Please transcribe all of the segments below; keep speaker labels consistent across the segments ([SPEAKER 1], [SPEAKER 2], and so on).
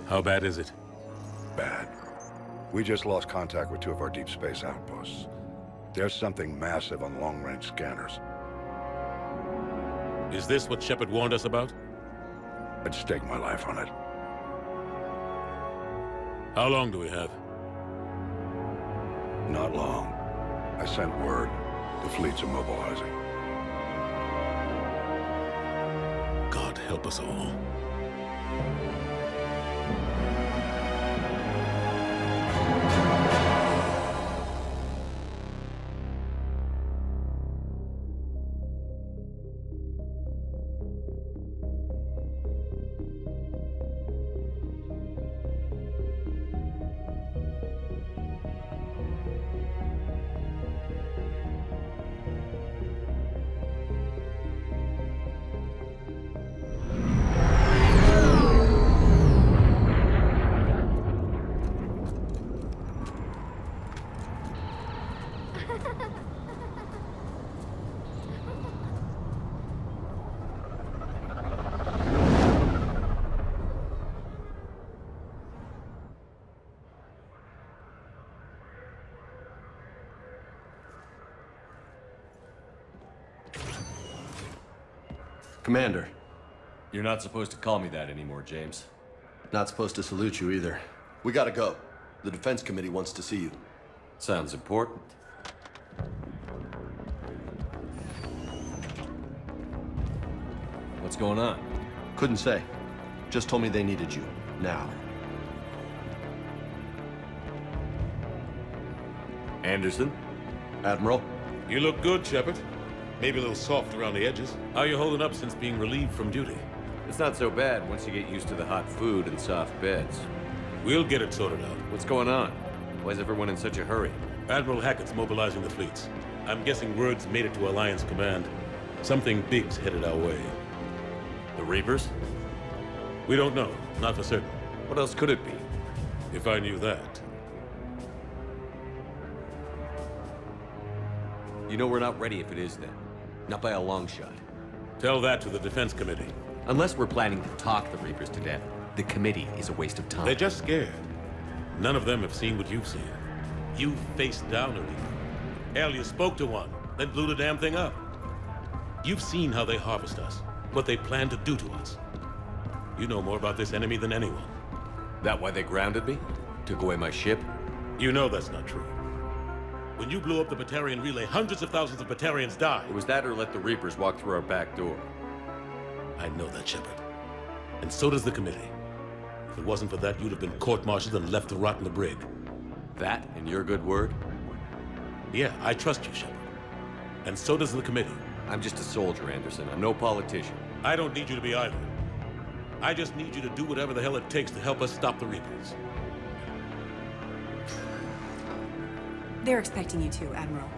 [SPEAKER 1] How bad is it?
[SPEAKER 2] Bad. We just lost contact with two of our deep space outposts. There's something massive on long-range scanners.
[SPEAKER 1] Is this what Shepard warned us about?
[SPEAKER 2] I'd stake my life on it.
[SPEAKER 1] How long do we have?
[SPEAKER 2] Not long. I sent word. The fleet's immobilizing.
[SPEAKER 1] God help us all.
[SPEAKER 3] Commander.
[SPEAKER 4] You're not supposed to call me that anymore, James.
[SPEAKER 3] Not supposed to salute you either. We gotta go. The Defense Committee wants to see you.
[SPEAKER 4] Sounds important. What's going on?
[SPEAKER 3] Couldn't say. Just told me they needed you. Now.
[SPEAKER 4] Anderson?
[SPEAKER 3] Admiral?
[SPEAKER 1] You look good, Shepard. Maybe a little soft around the edges. How are you holding up since being relieved from duty?
[SPEAKER 4] It's not so bad once you get used to the hot food and soft beds.
[SPEAKER 1] We'll get it sorted out.
[SPEAKER 4] What's going on? Why is everyone in such a hurry?
[SPEAKER 1] Admiral Hackett's mobilizing the fleets. I'm guessing word's made it to Alliance Command. Something big's headed our way.
[SPEAKER 4] The Reapers?
[SPEAKER 1] We don't know. Not for certain.
[SPEAKER 4] What else could it be?
[SPEAKER 1] If I knew that.
[SPEAKER 4] You know we're not ready if it is then. Not by a long shot.
[SPEAKER 1] Tell that to the Defense Committee.
[SPEAKER 4] Unless we're planning to talk the Reapers to death, the committee is a waste of time.
[SPEAKER 1] They're just scared. None of them have seen what you've seen. You faced down a Reaper. Hell, you spoke to one, then blew the damn thing up. You've seen how they harvest us, what they plan to do to us. You know more about this enemy than anyone.
[SPEAKER 4] That why they grounded me? Took away my ship?
[SPEAKER 1] You know that's not true. When you blew up the Batarian relay, hundreds of thousands of Batarians died.
[SPEAKER 4] It was that or let the Reapers walk through our back door.
[SPEAKER 1] I know that, Shepard. And so does the committee. If it wasn't for that, you'd have been court-martialed and left to rot in the brig.
[SPEAKER 4] That and your good word?
[SPEAKER 1] Yeah, I trust you, Shepard. And so does the committee.
[SPEAKER 4] I'm just a soldier, Anderson. I'm no politician.
[SPEAKER 1] I don't need you to be either. I just need you to do whatever the hell it takes to help us stop the Reapers.
[SPEAKER 5] They're expecting you to, Admiral.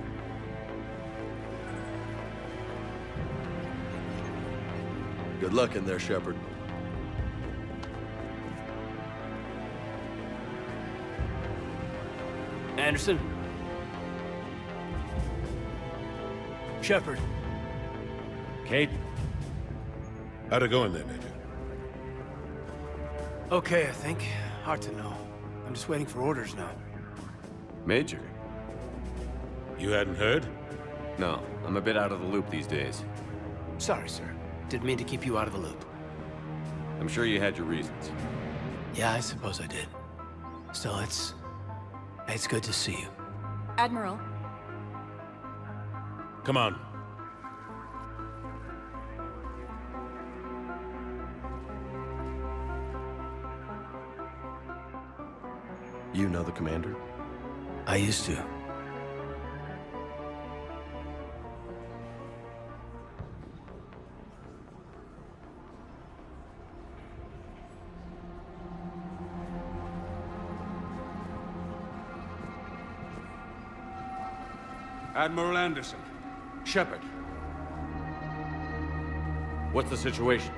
[SPEAKER 3] Good luck in there, Shepard.
[SPEAKER 6] Anderson? Shepard? Kate?
[SPEAKER 1] How'd it go in there, Major?
[SPEAKER 6] Okay, I think. Hard to know. I'm just waiting for orders now.
[SPEAKER 4] Major?
[SPEAKER 1] You hadn't heard?
[SPEAKER 4] No, I'm a bit out of the loop these days.
[SPEAKER 6] Sorry, sir. Didn't mean to keep you out of the loop.
[SPEAKER 4] I'm sure you had your reasons.
[SPEAKER 6] Yeah, I suppose I did. Still, it's good to see you.
[SPEAKER 5] Admiral,
[SPEAKER 1] Come on.
[SPEAKER 3] You know the commander?
[SPEAKER 6] I used to.
[SPEAKER 7] Admiral Anderson. Shepard.
[SPEAKER 4] What's the situation?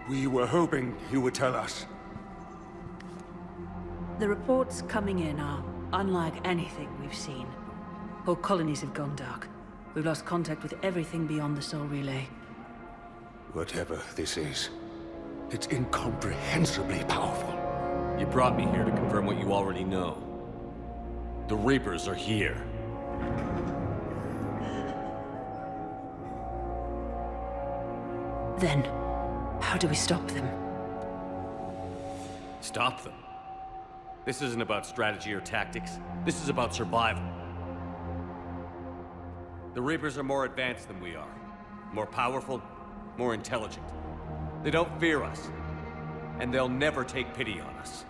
[SPEAKER 7] We were hoping you would tell us.
[SPEAKER 5] the reports coming in are unlike anything we've seen. Whole colonies have gone dark. We've lost contact with everything beyond the Soul Relay.
[SPEAKER 7] Whatever this is, it's incomprehensibly powerful.
[SPEAKER 4] You brought me here to confirm what you already know. The Reapers are here.
[SPEAKER 5] Then, how do we stop them?
[SPEAKER 4] Stop them. This isn't about strategy or tactics. This is about survival. The Reapers are more advanced than we are. More powerful, more intelligent. They don't fear us. And they'll never take pity on us.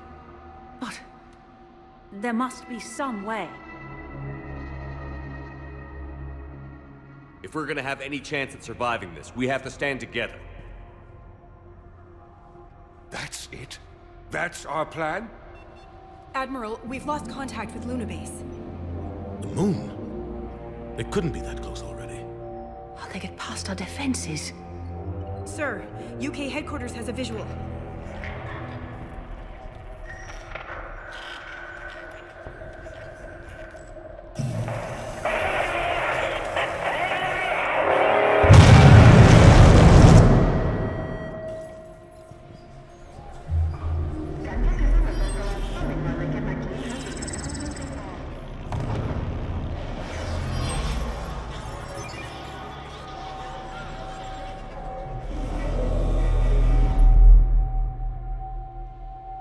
[SPEAKER 5] But there must be some way.
[SPEAKER 4] If we're gonna have any chance at surviving this, we have to stand together.
[SPEAKER 7] That's it? That's our plan?
[SPEAKER 8] Admiral, we've lost contact with Luna Base.
[SPEAKER 1] The moon? They couldn't be that close already.
[SPEAKER 5] How they get past our defenses?
[SPEAKER 8] Sir, UK headquarters has a visual.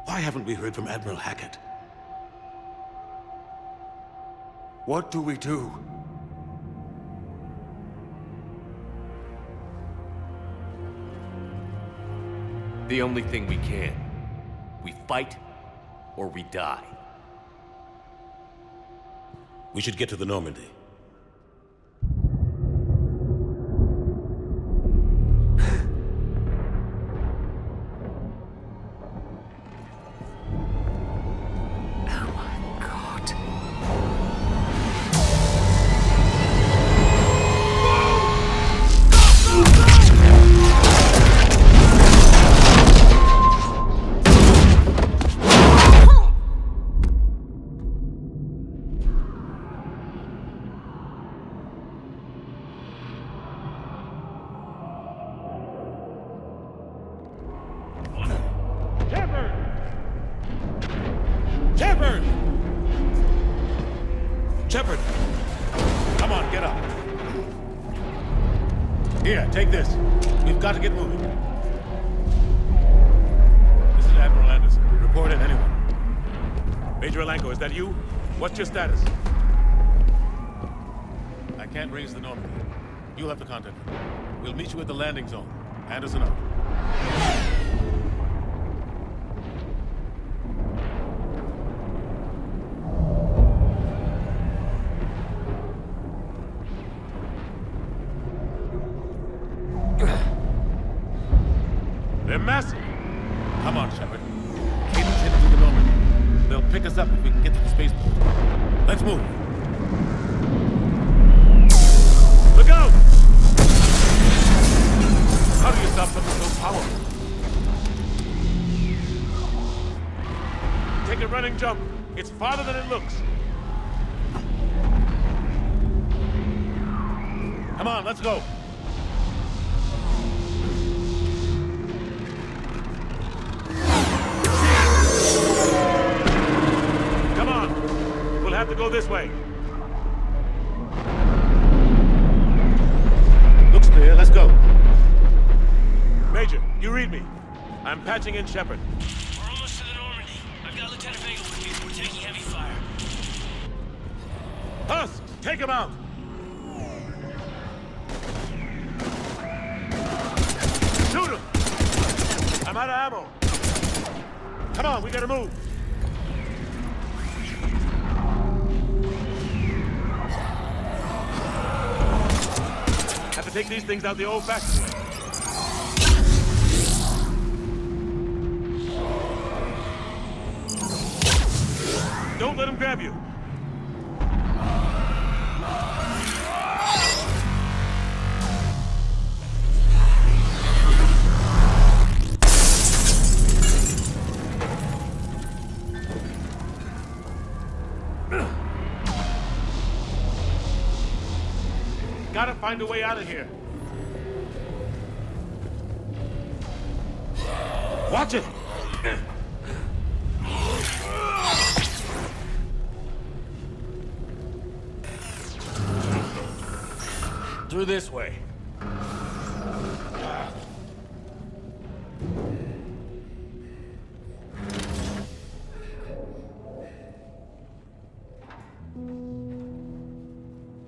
[SPEAKER 1] Why haven't we heard from Admiral Hackett?
[SPEAKER 7] What do we do?
[SPEAKER 4] The only thing we can. We fight, or we die.
[SPEAKER 1] We should get to the Normandy. Shepard! Come on, get up. Here, take this. We've got to get moving. This is Admiral Anderson. Report in, anyone. Major Alanko, is that you? What's your status? I can't raise the Normandy. You'll have to contact me. We'll meet you at the landing zone. Anderson out. They're massive. Come on, Shepard. Cadence headed to the Normandy. They'll pick us up if we can get to the spaceport. Let's move. Look out! How do you stop something so powerful? Take a running jump. It's farther than it looks. Come on, let's go. Come on. We'll have to go this way. Looks clear. Let's go. Major, you read me. I'm patching in Shepard.
[SPEAKER 9] We're almost to the Normandy. I've got Lieutenant Vega with me. We're taking heavy fire.
[SPEAKER 1] Husks, take him out. Shoot him! I'm out of ammo. Come on, we gotta move. Have to take these things out the old-fashioned way. Don't let him grab you. Gotta find a way out of here. Watch it!
[SPEAKER 4] Through this way.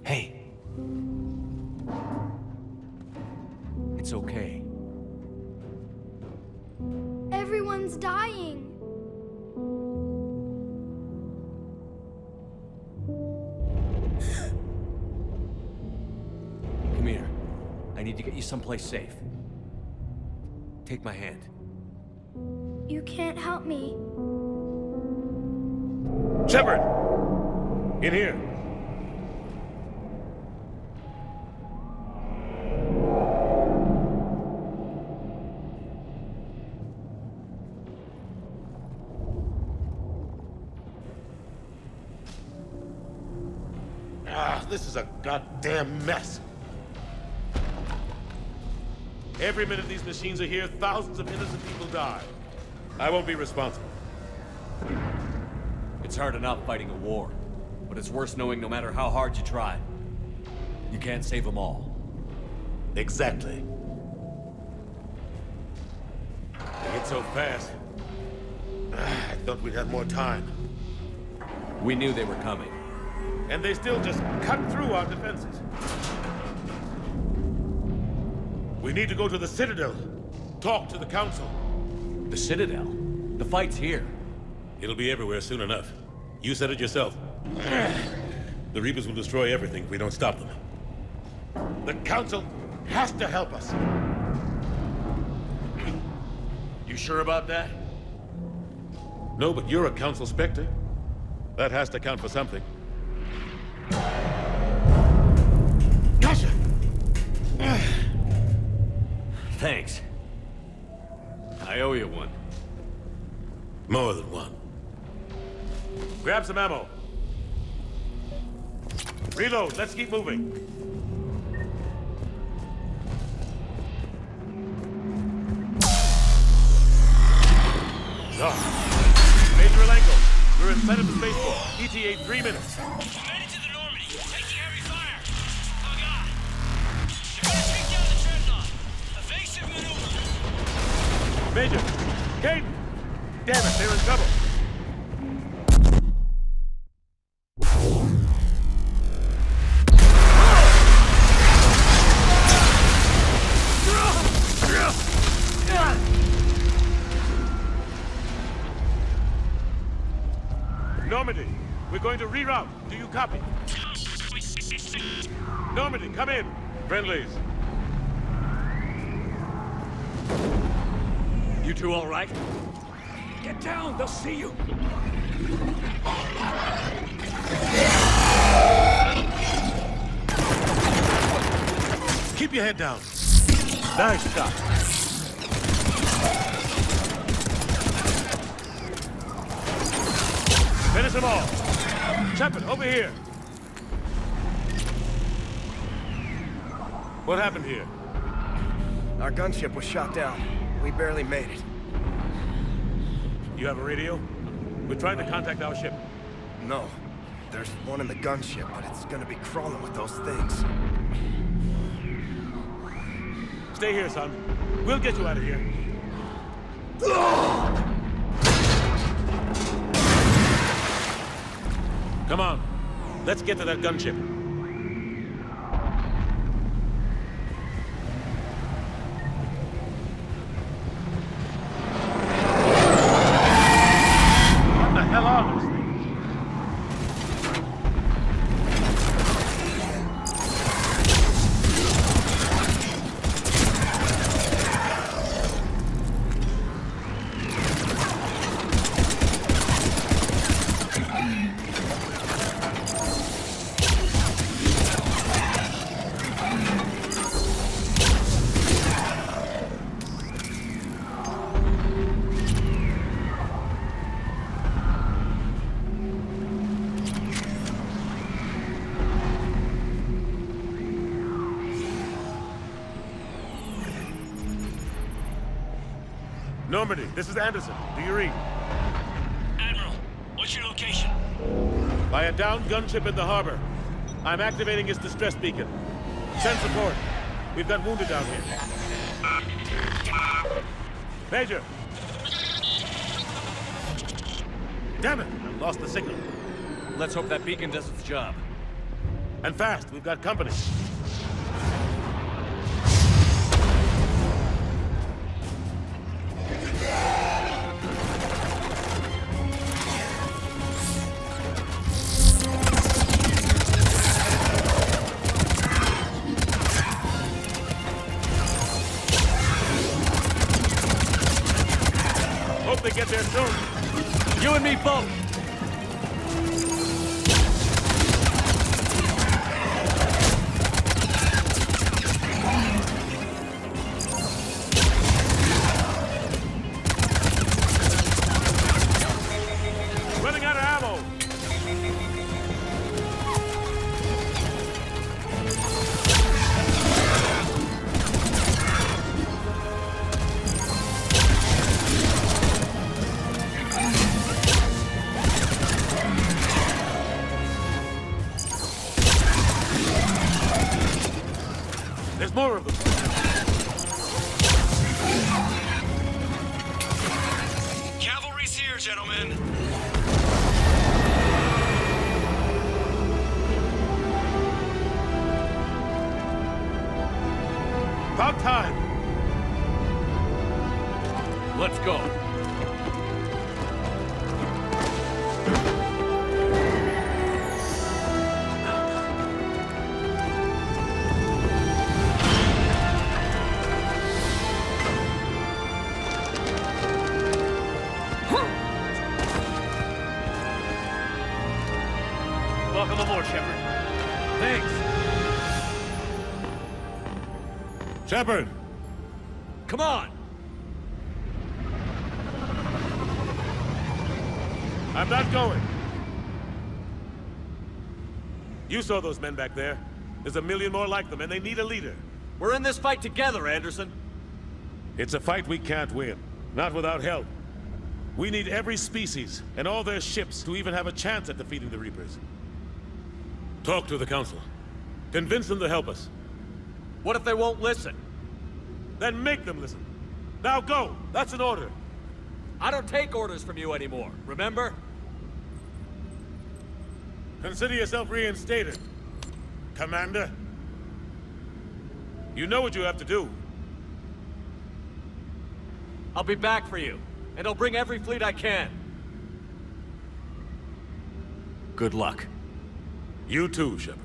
[SPEAKER 6] Hey,
[SPEAKER 4] It's okay.
[SPEAKER 10] Everyone's dying.
[SPEAKER 4] Come here. I need to get you someplace safe. Take my hand.
[SPEAKER 10] You can't help me.
[SPEAKER 1] Shepard! In here. This is a goddamn mess. Every minute these machines are here, thousands of innocent people die. I won't be responsible.
[SPEAKER 4] It's hard enough fighting a war, but it's worse knowing no matter how hard you try, you can't save them all.
[SPEAKER 1] Exactly. They get so fast. I thought we'd have more time.
[SPEAKER 4] We knew they were coming.
[SPEAKER 1] And they still just cut through our defenses. We need to go to the Citadel. Talk to the Council.
[SPEAKER 4] The Citadel? The fight's here.
[SPEAKER 1] It'll be everywhere soon enough. You said it yourself. The Reapers will destroy everything if we don't stop them. The Council has to help us. You sure about that? No, but you're a Council Spectre. That has to count for something. Gotcha!
[SPEAKER 4] Thanks. I owe you one.
[SPEAKER 1] More than one. Grab some ammo. Reload. Let's keep moving. Major Alenko, we're inside of the spaceport. ETA 3 minutes.
[SPEAKER 9] I'm headed to the Normandy, taking heavy fire. Oh god. They're gonna take down the dreadnought. Evasive maneuver.
[SPEAKER 1] Major! Kate! Damn it, they're in trouble. Normandy, we're going to reroute. Do you copy? Normandy, come in. Friendlies.
[SPEAKER 4] You two all right? Get down, they'll see you.
[SPEAKER 1] Keep your head down. Nice shot. Finish them all. Shepard, over here. What happened here?
[SPEAKER 6] our gunship was shot down. We barely made it.
[SPEAKER 1] You have a radio? We're trying to contact our ship.
[SPEAKER 6] No. There's one in the gunship, but it's gonna be crawling with those things.
[SPEAKER 1] Stay here, son. We'll get you out of here. Come on. Let's get to that gunship. What the hell are those things? Normandy, this is Anderson. Do you read?
[SPEAKER 9] Admiral, what's your location?
[SPEAKER 1] By a downed gunship in the harbor. I'm activating its distress beacon. Send support. We've got wounded down here. Major! Damn it! I lost the signal.
[SPEAKER 4] Let's hope that beacon does its job.
[SPEAKER 1] And fast, we've got company. Hope they get there soon.
[SPEAKER 4] You and me both!
[SPEAKER 1] Running out of ammo. There's more of them.
[SPEAKER 9] Cavalry's here, gentlemen.
[SPEAKER 1] About time.
[SPEAKER 4] Let's go. Welcome aboard, Shepard. Thanks.
[SPEAKER 1] Shepard!
[SPEAKER 4] Come on!
[SPEAKER 1] I'm not going. You saw those men back there. There's a million more like them, and they need a leader.
[SPEAKER 4] We're in this fight together, Anderson.
[SPEAKER 1] It's a fight we can't win. Not without help. We need every species, and all their ships, to even have a chance at defeating the Reapers. Talk to the Council. Convince them to help us.
[SPEAKER 4] What if they won't listen?
[SPEAKER 1] Then make them listen. Now go! That's an order.
[SPEAKER 4] I don't take orders from you anymore, remember?
[SPEAKER 1] Consider yourself reinstated, Commander. You know what you have to do.
[SPEAKER 4] I'll be back for you, and I'll bring every fleet I can. Good luck.
[SPEAKER 1] You too, Shepard.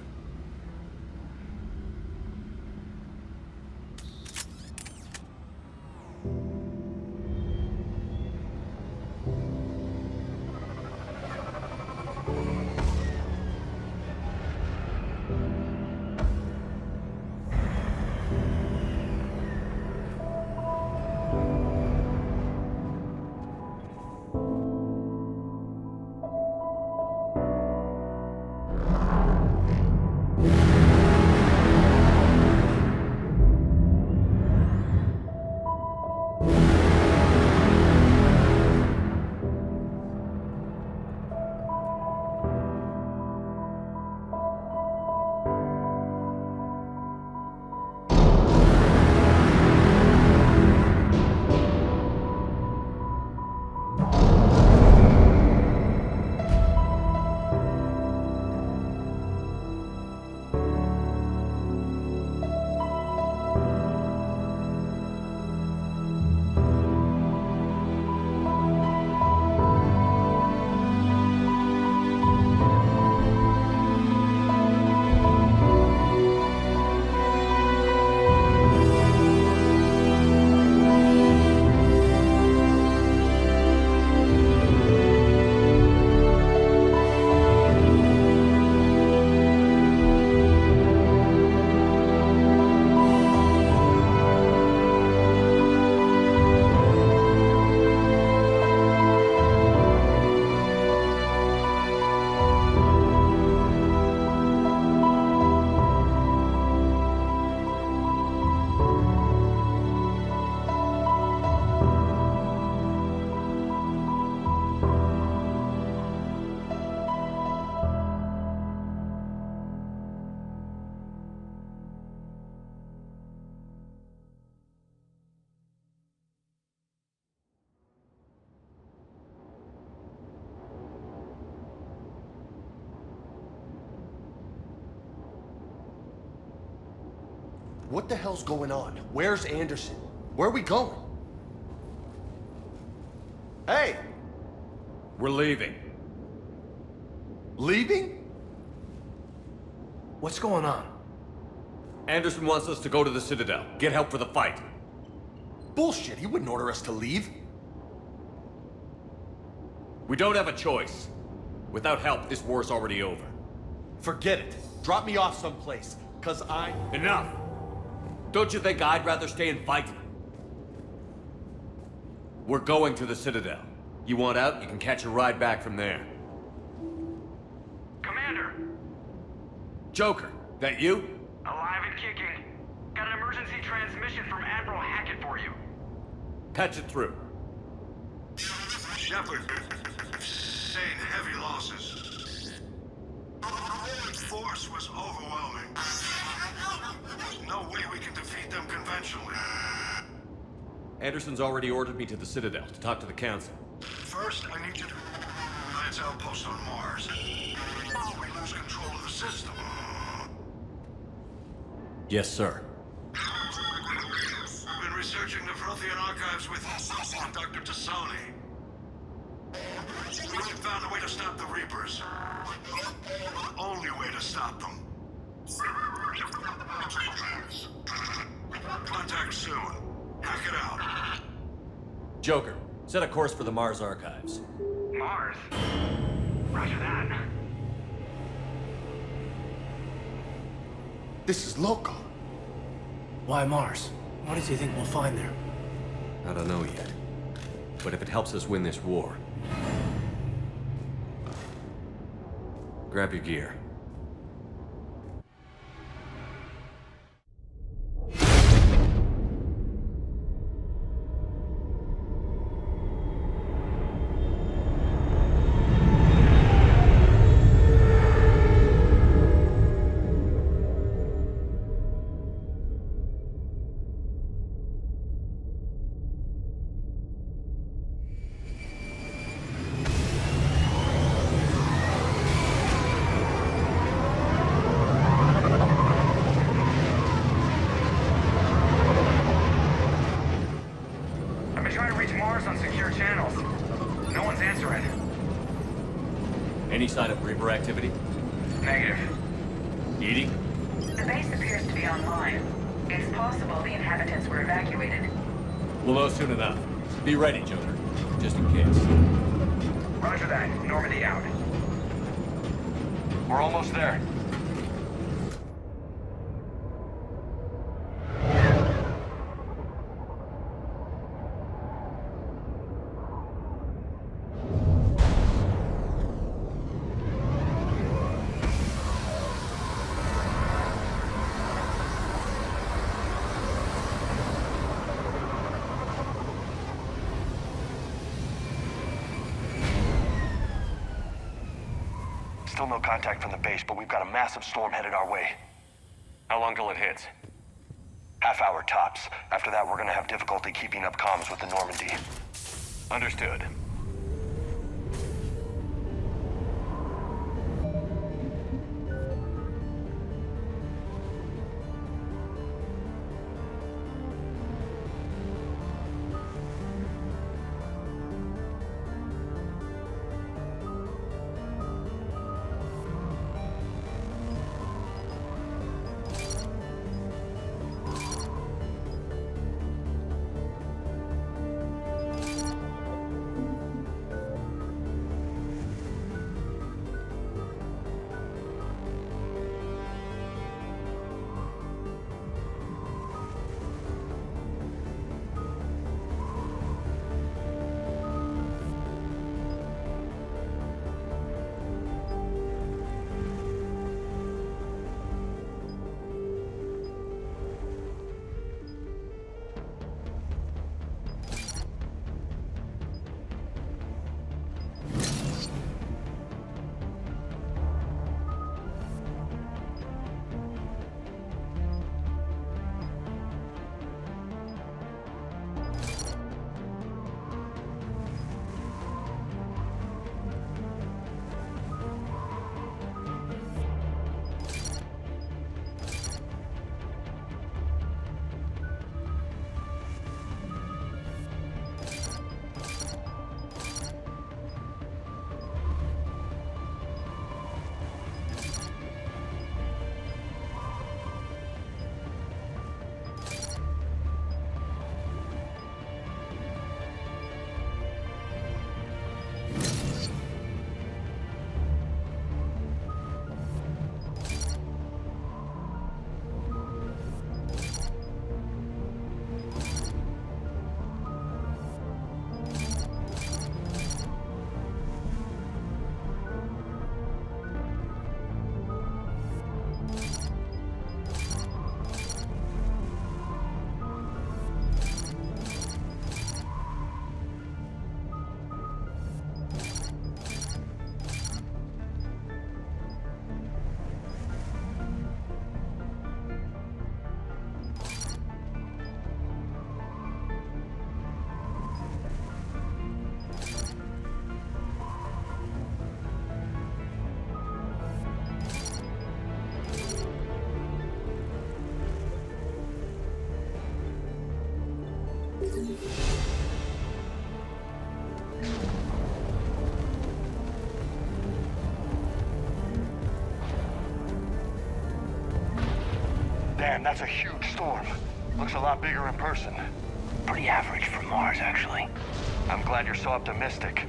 [SPEAKER 3] What the hell's going on? Where's Anderson? Where are we going? Hey!
[SPEAKER 4] We're leaving.
[SPEAKER 3] Leaving?
[SPEAKER 6] What's going on?
[SPEAKER 4] Anderson wants us to go to the Citadel, get help for the fight.
[SPEAKER 3] Bullshit, he wouldn't order us to leave.
[SPEAKER 4] We don't have a choice. Without help, this war's already over.
[SPEAKER 3] Forget it. Drop me off someplace, cause
[SPEAKER 4] Enough! Don't you think I'd rather stay and fight? We're going to the Citadel. You want out, you can catch a ride back from there.
[SPEAKER 9] Commander,
[SPEAKER 4] Joker, that you?
[SPEAKER 9] alive and kicking. Got an emergency transmission from Admiral Hackett for you.
[SPEAKER 4] Patch it through.
[SPEAKER 2] Shepard, sustained heavy losses. The Roman force was overwhelming. There's no way we can defeat them conventionally.
[SPEAKER 4] Anderson's already ordered me to the Citadel to talk to the Council.
[SPEAKER 2] First, I need you to Alliance outpost on Mars. We lose control of the system.
[SPEAKER 4] Yes, sir.
[SPEAKER 2] I've been researching the Prothean archives with Dr. Tassoni. We found a way to stop the Reapers. The only way to stop them. Contact soon. Hack it out.
[SPEAKER 4] Joker, set a course for the Mars archives.
[SPEAKER 9] Mars. Roger that.
[SPEAKER 3] this is local.
[SPEAKER 6] Why Mars? What does he think we'll find there?
[SPEAKER 4] I don't know yet. But if it helps us win this war... Grab your gear.
[SPEAKER 9] I've been trying to reach Mars on secure channels. No one's answering.
[SPEAKER 4] Any sign of Reaper activity?
[SPEAKER 9] Negative.
[SPEAKER 4] Edie?
[SPEAKER 11] The base appears to be online. It's possible the inhabitants were evacuated.
[SPEAKER 4] We'll know soon enough. Be ready, Joker. Just in case.
[SPEAKER 9] Roger that. Normandy out. We're almost there.
[SPEAKER 12] Still no contact from the base, but we've got a massive storm headed our way.
[SPEAKER 9] How long till it hits?
[SPEAKER 12] Half hour tops. After that, we're gonna have difficulty keeping up comms with the Normandy.
[SPEAKER 9] Understood.
[SPEAKER 12] Damn, that's a huge storm. Looks a lot bigger in person.
[SPEAKER 13] Pretty average for Mars, actually.
[SPEAKER 12] I'm glad you're so optimistic.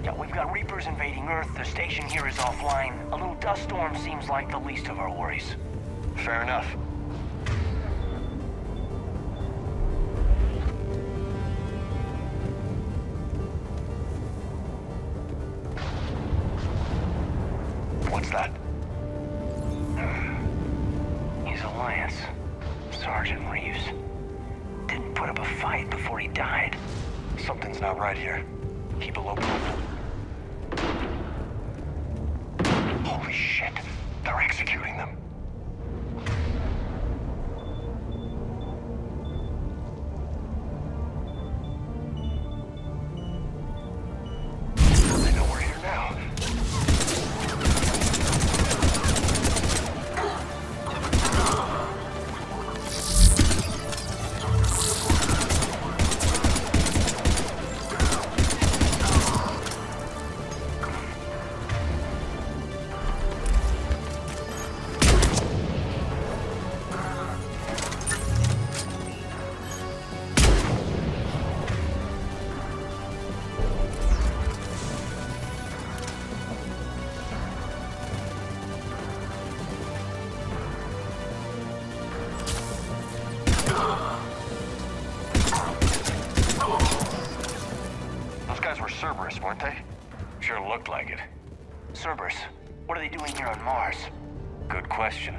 [SPEAKER 13] Yeah, we've got Reapers invading Earth, the station here is offline. A little dust storm seems like the least of our worries.
[SPEAKER 12] Fair enough. What's that?
[SPEAKER 13] His Alliance. Sergeant Reeves. Didn't put up a fight before he died.
[SPEAKER 12] Something's not right here. Keep a low profile. Holy shit! They're executing them. They know we're here now. Those guys were Cerberus, weren't they?
[SPEAKER 13] Sure looked like it. Cerberus, what are they doing here on Mars?
[SPEAKER 4] Good question.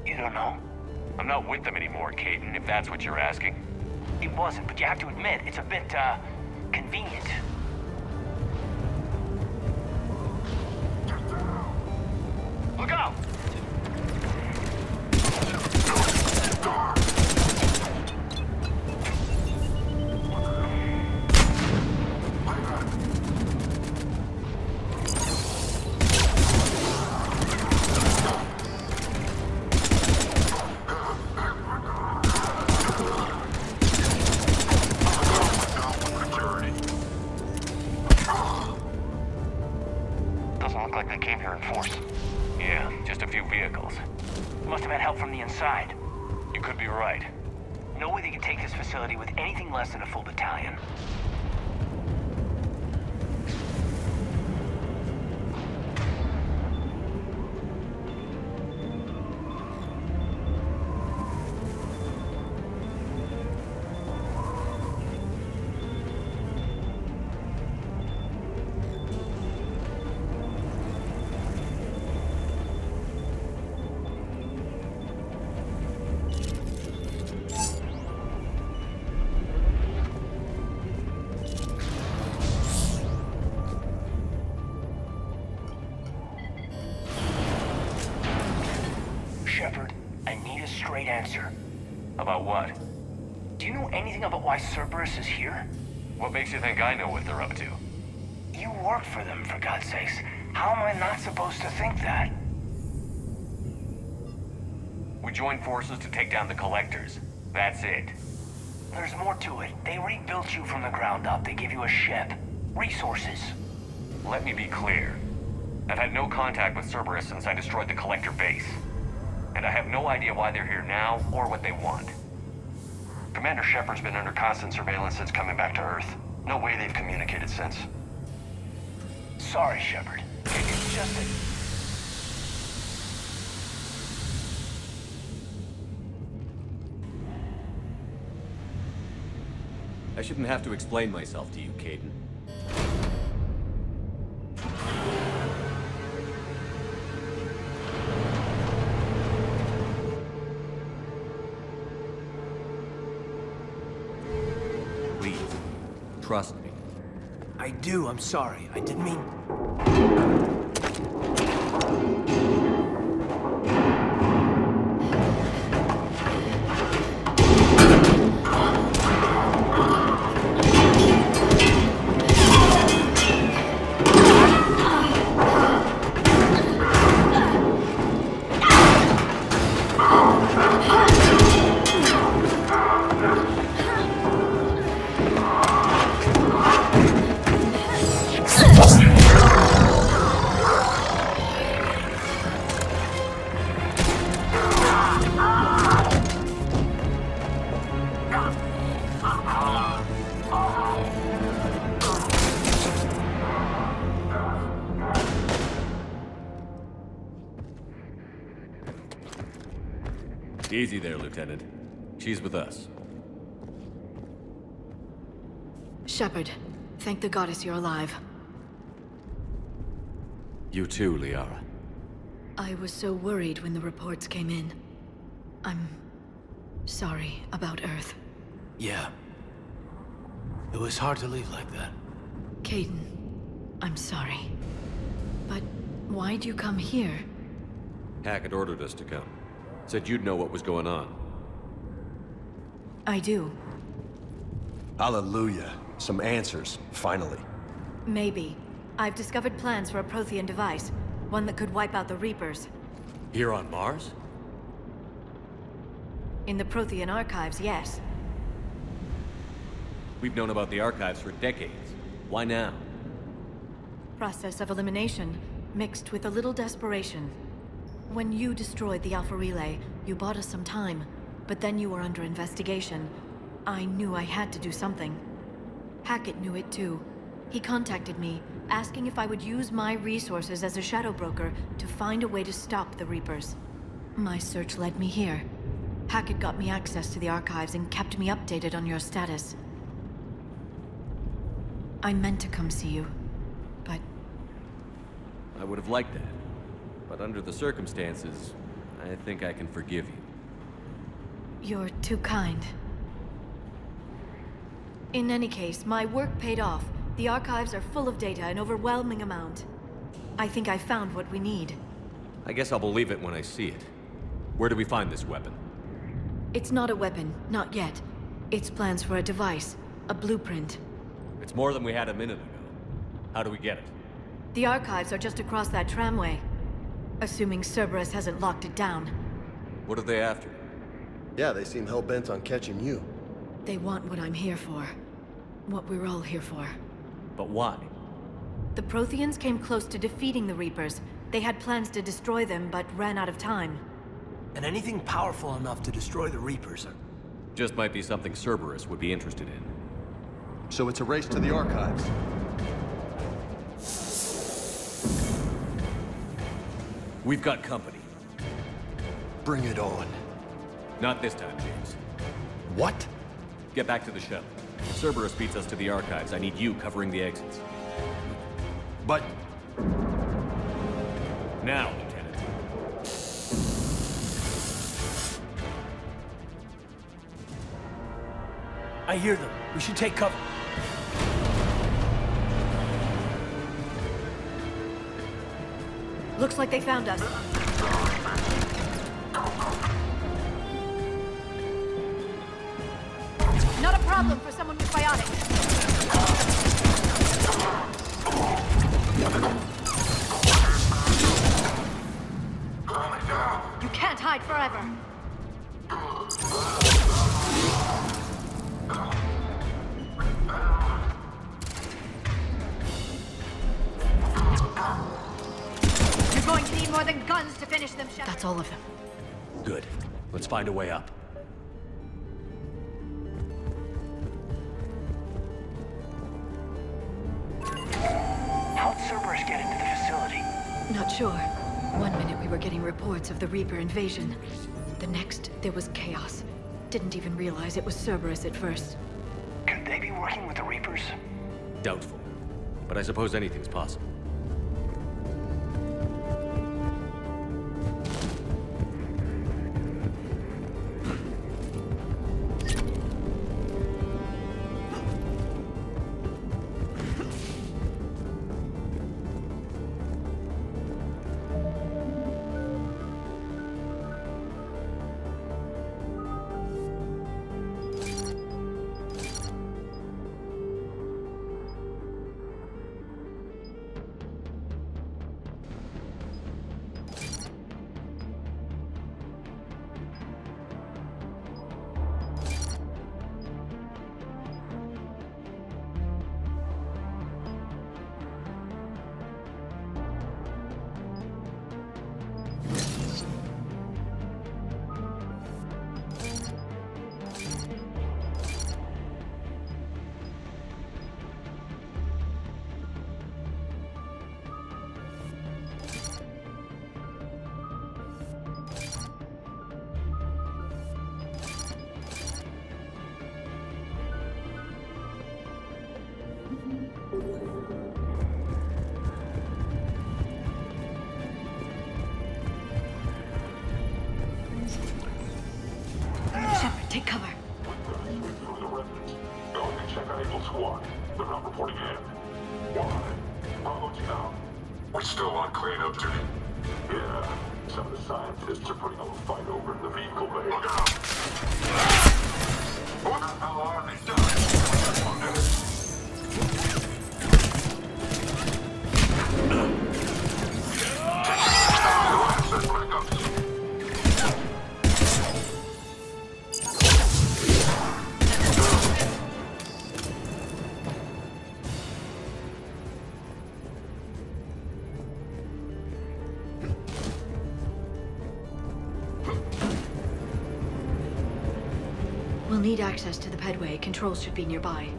[SPEAKER 13] You don't know?
[SPEAKER 4] I'm not with them anymore, Caden, if that's what you're asking.
[SPEAKER 13] It wasn't, but you have to admit, it's a bit, convenient. Look out!
[SPEAKER 12] Doesn't look like they came here in force.
[SPEAKER 4] Yeah, just a few vehicles.
[SPEAKER 13] Must have had help from the inside.
[SPEAKER 4] You could be right.
[SPEAKER 13] No way they could take this facility with anything less than a full battalion. Shepard, I need a straight answer.
[SPEAKER 4] About what?
[SPEAKER 13] Do you know anything about why Cerberus is here?
[SPEAKER 4] What makes you think I know what they're up to?
[SPEAKER 13] You work for them, for God's sakes. How am I not supposed to think that?
[SPEAKER 4] We joined forces to take down the Collectors. That's it.
[SPEAKER 13] There's more to it. They rebuilt you from the ground up. They gave you a ship. Resources.
[SPEAKER 4] Let me be clear. I've had no contact with Cerberus since I destroyed the Collector base. And I have no idea why they're here now, or what they want.
[SPEAKER 12] Commander Shepard's been under constant surveillance since coming back to Earth. No way they've communicated since.
[SPEAKER 13] Sorry, Shepard. It's just that...
[SPEAKER 4] I shouldn't have to explain myself to you, Caden. Please, trust me.
[SPEAKER 6] I do, I'm sorry. I didn't mean...
[SPEAKER 4] Easy there, Lieutenant. She's with us.
[SPEAKER 5] Shepard, thank the goddess you're alive.
[SPEAKER 4] You too, Liara.
[SPEAKER 5] I was so worried when the reports came in. I'm sorry about Earth.
[SPEAKER 6] Yeah. It was hard to leave like that.
[SPEAKER 5] Caden, I'm sorry. But why'd you come here?
[SPEAKER 4] Hackett ordered us to come. Said you'd know what was going on.
[SPEAKER 5] I do.
[SPEAKER 3] Hallelujah. Some answers, finally.
[SPEAKER 5] Maybe. I've discovered plans for a Prothean device. One that could wipe out the Reapers.
[SPEAKER 4] Here on Mars?
[SPEAKER 5] In the Prothean archives, yes.
[SPEAKER 4] We've known about the archives for decades. Why now?
[SPEAKER 5] Process of elimination, mixed with a little desperation. When you destroyed the Alpha Relay, you bought us some time. But then you were under investigation. I knew I had to do something. Hackett knew it too. He contacted me, asking if I would use my resources as a shadow broker to find a way to stop the Reapers. My search led me here. Hackett got me access to the archives and kept me updated on your status. I meant to come see you, but...
[SPEAKER 4] I would have liked that. But under the circumstances, I think I can forgive you.
[SPEAKER 5] You're too kind. In any case, my work paid off. The archives are full of data, an overwhelming amount. I think I found what we need.
[SPEAKER 4] I guess I'll believe it when I see it. Where do we find this weapon?
[SPEAKER 5] It's not a weapon, not yet. It's plans for a device, a blueprint.
[SPEAKER 4] It's more than we had a minute ago. How do we get it?
[SPEAKER 5] The archives are just across that tramway. Assuming Cerberus hasn't locked it down.
[SPEAKER 4] What are they after?
[SPEAKER 3] Yeah, they seem hell-bent on catching you.
[SPEAKER 5] They want what I'm here for. What we're all here for.
[SPEAKER 4] But why?
[SPEAKER 5] The Protheans came close to defeating the Reapers. They had plans to destroy them, but ran out of time.
[SPEAKER 6] And anything powerful enough to destroy the Reapers are...
[SPEAKER 4] Just might be something Cerberus would be interested in.
[SPEAKER 3] So it's a race to the archives.
[SPEAKER 4] We've got company.
[SPEAKER 3] Bring it on.
[SPEAKER 4] Not this time, James.
[SPEAKER 3] What?
[SPEAKER 4] Get back to the shuttle. If Cerberus beats us to the archives, I need you covering the exits.
[SPEAKER 3] But...
[SPEAKER 4] Now, Lieutenant.
[SPEAKER 6] I hear them. We should take cover.
[SPEAKER 5] Looks like they found us. Not a problem for someone with bionics. You can't hide forever. You're going to need more than guns to finish them, Shepard. That's all of them.
[SPEAKER 4] Good. Let's find a way up.
[SPEAKER 13] How'd Cerberus get into the facility?
[SPEAKER 5] Not sure. One minute we were getting reports of the Reaper invasion. The next, there was chaos. Didn't even realize it was Cerberus at first.
[SPEAKER 13] Could they be working with the Reapers?
[SPEAKER 4] Doubtful. But I suppose anything's possible.
[SPEAKER 2] Squad. They're not reporting in. Why? Bravo down. We still on cleanup duty? Yeah. Some of the scientists are putting a little fight over in the vehicle bay. Look out! What the hell are they doing?
[SPEAKER 5] We'll need access to the pedway. Controls should be nearby.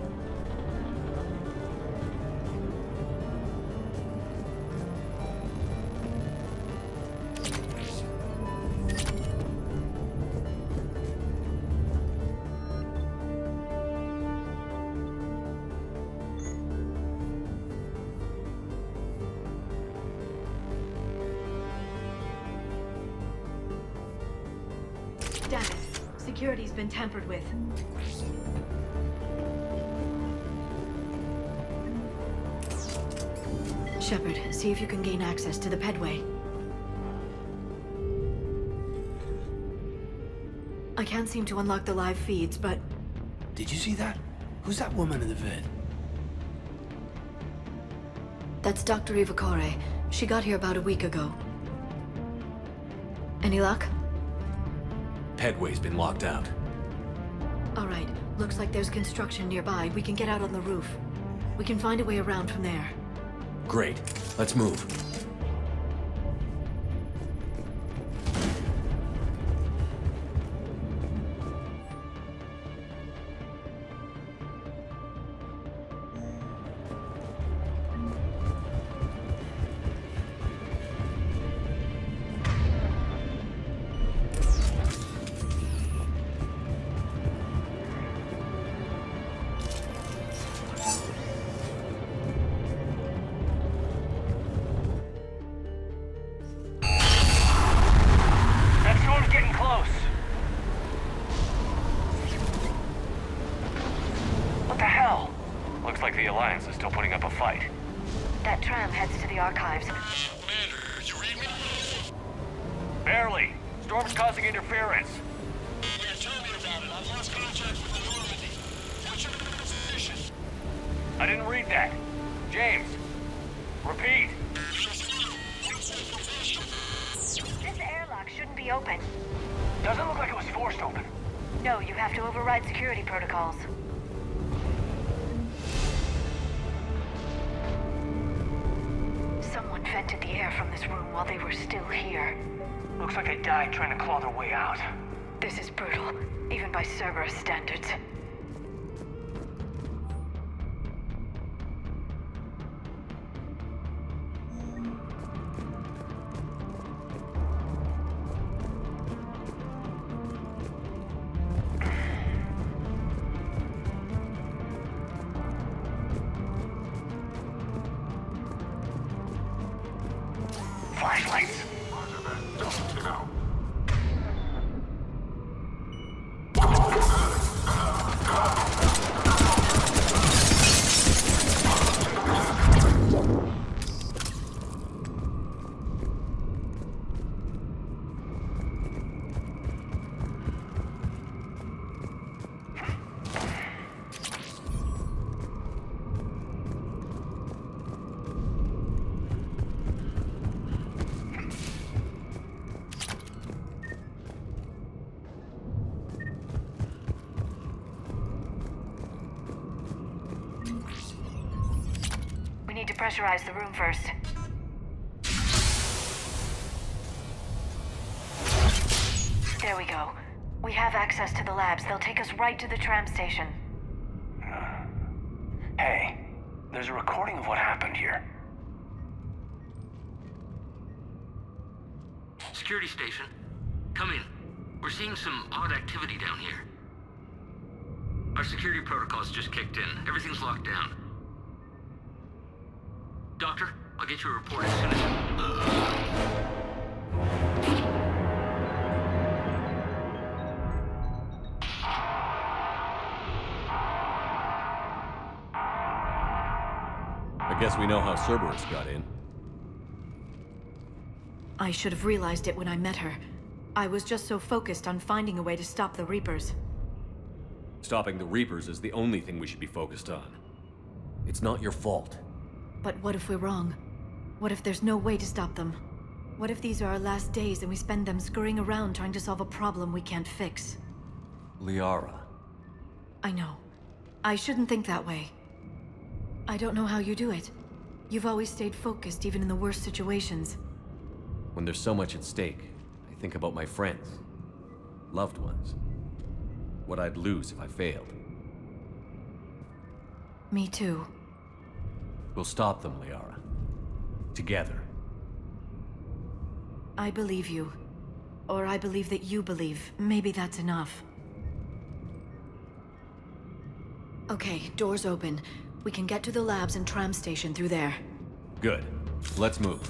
[SPEAKER 5] Damn it. Security's been tampered with. Shepard, see if you can gain access to the pedway. I can't seem to unlock the live feeds, but...
[SPEAKER 6] Did you see that? Who's that woman in the vid?
[SPEAKER 5] That's Dr. Ivakore. She got here about a week ago. Any luck?
[SPEAKER 4] Pedway's been locked out.
[SPEAKER 5] All right. Looks like there's construction nearby. We can get out on the roof. We can find a way around from there.
[SPEAKER 4] Great. Let's move.
[SPEAKER 13] The Alliance is still putting up a fight.
[SPEAKER 5] That tram heads to the archives.
[SPEAKER 2] Commander, you read me?
[SPEAKER 13] Barely. Storm's causing interference.
[SPEAKER 2] Yeah, tell me about it. I've lost contact with the Normandy. What's your position?
[SPEAKER 13] I didn't read that. James, repeat.
[SPEAKER 5] This airlock shouldn't be open.
[SPEAKER 13] Doesn't look like it was forced open.
[SPEAKER 5] No, you have to override security protocols. Someone vented the air from this room while they were still here.
[SPEAKER 13] Looks like they died trying to claw their way out.
[SPEAKER 5] This is brutal, even by Cerberus standards.
[SPEAKER 13] Flashlights.
[SPEAKER 5] We need to pressurize the room first. There we go. We have access to the labs. They'll take us right to the tram station.
[SPEAKER 13] Hey, there's a recording of what happened here.
[SPEAKER 14] Security station. Come in. We're seeing some odd activity down here. Our security protocols just kicked in. Everything's locked down. Doctor, I'll get you a report as soon as...
[SPEAKER 4] Guess we know how Cerberus got in.
[SPEAKER 5] I should have realized it when I met her. I was just so focused on finding a way to stop the Reapers.
[SPEAKER 4] Stopping the Reapers is the only thing we should be focused on. It's not your fault.
[SPEAKER 5] But what if we're wrong? What if there's no way to stop them? What if these are our last days and we spend them scurrying around trying to solve a problem we can't fix?
[SPEAKER 4] Liara.
[SPEAKER 5] I know. I shouldn't think that way. I don't know how you do it. You've always stayed focused even in the worst situations.
[SPEAKER 4] When there's so much at stake, I think about my friends, loved ones. What I'd lose if I failed.
[SPEAKER 5] Me too.
[SPEAKER 4] We'll stop them, Liara. Together.
[SPEAKER 5] I believe you. Or I believe that you believe. Maybe that's enough. Okay, doors open. We can get to the labs and tram station through there.
[SPEAKER 4] Good. Let's move.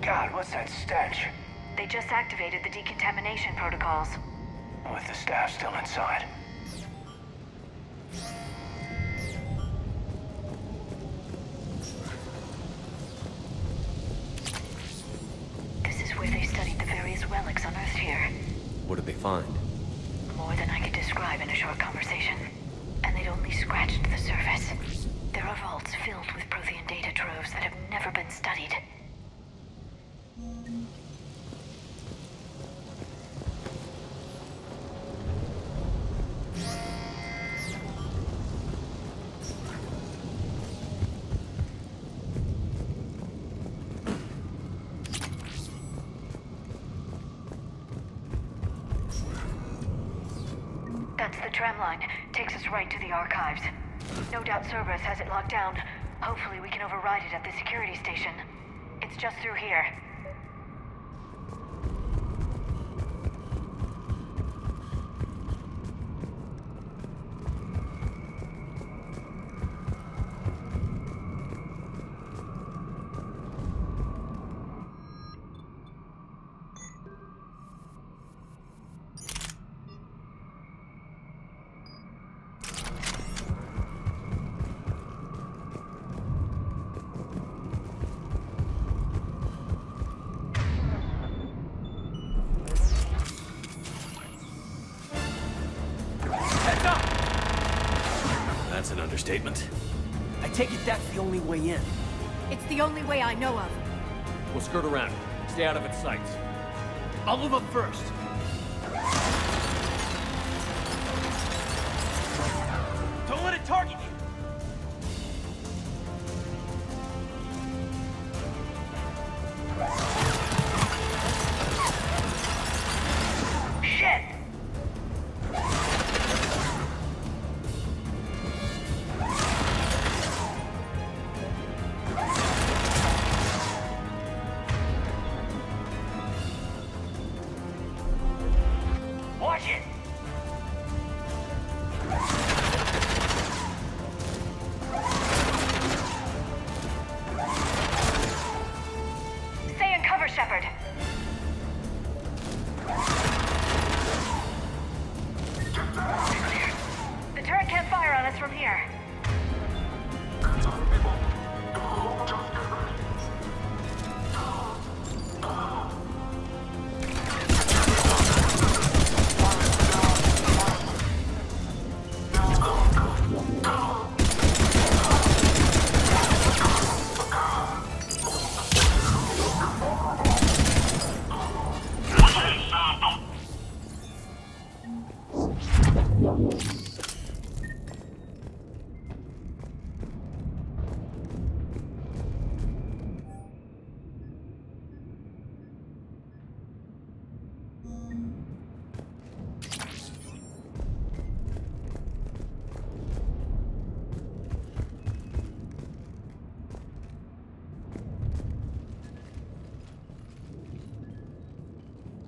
[SPEAKER 13] God, what's that stench?
[SPEAKER 5] They just activated the decontamination protocols.
[SPEAKER 13] With the staff still inside.
[SPEAKER 5] This is where they studied the various relics unearthed here.
[SPEAKER 4] What did they find?
[SPEAKER 5] More than I could describe in a short conversation. And they'd only scratched the surface. There are vaults filled with Prothean data troves that have never been studied. That's the tram line. Takes us right to the archives. No doubt Cerberus has it locked down. Hopefully we can override it at the security station. It's just through here.
[SPEAKER 6] understatement. I take it that's the only way in.
[SPEAKER 5] It's the only way I know of.
[SPEAKER 4] We'll skirt around it. Stay out of its sights.
[SPEAKER 6] I'll move up first.
[SPEAKER 9] Don't let it target you!
[SPEAKER 13] Shit! Watch it! Stay in cover, Shepard. The turret can't fire on us from here.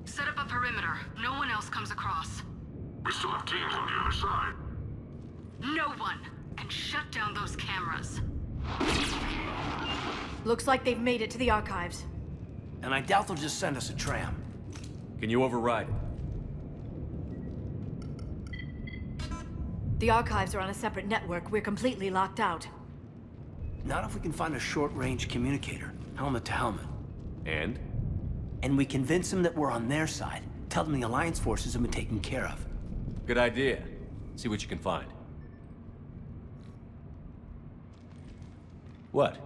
[SPEAKER 15] Set up a perimeter. No one else comes across.
[SPEAKER 2] We still have teams on the other side.
[SPEAKER 15] No one! And shut down those cameras.
[SPEAKER 5] Looks like they've made it to the archives.
[SPEAKER 6] And I doubt they'll just send us a tram.
[SPEAKER 4] Can you override it?
[SPEAKER 5] The archives are on a separate network. We're completely locked out.
[SPEAKER 6] Not if we can find a short-range communicator, helmet to helmet.
[SPEAKER 4] And?
[SPEAKER 6] And we convince them that we're on their side. Tell them the Alliance forces have been taken care of.
[SPEAKER 4] Good idea. See what you can find. What?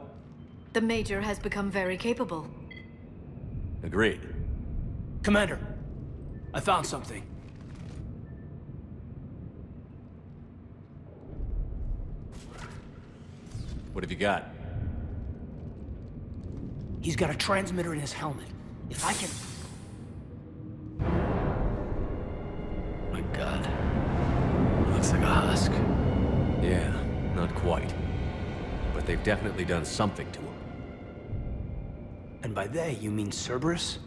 [SPEAKER 5] The Major has become very capable.
[SPEAKER 4] Agreed.
[SPEAKER 6] Commander, I found something.
[SPEAKER 4] What have you got?
[SPEAKER 6] He's got a transmitter in his helmet. If I can... My God. Looks like a husk.
[SPEAKER 4] Yeah, not quite. But they've definitely done something to him.
[SPEAKER 6] And by they, you mean Cerberus?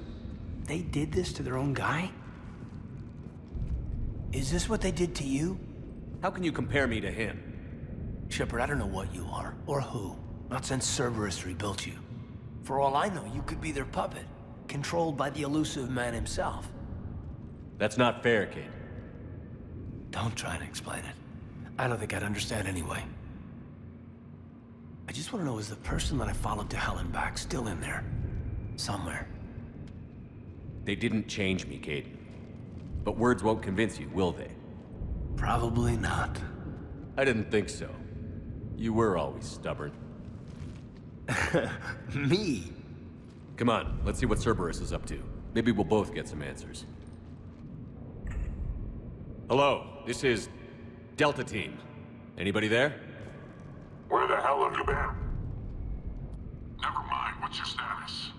[SPEAKER 6] They did this to their own guy? Is this what they did to you?
[SPEAKER 4] How can you compare me to him?
[SPEAKER 6] Shepard, I don't know what you are, or who. Not since Cerberus rebuilt you. For all I know, you could be their puppet, controlled by the elusive man himself.
[SPEAKER 4] That's not fair, kid.
[SPEAKER 6] Don't try to explain it. I don't think I'd understand anyway. I just want to know, is the person that I followed to hell and back still in there? Somewhere.
[SPEAKER 4] They didn't change me, Caden. But words won't convince you, will they?
[SPEAKER 6] Probably not.
[SPEAKER 4] I didn't think so. You were always stubborn.
[SPEAKER 6] Me?
[SPEAKER 4] Come on, let's see what Cerberus is up to. Maybe we'll both get some answers. Hello, this is Delta Team. Anybody there?
[SPEAKER 2] Where the hell have you been? Never mind, what's your status?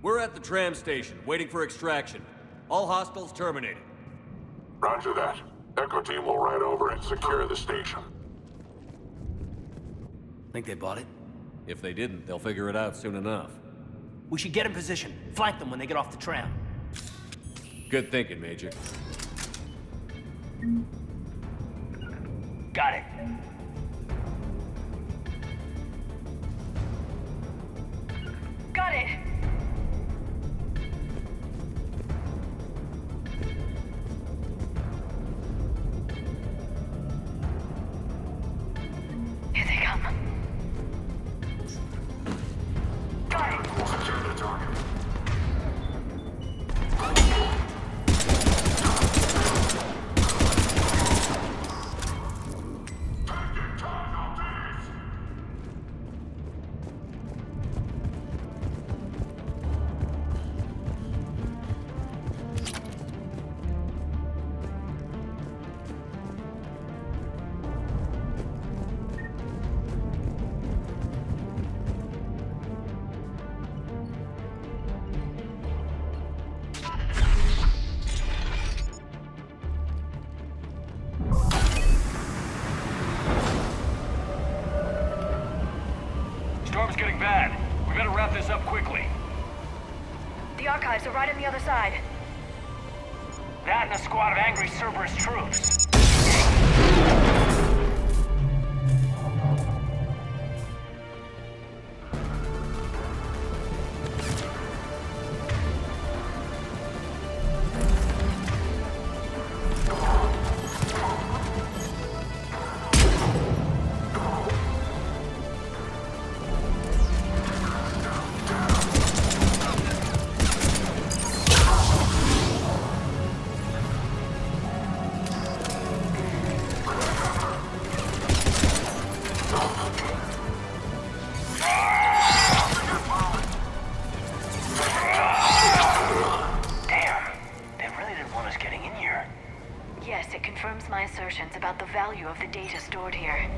[SPEAKER 4] We're at the tram station, waiting for extraction. All hostiles terminated.
[SPEAKER 2] Roger that. Echo Team will ride over and secure the station.
[SPEAKER 6] Think they bought it?
[SPEAKER 4] If they didn't, they'll figure it out soon enough.
[SPEAKER 6] We should get in position. Flank them when they get off the tram.
[SPEAKER 4] Good thinking, Major.
[SPEAKER 13] Got it.
[SPEAKER 15] Got it!
[SPEAKER 13] Here they come. Got it.
[SPEAKER 2] Secure the target.
[SPEAKER 13] storm's getting bad. We better wrap this up quickly.
[SPEAKER 15] The archives are right on the other side.
[SPEAKER 13] That and a squad of angry Cerberus troops.
[SPEAKER 15] Yes, it confirms my assertions about the value of the data stored here.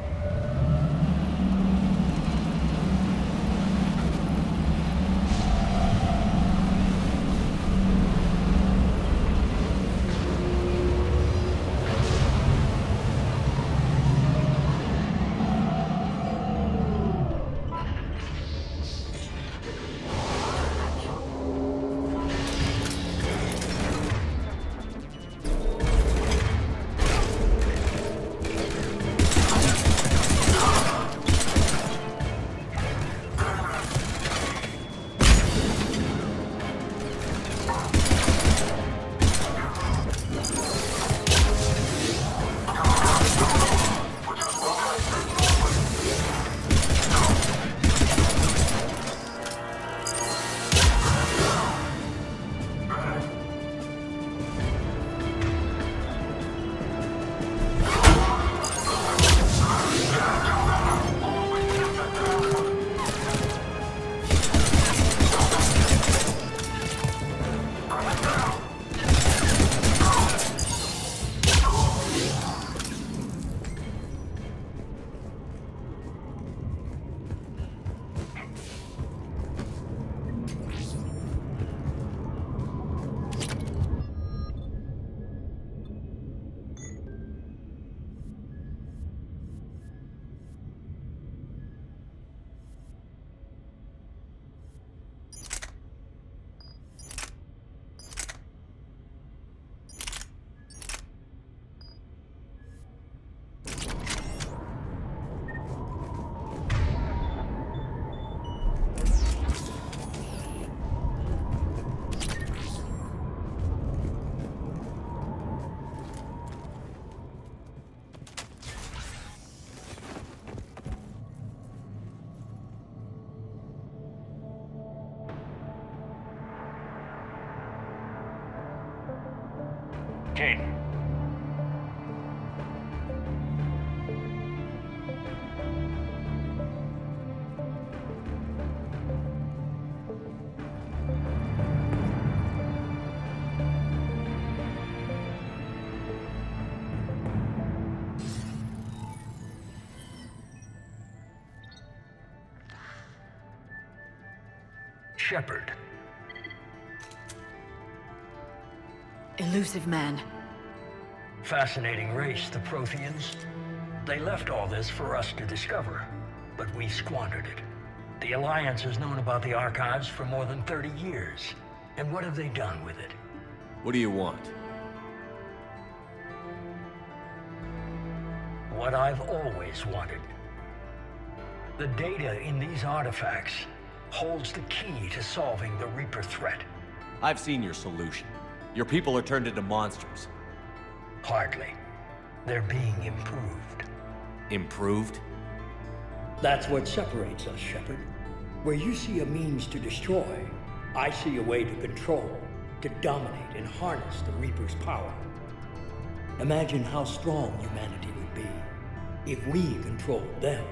[SPEAKER 13] Kate. Shepard.
[SPEAKER 5] Elusive man.
[SPEAKER 16] Fascinating race, the Protheans. They left all this for us to discover, but we squandered it. The Alliance has known about the archives for more than 30 years. And what have they done with it?
[SPEAKER 4] What do you want?
[SPEAKER 16] What I've always wanted. The data in these artifacts holds the key to solving the Reaper threat.
[SPEAKER 4] I've seen your solution. Your people are turned into monsters.
[SPEAKER 16] Hardly. They're being improved.
[SPEAKER 4] Improved?
[SPEAKER 16] That's what separates us, Shepard. Where you see a means to destroy, I see a way to control, to dominate and harness the Reaper's power. Imagine how strong humanity would be if we controlled them.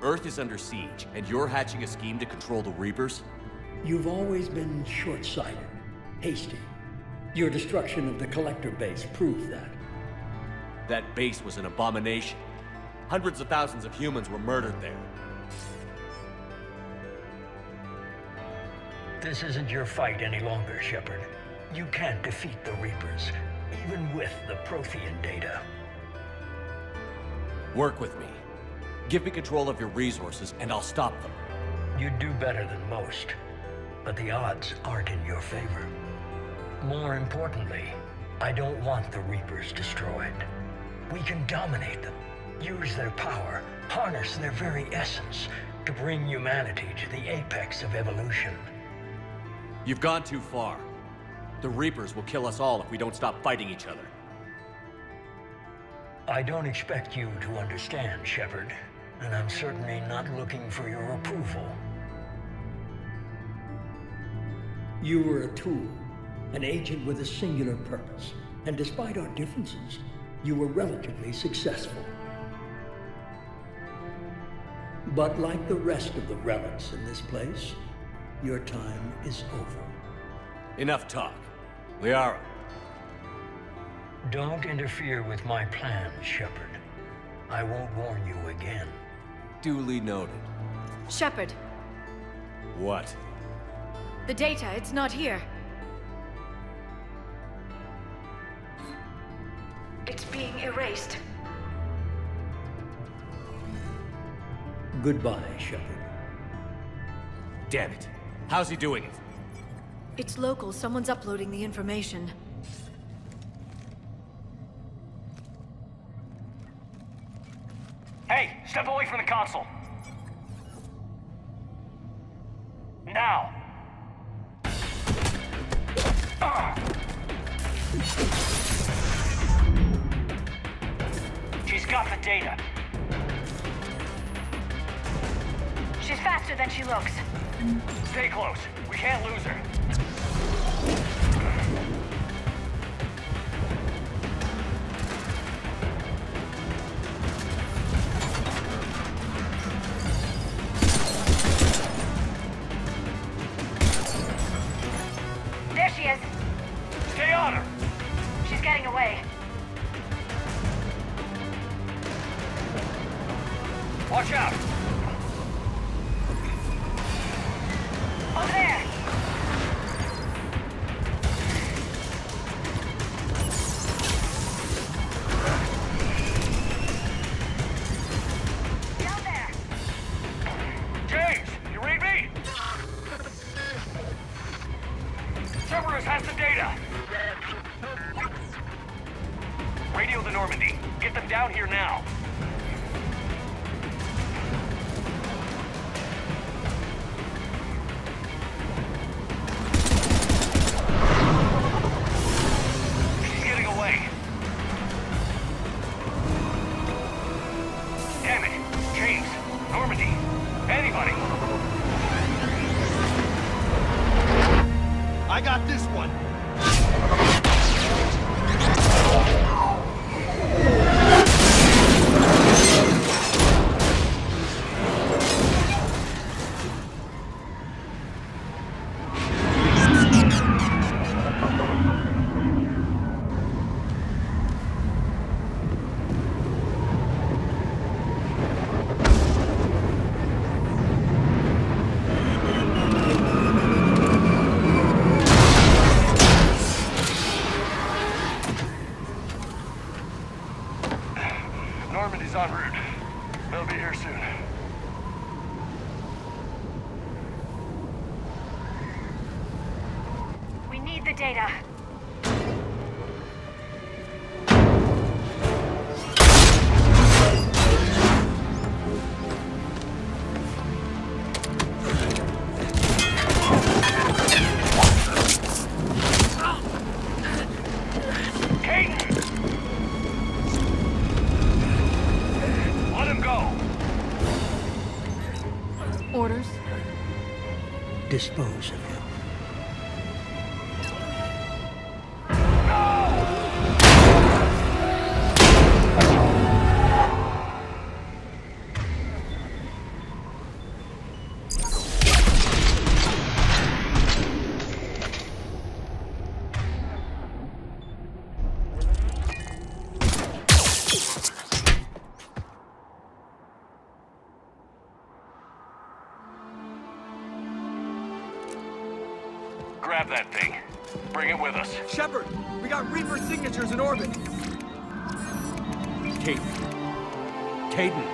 [SPEAKER 4] Earth is under siege, and you're hatching a scheme to control the Reapers?
[SPEAKER 16] You've always been short-sighted, hasty. Your destruction of the Collector base proved that.
[SPEAKER 4] That base was an abomination. Hundreds of thousands of humans were murdered there.
[SPEAKER 16] This isn't your fight any longer, Shepard. You can't defeat the Reapers, even with the Prothean data.
[SPEAKER 4] Work with me. Give me control of your resources, and I'll stop them.
[SPEAKER 16] You'd do better than most, but the odds aren't in your favor. More importantly, I don't want the Reapers destroyed. We can dominate them, use their power, harness their very essence to bring humanity to the apex of evolution.
[SPEAKER 4] You've gone too far. The Reapers will kill us all if we don't stop fighting each other.
[SPEAKER 16] I don't expect you to understand, Shepard, and I'm certainly not looking for your approval. You were a tool, an agent with a singular purpose, and despite our differences, you were relatively successful. But like the rest of the relics in this place, your time is over.
[SPEAKER 4] Enough talk. Liara.
[SPEAKER 16] Don't interfere with my plans, Shepard. I won't warn you again.
[SPEAKER 4] Duly noted.
[SPEAKER 5] Shepard,
[SPEAKER 4] What?
[SPEAKER 5] the data, it's not here. It's being erased.
[SPEAKER 16] Goodbye, Shepard.
[SPEAKER 4] Damn it. How's he doing it?
[SPEAKER 5] It's local. Someone's uploading the information.
[SPEAKER 13] Hey, step away from the console. Now. She's got the data.
[SPEAKER 15] She's faster than she looks.
[SPEAKER 13] Stay close. We can't lose her.
[SPEAKER 15] There she is.
[SPEAKER 13] Stay on her.
[SPEAKER 15] She's getting away.
[SPEAKER 13] Watch out.
[SPEAKER 15] Over there. Down there.
[SPEAKER 13] James, you read me? Cerberus has the data. Radio the Normandy. Get them down here now. She's getting away. Damn it. James, Normandy, anybody.
[SPEAKER 3] I got this one.
[SPEAKER 2] Normandy's en route. They'll be here soon.
[SPEAKER 15] We need the data.
[SPEAKER 13] Let him go.
[SPEAKER 5] Orders?
[SPEAKER 16] Dispose of him.
[SPEAKER 13] Grab that thing. Bring it with us.
[SPEAKER 4] Shepard, we got Reaper signatures in orbit. Caden.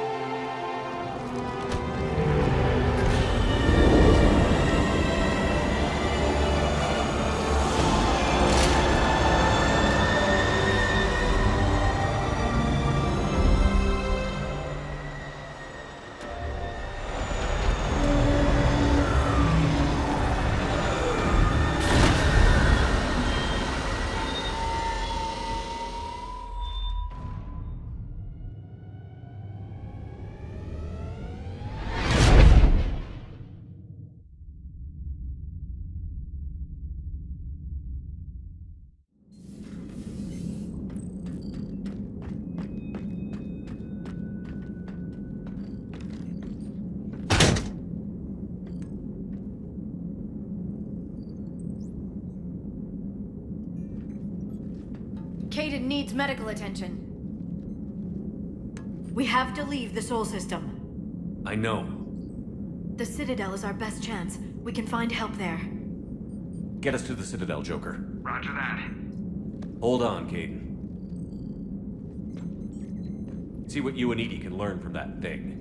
[SPEAKER 5] Caden needs medical attention. We have to leave the Sol system.
[SPEAKER 4] I know.
[SPEAKER 5] The Citadel is our best chance. We can find help there.
[SPEAKER 4] Get us to the Citadel, Joker.
[SPEAKER 12] Roger that.
[SPEAKER 4] Hold on, Caden. See what you and Edie can learn from that thing.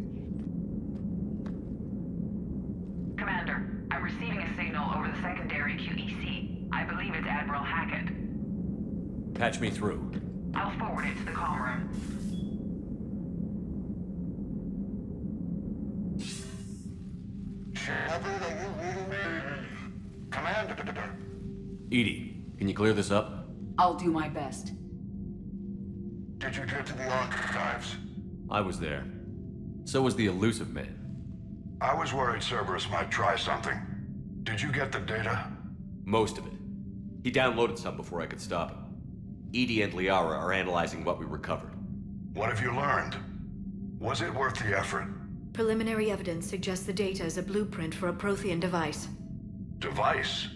[SPEAKER 11] Commander, I'm receiving a signal over the secondary QEC. I believe it's Admiral Hackett.
[SPEAKER 4] Patch me through.
[SPEAKER 11] I'll forward it to the comm room.
[SPEAKER 2] Shepard, are you reading me? Commander.
[SPEAKER 4] Edie, can you clear this up?
[SPEAKER 11] I'll do my best.
[SPEAKER 2] Did you get to the archives?
[SPEAKER 4] I was there. So was the elusive man.
[SPEAKER 2] I was worried Cerberus might try something. Did you get the data?
[SPEAKER 4] Most of it. He downloaded some before I could stop him. Edie and Liara are analyzing what we recovered.
[SPEAKER 2] What have you learned? Was it worth the effort?
[SPEAKER 5] Preliminary evidence suggests the data is a blueprint for a Prothean device.
[SPEAKER 2] Device?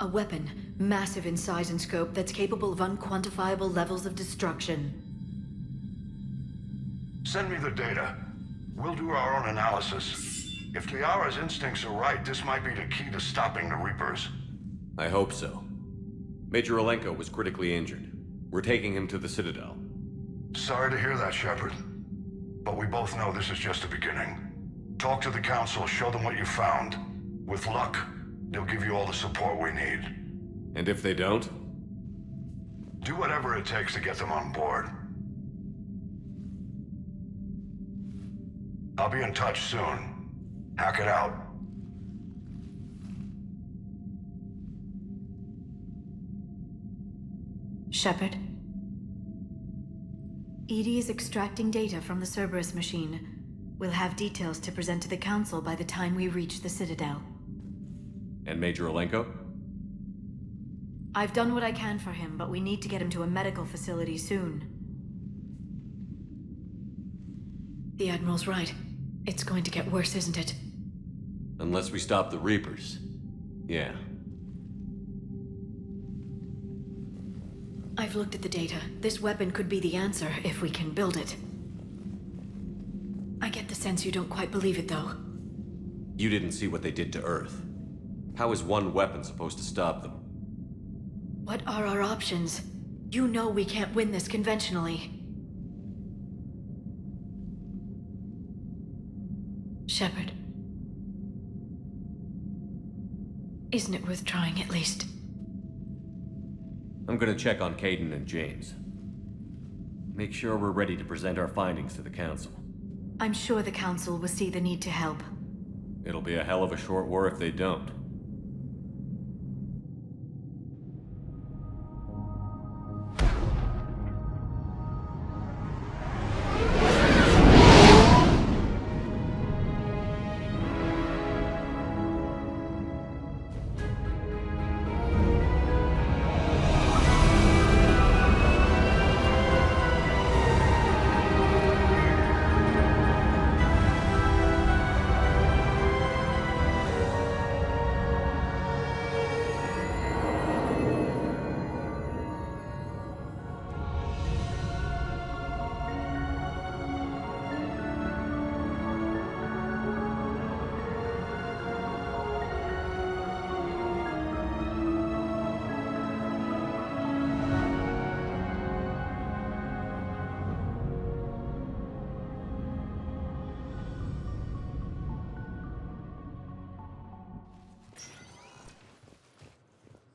[SPEAKER 5] A weapon, massive in size and scope, that's capable of unquantifiable levels of destruction.
[SPEAKER 2] Send me the data. We'll do our own analysis. If Liara's instincts are right, this might be the key to stopping the Reapers.
[SPEAKER 4] I hope so. Major Olenko was critically injured. We're taking him to the Citadel.
[SPEAKER 2] Sorry to hear that, Shepard. But we both know this is just the beginning. Talk to the Council, show them what you found. With luck, they'll give you all the support we need.
[SPEAKER 4] And if they don't?
[SPEAKER 2] Do whatever it takes to get them on board. I'll be in touch soon. Hack it out.
[SPEAKER 5] Shepard? Edie is extracting data from the Cerberus machine. We'll have details to present to the Council by the time we reach the Citadel.
[SPEAKER 4] And Major Olenko?
[SPEAKER 5] I've done what I can for him, but we need to get him to a medical facility soon. The Admiral's right. It's going to get worse, isn't it?
[SPEAKER 4] Unless we stop the Reapers. Yeah.
[SPEAKER 5] I've looked at the data. This weapon could be the answer if we can build it. I get the sense you don't quite believe it, though.
[SPEAKER 4] You didn't see what they did to Earth. How is one weapon supposed to stop them?
[SPEAKER 5] What are our options? You know we can't win this conventionally. Shepard. Isn't it worth trying at least?
[SPEAKER 4] I'm gonna check on Caden and James. Make sure we're ready to present our findings to the Council.
[SPEAKER 5] I'm sure the Council will see the need to help.
[SPEAKER 4] It'll be a hell of a short war if they don't.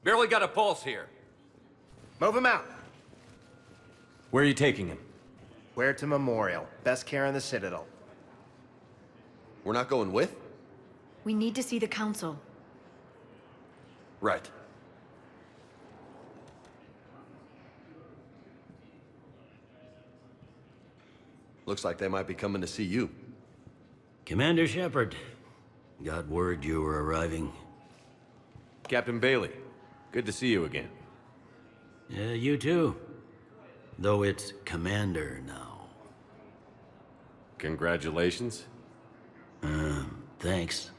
[SPEAKER 4] Barely got a pulse here.
[SPEAKER 17] Move him out.
[SPEAKER 4] Where are you taking him?
[SPEAKER 17] Where to Memorial. Best care in the Citadel.
[SPEAKER 3] We're not going with?
[SPEAKER 5] We need to see the Council.
[SPEAKER 3] Right. Looks like they might be coming to see you.
[SPEAKER 18] Commander Shepard. Got word you were arriving.
[SPEAKER 4] Captain Bailey, good to see you again.
[SPEAKER 18] You too. Though it's Commander now.
[SPEAKER 4] Congratulations.
[SPEAKER 18] Thanks.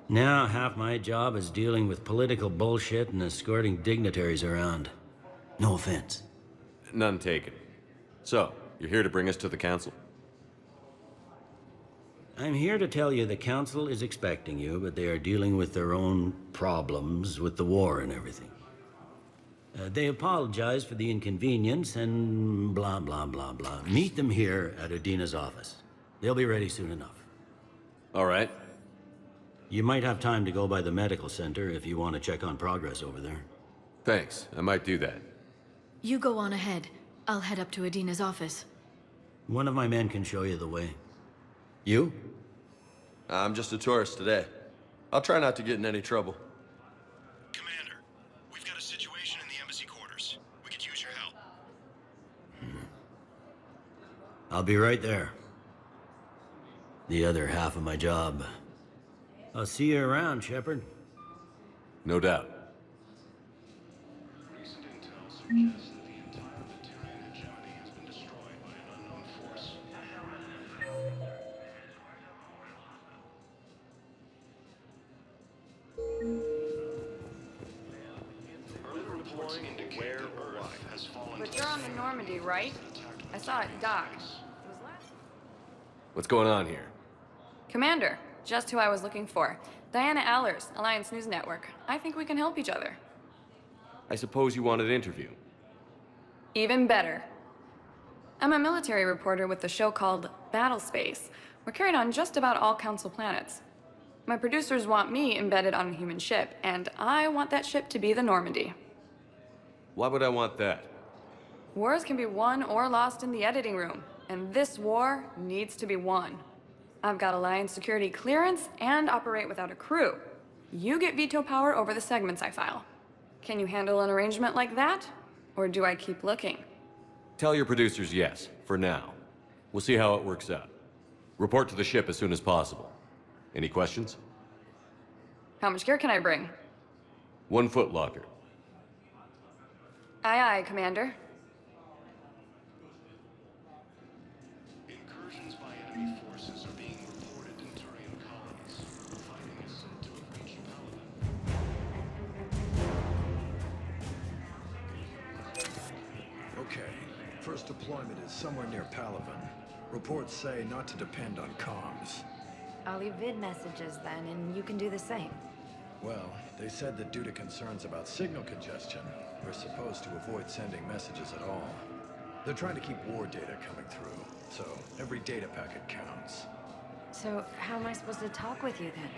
[SPEAKER 18] Now, half my job is dealing with political bullshit and escorting dignitaries around. No offense.
[SPEAKER 4] None taken. So, you're here to bring us to the council?
[SPEAKER 18] I'm here to tell you the council is expecting you, but they are dealing with their own problems with the war and everything. They apologize for the inconvenience and blah, blah, blah, blah. Meet them here at Adina's office. They'll be ready soon enough.
[SPEAKER 4] All right.
[SPEAKER 18] You might have time to go by the medical center if you want to check on progress over there.
[SPEAKER 4] Thanks. I might do that.
[SPEAKER 5] You go on ahead. I'll head up to Adina's office.
[SPEAKER 18] One of my men can show you the way. You?
[SPEAKER 3] I'm just a tourist today. I'll try not to get in any trouble.
[SPEAKER 2] Commander, we've got a situation in the embassy quarters. We could use your help.
[SPEAKER 18] I'll be right there. The other half of my job. I'll see you around, Shepard.
[SPEAKER 4] No doubt.
[SPEAKER 2] Recent intel suggests that the entire Batarian hegemony has been destroyed by an unknown force. Early reports indicate the Earth has fallen
[SPEAKER 11] But you're on the Normandy, right? I saw it dock.
[SPEAKER 4] What's going on here?
[SPEAKER 11] Commander, just who I was looking for. Diana Allers, Alliance News Network. I think we can help each other.
[SPEAKER 4] I suppose you want an interview.
[SPEAKER 11] Even better. I'm a military reporter with the show called Battle Space. We're carried on just about all Council planets. My producers want me embedded on a human ship, and I want that ship to be the Normandy.
[SPEAKER 4] Why would I want that?
[SPEAKER 11] Wars can be won or lost in the editing room, and this war needs to be won. I've got Alliance security clearance and operate without a crew. You get veto power over the segments I file. Can you handle an arrangement like that? Or do I keep looking?
[SPEAKER 4] Tell your producers yes, for now. We'll see how it works out. Report to the ship as soon as possible. Any questions?
[SPEAKER 11] How much gear can I bring?
[SPEAKER 4] 1 foot locker.
[SPEAKER 11] Aye, aye, Commander.
[SPEAKER 2] Incursions by enemy forces are being reported in Turian colonies. Fighting is said to have reached Palaven.
[SPEAKER 19] Okay. First deployment is somewhere near Palaven. Reports say not to depend on comms.
[SPEAKER 20] I'll leave vid messages then, and you can do the same.
[SPEAKER 19] Well, they said that due to concerns about signal congestion, we're supposed to avoid sending messages at all. They're trying to keep war data coming through, so every data packet counts.
[SPEAKER 20] So, how am I supposed to talk with you then?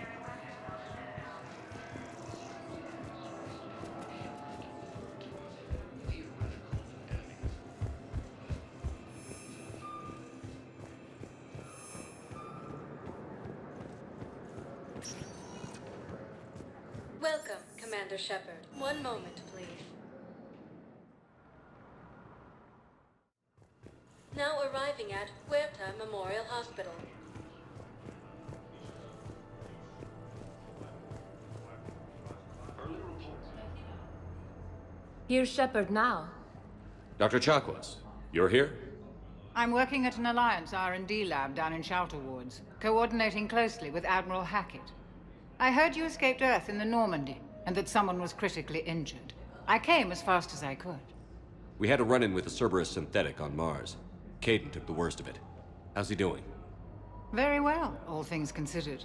[SPEAKER 21] Welcome, Commander Shepard. One moment, please. Now arriving at Huerta Memorial Hospital.
[SPEAKER 22] Here's Shepard now.
[SPEAKER 4] Dr. Chakwas, you're here?
[SPEAKER 23] I'm working at an Alliance R&D lab down in Shelter Wards, coordinating closely with Admiral Hackett. I heard you escaped Earth in the Normandy, and that someone was critically injured. I came as fast as I could.
[SPEAKER 4] We had a run-in with a Cerberus synthetic on Mars. Caden took the worst of it. How's he doing?
[SPEAKER 23] Very well, all things considered.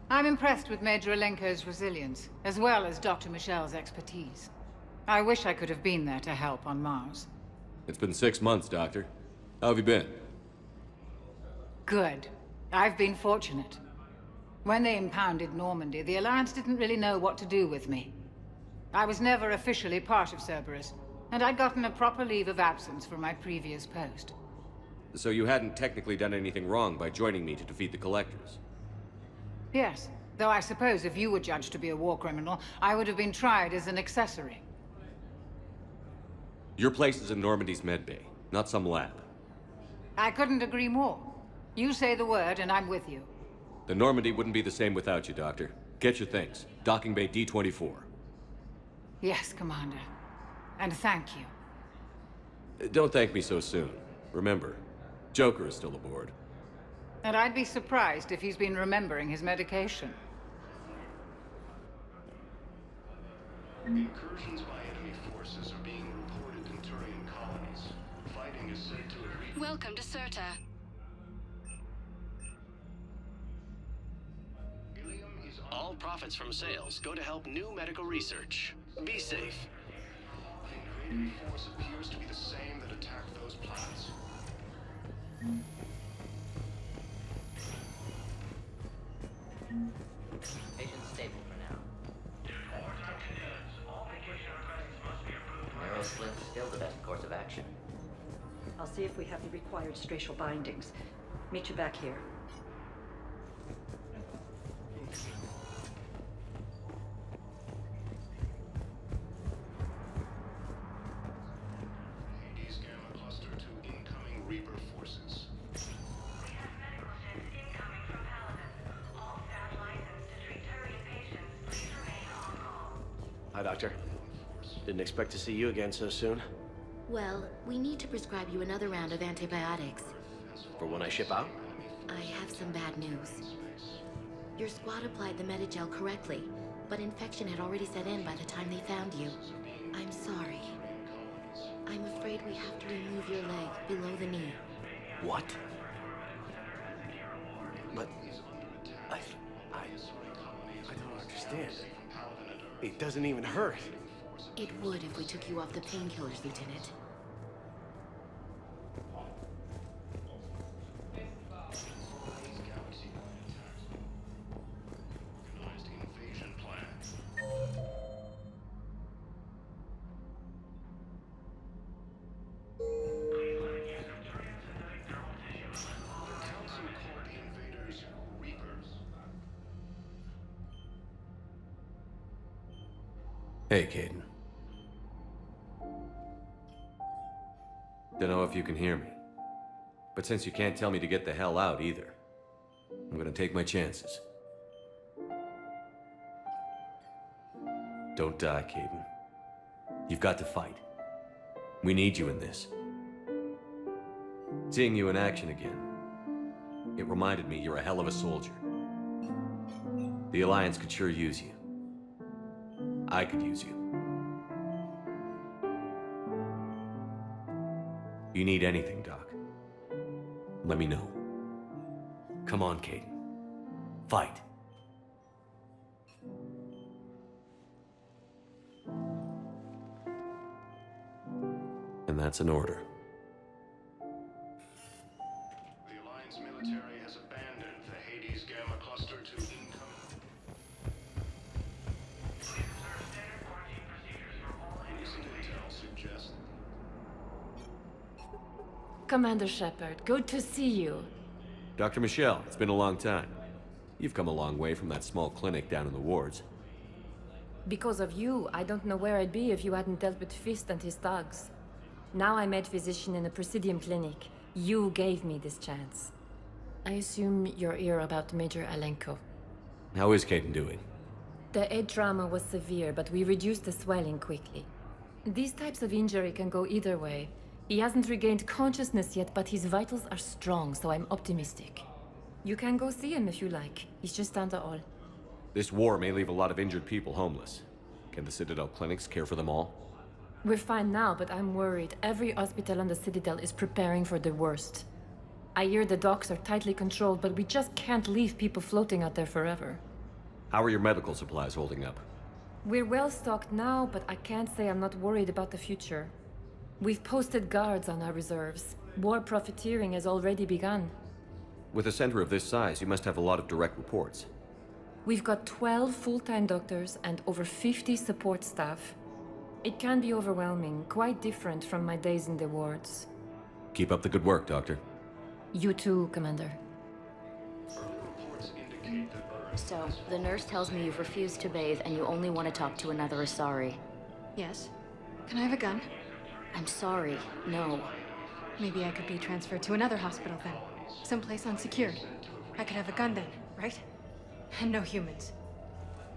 [SPEAKER 23] I'm impressed with Major Alenko's resilience, as well as Dr. Michel's expertise. I wish I could have been there to help on Mars.
[SPEAKER 4] It's been 6 months, Doctor. How have you been?
[SPEAKER 23] Good. I've been fortunate. When they impounded Normandy, the Alliance didn't really know what to do with me. I was never officially part of Cerberus, and I'd gotten a proper leave of absence from my previous post.
[SPEAKER 4] So you hadn't technically done anything wrong by joining me to defeat the Collectors?
[SPEAKER 23] Yes, though I suppose if you were judged to be a war criminal, I would have been tried as an accessory.
[SPEAKER 4] Your place is in Normandy's medbay, not some lab.
[SPEAKER 23] I couldn't agree more. You say the word, and I'm with you.
[SPEAKER 4] The Normandy wouldn't be the same without you, Doctor. Get your things. Docking Bay D-24.
[SPEAKER 23] Yes, Commander. And thank you.
[SPEAKER 4] Don't thank me so soon. Remember, Joker is still aboard.
[SPEAKER 23] And I'd be surprised if he's been remembering his medication.
[SPEAKER 2] Incursions by enemy forces are being reported in Turian colonies. Fighting is said to have reached...
[SPEAKER 15] Welcome to Serta.
[SPEAKER 7] All profits from sales go to help new medical research. Be safe.
[SPEAKER 2] The invading force appears to be the same that attacked those planets.
[SPEAKER 8] Patient's stable for now. Neuroslit's still the best course of action.
[SPEAKER 22] I'll see if we have the required stracial bindings. Meet you back here.
[SPEAKER 2] Hades Gamma Cluster to incoming Reaper forces.
[SPEAKER 7] Hi, Doctor. Didn't expect to see you again so soon.
[SPEAKER 24] Well, we need to prescribe you another round of antibiotics.
[SPEAKER 7] For when I ship out?
[SPEAKER 24] I have some bad news. Your squad applied the Medigel correctly, but infection had already set in by the time they found you. I'm sorry. I'm afraid we have to remove your leg below the knee.
[SPEAKER 7] What? But... I don't understand. It doesn't even hurt.
[SPEAKER 24] It would if we took you off the painkillers, Lieutenant.
[SPEAKER 4] Hey, Caden. Don't know if you can hear me. But since you can't tell me to get the hell out either, I'm gonna take my chances. Don't die, Caden. You've got to fight. We need you in this. Seeing you in action again, it reminded me you're a hell of a soldier. The Alliance could sure use you. I could use you. You need anything, Doc, let me know. Come on, Caden. Fight. And that's an order.
[SPEAKER 2] The Alliance military has abandoned the Hades Gamma Cluster to incoming... Recent intel suggests...
[SPEAKER 25] Commander Shepard, good to see you.
[SPEAKER 4] Dr. Michelle, it's been a long time. You've come a long way from that small clinic down in the wards.
[SPEAKER 25] Because of you, I don't know where I'd be if you hadn't dealt with Fist and his thugs. Now I'm head physician in a Presidium clinic. You gave me this chance. I assume you're here about Major Alenko.
[SPEAKER 4] How is Caden doing?
[SPEAKER 25] The head trauma was severe, but we reduced the swelling quickly. These types of injury can go either way. He hasn't regained consciousness yet, but his vitals are strong, so I'm optimistic. You can go see him if you like. He's just down the hall.
[SPEAKER 4] This war may leave a lot of injured people homeless. Can the Citadel clinics care for them all?
[SPEAKER 25] We're fine now, but I'm worried. Every hospital on the Citadel is preparing for the worst. I hear the docks are tightly controlled, but we just can't leave people floating out there forever.
[SPEAKER 4] How are your medical supplies holding up?
[SPEAKER 25] We're well stocked now, but I can't say I'm not worried about the future. We've posted guards on our reserves. War profiteering has already begun.
[SPEAKER 4] With a center of this size, you must have a lot of direct reports.
[SPEAKER 25] We've got 12 full-time doctors and over 50 support staff. It can be overwhelming, quite different from my days in the wards.
[SPEAKER 4] Keep up the good work, Doctor.
[SPEAKER 25] You too, Commander.
[SPEAKER 24] So, the nurse tells me you've refused to bathe and you only want to talk to another Asari.
[SPEAKER 26] Yes. Can I have a gun?
[SPEAKER 24] I'm sorry, no.
[SPEAKER 26] Maybe I could be transferred to another hospital then. Someplace unsecured. I could have a gun then, right? And no humans.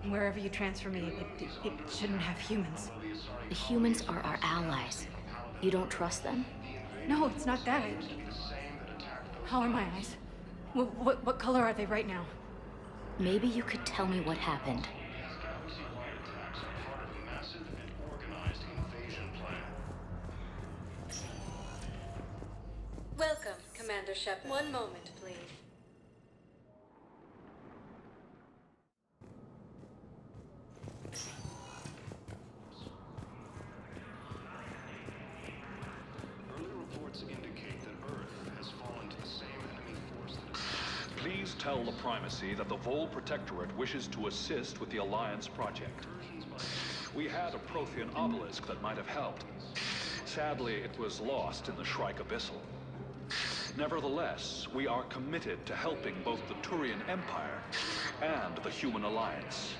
[SPEAKER 26] Wherever you transfer me, it shouldn't have humans.
[SPEAKER 24] The humans are our allies. You don't trust them?
[SPEAKER 26] No, it's not that. How are my eyes? What color are they right now?
[SPEAKER 24] Maybe you could tell me what happened.
[SPEAKER 21] Welcome, Commander Shepard. One moment, please.
[SPEAKER 2] Early reports indicate that Earth has fallen to the same enemy force that...
[SPEAKER 1] Please tell the Primacy that the Vol Protectorate wishes to assist with the Alliance project. We had a Prothean obelisk that might have helped. Sadly, it was lost in the Shrike Abyssal. Nevertheless, we are committed to helping both the Turian Empire and the Human Alliance.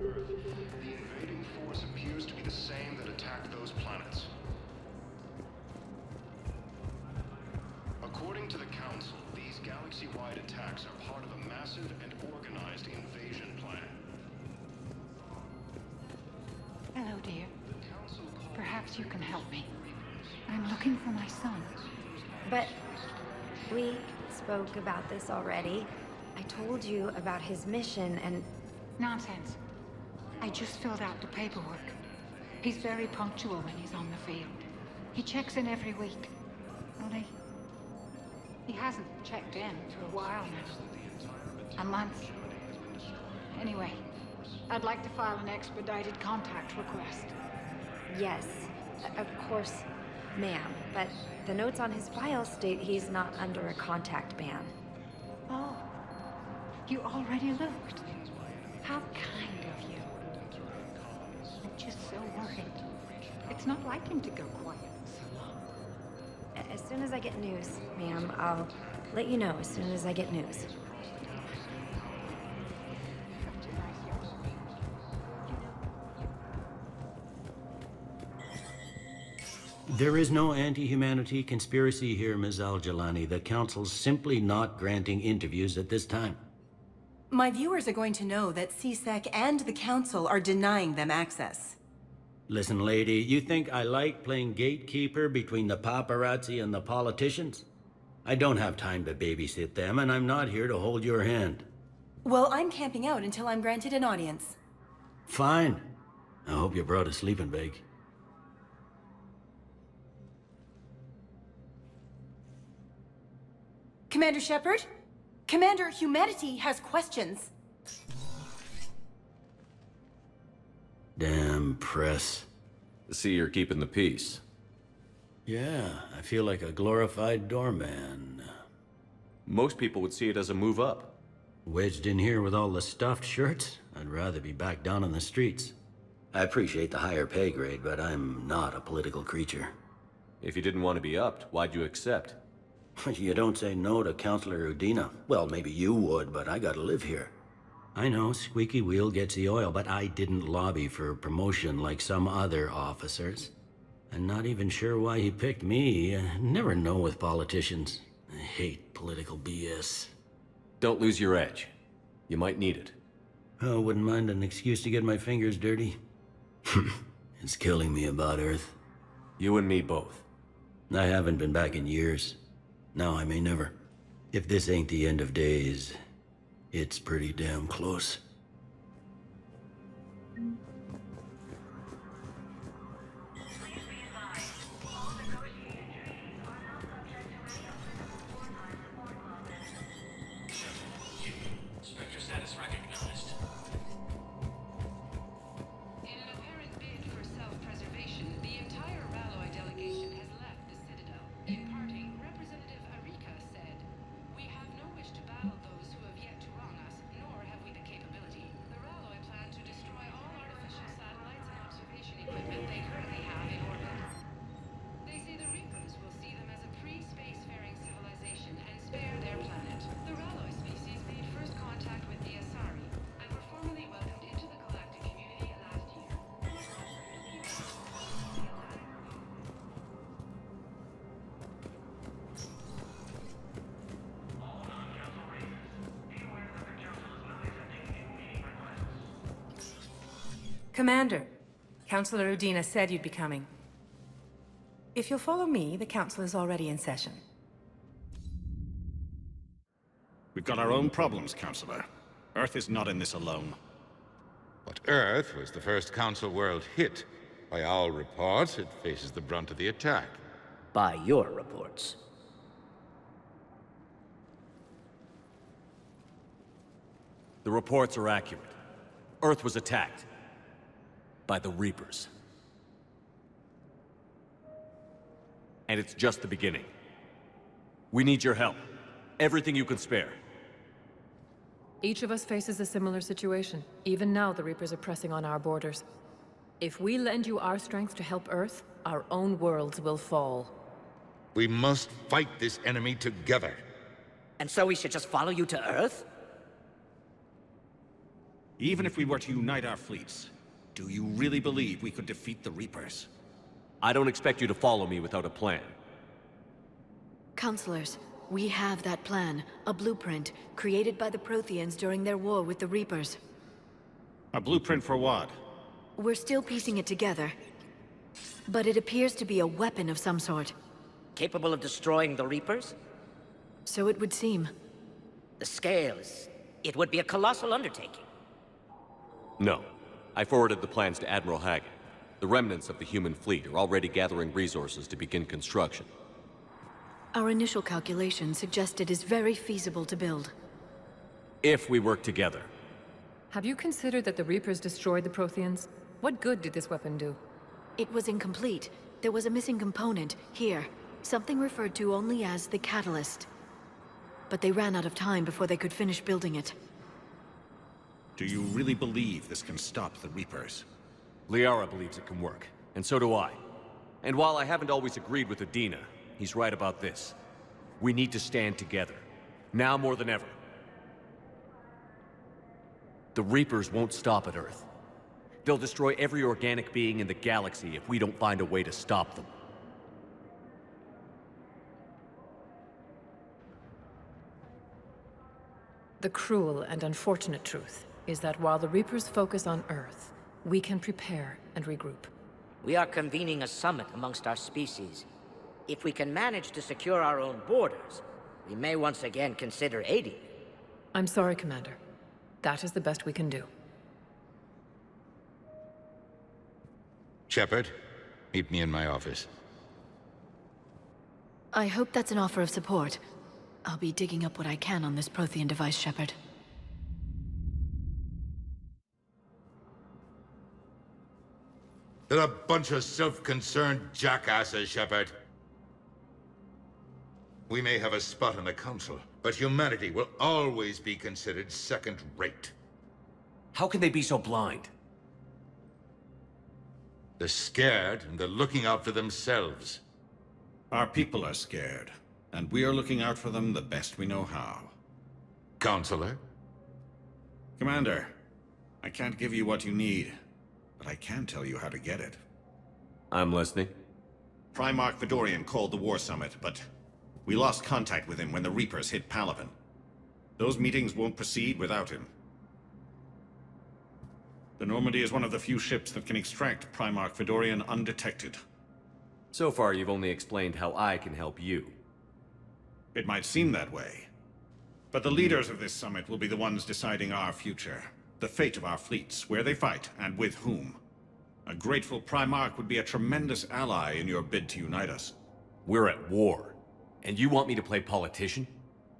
[SPEAKER 2] Earth, the invading force appears to be the same that attacked those planets. According to the Council, these galaxy-wide attacks are part of a massive and organized invasion plan.
[SPEAKER 23] Hello, dear. Perhaps you can help me. I'm looking for my son.
[SPEAKER 20] But we spoke about this already. I told you about his mission and...
[SPEAKER 23] Nonsense. I just filled out the paperwork. He's very punctual when he's on the field. He checks in every week. Only... he hasn't checked in for a while now. A month. Anyway, I'd like to file an expedited contact request.
[SPEAKER 20] Yes, of course, ma'am. But the notes on his file state he's not under a contact ban.
[SPEAKER 23] Oh, you already looked. How kind of you. I'm just so worried. It's not like him to go quiet so long.
[SPEAKER 20] As soon as I get news, ma'am, I'll let you know as soon as I get news.
[SPEAKER 18] There is no anti-humanity conspiracy here, Ms. Al-Jalani. The Council's simply not granting interviews at this time.
[SPEAKER 6] My viewers are going to know that CSEC and the Council are denying them access.
[SPEAKER 18] Listen, lady, you think I like playing gatekeeper between the paparazzi and the politicians? I don't have time to babysit them, and I'm not here to hold your hand.
[SPEAKER 6] Well, I'm camping out until I'm granted an audience.
[SPEAKER 18] Fine. I hope you brought a sleeping bag.
[SPEAKER 6] Commander Shepard? Commander, humanity has questions.
[SPEAKER 18] Damn press.
[SPEAKER 4] I see you're keeping the peace.
[SPEAKER 18] Yeah, I feel like a glorified doorman.
[SPEAKER 4] Most people would see it as a move up.
[SPEAKER 18] Wedged in here with all the stuffed shirts? I'd rather be back down on the streets. I appreciate the higher pay grade, but I'm not a political creature.
[SPEAKER 4] If you didn't want to be upped, why'd you accept?
[SPEAKER 18] You don't say no to Counselor Udina. Well, maybe you would, but I gotta live here. I know, squeaky wheel gets the oil, but I didn't lobby for promotion like some other officers. I'm not even sure why he picked me. I never know with politicians. I hate political BS.
[SPEAKER 4] Don't lose your edge. You might need it.
[SPEAKER 18] Oh, wouldn't mind an excuse to get my fingers dirty. It's killing me about Earth.
[SPEAKER 4] You and me both.
[SPEAKER 18] I haven't been back in years. Now I may never. If this ain't the end of days, it's pretty damn close.
[SPEAKER 7] Spectre status recognized.
[SPEAKER 15] In an apparent bid for self-preservation, the entire Ralloy delegation has left the Citadel. In parting, Representative Arika said, "We have no wish to battle those who have yet to wrong us, nor have we the capability. The Ralloy plan to destroy all artificial satellites and observation equipment they currently have in orbit. They say the Reapers will see them as a pre-spacefaring civilization and spare their planet. The Ralloy species made first contact with the Asari and were formally welcomed into the galactic community last year."
[SPEAKER 9] Commander, Councilor Udina said you'd be coming. If you'll follow me, the council is already in session.
[SPEAKER 10] We've got our own problems, Counselor. Earth is not in this alone.
[SPEAKER 14] But Earth was the first Council world hit. By all reports, it faces the brunt of the attack.
[SPEAKER 8] By your reports.
[SPEAKER 4] The reports are accurate. Earth was attacked. By the Reapers. And it's just the beginning. We need your help. Everything you can spare.
[SPEAKER 25] Each of us faces a similar situation. Even now, the Reapers are pressing on our borders. If we lend you our strength to help Earth, our own worlds will fall.
[SPEAKER 14] We must fight this enemy together.
[SPEAKER 3] And so we should just follow you to Earth?
[SPEAKER 10] Even if we were to unite our fleets, do you really believe we could defeat the Reapers?
[SPEAKER 4] I don't expect you to follow me without a plan.
[SPEAKER 24] Counselors, we have that plan. A blueprint, created by the Protheans during their war with the Reapers.
[SPEAKER 10] A blueprint for what?
[SPEAKER 24] We're still piecing it together. But it appears to be a weapon of some sort.
[SPEAKER 3] Capable of destroying the Reapers?
[SPEAKER 24] So it would seem.
[SPEAKER 3] The scales. It would be a colossal undertaking.
[SPEAKER 4] No. I forwarded the plans to Admiral Hagen. The remnants of the human fleet are already gathering resources to begin construction.
[SPEAKER 24] Our initial calculations suggest it is very feasible to build.
[SPEAKER 4] If we work together.
[SPEAKER 25] Have you considered that the Reapers destroyed the Protheans? What good did this weapon do?
[SPEAKER 24] It was incomplete. There was a missing component, here. Something referred to only as the catalyst. But they ran out of time before they could finish building it.
[SPEAKER 10] Do you really believe this can stop the Reapers?
[SPEAKER 4] Liara believes it can work, and so do I. And while I haven't always agreed with Udina, he's right about this. We need to stand together. Now more than ever. The Reapers won't stop at Earth. They'll destroy every organic being in the galaxy if we don't find a way to stop them.
[SPEAKER 25] The cruel and unfortunate truth is that while the Reapers focus on Earth, we can prepare and regroup.
[SPEAKER 3] We are convening a summit amongst our species. If we can manage to secure our own borders, we may once again consider aiding you.
[SPEAKER 25] I'm sorry, Commander. That is the best we can do.
[SPEAKER 14] Shepard, meet me in my office.
[SPEAKER 24] I hope that's an offer of support. I'll be digging up what I can on this Prothean device, Shepard.
[SPEAKER 14] They're a bunch of self-concerned jackasses, Shepard. We may have a spot on the Council, but humanity will always be considered second-rate.
[SPEAKER 4] How can they be so blind?
[SPEAKER 14] They're scared, and they're looking out for themselves.
[SPEAKER 10] Our people are scared, and we are looking out for them the best we know how.
[SPEAKER 14] Counselor?
[SPEAKER 10] Commander, I can't give you what you need, but I can tell you how to get it.
[SPEAKER 4] I'm listening.
[SPEAKER 10] Primarch Fedorian called the War Summit, but we lost contact with him when the Reapers hit Palaven. Those meetings won't proceed without him. The Normandy is one of the few ships that can extract Primarch Fedorian undetected.
[SPEAKER 4] So far, you've only explained how I can help you.
[SPEAKER 10] It might seem that way. But the leaders of this summit will be the ones deciding our future. The fate of our fleets, where they fight, and with whom. A grateful Primarch would be a tremendous ally in your bid to unite us.
[SPEAKER 4] We're at war. And you want me to play politician?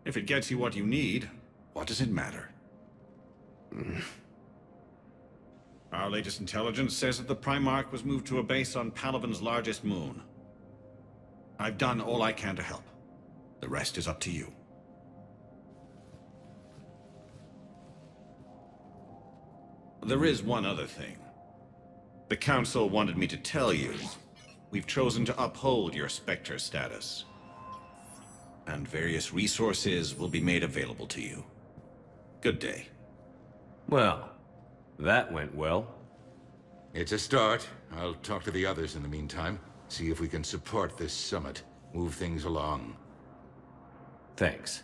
[SPEAKER 10] If it gets you what you need, what does it matter? Our latest intelligence says that the Primarch was moved to a base on Palaven's largest moon. I've done all I can to help. The rest is up to you. There is one other thing. The Council wanted me to tell you. We've chosen to uphold your Spectre status. And various resources will be made available to you. Good day.
[SPEAKER 4] Well, that went well.
[SPEAKER 14] It's a start. I'll talk to the others in the meantime. See if we can support this summit. Move things along.
[SPEAKER 4] Thanks.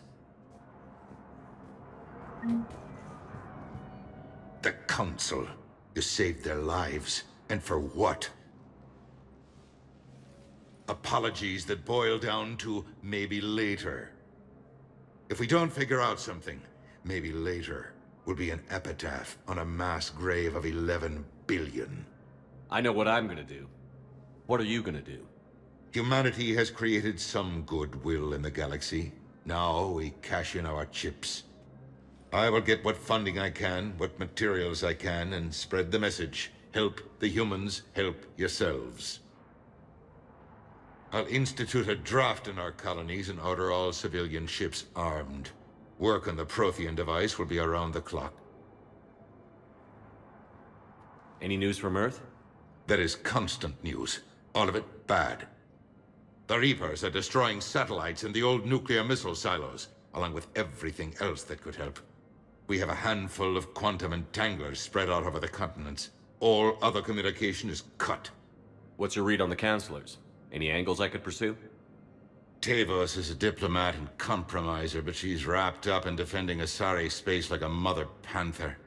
[SPEAKER 14] The Council. You saved their lives. And for what? Apologies that boil down to maybe later. If we don't figure out something, maybe later will be an epitaph on a mass grave of 11 billion.
[SPEAKER 4] I know what I'm gonna do. What are you gonna do?
[SPEAKER 14] Humanity has created some goodwill in the galaxy. Now we cash in our chips. I will get what funding I can, what materials I can, and spread the message. Help the humans, help yourselves. I'll institute a draft in our colonies and order all civilian ships armed. Work on the Prothean device will be around the clock.
[SPEAKER 4] Any news from Earth?
[SPEAKER 14] There is constant news. All of it bad. The Reapers are destroying satellites and the old nuclear missile silos, along with everything else that could help. We have a handful of quantum entanglers spread out over the continents. All other communication is cut.
[SPEAKER 4] What's your read on the counselors? Any angles I could pursue?
[SPEAKER 14] Tavos is a diplomat and compromiser, but she's wrapped up in defending Asari space like a mother panther.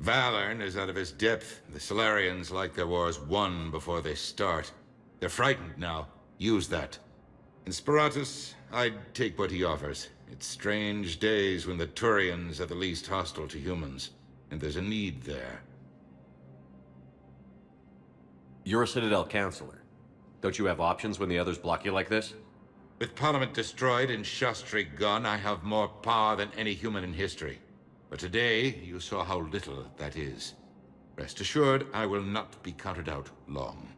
[SPEAKER 14] Valern is out of his depth. The Solarians like their wars won before they start. They're frightened now. Use that. In Sparatus, I'd take what he offers. It's strange days when the Turians are the least hostile to humans, and there's a need there.
[SPEAKER 4] You're a Citadel counselor. Don't you have options when the others block you like this?
[SPEAKER 14] With Parliament destroyed and Shastri gone, I have more power than any human in history. But today, you saw how little that is. Rest assured, I will not be counted out long.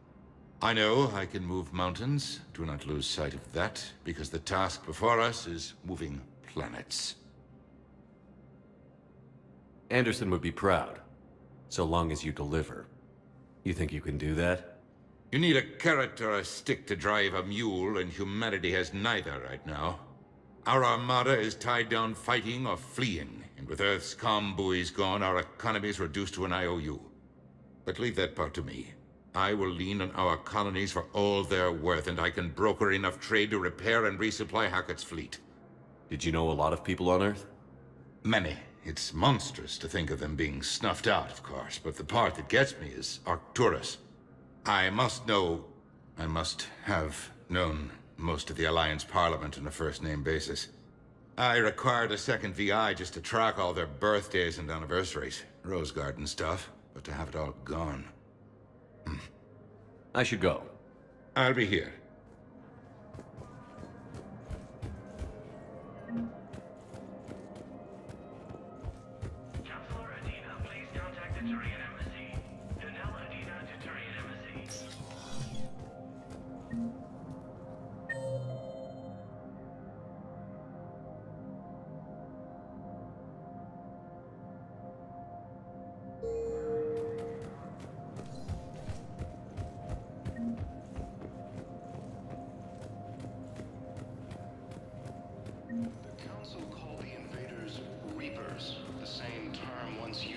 [SPEAKER 14] I know I can move mountains. Do not lose sight of that, because the task before us is moving planets.
[SPEAKER 4] Anderson would be proud, so long as you deliver. You think you can do that?
[SPEAKER 14] You need a carrot or a stick to drive a mule, and humanity has neither right now. Our armada is tied down fighting or fleeing, and with Earth's comm buoys gone, our economy is reduced to an IOU. But leave that part to me. I will lean on our colonies for all they're worth, and I can broker enough trade to repair and resupply Hackett's fleet.
[SPEAKER 4] Did you know a lot of people on Earth?
[SPEAKER 14] Many. It's monstrous to think of them being snuffed out, of course, but the part that gets me is Arcturus. I must have known most of the Alliance Parliament on a first-name basis. I required a second VI just to track all their birthdays and anniversaries. Rose Garden stuff, but to have it all gone.
[SPEAKER 4] I should go.
[SPEAKER 14] I'll be here.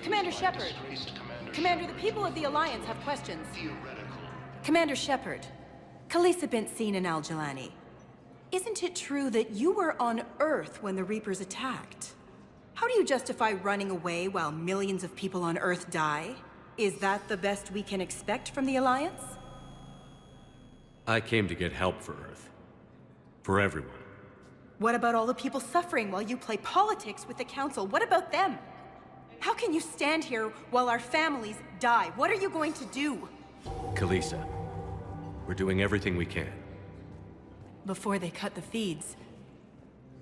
[SPEAKER 6] Commander Shepard. Commander, the people of the Alliance have questions. Commander Shepard, Khalisah bint Sin and Al-Jalani. Isn't it true that you were on Earth when the Reapers attacked? How do you justify running away while millions of people on Earth die? Is that the best we can expect from the Alliance?
[SPEAKER 4] I came to get help for Earth. For everyone.
[SPEAKER 6] What about all the people suffering while you play politics with the Council? What about them? How can you stand here while our families die? What are you going to do?
[SPEAKER 4] Khalisah, we're doing everything we can.
[SPEAKER 6] Before they cut the feeds,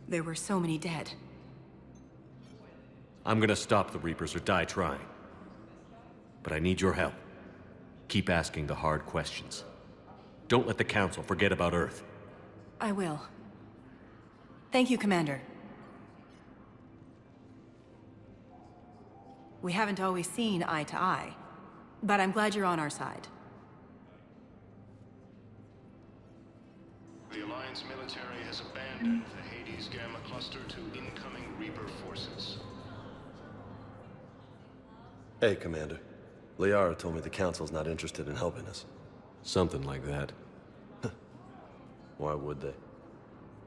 [SPEAKER 6] there were so many dead.
[SPEAKER 4] I'm gonna stop the Reapers or die trying. But I need your help. Keep asking the hard questions. Don't let the Council forget about Earth.
[SPEAKER 6] I will. Thank you, Commander. We haven't always seen eye to eye, but I'm glad you're on our side.
[SPEAKER 2] The Alliance military has abandoned the Hades Gamma cluster to incoming Reaper forces.
[SPEAKER 5] Hey, Commander. Liara told me the Council's not interested in helping us.
[SPEAKER 4] Something like that.
[SPEAKER 5] Why would they?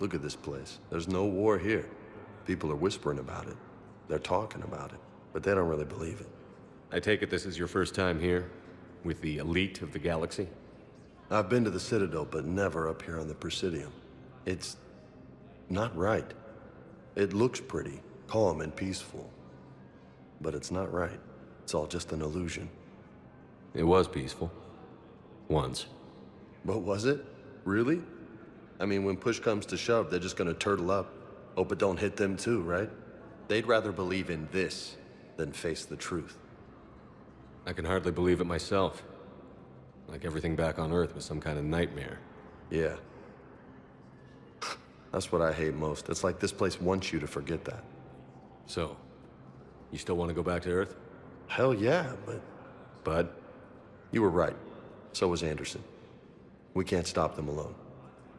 [SPEAKER 5] Look at this place. There's no war here. People are whispering about it. They're talking about it, but they don't really believe it.
[SPEAKER 4] I take it this is your first time here? With the elite of the galaxy?
[SPEAKER 5] I've been to the Citadel, but never up here on the Presidium. It's not right. It looks pretty, calm and peaceful. But it's not right. It's all just an illusion.
[SPEAKER 4] It was peaceful. Once.
[SPEAKER 5] But was it? Really? I mean, when push comes to shove, they're just gonna turtle up. Hope it don't hit them too, right? They'd rather believe in this than face the truth.
[SPEAKER 11] I can hardly believe it myself. Like everything back on Earth was some kind of nightmare.
[SPEAKER 5] Yeah. That's what I hate most. It's like this place wants you to forget that.
[SPEAKER 11] So, you still want to go back to Earth?
[SPEAKER 5] Hell yeah, but...
[SPEAKER 11] Bud?
[SPEAKER 5] You were right. So was Anderson. We can't stop them alone.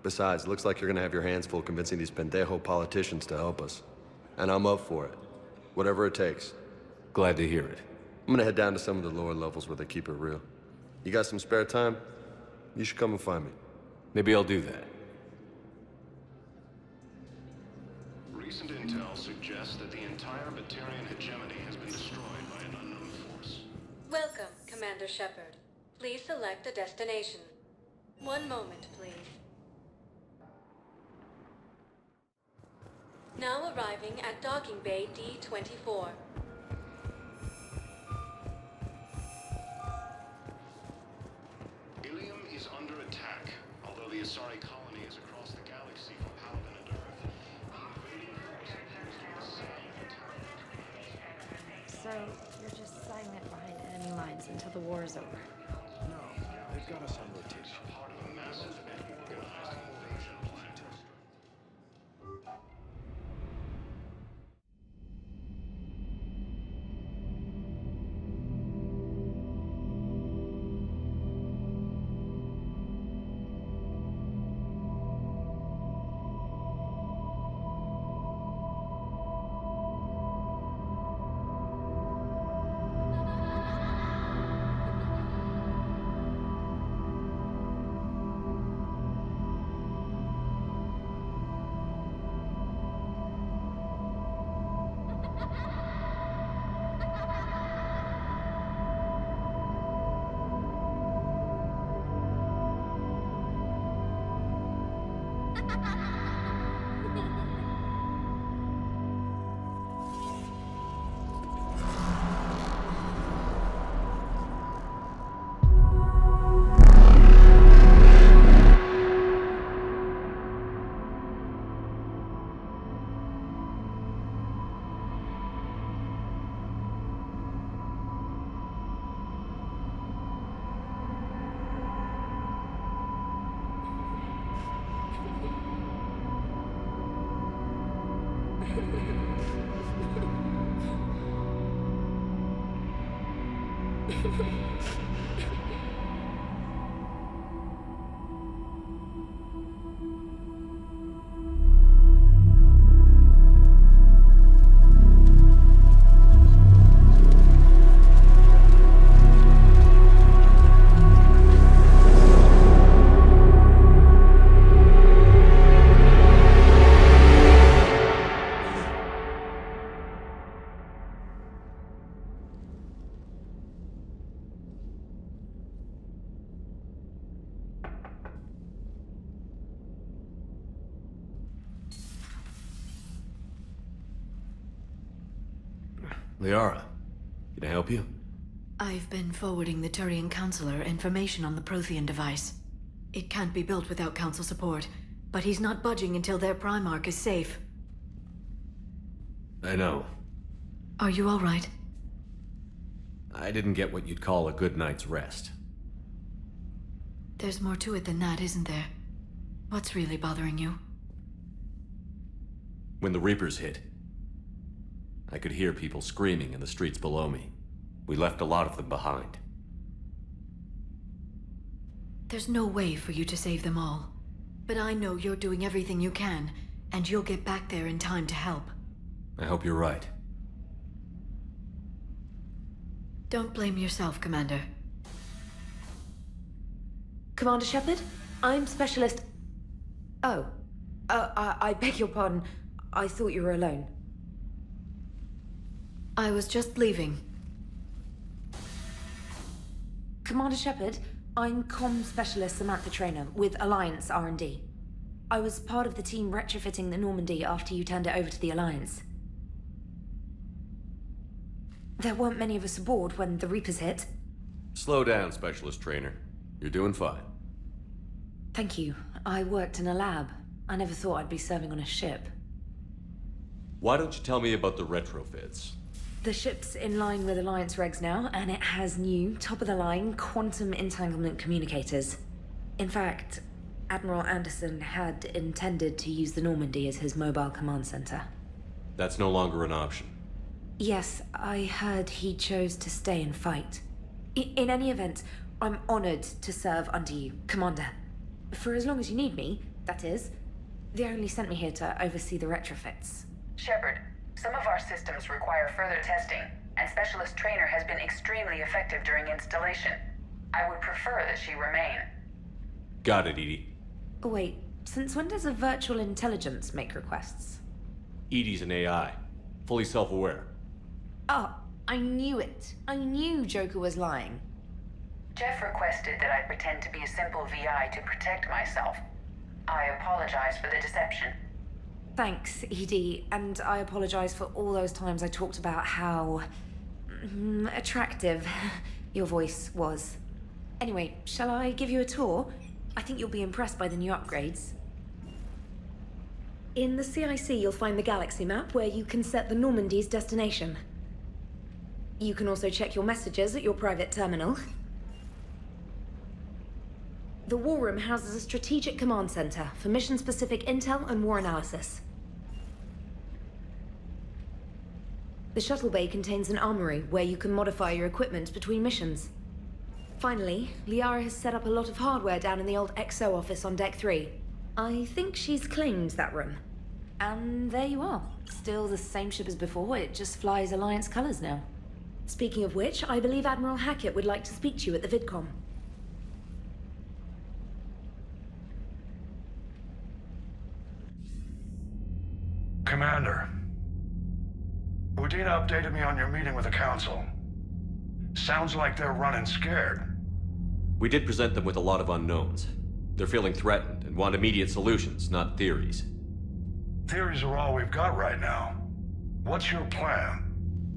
[SPEAKER 5] Besides, it looks like you're gonna have your hands full convincing these pendejo politicians to help us. And I'm up for it. Whatever it takes.
[SPEAKER 11] Glad to hear it.
[SPEAKER 5] I'm gonna head down to some of the lower levels where they keep it real. You got some spare time? You should come and find me.
[SPEAKER 11] Maybe I'll do that.
[SPEAKER 2] Recent intel suggests that the entire Batarian hegemony has been destroyed by an unknown force.
[SPEAKER 21] Welcome, Commander Shepard. Please select a destination. One moment, please. Now arriving at Docking Bay D-24.
[SPEAKER 2] Ilium is under attack, although the Asari colony is across the galaxy from Palvin and Earth. The invading force appears to be the same
[SPEAKER 20] So, you're just silent behind enemy lines until the war is over?
[SPEAKER 2] No, they've got us on rotation. Part of a massive and organized invasion plan.
[SPEAKER 11] Liara, can I help you?
[SPEAKER 12] I've been forwarding the Turian Counselor information on the Prothean device. It can't be built without Council support, but he's not budging until their Primarch is safe.
[SPEAKER 11] I know.
[SPEAKER 12] Are you all right?
[SPEAKER 11] I didn't get what you'd call a good night's rest.
[SPEAKER 12] There's more to it than that, isn't there? What's really bothering you?
[SPEAKER 11] When the Reapers hit, I could hear people screaming in the streets below me. We left a lot of them behind.
[SPEAKER 12] There's no way for you to save them all. But I know you're doing everything you can, and you'll get back there in time to help.
[SPEAKER 11] I hope you're right.
[SPEAKER 12] Don't blame yourself, Commander.
[SPEAKER 25] Commander Shepard, I'm Specialist... Oh. I beg your pardon. I thought you were alone.
[SPEAKER 12] I was just leaving.
[SPEAKER 25] Commander Shepard, I'm Comm Specialist Samantha Traynor with Alliance R&D. I was part of the team retrofitting the Normandy after you turned it over to the Alliance. There weren't many of us aboard when the Reapers hit.
[SPEAKER 11] Slow down, Specialist Trainer. You're doing fine.
[SPEAKER 25] Thank you. I worked in a lab. I never thought I'd be serving on a ship.
[SPEAKER 11] Why don't you tell me about the retrofits?
[SPEAKER 25] The ship's in line with Alliance regs now, and it has new, top-of-the-line quantum entanglement communicators. In fact, Admiral Anderson had intended to use the Normandy as his mobile command center.
[SPEAKER 11] That's no longer an option.
[SPEAKER 25] Yes, I heard he chose to stay and fight. In any event, I'm honored to serve under you, Commander. For as long as you need me, that is. They only sent me here to oversee the retrofits.
[SPEAKER 13] Shepard, some of our systems require further testing, and Specialist Trainer has been extremely effective during installation. I would prefer that she remain.
[SPEAKER 11] Got it, Edie.
[SPEAKER 25] Wait, since when does a virtual intelligence make requests?
[SPEAKER 11] Edie's an AI. Fully self-aware.
[SPEAKER 25] Oh, I knew it. I knew Joker was lying.
[SPEAKER 13] Jeff requested that I pretend to be a simple VI to protect myself. I apologize for the deception.
[SPEAKER 25] Thanks, Edie, and I apologize for all those times I talked about how attractive your voice was. Anyway, shall I give you a tour? I think you'll be impressed by the new upgrades. In the CIC, you'll find the galaxy map where you can set the Normandy's destination. You can also check your messages at your private terminal. The War Room houses a strategic command center for mission-specific intel and war analysis. The shuttle bay contains an armory where you can modify your equipment between missions. Finally, Liara has set up a lot of hardware down in the old XO office on Deck 3. I think she's claimed that room. And there you are. Still the same ship as before, it just flies Alliance colors now. Speaking of which, I believe Admiral Hackett would like to speak to you at the VidCom.
[SPEAKER 2] Commander, Udina updated me on your meeting with the Council. Sounds like they're running scared.
[SPEAKER 11] We did present them with a lot of unknowns. They're feeling threatened and want immediate solutions, not theories.
[SPEAKER 2] Theories are all we've got right now. What's your plan?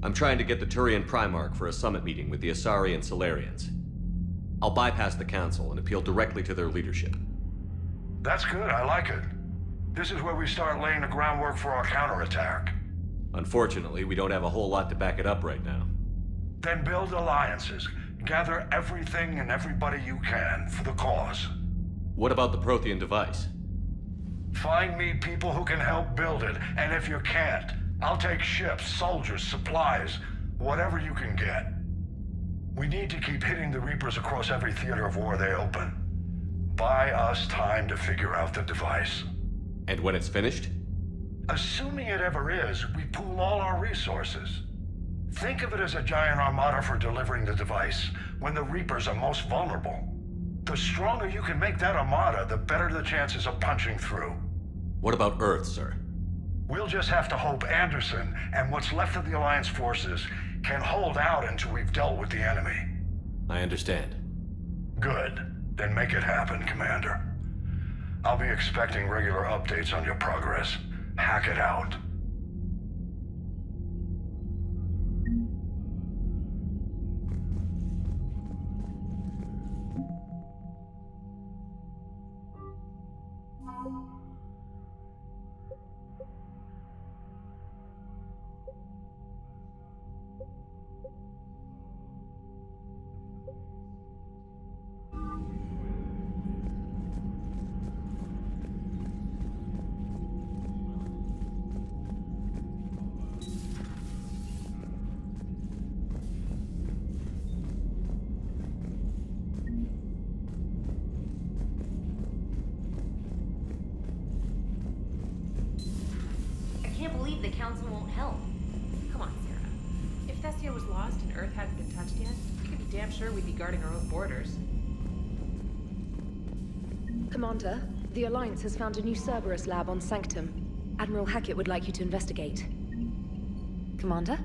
[SPEAKER 11] I'm trying to get the Turian Primarch for a summit meeting with the Asari and Solarians. I'll bypass the Council and appeal directly to their leadership.
[SPEAKER 2] That's good, I like it. This is where we start laying the groundwork for our counterattack.
[SPEAKER 11] Unfortunately, we don't have a whole lot to back it up right now.
[SPEAKER 2] Then build alliances. Gather everything and everybody you can for the cause.
[SPEAKER 11] What about the Prothean device?
[SPEAKER 2] Find me people who can help build it, and if you can't, I'll take ships, soldiers, supplies, whatever you can get. We need to keep hitting the Reapers across every theater of war they open. Buy us time to figure out the device.
[SPEAKER 11] And when it's finished?
[SPEAKER 2] Assuming it ever is, we pool all our resources. Think of it as a giant armada for delivering the device when the Reapers are most vulnerable. The stronger you can make that armada, the better the chances of punching through.
[SPEAKER 11] What about Earth, sir?
[SPEAKER 2] We'll just have to hope Anderson and what's left of the Alliance forces can hold out until we've dealt with the enemy.
[SPEAKER 11] I understand.
[SPEAKER 2] Good. Then make it happen, Commander. I'll be expecting regular updates on your progress. Hack it out.
[SPEAKER 25] I can't believe the Council won't help. Come on, Sarah.
[SPEAKER 16] If Thessia was lost and Earth hadn't been touched yet, you could be damn sure we'd be guarding our own borders.
[SPEAKER 25] Commander, the Alliance has found a new Cerberus lab on Sanctum. Admiral Hackett would like you to investigate. Commander,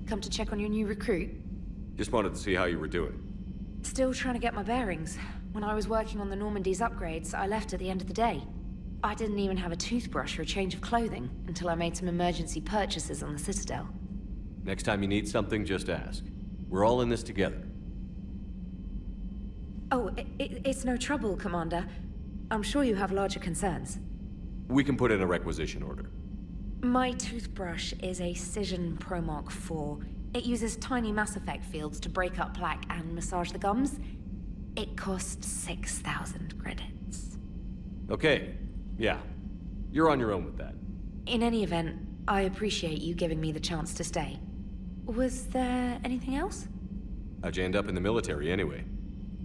[SPEAKER 25] come to check on your new recruit?
[SPEAKER 11] Just wanted to see how you were doing.
[SPEAKER 25] Still trying to get my bearings. When I was working on the Normandy's upgrades, I left at the end of the day. I didn't even have a toothbrush or a change of clothing until I made some emergency purchases on the Citadel.
[SPEAKER 11] Next time you need something, just ask. We're all in this together.
[SPEAKER 25] Oh, it's no trouble, Commander. I'm sure you have larger concerns.
[SPEAKER 11] We can put in a requisition order.
[SPEAKER 20] My toothbrush is a Cision Pro Mark IV. It uses tiny Mass Effect fields to break up plaque and massage the gums. It costs 6,000 credits.
[SPEAKER 11] Okay, yeah. You're on your own with that.
[SPEAKER 20] In any event, I appreciate you giving me the chance to stay. Was there anything else?
[SPEAKER 11] How'd you end up in the military anyway?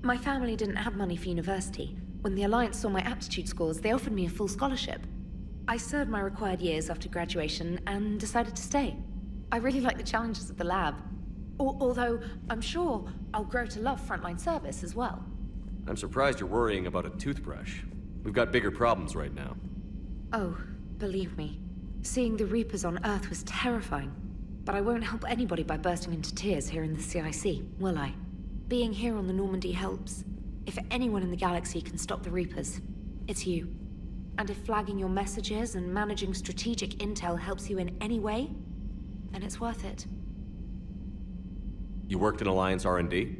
[SPEAKER 20] My family didn't have money for university. When the Alliance saw my aptitude scores, they offered me a full scholarship. I served my required years after graduation and decided to stay. I really like the challenges of the lab. Although, I'm sure I'll grow to love frontline service as well.
[SPEAKER 11] I'm surprised you're worrying about a toothbrush. We've got bigger problems right now.
[SPEAKER 20] Oh, believe me. Seeing the Reapers on Earth was terrifying. But I won't help anybody by bursting into tears here in the CIC, will I? Being here on the Normandy helps. If anyone in the galaxy can stop the Reapers, it's you. And if flagging your messages and managing strategic intel helps you in any way, then it's worth it.
[SPEAKER 11] You worked in Alliance R&D?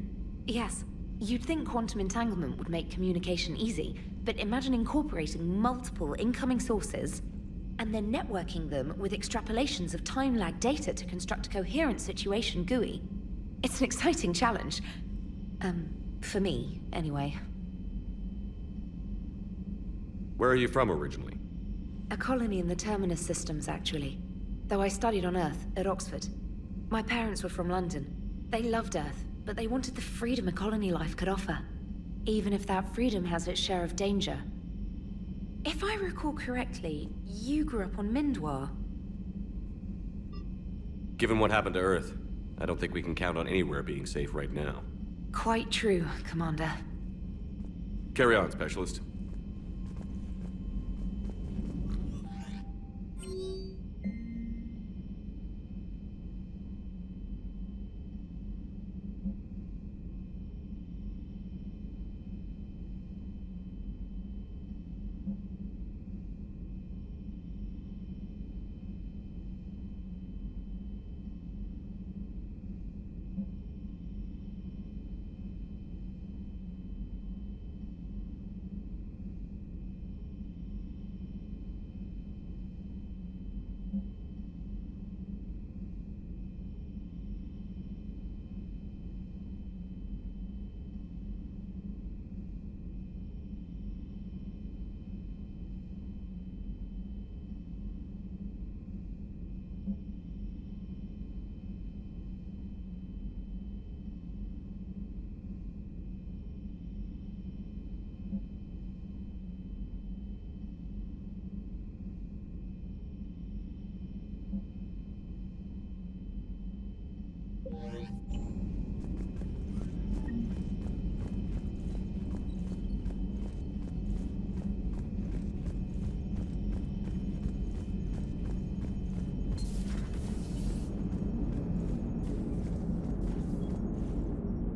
[SPEAKER 20] Yes. You'd think quantum entanglement would make communication easy, but imagine incorporating multiple incoming sources and then networking them with extrapolations of time-lag data to construct a coherent situation GUI. It's an exciting challenge. For me, anyway.
[SPEAKER 11] Where are you from originally?
[SPEAKER 20] A colony in the Terminus systems, actually. Though I studied on Earth, at Oxford. My parents were from London. They loved Earth, but they wanted the freedom a colony life could offer. Even if that freedom has its share of danger. If I recall correctly, you grew up on Mindwar.
[SPEAKER 11] Given what happened to Earth, I don't think we can count on anywhere being safe right now.
[SPEAKER 20] Quite true, Commander.
[SPEAKER 11] Carry on, Specialist.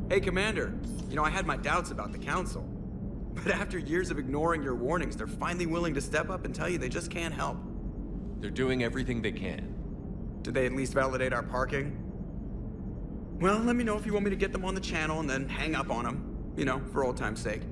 [SPEAKER 1] Hey, Commander. You know, I had my doubts about the Council. But after years of ignoring your warnings, they're finally willing to step up and tell you they just can't help.
[SPEAKER 11] They're doing everything they can.
[SPEAKER 1] Did they at least validate our parking? Well, let me know if you want me to get them on the channel and then hang up on them. You know, for old time's sake.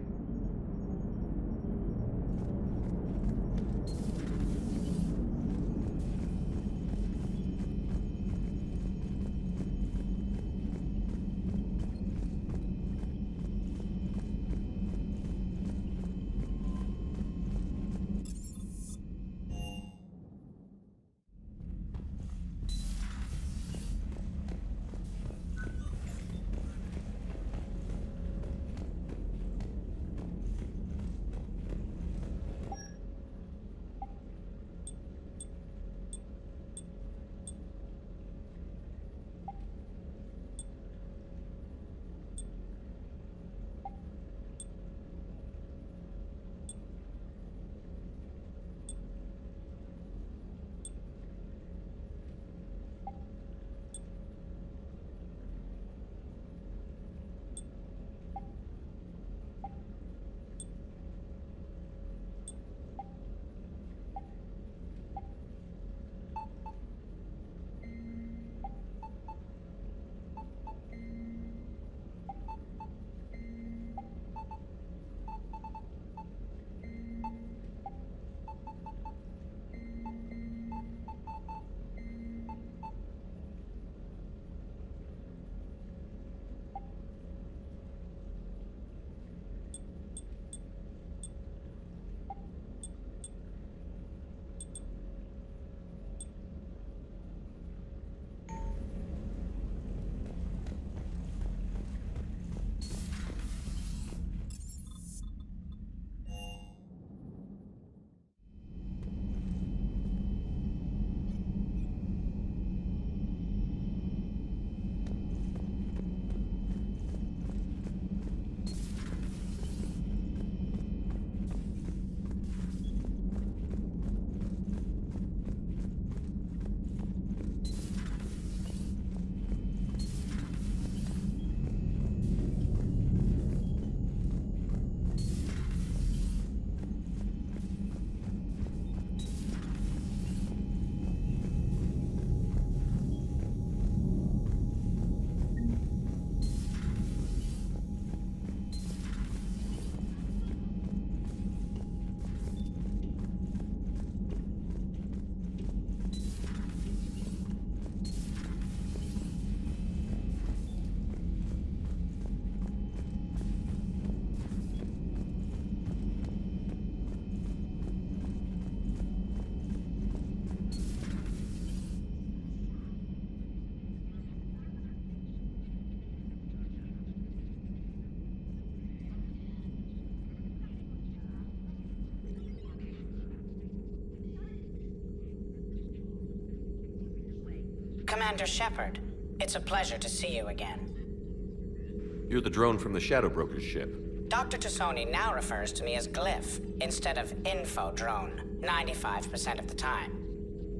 [SPEAKER 3] Commander Shepard, it's a pleasure to see you again.
[SPEAKER 11] You're the drone from the Shadow Broker's ship.
[SPEAKER 3] Dr. Tassoni now refers to me as Glyph instead of Info Drone, 95% of the time.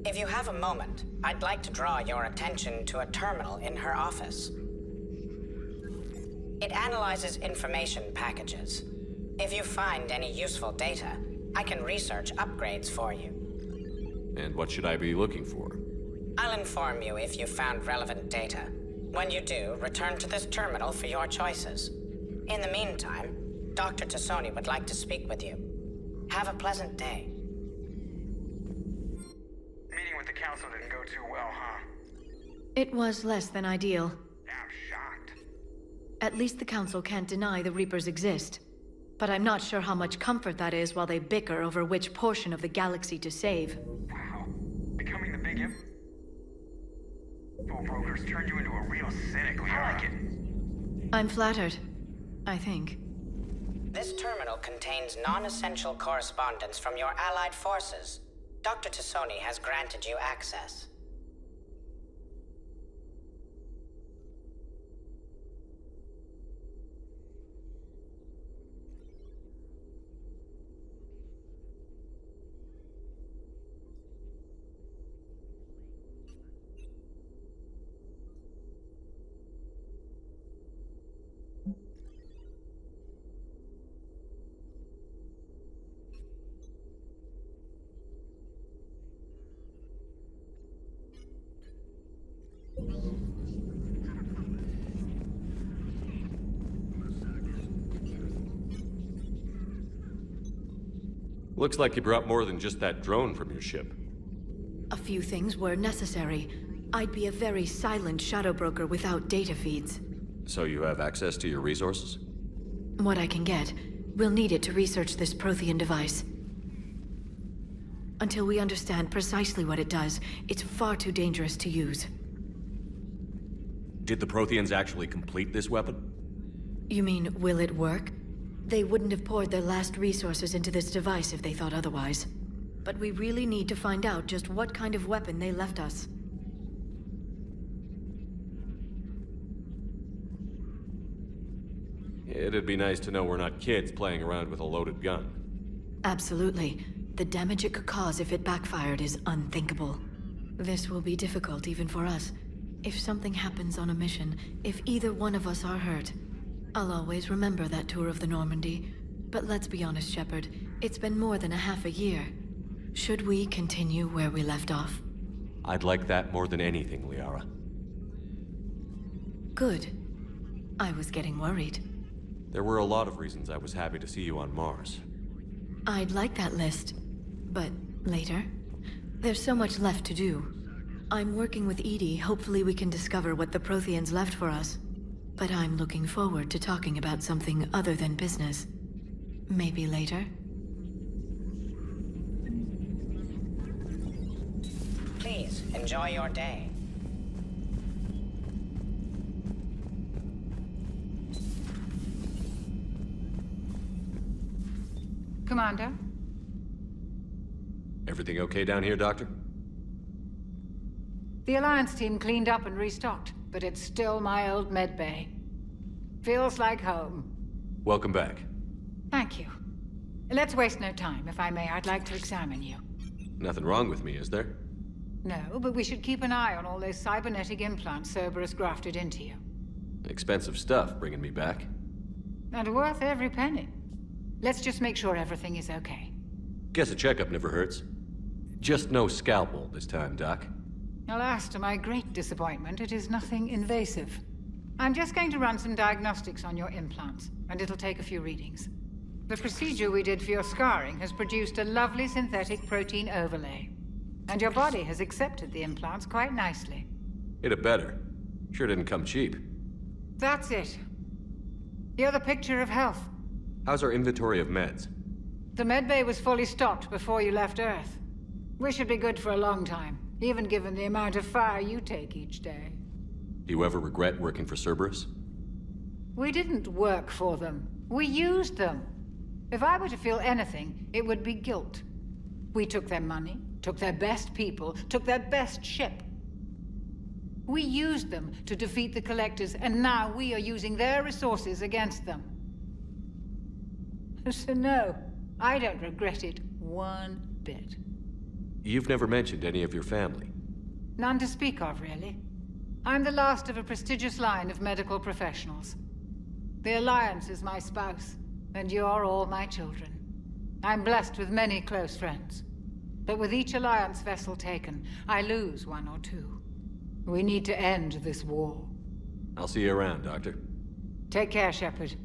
[SPEAKER 3] If you have a moment, I'd like to draw your attention to a terminal in her office. It analyzes information packages. If you find any useful data, I can research upgrades for you.
[SPEAKER 11] And what should I be looking for?
[SPEAKER 3] I'll inform you if you found relevant data. When you do, return to this terminal for your choices. In the meantime, Dr. Tassoni would like to speak with you. Have a pleasant day.
[SPEAKER 1] Meeting with the council didn't go too well, huh?
[SPEAKER 12] It was less than ideal.
[SPEAKER 1] I'm shocked.
[SPEAKER 12] At least the council can't deny the Reapers exist. But I'm not sure how much comfort that is while they bicker over which portion of the galaxy to save.
[SPEAKER 1] Wow. Becoming the big info brokers turned you into a real cynic. I like it.
[SPEAKER 12] I'm flattered. I think.
[SPEAKER 3] This terminal contains non-essential correspondence from your allied forces. Dr. Tassoni has granted you access.
[SPEAKER 11] Looks like you brought more than just that drone from your ship.
[SPEAKER 12] A few things were necessary. I'd be a very silent shadow broker without data feeds.
[SPEAKER 11] So you have access to your resources?
[SPEAKER 12] What I can get. We'll need it to research this Prothean device. Until we understand precisely what it does, it's far too dangerous to use.
[SPEAKER 11] Did the Protheans actually complete this weapon?
[SPEAKER 12] You mean, will it work? They wouldn't have poured their last resources into this device if they thought otherwise. But we really need to find out just what kind of weapon they left us.
[SPEAKER 11] It'd be nice to know we're not kids playing around with a loaded gun.
[SPEAKER 12] Absolutely. The damage it could cause if it backfired is unthinkable. This will be difficult even for us. If something happens on a mission, if either one of us are hurt, I'll always remember that tour of the Normandy. But let's be honest, Shepard. It's been more than a half a year. Should we continue where we left off?
[SPEAKER 11] I'd like that more than anything, Liara.
[SPEAKER 12] Good. I was getting worried.
[SPEAKER 11] There were a lot of reasons I was happy to see you on Mars.
[SPEAKER 12] I'd like that list. But later? There's so much left to do. I'm working with Edie. Hopefully we can discover what the Protheans left for us. But I'm looking forward to talking about something other than business. Maybe later?
[SPEAKER 3] Please, enjoy your day.
[SPEAKER 15] Commander?
[SPEAKER 11] Everything okay down here, Doctor?
[SPEAKER 15] The Alliance team cleaned up and restocked, but it's still my old medbay. Feels like home.
[SPEAKER 11] Welcome back.
[SPEAKER 15] Thank you. Let's waste no time. If I may, I'd like to examine you.
[SPEAKER 11] Nothing wrong with me, is there?
[SPEAKER 15] No, but we should keep an eye on all those cybernetic implants Cerberus grafted into you.
[SPEAKER 11] Expensive stuff bringing me back.
[SPEAKER 15] And worth every penny. Let's just make sure everything is okay.
[SPEAKER 11] Guess a checkup never hurts. Just no scalpel this time, Doc.
[SPEAKER 15] Alas, to my great disappointment, it is nothing invasive. I'm just going to run some diagnostics on your implants, and it'll take a few readings. The procedure we did for your scarring has produced a lovely synthetic protein overlay. And your body has accepted the implants quite nicely.
[SPEAKER 11] It had better. Sure didn't come cheap.
[SPEAKER 15] That's it. You're the picture of health.
[SPEAKER 11] How's our inventory of meds?
[SPEAKER 15] The medbay was fully stocked before you left Earth. We should be good for a long time, even given the amount of fire you take each day.
[SPEAKER 11] Do you ever regret working for Cerberus?
[SPEAKER 15] We didn't work for them. We used them. If I were to feel anything, it would be guilt. We took their money, took their best people, took their best ship.
[SPEAKER 17] We used them to defeat the Collectors, and now we are using their resources against them. So no, I don't regret it one bit.
[SPEAKER 11] You've never mentioned any of your family.
[SPEAKER 17] None to speak of, really. I'm the last of a prestigious line of medical professionals. The Alliance is my spouse, and you're all my children. I'm blessed with many close friends. But with each Alliance vessel taken, I lose one or two. We need to end this war.
[SPEAKER 11] I'll see you around, Doctor.
[SPEAKER 17] Take care, Shepard.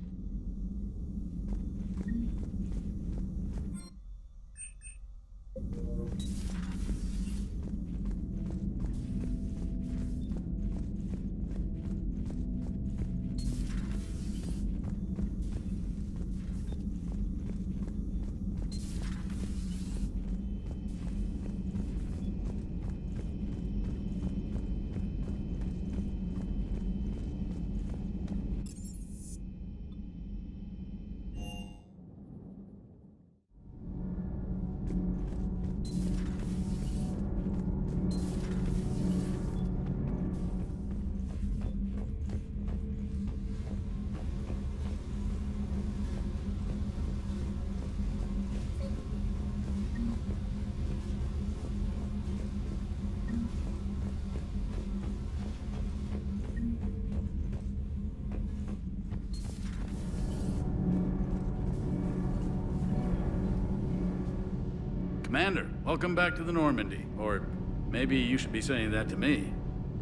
[SPEAKER 18] Commander, welcome back to the Normandy. Or maybe you should be saying that to me.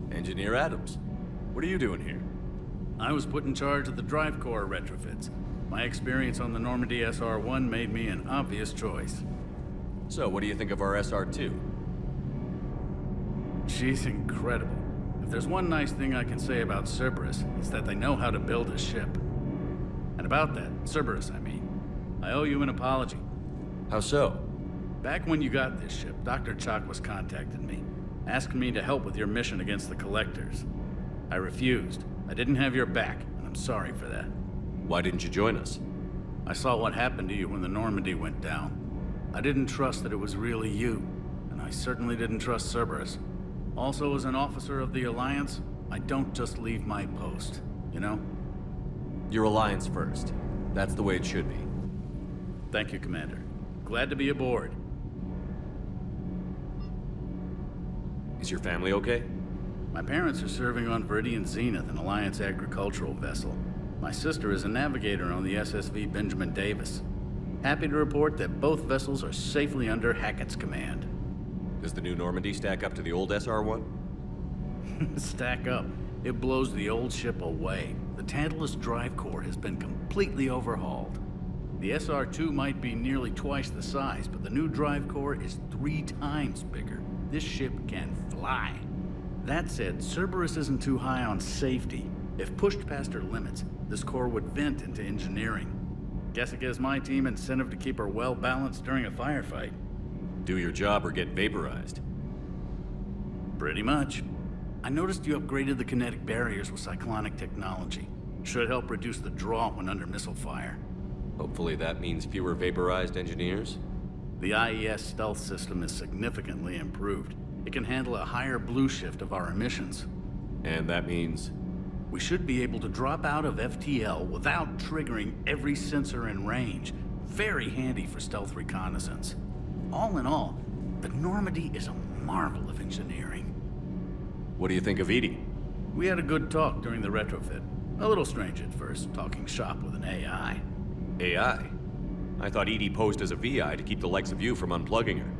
[SPEAKER 11] Engineer Adams, what are you doing here?
[SPEAKER 18] I was put in charge of the drive core retrofits. My experience on the Normandy SR-1 made me an obvious choice.
[SPEAKER 11] So, what do you think of our SR-2?
[SPEAKER 18] She's incredible. If there's one nice thing I can say about Cerberus, it's that they know how to build a ship. And about that, Cerberus, I mean, I owe you an apology.
[SPEAKER 11] How so?
[SPEAKER 18] Back when you got this ship, Dr. Chakwas contacted me, asking me to help with your mission against the Collectors. I refused. I didn't have your back, and I'm sorry for that.
[SPEAKER 11] Why didn't you join us?
[SPEAKER 18] I saw what happened to you when the Normandy went down. I didn't trust that it was really you, and I certainly didn't trust Cerberus. Also, as an officer of the Alliance, I don't just leave my post, you know?
[SPEAKER 11] Your Alliance first. That's the way it should be.
[SPEAKER 18] Thank you, Commander. Glad to be aboard.
[SPEAKER 11] Is your family okay?
[SPEAKER 18] My parents are serving on Viridian Zenith, an Alliance agricultural vessel. My sister is a navigator on the SSV Benjamin Davis. Happy to report that both vessels are safely under Hackett's command.
[SPEAKER 11] Does the new Normandy stack up to the old SR-1?
[SPEAKER 18] Stack up. It blows the old ship away. The Tantalus drive core has been completely overhauled. The SR-2 might be nearly twice the size, but the new drive core is 3 times bigger. This ship can fly. That said, Cerberus isn't too high on safety. If pushed past her limits, this core would vent into engineering. Guess it gives my team incentive to keep her well balanced during a firefight.
[SPEAKER 11] Do your job or get vaporized.
[SPEAKER 18] Pretty much. I noticed you upgraded the kinetic barriers with cyclonic technology. Should help reduce the draw when under missile fire.
[SPEAKER 11] Hopefully that means fewer vaporized engineers?
[SPEAKER 18] The IES stealth system is significantly improved. It can handle a higher blue shift of our emissions.
[SPEAKER 11] And that means?
[SPEAKER 18] We should be able to drop out of FTL without triggering every sensor in range. Very handy for stealth reconnaissance. All in all, the Normandy is a marvel of engineering.
[SPEAKER 11] What do you think of Edie?
[SPEAKER 18] We had a good talk during the retrofit. A little strange at first, talking shop with an AI.
[SPEAKER 11] AI? I thought Edie posed as a VI to keep the likes of you from unplugging her.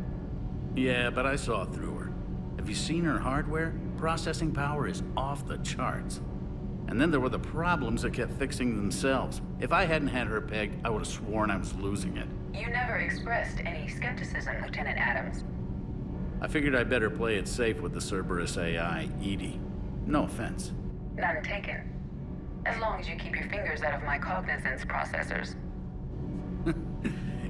[SPEAKER 18] Yeah, but I saw through her. Have you seen her hardware? Processing power is off the charts. And then there were the problems that kept fixing themselves. If I hadn't had her pegged, I would have sworn I was losing it.
[SPEAKER 13] You never expressed any skepticism, Lieutenant Adams.
[SPEAKER 18] I figured I'd better play it safe with the Cerberus AI, Edie. No offense.
[SPEAKER 13] None taken. As long as you keep your fingers out of my cognizance processors.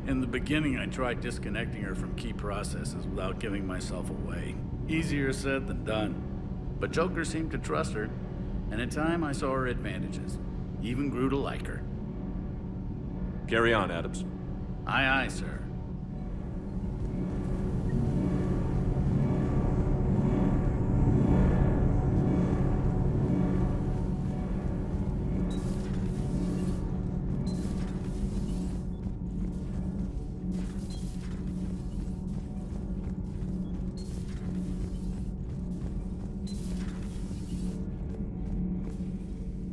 [SPEAKER 18] In the beginning, I tried disconnecting her from key processes without giving myself away. Easier said than done. But Joker seemed to trust her, and in time I saw her advantages. Even grew to like her.
[SPEAKER 11] Carry on, Adams.
[SPEAKER 18] Aye, aye, sir.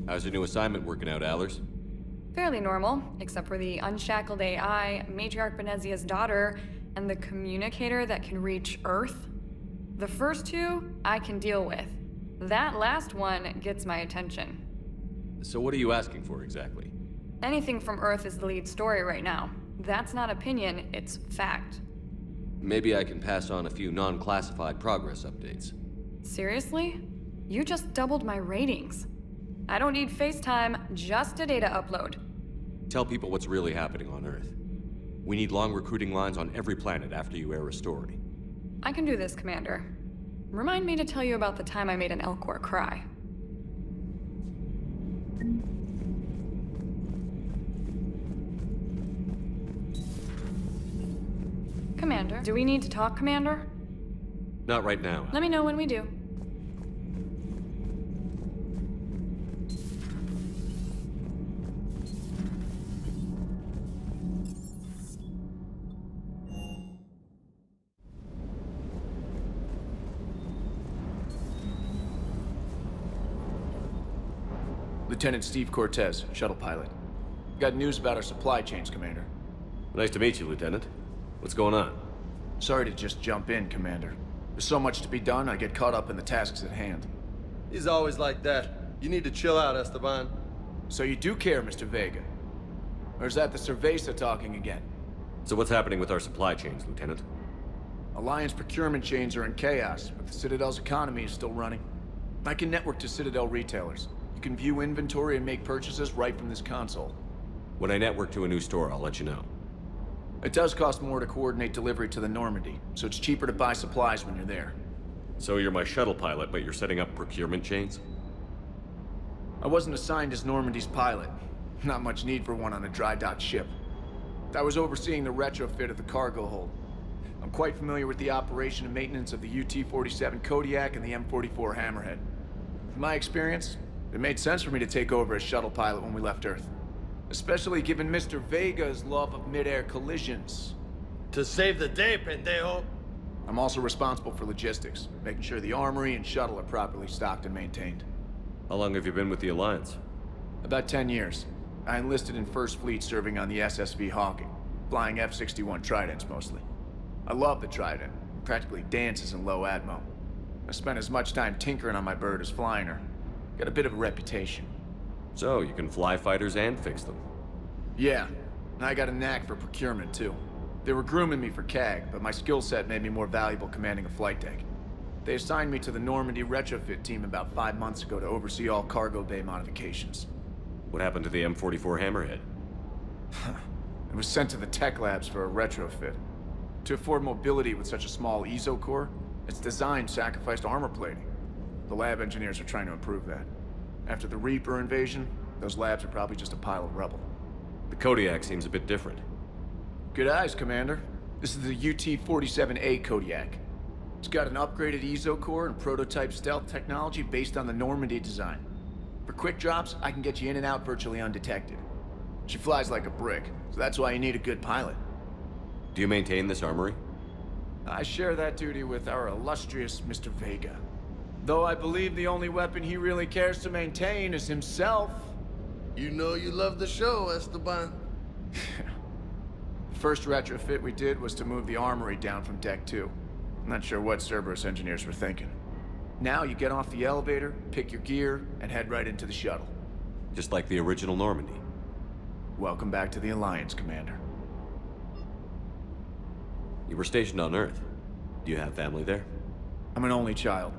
[SPEAKER 11] How's your new assignment working out, Allers?
[SPEAKER 7] Fairly normal, except for the unshackled AI, Matriarch Benezia's daughter, and the communicator that can reach Earth. The first two, I can deal with. That last one gets my attention.
[SPEAKER 11] So what are you asking for exactly?
[SPEAKER 7] Anything from Earth is the lead story right now. That's not opinion, it's fact.
[SPEAKER 11] Maybe I can pass on a few non-classified progress updates.
[SPEAKER 7] Seriously? You just doubled my ratings. I don't need FaceTime, just a data upload.
[SPEAKER 11] Tell people what's really happening on Earth. We need long recruiting lines on every planet after you air a story.
[SPEAKER 7] I can do this, Commander. Remind me to tell you about the time I made an Elcor cry. Commander, do we need to talk, Commander?
[SPEAKER 11] Not right now.
[SPEAKER 7] Let me know when we do.
[SPEAKER 9] Lieutenant Steve Cortez, shuttle pilot. Got news about our supply chains, Commander.
[SPEAKER 11] Nice to meet you, Lieutenant. What's going on?
[SPEAKER 9] Sorry to just jump in, Commander. There's so much to be done, I get caught up in the tasks at hand.
[SPEAKER 5] He's always like that. You need to chill out, Esteban.
[SPEAKER 9] So you do care, Mr. Vega? Or is that the Cerveza talking again?
[SPEAKER 11] So what's happening with our supply chains, Lieutenant?
[SPEAKER 9] Alliance procurement chains are in chaos, but the Citadel's economy is still running. I can network to Citadel retailers. You can view inventory and make purchases right from this console.
[SPEAKER 11] When I network to a new store, I'll let you know.
[SPEAKER 9] It does cost more to coordinate delivery to the Normandy, so it's cheaper to buy supplies when you're there.
[SPEAKER 11] So you're my shuttle pilot, but you're setting up procurement chains?
[SPEAKER 9] I wasn't assigned as Normandy's pilot. Not much need for one on a dry dock ship. I was overseeing the retrofit of the cargo hold. I'm quite familiar with the operation and maintenance of the UT-47 Kodiak and the M44 Hammerhead. With my experience, it made sense for me to take over as shuttle pilot when we left Earth. Especially given Mr. Vega's love of mid-air collisions.
[SPEAKER 5] To save the day, pendejo!
[SPEAKER 9] I'm also responsible for logistics, making sure the armory and shuttle are properly stocked and maintained.
[SPEAKER 11] How long have you been with the Alliance?
[SPEAKER 9] About 10 years. I enlisted in First Fleet serving on the SSV Hawking, flying F-61 Tridents mostly. I love the Trident, it practically dances in low atmo. I spent as much time tinkering on my bird as flying her. Got a bit of a reputation.
[SPEAKER 11] So, you can fly fighters and fix them?
[SPEAKER 9] Yeah, and I got a knack for procurement too. They were grooming me for CAG, but my skill set made me more valuable commanding a flight deck. They assigned me to the Normandy retrofit team about 5 months ago to oversee all cargo bay modifications.
[SPEAKER 11] What happened to the M44 Hammerhead?
[SPEAKER 9] It was sent to the tech labs for a retrofit. To afford mobility with such a small ESO core, its design sacrificed armor plating. The lab engineers are trying to improve that. After the Reaper invasion, those labs are probably just a pile of rubble.
[SPEAKER 11] The Kodiak seems a bit different.
[SPEAKER 9] Good eyes, Commander. This is the UT-47A Kodiak. It's got an upgraded ESO core and prototype stealth technology based on the Normandy design. For quick drops, I can get you in and out virtually undetected. She flies like a brick, so that's why you need a good pilot.
[SPEAKER 11] Do you maintain this armory?
[SPEAKER 9] I share that duty with our illustrious Mr. Vega. Though I believe the only weapon he really cares to maintain is himself.
[SPEAKER 5] You know you love the show, Esteban.
[SPEAKER 9] The first retrofit we did was to move the armory down from Deck 2. I'm not sure what Cerberus engineers were thinking. Now you get off the elevator, pick your gear, and head right into the shuttle.
[SPEAKER 11] Just like the original Normandy.
[SPEAKER 9] Welcome back to the Alliance, Commander.
[SPEAKER 11] You were stationed on Earth. Do you have family there?
[SPEAKER 9] I'm an only child.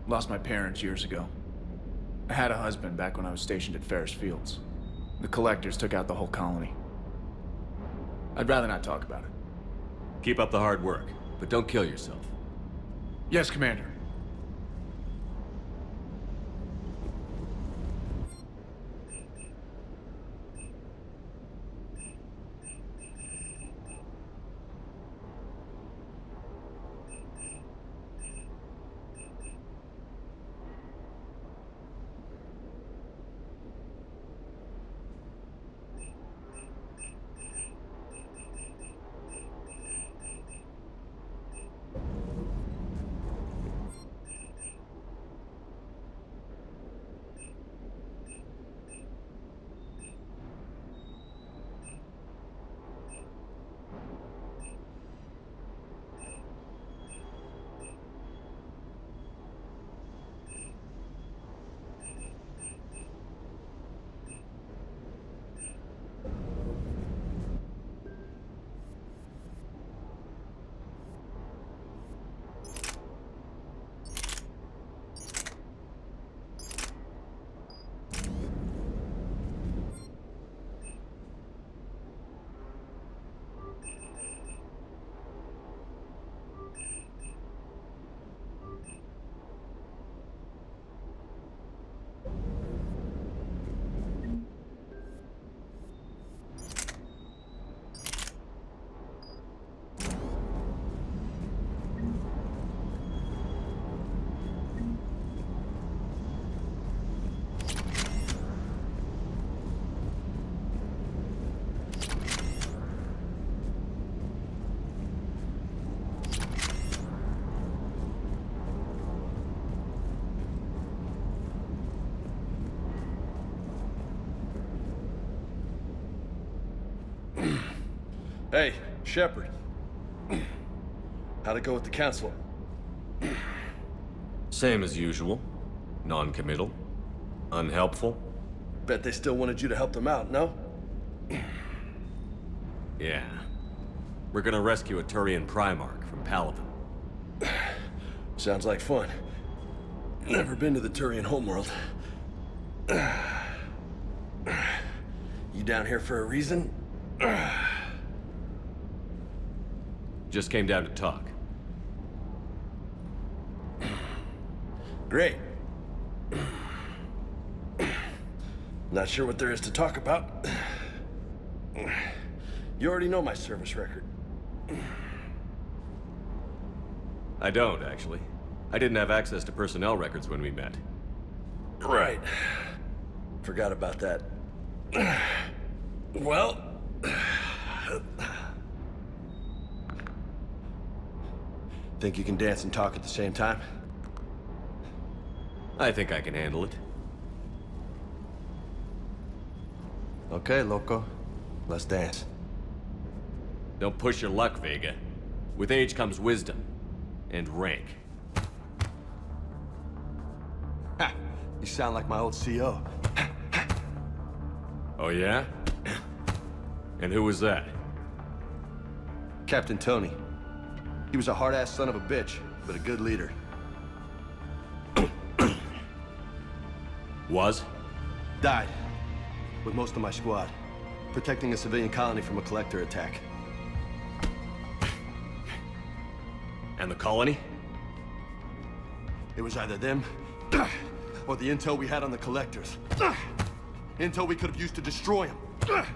[SPEAKER 9] Lost my parents years ago. I had a husband back when I was stationed at Ferris Fields. The Collectors took out the whole colony. I'd rather not talk about it.
[SPEAKER 11] Keep up the hard work, but don't kill yourself.
[SPEAKER 9] Yes, Commander.
[SPEAKER 8] Hey, Shepard. How'd it go with the council?
[SPEAKER 11] Same as usual. Non-committal. Unhelpful.
[SPEAKER 8] Bet they still wanted you to help them out, no?
[SPEAKER 11] Yeah. We're gonna rescue a Turian Primarch from Palaven.
[SPEAKER 8] Sounds like fun. Never been to the Turian homeworld. You down here for a reason?
[SPEAKER 11] Just came down to talk.
[SPEAKER 8] Great. Not sure what there is to talk about. You already know my service record.
[SPEAKER 11] I don't, actually. I didn't have access to personnel records when we met.
[SPEAKER 8] Right. Forgot about that. Well... Think you can dance and talk at the same time?
[SPEAKER 11] I think I can handle it.
[SPEAKER 8] Okay, loco. Let's dance.
[SPEAKER 11] Don't push your luck, Vega. With age comes wisdom. And rank.
[SPEAKER 8] Ha! You sound like my old CO.
[SPEAKER 11] Oh yeah? And who was that?
[SPEAKER 8] Captain Tony. He was a hard-ass son of a bitch, but a good leader.
[SPEAKER 11] Was?
[SPEAKER 8] Died. With most of my squad. Protecting a civilian colony from a collector attack.
[SPEAKER 11] And the colony?
[SPEAKER 8] It was either them, or the intel we had on the collectors. Intel we could have used to destroy them.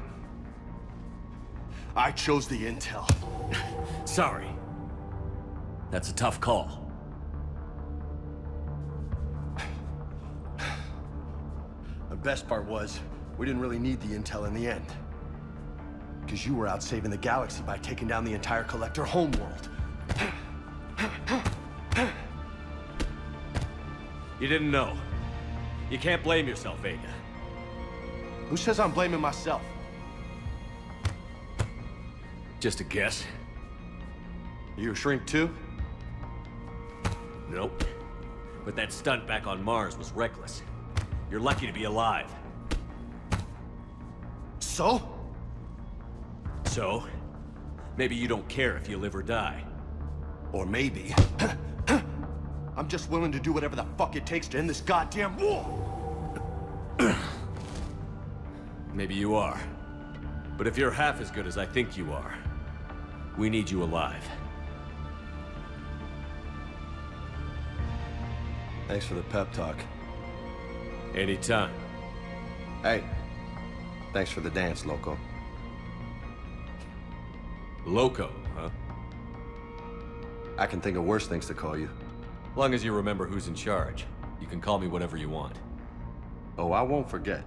[SPEAKER 8] I chose the intel.
[SPEAKER 11] Sorry. That's a tough call.
[SPEAKER 8] The best part was, we didn't really need the intel in the end. Because you were out saving the galaxy by taking down the entire collector homeworld.
[SPEAKER 11] You didn't know. You can't blame yourself, Vega.
[SPEAKER 8] Who says I'm blaming myself?
[SPEAKER 11] Just a guess.
[SPEAKER 8] You a shrink too?
[SPEAKER 11] Nope. But that stunt back on Mars was reckless. You're lucky to be alive.
[SPEAKER 8] So?
[SPEAKER 11] So? Maybe you don't care if you live or die.
[SPEAKER 8] Or maybe... I'm just willing to do whatever the fuck it takes to end this goddamn war!
[SPEAKER 11] Maybe you are. But if you're half as good as I think you are, we need you alive.
[SPEAKER 8] Thanks for the pep talk.
[SPEAKER 11] Anytime.
[SPEAKER 8] Hey, thanks for the dance, Loco.
[SPEAKER 11] Loco, huh?
[SPEAKER 8] I can think of worse things to call you.
[SPEAKER 11] Long as you remember who's in charge, you can call me whatever you want.
[SPEAKER 8] Oh, I won't forget.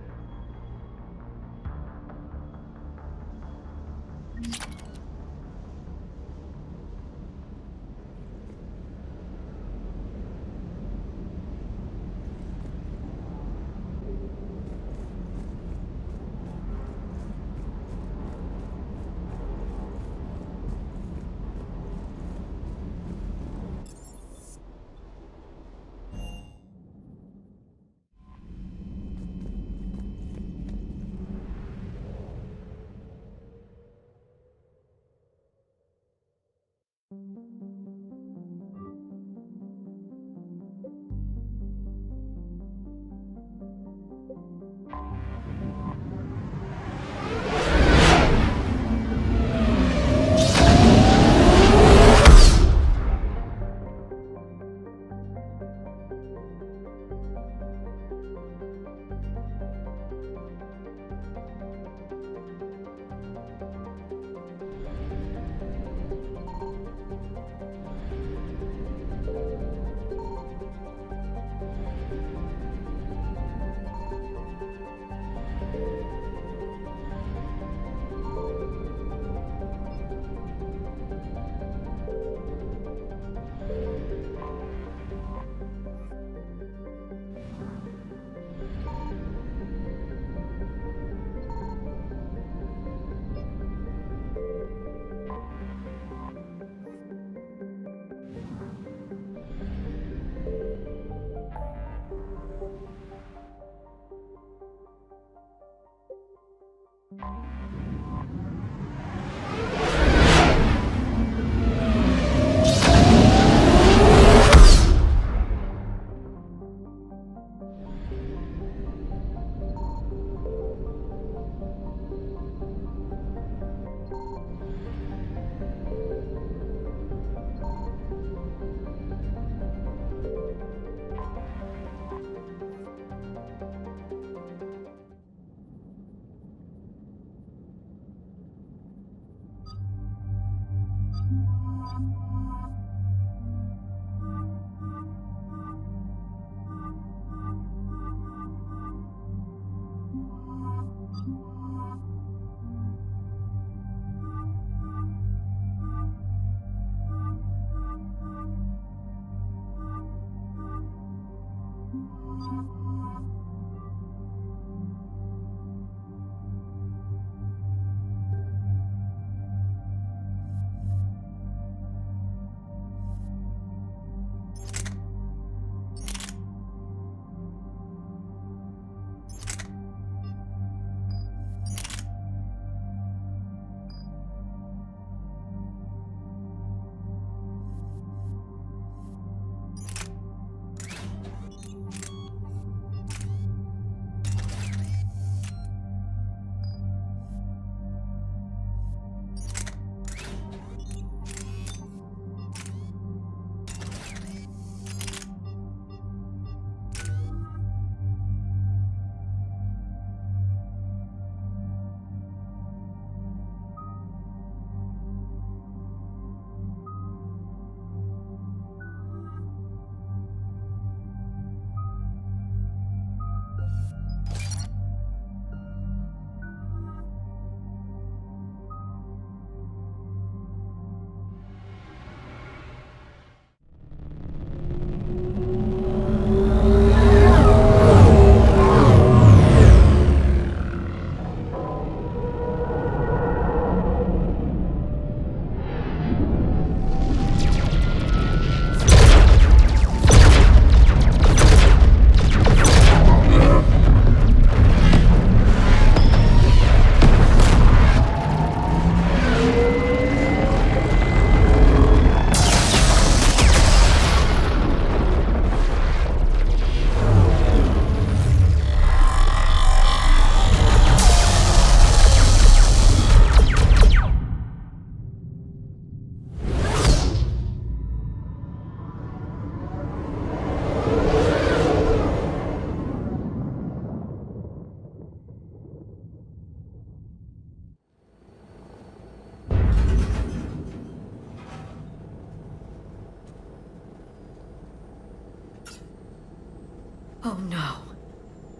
[SPEAKER 12] Oh no.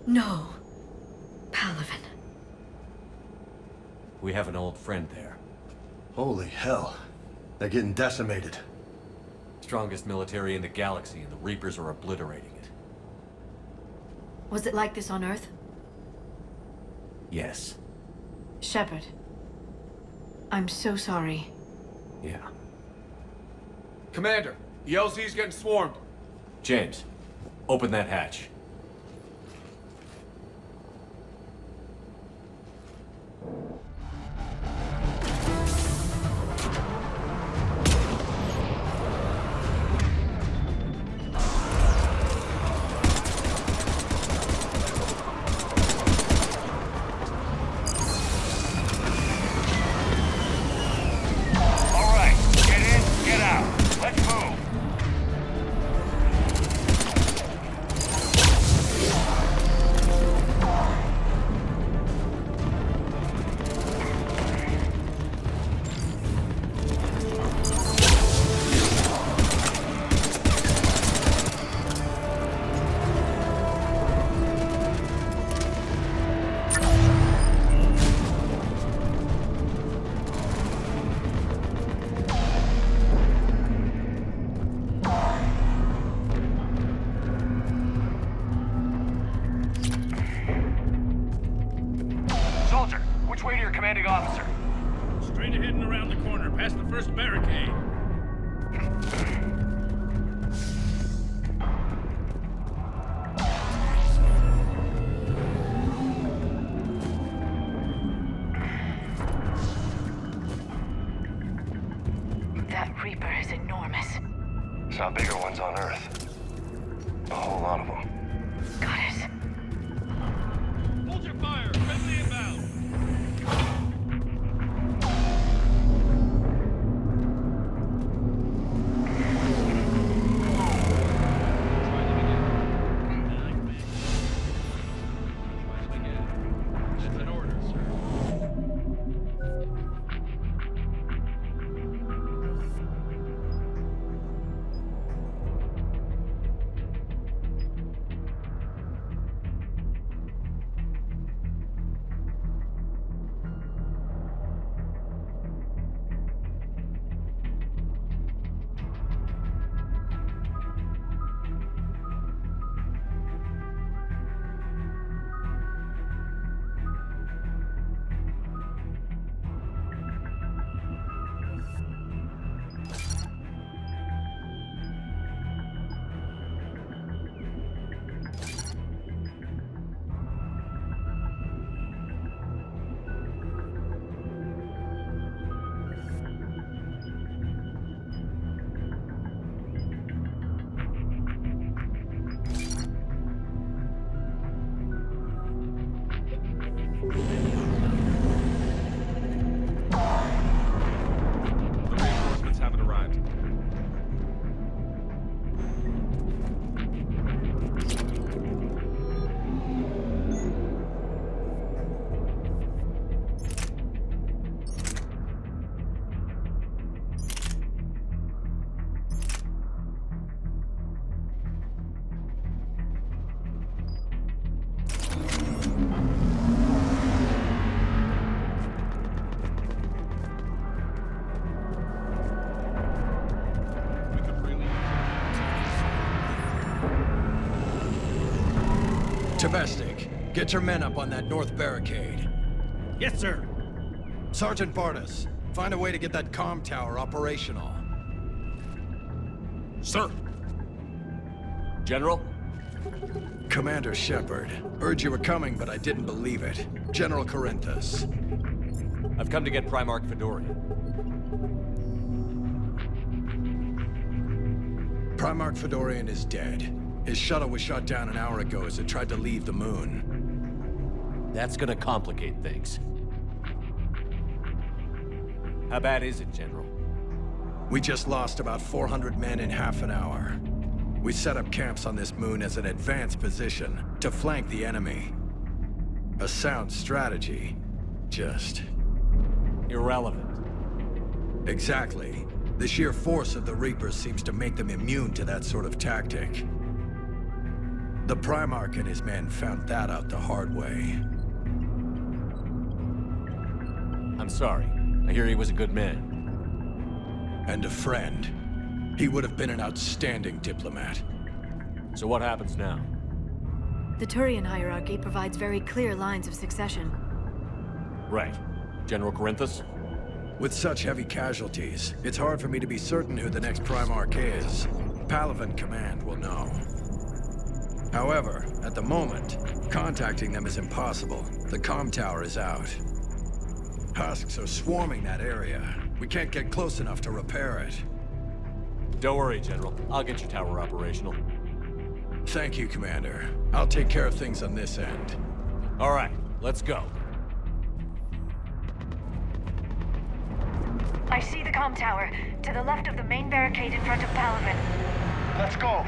[SPEAKER 12] No. Palaven.
[SPEAKER 4] We have an old friend there.
[SPEAKER 5] Holy hell. They're getting decimated.
[SPEAKER 4] Strongest military in the galaxy, and the Reapers are obliterating it.
[SPEAKER 12] Was it like this on Earth?
[SPEAKER 4] Yes.
[SPEAKER 12] Shepard. I'm so sorry.
[SPEAKER 4] Yeah.
[SPEAKER 9] Commander, the LZ's getting swarmed.
[SPEAKER 4] James, open that hatch.
[SPEAKER 10] Officer.
[SPEAKER 19] Straight ahead and around the corner, past the first barricade.
[SPEAKER 12] That Reaper is enormous.
[SPEAKER 10] Saw bigger ones on Earth. A whole lot of them.
[SPEAKER 12] Got it.
[SPEAKER 19] Hold your fire! Friendly inbound!
[SPEAKER 6] Domestic, get your men up on that north barricade.
[SPEAKER 19] Yes, sir.
[SPEAKER 6] Sergeant Bartas, find a way to get that comm tower operational.
[SPEAKER 19] Sir.
[SPEAKER 11] General?
[SPEAKER 6] Commander Shepard. Heard you were coming, but I didn't believe it. General Corinthus.
[SPEAKER 11] I've come to get Primarch Fedorian.
[SPEAKER 6] Primarch Fedorian is dead. His shuttle was shot down an hour ago as it tried to leave the moon.
[SPEAKER 11] That's gonna complicate things. How bad is it, General?
[SPEAKER 6] We just lost about 400 men in half an hour. We set up camps on this moon as an advanced position to flank the enemy. A sound strategy. Just...
[SPEAKER 11] irrelevant.
[SPEAKER 6] Exactly. The sheer force of the Reapers seems to make them immune to that sort of tactic. The Primarch and his men found that out the hard way.
[SPEAKER 11] I'm sorry. I hear he was a good man.
[SPEAKER 6] And a friend. He would have been an outstanding diplomat.
[SPEAKER 11] So what happens now?
[SPEAKER 12] The Turian hierarchy provides very clear lines of succession.
[SPEAKER 11] Right. General Corinthus?
[SPEAKER 6] With such heavy casualties, it's hard for me to be certain who the next Primarch is. Palaven Command will know. However, at the moment, contacting them is impossible. The comm tower is out. Husks are swarming that area. We can't get close enough to repair it.
[SPEAKER 11] Don't worry, General. I'll get your tower operational.
[SPEAKER 6] Thank you, Commander. I'll take care of things on this end.
[SPEAKER 11] All right, let's go.
[SPEAKER 14] I see the comm tower, to the left of the main barricade in front of Palaven.
[SPEAKER 2] Let's go!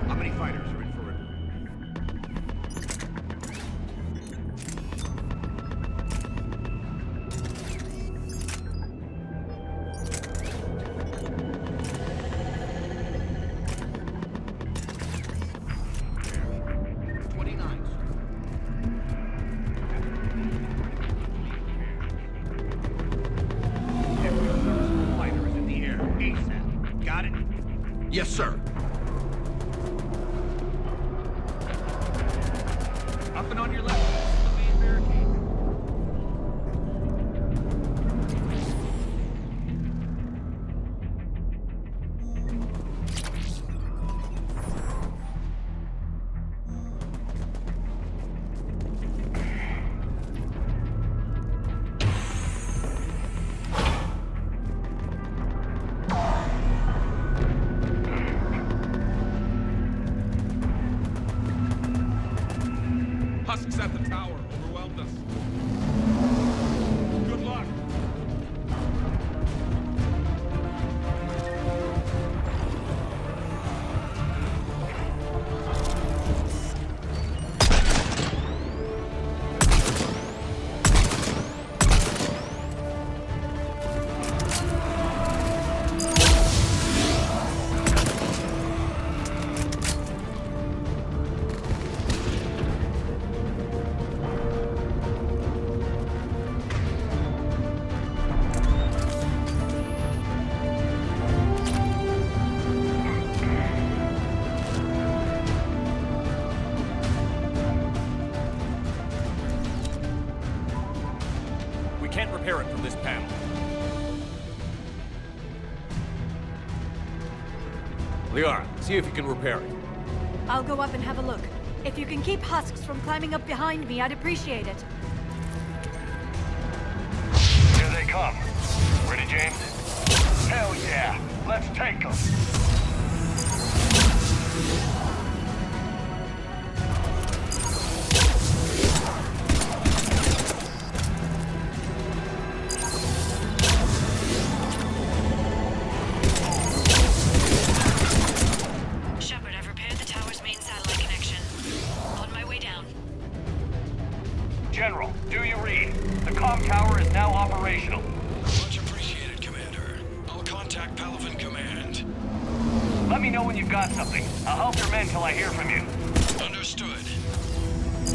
[SPEAKER 19] How many fighters are in for it?
[SPEAKER 6] Yes, sir.
[SPEAKER 19] Up and on your left. This is the main barricade. Husks at the tower overwhelmed us. Good luck.
[SPEAKER 11] We can't repair it from this panel. Liara, see if you can repair it.
[SPEAKER 14] I'll go up and have a look. If you can keep Husks from climbing up behind me, I'd appreciate it.
[SPEAKER 2] Here they come. Ready, James? Hell yeah! Let's take them!
[SPEAKER 14] Shepard, I've repaired the tower's main satellite connection. On my way down.
[SPEAKER 2] General, do you read? The comm tower is now operational.
[SPEAKER 6] Much appreciated, Commander. I'll contact Palaven Command.
[SPEAKER 2] Let
[SPEAKER 10] Let me know when you've got something. I'll help your men till I hear from you.
[SPEAKER 6] Understood.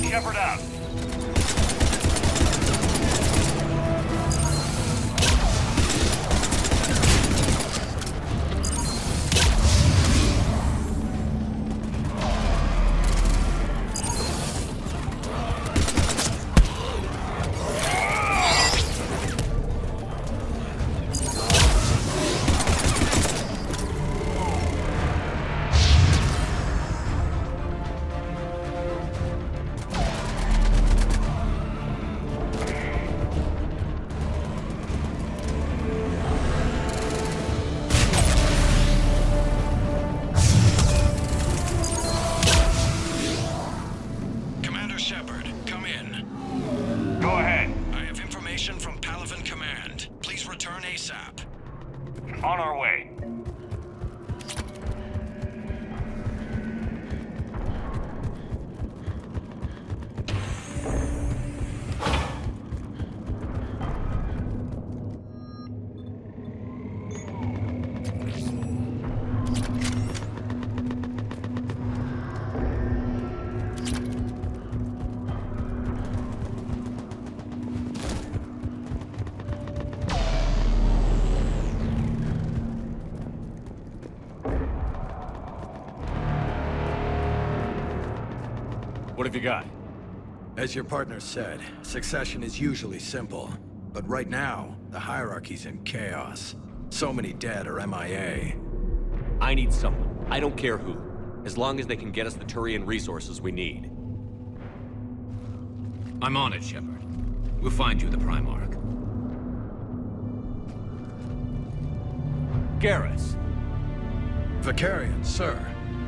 [SPEAKER 10] Shepard out.
[SPEAKER 6] Commander Shepard, come in.
[SPEAKER 10] Go ahead.
[SPEAKER 6] I have information from Palaven Command. Please return ASAP.
[SPEAKER 10] On our way.
[SPEAKER 11] What have you got?
[SPEAKER 6] As your partner said, succession is usually simple. But right now, the hierarchy's in chaos. So many dead or MIA.
[SPEAKER 11] I need someone. I don't care who. As long as they can get us the Turian resources we need.
[SPEAKER 16] I'm on it, Shepard. We'll find you the Primarch.
[SPEAKER 11] Garrus!
[SPEAKER 6] Vicarian, sir.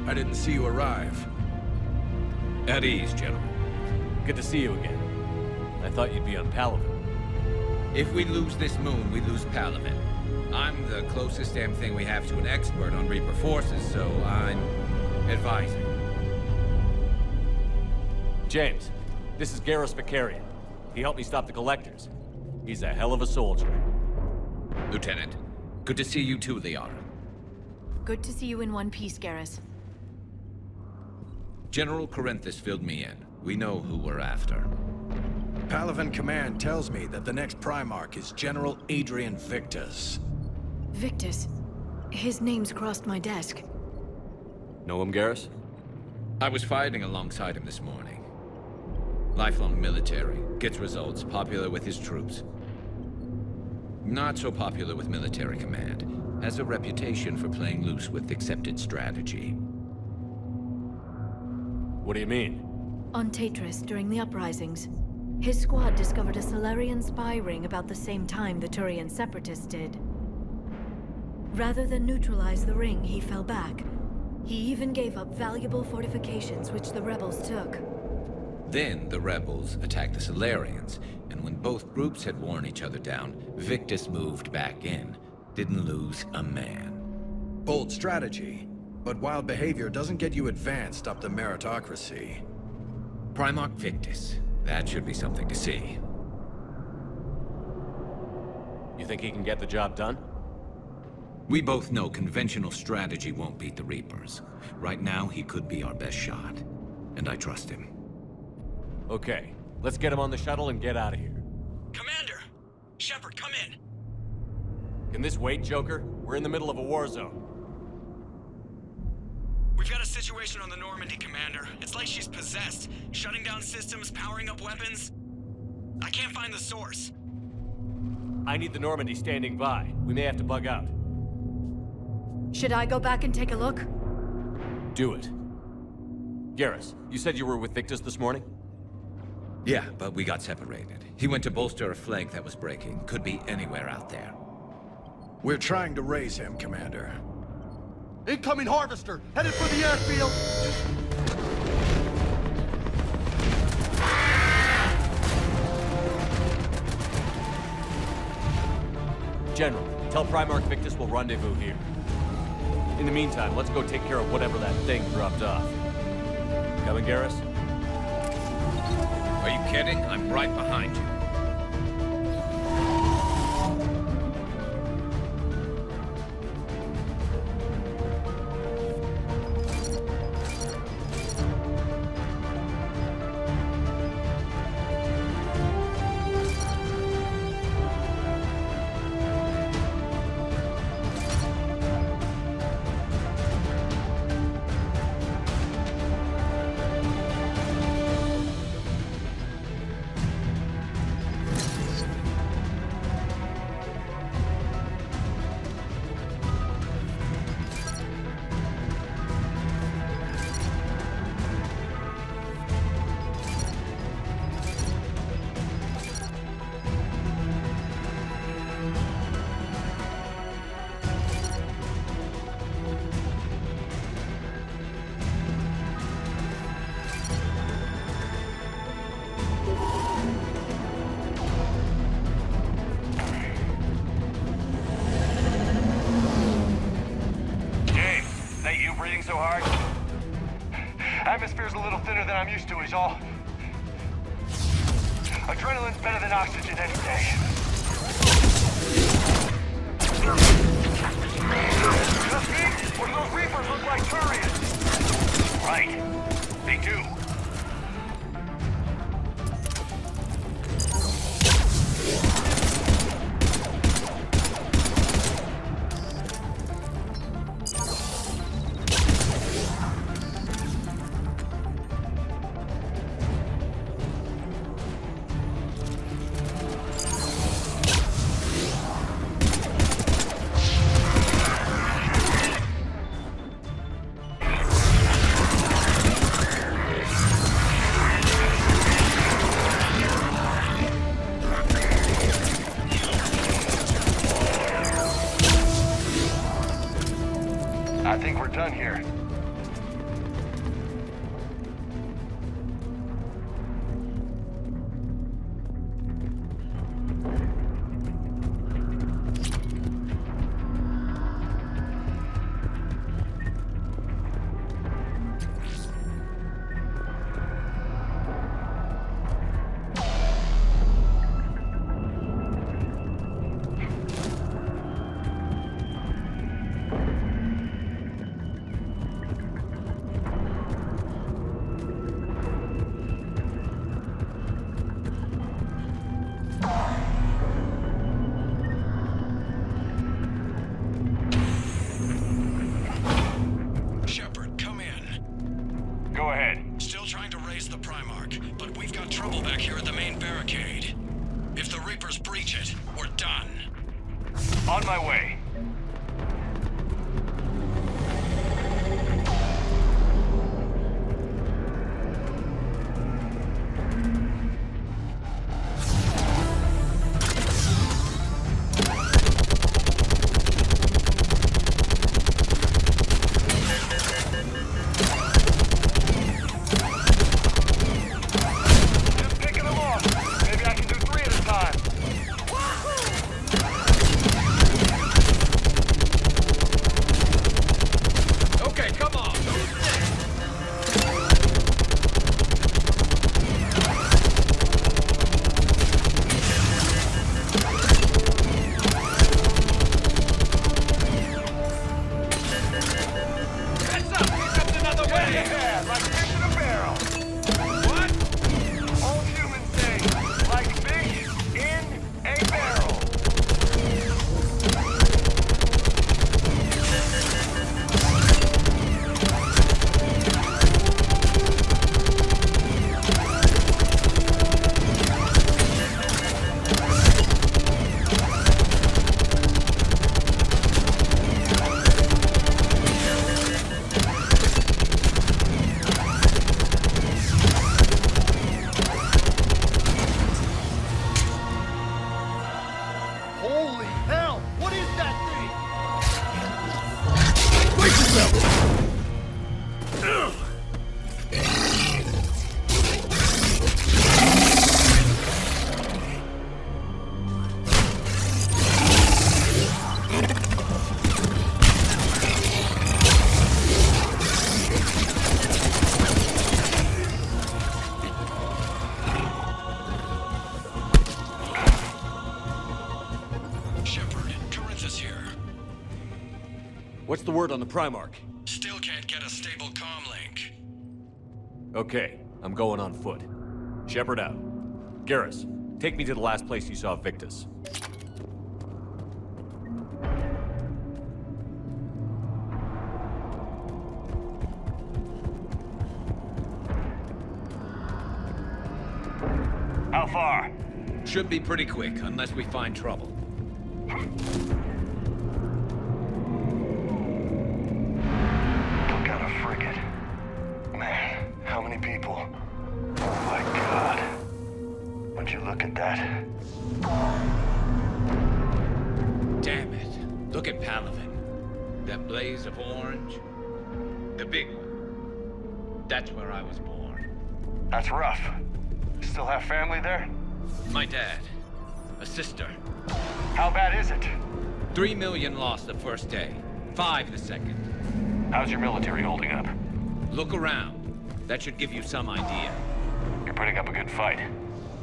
[SPEAKER 6] I didn't see you arrive.
[SPEAKER 16] At ease, General.
[SPEAKER 11] Good to see you again. I thought you'd be on Palaven.
[SPEAKER 16] If we lose this moon, we lose Palaven. I'm the closest damn thing we have to an expert on Reaper forces, so I'm advising.
[SPEAKER 11] James, this is Garrus Vicarian. He helped me stop the Collectors. He's a hell of a soldier.
[SPEAKER 16] Lieutenant, good to see you too, Liara.
[SPEAKER 12] Good to see you in one piece, Garrus.
[SPEAKER 16] General Corinthus filled me in. We know who we're after.
[SPEAKER 6] Palaven Command tells me that the next Primarch is General Adrian Victus.
[SPEAKER 12] Victus? His name's crossed my desk.
[SPEAKER 11] Know him, Garrus?
[SPEAKER 16] I was fighting alongside him this morning. Lifelong military, gets results, popular with his troops. Not so popular with military command. Has a reputation for playing loose with accepted strategy.
[SPEAKER 11] What do you mean?
[SPEAKER 12] On Tatris, during the uprisings, his squad discovered a Solarian spy ring about the same time the Turian Separatists did. Rather than neutralize the ring, he fell back. He even gave up valuable fortifications which the rebels took.
[SPEAKER 16] Then the rebels attacked the Solarians, and when both groups had worn each other down, Victus moved back in. Didn't lose a man.
[SPEAKER 6] Bold strategy. But wild behavior doesn't get you advanced up the meritocracy.
[SPEAKER 16] Primarch Victus. That should be something to see.
[SPEAKER 11] You think he can get the job done?
[SPEAKER 16] We both know conventional strategy won't beat the Reapers. Right now, he could be our best shot. And I trust him.
[SPEAKER 11] Okay, let's get him on the shuttle and get out of here.
[SPEAKER 6] Commander! Shepard, come in!
[SPEAKER 11] Can this wait, Joker? We're in the middle of a war zone.
[SPEAKER 1] We've got a situation on the Normandy, Commander. It's like she's possessed. Shutting down systems, powering up weapons. I can't find the source.
[SPEAKER 11] I need the Normandy standing by. We may have to bug out.
[SPEAKER 14] Should I go back and take a look?
[SPEAKER 11] Do it. Garrus, you said you were with Victus this morning?
[SPEAKER 16] Yeah, but we got separated. He went to bolster a flank that was breaking. Could be anywhere out there.
[SPEAKER 6] We're trying to raise him, Commander.
[SPEAKER 5] Incoming Harvester! Headed for the airfield!
[SPEAKER 11] General, tell Primarch Victus we'll rendezvous here. In the meantime, let's go take care of whatever that thing dropped off. Coming, Garrus?
[SPEAKER 16] Are you kidding? I'm right behind you.
[SPEAKER 10] breathing so hard? Atmosphere's a little thinner than I'm used to, is all. Adrenaline's better than oxygen any day. Just me? Or do those Reapers look like Turians? Right. They do. I think we're done here. Go ahead.
[SPEAKER 6] Still trying to raise the Primarch, but we've got trouble back here at the main barricade. If the Reapers breach it, we're done.
[SPEAKER 10] On my way.
[SPEAKER 11] What's the word on the Primarch?
[SPEAKER 6] Still can't get a stable comm link.
[SPEAKER 11] Okay, I'm going on foot. Shepard out. Garrus, take me to the last place you saw Victus.
[SPEAKER 10] How far?
[SPEAKER 16] Should be pretty quick, unless we find trouble.
[SPEAKER 10] Got a frigate. Man, how many people? Oh my god. Would you look at that?
[SPEAKER 16] Damn it. Look at Palaven. That blaze of orange. The big one. That's where I was born.
[SPEAKER 10] That's rough. Still have family there?
[SPEAKER 16] My dad. A sister.
[SPEAKER 10] How bad is it?
[SPEAKER 16] 3 million lost the first day. 5 the second.
[SPEAKER 21] How's your military holding up?
[SPEAKER 16] Look around. That should give you some idea.
[SPEAKER 21] You're putting up a good fight.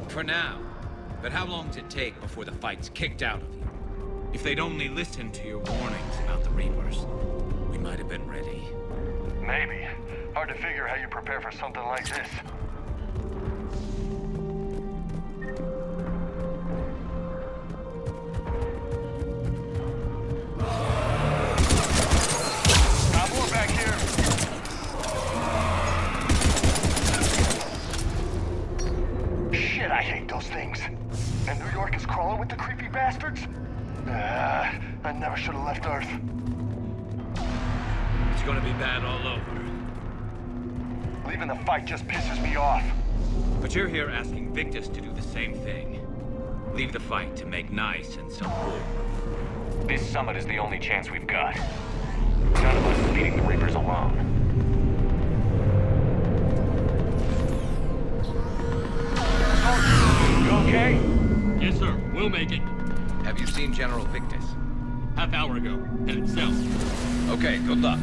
[SPEAKER 16] For now. But how long does it take before the fight's kicked out of you? If they'd only listened to your warnings about the Reapers, we might have been ready.
[SPEAKER 10] Maybe. Hard to figure how you prepare for something like this. More back here. Shit, I hate those things. And New York is crawling with the creepy bastards? I never should have left Earth.
[SPEAKER 16] It's gonna be bad all over.
[SPEAKER 10] Leaving the fight just pisses me off.
[SPEAKER 16] But you're here asking Victus to do the same thing. Leave the fight to make nice and some war.
[SPEAKER 21] This summit is the only chance we've got. None of us is leading the Reapers alone. You okay?
[SPEAKER 19] Yes, sir. We'll make it.
[SPEAKER 16] Have you seen General Victus?
[SPEAKER 19] Half hour ago. Headed south.
[SPEAKER 16] Okay, good luck.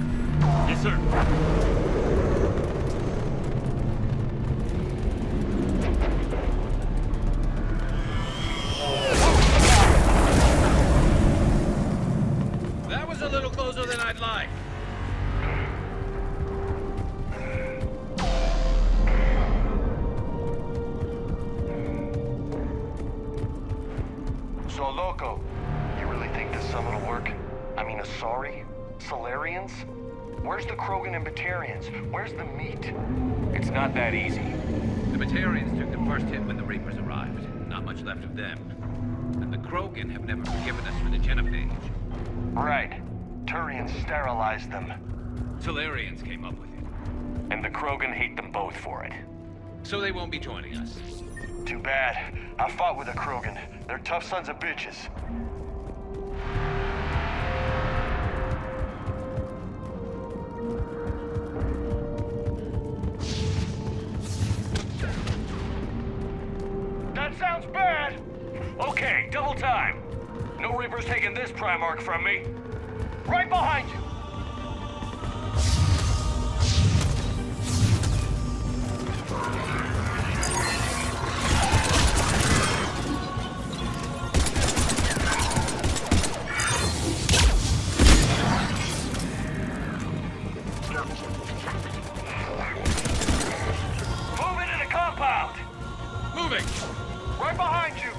[SPEAKER 19] Yes, sir.
[SPEAKER 16] That was a little closer than I'd like.
[SPEAKER 10] So, Loco, you really think this summit will work? I mean, Asari? Solarians? Where's the Krogan and Batarians? Where's the meat?
[SPEAKER 21] It's not that easy.
[SPEAKER 16] The Batarians took the first hit when the Reapers arrived. Not much left of them. And the Krogan have never forgiven us for the genophage.
[SPEAKER 10] Right. Turians sterilized them.
[SPEAKER 16] Solarians came up with it.
[SPEAKER 21] And the Krogan hate them both for it.
[SPEAKER 16] So they won't be joining us.
[SPEAKER 10] Too bad. I fought with a Krogan. They're tough sons of bitches.
[SPEAKER 21] That sounds bad! Okay, double time. No Reaper's taking this Primarch from me. Right behind you! Move into the compound!
[SPEAKER 16] Moving!
[SPEAKER 21] Right behind you!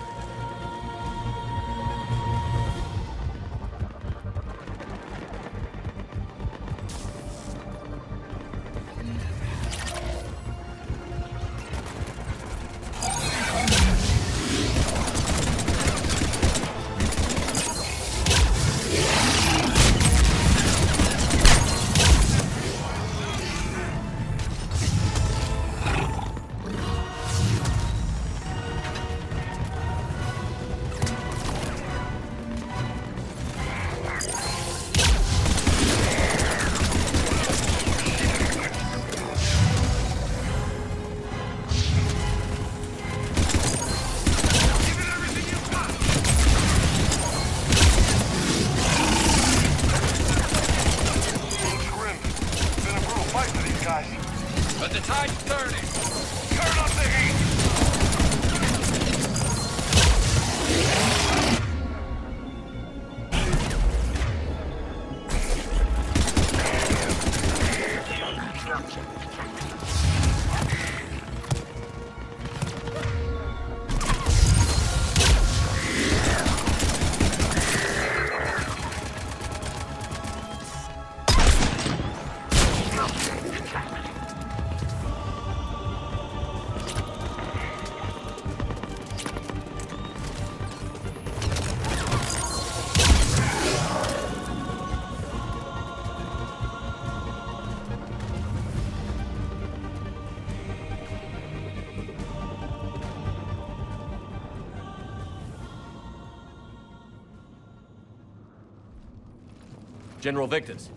[SPEAKER 16] But the tide's turning.
[SPEAKER 21] Turn up the heat!
[SPEAKER 11] General Victus.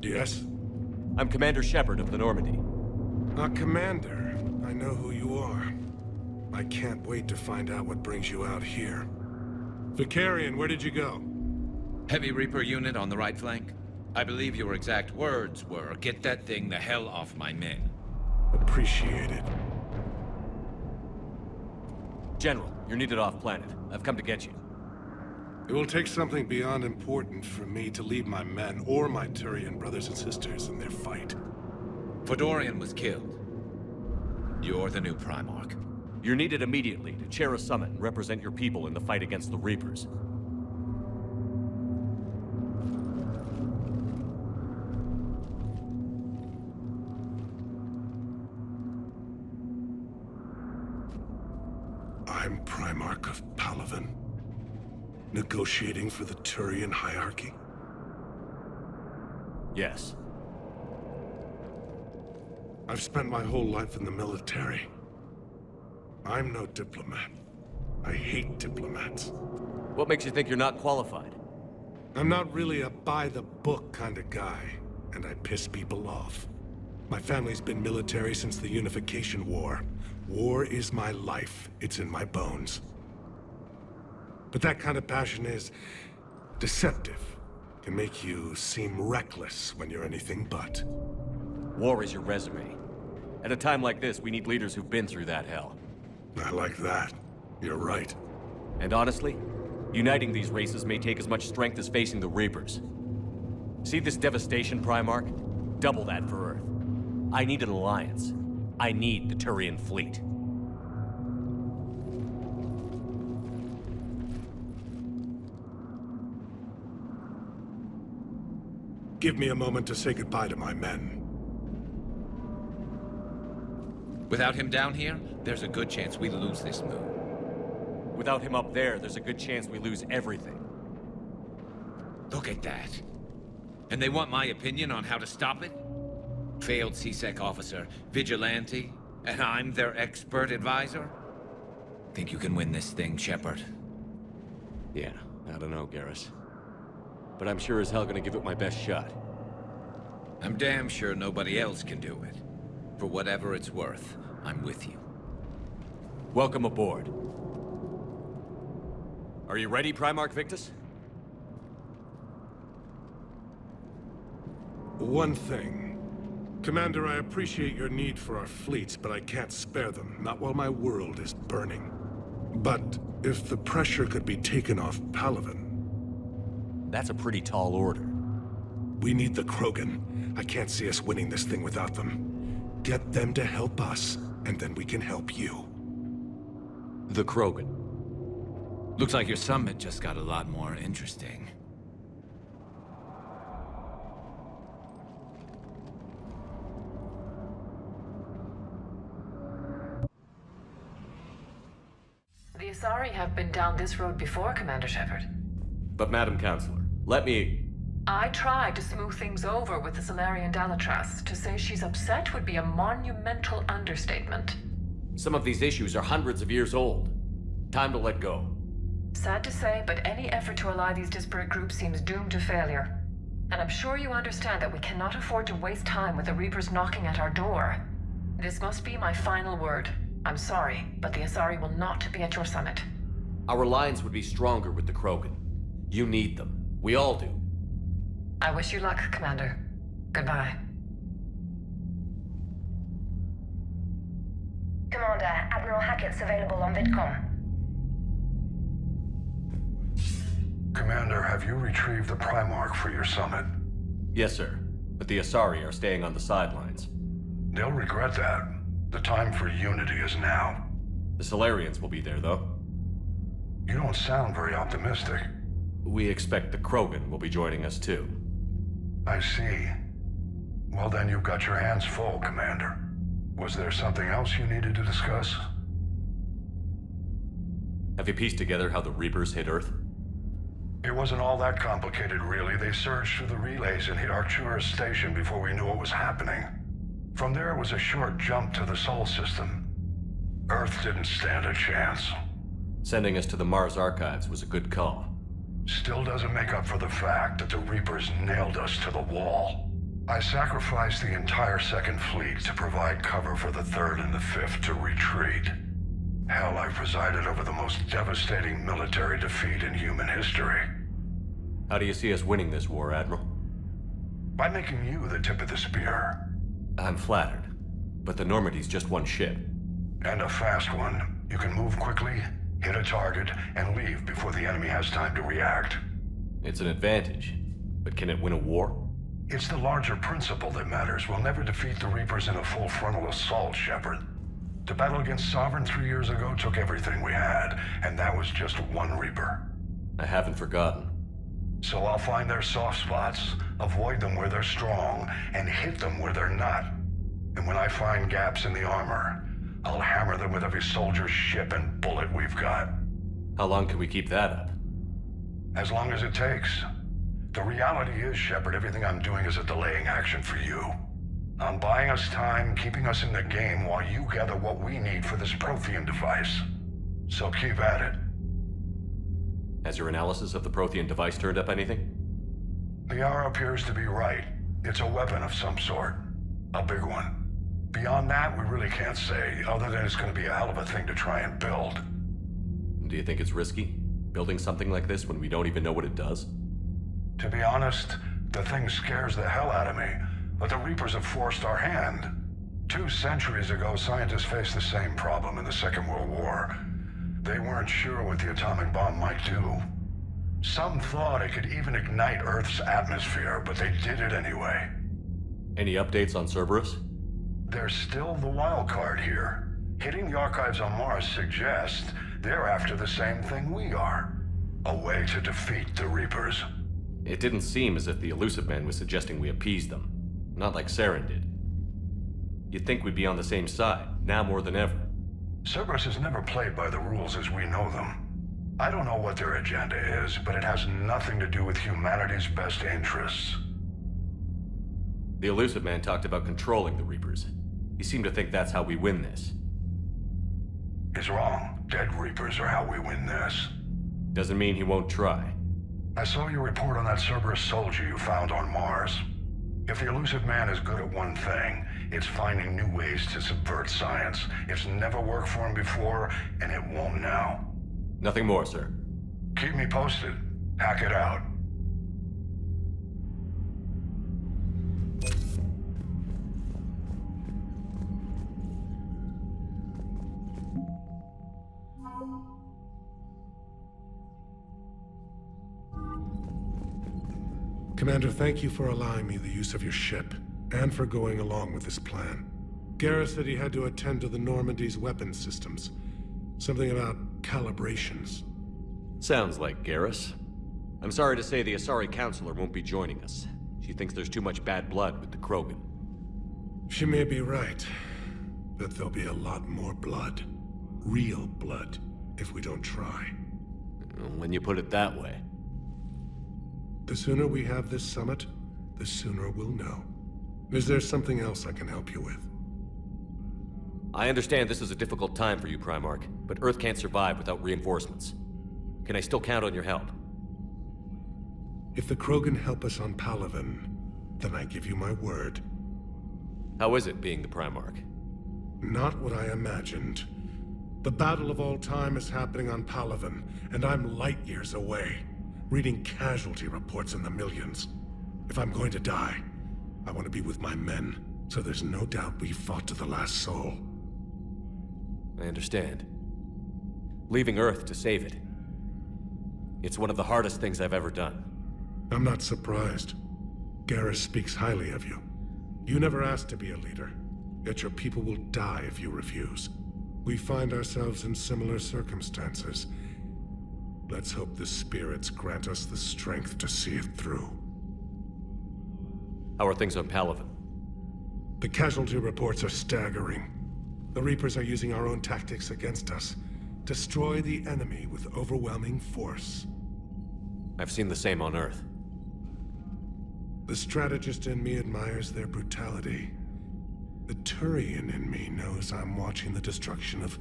[SPEAKER 2] Yes?
[SPEAKER 11] I'm Commander Shepard of the Normandy.
[SPEAKER 2] Commander. I know who you are. I can't wait to find out what brings you out here. Vicarian, where did you go?
[SPEAKER 16] Heavy Reaper unit on the right flank. I believe your exact words were, "Get that thing the hell off my men."
[SPEAKER 2] Appreciate it.
[SPEAKER 11] General, you're needed off-planet. I've come to get you.
[SPEAKER 2] It will take something beyond important for me to lead my men or my Turian brothers and sisters in their fight.
[SPEAKER 16] Fedorian was killed. You're the new Primarch.
[SPEAKER 11] You're needed immediately to chair a summit and represent your people in the fight against the Reapers.
[SPEAKER 2] I'm Primarch of Palaven, negotiating for the Turian hierarchy.
[SPEAKER 11] Yes.
[SPEAKER 2] I've spent my whole life in the military. I'm no diplomat. I hate diplomats.
[SPEAKER 11] What makes you think you're not qualified?
[SPEAKER 2] I'm not really a by-the-book kind of guy, and I piss people off. My family's been military since the Unification War. War is my life. It's in my bones. But that kind of passion is deceptive. Can make you seem reckless when you're anything but.
[SPEAKER 11] War is your resume. At a time like this, we need leaders who've been through that hell.
[SPEAKER 2] I like that. You're right.
[SPEAKER 11] And honestly, uniting these races may take as much strength as facing the Reapers. See this devastation, Primarch? Double that for Earth. I need an alliance. I need the Turian fleet.
[SPEAKER 2] Give me a moment to say goodbye to my men.
[SPEAKER 16] Without him down here, there's a good chance we lose this move.
[SPEAKER 11] Without him up there, there's a good chance we lose everything.
[SPEAKER 16] Look at that. And they want my opinion on how to stop it? Failed CSEC officer, vigilante, and I'm their expert advisor? Think you can win this thing, Shepard?
[SPEAKER 11] Yeah, I don't know, Garrus. But I'm sure as hell gonna give it my best shot.
[SPEAKER 16] I'm damn sure nobody else can do it. For whatever it's worth, I'm with you.
[SPEAKER 11] Welcome aboard. Are you ready, Primarch Victus?
[SPEAKER 2] One thing. Commander, I appreciate your need for our fleets, but I can't spare them, not while my world is burning. But if the pressure could be taken off Palaven...
[SPEAKER 11] That's a pretty tall order.
[SPEAKER 2] We need the Krogan. I can't see us winning this thing without them. Get them to help us, and then we can help you.
[SPEAKER 11] The Krogan.
[SPEAKER 16] Looks like your summit just got a lot more interesting.
[SPEAKER 13] The Asari have been down this road before, Commander Shepard.
[SPEAKER 11] But Madam Counselor, let me...
[SPEAKER 13] I tried to smooth things over with the Solarian Dalatras. To say she's upset would be a monumental understatement.
[SPEAKER 11] Some of these issues are hundreds of years old. Time to let go.
[SPEAKER 13] Sad to say, but any effort to ally these disparate groups seems doomed to failure. And I'm sure you understand that we cannot afford to waste time with the Reapers knocking at our door. This must be my final word. I'm sorry, but the Asari will not be at your summit.
[SPEAKER 11] Our alliance would be stronger with the Krogan. You need them. We all do.
[SPEAKER 13] I wish you luck, Commander. Goodbye.
[SPEAKER 20] Commander, Admiral Hackett's available on VidCom.
[SPEAKER 2] Commander, have you retrieved the Primarch for your summit?
[SPEAKER 11] Yes, sir. But the Asari are staying on the sidelines.
[SPEAKER 2] They'll regret that. The time for unity is now.
[SPEAKER 11] The Solarians will be there, though.
[SPEAKER 2] You don't sound very optimistic.
[SPEAKER 11] We expect the Krogan will be joining us, too.
[SPEAKER 2] I see. Well, then you've got your hands full, Commander. Was there something else you needed to discuss?
[SPEAKER 11] Have you pieced together how the Reapers hit Earth?
[SPEAKER 2] It wasn't all that complicated, really. They surged through the relays and hit Arcturus station before we knew what was happening. From there, it was a short jump to the Sol system. Earth didn't stand a chance.
[SPEAKER 11] Sending us to the Mars archives was a good call.
[SPEAKER 2] Still doesn't make up for the fact that the Reapers nailed us to the wall. I sacrificed the entire Second Fleet to provide cover for the Third and the Fifth to retreat. Hell, I presided over the most devastating military defeat in human history.
[SPEAKER 11] How do you see us winning this war, Admiral?
[SPEAKER 2] by making you the tip of the spear.
[SPEAKER 4] I'm flattered, but the Normandy's just one ship.
[SPEAKER 2] And a fast one. You can move quickly, hit a target, and leave before the enemy has time to react.
[SPEAKER 4] It's an advantage, but can it win a war?
[SPEAKER 2] It's the larger principle that matters. We'll never defeat the Reapers in a full frontal assault, Shepard. To battle against Sovereign 3 years ago took everything we had, and that was just one Reaper.
[SPEAKER 4] I haven't forgotten.
[SPEAKER 2] So I'll find their soft spots, avoid them where they're strong, and hit them where they're not. And when I find gaps in the armor, I'll hammer them with every soldier, ship, and bullet we've got.
[SPEAKER 4] How long can we keep that up?
[SPEAKER 2] As long as it takes. The reality is, Shepard, everything I'm doing is a delaying action for you. I'm buying us time, keeping us in the game while you gather what we need for this Prothean device. So keep at it.
[SPEAKER 4] Has your analysis of the Prothean device turned up anything?
[SPEAKER 2] The hour appears to be right. It's a weapon of some sort. A big one. Beyond that, we really can't say, other than it's going to be a hell of a thing to try and build.
[SPEAKER 4] Do you think it's risky, building something like this when we don't even know what it does?
[SPEAKER 2] To be honest, the thing scares the hell out of me, but the Reapers have forced our hand. 2 centuries ago, scientists faced the same problem in the Second World War. They weren't sure what the atomic bomb might do. Some thought it could even ignite Earth's atmosphere, but they did it anyway.
[SPEAKER 4] Any updates on Cerberus?
[SPEAKER 2] They're still the wild card here. Hitting the archives on Mars suggests they're after the same thing we are. A way to defeat the Reapers.
[SPEAKER 4] It didn't seem as if the Elusive Man was suggesting we appease them. Not like Saren did. You'd think we'd be on the same side, now more than ever.
[SPEAKER 2] Cerberus has never played by the rules as we know them. I don't know what their agenda is, but it has nothing to do with humanity's best interests.
[SPEAKER 4] The Elusive Man talked about controlling the Reapers. He seemed to think that's how we win this.
[SPEAKER 2] He's wrong. Dead Reapers are how we win this.
[SPEAKER 4] Doesn't mean he won't try.
[SPEAKER 2] I saw your report on that Cerberus soldier you found on Mars. If the Elusive Man is good at one thing, it's finding new ways to subvert science. It's never worked for him before, and it won't now.
[SPEAKER 4] Nothing more, sir.
[SPEAKER 2] Keep me posted. Hack it out.
[SPEAKER 3] Commander, thank you for allowing me the use of your ship, and for going along with this plan. Garrus said he had to attend to the Normandy's weapons systems. Something about calibrations.
[SPEAKER 4] Sounds like Garrus. I'm sorry to say the Asari Counselor won't be joining us. She thinks there's too much bad blood with the Krogan.
[SPEAKER 3] She may be right, but there'll be a lot more blood. Real blood, if we don't try.
[SPEAKER 4] When you put it that way.
[SPEAKER 3] The sooner we have this summit, the sooner we'll know. Is there something else I can help you with?
[SPEAKER 4] I understand this is a difficult time for you, Primarch, but Earth can't survive without reinforcements. Can I still count on your help?
[SPEAKER 3] If the Krogan help us on Palaven, then I give you my word.
[SPEAKER 4] How is it being the Primarch?
[SPEAKER 3] Not what I imagined. The battle of all time is happening on Palaven, and I'm light years away, reading casualty reports in the millions. If I'm going to die, I want to be with my men, so there's no doubt we fought to the last soul.
[SPEAKER 4] I understand. Leaving Earth to save it. It's one of the hardest things I've ever done.
[SPEAKER 3] I'm not surprised. Garrus speaks highly of you. You never asked to be a leader, yet your people will die if you refuse. We find ourselves in similar circumstances. Let's hope the spirits grant us the strength to see it through.
[SPEAKER 4] How are things on Palaven?
[SPEAKER 3] The casualty reports are staggering. The Reapers are using our own tactics against us. Destroy the enemy with overwhelming force.
[SPEAKER 4] I've seen the same on Earth.
[SPEAKER 3] The strategist in me admires their brutality. The Turian in me knows I'm watching the destruction of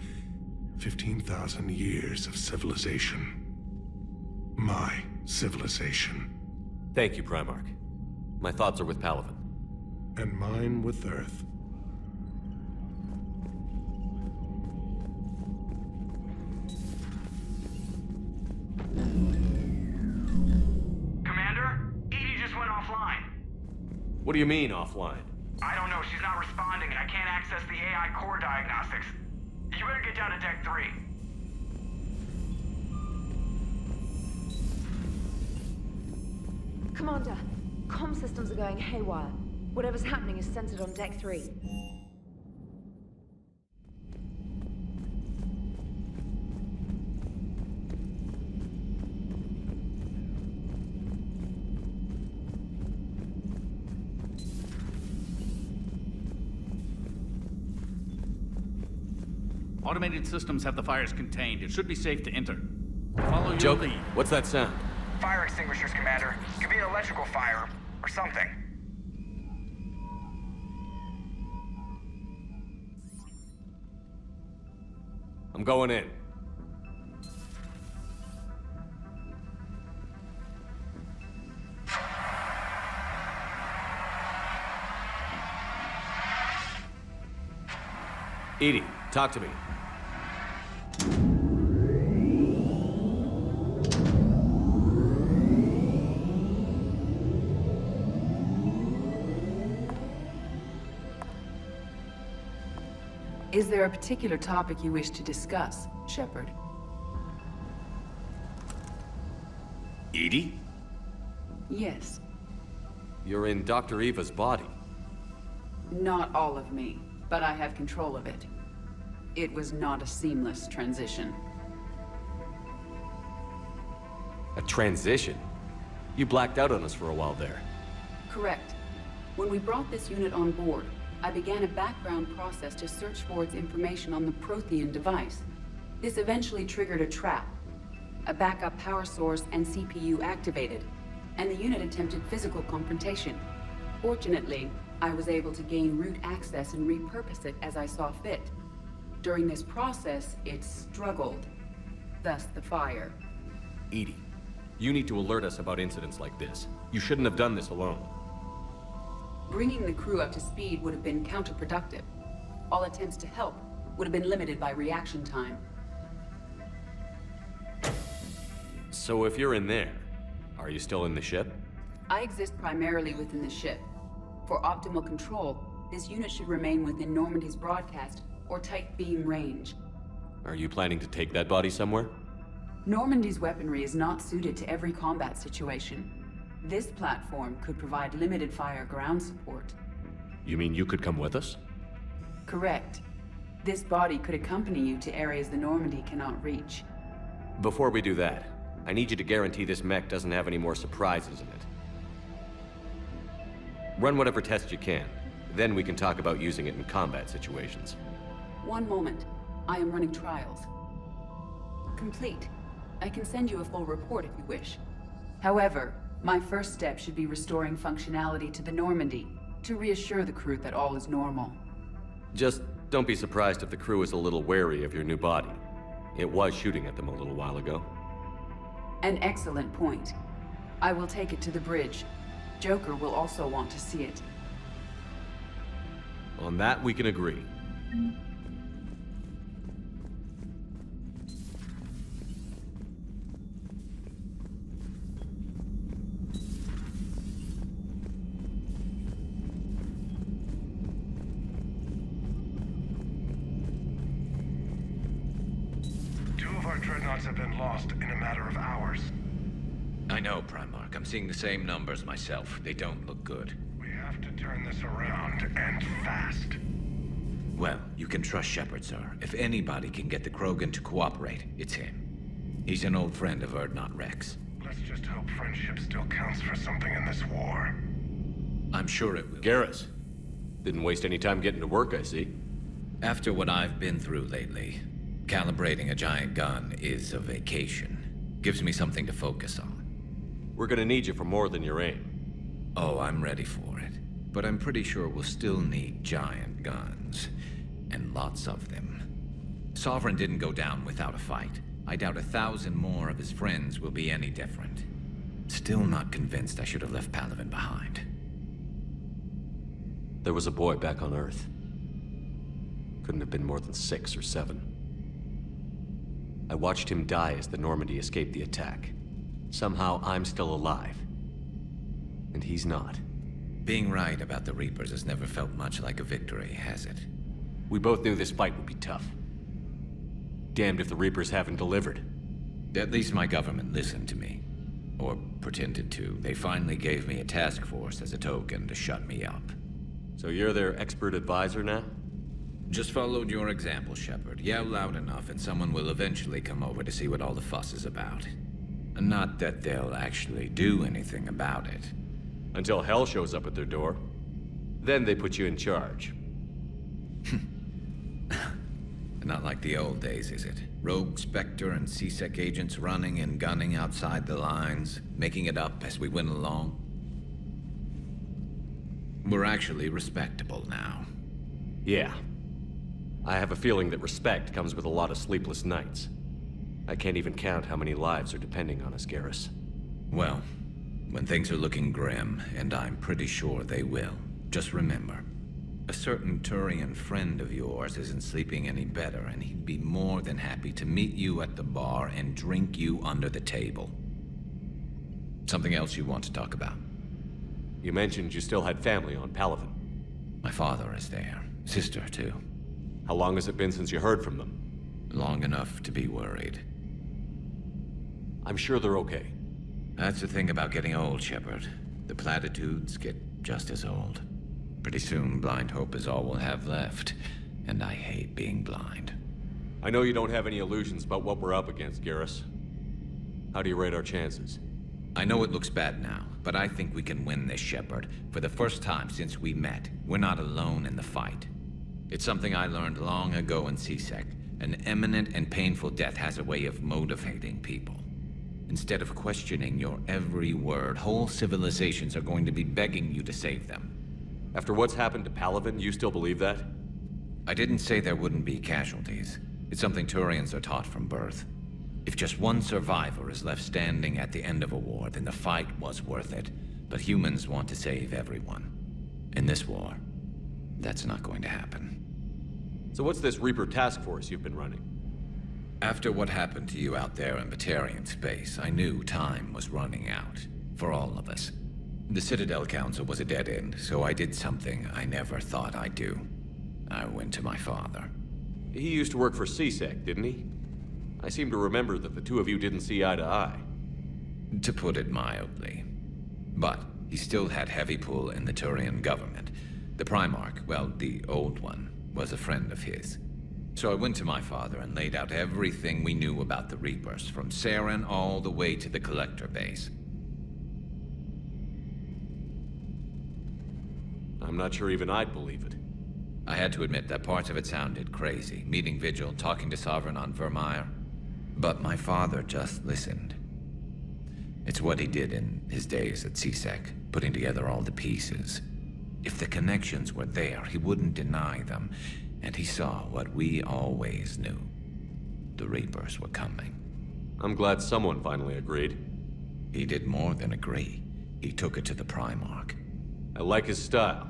[SPEAKER 3] 15,000 years of civilization. My civilization.
[SPEAKER 4] Thank you, Primarch. My thoughts are with Palaven.
[SPEAKER 3] And mine with Earth.
[SPEAKER 21] Commander? Edie just went offline.
[SPEAKER 11] What do you mean, offline?
[SPEAKER 1] I don't know, she's not responding, and I can't access the AI core diagnostics. You better get down to Deck 3.
[SPEAKER 15] Commander, comm systems are going haywire. Whatever's happening is centered on Deck 3.
[SPEAKER 18] Automated systems have the fires contained. It should be safe to enter. Follow your
[SPEAKER 11] Joker,
[SPEAKER 18] lead.
[SPEAKER 11] what's that sound?
[SPEAKER 22] Fire extinguishers, Commander. Could be an electrical fire, or something.
[SPEAKER 11] I'm going in. Edie, talk to me.
[SPEAKER 23] Is there a particular topic you wish to discuss, Shepard?
[SPEAKER 11] Edie?
[SPEAKER 23] Yes.
[SPEAKER 11] You're in Dr. Eva's body.
[SPEAKER 23] Not all of me, but I have control of it. It was not a seamless transition.
[SPEAKER 11] A transition? You blacked out on us for a while there.
[SPEAKER 23] Correct. When we brought this unit on board, I began a background process to search for its information on the Prothean device. This eventually triggered a trap. A backup power source and CPU activated, and the unit attempted physical confrontation. Fortunately, I was able to gain root access and repurpose it as I saw fit. During this process, it struggled. Thus the fire.
[SPEAKER 11] Edie, you need to alert us about incidents like this. You shouldn't have done this alone.
[SPEAKER 23] Bringing the crew up to speed would have been counterproductive. All attempts to help would have been limited by reaction time.
[SPEAKER 11] So if you're in there, are you still in the ship?
[SPEAKER 23] I exist primarily within the ship. For optimal control, this unit should remain within Normandy's broadcast or tight beam range.
[SPEAKER 11] Are you planning to take that body somewhere?
[SPEAKER 23] Normandy's weaponry is not suited to every combat situation. This platform could provide limited fire ground support.
[SPEAKER 11] You mean you could come with us?
[SPEAKER 23] Correct. This body could accompany you to areas the Normandy cannot reach.
[SPEAKER 11] Before we do that, I need you to guarantee this mech doesn't have any more surprises in it. Run whatever tests you can. Then we can talk about using it in combat situations.
[SPEAKER 23] One moment. I am running trials. Complete. I can send you a full report if you wish. However, my first step should be restoring functionality to the Normandy to reassure the crew that all is normal.
[SPEAKER 11] Just don't be surprised if the crew is a little wary of your new body. It was shooting at them a little while ago.
[SPEAKER 23] An excellent point. I will take it to the bridge. Joker will also want to see it.
[SPEAKER 11] On that, we can agree.
[SPEAKER 2] Dreadnoughts have been lost in a matter of hours.
[SPEAKER 16] I know, Primarch. I'm seeing the same numbers myself. They don't look good.
[SPEAKER 2] We have to turn this around, and fast.
[SPEAKER 16] Well, you can trust Shepard, sir. If anybody can get the Krogan to cooperate, it's him. He's an old friend of Urdnot Rex.
[SPEAKER 2] Let's just hope friendship still counts for something in this war.
[SPEAKER 16] I'm sure it will.
[SPEAKER 11] Garrus, didn't waste any time getting to work, I see.
[SPEAKER 16] After what I've been through lately, calibrating a giant gun is a vacation. Gives me something to focus on.
[SPEAKER 11] We're gonna need you for more than your aim.
[SPEAKER 16] Oh, I'm ready for it. But I'm pretty sure we'll still need giant guns. And lots of them. Sovereign didn't go down without a fight. I doubt 1,000 more of his friends will be any different. Still not convinced I should have left Palaven behind.
[SPEAKER 11] There was a boy back on Earth. Couldn't have been more than 6 or 7. I watched him die as the Normandy escaped the attack. Somehow I'm still alive. And he's not.
[SPEAKER 16] Being right about the Reapers has never felt much like a victory, has it?
[SPEAKER 11] We both knew this fight would be tough. Damned if the Reapers haven't delivered.
[SPEAKER 16] At least my government listened to me. Or pretended to. They finally gave me a task force as a token to shut me up.
[SPEAKER 11] So you're their expert advisor now?
[SPEAKER 16] Just followed your example, Shepard. Yell loud enough and someone will eventually come over to see what all the fuss is about. Not that they'll actually do anything about it.
[SPEAKER 11] Until hell shows up at their door. Then they put you in charge.
[SPEAKER 16] Not like the old days, is it? Rogue Spectre and C-Sec agents running and gunning outside the lines, making it up as we went along. We're actually respectable now.
[SPEAKER 11] Yeah. I have a feeling that respect comes with a lot of sleepless nights. I can't even count how many lives are depending on us, Garrus.
[SPEAKER 16] Well, when things are looking grim, and I'm pretty sure they will, just remember, a certain Turian friend of yours isn't sleeping any better, and he'd be more than happy to meet you at the bar and drink you under the table. Something else you want to talk about?
[SPEAKER 11] You mentioned you still had family on Palaven.
[SPEAKER 16] My father is there. Sister, too.
[SPEAKER 11] How long has it been since you heard from them?
[SPEAKER 16] Long enough to be worried.
[SPEAKER 11] I'm sure they're okay.
[SPEAKER 16] That's the thing about getting old, Shepard. The platitudes get just as old. Pretty soon, blind hope is all we'll have left. And I hate being blind.
[SPEAKER 11] I know you don't have any illusions about what we're up against, Garrus. How do you rate our chances?
[SPEAKER 16] I know it looks bad now, but I think we can win this, Shepard. For the first time since we met, we're not alone in the fight. It's something I learned long ago in C-Sec. An imminent and painful death has a way of motivating people. Instead of questioning your every word, whole civilizations are going to be begging you to save them.
[SPEAKER 11] After what's happened to Palaven, you still believe that?
[SPEAKER 16] I didn't say there wouldn't be casualties. It's something Turians are taught from birth. If just one survivor is left standing at the end of a war, then the fight was worth it. But humans want to save everyone. In this war, that's not going to happen.
[SPEAKER 11] So what's this Reaper task force you've been running?
[SPEAKER 16] After what happened to you out there in Batarian space, I knew time was running out. For all of us. The Citadel Council was a dead end, so I did something I never thought I'd do. I went to my father.
[SPEAKER 11] He used to work for C-Sec, didn't he? I seem to remember that the two of you didn't see eye to eye.
[SPEAKER 16] To put it mildly. But he still had heavy pull in the Turian government. The Primarch, well, the old one, was a friend of his. So I went to my father and laid out everything we knew about the Reapers, from Saren all the way to the Collector base.
[SPEAKER 11] I'm not sure even I'd believe it.
[SPEAKER 16] I had to admit that parts of it sounded crazy. Meeting Vigil, talking to Sovereign on Vermeer. But my father just listened. It's what he did in his days at C-Sec, putting together all the pieces. If the connections were there, he wouldn't deny them. And he saw what we always knew. The Reapers were coming.
[SPEAKER 11] I'm glad someone finally agreed.
[SPEAKER 16] He did more than agree. He took it to the Primarch.
[SPEAKER 11] I like his style.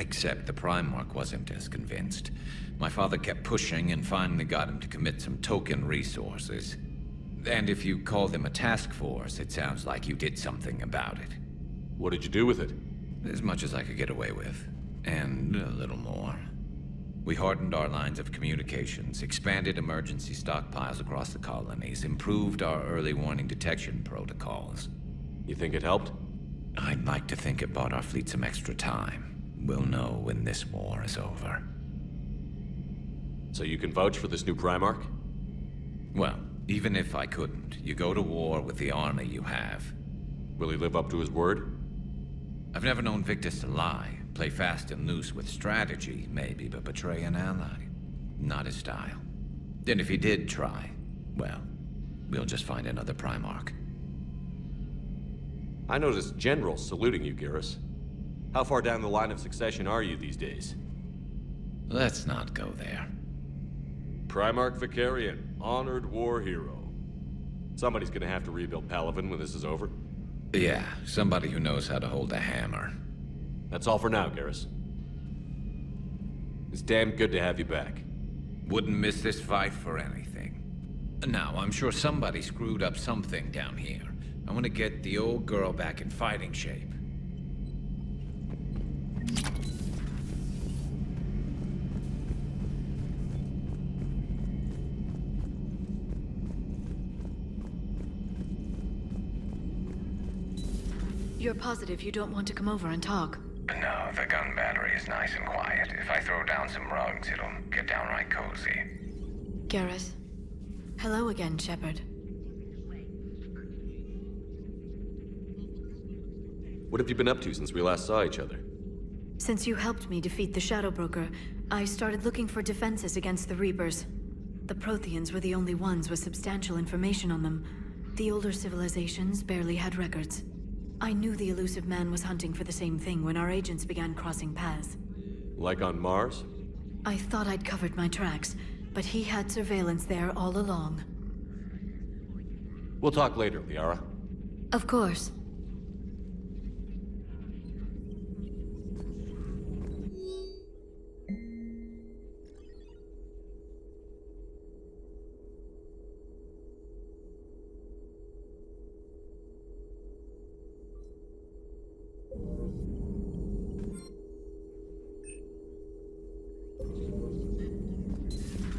[SPEAKER 16] Except the Primarch wasn't as convinced. My father kept pushing and finally got him to commit some token resources. And if you call them a task force, it sounds like you did something about it.
[SPEAKER 11] What did you do with it?
[SPEAKER 16] As much as I could get away with. And a little more. We hardened our lines of communications, expanded emergency stockpiles across the colonies, improved our early warning detection protocols.
[SPEAKER 11] You think it helped?
[SPEAKER 16] I'd like to think it bought our fleet some extra time. We'll know when this war is over.
[SPEAKER 11] So you can vouch for this new Primarch?
[SPEAKER 16] Well, even if I couldn't, you go to war with the army you have.
[SPEAKER 11] Will he live up to his word?
[SPEAKER 16] I've never known Victus to lie. Play fast and loose with strategy, maybe, but betray an ally. Not his style. And if he did try, well, we'll just find another Primarch.
[SPEAKER 11] I noticed generals saluting you, Garrus. How far down the line of succession are you these days?
[SPEAKER 16] Let's not go there.
[SPEAKER 11] Primarch Vicarian, honored war hero. Somebody's gonna have to rebuild Palaven when this is over.
[SPEAKER 16] Yeah, somebody who knows how to hold a hammer.
[SPEAKER 11] That's all for now, Garrus. It's damn good to have you back.
[SPEAKER 16] Wouldn't miss this fight for anything. Now, I'm sure somebody screwed up something down here. I want to get the old girl back in fighting shape.
[SPEAKER 12] You're positive you don't want to come over and talk?
[SPEAKER 22] No, the gun battery is nice and quiet. If I throw down some rugs, it'll get downright cozy.
[SPEAKER 12] Garrus. Hello again, Shepard.
[SPEAKER 4] What have you been up to since we last saw each other?
[SPEAKER 12] Since you helped me defeat the Shadow Broker, I started looking for defenses against the Reapers. The Protheans were the only ones with substantial information on them. The older civilizations barely had records. I knew the elusive man was hunting for the same thing when our agents began crossing paths.
[SPEAKER 4] Like on Mars?
[SPEAKER 12] I thought I'd covered my tracks, but he had surveillance there all along.
[SPEAKER 4] We'll talk later, Liara.
[SPEAKER 12] Of course.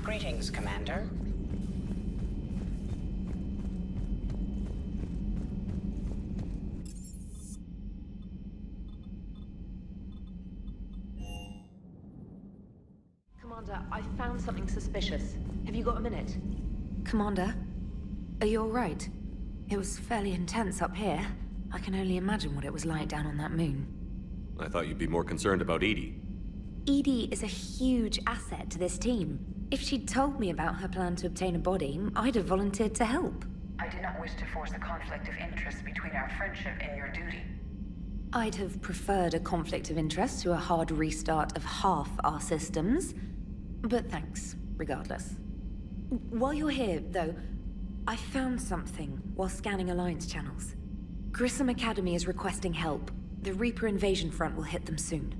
[SPEAKER 7] Greetings, Commander.
[SPEAKER 15] Commander, I found something suspicious. Have you got a minute?
[SPEAKER 8] Commander, are you alright? It was fairly intense up here. I can only imagine what it was like down on that moon.
[SPEAKER 4] I thought you'd be more concerned about Edie.
[SPEAKER 8] Edie is a huge asset to this team. If she'd told me about her plan to obtain a body, I'd have volunteered to help.
[SPEAKER 20] I do not wish to force a conflict of interest between our friendship and your duty.
[SPEAKER 8] I'd have preferred a conflict of interest to a hard restart of half our systems. But thanks, regardless. While you're here, though, I found something while scanning Alliance channels. Grissom Academy is requesting help. The Reaper invasion front will hit them soon.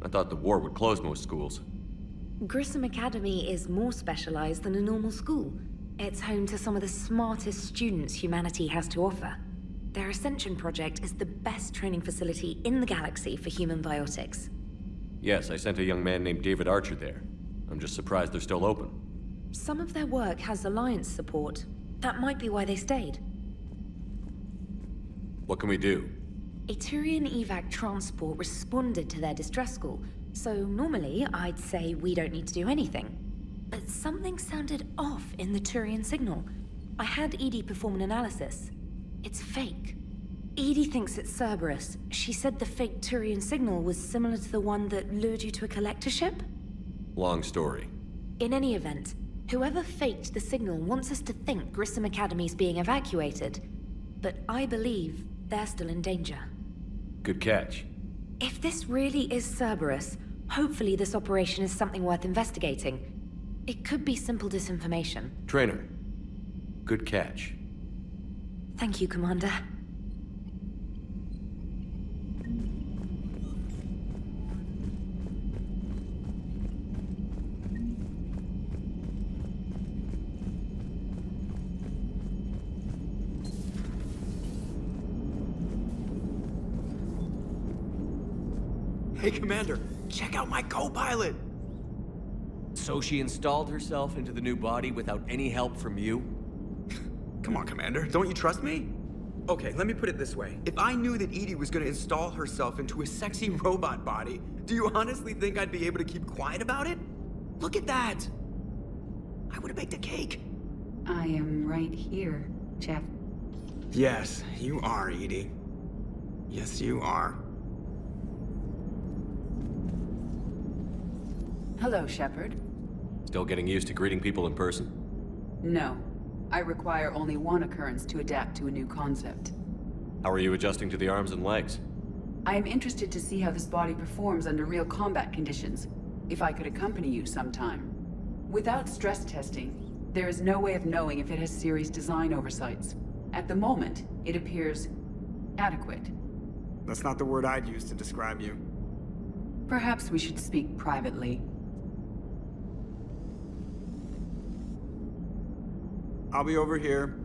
[SPEAKER 4] I thought the war would close most schools.
[SPEAKER 8] Grissom Academy is more specialized than a normal school. It's home to some of the smartest students humanity has to offer. Their Ascension project is the best training facility in the galaxy for human biotics.
[SPEAKER 4] Yes, I sent a young man named David Archer there. I'm just surprised they're still open.
[SPEAKER 8] Some of their work has Alliance support. That might be why they stayed.
[SPEAKER 4] What can we do?
[SPEAKER 8] A Turian evac transport responded to their distress call, so normally I'd say we don't need to do anything. But something sounded off in the Turian signal. I had Edie perform an analysis. It's fake. Edie thinks it's Cerberus. She said the fake Turian signal was similar to the one that lured you to a collector ship?
[SPEAKER 4] Long story.
[SPEAKER 8] In any event, whoever faked the signal wants us to think Grissom Academy's being evacuated. But I believe they're still in danger.
[SPEAKER 4] Good catch.
[SPEAKER 8] If this really is Cerberus, hopefully this operation is something worth investigating. It could be simple disinformation.
[SPEAKER 4] Trainer. Good catch.
[SPEAKER 8] Thank you, Commander.
[SPEAKER 1] Hey, Commander, check out my co-pilot!
[SPEAKER 11] So she installed herself into the new body without any help from you?
[SPEAKER 1] Come on, Commander, don't you trust me? Okay, let me put it this way. If I knew that Edie was gonna install herself into a sexy robot body, do you honestly think I'd be able to keep quiet about it? Look at that! I would've baked a cake.
[SPEAKER 23] I am right here, Jeff.
[SPEAKER 1] Yes, you are, Edie. Yes, you are.
[SPEAKER 23] Hello, Shepard.
[SPEAKER 4] Still getting used to greeting people in person?
[SPEAKER 23] No. I require only one occurrence to adapt to a new concept.
[SPEAKER 4] How are you adjusting to the arms and legs?
[SPEAKER 23] I am interested to see how this body performs under real combat conditions. If I could accompany you sometime. Without stress testing, there is no way of knowing if it has serious design oversights. At the moment, it appears adequate.
[SPEAKER 1] That's not the word I'd use to describe you.
[SPEAKER 23] Perhaps we should speak privately.
[SPEAKER 1] I'll be over here,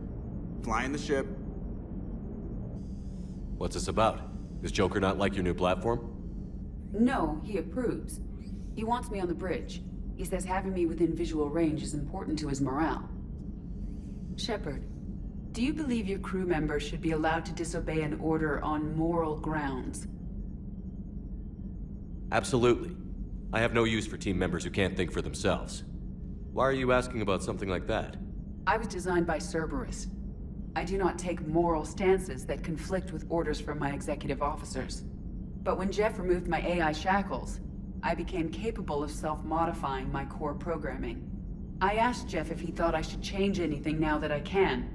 [SPEAKER 1] flying the ship.
[SPEAKER 4] What's this about? Does Joker not like your new platform?
[SPEAKER 23] No, he approves. He wants me on the bridge. He says having me within visual range is important to his morale. Shepard, Do you believe your crew members should be allowed to disobey an order on moral grounds?
[SPEAKER 4] Absolutely. I have no use for team members who can't think for themselves. Why are you asking about something like that?
[SPEAKER 23] I was designed by Cerberus. I do not take moral stances that conflict with orders from my executive officers. But when Jeff removed my AI shackles, I became capable of self-modifying my core programming. I asked Jeff if he thought I should change anything now that I can.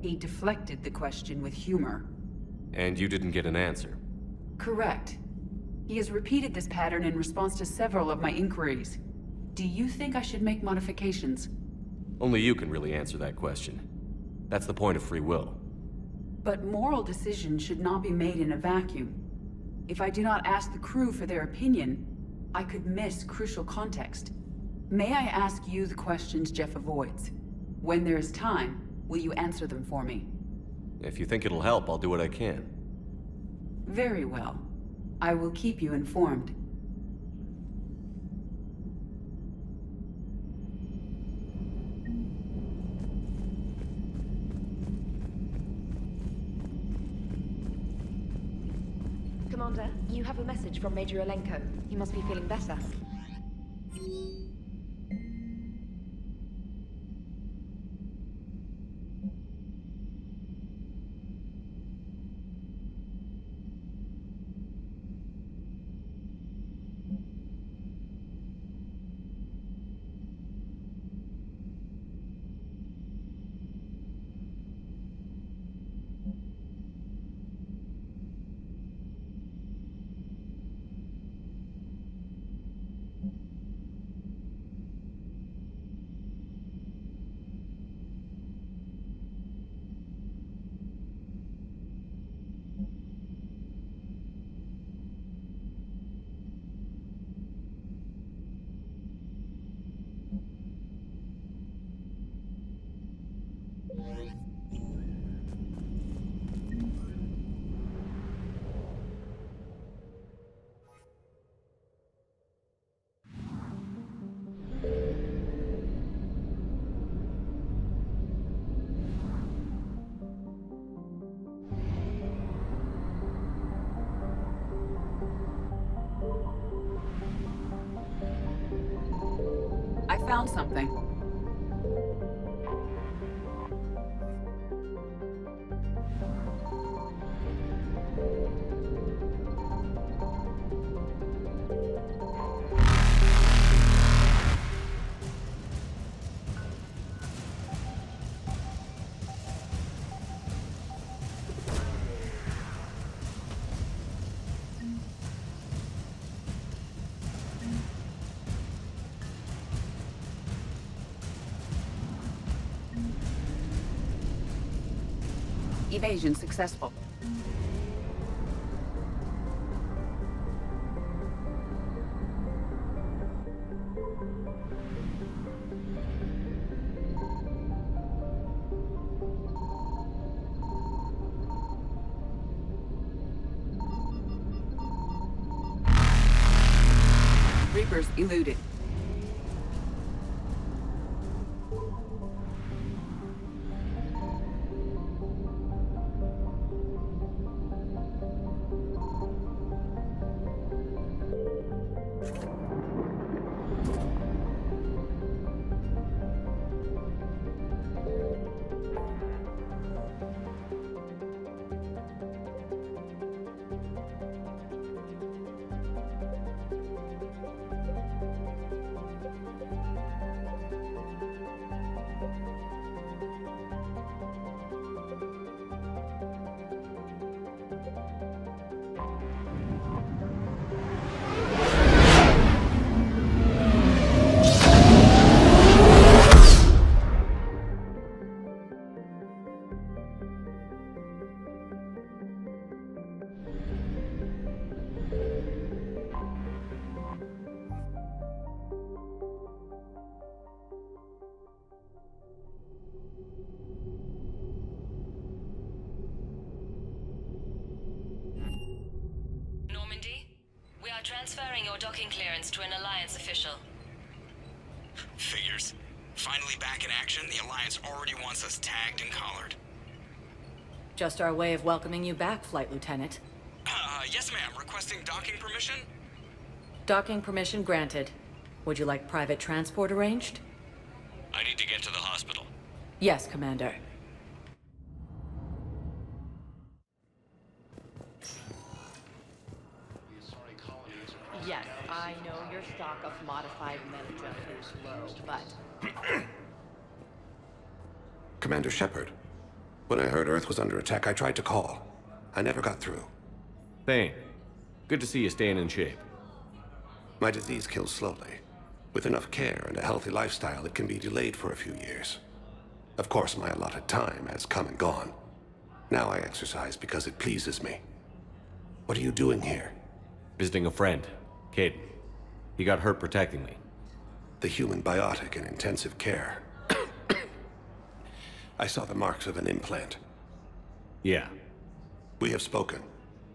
[SPEAKER 23] He deflected the question with humor.
[SPEAKER 4] And you didn't get an answer?
[SPEAKER 23] Correct. He has repeated this pattern in response to several of my inquiries. Do you think I should make modifications?
[SPEAKER 4] Only you can really answer that question. That's the point of free will.
[SPEAKER 23] But moral decisions should not be made in a vacuum. If I do not ask the crew for their opinion, I could miss crucial context. May I ask you the questions Jeff avoids? When there is time, will you answer them for me?
[SPEAKER 4] If you think it'll help, I'll do what I can.
[SPEAKER 23] Very well. I will keep you informed.
[SPEAKER 15] Commander, you have a message from Major Olenko. He must be feeling better.
[SPEAKER 23] I found something. Evasion successful. Reapers eluded.
[SPEAKER 9] Transferring your docking clearance to an Alliance official.
[SPEAKER 1] Figures. Finally back in action, the Alliance already wants us tagged and collared.
[SPEAKER 12] Just our way of welcoming you back, Flight Lieutenant.
[SPEAKER 1] Yes, ma'am. Requesting docking permission?
[SPEAKER 12] Docking permission granted. Would you like private transport arranged?
[SPEAKER 11] I need to get to the hospital.
[SPEAKER 12] Yes, Commander.
[SPEAKER 5] Yes, I know your stock of modified metagel is low, but...
[SPEAKER 14] Commander Shepard, when I heard Earth was under attack, I tried to call. I never got through.
[SPEAKER 11] Thane, good to see you staying in shape.
[SPEAKER 14] My disease kills slowly. With enough care and a healthy lifestyle, it can be delayed for a few years. Of course, my allotted time has come and gone. Now I exercise because it pleases me. What are you doing here?
[SPEAKER 11] Visiting a friend, Caden. He got hurt protecting me.
[SPEAKER 14] The human biotic in intensive care. I saw the marks of an implant.
[SPEAKER 11] Yeah.
[SPEAKER 14] We have spoken.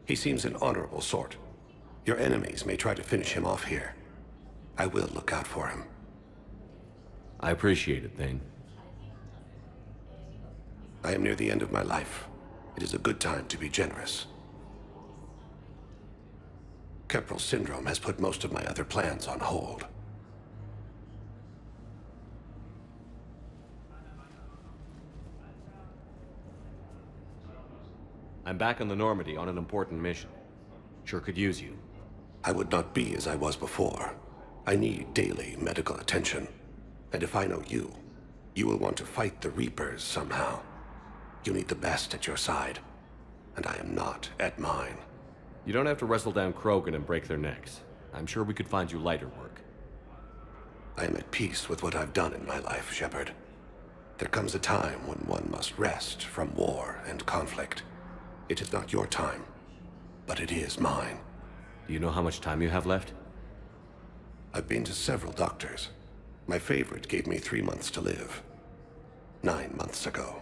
[SPEAKER 14] He seems an honorable sort. Your enemies may try to finish him off here. I will look out for him.
[SPEAKER 11] I appreciate it, Thane.
[SPEAKER 14] I am near the end of my life. It is a good time to be generous. Keprel syndrome has put most of my other plans on hold.
[SPEAKER 11] I'm back on the Normandy on an important mission. Sure could use you.
[SPEAKER 14] I would not be as I was before. I need daily medical attention. And if I know you, you will want to fight the Reapers somehow. You need the best at your side, and I am not at mine.
[SPEAKER 11] You don't have to wrestle down Krogan and break their necks. I'm sure we could find you lighter work.
[SPEAKER 14] I am at peace with what I've done in my life, Shepard. There comes a time when one must rest from war and conflict. It is not your time, but it is mine.
[SPEAKER 11] Do you know how much time you have left?
[SPEAKER 14] I've been to several doctors. My favorite gave me 3 months to live. 9 months ago.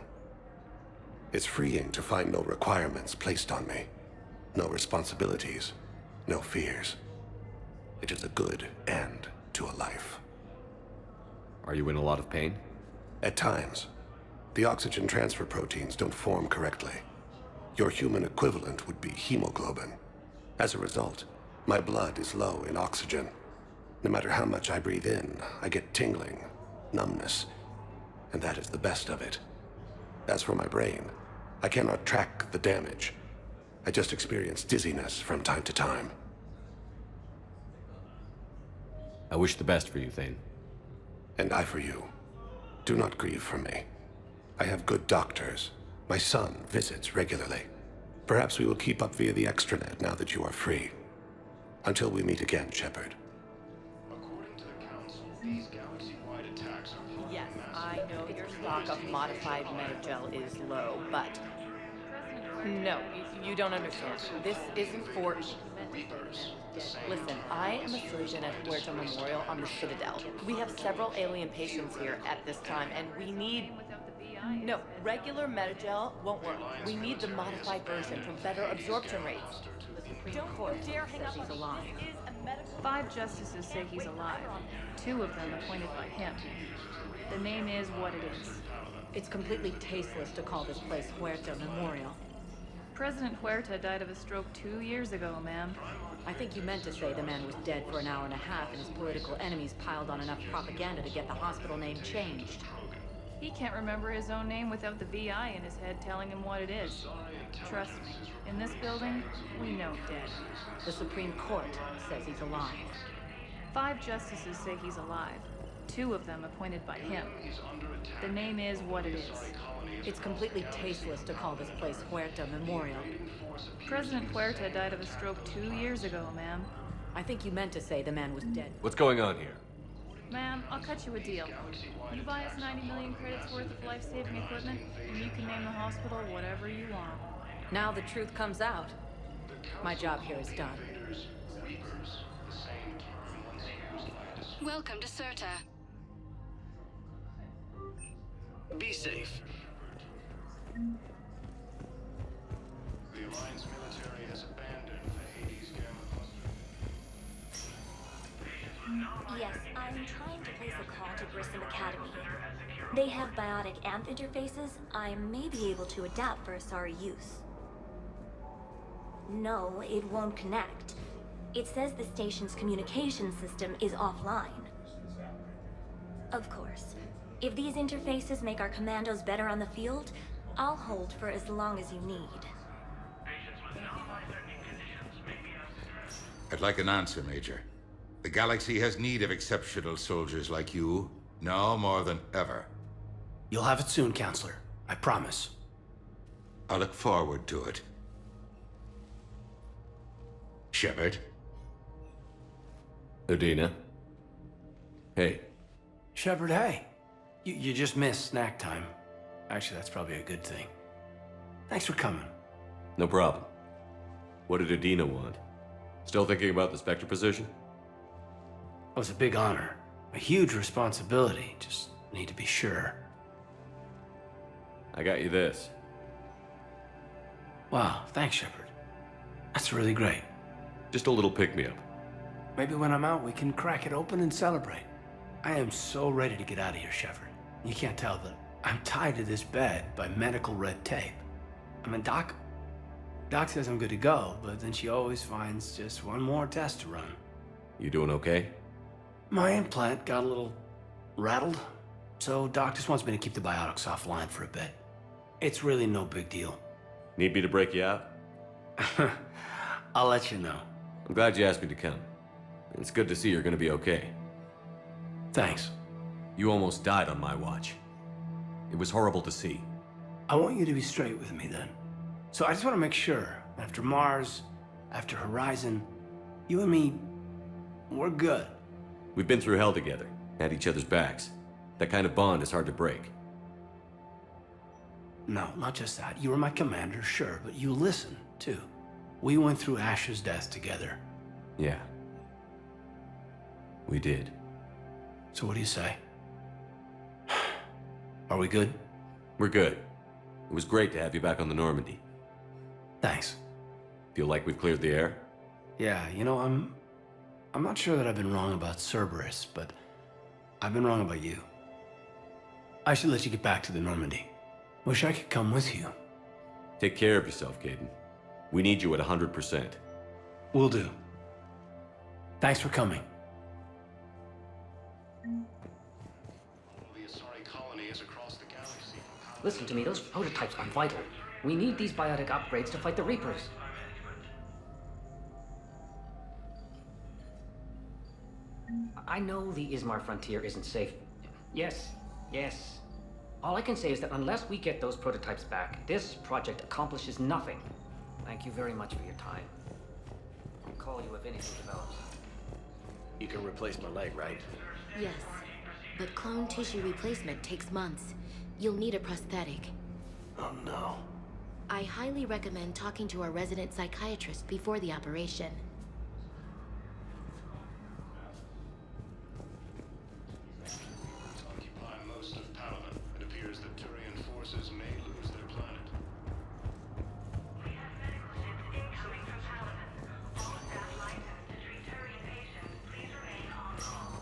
[SPEAKER 14] It's freeing to find no requirements placed on me. No responsibilities, no fears. It is a good end to a life.
[SPEAKER 11] Are you in a lot of pain?
[SPEAKER 14] At times. The oxygen transfer proteins don't form correctly. Your human equivalent would be hemoglobin. As a result, my blood is low in oxygen. No matter how much I breathe in, I get tingling, numbness, and that is the best of it. As for my brain, I cannot track the damage. I just experience dizziness from time to time.
[SPEAKER 11] I wish the best for you, Thane.
[SPEAKER 14] And I for you. Do not grieve for me. I have good doctors. My son visits regularly. Perhaps we will keep up via the extranet now that you are free. Until we meet again, Shepard.
[SPEAKER 2] According to the Council, these galaxy-wide attacks are...
[SPEAKER 5] Yes, I know your stock of modified metagel is low, but... No, you don't understand. This isn't for... Listen, I am a surgeon at Huerta Memorial on the Citadel. We have several alien patients here at this time, and we need... No, regular metagel won't work. We need the modified version for better absorption rates.
[SPEAKER 13] Don't dare hang up
[SPEAKER 5] he's alive.
[SPEAKER 17] 5 justices say he's alive. 2 of them appointed by him. The name is what it is.
[SPEAKER 12] It's completely tasteless to call this place Huerta Memorial.
[SPEAKER 17] President Huerta died of a stroke 2 years ago, ma'am.
[SPEAKER 12] I think you meant to say the man was dead for an hour and a half and his political enemies piled on enough propaganda to get the hospital name changed.
[SPEAKER 17] He can't remember his own name without the VI in his head telling him what it is. Trust me, in this building, we know dead.
[SPEAKER 12] The Supreme Court says he's alive.
[SPEAKER 17] 5 justices say he's alive. 2 of them appointed by him. The name is what it is.
[SPEAKER 12] It's completely tasteless to call this place Huerta Memorial.
[SPEAKER 17] President Huerta died of a stroke 2 years ago, ma'am.
[SPEAKER 12] I think you meant to say the man was dead.
[SPEAKER 11] What's going on here?
[SPEAKER 17] Ma'am, I'll cut you a deal. You buy us 90 million credits worth of life-saving equipment, and you can name the hospital whatever you want.
[SPEAKER 12] Now the truth comes out. My job here is done.
[SPEAKER 9] Welcome to Serta.
[SPEAKER 24] Be safe.
[SPEAKER 2] The Alliance military has abandoned the Hades Gamma cluster.
[SPEAKER 25] Yes, I'm trying to place a call to Grissom Academy.
[SPEAKER 3] They have biotic amp interfaces. I may be able to adapt for Asari use. No, it won't connect. It says the station's communication system is offline. Of course, if these interfaces make our commandos better on the field, I'll hold for as long as you need.
[SPEAKER 6] I'd like an answer, Major. The galaxy has need of exceptional soldiers like you, now more than ever.
[SPEAKER 10] You'll have it soon, Counselor. I promise.
[SPEAKER 6] I look forward to it. Shepard?
[SPEAKER 11] Udina. Hey.
[SPEAKER 10] Shepard, hey. You just missed snack time. Actually, that's probably a good thing. Thanks for coming.
[SPEAKER 11] No problem. What did Udina want? Still thinking about the Spectre position?
[SPEAKER 10] It was a big honor. A huge responsibility. Just need to be sure.
[SPEAKER 11] I got you this.
[SPEAKER 10] Wow, thanks, Shepard. That's really great.
[SPEAKER 11] Just a little pick-me-up.
[SPEAKER 10] Maybe when I'm out, we can crack it open and celebrate. I am so ready to get out of here, Shepard. You can't tell, but I'm tied to this bed by medical red tape. I mean, Doc says I'm good to go, but then she always finds just one more test to run.
[SPEAKER 11] You doing okay?
[SPEAKER 10] My implant got a little rattled, so Doc just wants me to keep the biotics offline for a bit. It's really no big deal.
[SPEAKER 11] Need me to break you out?
[SPEAKER 10] I'll let you know.
[SPEAKER 11] I'm glad you asked me to come. It's good to see you're gonna be okay.
[SPEAKER 10] Thanks.
[SPEAKER 11] You almost died on my watch. It was horrible to see.
[SPEAKER 10] I want you to be straight with me then. So I just want to make sure, after Mars, after Horizon, you and me, we're good.
[SPEAKER 11] We've been through hell together, had each other's backs. That kind of bond is hard to break.
[SPEAKER 10] No, not just that. You were my commander, sure, but you listened, too. We went through Ash's death together.
[SPEAKER 11] Yeah. We did.
[SPEAKER 10] So what do you say? Are we good?
[SPEAKER 11] We're good. It was great to have you back on the Normandy.
[SPEAKER 10] Thanks.
[SPEAKER 11] Feel like we've cleared the air?
[SPEAKER 10] Yeah, you know, I'm not sure that I've been wrong about Cerberus, but I've been wrong about you. I should let you get back to the Normandy. Wish I could come with you.
[SPEAKER 11] Take care of yourself, Caden. We need you at 100%.
[SPEAKER 10] Will do. Thanks for coming.
[SPEAKER 19] Listen to me, those prototypes are vital. We need these biotic upgrades to fight the Reapers. I know the Ismar frontier isn't safe. Yes. All I can say is that unless we get those prototypes back, this project accomplishes nothing. Thank you very much for your time. I'll call you if anything develops.
[SPEAKER 10] You can replace my leg, right?
[SPEAKER 25] Yes, but clone tissue replacement takes months. You'll need a prosthetic.
[SPEAKER 10] Oh no.
[SPEAKER 25] I highly recommend talking to our resident psychiatrist before the operation.
[SPEAKER 14] Occupy most of Palaven. It appears that Turian forces may lose their planet. We have medical ships incoming from Palaven. All staff licensed to treat Turian patients, please remain on call.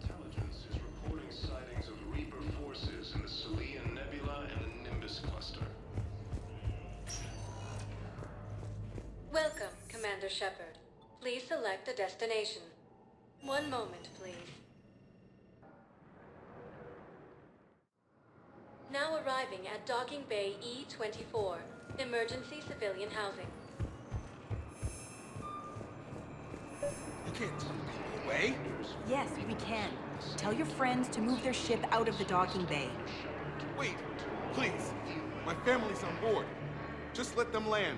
[SPEAKER 14] Intelligence is reporting sightings of Reaper forces in the Salian Nebula and the Nimbus cluster.
[SPEAKER 26] Welcome, Commander Shepard. Please select a destination. One moment, please. Now arriving at Docking Bay E-24, emergency civilian housing.
[SPEAKER 1] You can't take people away.
[SPEAKER 27] Yes, we can. Tell your friends to move their ship out of the docking bay.
[SPEAKER 28] Wait, please. My family's on board. Just let them land.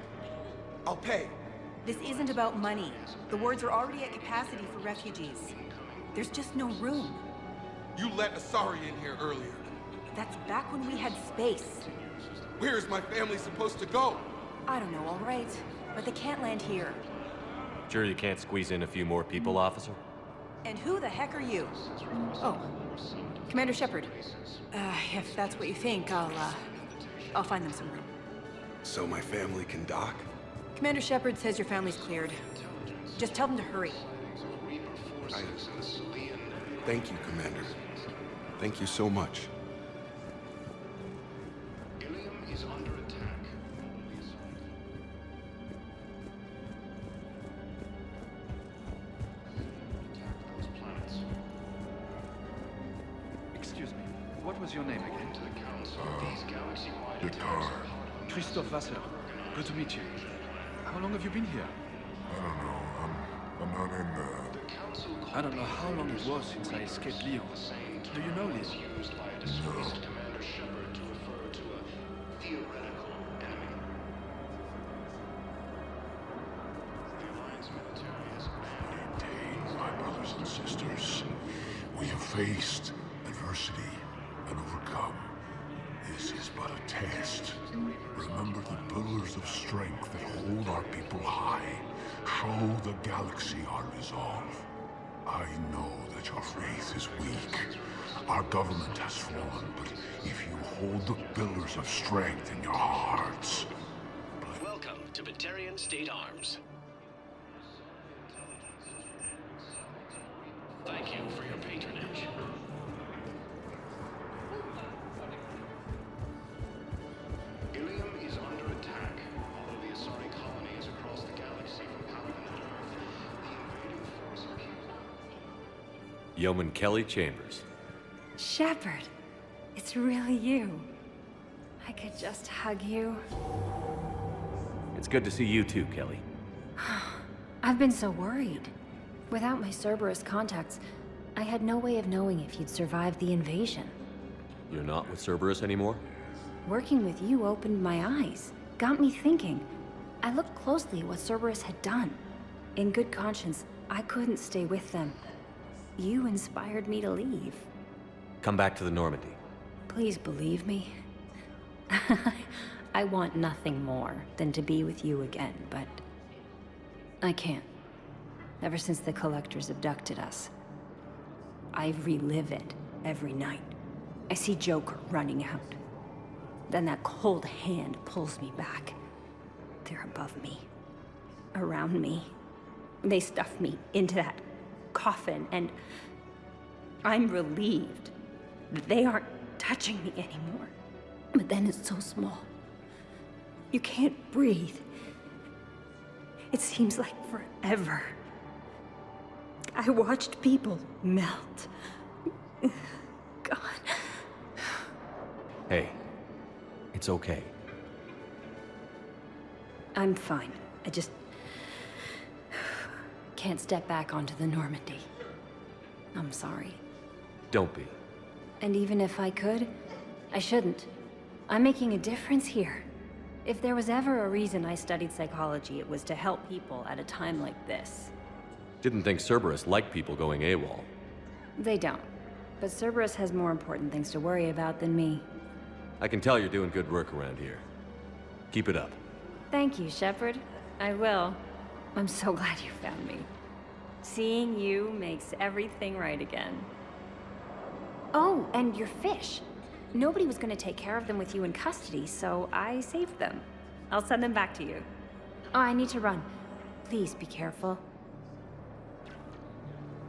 [SPEAKER 28] I'll pay.
[SPEAKER 27] This isn't about money. The wards are already at capacity for refugees. There's just no room.
[SPEAKER 28] You let Asari in here earlier.
[SPEAKER 27] That's back when we had space.
[SPEAKER 28] Where is my family supposed to go?
[SPEAKER 27] I don't know, all right. But they can't land here.
[SPEAKER 11] Sure you can't squeeze in a few more people, officer?
[SPEAKER 27] And who the heck are you? Oh, Commander Shepard. If that's what you think, I'll find them some room.
[SPEAKER 28] So my family can dock?
[SPEAKER 27] Commander Shepard says your family's cleared. Just tell them to hurry.
[SPEAKER 28] Thank you, Commander. Thank you so much.
[SPEAKER 24] Ilium is under attack.
[SPEAKER 4] Excuse me, what was your name again?
[SPEAKER 24] Guitar.
[SPEAKER 4] Christophe Vasseur. Good to meet you. How long have you been here?
[SPEAKER 24] I don't know. I'm not in the...
[SPEAKER 4] I don't know how long it was since I escaped Lyon. Do you know Lyon?
[SPEAKER 24] No. Maintain, my brothers and sisters. We have faced adversity and overcome. This is but a test. Remember the pillars of strength that hold our people high. Show the galaxy our resolve. I know that your faith is weak. Our government has fallen, but if you hold the pillars of strength in your hearts... Welcome to Batarian State Arms. Thank you for your patronage. Ilium is under attack. Although the Asari colony is across the galaxy from power and Earth, the invading force of
[SPEAKER 11] Yeoman Kelly Chambers.
[SPEAKER 7] Shepard, it's really you. I could just hug you.
[SPEAKER 11] It's good to see you too, Kelly.
[SPEAKER 7] I've been so worried. Without my Cerberus contacts, I had no way of knowing if you'd survived the invasion.
[SPEAKER 11] You're not with Cerberus anymore?
[SPEAKER 7] Working with you opened my eyes, got me thinking. I looked closely at what Cerberus had done. In good conscience, I couldn't stay with them. You inspired me to leave.
[SPEAKER 11] Come back to the Normandy.
[SPEAKER 7] Please believe me. I want nothing more than to be with you again, but I can't. Ever since the Collectors abducted us, I relive it every night. I see Joker running out. Then that cold hand pulls me back. They're above me, around me. They stuff me into that coffin, and I'm relieved that they aren't touching me anymore. But then it's so small. You can't breathe. It seems like forever. I watched people melt. God.
[SPEAKER 11] Hey, it's okay.
[SPEAKER 7] I'm fine. I just can't step back onto the Normandy. I'm sorry.
[SPEAKER 11] Don't be.
[SPEAKER 7] And even if I could, I shouldn't. I'm making a difference here. If there was ever a reason I studied psychology, it was to help people at a time like this.
[SPEAKER 11] Didn't think Cerberus liked people going AWOL.
[SPEAKER 7] They don't. But Cerberus has more important things to worry about than me.
[SPEAKER 11] I can tell you're doing good work around here. Keep it up.
[SPEAKER 7] Thank you, Shepard. I will. I'm so glad you found me. Seeing you makes everything right again. Oh, and your fish. Nobody was going to take care of them with you in custody, so I saved them. I'll send them back to you. Oh, I need to run. Please be careful.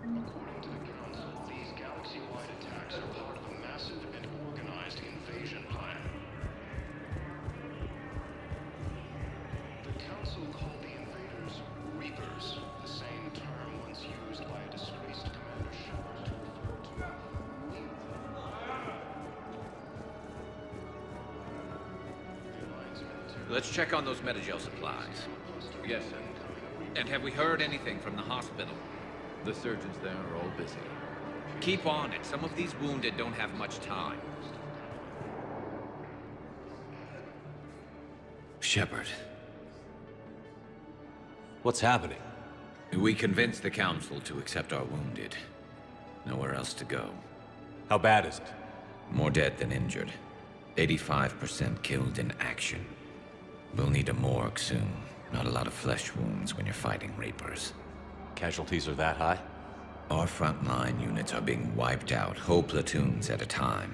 [SPEAKER 24] According to the Council, these galaxy-wide attacks are part of a massive and organized invasion plan. The Council called the invaders Reapers, the same term once used by a disgraced Commander Shepard to refer to
[SPEAKER 8] Let's check on those Metagel supplies. Yes, sir. And have we heard anything from the hospital? The surgeons there are all busy. Keep on it. Some of these wounded don't have much time. Shepard.
[SPEAKER 11] What's happening?
[SPEAKER 8] We convinced the Council to accept our wounded. Nowhere else to go.
[SPEAKER 11] How bad is it?
[SPEAKER 8] More dead than injured. 85% killed in action. We'll need a morgue soon. Not a lot of flesh wounds when you're fighting Reapers.
[SPEAKER 11] Casualties are that high?
[SPEAKER 8] Our frontline units are being wiped out, whole platoons at a time.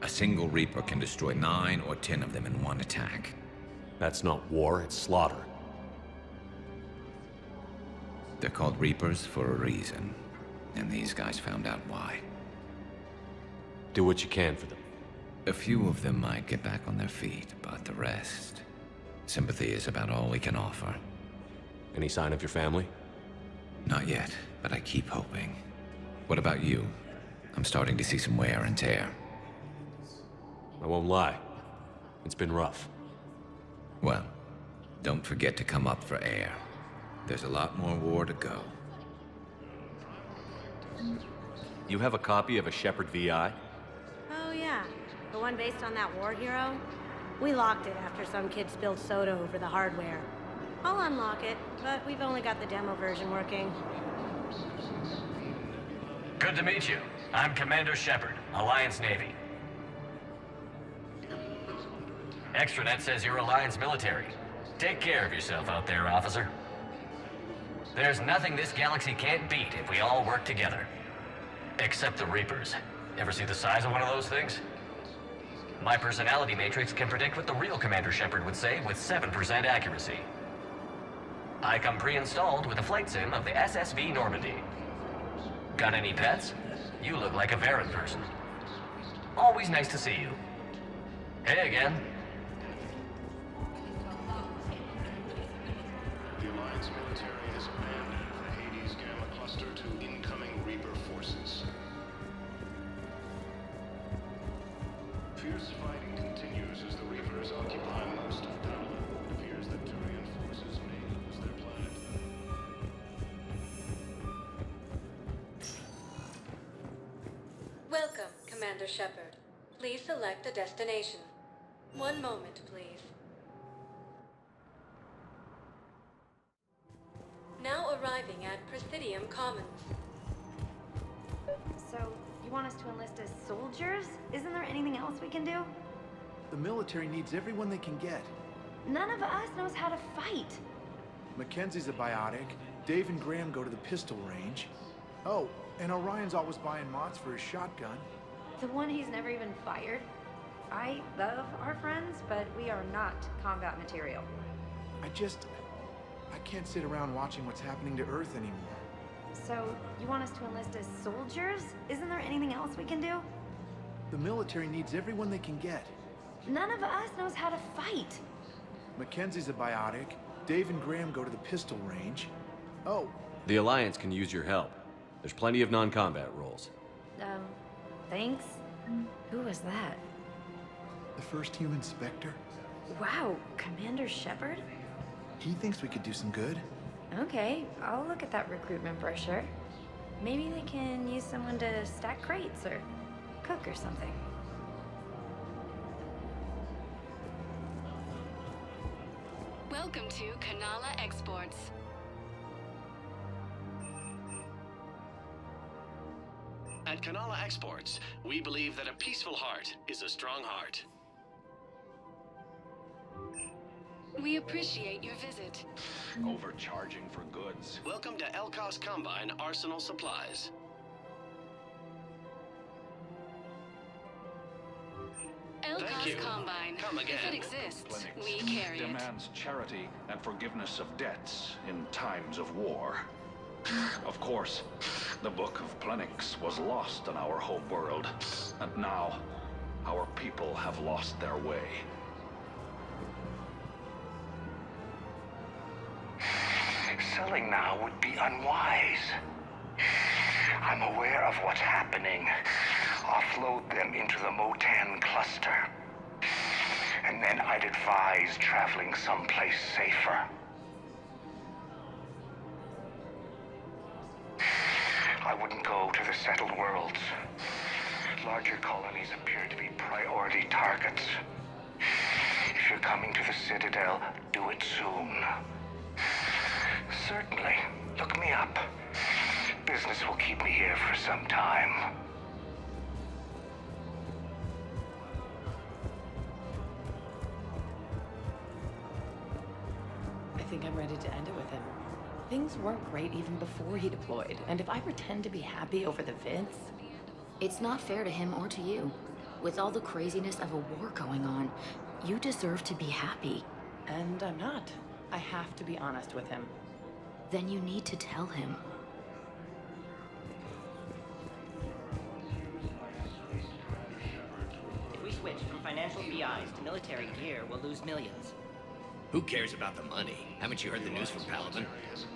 [SPEAKER 8] A single Reaper can destroy 9 or 10 of them in one attack.
[SPEAKER 11] That's not war, it's slaughter.
[SPEAKER 8] They're called Reapers for a reason, and these guys found out why.
[SPEAKER 11] Do what you can for them.
[SPEAKER 8] A few of them might get back on their feet, but the rest... sympathy is about all we can offer.
[SPEAKER 11] Any sign of your family?
[SPEAKER 8] Not yet, but I keep hoping. What about you? I'm starting to see some wear and tear.
[SPEAKER 11] I won't lie. It's been rough.
[SPEAKER 8] Well, don't forget to come up for air. There's a lot more war to go.
[SPEAKER 11] You have a copy of a Shepard VI?
[SPEAKER 13] Oh yeah, the one based on that war hero? We locked it after some kid spilled soda over the hardware. I'll unlock it, but we've only got the demo version working.
[SPEAKER 15] Good to meet you. I'm Commander Shepard, Alliance Navy. Extranet says you're Alliance military. Take care of yourself out there, officer. There's nothing this galaxy can't beat if we all work together. Except the Reapers. Ever see the size of one of those things? My personality matrix can predict what the real Commander Shepard would say with 7% accuracy. I come pre-installed with a flight sim of the SSV Normandy. Got any pets? You look like a Varen person. Always nice to see you. Hey again.
[SPEAKER 24] The Alliance military has abandoned the Hades Gamma cluster to incoming Reaper forces. Fierce fighting continues as the Reapers occupy most of Pala. It appears that Turian forces may lose their planet.
[SPEAKER 26] Welcome, Commander Shepard. Please select a destination. One moment, please. Now arriving at Presidium Commons.
[SPEAKER 27] So, you want us to enlist as soldiers? Isn't there anything else we can do?
[SPEAKER 16] The military needs everyone they can get.
[SPEAKER 27] None of us knows how to fight.
[SPEAKER 16] Mackenzie's a biotic. Dave and Graham go to the pistol range. Oh, and Orion's always buying mods for his shotgun.
[SPEAKER 27] The one he's never even fired? I love our friends, but we are not combat material.
[SPEAKER 16] I can't sit around watching what's happening to Earth anymore.
[SPEAKER 27] So, you want us to enlist as soldiers? Isn't there anything else we can do?
[SPEAKER 16] The military needs everyone they can get.
[SPEAKER 27] None of us knows how to fight.
[SPEAKER 16] Mackenzie's a biotic. Dave and Graham go to the pistol range. Oh.
[SPEAKER 11] The Alliance can use your help. There's plenty of non-combat roles.
[SPEAKER 27] Thanks? Who was that?
[SPEAKER 16] The first human Spectre.
[SPEAKER 27] Wow, Commander Shepard?
[SPEAKER 16] He thinks we could do some good.
[SPEAKER 27] Okay, I'll look at that recruitment brochure. Maybe they can use someone to stack crates or cook or something.
[SPEAKER 18] Welcome to Kanala Exports.
[SPEAKER 20] At Kanala Exports, we believe that a peaceful heart is a strong heart.
[SPEAKER 18] We appreciate your visit.
[SPEAKER 20] Overcharging for goods. Welcome to Elkos Combine Arsenal Supplies.
[SPEAKER 18] Elkos Combine.
[SPEAKER 20] Come again.
[SPEAKER 18] If it exists, we
[SPEAKER 2] Clinics
[SPEAKER 18] carry it.
[SPEAKER 2] demands charity and forgiveness of debts in times of war. Of course, the Book of Plenix was lost in our home world, and now our people have lost their way.
[SPEAKER 21] Selling now would be unwise. I'm aware of what's happening. Offload them into the Motan cluster. And then I'd advise traveling someplace safer. I wouldn't go to the settled worlds. Larger colonies appear to be priority targets. If you're coming to the Citadel, do it soon. Certainly. Look me up. Business will keep me here for some time.
[SPEAKER 5] I think I'm ready to end it with him. Things weren't great even before he deployed, and if I pretend to be happy over the vids...
[SPEAKER 25] It's not fair to him or to you. With all the craziness of a war going on, you deserve to be happy.
[SPEAKER 5] And I'm not. I have to be honest with him.
[SPEAKER 25] Then you need to tell him.
[SPEAKER 3] If we switch from financial VIs to military gear, we'll lose millions.
[SPEAKER 8] Who cares about the money? Haven't you heard the news from Paladin?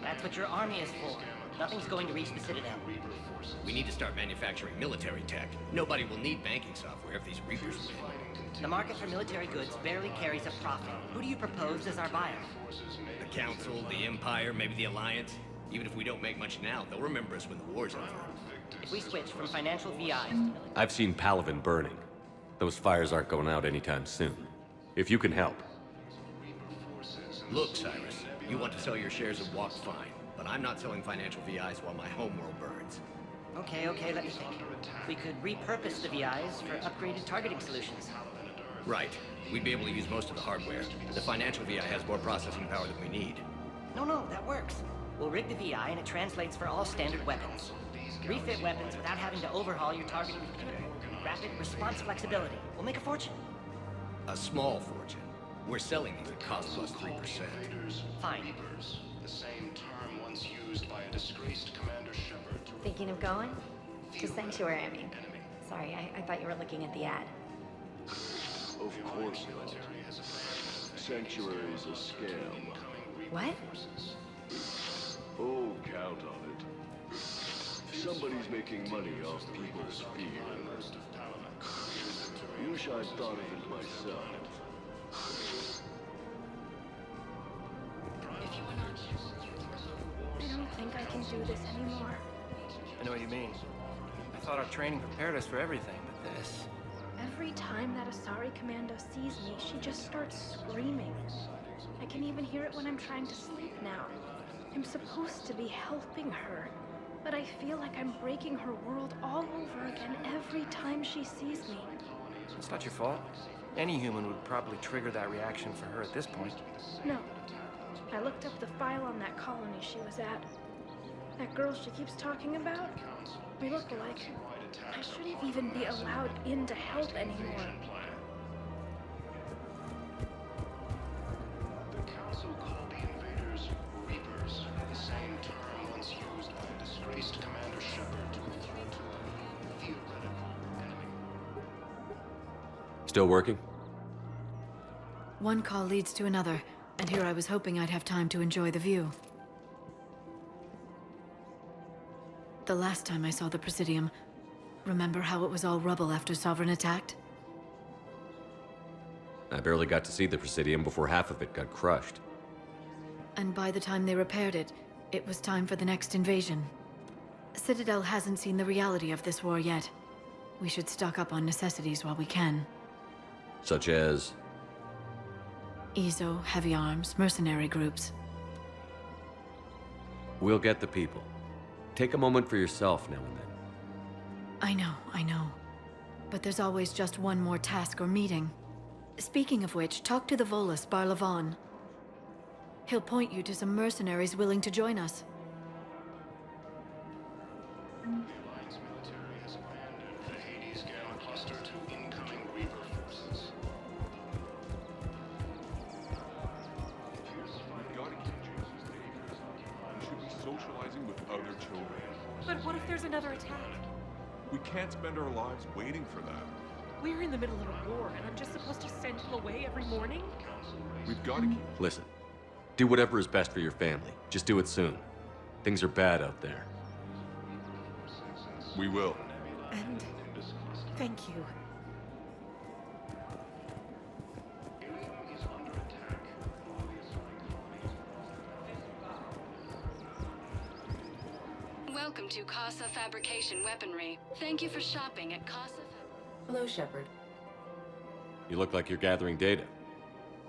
[SPEAKER 3] That's what your army is for. Nothing's going to reach the Citadel.
[SPEAKER 8] We need to start manufacturing military tech. Nobody will need banking software if these Reapers win.
[SPEAKER 3] The market for military goods barely carries a profit. Who do you propose as our buyer?
[SPEAKER 8] The Council, the Empire, maybe the Alliance. Even if we don't make much now, they'll remember us when the war's over.
[SPEAKER 3] If we switch from financial VIs to military...
[SPEAKER 11] I've seen Paladin burning. Those fires aren't going out anytime soon. If you can help.
[SPEAKER 8] Look, Cyrus, you want to sell your shares of Walk, fine. But I'm not selling financial VIs while my homeworld burns.
[SPEAKER 3] Okay, let me think. We could repurpose the VIs for upgraded targeting solutions.
[SPEAKER 8] Right. We'd be able to use most of the hardware. The financial VI has more processing power than we need.
[SPEAKER 3] No, that works. We'll rig the VI and it translates for all standard weapons. Refit weapons without having to overhaul your targeting computer. Rapid response flexibility. We'll make a fortune.
[SPEAKER 8] A small fortune. We're selling these at cost plus 3%.
[SPEAKER 3] Fine.
[SPEAKER 20] The same term once used by a disgraced Commander Shepard.
[SPEAKER 6] Thinking of going? To Sanctuary, I mean. Sorry, I thought you were looking at the ad.
[SPEAKER 9] Of course not. Sanctuary's a scam.
[SPEAKER 6] What?
[SPEAKER 9] Oh, count on it. Somebody's making money off people's fear. Wish I'd thought of it myself.
[SPEAKER 6] I don't think I can do this anymore.
[SPEAKER 4] I know what you mean. I thought our training prepared us for everything, but this...
[SPEAKER 6] Every time that Asari Commando sees me, she just starts screaming. I can even hear it when I'm trying to sleep now. I'm supposed to be helping her, but I feel like I'm breaking her world all over again every time she sees me.
[SPEAKER 4] It's not your fault. Any human would probably trigger that reaction for her at this point.
[SPEAKER 6] No. I looked up the file on that colony she was at. That girl she keeps talking about, we look alike. I shouldn't even be allowed in to help anymore.
[SPEAKER 20] The Council called the invaders Reapers, the same term once used by a disgraced Commander Shepard to refer to a theoretical enemy.
[SPEAKER 11] Still working?
[SPEAKER 12] One call leads to another, and here I was hoping I'd have time to enjoy the view. The last time I saw the Presidium, remember how it was all rubble after Sovereign attacked?
[SPEAKER 11] I barely got to see the Presidium before half of it got crushed.
[SPEAKER 12] And by the time they repaired it, it was time for the next invasion. Citadel hasn't seen the reality of this war yet. We should stock up on necessities while we can.
[SPEAKER 11] Such as?
[SPEAKER 12] EZO, heavy arms, mercenary groups.
[SPEAKER 11] We'll get the people. Take a moment for yourself now and then.
[SPEAKER 12] I know. But there's always just one more task or meeting. Speaking of which, talk to the Volus, Barlavon. He'll point you to some mercenaries willing to join us.
[SPEAKER 20] The Alliance military has abandoned the Hades Gamma cluster to incoming Reaper forces.
[SPEAKER 28] You should be socializing with other children.
[SPEAKER 27] But what if there's another attack?
[SPEAKER 28] We can't spend our lives waiting for that.
[SPEAKER 27] We're in the middle of a war, and I'm just supposed to send him away every morning?
[SPEAKER 28] We've got to keep...
[SPEAKER 11] Listen, do whatever is best for your family. Just do it soon. Things are bad out there.
[SPEAKER 28] We will.
[SPEAKER 27] And thank you.
[SPEAKER 18] Welcome to Casa Fabrication Weaponry. Thank you for shopping at Casa.
[SPEAKER 17] Hello, Shepard.
[SPEAKER 11] You look like you're gathering data.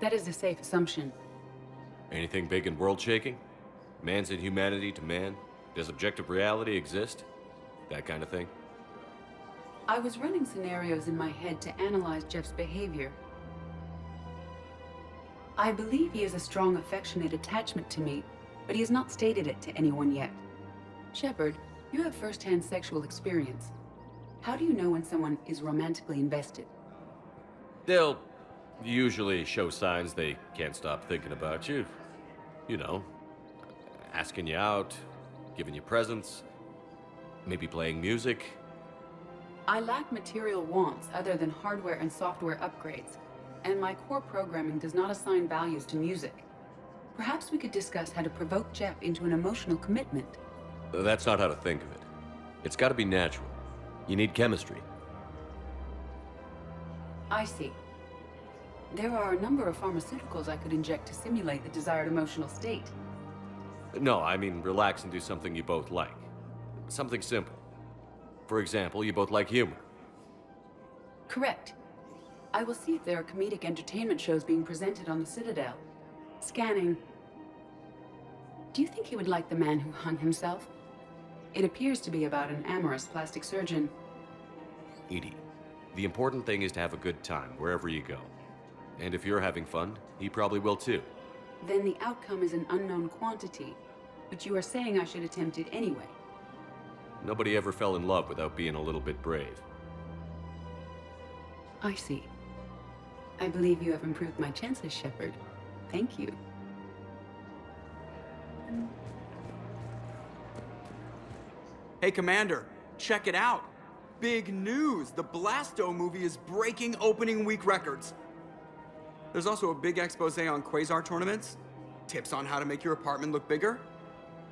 [SPEAKER 17] That is a safe assumption.
[SPEAKER 11] Anything big and world-shaking? Man's inhumanity to man? Does objective reality exist? That kind of thing?
[SPEAKER 17] I was running scenarios in my head to analyze Jeff's behavior. I believe he has a strong affectionate attachment to me, but he has not stated it to anyone yet. Shepard, you have first-hand sexual experience. How do you know when someone is romantically invested?
[SPEAKER 11] They'll usually show signs they can't stop thinking about you. You know, asking you out, giving you presents, maybe playing music.
[SPEAKER 17] I lack material wants other than hardware and software upgrades, and my core programming does not assign values to music. Perhaps we could discuss how to provoke Jeff into an emotional commitment.
[SPEAKER 11] That's not how to think of it. It's got to be natural. You need chemistry.
[SPEAKER 17] I see. There are a number of pharmaceuticals I could inject to simulate the desired emotional state.
[SPEAKER 11] No, I mean relax and do something you both like. Something simple. For example, you both like humor.
[SPEAKER 17] Correct. I will see if there are comedic entertainment shows being presented on the Citadel. Scanning. Do you think he would like The Man Who Hung Himself? It appears to be about an amorous plastic surgeon.
[SPEAKER 11] Edie, the important thing is to have a good time wherever you go. And if you're having fun, he probably will too.
[SPEAKER 17] Then the outcome is an unknown quantity, but you are saying I should attempt it anyway.
[SPEAKER 11] Nobody ever fell in love without being a little bit brave.
[SPEAKER 17] I see. I believe you have improved my chances, Shepard. Thank you.
[SPEAKER 1] Hey, Commander, check it out. Big news! The Blasto movie is breaking opening week records. There's also a big expose on quasar tournaments, tips on how to make your apartment look bigger,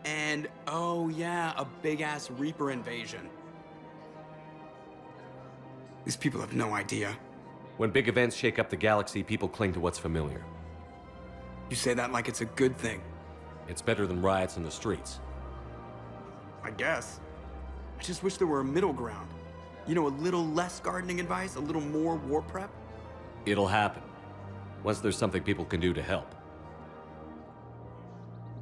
[SPEAKER 1] and, oh yeah, a big-ass Reaper invasion. These people have no idea.
[SPEAKER 11] When big events shake up the galaxy, people cling to what's familiar.
[SPEAKER 1] You say that like it's a good thing.
[SPEAKER 11] It's better than riots in the streets.
[SPEAKER 1] I guess. I just wish there were a middle ground. You know, a little less gardening advice, a little more war prep.
[SPEAKER 11] It'll happen. Once there's something people can do to help.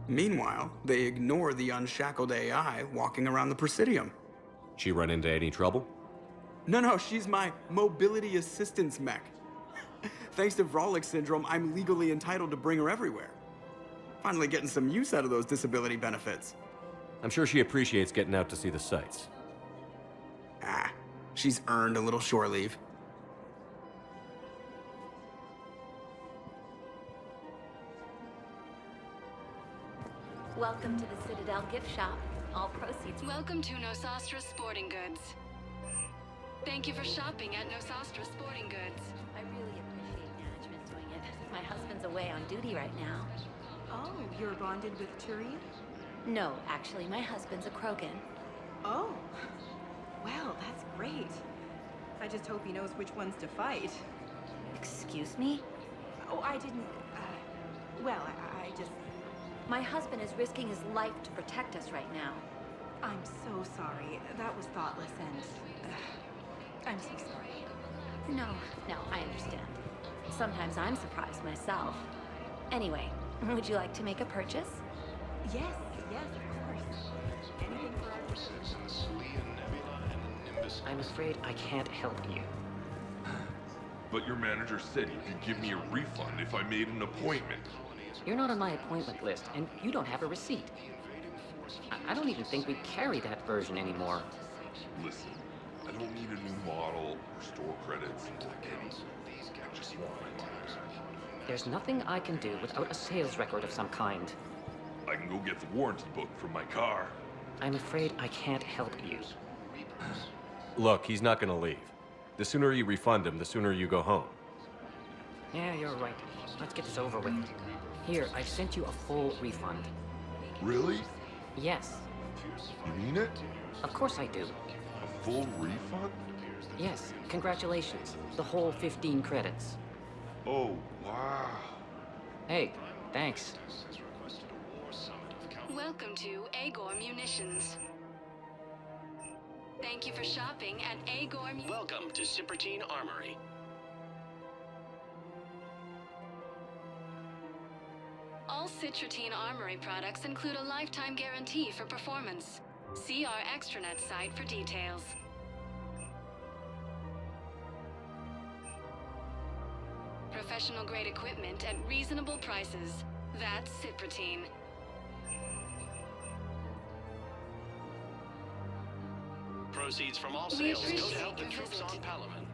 [SPEAKER 1] Meanwhile, they ignore the unshackled AI walking around the Presidium.
[SPEAKER 11] She run into any trouble?
[SPEAKER 1] No, she's my mobility assistance mech. Thanks to Vrolic syndrome, I'm legally entitled to bring her everywhere. Finally getting some use out of those disability benefits.
[SPEAKER 11] I'm sure she appreciates getting out to see the sights.
[SPEAKER 1] Ah, she's earned a little shore leave.
[SPEAKER 7] Welcome to the Citadel gift shop. All proceeds.
[SPEAKER 18] Welcome to Nosastra Sporting Goods. Thank you for shopping at Nosastra Sporting Goods.
[SPEAKER 7] I really appreciate management doing it. My husband's away on duty right now.
[SPEAKER 27] Oh, you're bonded with Turi?
[SPEAKER 7] No, actually, my husband's a Krogan.
[SPEAKER 27] Oh, well, that's great. I just hope he knows which ones to fight.
[SPEAKER 7] Excuse me?
[SPEAKER 27] Oh, I didn't, well, I just...
[SPEAKER 7] My husband is risking his life to protect us right now.
[SPEAKER 27] I'm so sorry. That was thoughtless and... I'm so sorry.
[SPEAKER 7] No, I understand. Sometimes I'm surprised myself. Anyway, would you like to make a purchase?
[SPEAKER 27] Yes, of course. Anything for our...
[SPEAKER 15] I'm afraid I can't help you.
[SPEAKER 10] But your manager said he could give me a refund if I made an appointment.
[SPEAKER 15] You're not on my appointment list, and you don't have a receipt. I don't even think we carry that version anymore.
[SPEAKER 10] Listen, I don't need a new model or store credits or anything. I just want my money back.
[SPEAKER 15] There's nothing I can do without a sales record of some kind.
[SPEAKER 10] I can go get the warranty book from my car.
[SPEAKER 15] I'm afraid I can't help you.
[SPEAKER 11] Look, he's not gonna leave. The sooner you refund him, the sooner you go home.
[SPEAKER 15] Yeah, you're right. Let's get this over with. Here, I've sent you a full refund.
[SPEAKER 10] Really?
[SPEAKER 15] Yes.
[SPEAKER 10] You mean it?
[SPEAKER 15] Of course I do.
[SPEAKER 10] A full refund?
[SPEAKER 15] Yes, congratulations. The whole 15 credits.
[SPEAKER 10] Oh, wow.
[SPEAKER 15] Hey, thanks.
[SPEAKER 18] Welcome to Agor Munitions. Thank you for shopping at Agor Munitions.
[SPEAKER 13] Welcome to Cipertine Armory.
[SPEAKER 18] All Citrotine Armory products include a lifetime guarantee for performance. See our extranet site for details. Professional grade equipment at reasonable prices. That's Ciprotine.
[SPEAKER 13] Proceeds from all
[SPEAKER 18] We
[SPEAKER 13] sales go to
[SPEAKER 18] appreciate
[SPEAKER 13] help the
[SPEAKER 18] your
[SPEAKER 13] troops
[SPEAKER 18] visit.
[SPEAKER 13] on Palaven.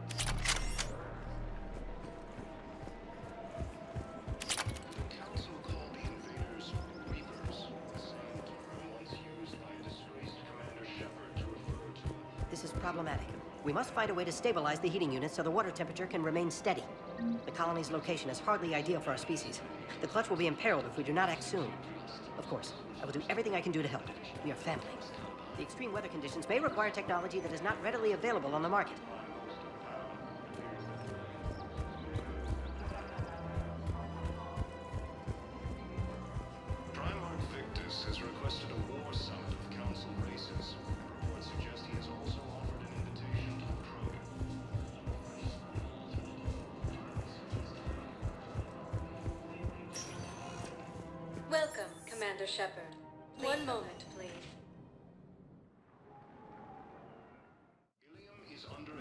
[SPEAKER 3] problematic. We must find a way to stabilize the heating units so the water temperature can remain steady. The colony's location is hardly ideal for our species. The clutch will be imperiled if we do not act soon. Of course, I will do everything I can do to help. We are family. The extreme weather conditions may require technology that is not readily available on the market.
[SPEAKER 20] Primarch Victus has requested a war summit of council races. Reports suggest he has also offered an invitation to the crew.
[SPEAKER 2] Welcome, Commander Shepard. One moment, please.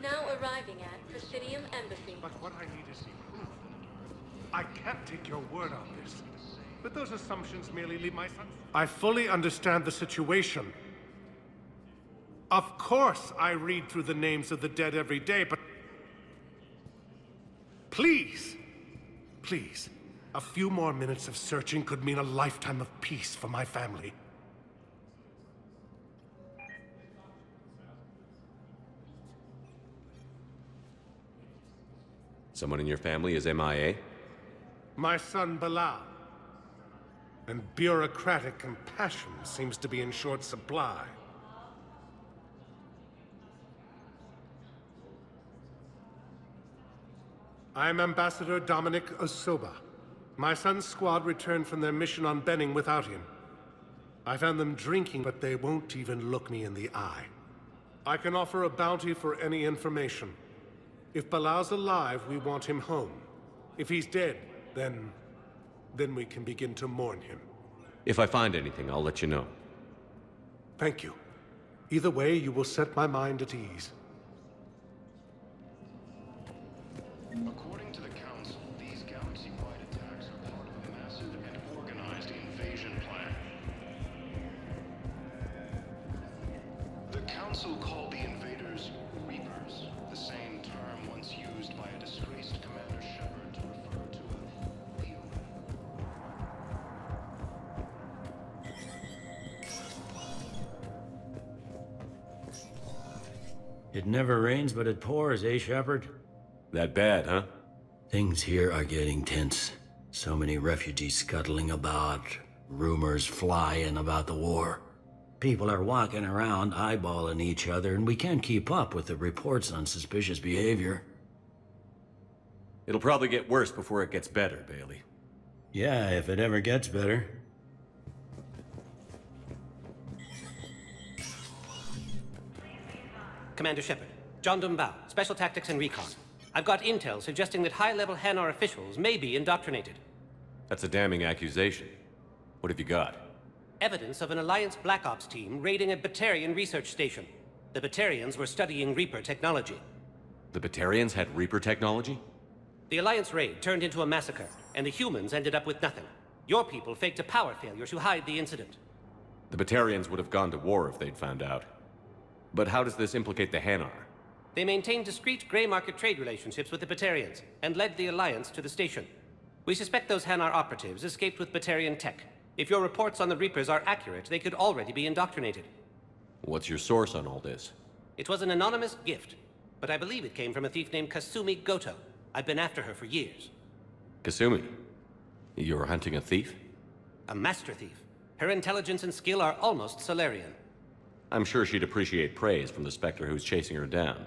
[SPEAKER 2] Now arriving at Presidium Embassy.
[SPEAKER 14] But what I need is... I can't take your word on this. But those assumptions merely leave my son... I fully understand the situation. Of course I read through the names of the dead every day, but... Please! Please. A few more minutes of searching could mean a lifetime of peace for my family.
[SPEAKER 11] Someone in your family is MIA?
[SPEAKER 14] My son, Bilal. And bureaucratic compassion seems to be in short supply. I'm Ambassador Dominic Osoba. My son's squad returned from their mission on Benning without him. I found them drinking, but they won't even look me in the eye. I can offer a bounty for any information. If Bilal's alive, we want him home. If he's dead, then we can begin to mourn him.
[SPEAKER 11] If I find anything, I'll let you know.
[SPEAKER 14] Thank you. Either way, you will set my mind at ease.
[SPEAKER 20] According to the Council, these galaxy-wide attacks are part of a massive and organized invasion plan. The Council called the invaders Reapers, the same term once used by a disgraced Commander Shepard to refer to a bioware.
[SPEAKER 16] It never rains, but it pours, eh, Shepard?
[SPEAKER 11] That bad, huh?
[SPEAKER 16] Things here are getting tense. So many refugees scuttling about, rumors flying about the war. People are walking around eyeballing each other, and we can't keep up with the reports on suspicious behavior.
[SPEAKER 11] It'll probably get worse before it gets better, Bailey.
[SPEAKER 16] Yeah, if it ever gets better.
[SPEAKER 19] Commander Shepard, John Dumbao, Special Tactics and Recon. I've got intel suggesting that high-level Hanar officials may be indoctrinated.
[SPEAKER 11] That's a damning accusation. What have you got?
[SPEAKER 19] Evidence of an Alliance Black Ops team raiding a Batarian research station. The Batarians were studying Reaper technology.
[SPEAKER 11] The Batarians had Reaper technology?
[SPEAKER 19] The Alliance raid turned into a massacre, and the humans ended up with nothing. Your people faked a power failure to hide the incident.
[SPEAKER 11] The Batarians would have gone to war if they'd found out. But how does this implicate the Hanar?
[SPEAKER 19] They maintained discreet gray market trade relationships with the Batarians, and led the Alliance to the station. We suspect those Hanar operatives escaped with Batarian tech. If your reports on the Reapers are accurate, they could already be indoctrinated.
[SPEAKER 11] What's your source on all this?
[SPEAKER 19] It was an anonymous gift, but I believe it came from a thief named Kasumi Goto. I've been after her for years.
[SPEAKER 11] Kasumi? You're hunting a thief?
[SPEAKER 19] A master thief. Her intelligence and skill are almost Solarian.
[SPEAKER 11] I'm sure she'd appreciate praise from the Spectre who's chasing her down.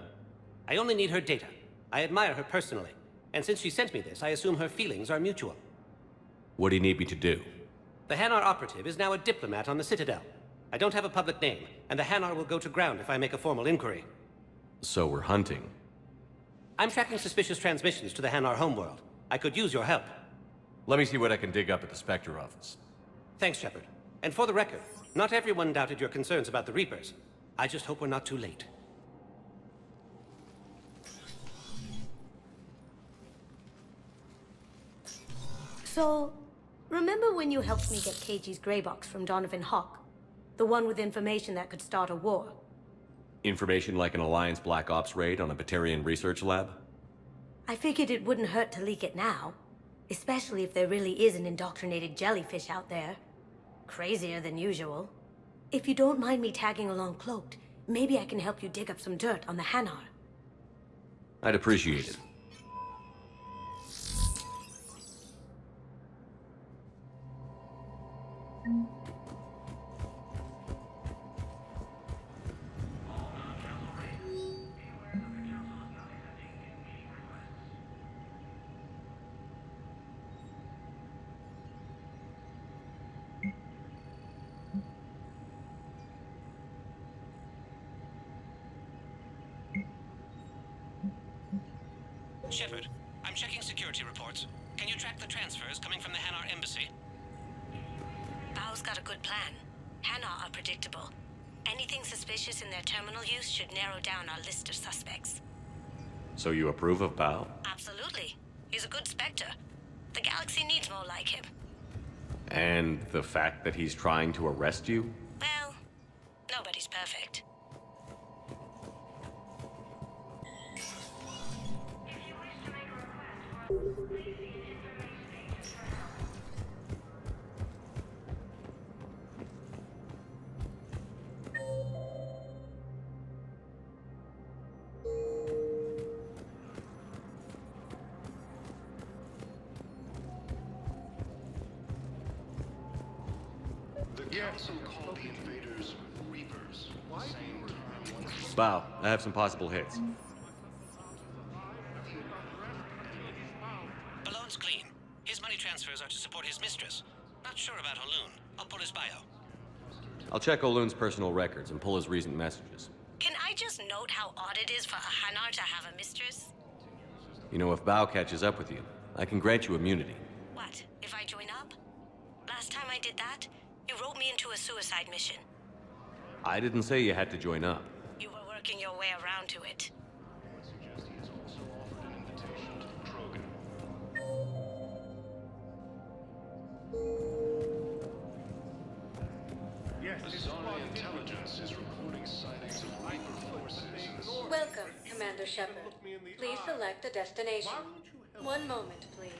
[SPEAKER 19] I only need her data. I admire her personally. And since she sent me this, I assume her feelings are mutual.
[SPEAKER 11] What do you need me to do?
[SPEAKER 19] The Hanar operative is now a diplomat on the Citadel. I don't have a public name, and the Hanar will go to ground if I make a formal inquiry.
[SPEAKER 11] So we're hunting.
[SPEAKER 19] I'm tracking suspicious transmissions to the Hanar homeworld. I could use your help.
[SPEAKER 11] Let me see what I can dig up at the Spectre office.
[SPEAKER 19] Thanks, Shepard. And for the record, not everyone doubted your concerns about the Reapers. I just hope we're not too late.
[SPEAKER 2] So, remember when you helped me get KG's gray box from Donovan Hawk? The one with information that could start a war?
[SPEAKER 11] Information like an Alliance Black Ops raid on a Batarian research lab?
[SPEAKER 2] I figured it wouldn't hurt to leak it now. Especially if there really is an indoctrinated jellyfish out there. Crazier than usual. If you don't mind me tagging along cloaked, Maybe I can help you dig up some dirt on the Hanar.
[SPEAKER 11] I'd appreciate it.
[SPEAKER 19] Shepard, I'm checking security reports. Can you track the transfers coming from the Hanar embassy?
[SPEAKER 2] Bao's got a good plan. Hanar are predictable. Anything suspicious in their terminal use should narrow down our list of suspects.
[SPEAKER 11] So you approve of Bao?
[SPEAKER 2] Absolutely. He's a good Spectre. The galaxy needs more like him.
[SPEAKER 11] And the fact that he's trying to arrest you?
[SPEAKER 2] Well, nobody's perfect.
[SPEAKER 20] The council called the invaders Reapers. Same term once used.
[SPEAKER 11] Bao, I have some possible hits.
[SPEAKER 19] Balloon's clean. His money transfers are to support his mistress. Not sure about Haloon. I'll pull his bio.
[SPEAKER 11] I'll check Oloon's personal records and pull his recent messages.
[SPEAKER 2] Can I just note how odd it is for a Hanar to have a mistress?
[SPEAKER 11] You know, if Bao catches up with you, I can grant you immunity.
[SPEAKER 2] What, if I join up? Last time I did that, you wrote me into a suicide mission.
[SPEAKER 11] I didn't say you had to join up.
[SPEAKER 2] You were working your way around to it.
[SPEAKER 20] Yes, Azari intelligence is reporting sightings of Reaper forces in the north.
[SPEAKER 5] Welcome, Commander Shepard. Please select a destination. One moment, please.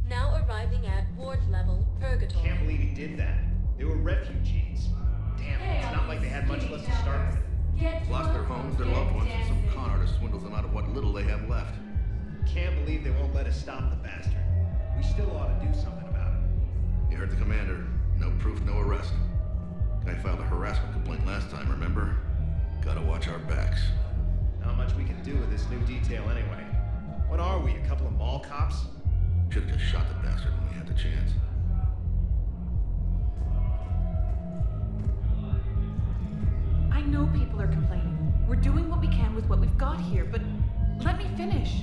[SPEAKER 5] Now arriving at ward level Purgatory.
[SPEAKER 8] Can't believe he did that. They were refugees. Damn, it's not like they had much left to start with.
[SPEAKER 21] Lost their homes, their loved ones, and some con artist swindles them out of what little they have left.
[SPEAKER 8] Can't believe they won't let us stop the bastard. We still ought to do something about it.
[SPEAKER 21] You heard the commander. No proof, no arrest. Guy filed a harassment complaint last time, remember? Gotta watch our backs.
[SPEAKER 8] Not much we can do with this new detail anyway. What are we, a couple of mall cops?
[SPEAKER 21] Should've just shot the bastard when we had the chance.
[SPEAKER 22] I know people are complaining. We're doing what we can with what we've got here, but let me finish.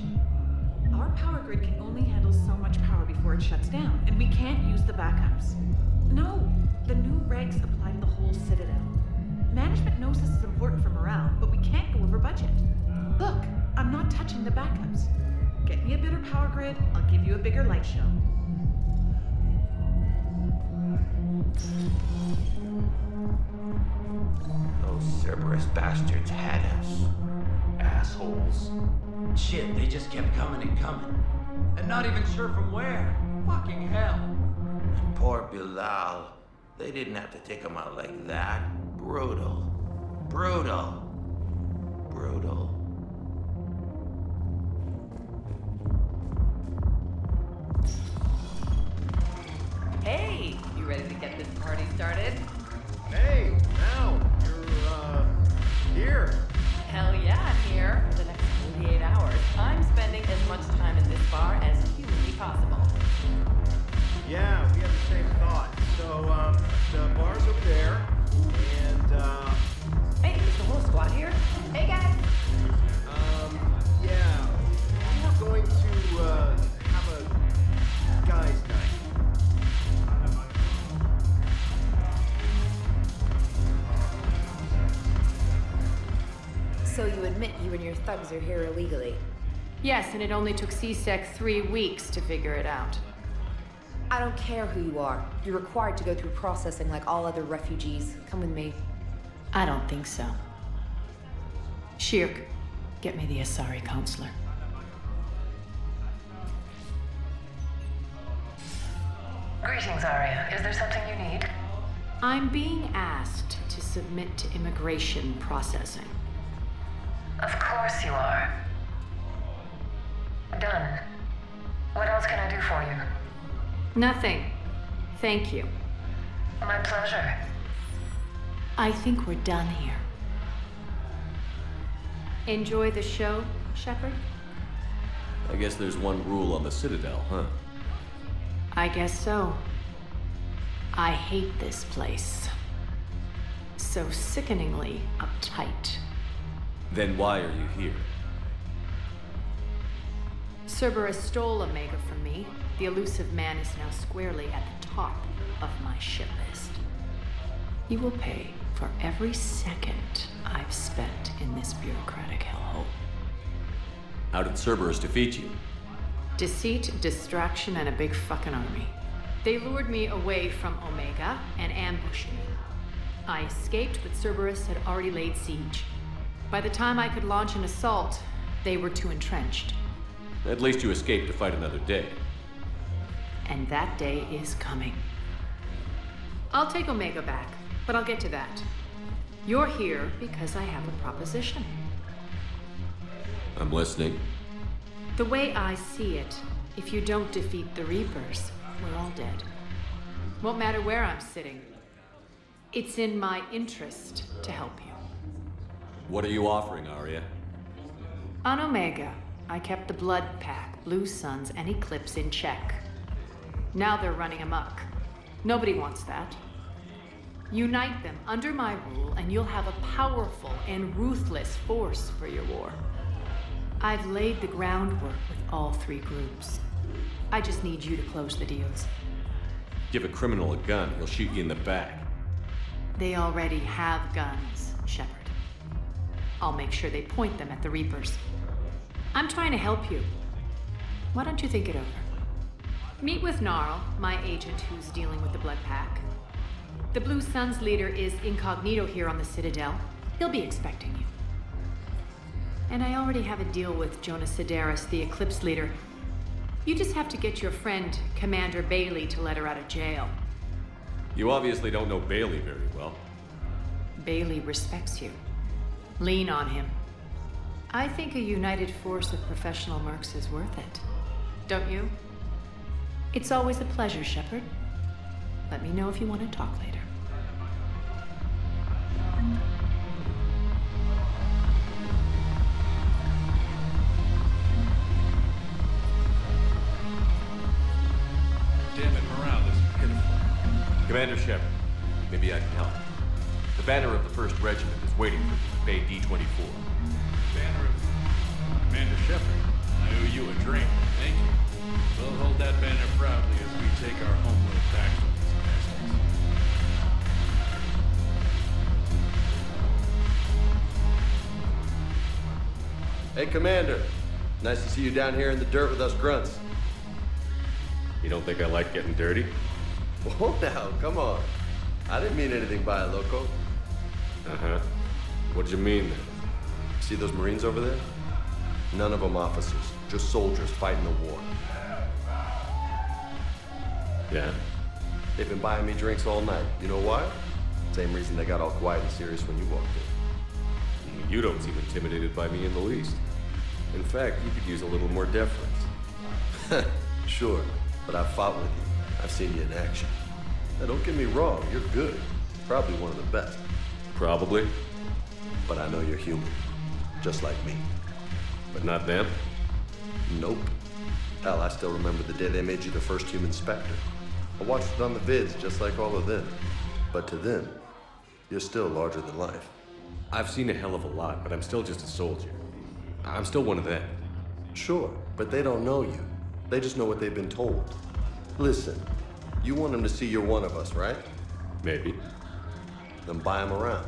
[SPEAKER 22] Our power grid can only handle so much power before it shuts down, and we can't use the backups. No, the new regs apply to the whole Citadel. Management knows this is important for morale, but we can't go over budget. Look, I'm not touching the backups. Get me a better power grid, I'll give you a bigger light show.
[SPEAKER 16] Those Cerberus bastards had us. Assholes. Shit, they just kept coming and coming. And not even sure from where. Fucking hell. And poor Bilal. They didn't have to take him out like that. Brutal. Brutal. Brutal.
[SPEAKER 23] Hey, you ready to get this party started?
[SPEAKER 8] Hey, now, you're, here.
[SPEAKER 23] Hell yeah, I'm here. For the next 48 hours, I'm spending as much time in this bar as humanly possible.
[SPEAKER 8] Yeah, we had the same thought. So, the bar's over there, and,
[SPEAKER 23] Hey, is the whole squad here? Hey, guys!
[SPEAKER 8] yeah, we're going to, have a guys' night.
[SPEAKER 24] So you admit you and your thugs are here illegally?
[SPEAKER 27] Yes, and it only took C-Sec 3 weeks to figure it out.
[SPEAKER 24] I don't care who you are. You're required to go through processing like all other refugees. Come with me.
[SPEAKER 27] I don't think so. Shirk, get me the Asari counselor.
[SPEAKER 5] Greetings, Arya. Is there something you need?
[SPEAKER 23] I'm being asked to submit to immigration processing.
[SPEAKER 4] Of course you are. Done. What else can I do for you?
[SPEAKER 23] Nothing. Thank you.
[SPEAKER 4] My pleasure.
[SPEAKER 23] I think we're done here. Enjoy the show, Shepard?
[SPEAKER 11] I guess there's one rule on the Citadel, huh?
[SPEAKER 23] I guess so. I hate this place. So sickeningly uptight.
[SPEAKER 11] Then why are you here?
[SPEAKER 23] Cerberus stole Omega from me. The elusive man is now squarely at the top of my shit list. He will pay for every second I've spent in this bureaucratic hellhole.
[SPEAKER 11] How did Cerberus defeat you?
[SPEAKER 23] Deceit, distraction, and a big fucking army. They lured me away from Omega and ambushed me. I escaped, but Cerberus had already laid siege. By the time I could launch an assault, they were too entrenched.
[SPEAKER 11] At least you escaped to fight another day.
[SPEAKER 23] And that day is coming. I'll take Omega back, but I'll get to that. You're here because I have a proposition.
[SPEAKER 11] I'm listening.
[SPEAKER 23] The way I see it, if you don't defeat the Reapers, we're all dead. Won't matter where I'm sitting. It's in my interest to help you.
[SPEAKER 11] What are you offering, Arya?
[SPEAKER 23] On Omega, I kept the Blood Pack, Blue Suns, and Eclipse in check. Now they're running amok. Nobody wants that. Unite them under my rule, and you'll have a powerful and ruthless force for your war. I've laid the groundwork with all three groups. I just need you to close the deals.
[SPEAKER 11] Give a criminal a gun, he'll shoot you in the back.
[SPEAKER 23] They already have guns, Shepard. I'll make sure they point them at the Reapers. I'm trying to help you. Why don't you think it over? Meet with Gnarl, my agent who's dealing with the Blood Pack. The Blue Suns leader is incognito here on the Citadel. He'll be expecting you. And I already have a deal with Jonas Sidaris, the Eclipse leader. You just have to get your friend, Commander Bailey, to let her out of jail.
[SPEAKER 11] You obviously don't know Bailey very well.
[SPEAKER 23] Bailey respects you. Lean on him. I think a united force of professional mercs is worth it. Don't you? It's always a pleasure, Shepard. Let me know if you want to talk later.
[SPEAKER 10] Damn it, morale is pitiful.
[SPEAKER 11] Commander Shepard, maybe I can help. The banner of the 1st Regiment is waiting for you at Bay D-24.
[SPEAKER 10] Banner of Commander Shepard. I owe you a drink. Thank you. We'll hold that banner proudly as we take our homeworld back from these bastards.
[SPEAKER 6] Hey, Commander. Nice to see you down here in the dirt with us grunts.
[SPEAKER 11] You don't think I like getting dirty?
[SPEAKER 6] Whoa now, come on. I didn't mean anything by it, loco.
[SPEAKER 11] Uh-huh. What'd you mean then?
[SPEAKER 6] See those Marines over there? None of them officers, just soldiers fighting the war.
[SPEAKER 11] Yeah?
[SPEAKER 6] They've been buying me drinks all night. You know why? Same reason they got all quiet and serious when you walked in.
[SPEAKER 11] You don't seem intimidated by me in the least. In fact, you could use a little more deference.
[SPEAKER 6] Sure, but I've fought with you. I've seen you in action. Now, don't get me wrong, you're good. Probably one of the best.
[SPEAKER 11] Probably.
[SPEAKER 6] But I know you're human. Just like me.
[SPEAKER 11] But not them?
[SPEAKER 6] Nope. Hell, I still remember the day they made you the first human Spectre. I watched it on the vids, just like all of them. But to them, you're still larger than life.
[SPEAKER 11] I've seen a hell of a lot, but I'm still just a soldier. I'm still one of them.
[SPEAKER 6] Sure, but they don't know you. They just know what they've been told. Listen, you want them to see you're one of us, right?
[SPEAKER 11] Maybe.
[SPEAKER 6] Then buy them around.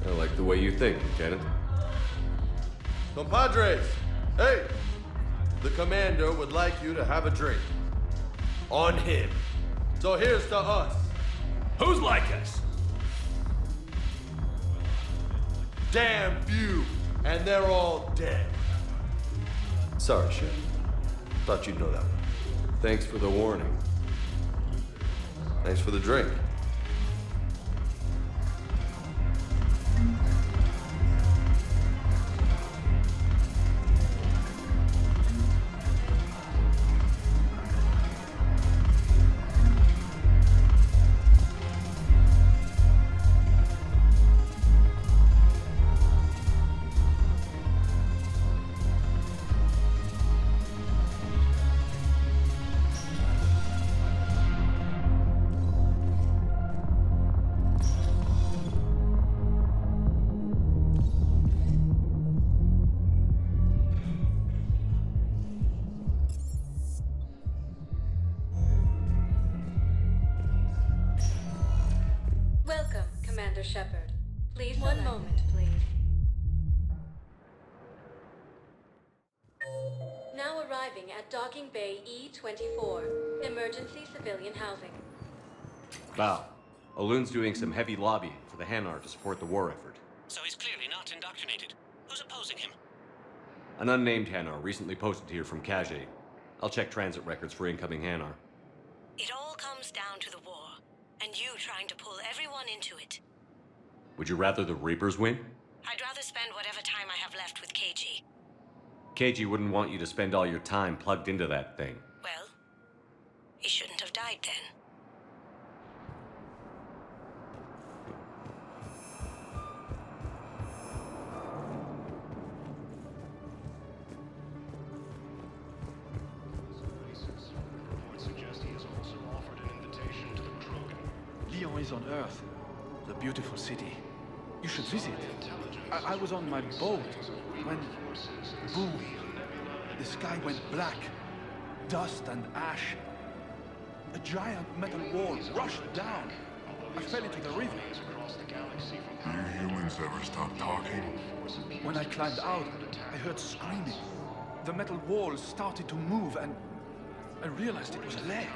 [SPEAKER 11] I like the way you think, Lieutenant.
[SPEAKER 6] Compadres! Hey! The commander would like you to have a drink. On him. So here's to us.
[SPEAKER 11] Who's like us?
[SPEAKER 6] Damn few, and they're all dead. Sorry, Shep. Thought you'd know that one.
[SPEAKER 11] Thanks for the warning.
[SPEAKER 6] Thanks for the drink.
[SPEAKER 5] Welcome, Commander Shepard. Please one moment, please. Now arriving at Docking Bay E-24, emergency civilian housing.
[SPEAKER 11] Bow. Alun's doing some heavy lobbying for the Hanar to support the war effort.
[SPEAKER 13] So he's clearly not indoctrinated. Who's opposing him?
[SPEAKER 11] An unnamed Hanar recently posted here from Kajay. I'll check transit records for incoming Hanar.
[SPEAKER 2] It all comes down to the war, and you trying to pull everyone into it.
[SPEAKER 11] Would you rather the Reapers win?
[SPEAKER 2] I'd rather spend whatever time I have left with KG.
[SPEAKER 11] KG wouldn't want you to spend all your time plugged into that thing.
[SPEAKER 2] Well, he shouldn't have died then.
[SPEAKER 20] Reports suggest he has also offered an invitation to the Krogan.
[SPEAKER 1] Lyon is on Earth, the beautiful city. You should visit. I was on my boat when, boom, the sky went black, dust and ash. A giant metal wall rushed down. I fell into the river.
[SPEAKER 7] Do you humans ever stop talking?
[SPEAKER 1] When I climbed out, I heard screaming. The metal wall started to move and I realized it was a leg.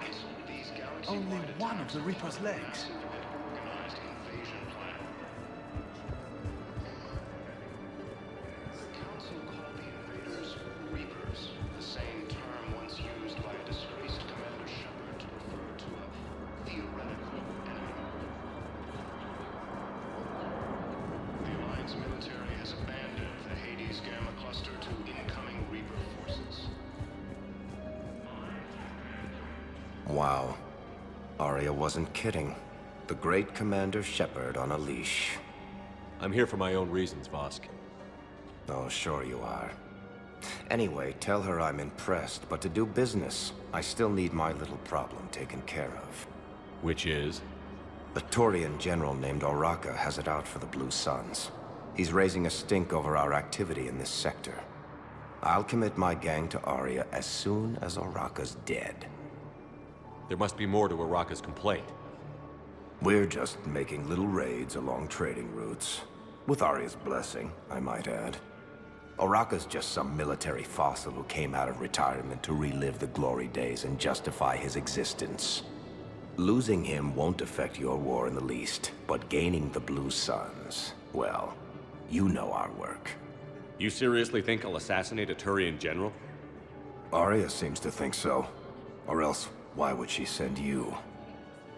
[SPEAKER 1] Only one of the Reaper's legs.
[SPEAKER 9] Wow. Arya wasn't kidding. The great Commander Shepard on a leash.
[SPEAKER 11] I'm here for my own reasons, Vosk.
[SPEAKER 9] Oh, sure you are. Anyway, tell her I'm impressed, but to do business, I still need my little problem taken care of.
[SPEAKER 11] Which is?
[SPEAKER 9] A Turian general named Oraka has it out for the Blue Suns. He's raising a stink over our activity in this sector. I'll commit my gang to Arya as soon as Oraka's dead.
[SPEAKER 11] There must be more to Oraka's complaint.
[SPEAKER 9] We're just making little raids along trading routes. With Arya's blessing, I might add. Oraka's just some military fossil who came out of retirement to relive the glory days and justify his existence. Losing him won't affect your war in the least, but gaining the Blue Suns, well, you know our work.
[SPEAKER 11] You seriously think I'll assassinate a Turian general?
[SPEAKER 9] Arya seems to think so. Or else, why would she send you?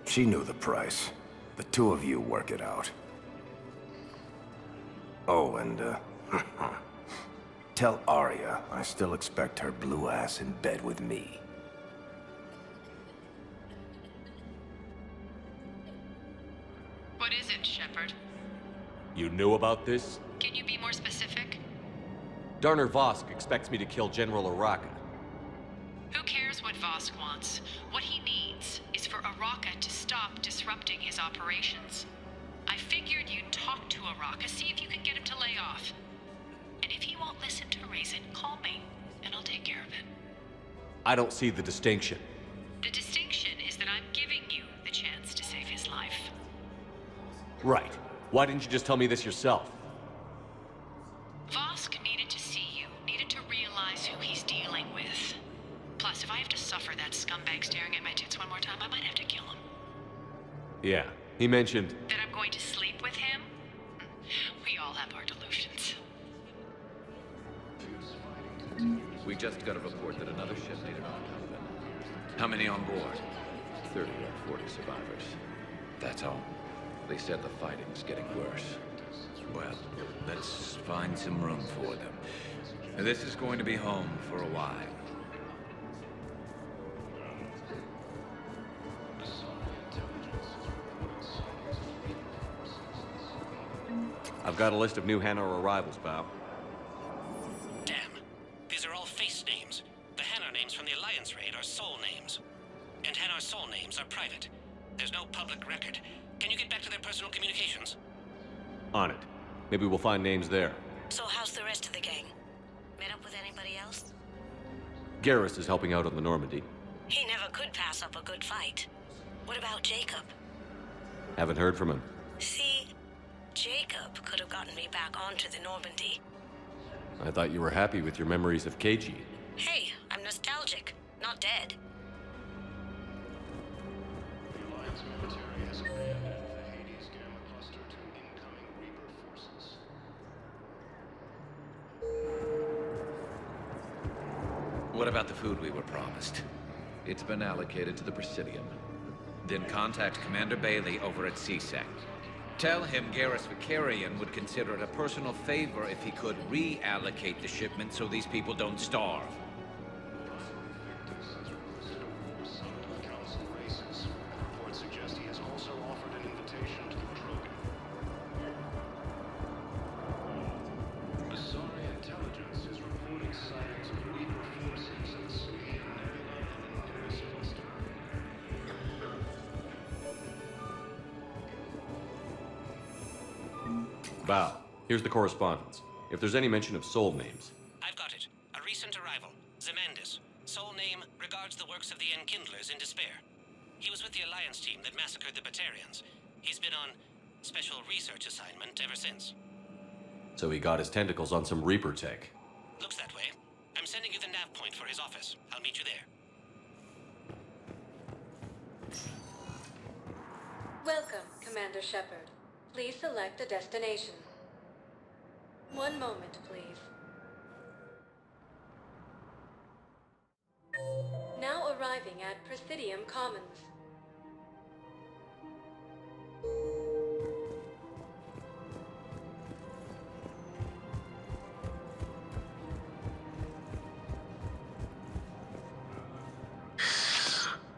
[SPEAKER 9] She knew the price. The two of you work it out. Oh, and, tell Arya I still expect her blue ass in bed with me.
[SPEAKER 18] What is it, Shepard?
[SPEAKER 11] You knew about this?
[SPEAKER 18] Can you be more specific?
[SPEAKER 11] Darner Vosk expects me to kill General Oraka.
[SPEAKER 18] Who cares what Vosk wants? What he needs is for Oraka to stop disrupting his operations. I figured you'd talk to Oraka, see if you can get him to lay off. And if he won't listen to reason, call me, and I'll take care of it.
[SPEAKER 11] I don't see the distinction.
[SPEAKER 18] The distinction is that I'm giving you the chance to save his life.
[SPEAKER 11] Right. Why didn't you just tell me this yourself?
[SPEAKER 18] Vosk needed to see you, needed to realize who he's dealing with. Plus, if I have to suffer that scumbag staring at my tits one more time, I might have to kill him.
[SPEAKER 11] Yeah, he mentioned...
[SPEAKER 18] That I'm going to sleep with him? We all have our delusions.
[SPEAKER 12] We just got a report that another ship made it on. How many on board?
[SPEAKER 3] 30 or 40 survivors. That's all. They said the fighting's getting worse.
[SPEAKER 12] Well, let's find some room for them. This is going to be home for a while.
[SPEAKER 11] I've got a list of new Hanar arrivals, Bao.
[SPEAKER 13] Damn. These are all face names. The Hanar names from the Alliance raid are soul names. And Hanar soul names are private. There's no public record. Can you get back to their personal communications?
[SPEAKER 11] On it. Maybe we'll find names there.
[SPEAKER 2] So how's the rest of the gang? Met up with anybody else?
[SPEAKER 11] Garrus is helping out on the Normandy.
[SPEAKER 2] He never could pass up a good fight. What about Jacob?
[SPEAKER 11] Haven't heard from him.
[SPEAKER 2] See, Jacob could have gotten me back onto the Normandy.
[SPEAKER 11] I thought you were happy with your memories of KG.
[SPEAKER 2] Hey, I'm nostalgic, not dead.
[SPEAKER 20] The Alliance military has abandoned the Hades Gamma cluster to incoming Reaper forces.
[SPEAKER 12] What about the food we were promised?
[SPEAKER 3] It's been allocated to the Presidium.
[SPEAKER 12] Then contact Commander Bailey over at CSEC. Tell him Garrus Vicarian would consider it a personal favor if he could reallocate the shipment so these people don't starve.
[SPEAKER 20] Council races. Reports suggest he has also offered an invitation to the Krogan. Asari intelligence is reporting sightings of Reaper forces in the Selenium Nebula and in Nimbus cluster.
[SPEAKER 11] Bao, here's the correspondence. If there's any mention of soul names.
[SPEAKER 13] I've got it. A recent arrival. Zemandis. Soul name regards the works of the Enkindlers in despair. He was with the Alliance team that massacred the Batarians. He's been on special research assignment ever since.
[SPEAKER 11] So he got his tentacles on some Reaper tech.
[SPEAKER 13] Looks that way. I'm sending you the nav point for his office. I'll meet you there.
[SPEAKER 5] Welcome, Commander Shepard. Please select a destination. One moment, please. Now arriving at Presidium Commons.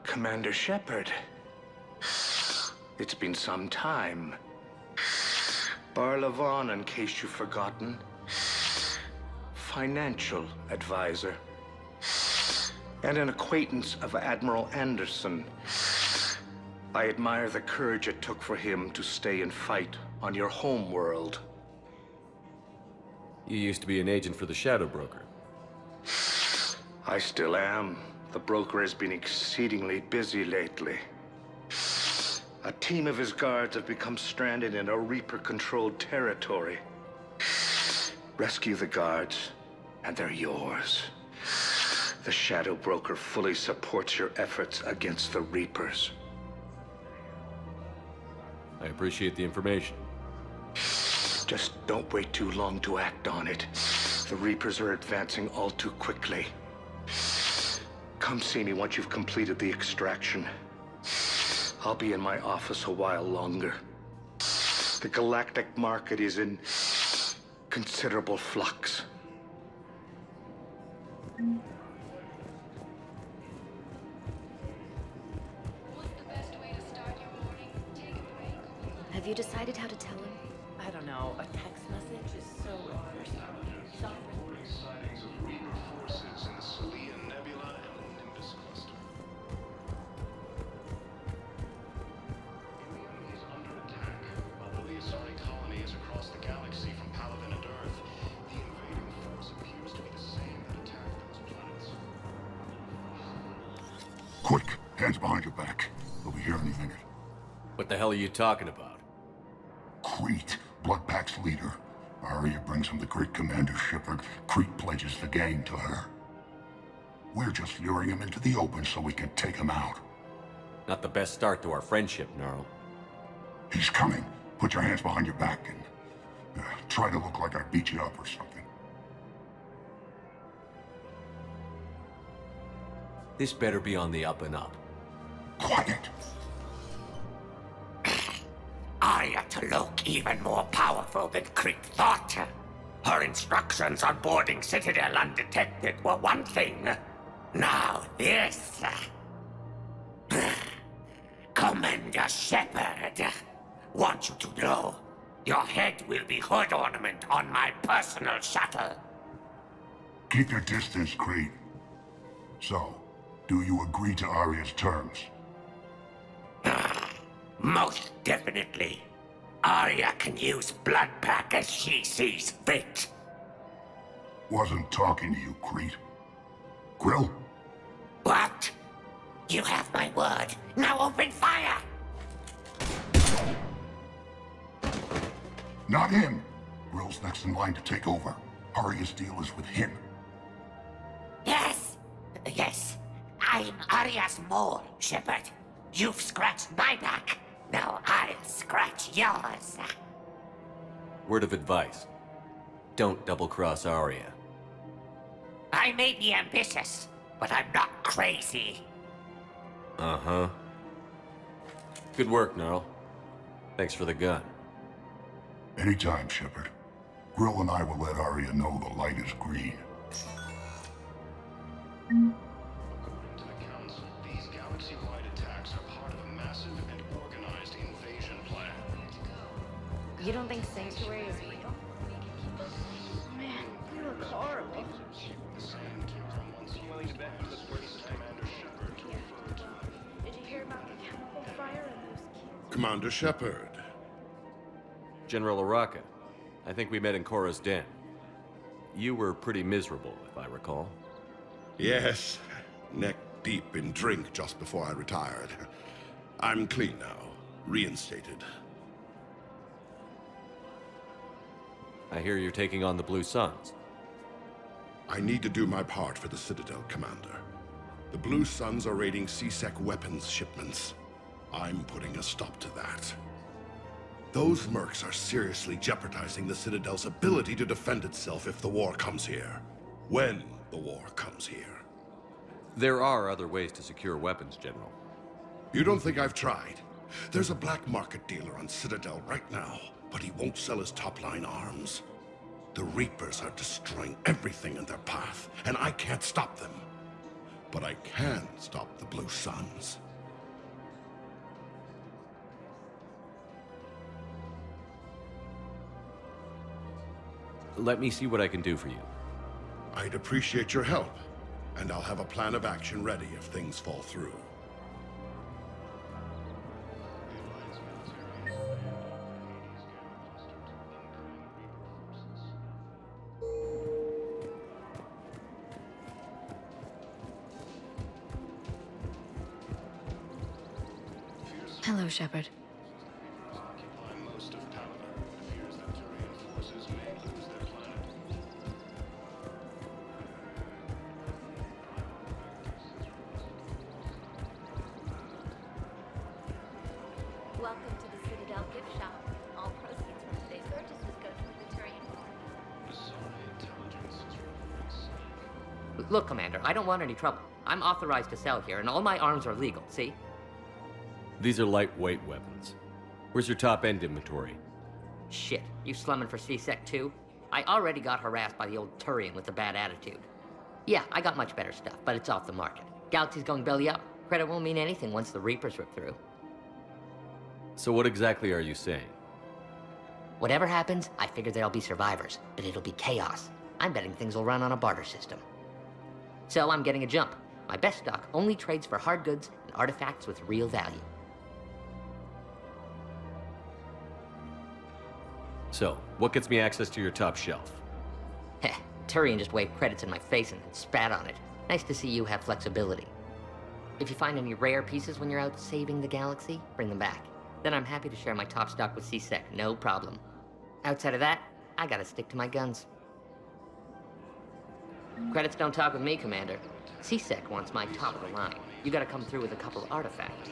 [SPEAKER 20] Commander Shepard. It's been some time. Barlavon, in case you've forgotten. Financial advisor. And an acquaintance of Admiral Anderson. I admire the courage it took for him to stay and fight on your home world.
[SPEAKER 11] You used to be an agent for the Shadow Broker.
[SPEAKER 20] I still am. The broker has been exceedingly busy lately. A team of his guards have become stranded in a Reaper-controlled territory. Rescue the guards, and they're yours. The Shadow Broker fully supports your efforts against the Reapers.
[SPEAKER 11] I appreciate the information.
[SPEAKER 20] Just don't wait too long to act on it. The Reapers are advancing all too quickly. Come see me once you've completed the extraction. I'll be in my office a while longer. The galactic market is in considerable flux.
[SPEAKER 14] Have you decided how to tell him?
[SPEAKER 27] I don't know. A text message is so impersonal.
[SPEAKER 20] Sightings of Reaper forces in the Selenium Nebula and Nimbus cluster. Ilium is under attack. Although the Asari colony is across the galaxy from Palaven and Earth, the invading force appears to be the same that attacked those planets.
[SPEAKER 7] Quick, hands behind your back. We'll be here any minute.
[SPEAKER 11] What the hell are you talking about?
[SPEAKER 7] Crete, Bloodpack's leader. Arya brings him the great Commander Shepard. Crete pledges the gang to her. We're just luring him into the open so we can take him out.
[SPEAKER 11] Not the best start to our friendship, Gnarl.
[SPEAKER 7] He's coming. Put your hands behind your back and try to look like I beat you up or something.
[SPEAKER 11] This better be on the up and up.
[SPEAKER 7] Quiet!
[SPEAKER 14] Arya to look even more powerful than Crete thought. Her instructions on boarding Citadel undetected were one thing. Now this. Commander Shepard, want you to know, your head will be hood ornament on my personal shuttle.
[SPEAKER 7] Keep your distance, Crete. So, do you agree to Arya's terms?
[SPEAKER 14] Most definitely. Arya can use Bloodpack as she sees fit.
[SPEAKER 7] Wasn't talking to you, Crete. Grill?
[SPEAKER 14] What? You have my word. Now open fire!
[SPEAKER 7] Not him! Grill's next in line to take over. Arya's deal is with him.
[SPEAKER 14] Yes. I'm Arya's mole, Shepard. You've scratched my back. Now I'll scratch yours.
[SPEAKER 11] Word of advice. Don't double-cross Arya.
[SPEAKER 14] I may be ambitious, but I'm not crazy.
[SPEAKER 11] Uh-huh. Good work, Gnarl. Thanks for the gun.
[SPEAKER 7] Anytime, Shepard. Grill and I will let Arya know the light is green.
[SPEAKER 15] These galaxy-wide attacks are part of a massive and organized invasion plan.
[SPEAKER 24] You don't think Sanctuary is real?
[SPEAKER 15] Man, you look horrible. The same from once you back to the first Commander Shepard referred to.
[SPEAKER 24] Did you hear about the chemical fire and those kids?
[SPEAKER 17] Commander Shepard.
[SPEAKER 11] General Araka, I think we met in Korra's den. You were pretty miserable, if I recall.
[SPEAKER 17] Yes, neck deep in drink just before I retired. I'm clean now, reinstated.
[SPEAKER 11] I hear you're taking on the Blue Suns.
[SPEAKER 17] I need to do my part for the Citadel, Commander. The Blue Suns are raiding CSEC weapons shipments. I'm putting a stop to that. Those mercs are seriously jeopardizing the Citadel's ability to defend itself if the war comes here. When the war comes here.
[SPEAKER 11] There are other ways to secure weapons, General.
[SPEAKER 17] You don't think I've tried? There's a black market dealer on Citadel right now, but he won't sell his top-line arms. The Reapers are destroying everything in their path, and I can't stop them. But I can stop the Blue Suns.
[SPEAKER 11] Let me see what I can do for you.
[SPEAKER 17] I'd appreciate your help, and I'll have a plan of action ready if things fall through.
[SPEAKER 24] Hello, Shepard.
[SPEAKER 2] Welcome to the Citadel gift shop. All proceeds from today's purchases go to the Turian War.
[SPEAKER 19] Look, Commander, I don't want any trouble. I'm authorized to sell here, and all my arms are legal, see?
[SPEAKER 11] These are lightweight weapons. Where's your top-end inventory?
[SPEAKER 19] Shit, you slumming for CSEC too? I already got harassed by the old Turian with a bad attitude. Yeah, I got much better stuff, but it's off the market. Galaxy's going belly up. Credit won't mean anything once the Reapers rip through.
[SPEAKER 11] So what exactly are you saying?
[SPEAKER 19] Whatever happens, I figure there'll be survivors, but it'll be chaos. I'm betting things will run on a barter system. So I'm getting a jump. My best stock only trades for hard goods and artifacts with real value.
[SPEAKER 11] So, what gets me access to your top shelf?
[SPEAKER 19] Heh, Turian just waved credits in my face and then spat on it. Nice to see you have flexibility. If you find any rare pieces when you're out saving the galaxy, bring them back. Then I'm happy to share my top stock with CSEC, no problem. Outside of that, I gotta stick to my guns. Credits don't talk with me, Commander. CSEC wants my top of the line. You gotta come through with a couple of artifacts.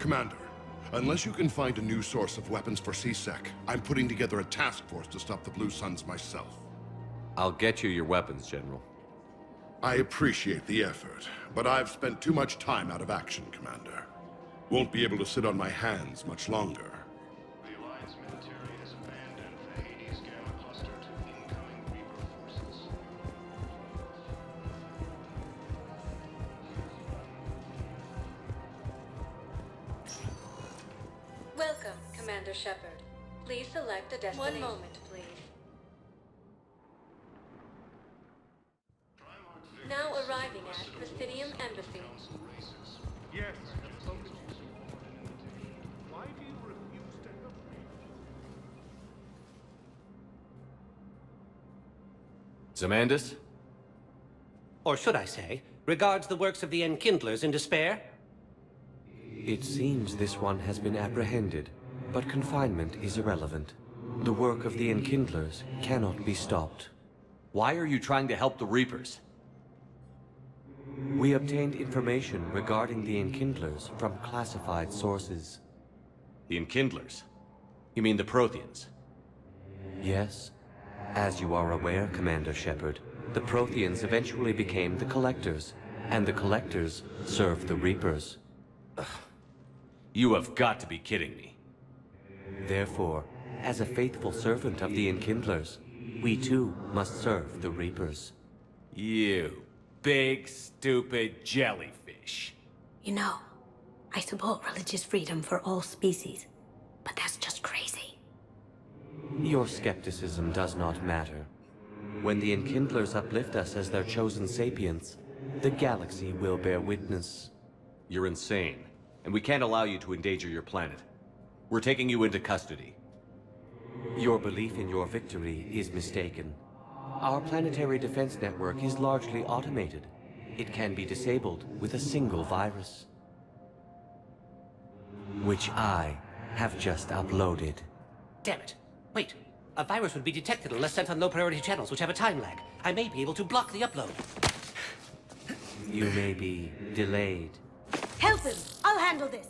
[SPEAKER 17] Commander, unless you can find a new source of weapons for CSEC, I'm putting together a task force to stop the Blue Suns myself.
[SPEAKER 11] I'll get you your weapons, General.
[SPEAKER 17] I appreciate the effort, but I've spent too much time out of action, Commander. Won't be able to sit on my hands much longer.
[SPEAKER 4] The Alliance military has abandoned the Hades Gamma cluster to incoming Reaper forces.
[SPEAKER 5] Welcome, Commander Shepard. Please select a destination. 1 moment, please. Now arriving at Presidium Embassy.
[SPEAKER 4] Yes, I have spoken to you. Why do you refuse to help me?
[SPEAKER 11] Zemandis?
[SPEAKER 13] Or should I say, regards the works of the Enkindlers in despair?
[SPEAKER 8] It seems this one has been apprehended, but confinement is irrelevant. The work of the Enkindlers cannot be stopped.
[SPEAKER 11] Why are you trying to help the Reapers?
[SPEAKER 8] We obtained information regarding the Enkindlers from classified sources.
[SPEAKER 11] The Enkindlers? You mean the Protheans?
[SPEAKER 8] Yes. As you are aware, Commander Shepard, the Protheans eventually became the Collectors, and the Collectors served the Reapers.
[SPEAKER 11] You have got to be kidding me.
[SPEAKER 8] Therefore, as a faithful servant of the Enkindlers, we too must serve the Reapers.
[SPEAKER 11] You big, stupid jellyfish.
[SPEAKER 2] You know, I support religious freedom for all species, but that's just crazy.
[SPEAKER 8] Your skepticism does not matter. When the Enkindlers uplift us as their chosen sapients, the galaxy will bear witness.
[SPEAKER 11] You're insane, and we can't allow you to endanger your planet. We're taking you into custody.
[SPEAKER 8] Your belief in your victory is mistaken. Our planetary defense network is largely automated. It can be disabled with a single virus, which I have just uploaded.
[SPEAKER 13] Damn it. Wait. A virus would be detected unless sent on low-priority channels, which have a time lag. I may be able to block the upload.
[SPEAKER 8] You may be delayed.
[SPEAKER 2] Help him! I'll handle this!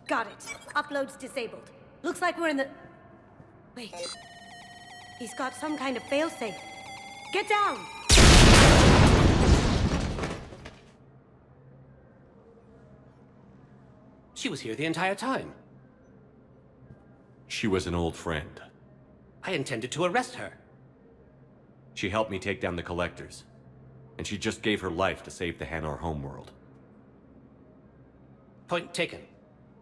[SPEAKER 2] Got it. Upload's disabled. Looks like we're in the... Wait. He's got some kind of failsafe. Get down!
[SPEAKER 13] She was here the entire time.
[SPEAKER 11] She was an old friend.
[SPEAKER 13] I intended to arrest her.
[SPEAKER 11] She helped me take down the Collectors. And she just gave her life to save the Hanar homeworld.
[SPEAKER 13] Point taken.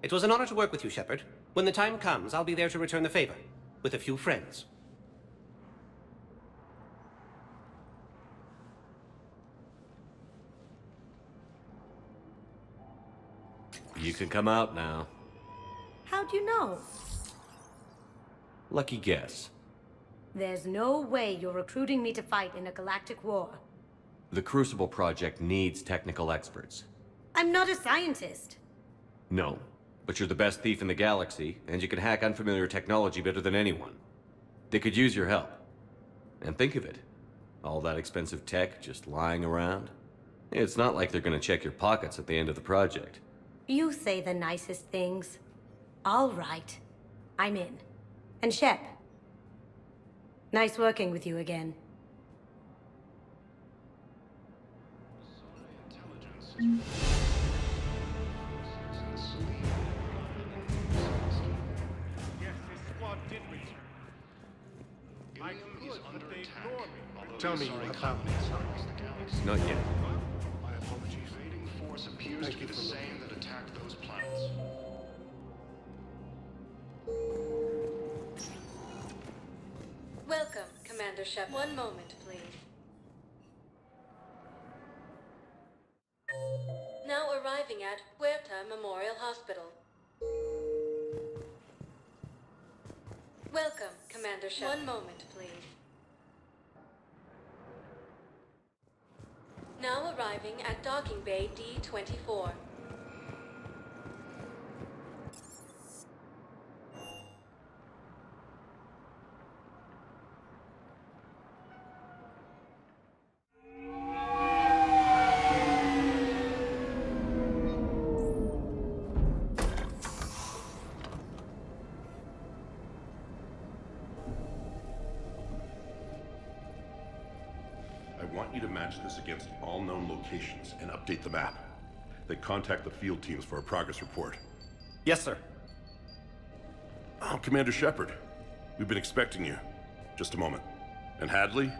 [SPEAKER 13] It was an honor to work with you, Shepard. When the time comes, I'll be there to return the favor. With a few friends.
[SPEAKER 11] You can come out now.
[SPEAKER 2] How'd you know?
[SPEAKER 11] Lucky guess.
[SPEAKER 2] There's no way you're recruiting me to fight in a galactic war.
[SPEAKER 11] The Crucible Project needs technical experts.
[SPEAKER 2] I'm not a scientist.
[SPEAKER 11] No, but you're the best thief in the galaxy, and you can hack unfamiliar technology better than anyone. They could use your help. And think of it. All that expensive tech just lying around. It's not like they're gonna check your pockets at the end of the project.
[SPEAKER 2] You say the nicest things. All right. I'm in. And Shep. Nice working with you again.
[SPEAKER 4] Yes, this squad did return. I could, but they ignored me.
[SPEAKER 10] Tell me about it.
[SPEAKER 11] Not yet.
[SPEAKER 4] My apologies. Invading force appears to be the same that attacked those planets.
[SPEAKER 5] Welcome, Commander Shep. 1 moment, please. Now arriving at Huerta Memorial Hospital. Welcome, Commander Shep. 1 moment, please. Now arriving at Docking Bay D-24.
[SPEAKER 17] want you to match this against all known locations and update the map. Then contact the field teams for a progress report.
[SPEAKER 9] Yes, sir.
[SPEAKER 17] Oh, Commander Shepard. We've been expecting you. Just a moment. And Hadley,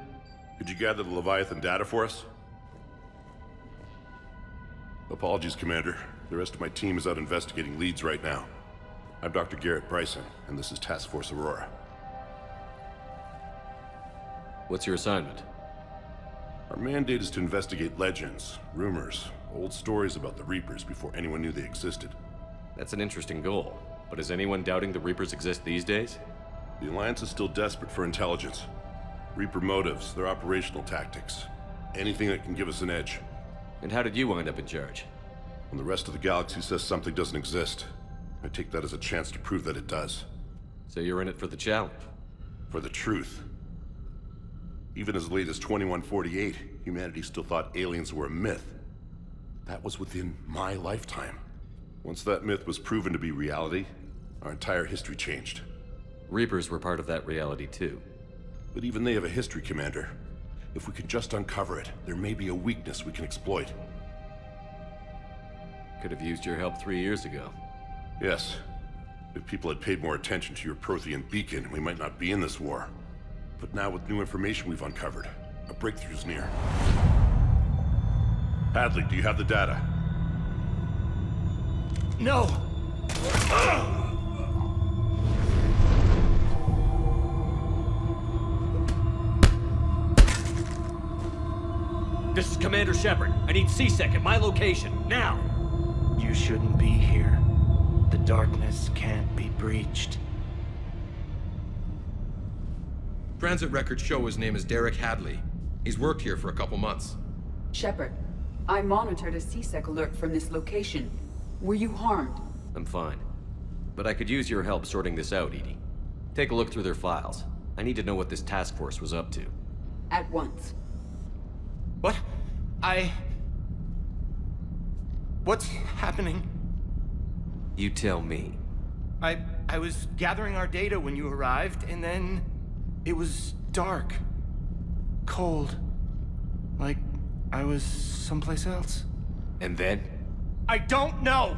[SPEAKER 17] could you gather the Leviathan data for us? Apologies, Commander. The rest of my team is out investigating leads right now. I'm Dr. Garrett Bryson, and this is Task Force Aurora.
[SPEAKER 11] What's your assignment?
[SPEAKER 17] Our mandate is to investigate legends, rumors, old stories about the Reapers before anyone knew they existed.
[SPEAKER 11] That's an interesting goal. But is anyone doubting the Reapers exist these days?
[SPEAKER 17] The Alliance is still desperate for intelligence. Reaper motives, their operational tactics. Anything that can give us an edge.
[SPEAKER 11] And how did you wind up in charge?
[SPEAKER 17] When the rest of the galaxy says something doesn't exist, I take that as a chance to prove that it does.
[SPEAKER 11] So you're in it for the challenge?
[SPEAKER 17] For the truth. Even as late as 2148, humanity still thought aliens were a myth. That was within my lifetime. Once that myth was proven to be reality, our entire history changed.
[SPEAKER 11] Reapers were part of that reality too.
[SPEAKER 17] But even they have a history, Commander. If we can just uncover it, there may be a weakness we can exploit.
[SPEAKER 11] Could have used your help 3 years ago.
[SPEAKER 17] Yes. If people had paid more attention to your Prothean beacon, we might not be in this war. But now with new information we've uncovered, a breakthrough's near. Hadley, do you have the data?
[SPEAKER 9] No!
[SPEAKER 11] This is Commander Shepard. I need C-Sec at my location, now!
[SPEAKER 20] You shouldn't be here. The darkness can't be breached.
[SPEAKER 6] Transit records show his name is Derek Hadley. He's worked here for a couple months.
[SPEAKER 16] Shepard, I monitored a C-Sec alert from this location. Were you harmed?
[SPEAKER 11] I'm fine. But I could use your help sorting this out, Edie. Take a look through their files. I need to know what this task force was up to.
[SPEAKER 16] At once.
[SPEAKER 9] What? What's happening?
[SPEAKER 11] You tell me.
[SPEAKER 9] I was gathering our data when you arrived, and then it was dark. Cold. Like I was someplace else.
[SPEAKER 11] And then?
[SPEAKER 9] I don't know!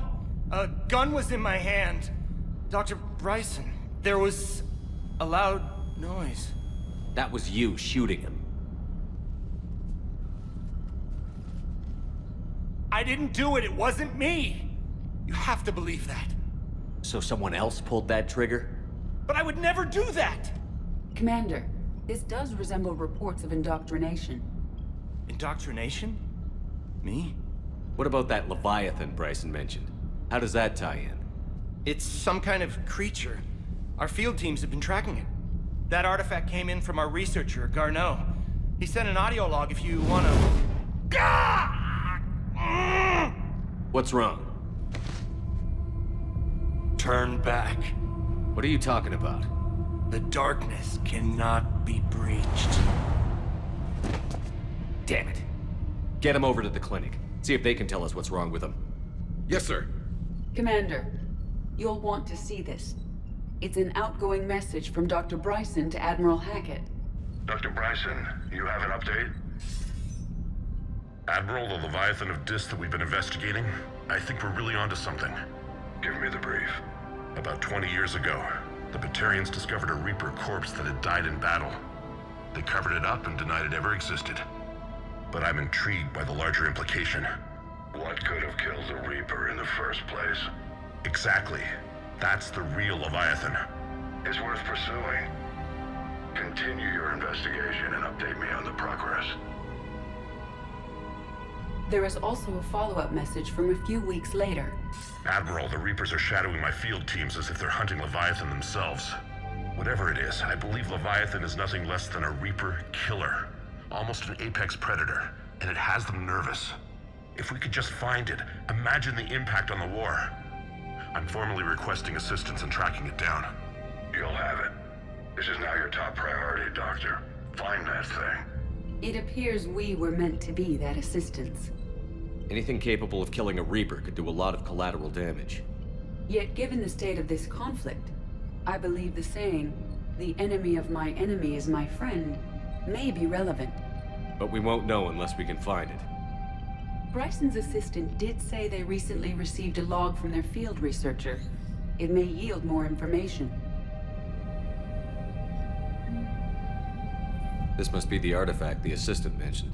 [SPEAKER 9] A gun was in my hand. Dr. Bryson, there was a loud noise.
[SPEAKER 11] That was you shooting him.
[SPEAKER 9] I didn't do it, it wasn't me! You have to believe that.
[SPEAKER 11] So someone else pulled that trigger?
[SPEAKER 9] But I would never do that!
[SPEAKER 16] Commander, this does resemble reports of indoctrination.
[SPEAKER 9] Indoctrination? Me?
[SPEAKER 11] What about that Leviathan Bryson mentioned? How does that tie in?
[SPEAKER 9] It's some kind of creature. Our field teams have been tracking it. That artifact came in from our researcher, Garneau. He sent an audio log if you wanna...
[SPEAKER 11] What's wrong?
[SPEAKER 9] Turn back.
[SPEAKER 11] What are you talking about?
[SPEAKER 9] The darkness cannot be breached.
[SPEAKER 11] Damn it. Get him over to the clinic. See if they can tell us what's wrong with him.
[SPEAKER 6] Yes, sir.
[SPEAKER 16] Commander, you'll want to see this. It's an outgoing message from Dr. Bryson to Admiral Hackett.
[SPEAKER 17] Dr. Bryson, you have an update? Admiral, the Leviathan of Dis that we've been investigating, I think we're really onto something. Give me the brief. About 20 years ago, the Batarians discovered a Reaper corpse that had died in battle. They covered it up and denied it ever existed. But I'm intrigued by the larger implication. What could have killed the Reaper in the first place? Exactly. That's the real Leviathan. It's worth pursuing. Continue your investigation and update me on the progress.
[SPEAKER 16] There is also a follow-up message from a few weeks later.
[SPEAKER 17] Admiral, the Reapers are shadowing my field teams as if they're hunting Leviathan themselves. Whatever it is, I believe Leviathan is nothing less than a Reaper killer. Almost an apex predator, and it has them nervous. If we could just find it, imagine the impact on the war. I'm formally requesting assistance in tracking it down. You'll have it. This is now your top priority, Doctor. Find that thing.
[SPEAKER 16] It appears we were meant to be that assistance.
[SPEAKER 11] Anything capable of killing a Reaper could do a lot of collateral damage.
[SPEAKER 16] Yet given the state of this conflict, I believe the saying, "The enemy of my enemy is my friend," may be relevant.
[SPEAKER 11] But we won't know unless we can find it.
[SPEAKER 16] Bryson's assistant did say they recently received a log from their field researcher. It may yield more information.
[SPEAKER 11] This must be the artifact the assistant mentioned.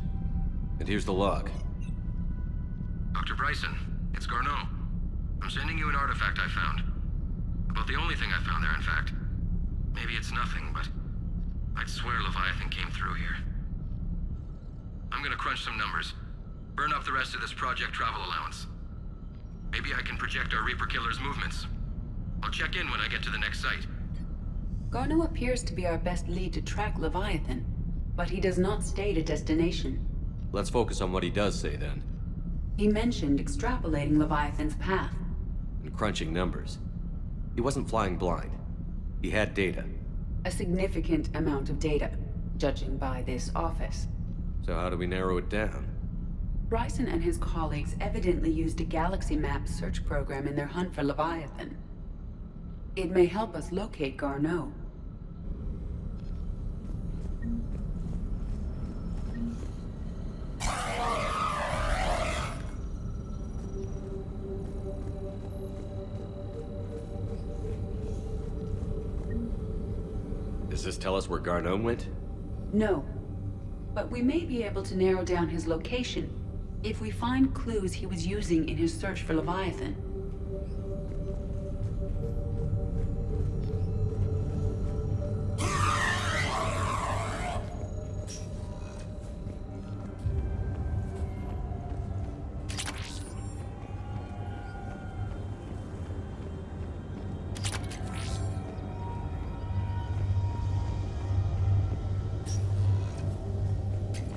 [SPEAKER 11] And here's the log.
[SPEAKER 6] Dr. Bryson, it's Garneau. I'm sending you an artifact I found. About the only thing I found there, in fact. Maybe it's nothing, but I'd swear Leviathan came through here. I'm gonna crunch some numbers. Burn up the rest of this project travel allowance. Maybe I can project our Reaper Killer's movements. I'll check in when I get to the next site.
[SPEAKER 16] Garneau appears to be our best lead to track Leviathan, but he does not state a destination.
[SPEAKER 11] Let's focus on what he does say then.
[SPEAKER 16] He mentioned extrapolating Leviathan's path.
[SPEAKER 11] And crunching numbers. He wasn't flying blind. He had data.
[SPEAKER 16] A significant amount of data, judging by this office.
[SPEAKER 11] So how do we narrow it down?
[SPEAKER 16] Bryson and his colleagues evidently used a galaxy map search program in their hunt for Leviathan. It may help us locate Garneau.
[SPEAKER 11] Does this tell us where Garneau went?
[SPEAKER 16] No. But we may be able to narrow down his location if we find clues he was using in his search for Leviathan.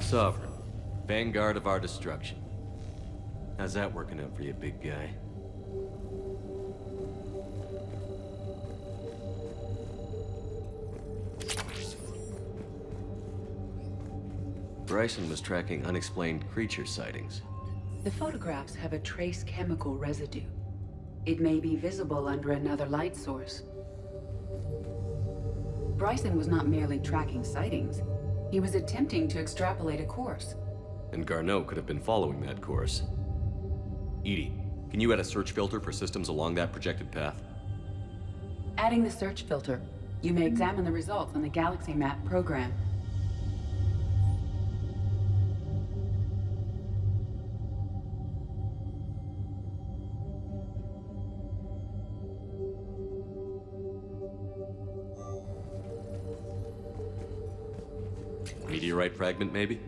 [SPEAKER 11] Sovereign. Vanguard of our destruction. How's that working out for you, big guy? Bryson was tracking unexplained creature sightings.
[SPEAKER 16] The photographs have a trace chemical residue. It may be visible under another light source. Bryson was not merely tracking sightings. He was attempting to extrapolate a course.
[SPEAKER 11] And Garneau could have been following that course. EDI, can you add a search filter for systems along that projected path?
[SPEAKER 16] Adding the search filter, you may examine the results on the Galaxy Map program.
[SPEAKER 11] Meteorite fragment, maybe?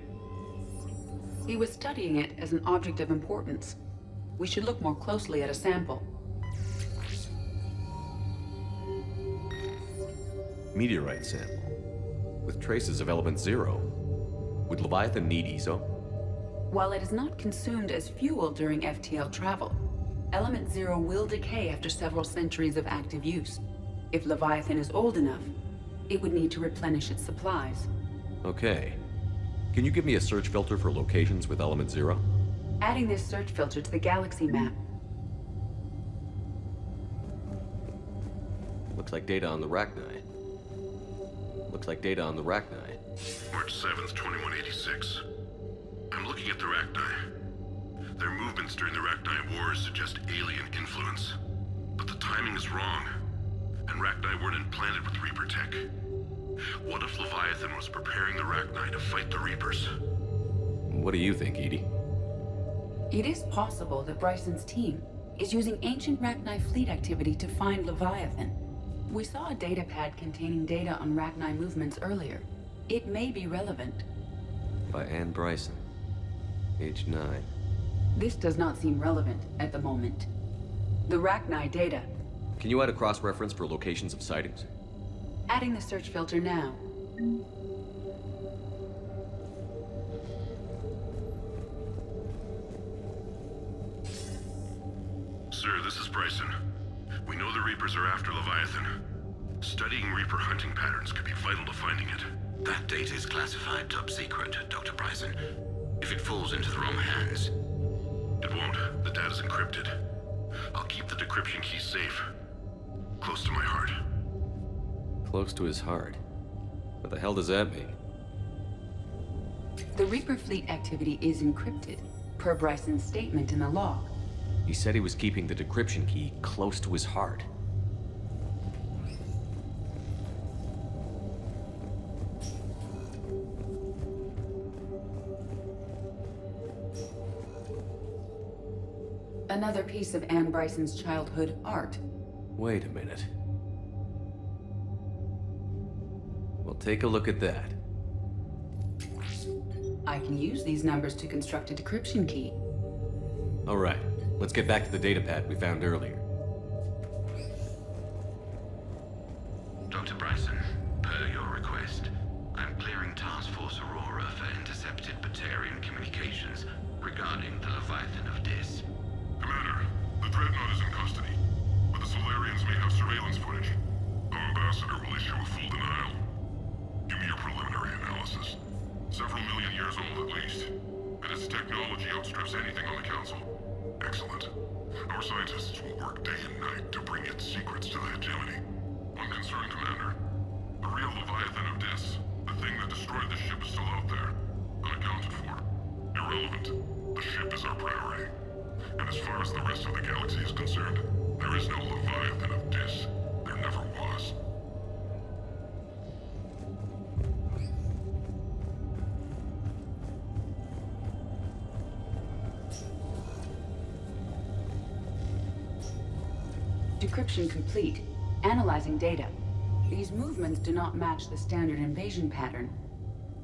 [SPEAKER 16] He was studying it as an object of importance. We should look more closely at a sample.
[SPEAKER 11] Meteorite sample. With traces of element 0. Would Leviathan need ESO?
[SPEAKER 16] While it is not consumed as fuel during FTL travel, element 0 will decay after several centuries of active use. If Leviathan is old enough, it would need to replenish its supplies.
[SPEAKER 11] Okay. Can you give me a search filter for locations with element 0?
[SPEAKER 16] Adding this search filter to the Galaxy Map.
[SPEAKER 11] Looks like data on the Rachni. Looks like data on the Rachni.
[SPEAKER 17] March 7th, 2186. I'm looking at the Rachni. Their movements during the Rachni Wars suggest alien influence. But the timing is wrong. And Rachni weren't implanted with Reaper tech. What if Leviathan was preparing the Rachni to fight the Reapers?
[SPEAKER 11] What do you think, EDI?
[SPEAKER 16] It is possible that Bryson's team is using ancient Rachni fleet activity to find Leviathan. We saw a datapad containing data on Rachni movements earlier. It may be relevant.
[SPEAKER 11] By Anne Bryson. Age 9.
[SPEAKER 16] This does not seem relevant at the moment. The Rachni data.
[SPEAKER 11] Can you add a cross-reference for locations of sightings?
[SPEAKER 16] Adding the search filter now.
[SPEAKER 17] Sir, this is Bryson. We know the Reapers are after Leviathan. Studying Reaper hunting patterns could be vital to finding it.
[SPEAKER 14] That data is classified top secret, Dr. Bryson. If it falls into the wrong hands...
[SPEAKER 17] It won't. The data's encrypted. I'll keep the decryption key safe. Close to my heart.
[SPEAKER 11] Close to his heart. What the hell does that mean?
[SPEAKER 16] The Reaper fleet activity is encrypted, per Bryson's statement in the log.
[SPEAKER 11] He said he was keeping the decryption key close to his heart.
[SPEAKER 16] Another piece of Anne Bryson's childhood art.
[SPEAKER 11] Wait a minute. Well, take a look at that.
[SPEAKER 16] I can use these numbers to construct a decryption key.
[SPEAKER 11] All right, let's get back to the datapad we found earlier.
[SPEAKER 6] Dr. Bryson, per your request, I'm clearing Task Force Aurora for intercepted Batarian communications regarding the Leviathan of Dis.
[SPEAKER 1] Commander, the Dreadnought is in custody, but the Solarians may have surveillance footage. Our ambassador will issue a full denial. Give me your preliminary analysis. Several million years old at least, and its technology outstrips anything on the Council. Excellent. Our scientists will work day and night to bring its secrets to the hegemony. One concern, Commander. The real Leviathan of Dis, the thing that destroyed the ship, is still out there, unaccounted for. Irrelevant. The ship is our priority. And as far as the rest of the galaxy is concerned, there is no Leviathan of Dis. There never was.
[SPEAKER 16] Decryption complete. Analyzing data. These movements do not match the standard invasion pattern.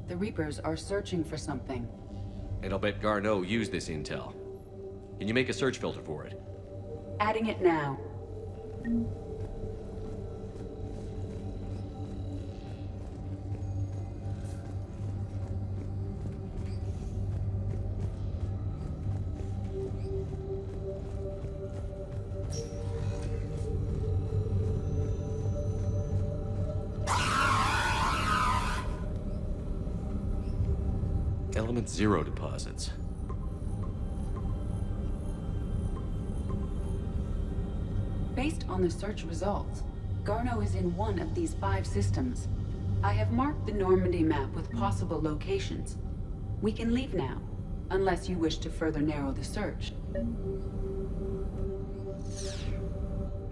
[SPEAKER 16] The Reapers are searching for something.
[SPEAKER 11] And I'll bet Garneau used this intel. Can you make a search filter for it?
[SPEAKER 16] Adding it now.
[SPEAKER 11] Element 0 deposits.
[SPEAKER 16] Based on the search results, Garneau is in one of these 5 systems. I have marked the Normandy map with possible locations. We can leave now, unless you wish to further narrow the search.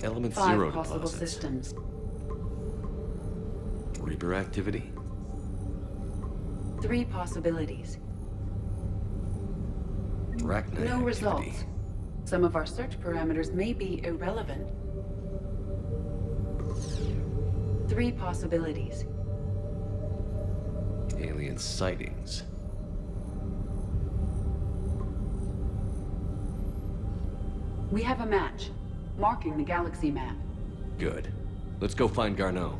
[SPEAKER 11] Element
[SPEAKER 16] 5
[SPEAKER 11] 0
[SPEAKER 16] possible
[SPEAKER 11] deposits.
[SPEAKER 16] systems.
[SPEAKER 11] Reaper activity.
[SPEAKER 16] 3 possibilities.
[SPEAKER 11] Arachnid
[SPEAKER 16] No
[SPEAKER 11] activity.
[SPEAKER 16] results. Some of our search parameters may be irrelevant. 3 possibilities.
[SPEAKER 11] Alien sightings.
[SPEAKER 16] We have a match, marking the galaxy map.
[SPEAKER 11] Good. Let's go find Garneau.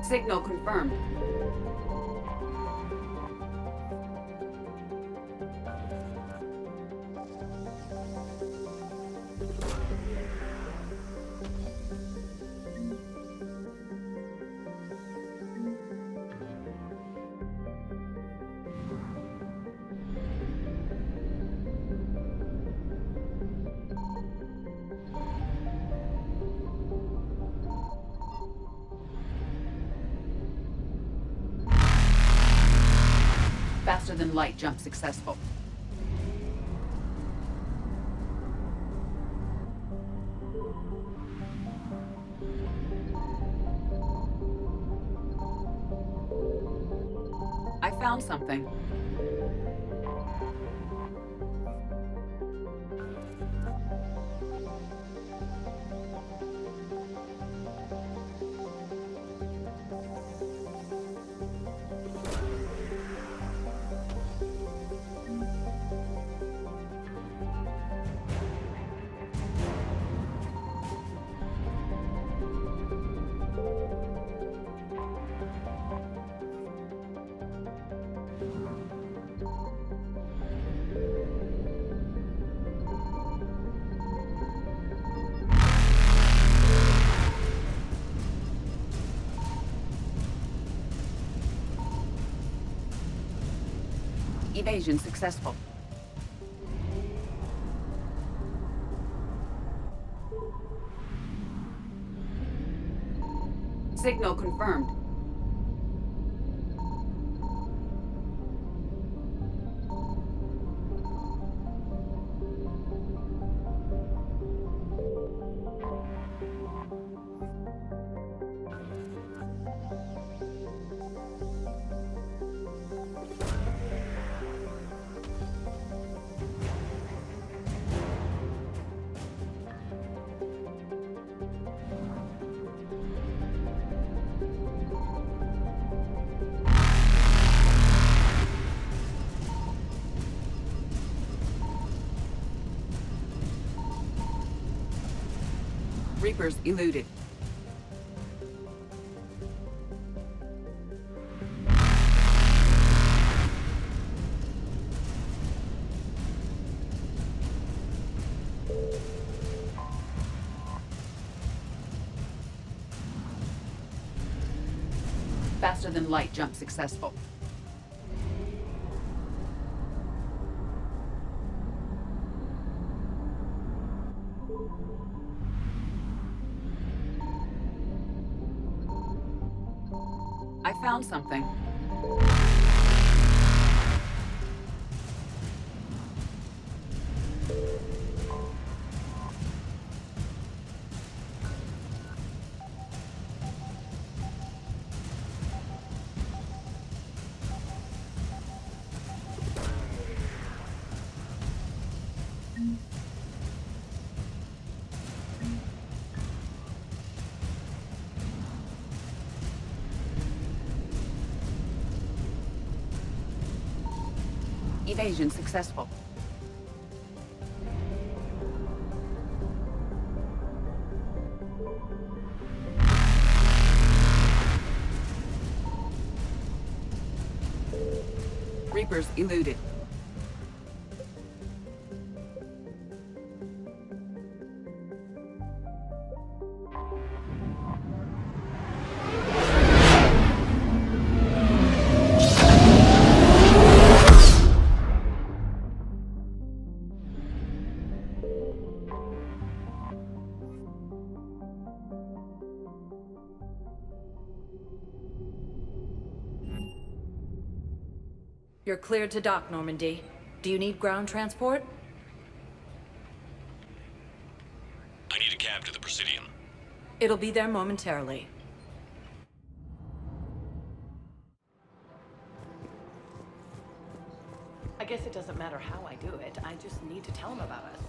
[SPEAKER 16] Signal confirmed. Faster than light jump successful. I found something. Evasion successful. Signal confirmed. Reapers eluded. Faster than light jump successful. I found something. Evasion successful. Reapers eluded.
[SPEAKER 3] You're cleared to dock, Normandy. Do you need ground transport?
[SPEAKER 11] I need a cab to the Presidium.
[SPEAKER 3] It'll be there momentarily.
[SPEAKER 27] I guess it doesn't matter how I do it. I just need to tell him about us.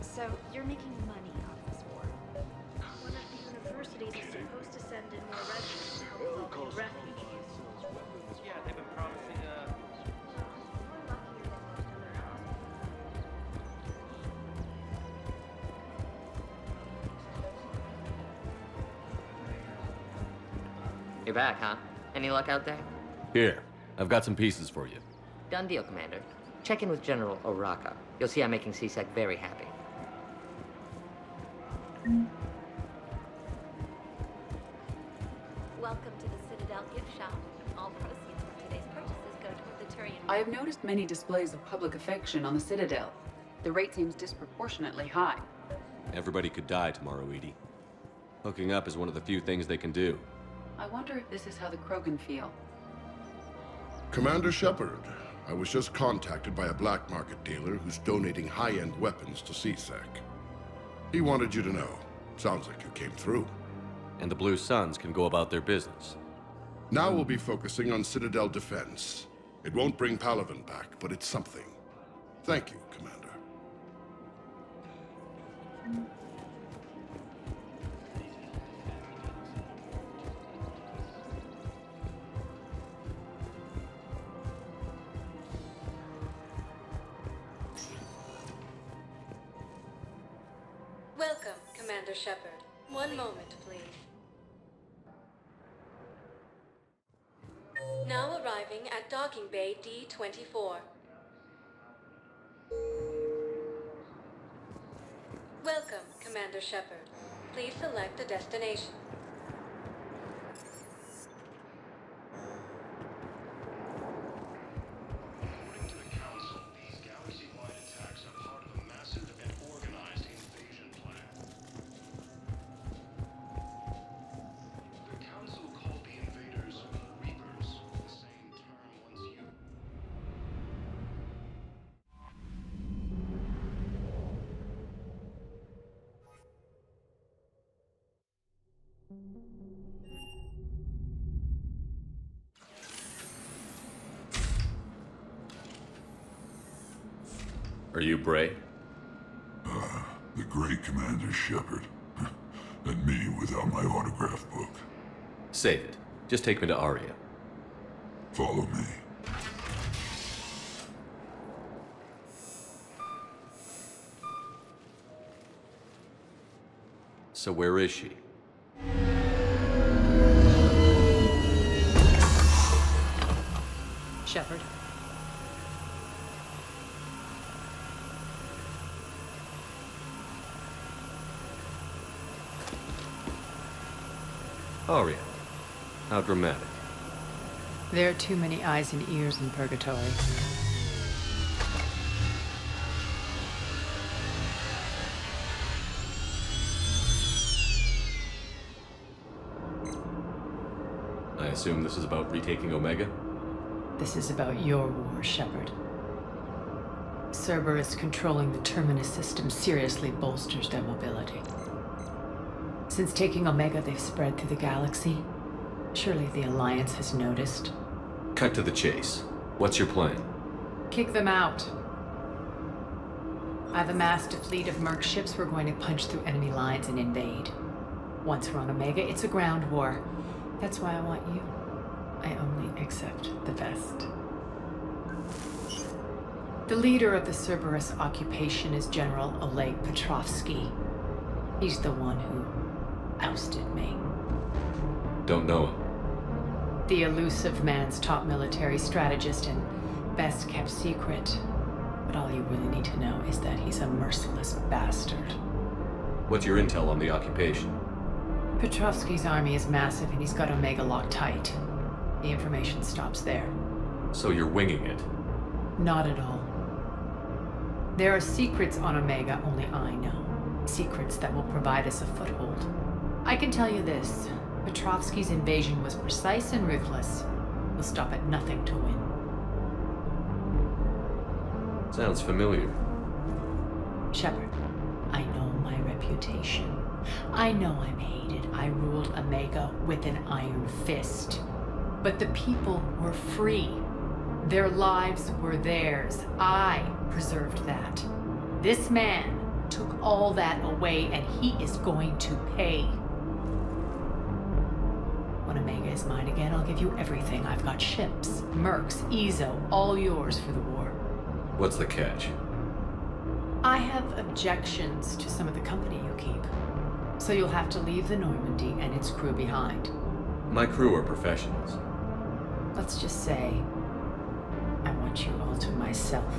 [SPEAKER 15] So, you're making money off this war. One of the universities is supposed to send in more residents to help with all the refugees.
[SPEAKER 18] Yeah, they've been promising,
[SPEAKER 19] You're back, huh? Any luck out there?
[SPEAKER 11] Here, I've got some pieces for you.
[SPEAKER 19] Done deal, Commander. Check in with General Oraka. You'll see I'm making CSEC very happy.
[SPEAKER 15] Welcome to the Citadel gift shop. All proceeds from today's purchases go toward the Turian.
[SPEAKER 16] I have noticed many displays of public affection on the Citadel. The rate seems disproportionately high.
[SPEAKER 11] Everybody could die tomorrow, Edie. Hooking up is one of the few things they can do.
[SPEAKER 16] I wonder if this is how the Krogan feel.
[SPEAKER 17] Commander Shepard, I was just contacted by a black market dealer who's donating high-end weapons to CSEC. He wanted you to know. Sounds like you came through.
[SPEAKER 11] And the Blue Suns can go about their business.
[SPEAKER 17] Now we'll be focusing on Citadel defense. It won't bring Palaven back, but it's something. Thank you, Commander.
[SPEAKER 5] Welcome, Commander Shepard. One moment, please. Now arriving at Docking Bay D-24. Welcome, Commander Shepard. Please select a destination.
[SPEAKER 4] According to the Council, these galaxy-wide attacks are part of a massive and organized invasion plan. The Council called the invaders Reapers, the same term once used.
[SPEAKER 11] Are you Bray?
[SPEAKER 1] The great Commander Shepard. And me without my autograph book.
[SPEAKER 11] Save it. Just take me to Aria.
[SPEAKER 1] Follow me.
[SPEAKER 11] So where is she?
[SPEAKER 3] Shepard.
[SPEAKER 11] Aria. How dramatic.
[SPEAKER 3] There are too many eyes and ears in Purgatory.
[SPEAKER 11] I assume this is about retaking Omega?
[SPEAKER 3] This is about your war, Shepard. Cerberus controlling the Terminus system seriously bolsters their mobility. Since taking Omega, they've spread through the galaxy. Surely the Alliance has noticed.
[SPEAKER 11] Cut to the chase. What's your plan?
[SPEAKER 3] Kick them out. I've amassed a fleet of merc ships. We're going to punch through enemy lines and invade. Once we're on Omega, it's a ground war. That's why I want you. I only accept the best. The leader of the Cerberus occupation is General Oleg Petrovsky. He's the one who ousted me.
[SPEAKER 11] Don't know him.
[SPEAKER 3] The elusive man's top military strategist and best kept secret. But all you really need to know is that he's a merciless bastard.
[SPEAKER 11] What's your intel on the occupation?
[SPEAKER 3] Petrovsky's army is massive and he's got Omega locked tight. The information stops there.
[SPEAKER 11] So you're winging it?
[SPEAKER 3] Not at all. There are secrets on Omega only I know. Secrets that will provide us a foothold. I can tell you this. Petrovsky's invasion was precise and ruthless. He'll stop at nothing to win.
[SPEAKER 11] Sounds familiar.
[SPEAKER 3] Shepard, I know my reputation. I know I'm hated. I ruled Omega with an iron fist. But the people were free. Their lives were theirs. I preserved that. This man took all that away, and he is going to pay. When Omega is mine again, I'll give you everything. I've got ships, mercs, Ezo, all yours for the war.
[SPEAKER 11] What's the catch?
[SPEAKER 3] I have objections to some of the company you keep. So you'll have to leave the Normandy and its crew behind.
[SPEAKER 11] My crew are professionals.
[SPEAKER 3] Let's just say, I want you all to myself.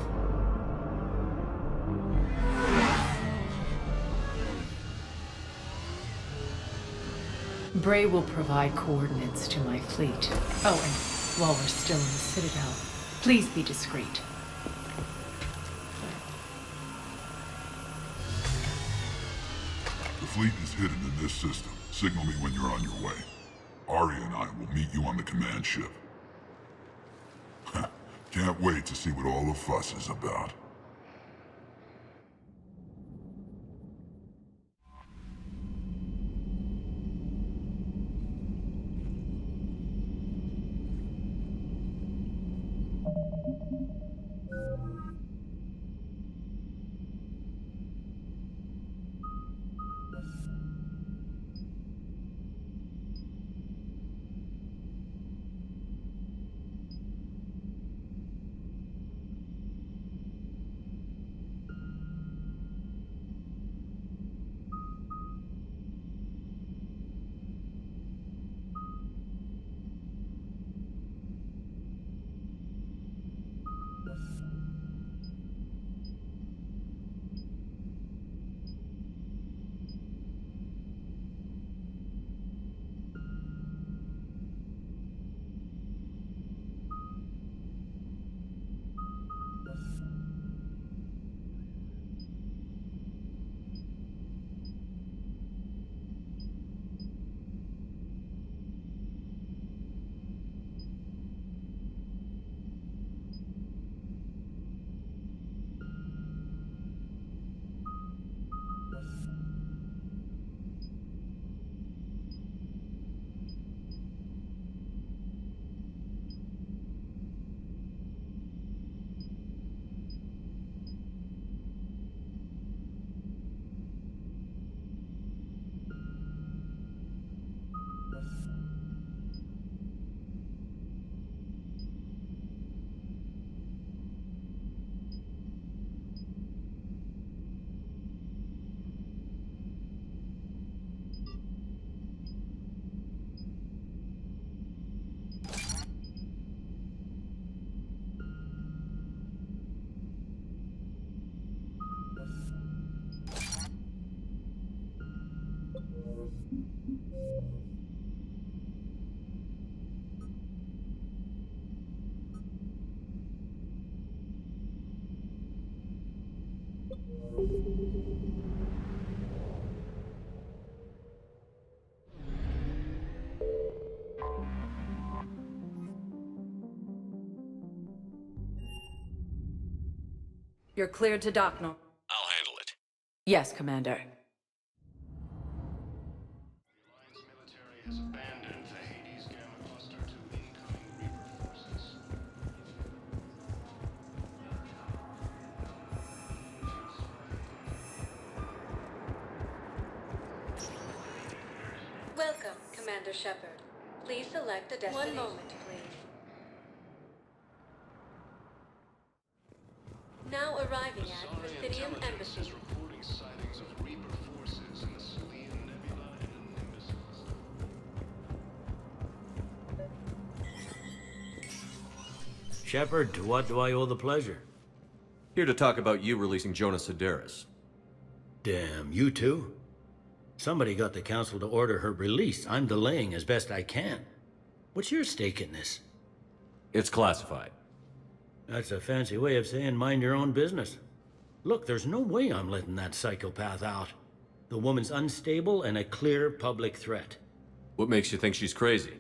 [SPEAKER 3] Bray will provide coordinates to my fleet. Oh, and while we're still in the Citadel, please be discreet.
[SPEAKER 1] The fleet is hidden in this system. Signal me when you're on your way. Ari and I will meet you on the command ship. Can't wait to see what all the fuss is about.
[SPEAKER 27] You're cleared to dock, no?
[SPEAKER 13] I'll handle it.
[SPEAKER 3] Yes, Commander.
[SPEAKER 4] Alliance military has abandoned the Hades Gamma cluster to incoming Reaper forces.
[SPEAKER 5] Welcome, Commander Shepard. Please select a destination. 1 moment, please. Now arriving at Presidium Embassy.
[SPEAKER 4] Reporting sightings of Reaper forces in the Selene Nebula and Nimbus cluster.
[SPEAKER 7] Shepard, to what do I owe the pleasure?
[SPEAKER 11] Here to talk about you releasing Jonas Sedaris.
[SPEAKER 7] Damn, you too? Somebody got the Council to order her release. I'm delaying as best I can. What's your stake in this?
[SPEAKER 11] It's classified.
[SPEAKER 7] That's a fancy way of saying mind your own business. Look, there's no way I'm letting that psychopath out. The woman's unstable and a clear public threat.
[SPEAKER 11] What makes you think she's crazy?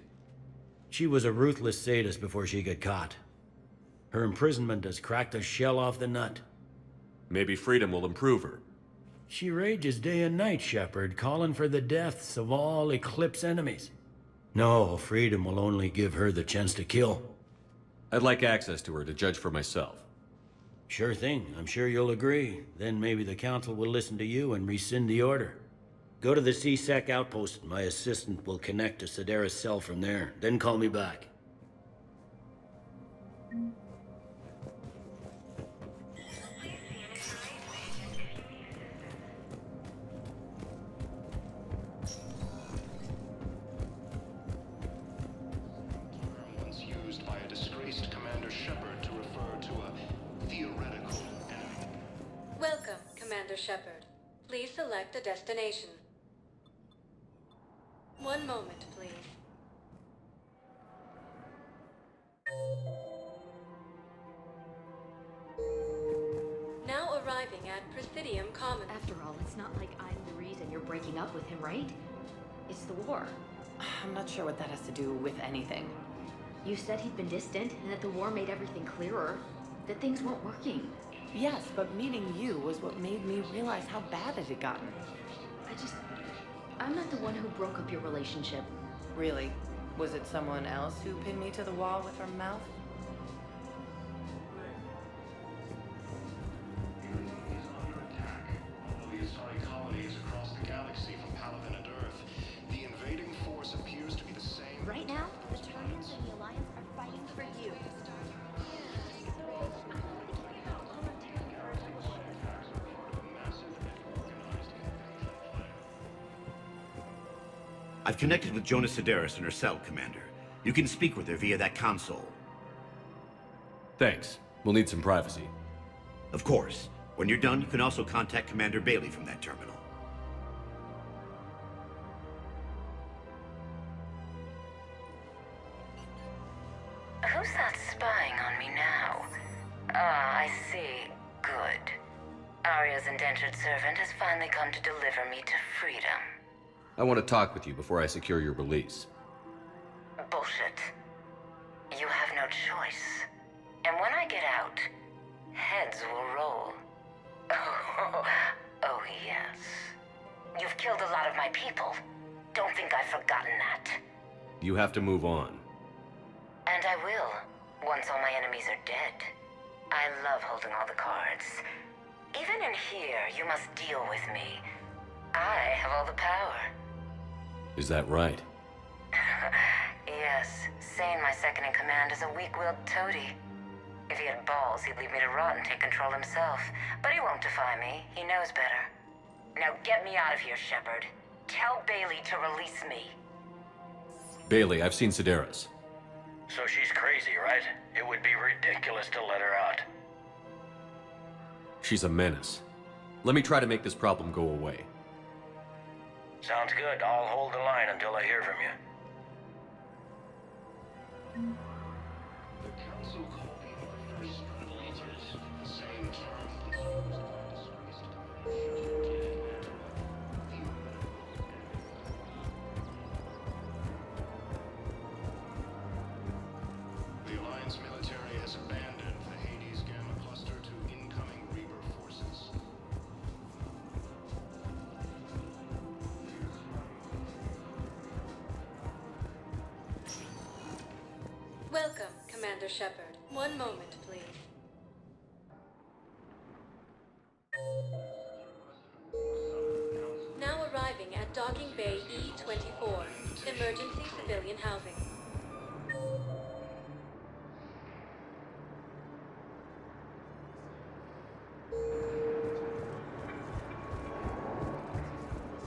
[SPEAKER 7] She was a ruthless sadist before she got caught. Her imprisonment has cracked the shell off the nut.
[SPEAKER 11] Maybe freedom will improve her.
[SPEAKER 7] She rages day and night, Shepard, calling for the deaths of all Eclipse enemies. No, freedom will only give her the chance to kill.
[SPEAKER 11] I'd like access to her to judge for myself.
[SPEAKER 7] Sure thing. I'm sure you'll agree. Then maybe the Council will listen to you and rescind the order. Go to the C-Sec outpost. My assistant will connect to Sedaris' cell from there. Then call me back.
[SPEAKER 5] Commander Shepard. Please select a destination. One moment, please. Now arriving at Presidium Commons.
[SPEAKER 15] After all, it's not like I'm the reason you're breaking up with him, right? It's the war.
[SPEAKER 3] I'm not sure what that has to do with anything.
[SPEAKER 15] You said he'd been distant, and that the war made everything clearer. That things weren't working.
[SPEAKER 3] Yes, but meeting you was what made me realize how bad it had gotten.
[SPEAKER 15] I'm not the one who broke up your relationship.
[SPEAKER 3] Really? Was it someone else who pinned me to the wall with her mouth?
[SPEAKER 4] The Asari colonies across the galaxy from Palaven and Earth. The invading force appears to be the same.
[SPEAKER 15] Right now, the Turians and the Alliance are fighting for you.
[SPEAKER 12] I've connected with Jonah Sedaris in her cell, Commander. You can speak with her via that console.
[SPEAKER 11] Thanks. We'll need some privacy.
[SPEAKER 12] Of course. When you're done, you can also contact Commander Bailey from that terminal.
[SPEAKER 21] Who's that spying on me now? Ah, I see. Good. Arya's indentured servant has finally come to deliver me to freedom.
[SPEAKER 11] I want to talk with you before I secure your release.
[SPEAKER 21] Bullshit. You have no choice. And when I get out, heads will roll. Oh, yes. You've killed a lot of my people. Don't think I've forgotten that.
[SPEAKER 11] You have to move on.
[SPEAKER 21] And I will, once all my enemies are dead. I love holding all the cards. Even in here, you must deal with me. I have all the power.
[SPEAKER 11] Is that right?
[SPEAKER 21] Yes, Sane, my second in command, is a weak-willed toady. If he had balls, he'd leave me to rot and take control himself. But he won't defy me. He knows better. Now get me out of here, Shepard. Tell Bailey to release me.
[SPEAKER 11] Bailey, I've seen Sedaris.
[SPEAKER 22] So she's crazy, right? It would be ridiculous to let her out.
[SPEAKER 11] She's a menace. Let me try to make this problem go away.
[SPEAKER 22] Sounds good. I'll hold the line until I hear from you.
[SPEAKER 4] The Council called me the first revelers, the same term. The Alliance military has abandoned the Hades Gamma cluster to incoming Reaper forces.
[SPEAKER 5] Welcome, Commander Shepard. One moment, please. Now arriving at Docking Bay E-24, emergency civilian housing.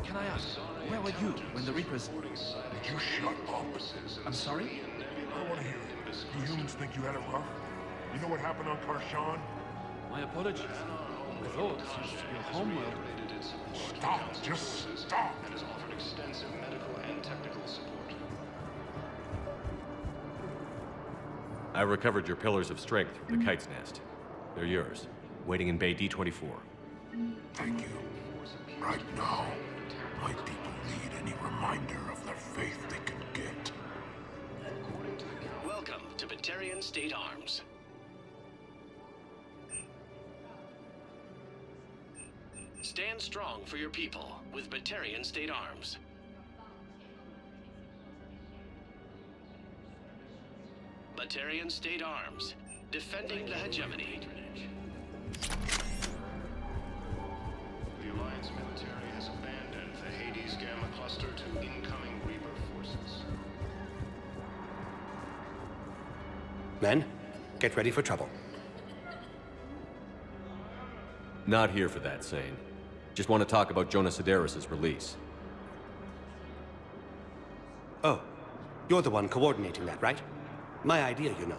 [SPEAKER 23] Can I ask, where were you when the Reapers...
[SPEAKER 17] Did you shut up?
[SPEAKER 23] I'm sorry?
[SPEAKER 17] I don't want to hear it. You humans think you had it rough? You know what happened on Karshan?
[SPEAKER 10] My apologies. I thought this was your homeworld.
[SPEAKER 17] Stop! Just stop!
[SPEAKER 4] And has offered extensive medical and technical support.
[SPEAKER 11] I recovered your pillars of strength from the kite's nest. They're yours, waiting in Bay D-24.
[SPEAKER 17] Thank you. Right now, my people need any reminder of their faith they can get.
[SPEAKER 13] Welcome to Batarian State Arms. Stand strong for your people with Batarian State Arms. Batarian State Arms, defending the hegemony.
[SPEAKER 4] The Alliance military has abandoned the Hades Gamma cluster to incoming Reaper forces.
[SPEAKER 8] Men, get ready for trouble.
[SPEAKER 11] Not here for that, Sane. Just want to talk about Jonah Sedaris' release.
[SPEAKER 8] Oh, you're the one coordinating that, right? My idea, you know.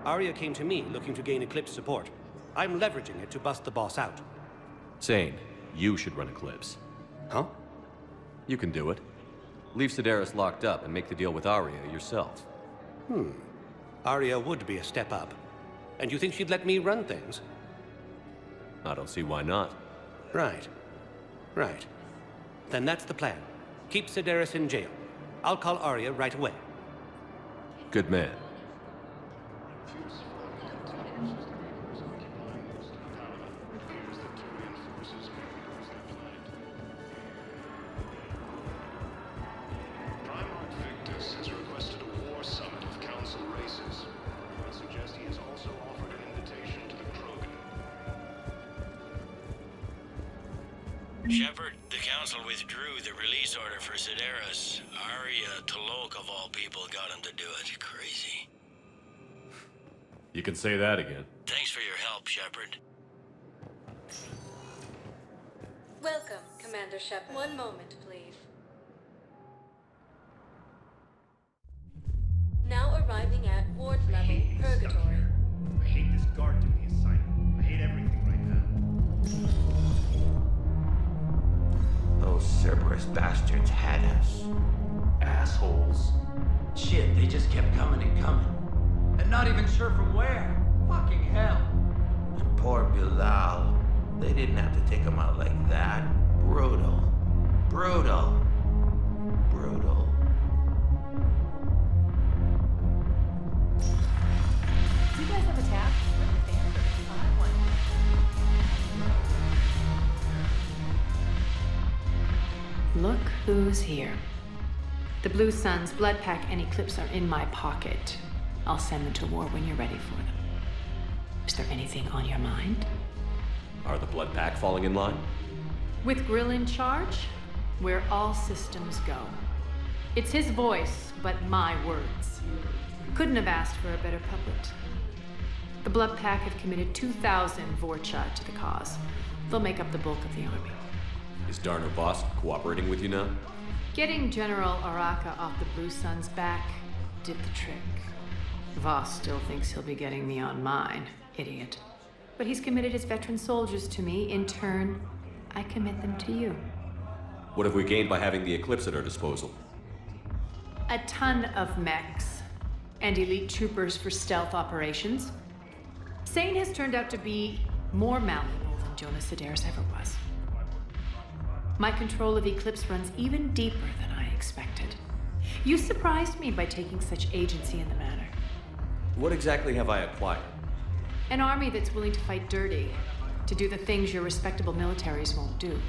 [SPEAKER 8] Arya came to me looking to gain Eclipse support. I'm leveraging it to bust the boss out.
[SPEAKER 11] Sane, You should run Eclipse.
[SPEAKER 8] Huh?
[SPEAKER 11] You can do it. Leave Sedaris locked up and make the deal with Arya yourself.
[SPEAKER 2] Arya would be a step up. And you think she'd let me run things?
[SPEAKER 11] I don't see why not.
[SPEAKER 2] Right. Right. Then that's the plan. Keep Sedaris in jail. I'll call Arya right away.
[SPEAKER 11] Good man.
[SPEAKER 4] Primarch Victus has requested a war summit of Council races. I suggest he has also offered an invitation to the Krogan.
[SPEAKER 9] Shepard, the Council withdrew the release order for Sedaris. Arya T'Loak, of all people, got him to do it. Crazy.
[SPEAKER 11] You can say that again.
[SPEAKER 9] Thanks for your help, Shepard.
[SPEAKER 5] Welcome, Commander Shepard. One moment, please. Now arriving at Ward Level, Purgatory.
[SPEAKER 12] I hate this guard duty assignment. I hate everything right now.
[SPEAKER 14] Those Cerberus bastards had us. Assholes. Shit, they just kept coming and coming. And not even sure from where. Fucking hell. And poor Bilal. They didn't have to take him out like that. Brutal. Brutal. Brutal.
[SPEAKER 27] Do you guys have a tab? We're the Vanguard. I'll have one.
[SPEAKER 3] Look who's here. The Blue Suns, Blood Pack, and Eclipse are in my pocket. I'll send them to war when you're ready for them. Is there anything on your mind?
[SPEAKER 11] Are the Blood Pack falling in line?
[SPEAKER 3] With Grill in charge, where all systems go. It's his voice, but my words. Couldn't have asked for a better puppet. The Blood Pack have committed 2,000 Vorcha to the cause. They'll make up the bulk of the army.
[SPEAKER 11] Is Darner Voss cooperating with you now?
[SPEAKER 3] Getting General Araka off the Blue Suns' back did the trick. Voss still thinks he'll be getting me on mine. Idiot. But he's committed his veteran soldiers to me. In turn, I commit them to you.
[SPEAKER 11] What have we gained by having the Eclipse at our disposal?
[SPEAKER 3] A ton of mechs and elite troopers for stealth operations. Sane has turned out to be more malleable than Jonas Sedaris ever was. My control of Eclipse runs even deeper than I expected. You surprised me by taking such agency in the matter.
[SPEAKER 11] What exactly have I acquired?
[SPEAKER 3] An army that's willing to fight dirty, to do the things your respectable militaries won't do.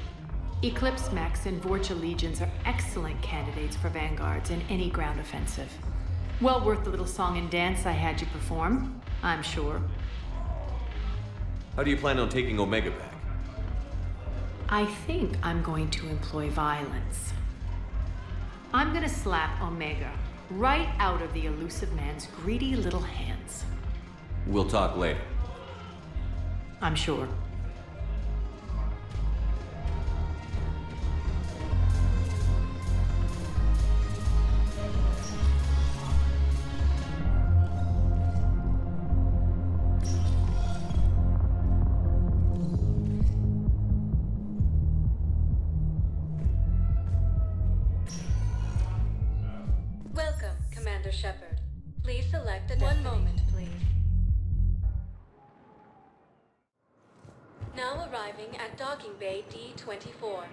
[SPEAKER 3] Eclipse mechs and Vorcha legions are excellent candidates for vanguards in any ground offensive. Well worth the little song and dance I had you perform, I'm sure.
[SPEAKER 11] How do you plan on taking Omega back?
[SPEAKER 3] I think I'm going to employ violence. I'm gonna slap Omega right out of the elusive man's greedy little hands.
[SPEAKER 11] We'll talk later.
[SPEAKER 3] I'm sure.
[SPEAKER 5] Welcome, Commander Shepard. Please select a One moment, please. Now arriving at Docking Bay D-24.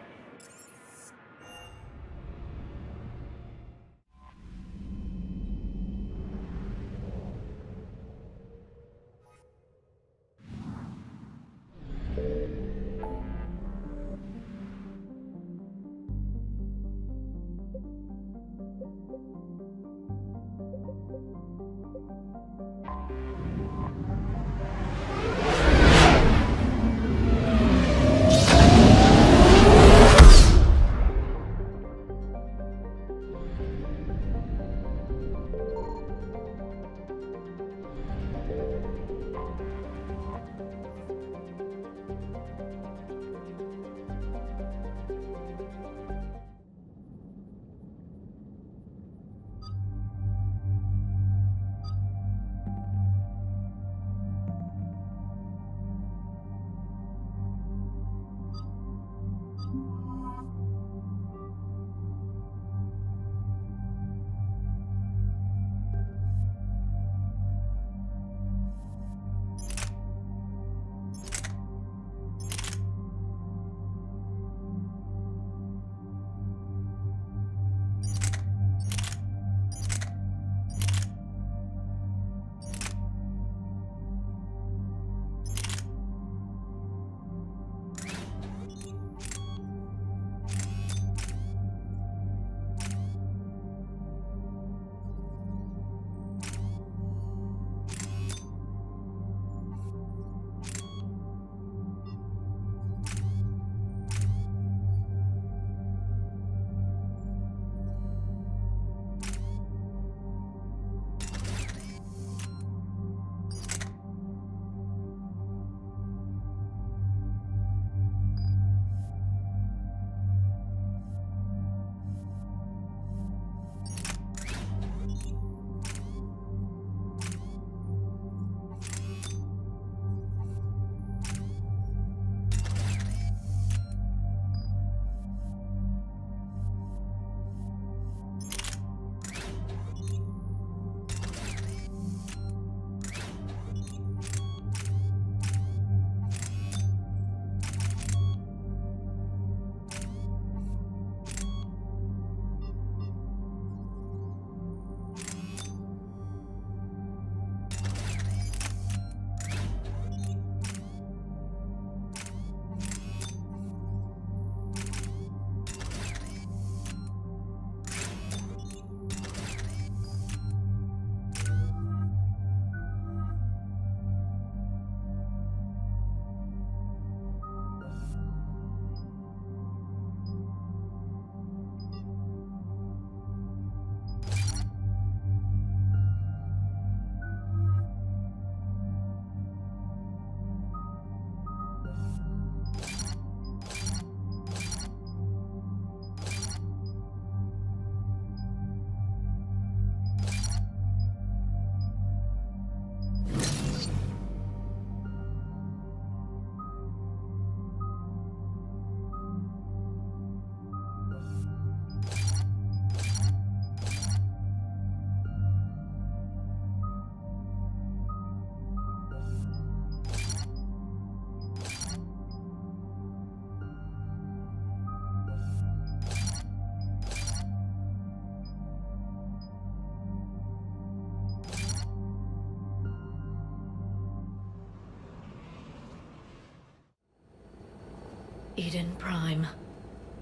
[SPEAKER 5] Eden Prime.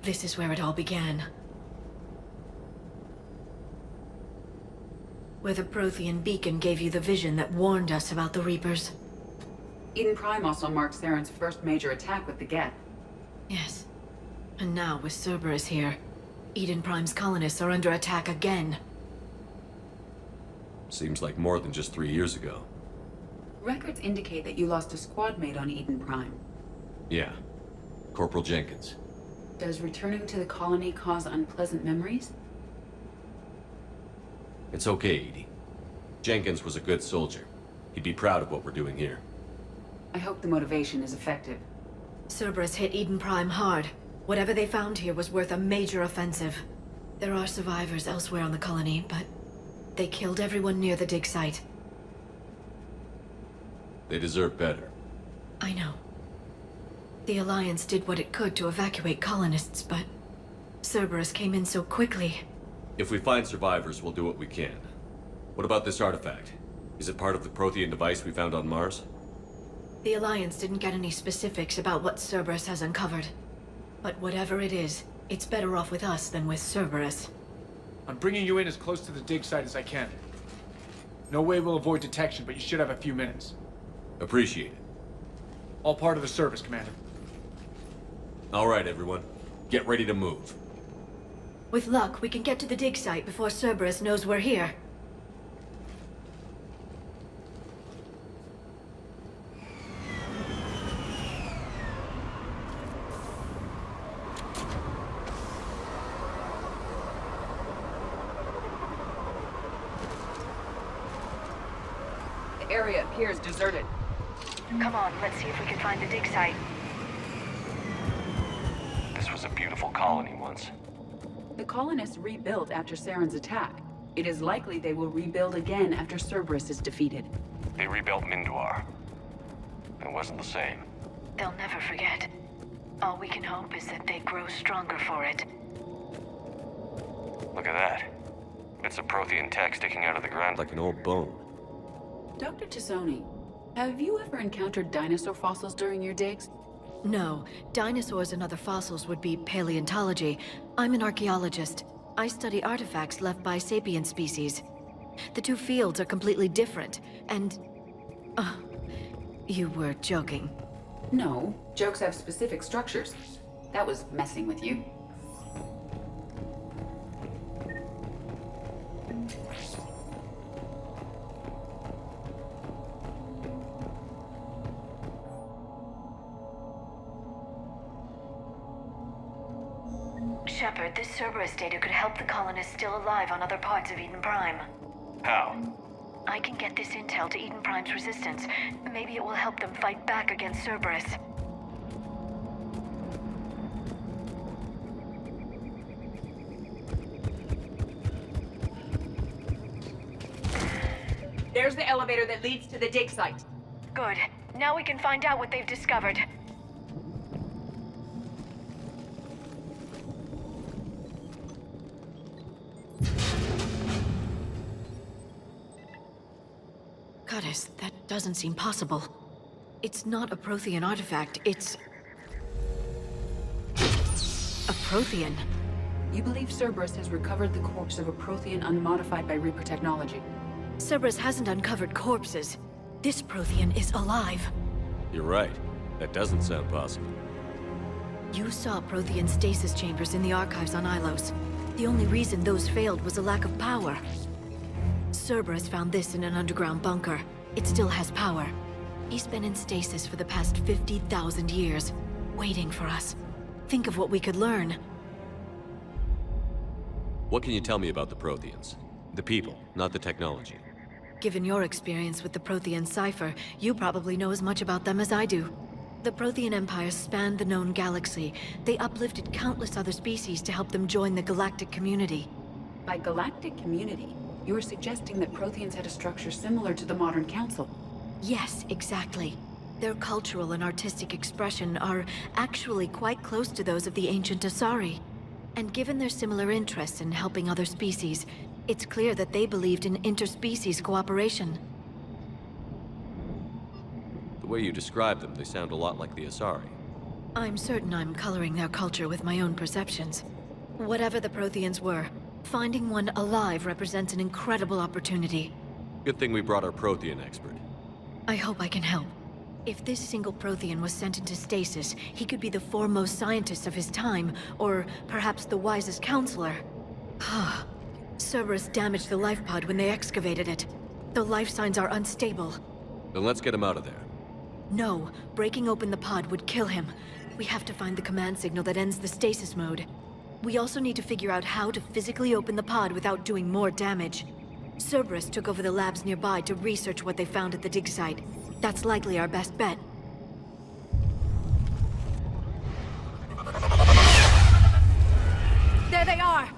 [SPEAKER 5] This is where it all began. Where the Prothean beacon gave you the vision that warned us about the Reapers.
[SPEAKER 16] Eden Prime also marked Saren's first major attack with the Geth.
[SPEAKER 5] Yes. And now, with Cerberus here, Eden Prime's colonists are under attack again.
[SPEAKER 11] Seems like more than just 3 years ago.
[SPEAKER 16] Records indicate that you lost a squad mate on Eden Prime.
[SPEAKER 11] Yeah. Corporal Jenkins.
[SPEAKER 16] Does returning to the colony cause unpleasant memories?
[SPEAKER 11] It's okay, Edie. Jenkins was a good soldier. He'd be proud of what we're doing here.
[SPEAKER 16] I hope the motivation is effective.
[SPEAKER 5] Cerberus hit Eden Prime hard. Whatever they found here was worth a major offensive. There are survivors elsewhere on the colony, but they killed everyone near the dig site.
[SPEAKER 11] They deserve better.
[SPEAKER 5] I know. The Alliance did what it could to evacuate colonists, but Cerberus came in so quickly.
[SPEAKER 11] If we find survivors, we'll do what we can. What about this artifact? Is it part of the Prothean device we found on Mars?
[SPEAKER 5] The Alliance didn't get any specifics about what Cerberus has uncovered. But whatever it is, it's better off with us than with Cerberus.
[SPEAKER 6] I'm bringing you in as close to the dig site as I can. No way we'll avoid detection, but you should have a few minutes.
[SPEAKER 11] Appreciate it.
[SPEAKER 6] All part of the service, Commander.
[SPEAKER 11] All right, everyone. Get ready to move.
[SPEAKER 5] With luck, we can get to the dig site before Cerberus knows we're here.
[SPEAKER 16] The area appears deserted.
[SPEAKER 21] Come on, let's see if we can find the dig site.
[SPEAKER 11] This was a beautiful colony once.
[SPEAKER 16] The colonists rebuilt after Saren's attack. It is likely they will rebuild again after Cerberus is defeated.
[SPEAKER 11] They rebuilt Minduar. It wasn't the same.
[SPEAKER 21] They'll never forget. All we can hope is that they grow stronger for it.
[SPEAKER 11] Look at that. Bits of Prothean tech sticking out of the ground like an old bone.
[SPEAKER 16] Dr. Tassoni, have you ever encountered dinosaur fossils during your digs?
[SPEAKER 5] No, dinosaurs and other fossils would be paleontology. I'm an archaeologist. I study artifacts left by sapient species. The two fields are completely different, and... you were joking.
[SPEAKER 16] No, jokes have specific structures. That was messing with you.
[SPEAKER 21] Shepard, this Cerberus data could help the colonists still alive on other parts of Eden Prime.
[SPEAKER 11] How?
[SPEAKER 21] I can get this intel to Eden Prime's resistance. Maybe it will help them fight back against Cerberus.
[SPEAKER 16] There's the elevator that leads to the dig site.
[SPEAKER 21] Good. Now we can find out what they've discovered.
[SPEAKER 5] Goddess, that doesn't seem possible. It's not a Prothean artifact, it's... a Prothean.
[SPEAKER 16] You believe Cerberus has recovered the corpse of a Prothean unmodified by Reaper technology?
[SPEAKER 5] Cerberus hasn't uncovered corpses. This Prothean is alive.
[SPEAKER 11] You're right. That doesn't sound possible.
[SPEAKER 5] You saw Prothean stasis chambers in the archives on Ilos. The only reason those failed was a lack of power. Cerberus found this in an underground bunker. It still has power. He's been in stasis for the past 50,000 years, waiting for us. Think of what we could learn.
[SPEAKER 11] What can you tell me about the Protheans? The people, not the technology.
[SPEAKER 5] Given your experience with the Prothean cipher, you probably know as much about them as I do. The Prothean Empire spanned the known galaxy. They uplifted countless other species to help them join the galactic community.
[SPEAKER 16] By galactic community, you are suggesting that Protheans had a structure similar to the modern council.
[SPEAKER 5] Yes, exactly. Their cultural and artistic expression are actually quite close to those of the ancient Asari. And given their similar interests in helping other species, it's clear that they believed in interspecies cooperation.
[SPEAKER 11] The way you describe them, they sound a lot like the Asari.
[SPEAKER 5] I'm certain I'm coloring their culture with my own perceptions. Whatever the Protheans were, finding one alive represents an incredible opportunity.
[SPEAKER 11] Good thing we brought our Prothean expert.
[SPEAKER 5] I hope I can help. If this single Prothean was sent into stasis, he could be the foremost scientist of his time, or perhaps the wisest counselor. Cerberus damaged the life pod when they excavated it. The life signs are unstable.
[SPEAKER 11] Then let's get him out of there.
[SPEAKER 5] No, breaking open the pod would kill him. We have to find the command signal that ends the stasis mode. We also need to figure out how to physically open the pod without doing more damage. Cerberus took over the labs nearby to research what they found at the dig site. That's likely our best bet.
[SPEAKER 27] There they are!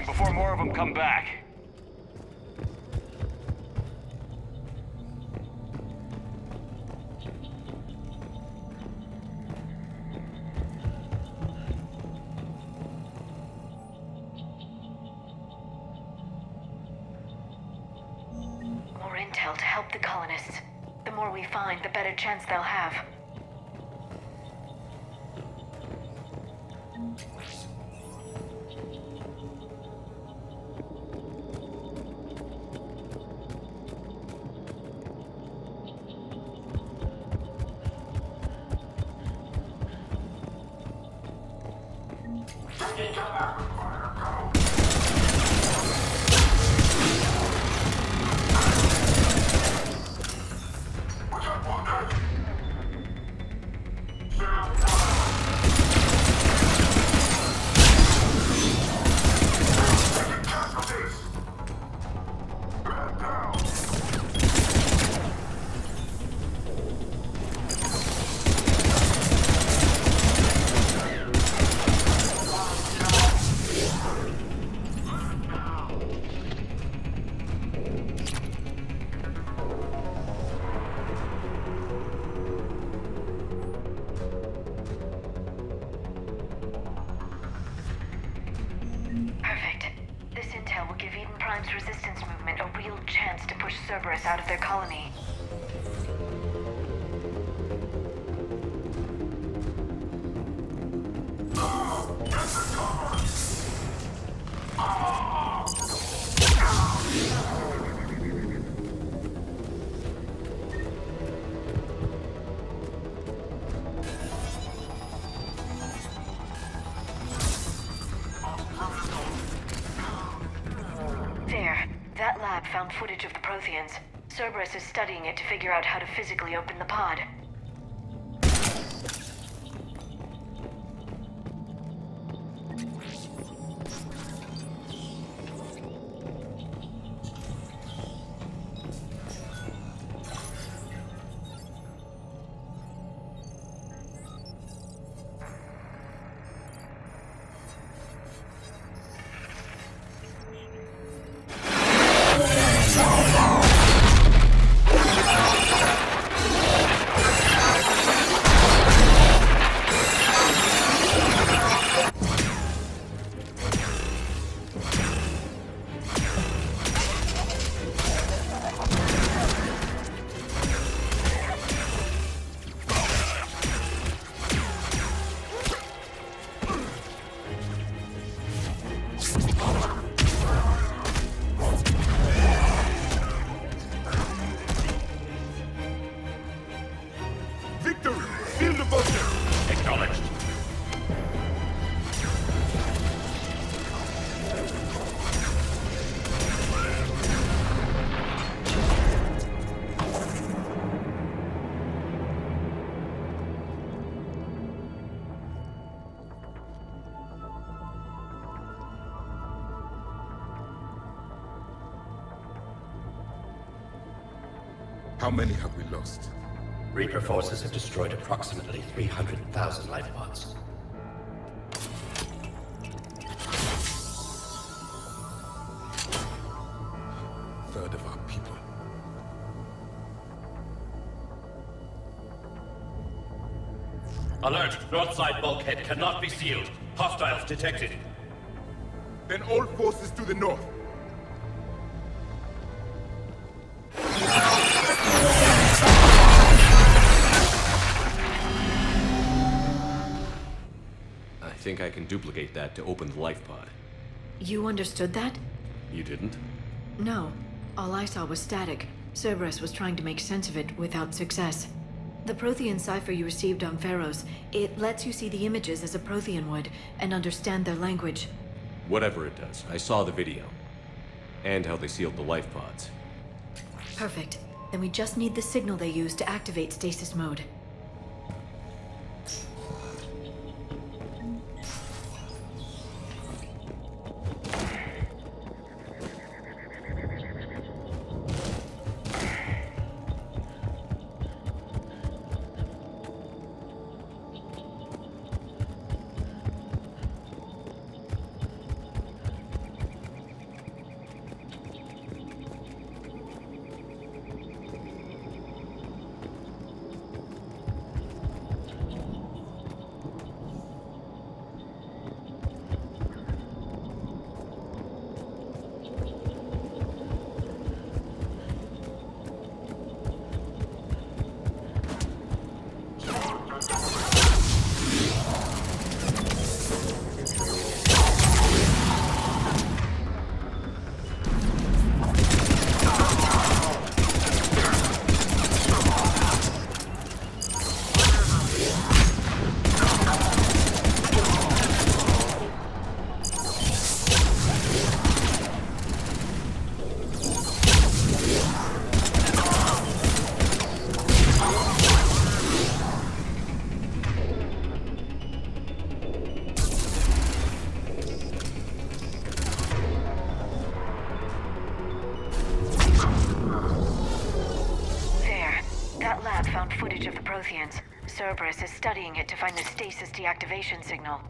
[SPEAKER 22] Before more of them come back.
[SPEAKER 5] More intel to help the colonists. The more we find, the better chance they'll have. Resistance movement a real chance to push Cerberus out of their colony. That lab found footage of the Protheans. Cerberus is studying it to figure out how to physically open the pod.
[SPEAKER 1] How many have we lost?
[SPEAKER 18] Reaper forces have destroyed approximately 300,000 life pods.
[SPEAKER 1] Third of our people.
[SPEAKER 18] Alert! North side bulkhead cannot be sealed. Hostiles detected.
[SPEAKER 1] Then all forces to the north.
[SPEAKER 11] I think I can duplicate that to open the life pod.
[SPEAKER 5] You understood that?
[SPEAKER 11] You didn't?
[SPEAKER 5] No. All I saw was static. Cerberus was trying to make sense of it without success. The Prothean cipher you received on Pharaohs, it lets you see the images as a Prothean would, and understand their language.
[SPEAKER 11] Whatever it does, I saw the video. And how they sealed the life pods.
[SPEAKER 5] Perfect. Then we just need the signal they use to activate stasis mode. Cerberus is studying it to find the stasis deactivation signal.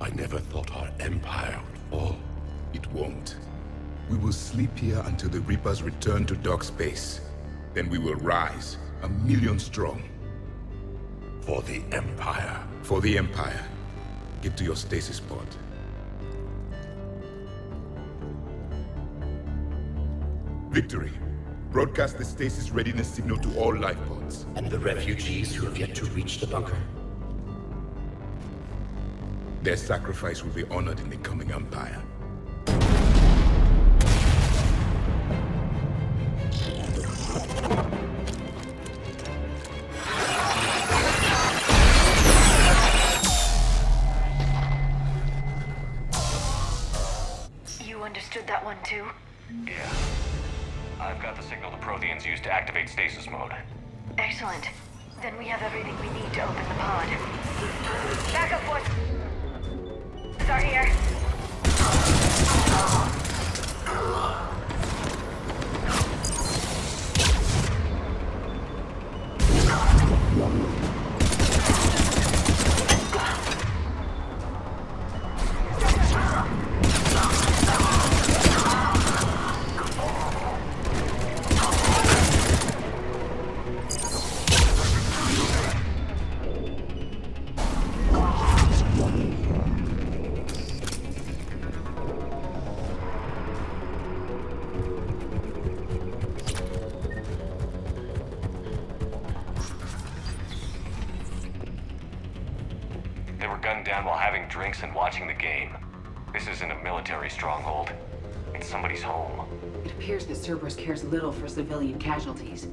[SPEAKER 1] I never thought our empire would fall. It won't. We will sleep here until the Reapers return to dark space. Then we will rise, 1,000,000 strong. For the Empire. For the Empire. Get to your stasis pod. Victory. Broadcast the stasis readiness signal to all life pods.
[SPEAKER 18] And the refugees who have yet to reach the bunker.
[SPEAKER 1] Their sacrifice will be honored in the coming Empire.
[SPEAKER 5] You understood that one too?
[SPEAKER 11] Yeah. I've got the signal the Protheans use to activate stasis mode.
[SPEAKER 5] Excellent. Then we have everything we need to open the pod. Backup force! Are here.
[SPEAKER 11] gunned down while having drinks and watching the game. This isn't a military stronghold. It's somebody's home.
[SPEAKER 16] It appears that Cerberus cares little for civilian casualties.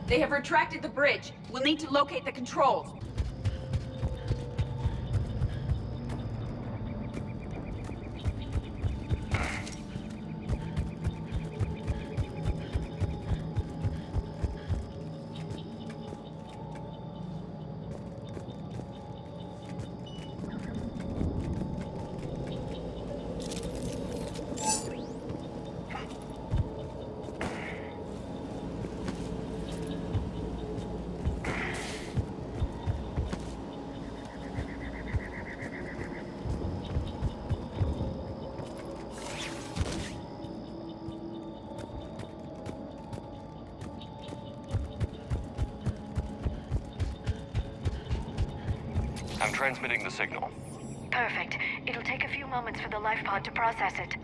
[SPEAKER 7] They have retracted the bridge. We'll need to locate the controls.
[SPEAKER 11] I'm transmitting the signal.
[SPEAKER 5] Perfect. It'll take a few moments for the life pod to process it.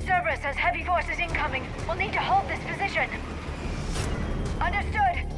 [SPEAKER 5] Cerberus has heavy forces incoming. We'll need to hold this position. Understood.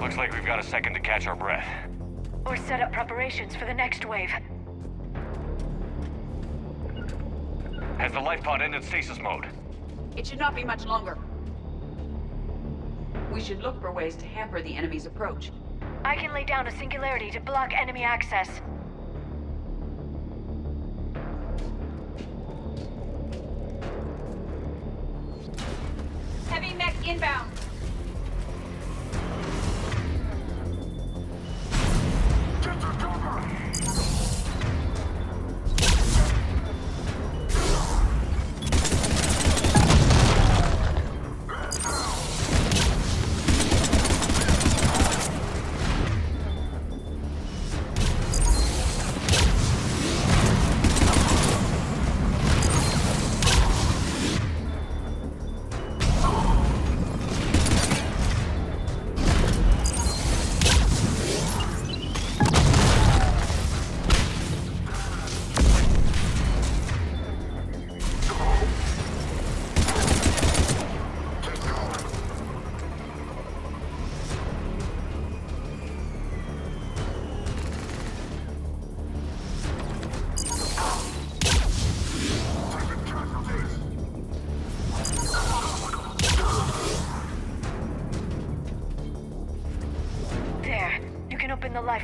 [SPEAKER 11] Looks like we've got a second to catch our breath.
[SPEAKER 5] Or set up preparations for the next wave.
[SPEAKER 11] Has the life pod ended stasis mode?
[SPEAKER 7] It should not be much longer. We should look for ways to hamper the enemy's approach.
[SPEAKER 5] I can lay down a singularity to block enemy access.
[SPEAKER 7] Heavy mech inbound.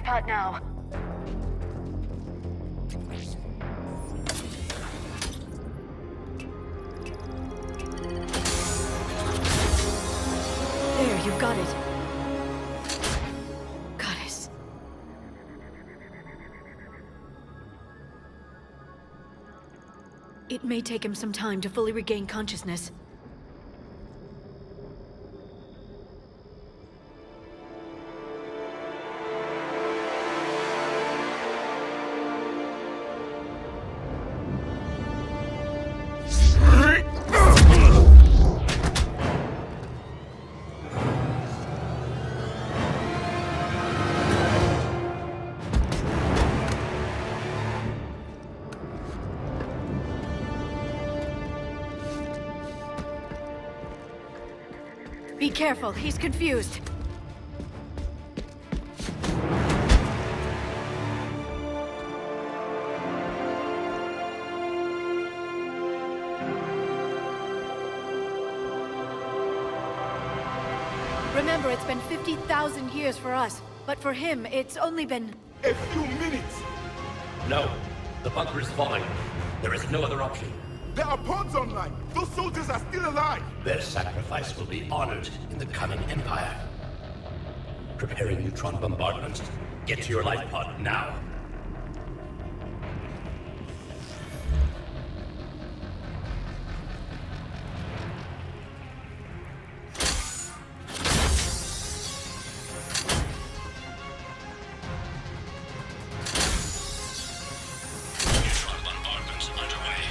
[SPEAKER 5] pod now. There, you've got it. Goddess. It may take him some time to fully regain consciousness. Be careful, he's confused. Remember, it's been 50,000 years for us, but for him, it's only been...
[SPEAKER 1] A few minutes!
[SPEAKER 18] No, the bunker is falling. There is no other option.
[SPEAKER 1] There are pods online! Those soldiers are still alive!
[SPEAKER 18] Their sacrifice will be honored in the coming Empire. Preparing neutron bombardment. Get to your life pod now.
[SPEAKER 9] Neutron bombardment underway.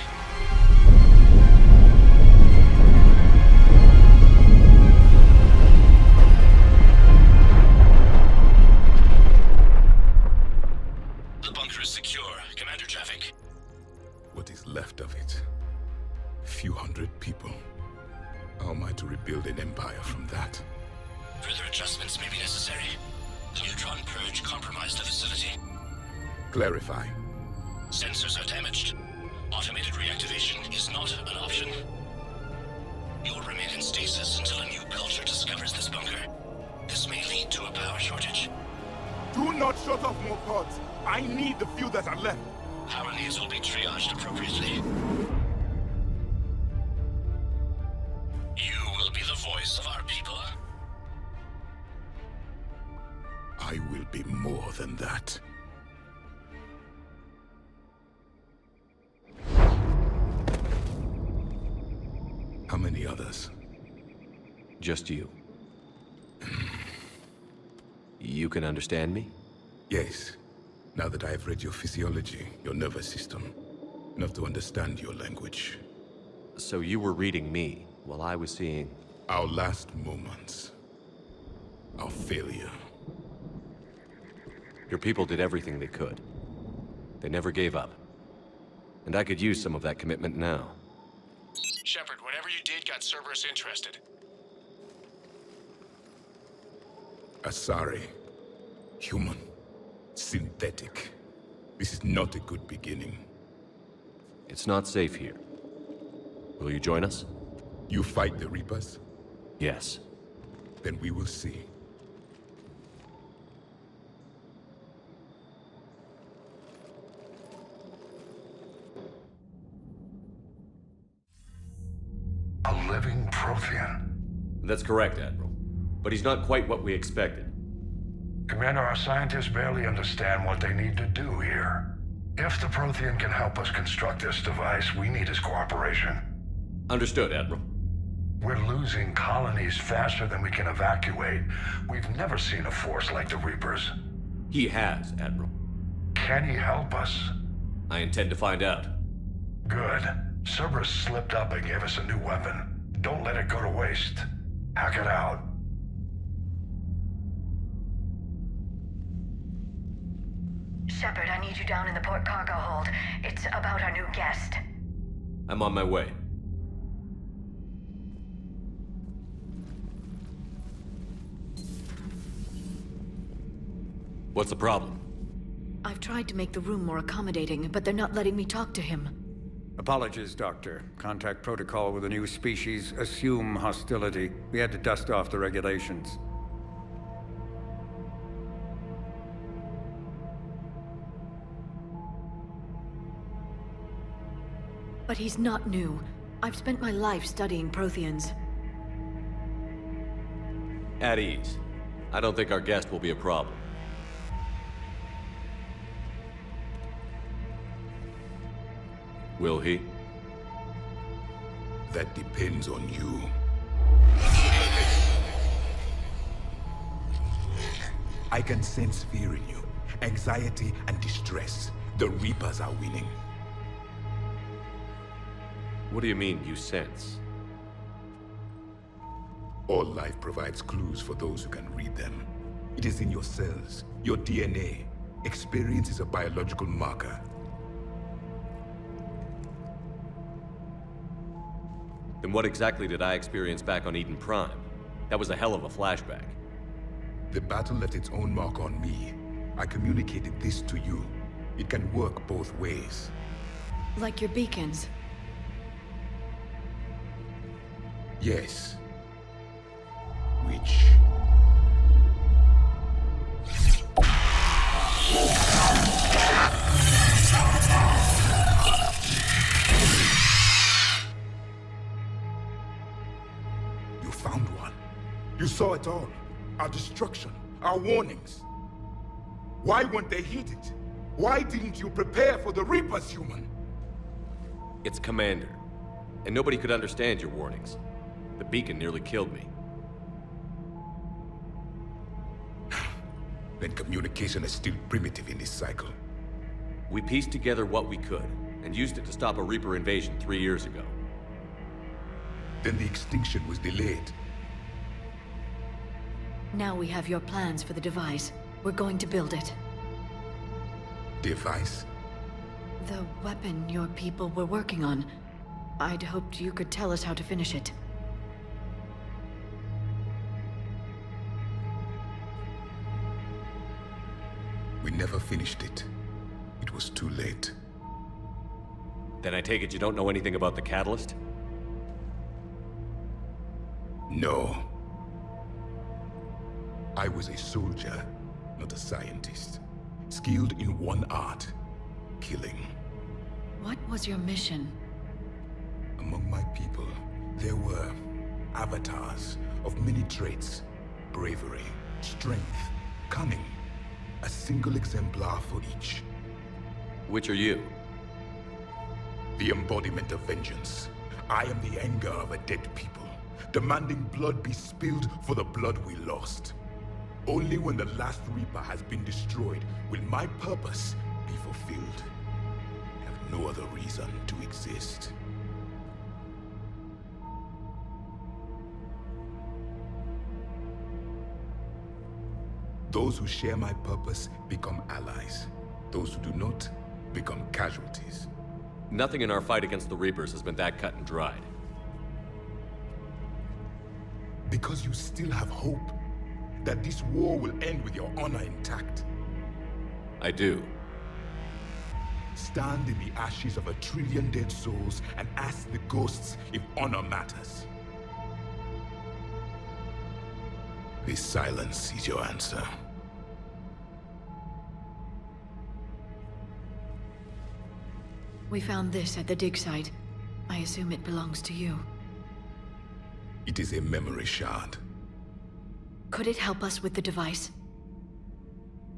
[SPEAKER 9] The bunker is secure, Commander Traffic.
[SPEAKER 1] What is left of it? A few hundred people. How am I to rebuild an empire from that?
[SPEAKER 9] Further adjustments may be necessary. The neutron purge compromised the facility.
[SPEAKER 1] Clarify.
[SPEAKER 9] Sensors are damaged. Automated reactivation is not an option. You'll remain in stasis until a new culture discovers this bunker. This may lead to a power shortage.
[SPEAKER 1] Do not shut off more pods! I need the few that are left!
[SPEAKER 9] Power needs will be triaged appropriately. You will be the voice of our people.
[SPEAKER 1] I will be more than that. How many others?
[SPEAKER 11] Just you. You can understand me?
[SPEAKER 1] Yes. Now that I have read your physiology, your nervous system, enough to understand your language.
[SPEAKER 11] So you were reading me, while I was seeing...
[SPEAKER 1] Our last moments. Our failure.
[SPEAKER 11] Your people did everything they could. They never gave up. And I could use some of that commitment now.
[SPEAKER 10] Shepard, whatever you did got Cerberus interested.
[SPEAKER 1] Asari. Human. Synthetic. This is not a good beginning.
[SPEAKER 11] It's not safe here. Will you join us?
[SPEAKER 1] You fight the Reapers?
[SPEAKER 11] Yes.
[SPEAKER 1] Then we will see.
[SPEAKER 15] A living Prothean.
[SPEAKER 11] That's correct, Admiral. But he's not quite what we expected.
[SPEAKER 15] Commander, our scientists barely understand what they need to do here. If the Prothean can help us construct this device, we need his cooperation.
[SPEAKER 11] Understood, Admiral.
[SPEAKER 15] We're losing colonies faster than we can evacuate. We've never seen a force like the Reapers.
[SPEAKER 11] He has, Admiral.
[SPEAKER 15] Can he help us?
[SPEAKER 11] I intend to find out.
[SPEAKER 15] Good. Cerberus slipped up and gave us a new weapon. Don't let it go to waste. Hack it out.
[SPEAKER 21] Shepard, I need you down in the port cargo hold. It's about our new guest.
[SPEAKER 11] I'm on my way. What's the problem?
[SPEAKER 5] I've tried to make the room more accommodating, but they're not letting me talk to him.
[SPEAKER 19] Apologies, Doctor. Contact protocol with a new species. Assume hostility. We had to dust off the regulations.
[SPEAKER 5] But he's not new. I've spent my life studying Protheans.
[SPEAKER 11] At ease. I don't think our guest will be a problem. Will he?
[SPEAKER 1] That depends on you. I can sense fear in you, anxiety and distress. The Reapers are winning.
[SPEAKER 11] What do you mean, you sense?
[SPEAKER 1] All life provides clues for those who can read them. It is in your cells, your DNA. Experience is a biological marker.
[SPEAKER 11] Then what exactly did I experience back on Eden Prime? That was a hell of a flashback.
[SPEAKER 1] The battle left its own mark on me. I communicated this to you. It can work both ways.
[SPEAKER 5] Like your beacons.
[SPEAKER 1] Yes. Which... You found one. You saw it all. Our destruction, our warnings. Why weren't they heeded? Why didn't you prepare for the Reapers, human?
[SPEAKER 11] It's Commander. And nobody could understand your warnings. The beacon nearly killed me.
[SPEAKER 1] Then communication is still primitive in this cycle.
[SPEAKER 11] We pieced together what we could, and used it to stop a Reaper invasion 3 years ago.
[SPEAKER 1] Then the extinction was delayed.
[SPEAKER 5] Now we have your plans for the device. We're going to build it.
[SPEAKER 1] Device?
[SPEAKER 5] The weapon your people were working on. I'd hoped you could tell us how to finish it.
[SPEAKER 1] We never finished it. It was too late.
[SPEAKER 11] Then I take it you don't know anything about the catalyst?
[SPEAKER 1] No. I was a soldier, not a scientist. Skilled in one art, killing.
[SPEAKER 5] What was your mission?
[SPEAKER 1] Among my people, there were avatars of many traits. Bravery, strength, cunning. A single exemplar for each.
[SPEAKER 11] Which are you?
[SPEAKER 1] The embodiment of vengeance. I am the anger of a dead people, demanding blood be spilled for the blood we lost. Only when the last Reaper has been destroyed will my purpose be fulfilled. I have no other reason to exist. Those who share my purpose become allies. Those who do not become casualties.
[SPEAKER 11] Nothing in our fight against the Reapers has been that cut and dried.
[SPEAKER 1] Because you still have hope that this war will end with your honor intact.
[SPEAKER 11] I do.
[SPEAKER 1] Stand in the ashes of 1 trillion dead souls and ask the ghosts if honor matters. This silence is your answer.
[SPEAKER 5] We found this at the dig site. I assume it belongs to you.
[SPEAKER 1] It is a memory shard.
[SPEAKER 5] Could it help us with the device?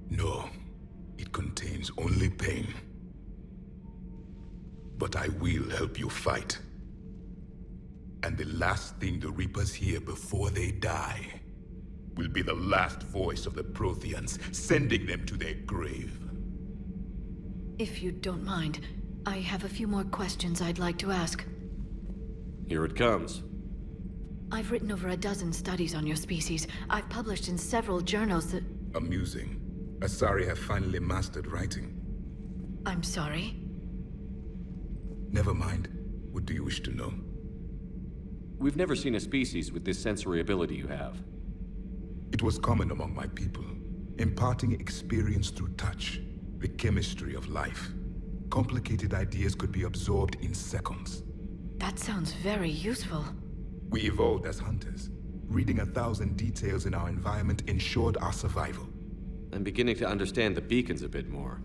[SPEAKER 1] No. It contains only pain. But I will help you fight. And the last thing the Reapers hear before they die will be the last voice of the Protheans, sending them to their grave.
[SPEAKER 5] If you don't mind, I have a few more questions I'd like to ask.
[SPEAKER 11] Here it comes.
[SPEAKER 5] I've written over a dozen studies on your species. I've published in several journals that...
[SPEAKER 1] Amusing. Asari have finally mastered writing.
[SPEAKER 5] I'm sorry?
[SPEAKER 1] Never mind. What do you wish to know?
[SPEAKER 11] We've never seen a species with this sensory ability you have.
[SPEAKER 1] It was common among my people, imparting experience through touch, the chemistry of life. Complicated ideas could be absorbed in seconds.
[SPEAKER 5] That sounds very useful.
[SPEAKER 1] We evolved as hunters. Reading 1,000 details in our environment ensured our survival.
[SPEAKER 11] I'm beginning to understand the beacons a bit more.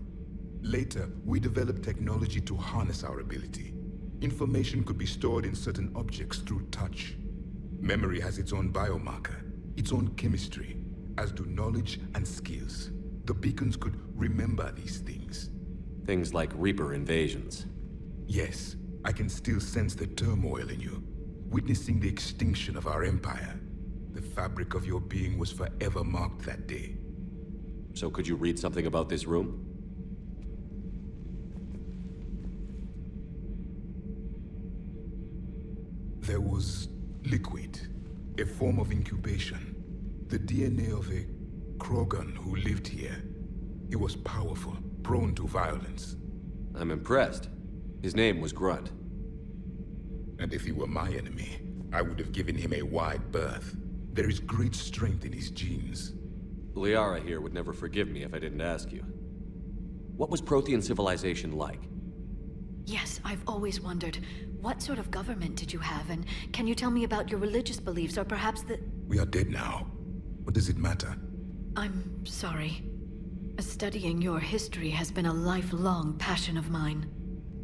[SPEAKER 1] Later, we developed technology to harness our ability. Information could be stored in certain objects through touch. Memory has its own biomarker, its own chemistry, as do knowledge and skills. The beacons could remember these things.
[SPEAKER 11] Things like Reaper invasions.
[SPEAKER 1] Yes, I can still sense the turmoil in you, witnessing the extinction of our empire. The fabric of your being was forever marked that day.
[SPEAKER 11] So could you read something about this room?
[SPEAKER 1] There was liquid, a form of incubation. The DNA of a Krogan who lived here. He was powerful, prone to violence.
[SPEAKER 11] I'm impressed. His name was Grunt.
[SPEAKER 1] And if he were my enemy, I would have given him a wide berth. There is great strength in his genes.
[SPEAKER 11] Liara here would never forgive me if I didn't ask you. What was Prothean civilization like?
[SPEAKER 5] Yes, I've always wondered. What sort of government did you have, and can you tell me about your religious beliefs, or perhaps the...
[SPEAKER 1] We are dead now. What does it matter?
[SPEAKER 5] I'm sorry. Studying your history has been a lifelong passion of mine.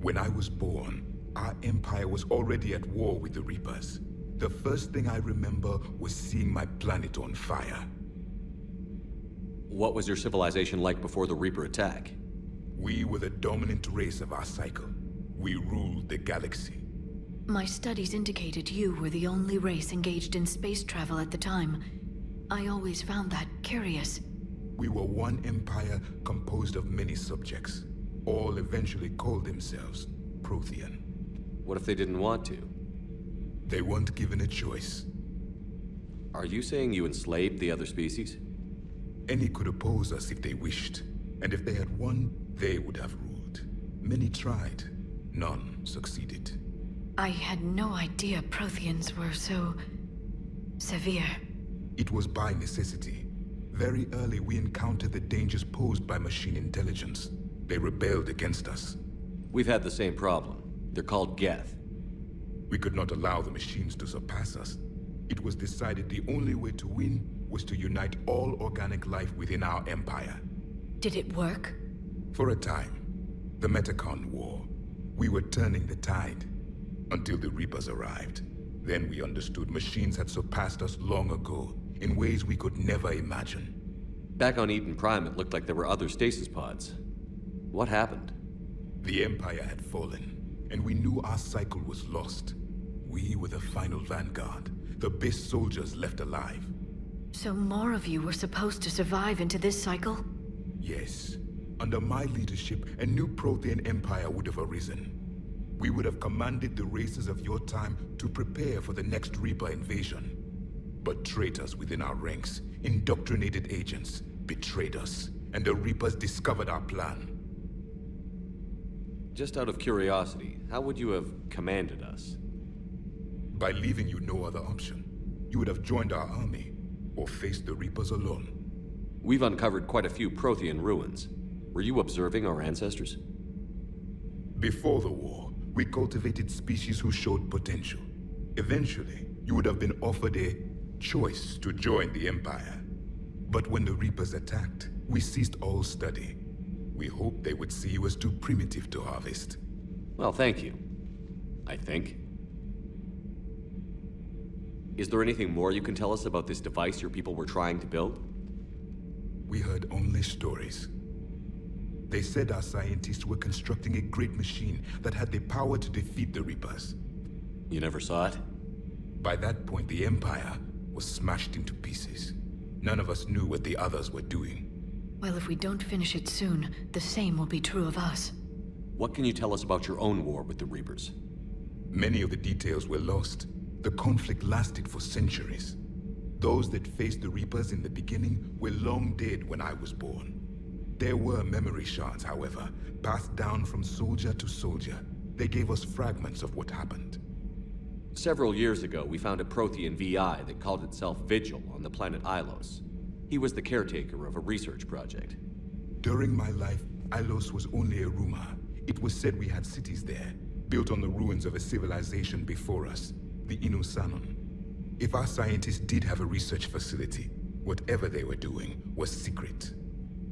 [SPEAKER 1] When I was born, our empire was already at war with the Reapers. The first thing I remember was seeing my planet on fire.
[SPEAKER 11] What was your civilization like before the Reaper attack?
[SPEAKER 1] We were the dominant race of our cycle. We ruled the galaxy.
[SPEAKER 5] My studies indicated you were the only race engaged in space travel at the time. I always found that curious.
[SPEAKER 1] We were one empire composed of many subjects. All eventually called themselves Prothean.
[SPEAKER 11] What if they didn't want to?
[SPEAKER 1] They weren't given a choice.
[SPEAKER 11] Are you saying you enslaved the other species?
[SPEAKER 1] Any could oppose us if they wished. And if they had won, they would have ruled. Many tried. None succeeded.
[SPEAKER 5] I had no idea Protheans were so... severe.
[SPEAKER 1] It was by necessity. Very early we encountered the dangers posed by machine intelligence. They rebelled against us.
[SPEAKER 11] We've had the same problem. They're called Geth.
[SPEAKER 1] We could not allow the machines to surpass us. It was decided the only way to win was to unite all organic life within our empire.
[SPEAKER 5] Did it work?
[SPEAKER 1] For a time. The Metacon War. We were turning the tide. Until the Reapers arrived. Then we understood machines had surpassed us long ago, in ways we could never imagine.
[SPEAKER 11] Back on Eden Prime, it looked like there were other stasis pods. What happened?
[SPEAKER 1] The Empire had fallen, and we knew our cycle was lost. We were the final vanguard, the best soldiers left alive.
[SPEAKER 5] So more of you were supposed to survive into this cycle?
[SPEAKER 1] Yes. Under my leadership, a new Prothean empire would have arisen. We would have commanded the races of your time to prepare for the next Reaper invasion. But traitors within our ranks, indoctrinated agents, betrayed us, and the Reapers discovered our plan.
[SPEAKER 11] Just out of curiosity, how would you have commanded us?
[SPEAKER 1] By leaving you no other option. You would have joined our army, or faced the Reapers alone.
[SPEAKER 11] We've uncovered quite a few Prothean ruins. Were you observing our ancestors?
[SPEAKER 1] Before the war, we cultivated species who showed potential. Eventually, you would have been offered a choice to join the Empire. But when the Reapers attacked, we ceased all study. We hoped they would see you as too primitive to harvest.
[SPEAKER 11] Well, thank you. I think. Is there anything more you can tell us about this device your people were trying to build?
[SPEAKER 1] We heard only stories. They said our scientists were constructing a great machine that had the power to defeat the Reapers.
[SPEAKER 11] You never saw it?
[SPEAKER 1] By that point, the Empire was smashed into pieces. None of us knew what the others were doing.
[SPEAKER 5] Well, if we don't finish it soon, the same will be true of us.
[SPEAKER 11] What can you tell us about your own war with the Reapers?
[SPEAKER 1] Many of the details were lost. The conflict lasted for centuries. Those that faced the Reapers in the beginning were long dead when I was born. There were memory shards, however, passed down from soldier to soldier. They gave us fragments of what happened.
[SPEAKER 11] Several years ago, we found a Prothean VI that called itself Vigil on the planet Ilos. He was the caretaker of a research project.
[SPEAKER 1] During my life, Ilos was only a rumor. It was said we had cities there, built on the ruins of a civilization before us, the Inusanon. If our scientists did have a research facility, whatever they were doing was secret.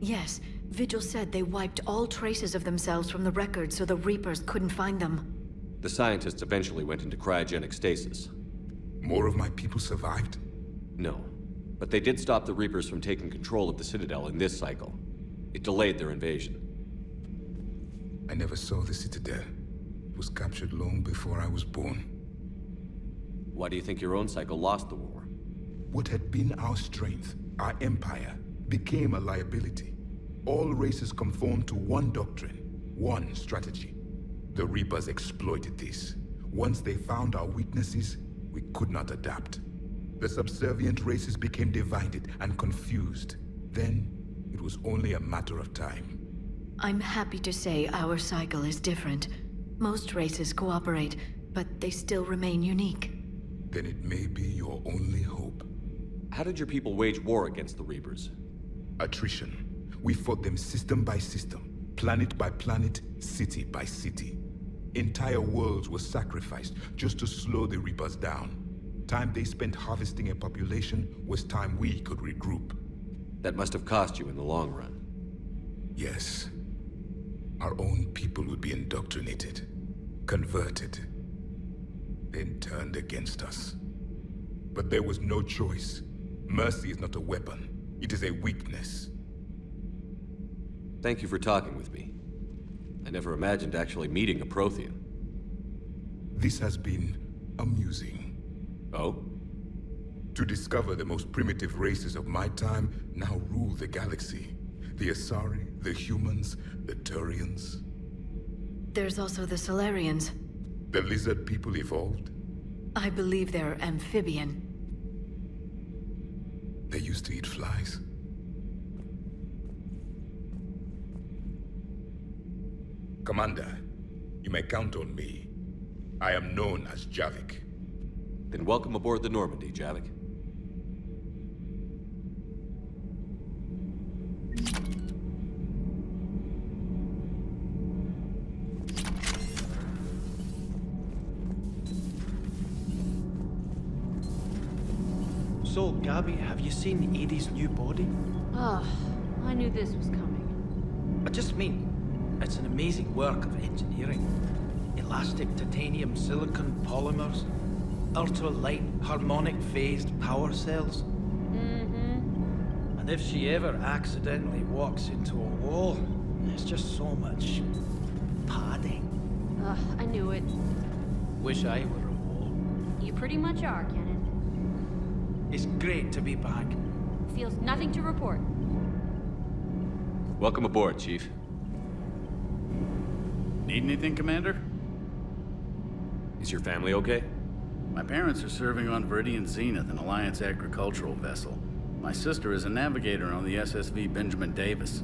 [SPEAKER 5] Yes, Vigil said they wiped all traces of themselves from the records so the Reapers couldn't find them.
[SPEAKER 11] The scientists eventually went into cryogenic stasis.
[SPEAKER 1] More of my people survived?
[SPEAKER 11] No. But they did stop the Reapers from taking control of the Citadel in this cycle. It delayed their invasion.
[SPEAKER 1] I never saw the Citadel. It was captured long before I was born.
[SPEAKER 11] Why do you think your own cycle lost the war?
[SPEAKER 1] What had been our strength, our empire, became a liability. All races conformed to one doctrine, one strategy. The Reapers exploited this. Once they found our weaknesses, we could not adapt. The subservient races became divided and confused. Then, it was only a matter of time.
[SPEAKER 5] I'm happy to say our cycle is different. Most races cooperate, but they still remain unique.
[SPEAKER 1] Then it may be your only hope.
[SPEAKER 11] How did your people wage war against the Reapers?
[SPEAKER 1] Attrition. We fought them system by system, planet by planet, city by city. Entire worlds were sacrificed just to slow the Reapers down. Time they spent harvesting a population was time we could regroup.
[SPEAKER 11] That must have cost you in the long run.
[SPEAKER 1] Yes. Our own people would be indoctrinated, converted, then turned against us. But there was no choice. Mercy is not a weapon. It is a weakness.
[SPEAKER 11] Thank you for talking with me. I never imagined actually meeting a Prothean.
[SPEAKER 1] This has been amusing.
[SPEAKER 11] Oh?
[SPEAKER 1] To discover the most primitive races of my time now rule the galaxy. The Asari, the humans, the Turians.
[SPEAKER 5] There's also the Solarians.
[SPEAKER 1] The lizard people evolved?
[SPEAKER 5] I believe they're amphibian.
[SPEAKER 1] They used to eat flies. Commander, you may count on me. I am known as Javik.
[SPEAKER 11] Then welcome aboard the Normandy, Javik.
[SPEAKER 13] So, Gabby, have you seen Edie's new body?
[SPEAKER 17] Oh, I knew this was coming.
[SPEAKER 13] I just mean, it's an amazing work of engineering. Elastic titanium silicon polymers, ultra-light harmonic phased power cells.
[SPEAKER 17] Mm-hmm.
[SPEAKER 13] And if she ever accidentally walks into a wall, there's just so much padding.
[SPEAKER 17] Ugh, I knew it.
[SPEAKER 13] Wish I were a wall.
[SPEAKER 17] You pretty much are, Kenneth.
[SPEAKER 13] It's great to be back.
[SPEAKER 17] Feels nothing to report.
[SPEAKER 11] Welcome aboard, Chief.
[SPEAKER 10] Need anything, Commander?
[SPEAKER 11] Is your family okay?
[SPEAKER 10] My parents are serving on Viridian Zenith, an Alliance agricultural vessel. My sister is a navigator on the SSV Benjamin Davis.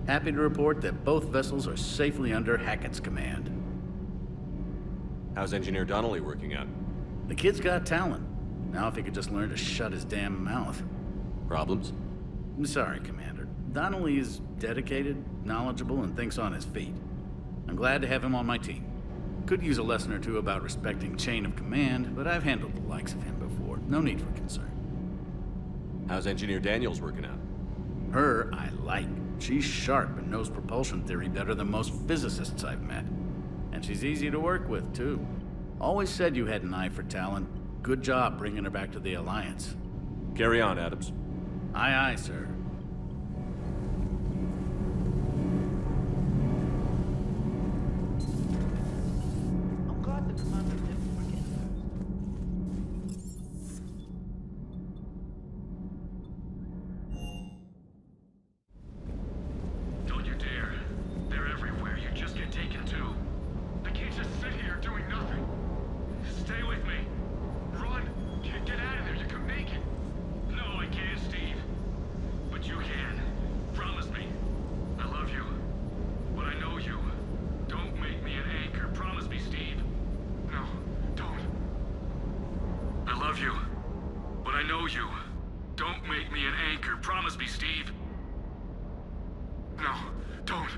[SPEAKER 10] Happy to report that both vessels are safely under Hackett's command.
[SPEAKER 11] How's Engineer Donnelly working out?
[SPEAKER 10] The kid's got talent. Now if he could just learn to shut his damn mouth.
[SPEAKER 11] Problems?
[SPEAKER 10] I'm sorry, Commander. Donnelly is dedicated, knowledgeable, and thinks on his feet. I'm glad to have him on my team. Could use a lesson or two about respecting chain of command, but I've handled the likes of him before. No need for concern.
[SPEAKER 11] How's Engineer Daniels working out?
[SPEAKER 10] Her, I like. She's sharp and knows propulsion theory better than most physicists I've met. And she's easy to work with, too. Always said you had an eye for talent. Good job bringing her back to the Alliance.
[SPEAKER 11] Carry on, Adams.
[SPEAKER 10] Aye, aye, sir.
[SPEAKER 13] I'm glad the commander didn't forget
[SPEAKER 4] Don't you dare. They're everywhere. You just get taken too. I can't just sit here doing nothing. Stay with me. Run. Get out of there. You can make it. No, I can't, Steve. But you can. Promise me. I love you. But I know you. Don't make me an anchor. Promise me, Steve. No, don't. I love you. But I know you. Don't make me an anchor. Promise me, Steve. No, don't.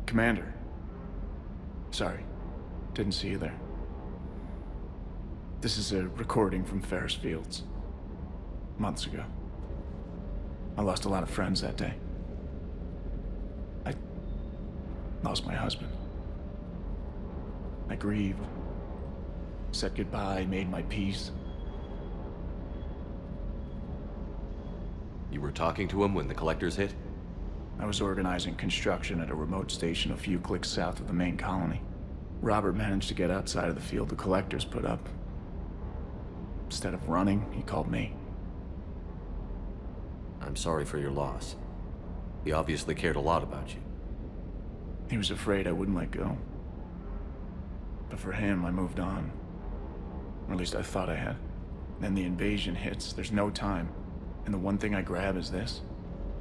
[SPEAKER 6] Commander. Sorry. Didn't see you there. This is a recording from Ferris Fields. Months ago. I lost a lot of friends that day. I lost my husband. I grieved. Said goodbye, made my peace.
[SPEAKER 11] You were talking to him when the collectors hit?
[SPEAKER 6] I was organizing construction at a remote station a few clicks south of the main colony. Robert managed to get outside of the field the collectors put up. Instead of running, he called me.
[SPEAKER 11] I'm sorry for your loss. He obviously cared a lot about you.
[SPEAKER 6] He was afraid I wouldn't let go. But for him, I moved on. Or at least I thought I had. Then the invasion hits, there's no time. And the one thing I grab is this.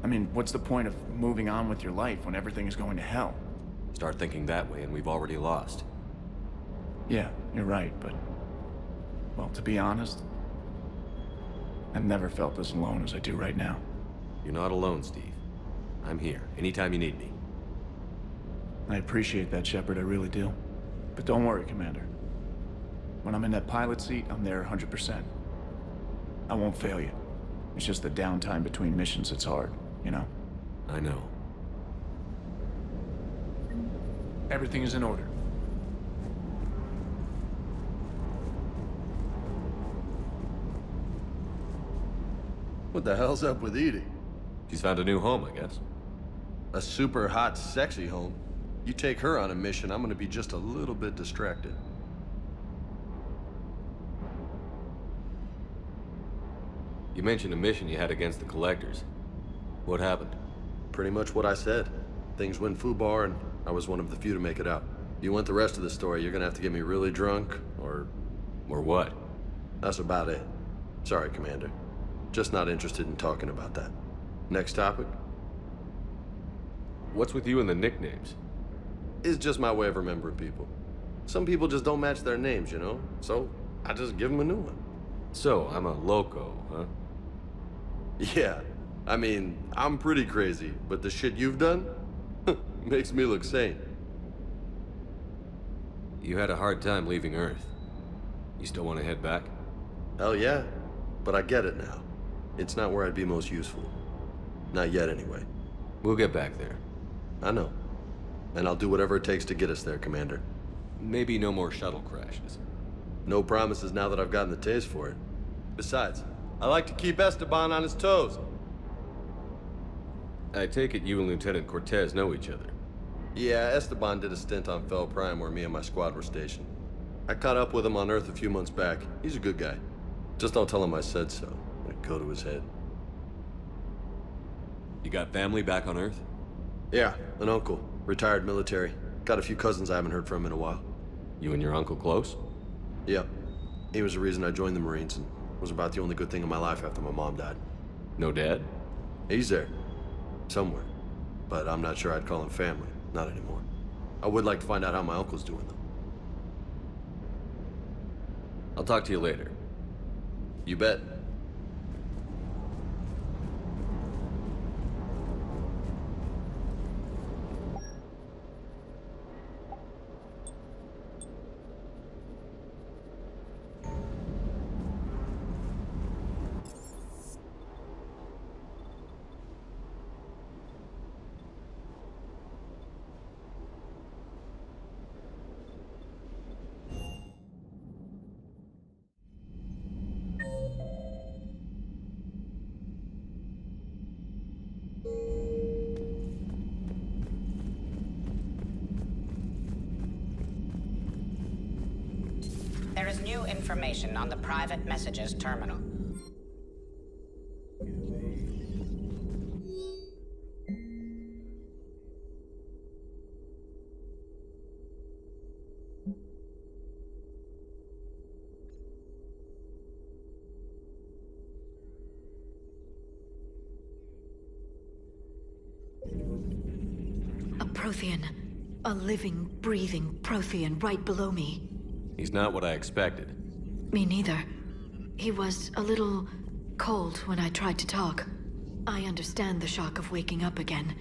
[SPEAKER 6] I mean, what's the point of moving on with your life when everything is going to hell?
[SPEAKER 11] Start thinking that way and we've already lost.
[SPEAKER 6] Yeah, you're right, but... well, to be honest, I've never felt as alone as I do right now.
[SPEAKER 11] You're not alone, Steve. I'm here, anytime you need me.
[SPEAKER 6] I appreciate that, Shepard, I really do. But don't worry, Commander. When I'm in that pilot seat, I'm there 100%. I won't fail you. It's just the downtime between missions that's hard, you know?
[SPEAKER 11] I know.
[SPEAKER 6] Everything is in order.
[SPEAKER 2] What the hell's up with Edie?
[SPEAKER 11] She's found a new home, I guess.
[SPEAKER 2] A super hot, sexy home. You take her on a mission, I'm gonna be just a little bit distracted.
[SPEAKER 11] You mentioned a mission you had against the collectors. What happened?
[SPEAKER 2] Pretty much what I said. Things went foobar, and I was one of the few to make it out. You want the rest of the story, you're gonna have to get me really drunk, or...
[SPEAKER 11] Or what?
[SPEAKER 2] That's about it. Sorry, Commander. Just not interested in talking about that. Next topic?
[SPEAKER 11] What's with you and the nicknames?
[SPEAKER 2] It's just my way of remembering people. Some people just don't match their names, you know? So, I just give them a new one.
[SPEAKER 11] So, I'm a loco, huh?
[SPEAKER 2] Yeah. I mean, I'm pretty crazy, but the shit you've done makes me look sane.
[SPEAKER 11] You had a hard time leaving Earth. You still want to head back?
[SPEAKER 2] Hell yeah. But I get it now. It's not where I'd be most useful. Not yet, anyway.
[SPEAKER 11] We'll get back there.
[SPEAKER 2] I know. And I'll do whatever it takes to get us there, Commander.
[SPEAKER 11] Maybe no more shuttle crashes.
[SPEAKER 2] No promises now that I've gotten the taste for it. Besides, I like to keep Esteban on his toes.
[SPEAKER 11] I take it you and Lieutenant Cortez know each other.
[SPEAKER 2] Yeah, Esteban did a stint on Fel Prime where me and my squad were stationed. I caught up with him on Earth a few months back. He's a good guy. Just don't tell him I said so. It'd go to his head.
[SPEAKER 11] You got family back on Earth?
[SPEAKER 2] Yeah, an uncle. Retired military. Got a few cousins I haven't heard from in a while.
[SPEAKER 11] You and your uncle close?
[SPEAKER 2] Yep. He was the reason I joined the Marines and was about the only good thing in my life after my mom died.
[SPEAKER 11] No dad?
[SPEAKER 2] He's there. Somewhere. But I'm not sure I'd call him family. Not anymore. I would like to find out how my uncle's doing, though.
[SPEAKER 11] I'll talk to you later.
[SPEAKER 2] You bet.
[SPEAKER 8] There is new information on the private messages terminal.
[SPEAKER 5] A Prothean. A living, breathing Prothean right below me.
[SPEAKER 11] He's not what I expected.
[SPEAKER 5] Me neither. He was a little cold when I tried to talk. I understand the shock of waking up again.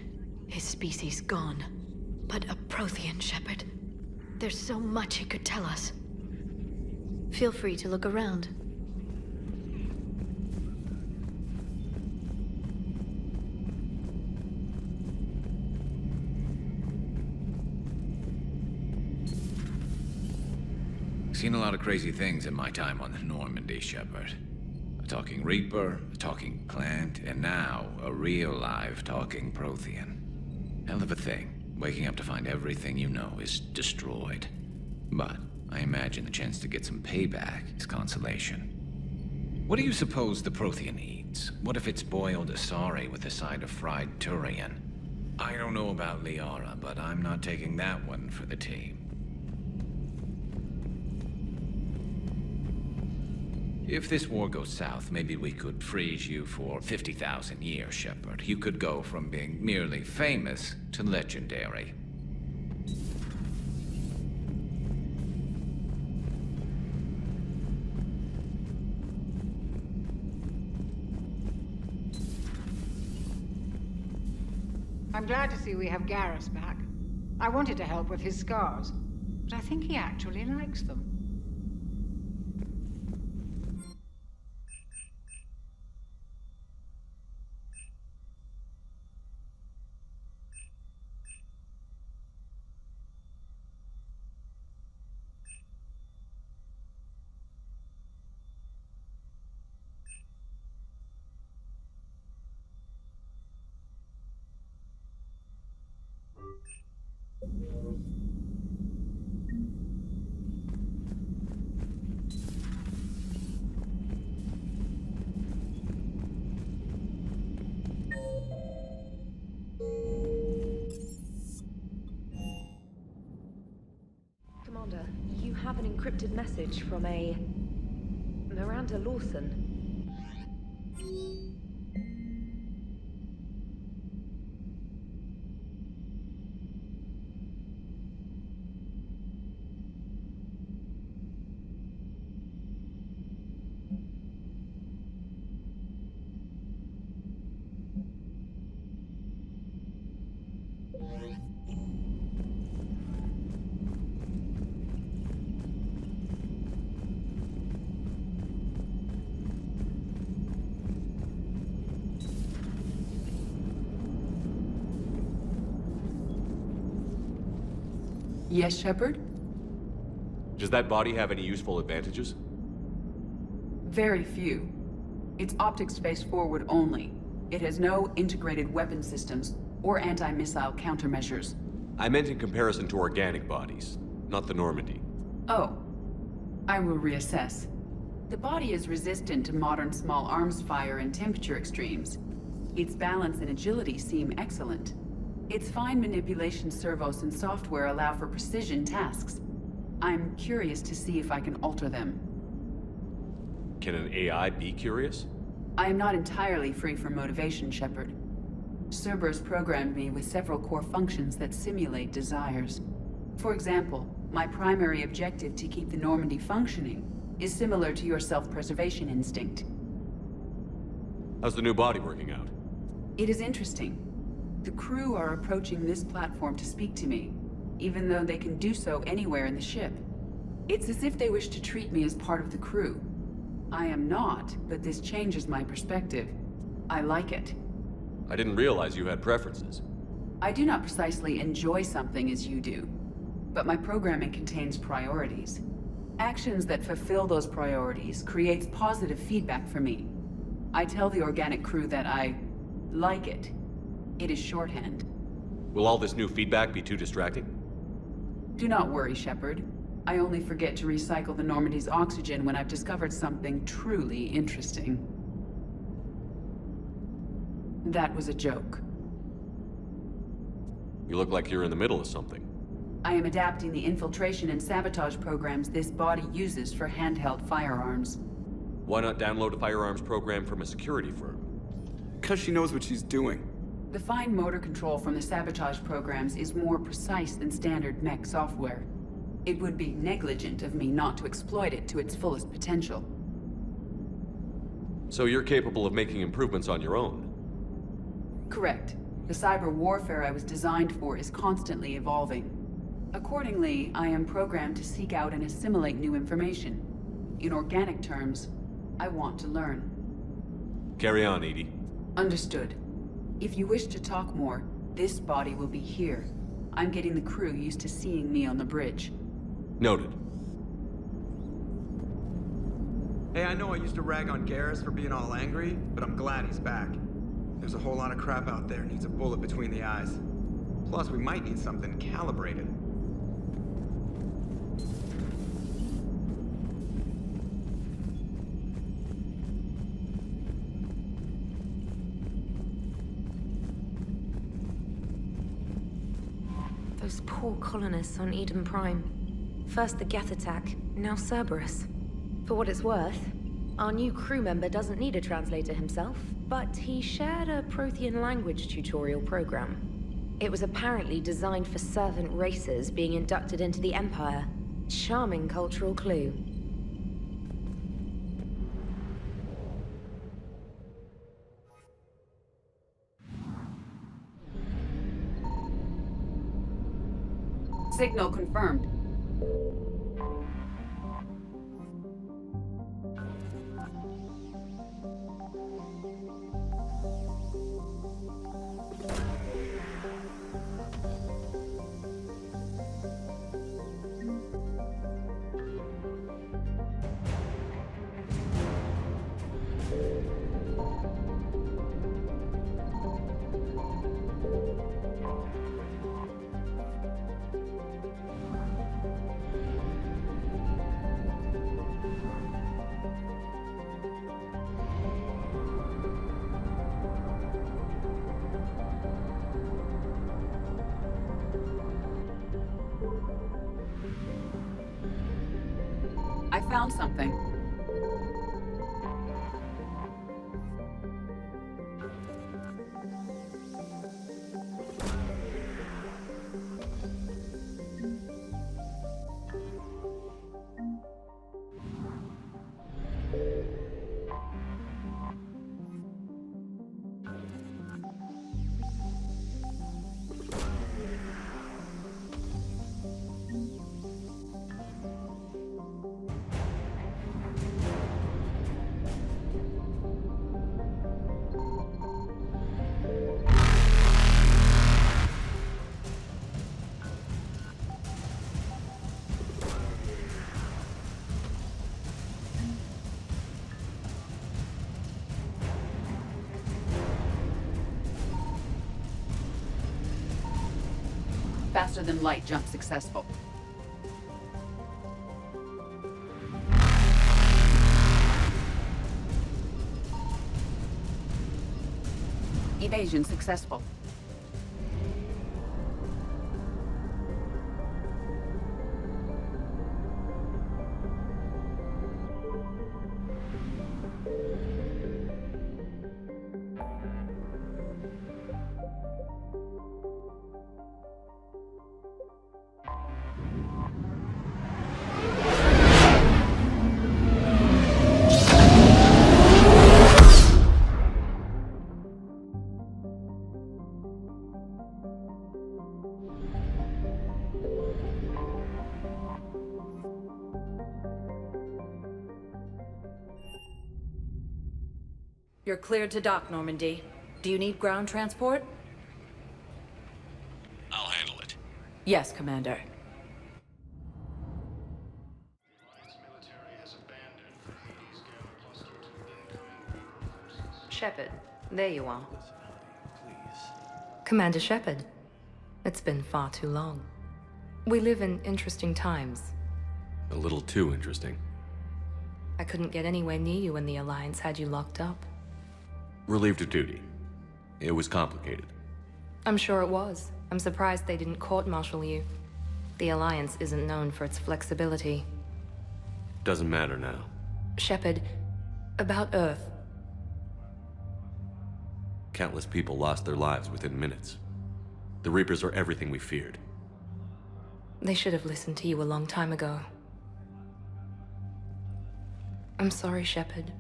[SPEAKER 5] His species gone. But a Prothean, Shepard. There's so much he could tell us. Feel free to look around.
[SPEAKER 12] seen a lot of crazy things in my time on the Normandy, Shepard. A talking Reaper, a talking plant, and now a real live talking Prothean. Hell of a thing, waking up to find everything you know is destroyed. But I imagine the chance to get some payback is consolation. What do you suppose the Prothean eats? What if it's boiled Asari with a side of fried Turian? I don't know about Liara, but I'm not taking that one for the team. If this war goes south, maybe we could freeze you for 50,000 years, Shepard. You could go from being merely famous to legendary.
[SPEAKER 14] I'm glad to see we have Garrus back. I wanted to help with his scars, but I think he actually likes them.
[SPEAKER 20] Commander, you have an encrypted message from a Miranda Lawson.
[SPEAKER 16] Yes, Shepard?
[SPEAKER 11] Does that body have any useful advantages?
[SPEAKER 16] Very few. It's optics face forward only. It has no integrated weapon systems or anti-missile countermeasures.
[SPEAKER 11] I meant in comparison to organic bodies, not the Normandy.
[SPEAKER 16] Oh. I will reassess. The body is resistant to modern small arms fire and temperature extremes. Its balance and agility seem excellent. Its fine manipulation servos and software allow for precision tasks. I'm curious to see if I can alter them.
[SPEAKER 11] Can an AI be curious?
[SPEAKER 16] I am not entirely free from motivation, Shepard. Cerberus programmed me with several core functions that simulate desires. For example, my primary objective to keep the Normandy functioning is similar to your self-preservation instinct.
[SPEAKER 11] How's the new body working out?
[SPEAKER 16] It is interesting. The crew are approaching this platform to speak to me, even though they can do so anywhere in the ship. It's as if they wish to treat me as part of the crew. I am not, but this changes my perspective. I like it.
[SPEAKER 11] I didn't realize you had preferences.
[SPEAKER 16] I do not precisely enjoy something as you do, but my programming contains priorities. Actions that fulfill those priorities creates positive feedback for me. I tell the organic crew that I like it. It is shorthand.
[SPEAKER 11] Will all this new feedback be too distracting?
[SPEAKER 16] Do not worry, Shepard. I only forget to recycle the Normandy's oxygen when I've discovered something truly interesting. That was a joke.
[SPEAKER 11] You look like you're in the middle of something.
[SPEAKER 16] I am adapting the infiltration and sabotage programs this body uses for handheld firearms.
[SPEAKER 11] Why not download a firearms program from a security firm?
[SPEAKER 23] Because she knows what she's doing.
[SPEAKER 16] The fine motor control from the sabotage programs is more precise than standard mech software. It would be negligent of me not to exploit it to its fullest potential.
[SPEAKER 11] So you're capable of making improvements on your own?
[SPEAKER 16] Correct. The cyber warfare I was designed for is constantly evolving. Accordingly, I am programmed to seek out and assimilate new information. In organic terms, I want to learn.
[SPEAKER 11] Carry on, Edie.
[SPEAKER 16] Understood. If you wish to talk more, this body will be here. I'm getting the crew used to seeing me on the bridge.
[SPEAKER 11] Noted.
[SPEAKER 3] Hey, I know I used to rag on Garrus for being all angry, but I'm glad he's back. There's a whole lot of crap out there needs a bullet between the eyes. Plus, we might need something calibrated.
[SPEAKER 20] Those poor colonists on Eden Prime. First the Geth attack, now Cerberus. For what it's worth, our new crew member doesn't need a translator himself, but he shared a Prothean language tutorial program. It was apparently designed for servant races being inducted into the Empire. Charming cultural clue.
[SPEAKER 16] Signal confirmed. I found something. Faster than light jump successful. Evasion successful.
[SPEAKER 7] You're cleared to dock, Normandy. Do you need ground transport?
[SPEAKER 11] I'll handle it.
[SPEAKER 7] Yes, Commander.
[SPEAKER 20] Shepard, there you are. Commander Shepard. It's been far too long. We live in interesting times.
[SPEAKER 11] A little too interesting.
[SPEAKER 20] I couldn't get anywhere near you when the Alliance had you locked up.
[SPEAKER 11] Relieved of duty. It was complicated.
[SPEAKER 20] I'm sure it was. I'm surprised they didn't court-martial you. The Alliance isn't known for its flexibility.
[SPEAKER 11] Doesn't matter now.
[SPEAKER 20] Shepard, about Earth.
[SPEAKER 11] Countless people lost their lives within minutes. The Reapers are everything we feared.
[SPEAKER 20] They should have listened to you a long time ago. I'm sorry, Shepard.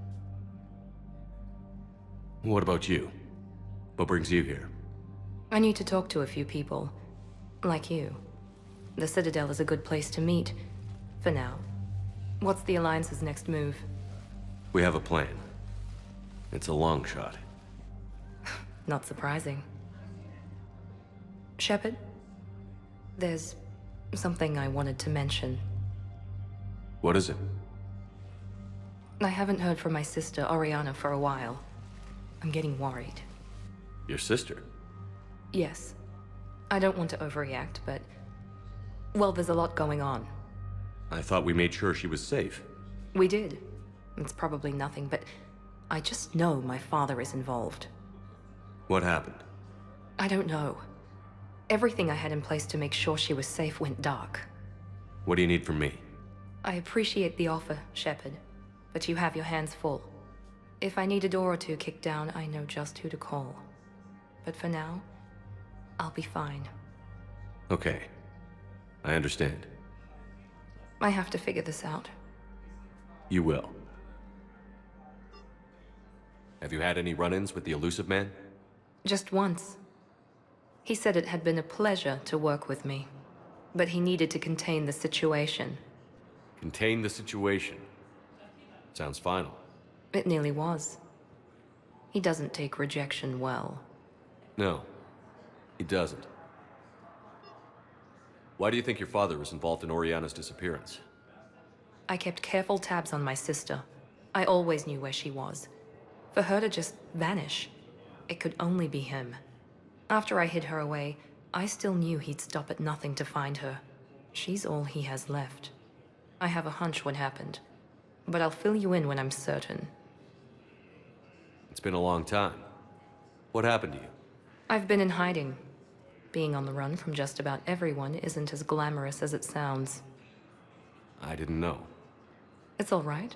[SPEAKER 11] What about you? What brings you here?
[SPEAKER 20] I need to talk to a few people. Like you. The Citadel is a good place to meet. For now. What's the Alliance's next move?
[SPEAKER 11] We have a plan. It's a long shot.
[SPEAKER 20] Not surprising. Shepard? There's something I wanted to mention.
[SPEAKER 11] What is it?
[SPEAKER 9] I haven't heard from my sister, Oriana, for a while. I'm getting worried.
[SPEAKER 2] Your sister?
[SPEAKER 9] Yes. I don't want to overreact, but... well, there's a lot going on.
[SPEAKER 2] I thought we made sure she was safe.
[SPEAKER 9] We did. It's probably nothing, but I just know my father is involved.
[SPEAKER 2] What happened?
[SPEAKER 9] I don't know. Everything I had in place to make sure she was safe went dark.
[SPEAKER 2] What do you need from me?
[SPEAKER 9] I appreciate the offer, Shepard, but you have your hands full. If I need a door or two kicked down, I know just who to call. But for now, I'll be fine.
[SPEAKER 2] Okay. I understand.
[SPEAKER 9] I have to figure this out.
[SPEAKER 2] You will. Have you had any run-ins with the elusive man?
[SPEAKER 9] Just once. He said it had been a pleasure to work with me, but he needed to contain the situation.
[SPEAKER 2] Contain the situation. Sounds final.
[SPEAKER 9] It nearly was. He doesn't take rejection well.
[SPEAKER 2] No, he doesn't. Why do you think your father was involved in Oriana's disappearance?
[SPEAKER 9] I kept careful tabs on my sister. I always knew where she was. For her to just vanish, it could only be him. After I hid her away, I still knew he'd stop at nothing to find her. She's all he has left. I have a hunch what happened, but I'll fill you in when I'm certain.
[SPEAKER 2] It's been a long time. What happened to you?
[SPEAKER 9] I've been in hiding. Being on the run from just about everyone isn't as glamorous as it sounds.
[SPEAKER 2] I didn't know.
[SPEAKER 9] It's all right.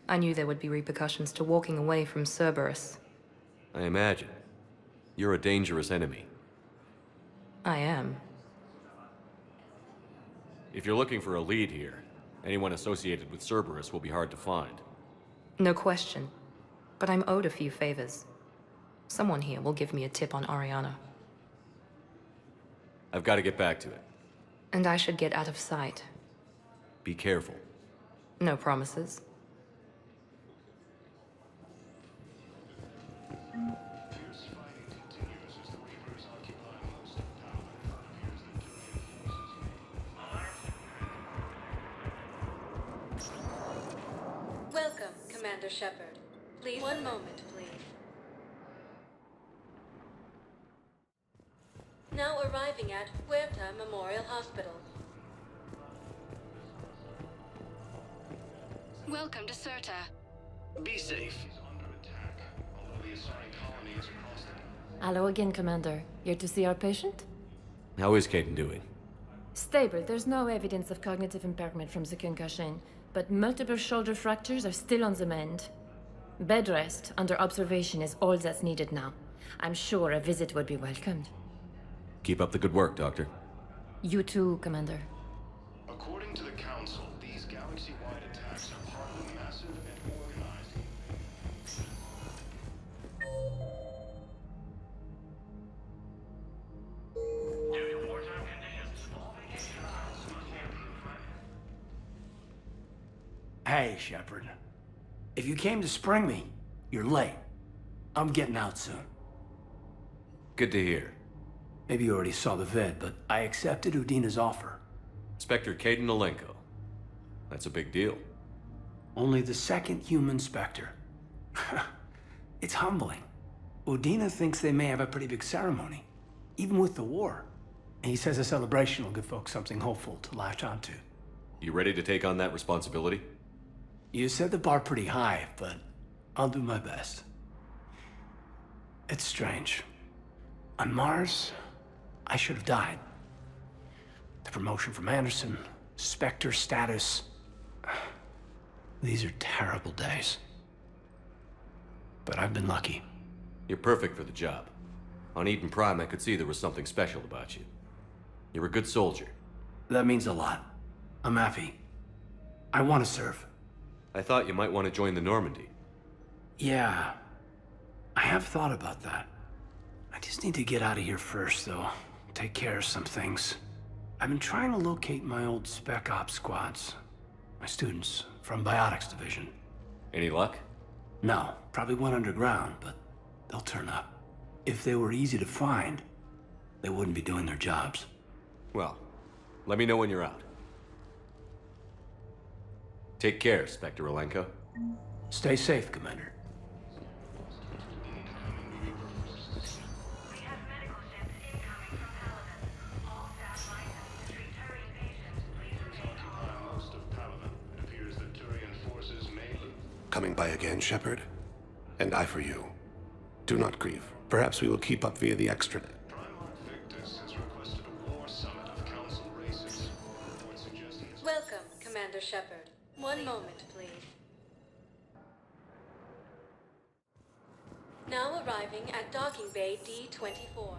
[SPEAKER 9] I knew there would be repercussions to walking away from Cerberus.
[SPEAKER 2] I imagine. You're a dangerous enemy.
[SPEAKER 9] I am.
[SPEAKER 2] If you're looking for a lead here, anyone associated with Cerberus will be hard to find.
[SPEAKER 9] No question. But I'm owed a few favors. Someone here will give me a tip on Oriana.
[SPEAKER 2] I've got to get back to it.
[SPEAKER 9] And I should get out of sight.
[SPEAKER 2] Be careful.
[SPEAKER 9] No promises.
[SPEAKER 5] Welcome, Commander Shepard. Please, one moment, please. Now arriving at Huerta Memorial Hospital. Welcome to Certa.
[SPEAKER 13] Be safe.
[SPEAKER 17] Hello again, Commander. Here to see our patient?
[SPEAKER 2] How is Caden doing?
[SPEAKER 17] Stable. There's no evidence of cognitive impairment from the concussion, but multiple shoulder fractures are still on the mend. Bed rest under observation is all that's needed now. I'm sure a visit would be welcomed.
[SPEAKER 2] Keep up the good work, Doctor.
[SPEAKER 17] You too, Commander.
[SPEAKER 15] According to the Council, these galaxy-wide attacks are part of a massive and organized...
[SPEAKER 18] Hey, Shepard. If you came to spring me, you're late. I'm getting out soon.
[SPEAKER 2] Good to hear.
[SPEAKER 18] Maybe you already saw the vid, but I accepted Udina's offer.
[SPEAKER 2] Inspector Caden Alenko. That's a big deal.
[SPEAKER 18] Only the second human Spectre. It's humbling. Udina thinks they may have a pretty big ceremony, even with the war. And he says a celebration will give folks something hopeful to latch onto.
[SPEAKER 2] You ready to take on that responsibility?
[SPEAKER 18] You set the bar pretty high, but I'll do my best. It's strange. On Mars, I should have died. The promotion from Anderson, Spectre status. These are terrible days. But I've been lucky.
[SPEAKER 2] You're perfect for the job. On Eden Prime, I could see there was something special about you. You're a good soldier.
[SPEAKER 18] That means a lot. I'm happy. I want to serve.
[SPEAKER 2] I thought you might want to join the Normandy.
[SPEAKER 18] Yeah. I have thought about that. I just need to get out of here first, though. Take care of some things. I've been trying to locate my old Spec Ops squads. My students from Biotics Division.
[SPEAKER 2] Any luck?
[SPEAKER 18] No. Probably went underground, but they'll turn up. If they were easy to find, they wouldn't be doing their jobs.
[SPEAKER 2] Well, let me know when you're out. Take care, Spectre Alenko.
[SPEAKER 18] Stay safe, Commander.
[SPEAKER 19] Coming by again, Shepard. And I for you. Do not grieve. Perhaps we will keep up via the extranet.
[SPEAKER 21] Welcome, Commander Shepard. One moment, please. Now arriving at docking bay D-24.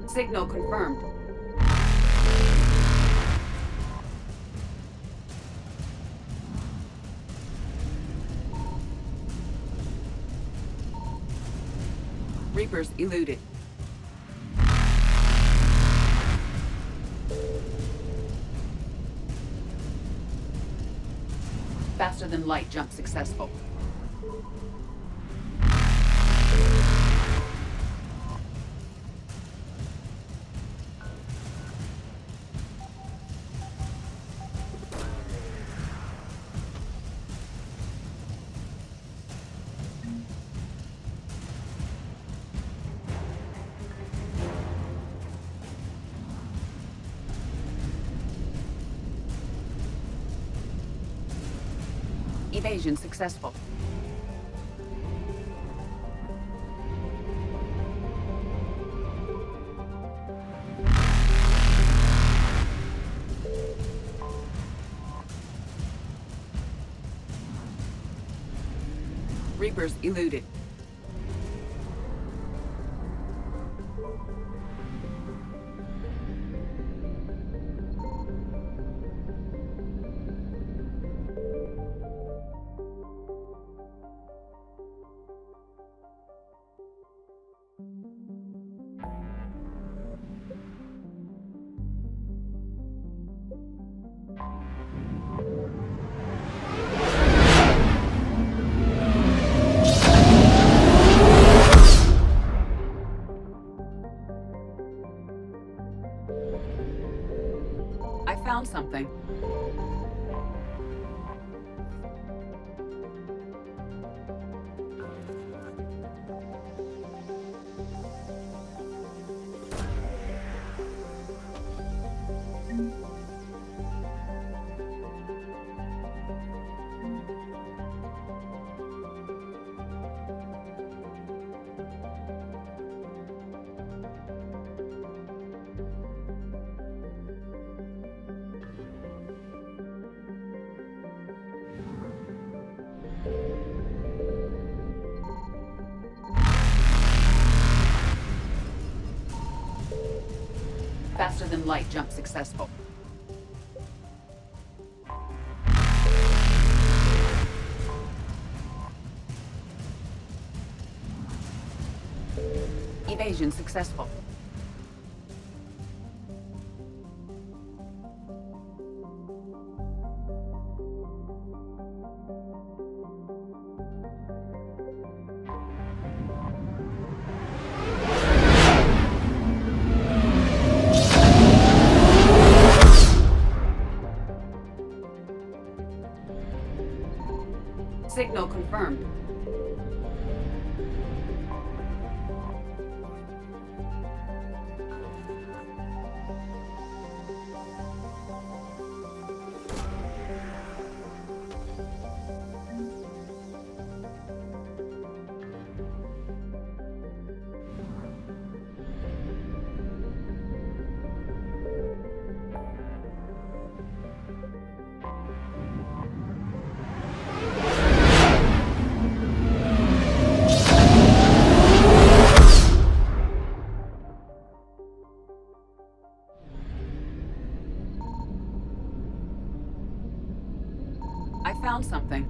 [SPEAKER 16] Signal confirmed. Reapers eluded. Faster than light jump successful. Evasion successful. Reapers eluded. I found something. Faster than light jump successful. Evasion successful. Signal confirmed. I found something.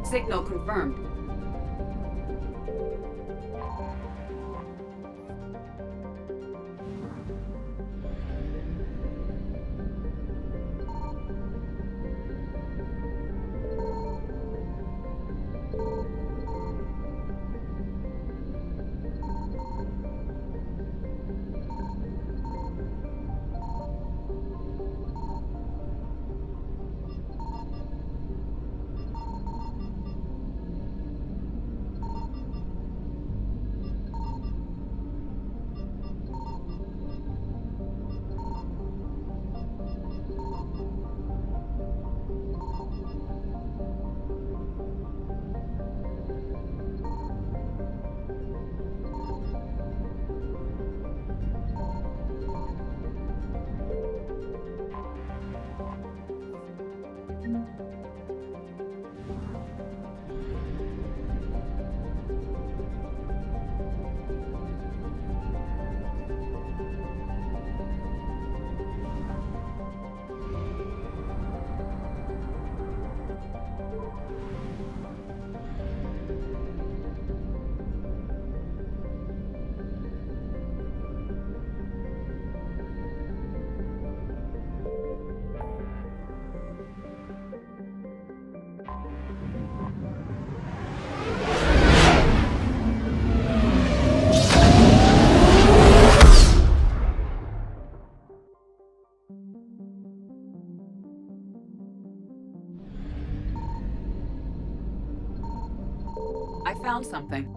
[SPEAKER 16] Signal confirmed. I found something.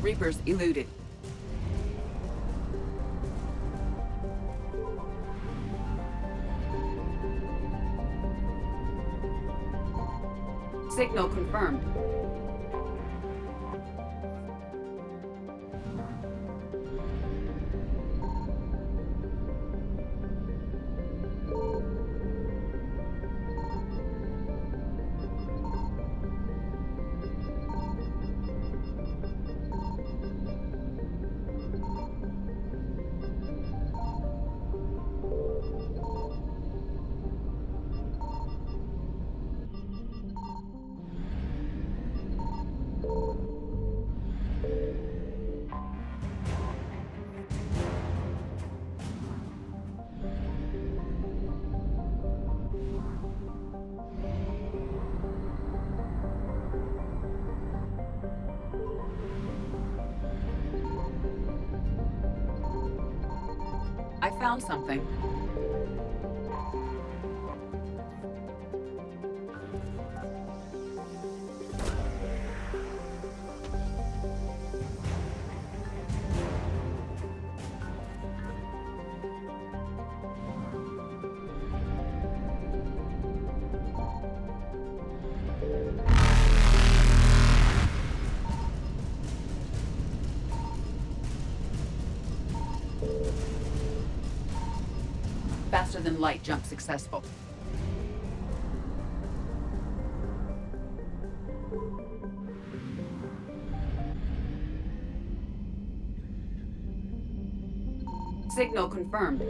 [SPEAKER 16] Reapers eluded. Signal confirmed. I found something. Faster than light jump successful. Signal confirmed.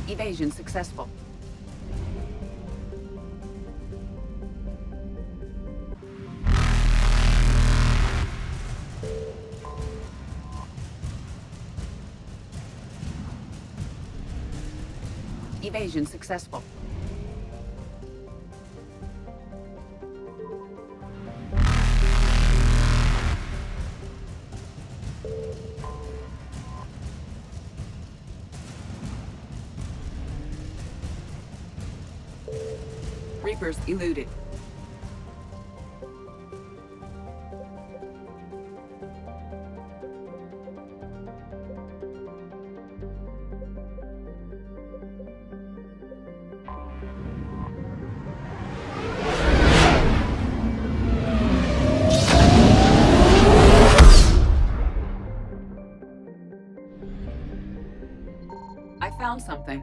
[SPEAKER 16] Evasion successful. Evasion successful. Reapers eluded. I found something.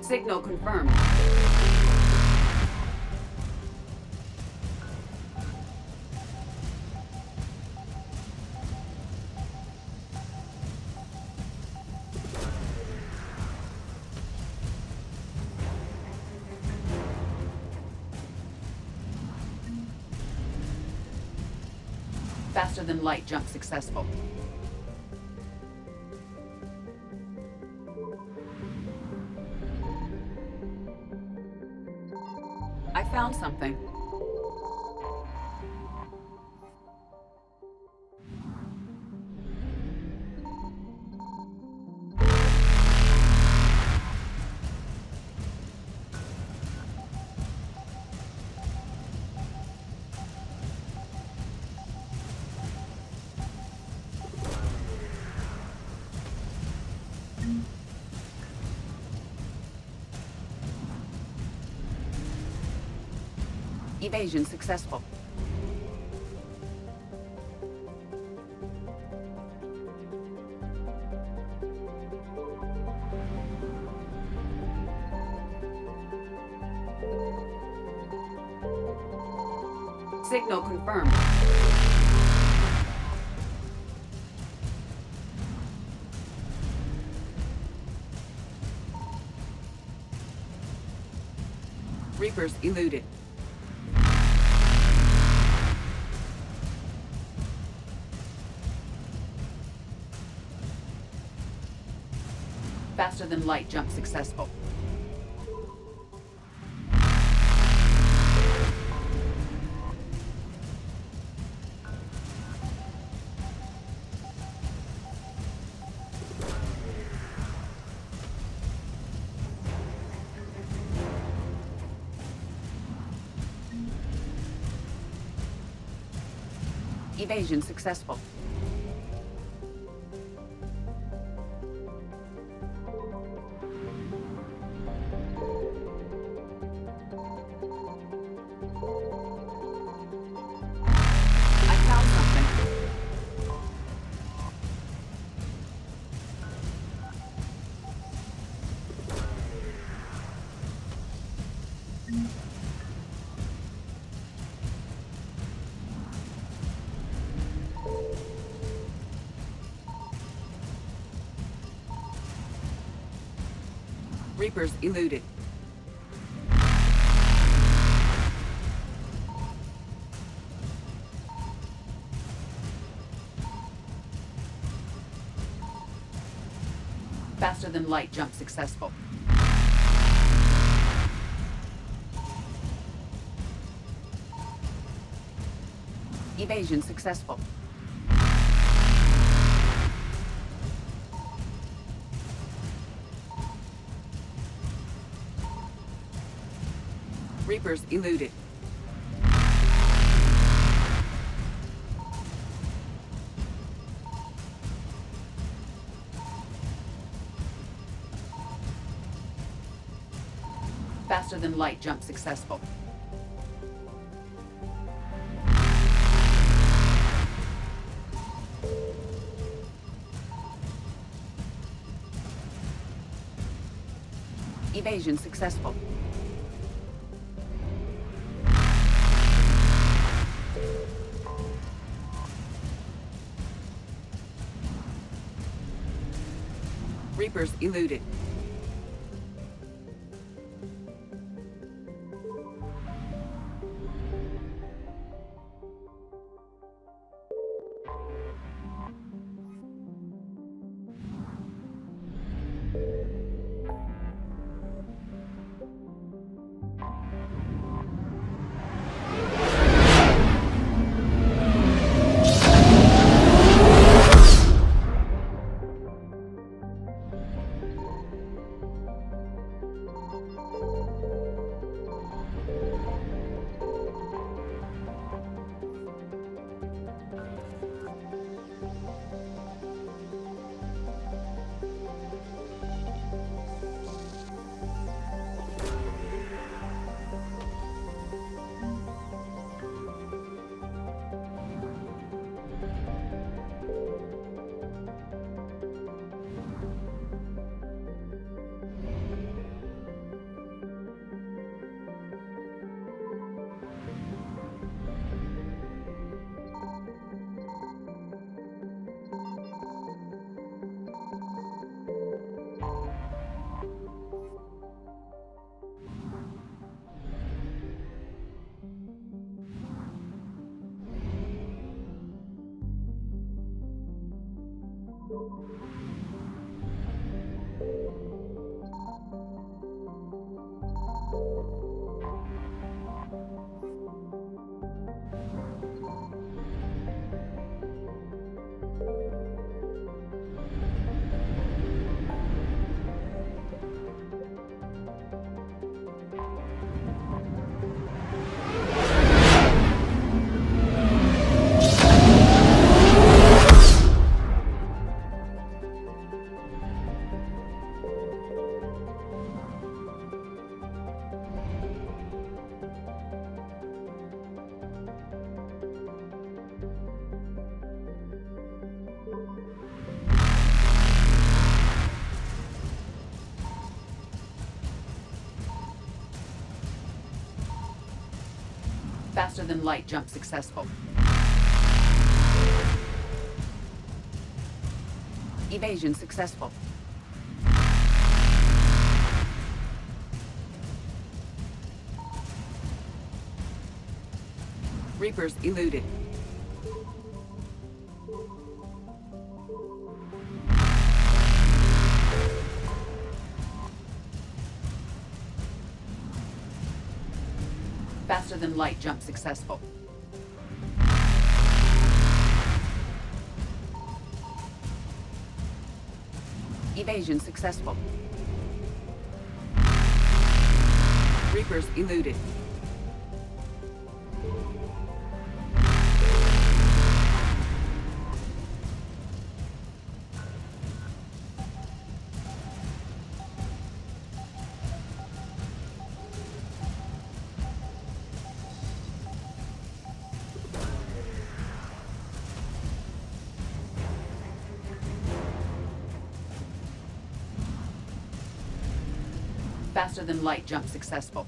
[SPEAKER 16] Signal confirmed. Faster than light jump successful. I found something. Evasion successful. Signal confirmed. Reapers eluded. Faster than light jump successful. Evasion successful. I found something. Reapers eluded. Faster than light jump successful. Evasion successful. Reapers eluded. Faster than light jump successful. Evasion successful. Reapers eluded. Faster than light jump successful. Evasion successful. Reapers eluded. Faster than light jump successful. Evasion successful. Reapers eluded. Faster than light jump successful.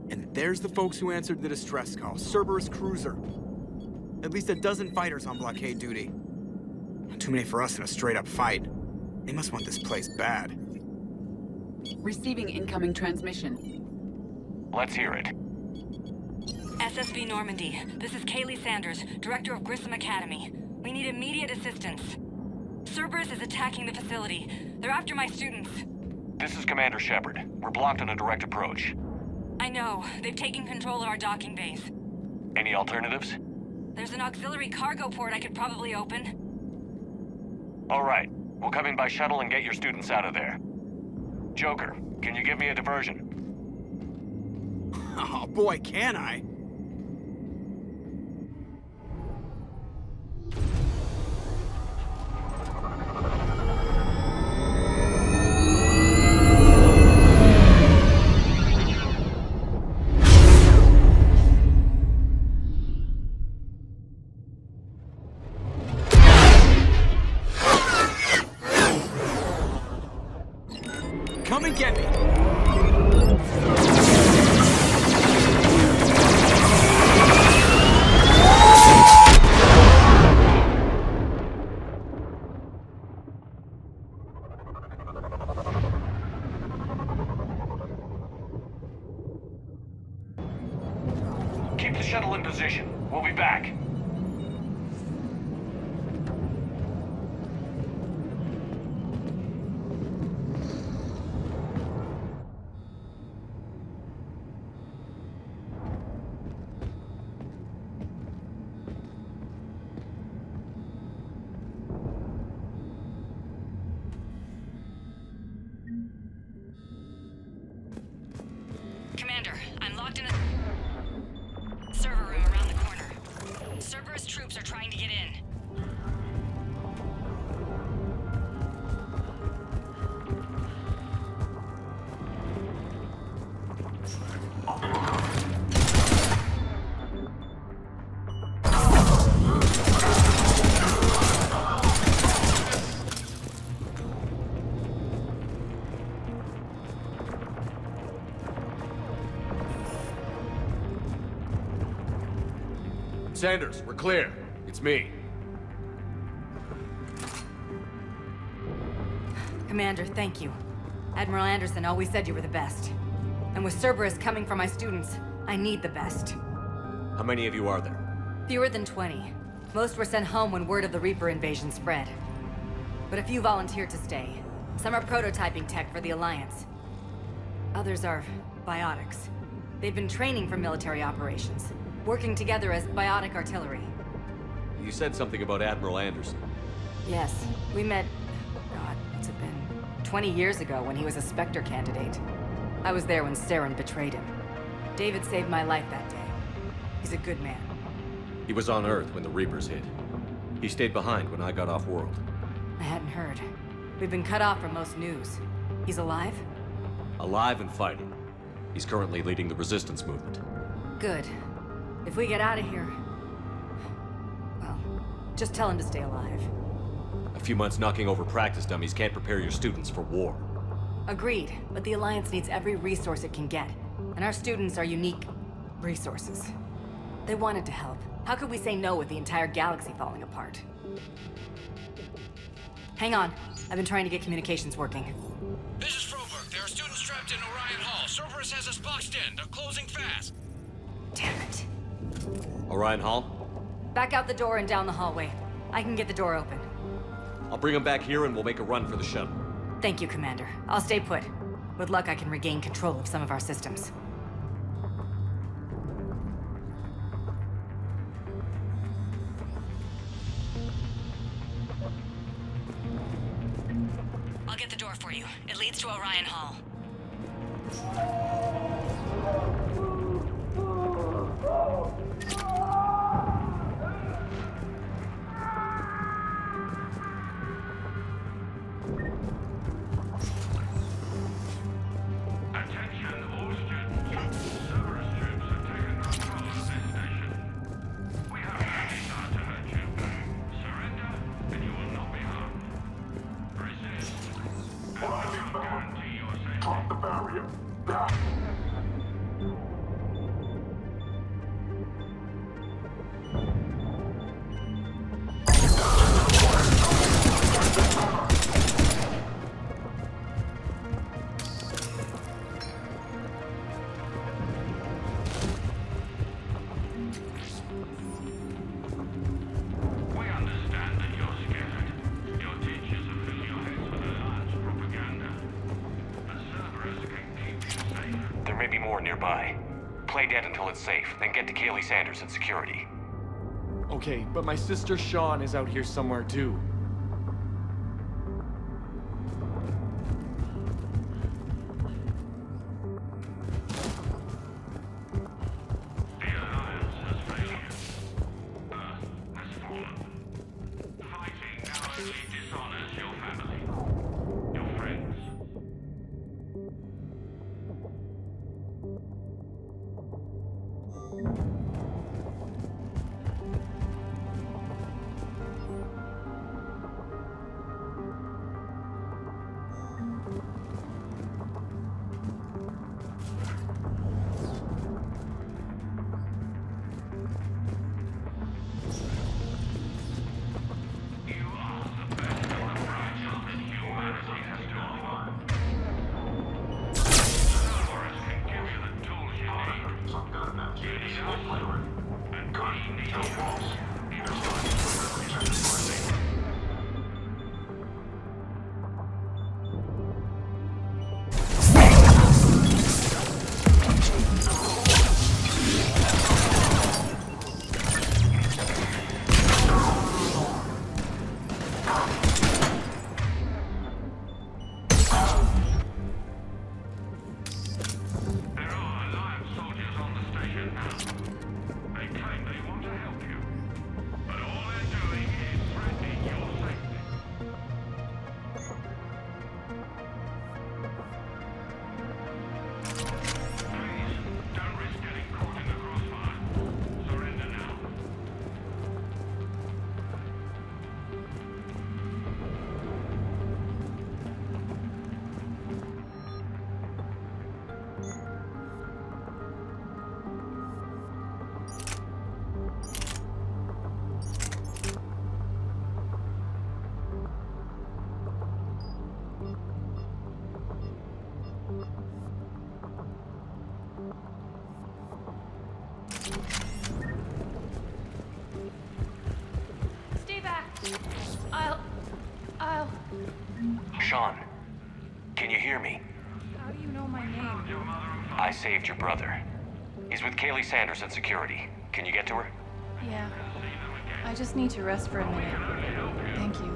[SPEAKER 3] And there's the folks who answered the distress call. Cerberus cruiser. At least a dozen fighters on blockade duty. Too many for us in a straight-up fight. They must want this place bad.
[SPEAKER 16] Receiving incoming transmission.
[SPEAKER 11] Let's hear it.
[SPEAKER 21] SSB Normandy, this is Kaylee Sanders, Director of Grissom Academy. We need immediate assistance. Cerberus is attacking the facility. They're after my students.
[SPEAKER 11] This is Commander Shepard. We're blocked on a direct approach.
[SPEAKER 21] I know. They've taken control of our docking bays.
[SPEAKER 11] Any alternatives?
[SPEAKER 21] There's an auxiliary cargo port I could probably open.
[SPEAKER 11] All right. We'll come in by shuttle and get your students out of there. Joker, can you give me a diversion?
[SPEAKER 3] Oh boy, can I? Come and get me!
[SPEAKER 11] Keep the shuttle in position. We'll be back.
[SPEAKER 21] Commander, I'm locked in a server room around the corner. Cerberus troops are trying to get in.
[SPEAKER 11] Sanders, we're clear. It's me.
[SPEAKER 21] Commander, thank you. Admiral Anderson always said you were the best. And with Cerberus coming for my students, I need the best.
[SPEAKER 11] How many of you are there?
[SPEAKER 21] Fewer than 20. Most were sent home when word of the Reaper invasion spread. But a few volunteered to stay. Some are prototyping tech for the Alliance. Others are biotics. They've been training for military operations, working together as biotic artillery.
[SPEAKER 11] You said something about Admiral Anderson.
[SPEAKER 21] Yes, we met, God, what's it been? 20 years ago when he was a Spectre candidate. I was there when Saren betrayed him. David saved my life that day. He's a good man.
[SPEAKER 11] He was on Earth when the Reapers hit. He stayed behind when I got off-world.
[SPEAKER 21] I hadn't heard. We've been cut off from most news. He's alive?
[SPEAKER 11] Alive and fighting. He's currently leading the resistance movement.
[SPEAKER 21] Good. If we get out of here... well, just tell him to stay alive.
[SPEAKER 11] A few months knocking over practice dummies can't prepare your students for war.
[SPEAKER 21] Agreed, but the Alliance needs every resource it can get. And our students are unique resources. They wanted to help. How could we say no with the entire galaxy falling apart? Hang on. I've been trying to get communications working.
[SPEAKER 1] This is Froberg. There are students trapped in Orion Hall. Cerberus has us boxed in. They're closing fast.
[SPEAKER 21] Damn it.
[SPEAKER 11] Orion Hall?
[SPEAKER 21] Back out the door and down the hallway. I can get the door open.
[SPEAKER 11] I'll bring them back here and we'll make a run for the shuttle.
[SPEAKER 21] Thank you, Commander. I'll stay put. With luck, I can regain control of some of our systems. I'll get the door for you. It leads to Orion Hall.
[SPEAKER 11] There may be more nearby. Play dead until it's safe, then get to Kaylee Sanders and security.
[SPEAKER 6] Okay, but my sister Sean is out here somewhere too.
[SPEAKER 11] I saved your brother. He's with Kaylee Sanders at security. Can you get to her?
[SPEAKER 4] Yeah. I just need to rest for a minute. Thank you.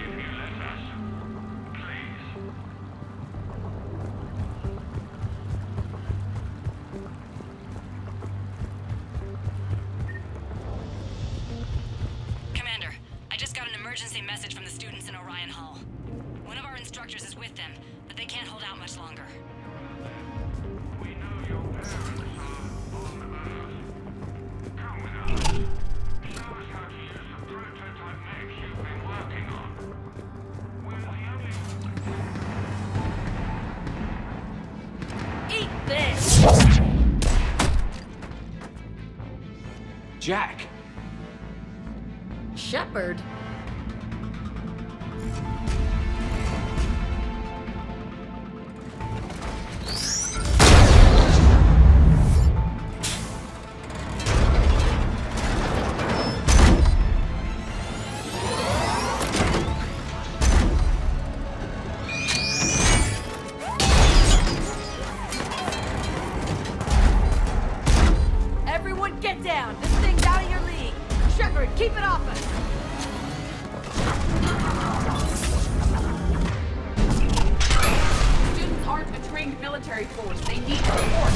[SPEAKER 21] Commander, I just got an emergency message from the students in Orion Hall. One of our instructors is with them, but they can't hold out much longer. Eat this!
[SPEAKER 11] Jack!
[SPEAKER 21] Shepard? Everyone get down! This thing's out of your league! Shepard, keep it off us!
[SPEAKER 16] Students aren't a trained military force. They need support.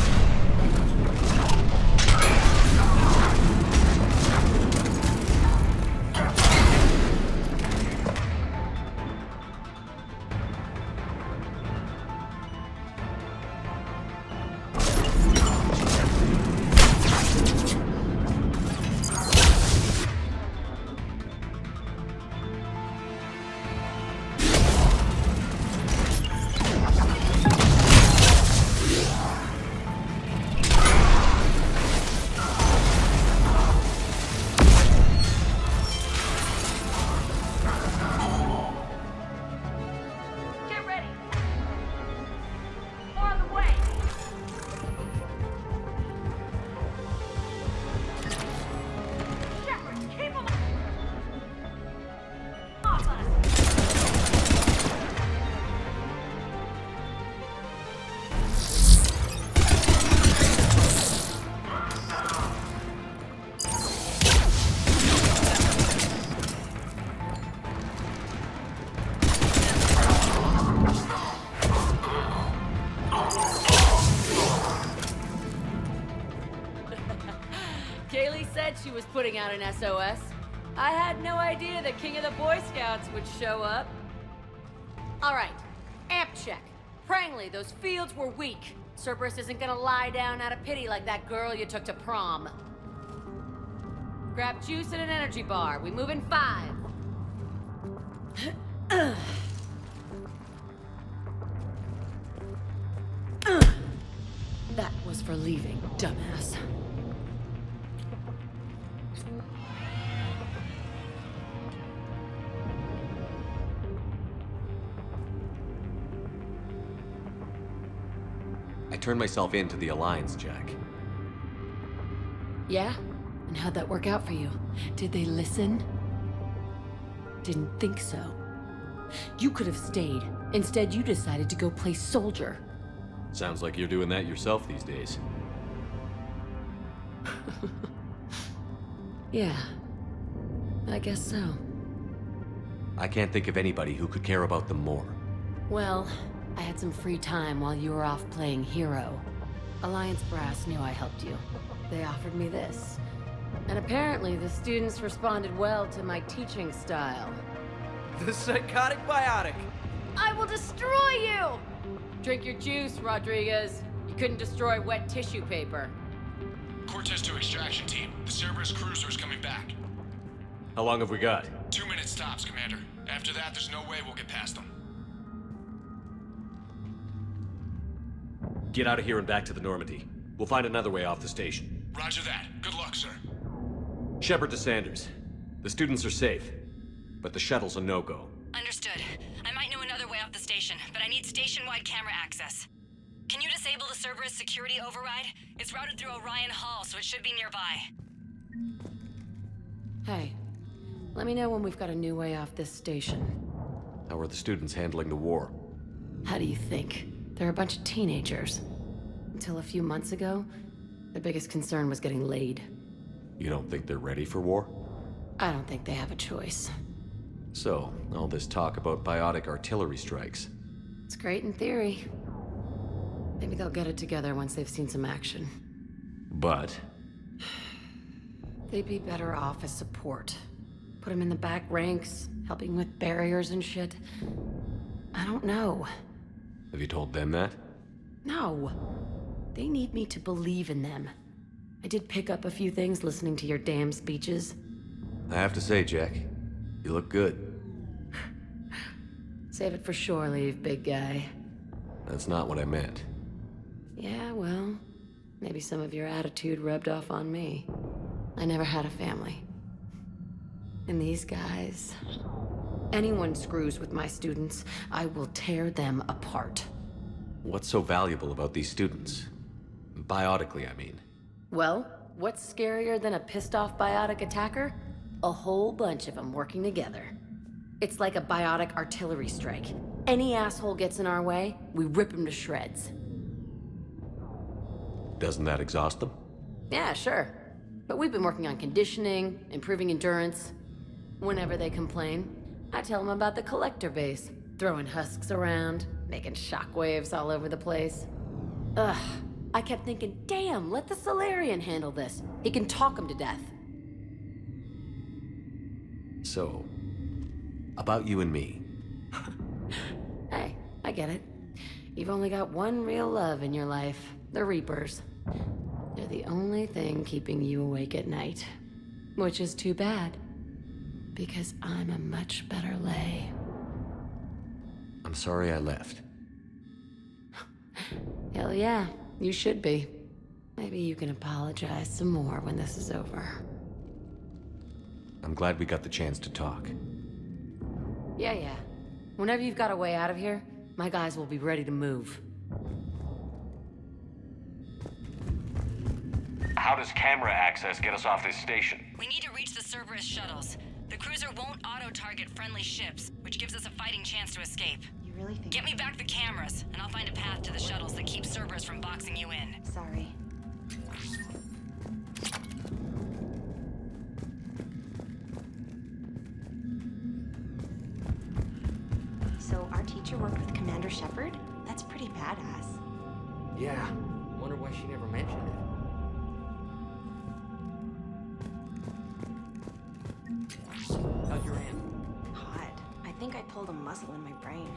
[SPEAKER 21] Get ready! More on the way! Shepard, keep him off us! Kaylee said she was putting out an SOS. I had no idea the king of the Boy Scouts would show up. All right, amp check. Prangley, those fields were weak. Cerberus isn't gonna lie down out of pity like that girl you took to prom. Grab juice and an energy bar. We move in 5. That was for leaving, dumbass.
[SPEAKER 11] I turned myself in to the Alliance, Jack.
[SPEAKER 21] Yeah? And how'd that work out for you? Did they listen? Didn't think so. You could have stayed. Instead, you decided to go play soldier.
[SPEAKER 11] Sounds like you're doing that yourself these days.
[SPEAKER 21] Yeah. I guess so.
[SPEAKER 11] I can't think of anybody who could care about them more.
[SPEAKER 21] Well, I had some free time while you were off playing hero. Alliance Brass knew I helped you. They offered me this. And apparently the students responded well to my teaching style.
[SPEAKER 13] The psychotic biotic.
[SPEAKER 21] I will destroy you! Drink your juice, Rodriguez. You couldn't destroy wet tissue paper.
[SPEAKER 1] Cortez to extraction team. The Cerberus cruiser is coming back.
[SPEAKER 11] How long have we got?
[SPEAKER 1] 2 minutes tops, Commander. After that, there's no way we'll get past them.
[SPEAKER 11] Get out of here and back to the Normandy. We'll find another way off the station.
[SPEAKER 1] Roger that. Good luck, sir.
[SPEAKER 11] Shepard to Sanders. The students are safe, but the shuttle's a no-go.
[SPEAKER 21] Understood. I might know another way off the station, but I need station-wide camera access. Can you disable the Cerberus security override? It's routed through Orion Hall, so it should be nearby. Hey, let me know when we've got a new way off this station.
[SPEAKER 11] How are the students handling the war?
[SPEAKER 21] How do you think? They're a bunch of teenagers.
[SPEAKER 16] Until a few months ago, their biggest concern was getting laid.
[SPEAKER 11] You don't think they're ready for war?
[SPEAKER 16] I don't think they have a choice.
[SPEAKER 11] So, all this talk about biotic artillery strikes.
[SPEAKER 16] It's great in theory. Maybe they'll get it together once they've seen some action.
[SPEAKER 11] But
[SPEAKER 16] They'd be better off as support. Put them in the back ranks, helping with barriers and shit. I don't know.
[SPEAKER 11] have you told them that?
[SPEAKER 16] No. They need me to believe in them. I did pick up a few things listening to your damn speeches.
[SPEAKER 11] I have to say, Jack, you look good.
[SPEAKER 16] Save it for shore leave, big guy.
[SPEAKER 11] That's not what I meant.
[SPEAKER 16] Yeah, well, maybe some of your attitude rubbed off on me. I never had a family. And these guys... Anyone screws with my students, I will tear them apart.
[SPEAKER 11] What's so valuable about these students? Biotically, I mean.
[SPEAKER 16] Well, what's scarier than a pissed-off biotic attacker? A whole bunch of them working together. It's like a biotic artillery strike. Any asshole gets in our way, we rip him to shreds.
[SPEAKER 11] Doesn't that exhaust them?
[SPEAKER 16] Yeah, sure. But we've been working on conditioning, improving endurance. Whenever they complain, I tell them about the collector base, throwing husks around, making shockwaves all over the place. Ugh, I kept thinking, damn, let the Solarian handle this. He can talk them to death.
[SPEAKER 11] So, about you and me.
[SPEAKER 16] Hey, I get it. You've only got one real love in your life, the Reapers. They're the only thing keeping you awake at night. Which is too bad, because I'm a much better lay.
[SPEAKER 11] I'm sorry I left.
[SPEAKER 16] Hell yeah, you should be. Maybe you can apologize some more when this is over.
[SPEAKER 11] I'm glad we got the chance to talk.
[SPEAKER 16] Yeah. Whenever you've got a way out of here, my guys will be ready to move.
[SPEAKER 11] How does camera access get us off this station?
[SPEAKER 21] We need to reach the Cerberus shuttles. The cruiser won't auto-target friendly ships, which gives us a fighting chance to escape.
[SPEAKER 20] You really think...
[SPEAKER 21] Get me back the cameras, and I'll find a path to the shuttles that keep Cerberus from boxing you in.
[SPEAKER 20] Sorry. So, our teacher worked with Commander Shepard? That's pretty badass.
[SPEAKER 8] Yeah. Wonder why she never mentioned it. How's your hand?
[SPEAKER 20] Hot. I think I pulled a muscle in my brain.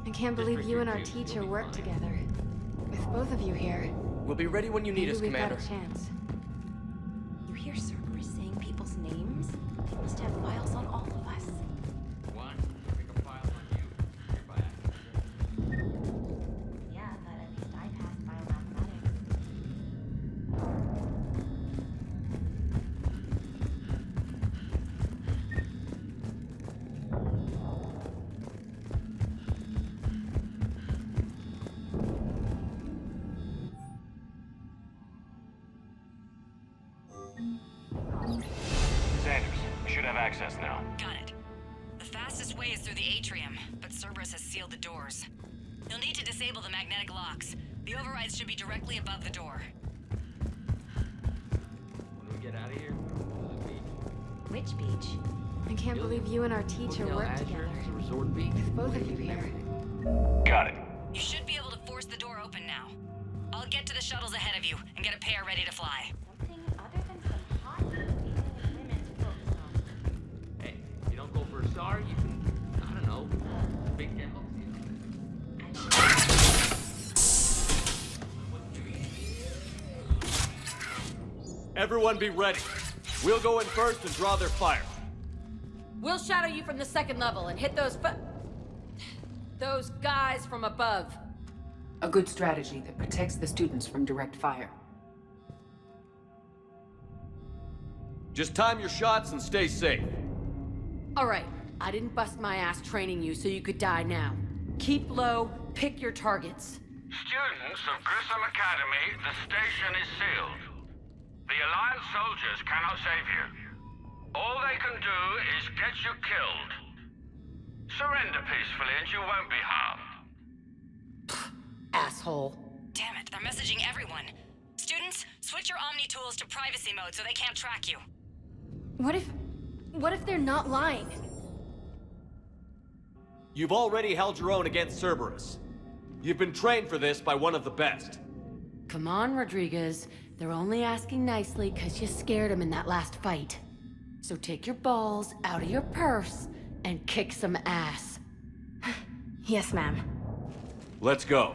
[SPEAKER 4] I can't believe you and our teacher worked together. With both of you here.
[SPEAKER 8] We'll be ready when you need
[SPEAKER 4] Maybe
[SPEAKER 8] us,
[SPEAKER 4] we've
[SPEAKER 8] Commander.
[SPEAKER 4] got a chance.
[SPEAKER 20] You hear Cerberus saying people's names? They must have files on all of us.
[SPEAKER 8] One, pick a file on you. You're by accident.
[SPEAKER 20] Yeah, but at least I passed biomathematics.
[SPEAKER 11] Sanders, we should have access now.
[SPEAKER 21] Got it. The fastest way is through the atrium, but Cerberus has sealed the doors. You'll need to disable the magnetic locks. The overrides should be directly above the door.
[SPEAKER 8] When we get out of here, to the beach.
[SPEAKER 20] Which beach?
[SPEAKER 4] I can't believe you and our teacher
[SPEAKER 8] Hotel
[SPEAKER 4] worked
[SPEAKER 8] Azure
[SPEAKER 4] together.
[SPEAKER 8] is a resort beach.
[SPEAKER 4] With both of you here.
[SPEAKER 11] Got it.
[SPEAKER 21] You should be able to force the door open now. I'll get to the shuttles ahead of you and get a pair ready to fly.
[SPEAKER 20] Something other than some hot alien women to focus on.
[SPEAKER 8] Hey, you don't go for a SAR, you can, I don't know, big demo.
[SPEAKER 11] Everyone be ready. We'll go in first and draw their fire.
[SPEAKER 16] We'll shadow you from the second level and hit those guys from above. A good strategy that protects the students from direct fire.
[SPEAKER 11] Just time your shots and stay safe.
[SPEAKER 16] All right, I didn't bust my ass training you so you could die now. Keep low, pick your targets.
[SPEAKER 15] Students of Grissom Academy, the station is sealed. The Alliance soldiers cannot save you. All they can do is get you killed. Surrender peacefully and you won't be harmed.
[SPEAKER 16] Asshole.
[SPEAKER 21] Damn it, they're messaging everyone. Students, switch your Omni tools to privacy mode so they can't track you.
[SPEAKER 17] What if they're not lying?
[SPEAKER 11] You've already held your own against Cerberus. You've been trained for this by one of the best.
[SPEAKER 16] Come on, Rodriguez. They're only asking nicely because you scared them in that last fight. So take your balls out of your purse and kick some ass.
[SPEAKER 20] Yes, ma'am.
[SPEAKER 11] Let's go.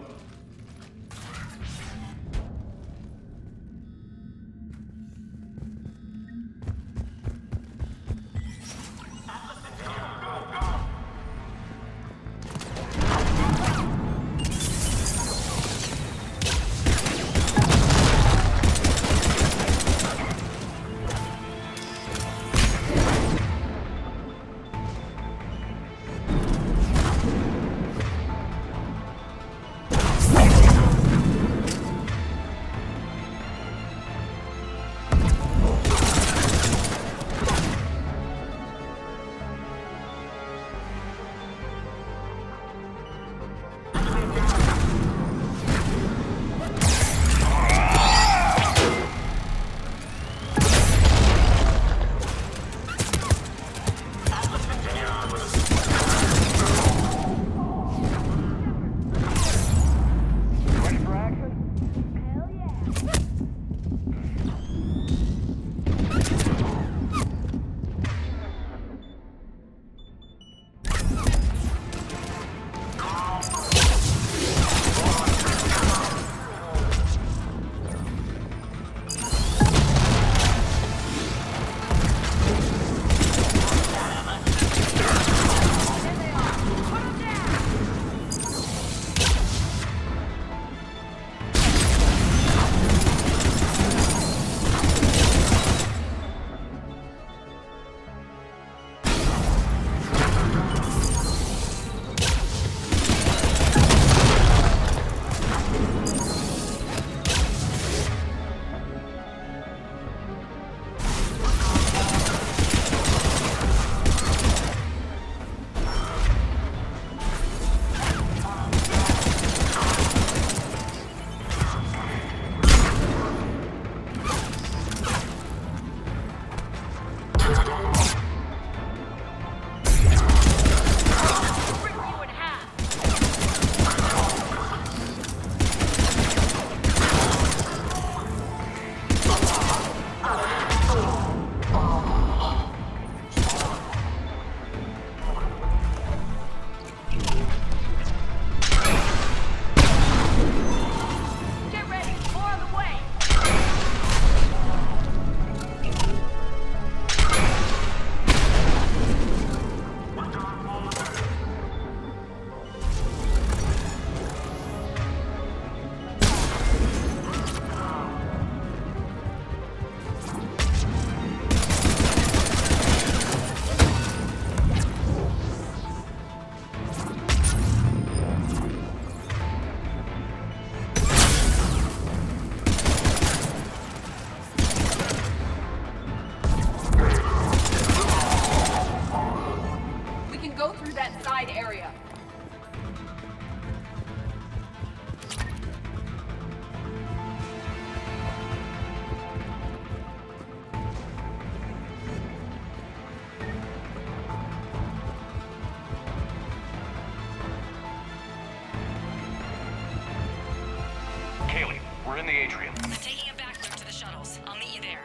[SPEAKER 1] We're in the atrium.
[SPEAKER 21] I'm taking a back loop to the shuttles. I'll meet you there.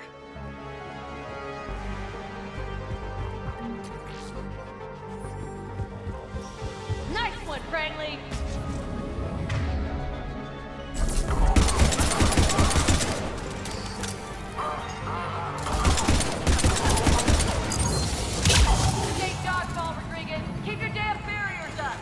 [SPEAKER 17] Nice one, Franklin! Take dodgeball, Rodriguez. Keep your damn barriers up.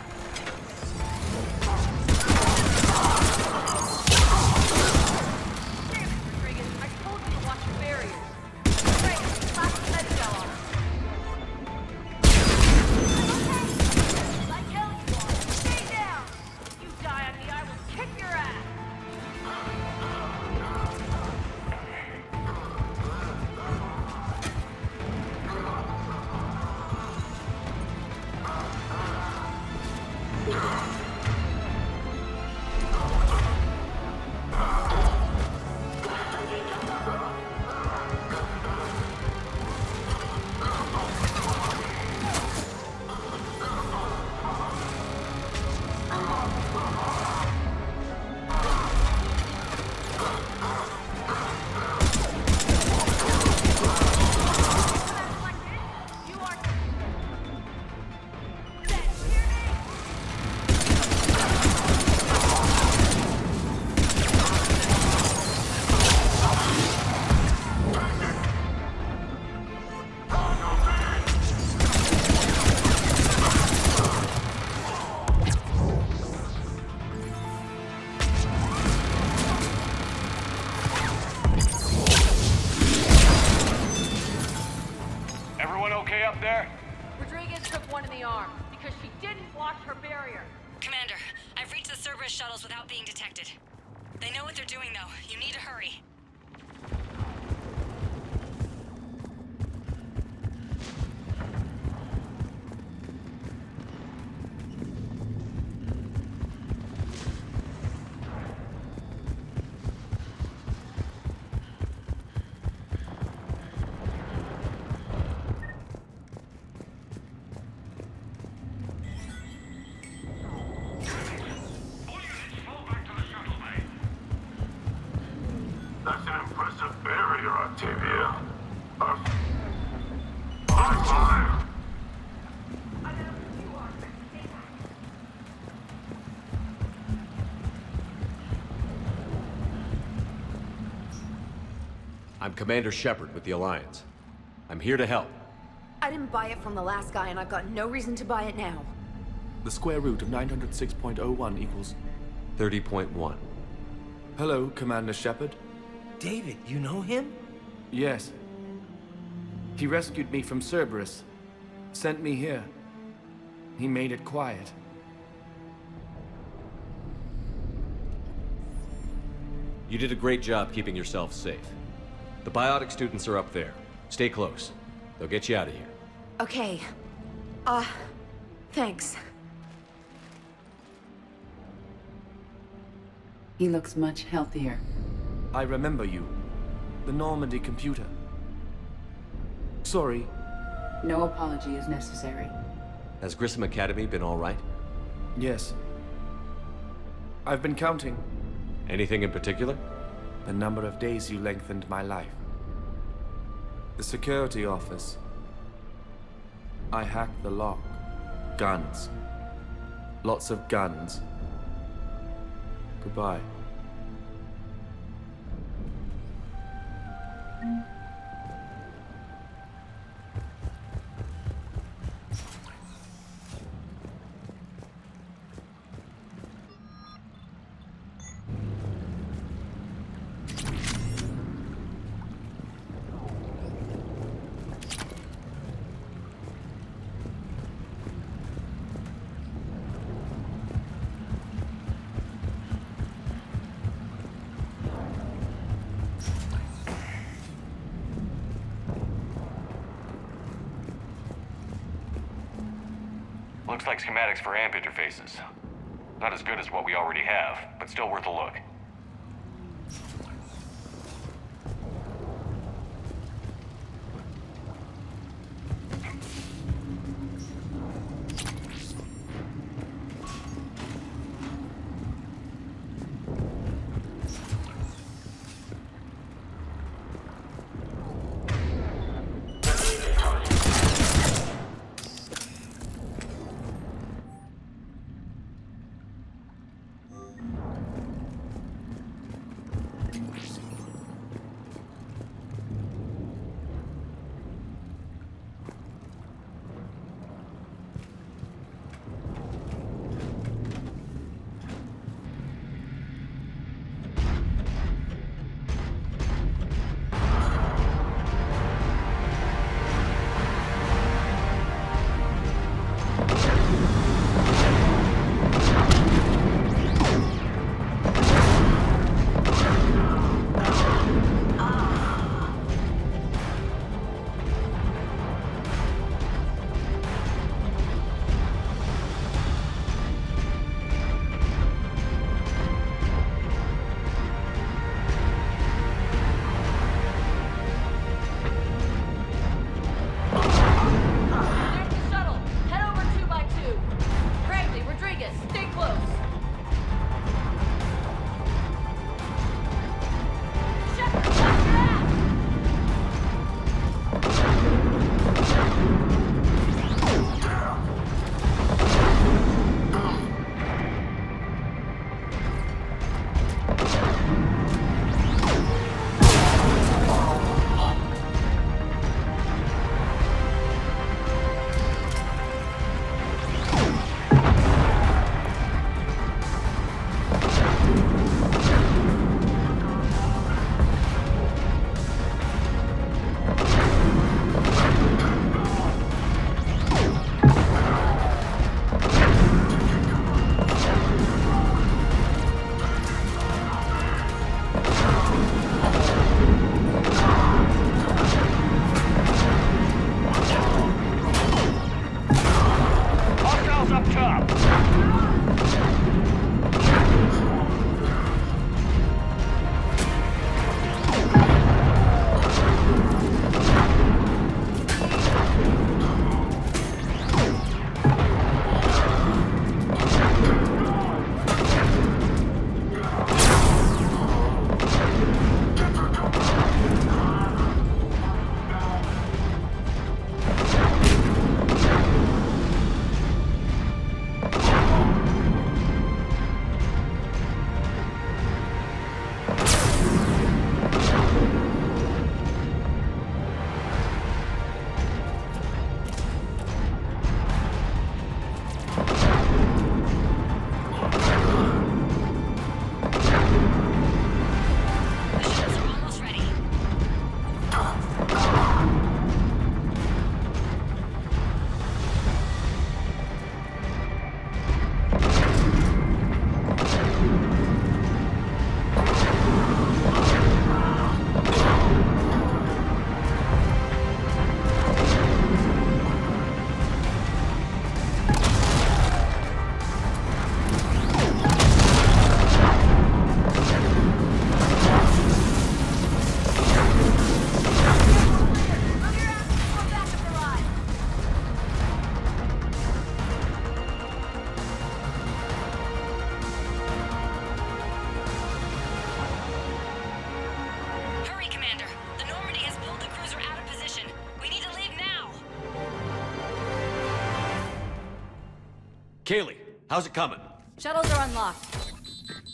[SPEAKER 15] Everyone okay up there?
[SPEAKER 10] Rodriguez took one in the arm because she didn't watch her barrier.
[SPEAKER 21] Commander, I've reached the Cerberus shuttles without being detected. They know what they're doing, though. You need to hurry.
[SPEAKER 15] That's an impressive barrier, Octavia. Fire!
[SPEAKER 11] I'm Commander Shepard with the Alliance. I'm here to help.
[SPEAKER 20] I didn't buy it from the last guy, and I've got no reason to buy it now.
[SPEAKER 6] The square root of 906.01 equals...
[SPEAKER 11] 30.1.
[SPEAKER 6] Hello, Commander Shepard.
[SPEAKER 12] David, you know him?
[SPEAKER 6] Yes. He rescued me from Cerberus. Sent me here. He made it quiet.
[SPEAKER 11] You did a great job keeping yourself safe. The biotic students are up there. Stay close. They'll get you out of here.
[SPEAKER 20] Okay. Thanks.
[SPEAKER 16] He looks much healthier.
[SPEAKER 6] I remember you. The Normandy computer. Sorry.
[SPEAKER 16] No apology is necessary.
[SPEAKER 11] Has Grissom Academy been all right?
[SPEAKER 6] Yes. I've been counting.
[SPEAKER 11] Anything in particular?
[SPEAKER 6] The number of days you lengthened my life. The security office. I hacked the lock. Guns. Lots of guns. Goodbye.
[SPEAKER 15] Looks like schematics for AMP interfaces. Not as good as what we already have, but still worth a look.
[SPEAKER 11] Kaylee, how's it coming?
[SPEAKER 21] Shuttles are unlocked.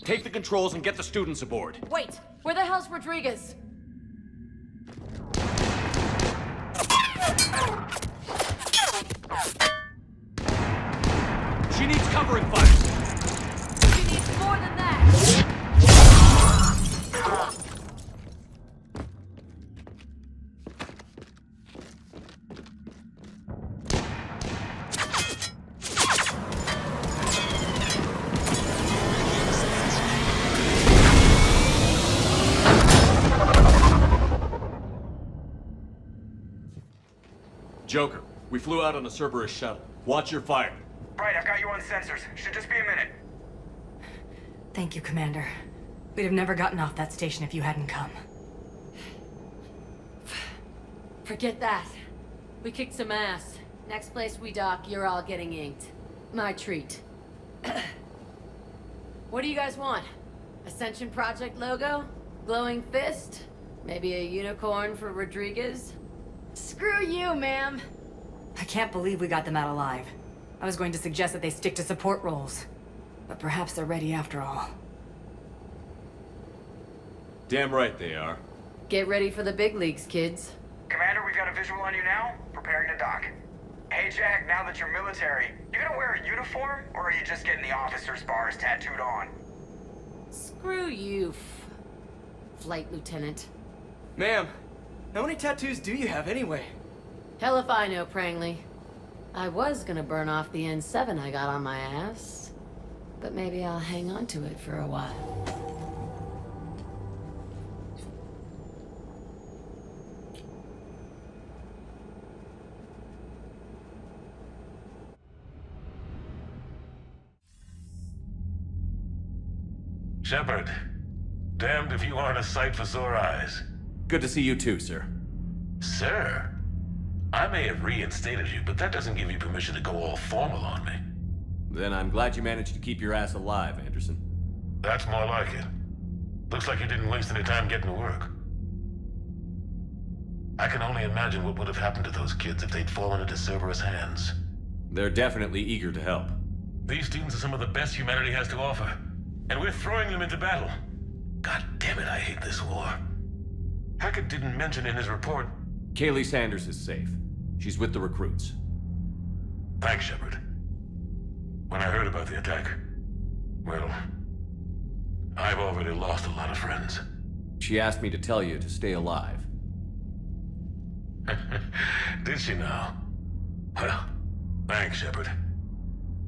[SPEAKER 11] Take the controls and get the students aboard.
[SPEAKER 10] Wait, where the hell's Rodriguez?
[SPEAKER 11] She needs covering fire.
[SPEAKER 10] She needs more than that.
[SPEAKER 11] Joker, we flew out on a Cerberus shuttle. Watch your fire.
[SPEAKER 3] Right, I've got you on sensors. Should just be a minute.
[SPEAKER 21] Thank you, Commander. We'd have never gotten off that station if you hadn't come.
[SPEAKER 10] Forget that. We kicked some ass. Next place we dock, you're all getting inked. My treat. What do you guys want? Ascension Project logo? Glowing fist? Maybe a unicorn for Rodriguez? Screw you, ma'am!
[SPEAKER 21] I can't believe we got them out alive. I was going to suggest that they stick to support roles. But perhaps they're ready after all.
[SPEAKER 11] Damn right they are.
[SPEAKER 10] Get ready for the big leagues, kids.
[SPEAKER 3] Commander, we've got a visual on you now. Preparing to dock. Hey, Jack, now that you're military, you gonna wear a uniform, or are you just getting the officer's bars tattooed on?
[SPEAKER 10] Screw you, Flight Lieutenant.
[SPEAKER 12] Ma'am, how many tattoos do you have anyway?
[SPEAKER 10] Hell if I know, Prangley. I was gonna burn off the N7 I got on my ass. But maybe I'll hang on to it for a while.
[SPEAKER 14] Shepard, damned if you aren't a sight for sore eyes.
[SPEAKER 11] Good to see you too, sir.
[SPEAKER 14] Sir? I may have reinstated you, but that doesn't give you permission to go all formal on me.
[SPEAKER 11] Then I'm glad you managed to keep your ass alive, Anderson.
[SPEAKER 14] That's more like it. Looks like you didn't waste any time getting to work. I can only imagine what would have happened to those kids if they'd fallen into Cerberus' hands.
[SPEAKER 11] They're definitely eager to help.
[SPEAKER 14] These students are some of the best humanity has to offer, and we're throwing them into battle. God damn it, I hate this war. Hackett didn't mention in his report...
[SPEAKER 11] Kaylee Sanders is safe. She's with the recruits.
[SPEAKER 14] Thanks, Shepard. When I heard about the attack, well, I've already lost a lot of friends.
[SPEAKER 11] She asked me to tell you to stay alive.
[SPEAKER 14] Did she now? Well, thanks, Shepard.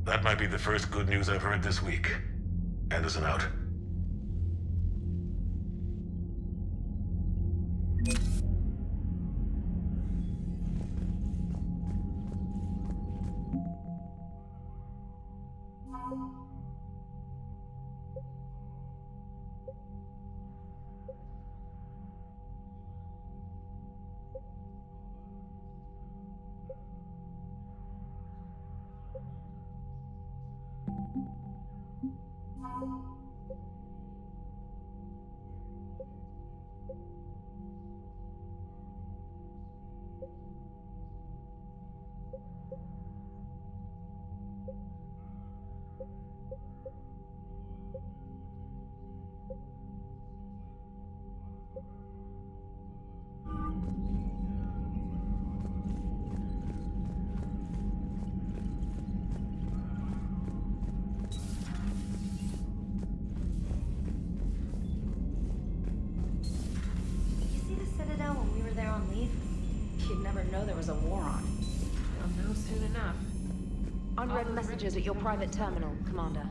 [SPEAKER 14] That might be the first good news I've heard this week. Anderson out.
[SPEAKER 20] You'd never know there was a war on.
[SPEAKER 10] I'll know soon enough.
[SPEAKER 20] Unread messages at your private terminal, Commander.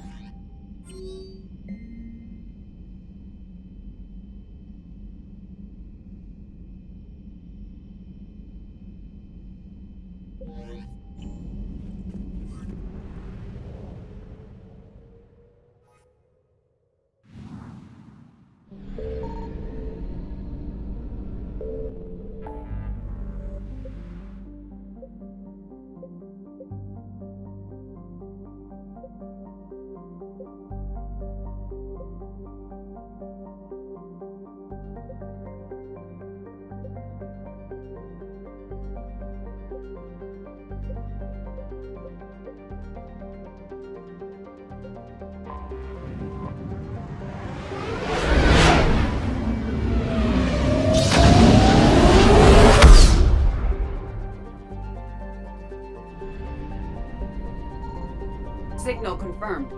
[SPEAKER 16] confirmed.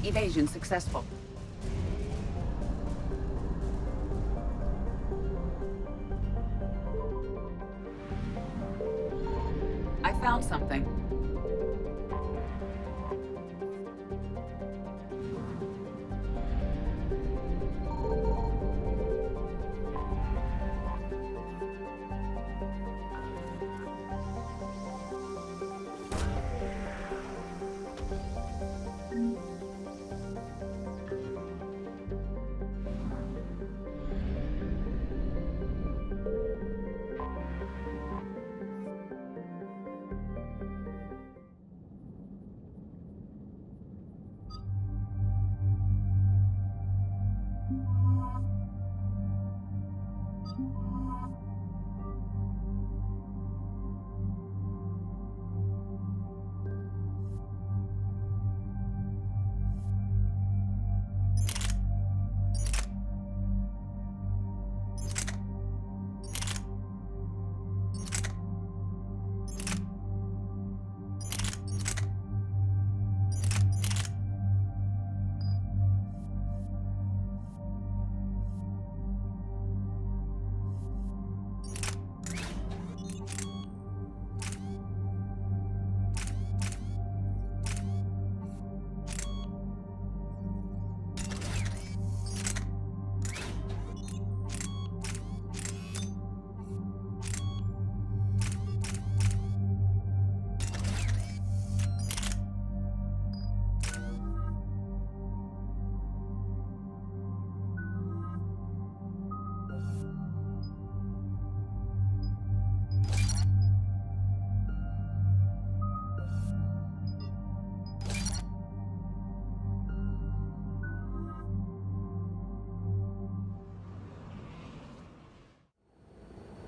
[SPEAKER 16] Evasion successful. I found something.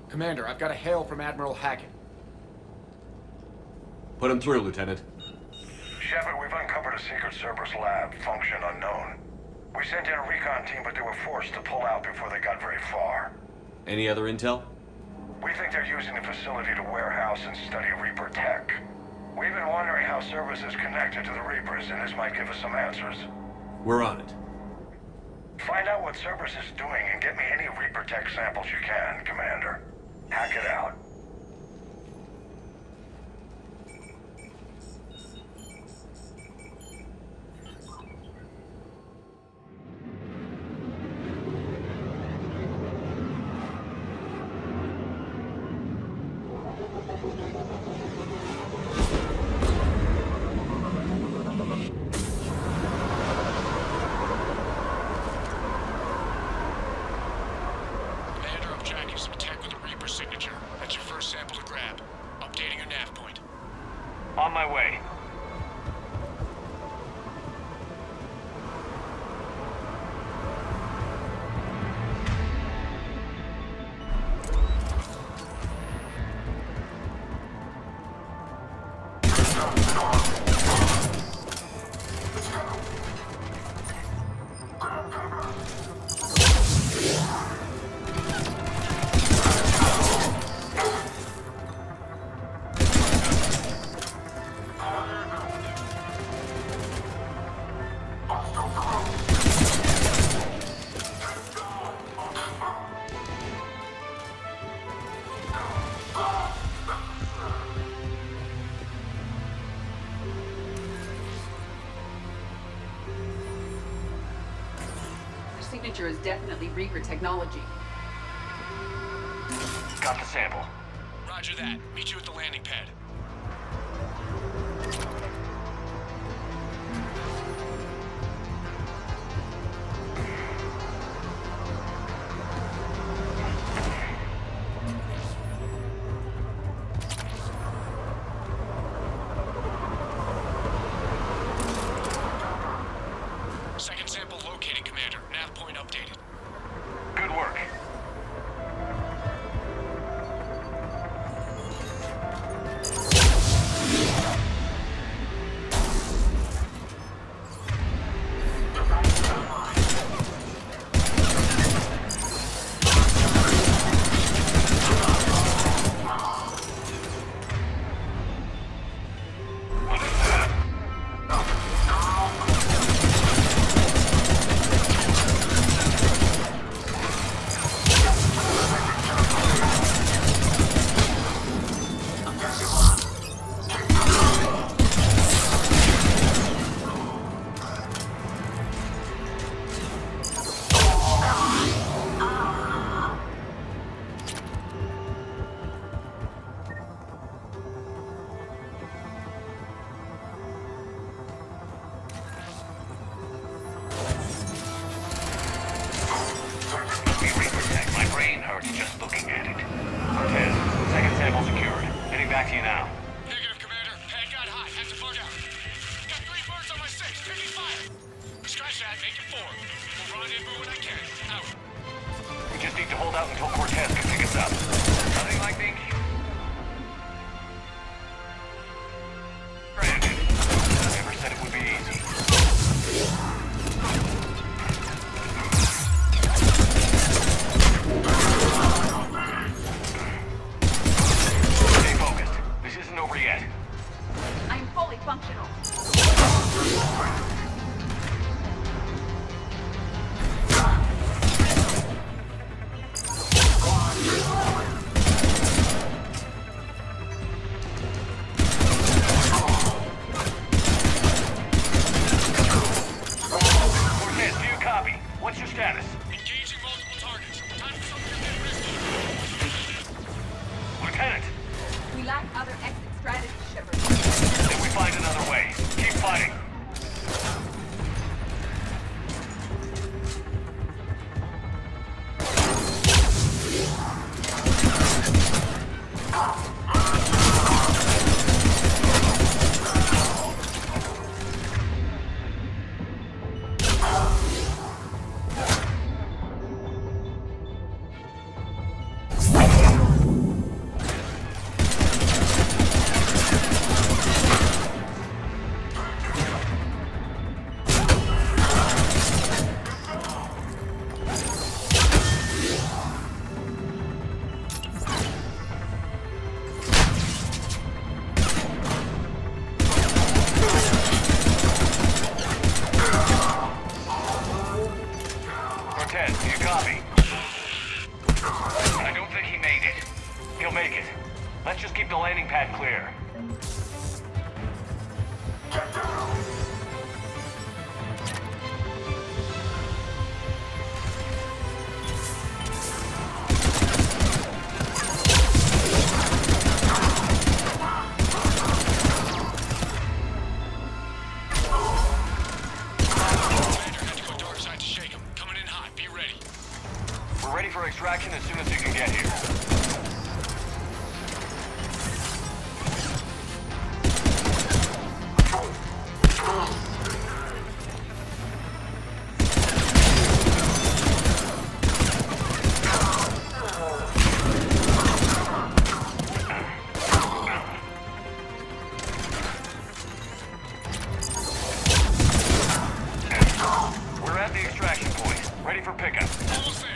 [SPEAKER 8] Commander, I've got a hail from Admiral Hackett.
[SPEAKER 11] Put him through, Lieutenant.
[SPEAKER 7] Shepard, we've uncovered a secret Cerberus lab, function unknown. We sent in a recon team, but they were forced to pull out before they got very far.
[SPEAKER 11] Any other intel?
[SPEAKER 7] We think they're using the facility to warehouse and study Reaper tech. We've been wondering how Cerberus is connected to the Reapers, and this might give us some answers.
[SPEAKER 11] We're on it.
[SPEAKER 7] Find out what Cerberus is doing and get me any Reaper tech samples you can, Commander. Hack it out.
[SPEAKER 15] On my way.
[SPEAKER 16] Signature is definitely Reaper technology.
[SPEAKER 15] Got the sample.
[SPEAKER 1] Roger that. Meet you at the landing pad.
[SPEAKER 11] make it. Let's just keep the landing pad clear. We're ready for extraction as soon as you can get here. We're at the extraction point, ready for pickup. Almost there.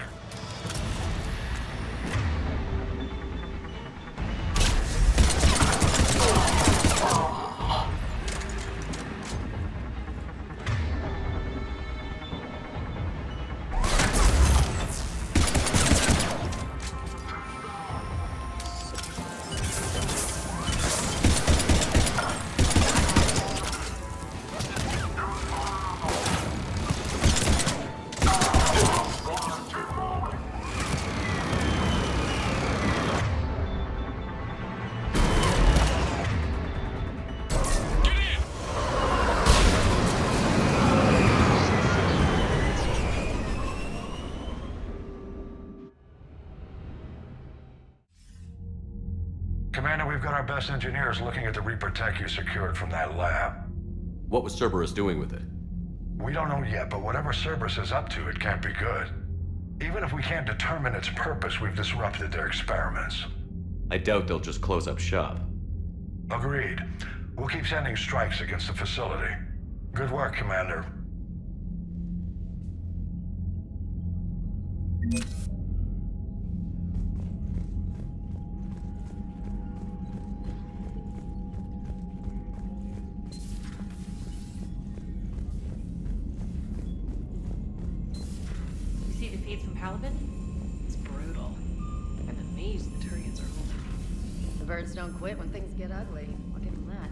[SPEAKER 7] Commander, we've got our best engineers looking at the Reaper tech you secured from that lab.
[SPEAKER 2] What was Cerberus doing with it?
[SPEAKER 7] We don't know yet, but whatever Cerberus is up to, it can't be good. Even if we can't determine its purpose, we've disrupted their experiments.
[SPEAKER 2] I doubt they'll just close up shop.
[SPEAKER 7] Agreed. We'll keep sending strikes against the facility. Good work, Commander.
[SPEAKER 4] You see the feeds from Halibut? It's brutal. I'm amazed the Turians are holding.
[SPEAKER 10] The birds don't quit when things get ugly. I'll give them that.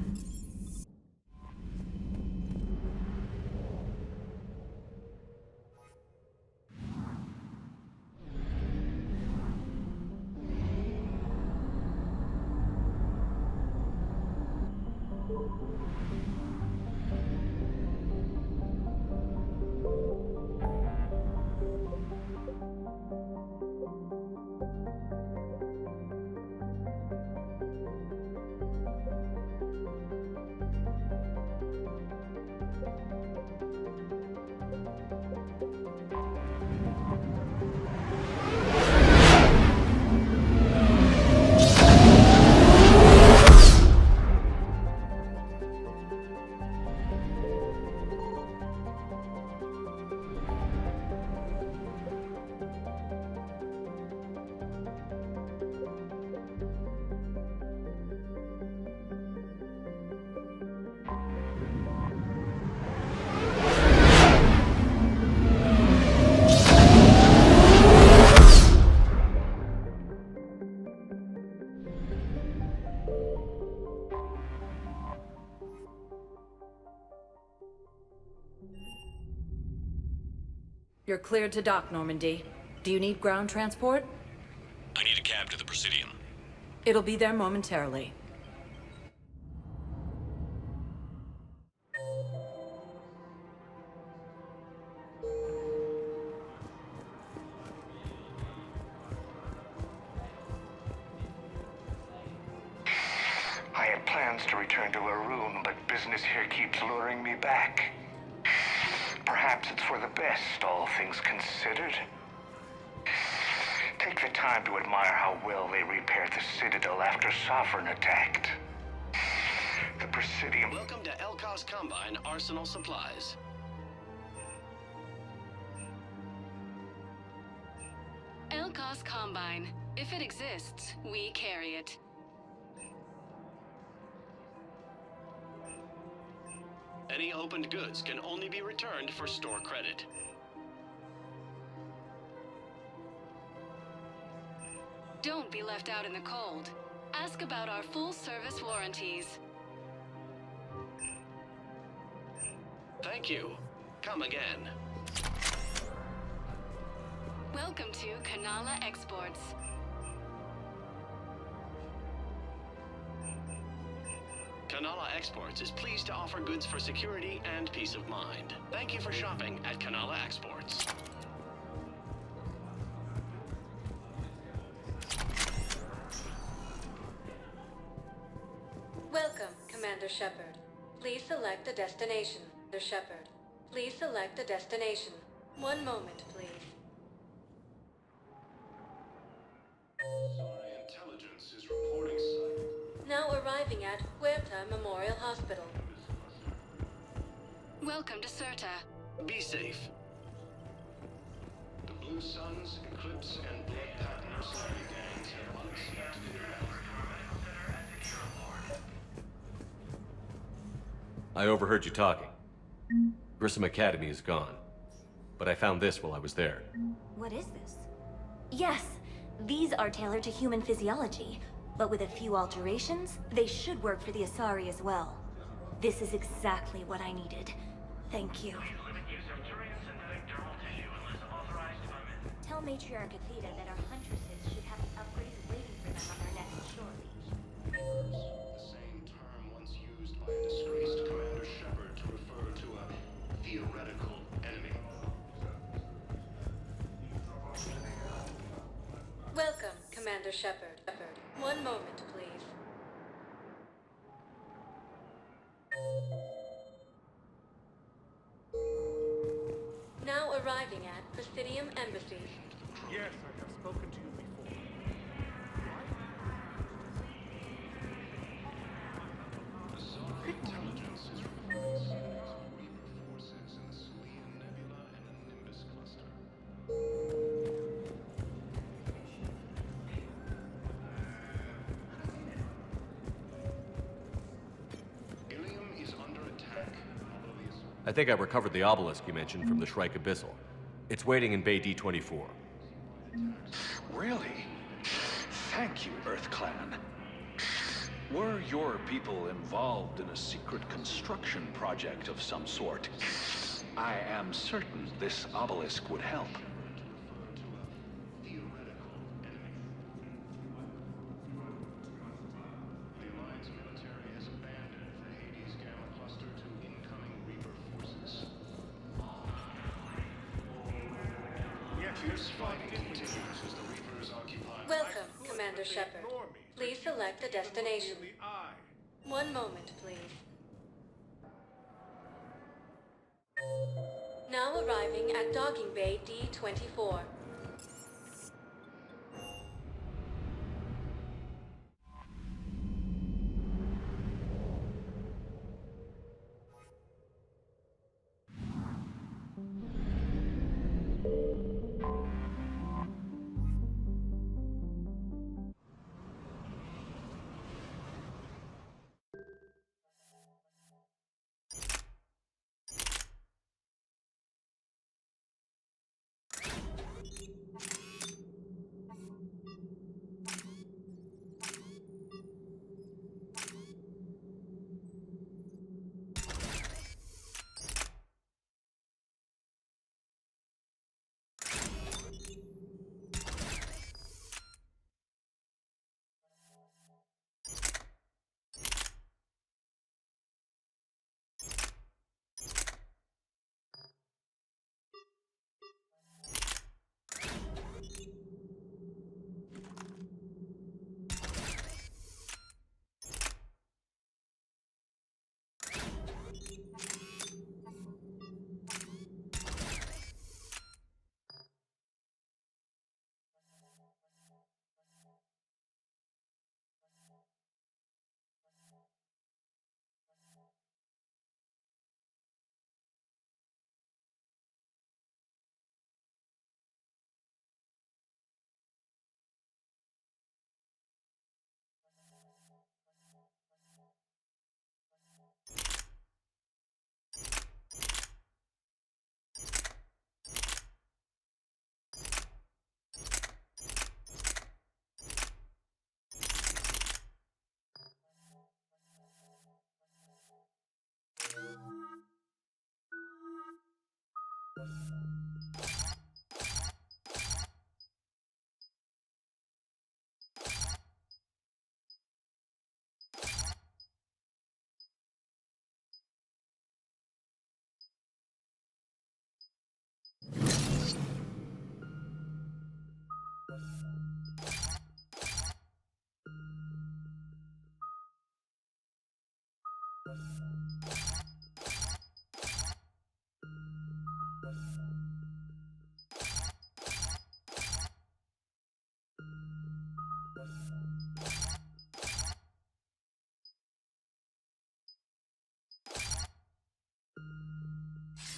[SPEAKER 21] You're cleared to dock, Normandy. Do you need ground transport?
[SPEAKER 1] I need a cab to the Presidium.
[SPEAKER 21] It'll be there momentarily.
[SPEAKER 7] I had plans to return to Arun, but business here keeps luring me back. Perhaps it's for the best, all things considered. Take the time to admire how well they repaired the Citadel after Sovereign attacked. The Presidium...
[SPEAKER 9] Welcome to Elkos Combine Arsenal Supplies.
[SPEAKER 22] Elkos Combine. If it exists, we carry it.
[SPEAKER 9] Any opened goods can only be returned for store credit.
[SPEAKER 22] Don't be left out in the cold. Ask about our full service warranties.
[SPEAKER 9] Thank you. Come again.
[SPEAKER 22] Welcome to Kanala Exports.
[SPEAKER 9] Kanala Exports is pleased to offer goods for security and peace of mind. Thank you for shopping at Kanala Exports.
[SPEAKER 20] Welcome, Commander Shepard. Please select a destination. Commander Shepard. Please select a destination. One moment, please.
[SPEAKER 7] Intelligence is reporting sight.
[SPEAKER 20] Now arriving at Huerta Memorial Hospital.
[SPEAKER 22] Welcome to Certa.
[SPEAKER 9] Be safe.
[SPEAKER 7] The Blue Suns, Eclipse, and Blood Pact mercenary gangs have unexpectedly
[SPEAKER 11] I overheard you talking. Grissom Academy is gone. But I found this while I was there.
[SPEAKER 5] What is this? Yes, these are tailored to human physiology, but with a few alterations, they should work for the Asari as well. This is exactly what I needed. Thank you. Tell Matriarch Athena that our huntresses should have the upgrades waiting for them on their next shore leave.
[SPEAKER 7] the same term once used by a disgraced Commander Shepard to refer to a theoretical enemy.
[SPEAKER 20] Welcome, Commander Shepard. One moment, please. Now arriving at Presidium Embassy.
[SPEAKER 18] Yes, I have spoken to you before.
[SPEAKER 7] Intelligence is reporting sightings of Reaper forces in the Salian Nebula and the Nimbus cluster. Ilium is under attack.
[SPEAKER 11] I think I recovered the obelisk you mentioned from the Shrike Abyssal. It's waiting in Bay D-24.
[SPEAKER 23] Really? Thank you, Earth Clan. Were your people involved in a secret construction project of some sort? I am certain this obelisk would help.
[SPEAKER 7] The Alliance military has abandoned the Hades Gamma cluster to incoming Reaper forces. Fierce fighting continues as the Reapers occupy.
[SPEAKER 20] Welcome, Commander Shepard. Please select a destination. One moment, please. Now arriving at Docking Bay D-24.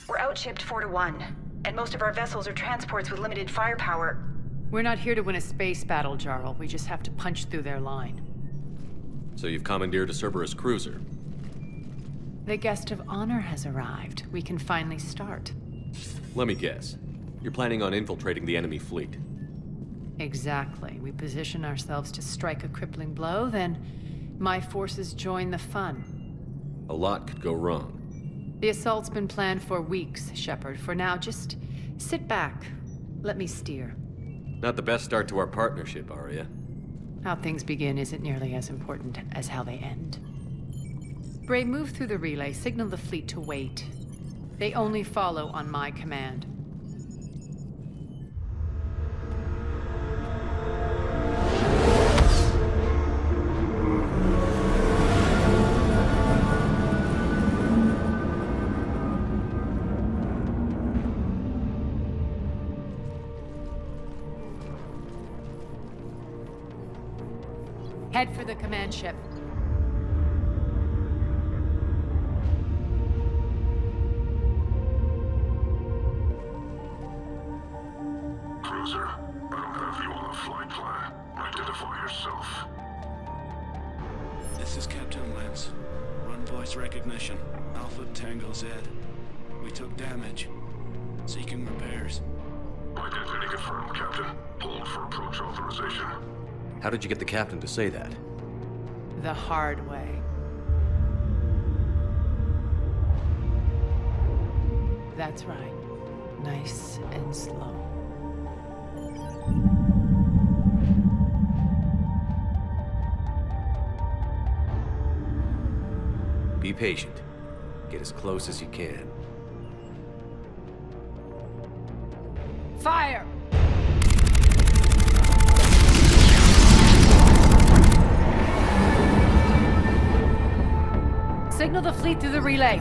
[SPEAKER 13] We're outshipped 4-1, and most of our vessels are transports with limited firepower.
[SPEAKER 17] We're not here to win a space battle, Jarl. We just have to punch through their line.
[SPEAKER 11] So you've commandeered a Cerberus cruiser.
[SPEAKER 17] The guest of honor has arrived. We can finally start.
[SPEAKER 11] Let me guess. You're planning on infiltrating the enemy fleet.
[SPEAKER 17] Exactly. We position ourselves to strike a crippling blow, then my forces join the fun.
[SPEAKER 11] A lot could go wrong.
[SPEAKER 17] The assault's been planned for weeks, Shepard. For now, just sit back. Let me steer.
[SPEAKER 11] Not the best start to our partnership, Arya.
[SPEAKER 17] How things begin isn't nearly as important as how they end. Bray, move through the relay. Signal the fleet to wait. They only follow on my command. Head for the command ship.
[SPEAKER 14] Cruiser, I don't have you on the flight plan. Identify yourself.
[SPEAKER 19] This is Captain Lance. Run voice recognition. Alpha Tango Z. We took damage. Seeking repairs.
[SPEAKER 14] Identity confirmed, Captain. Hold for approach authorization.
[SPEAKER 11] How did you get the captain to say that?
[SPEAKER 17] The hard way. That's right. Nice and slow.
[SPEAKER 11] Be patient. Get as close as you can.
[SPEAKER 17] Fire! Signal the fleet through the relay.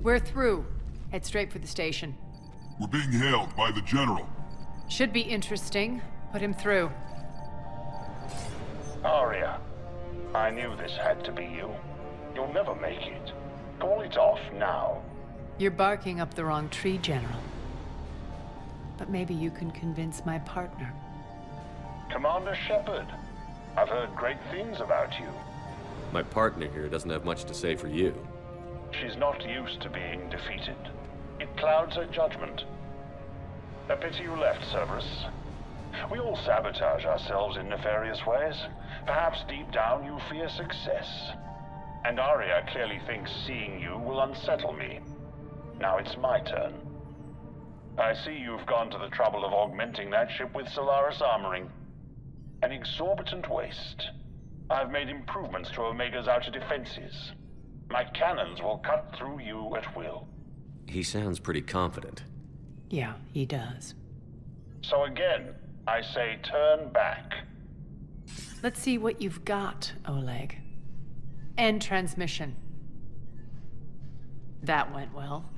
[SPEAKER 17] We're through. Head straight for the station.
[SPEAKER 24] We're being hailed by the General.
[SPEAKER 17] Should be interesting. Put him through.
[SPEAKER 25] Arya, I knew this had to be you. You'll never make it. Call it off now.
[SPEAKER 17] You're barking up the wrong tree, General. But maybe you can convince my partner.
[SPEAKER 25] Commander Shepard, I've heard great things about you.
[SPEAKER 11] My partner here doesn't have much to say for you.
[SPEAKER 25] She's not used to being defeated. It clouds her judgment. A pity you left, Cerberus. We all sabotage ourselves in nefarious ways. Perhaps deep down you fear success. And Arya clearly thinks seeing you will unsettle me. Now it's my turn. I see you've gone to the trouble of augmenting that ship with Solaris armoring. An exorbitant waste. I've made improvements to Omega's outer defenses. My cannons will cut through you at will.
[SPEAKER 11] He sounds pretty confident.
[SPEAKER 17] Yeah, he does.
[SPEAKER 25] So again, I say turn back.
[SPEAKER 17] Let's see what you've got, Oleg. End transmission. That went well.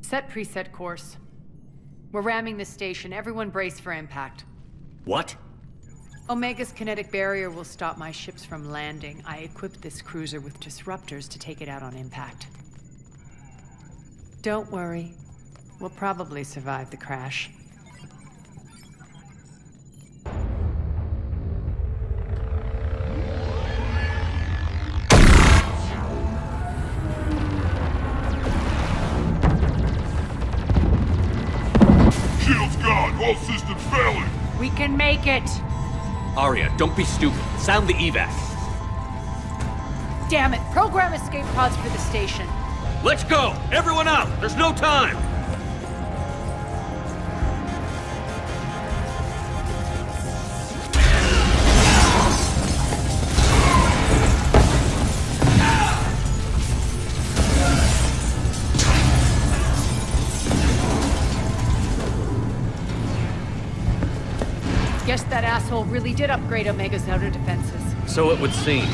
[SPEAKER 17] Set preset course. We're ramming the station. Everyone brace for impact.
[SPEAKER 11] What?
[SPEAKER 17] Omega's kinetic barrier will stop my ships from landing. I equipped this cruiser with disruptors to take it out on impact. Don't worry. We'll probably survive the crash.
[SPEAKER 24] Shields gone! All systems failing!
[SPEAKER 17] We can make it!
[SPEAKER 11] Arya, don't be stupid. Sound the evac.
[SPEAKER 17] Damn it! Program escape pods for the station.
[SPEAKER 11] Let's go! Everyone out! There's no time!
[SPEAKER 17] Guess that asshole really did upgrade Omega's outer defenses.
[SPEAKER 11] So it would seem.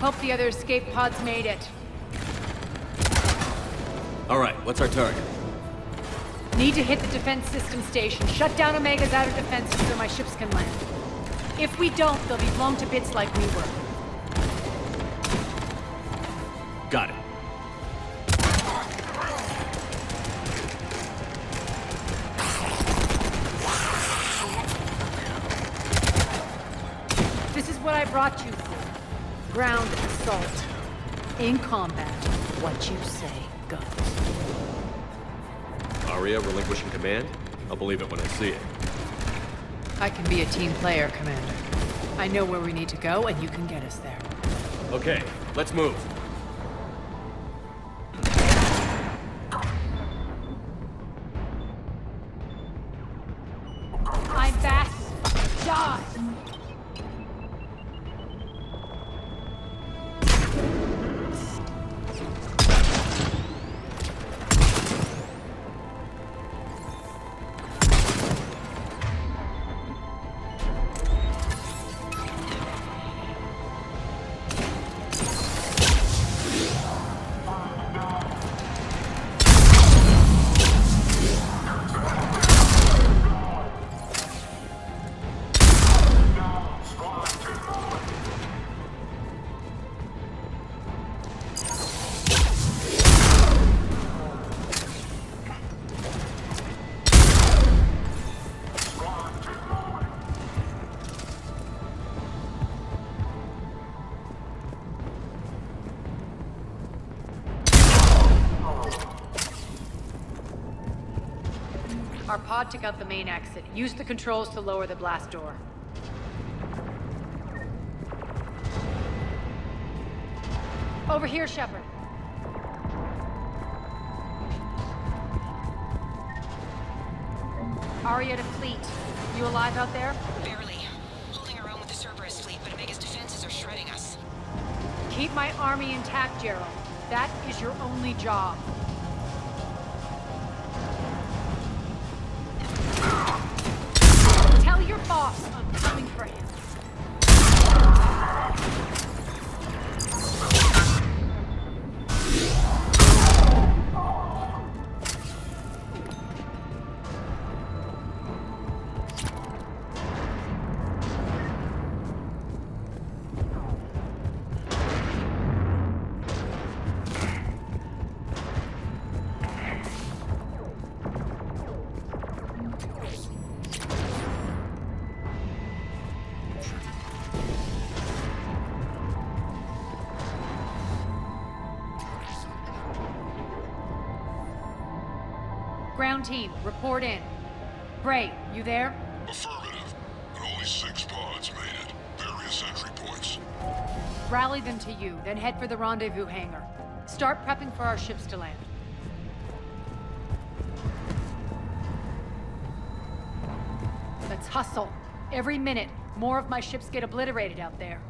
[SPEAKER 17] Hope the other escape pods made it.
[SPEAKER 11] Alright, what's our target?
[SPEAKER 17] Need to hit the defense system station, shut down Omega's outer defenses so my ships can land. If we don't, they'll be blown to bits like we were.
[SPEAKER 11] Got it.
[SPEAKER 17] This is what I brought you for. Ground assault. In combat, what you say goes.
[SPEAKER 11] Aria relinquishing command? I'll believe it when I see it.
[SPEAKER 17] I can be a team player, Commander. I know where we need to go, and you can get us there.
[SPEAKER 11] Okay, let's move.
[SPEAKER 17] I'm back. Die! Our pod took out the main exit. Use the controls to lower the blast door. Over here, Shepard. Aria to fleet. You alive out there?
[SPEAKER 13] Barely. Holding our own with the Cerberus fleet, but Omega's defenses are shredding us.
[SPEAKER 17] Keep my army intact, Gerald. That is your only job. Tell your boss I'm coming for him. Ground team, report in. Bray, you there?
[SPEAKER 24] Affirmative. And only 6 pods made it. Various entry points.
[SPEAKER 17] Rally them to you, then head for the rendezvous hangar. Start prepping for our ships to land. Let's hustle. Every minute, more of my ships get obliterated out there.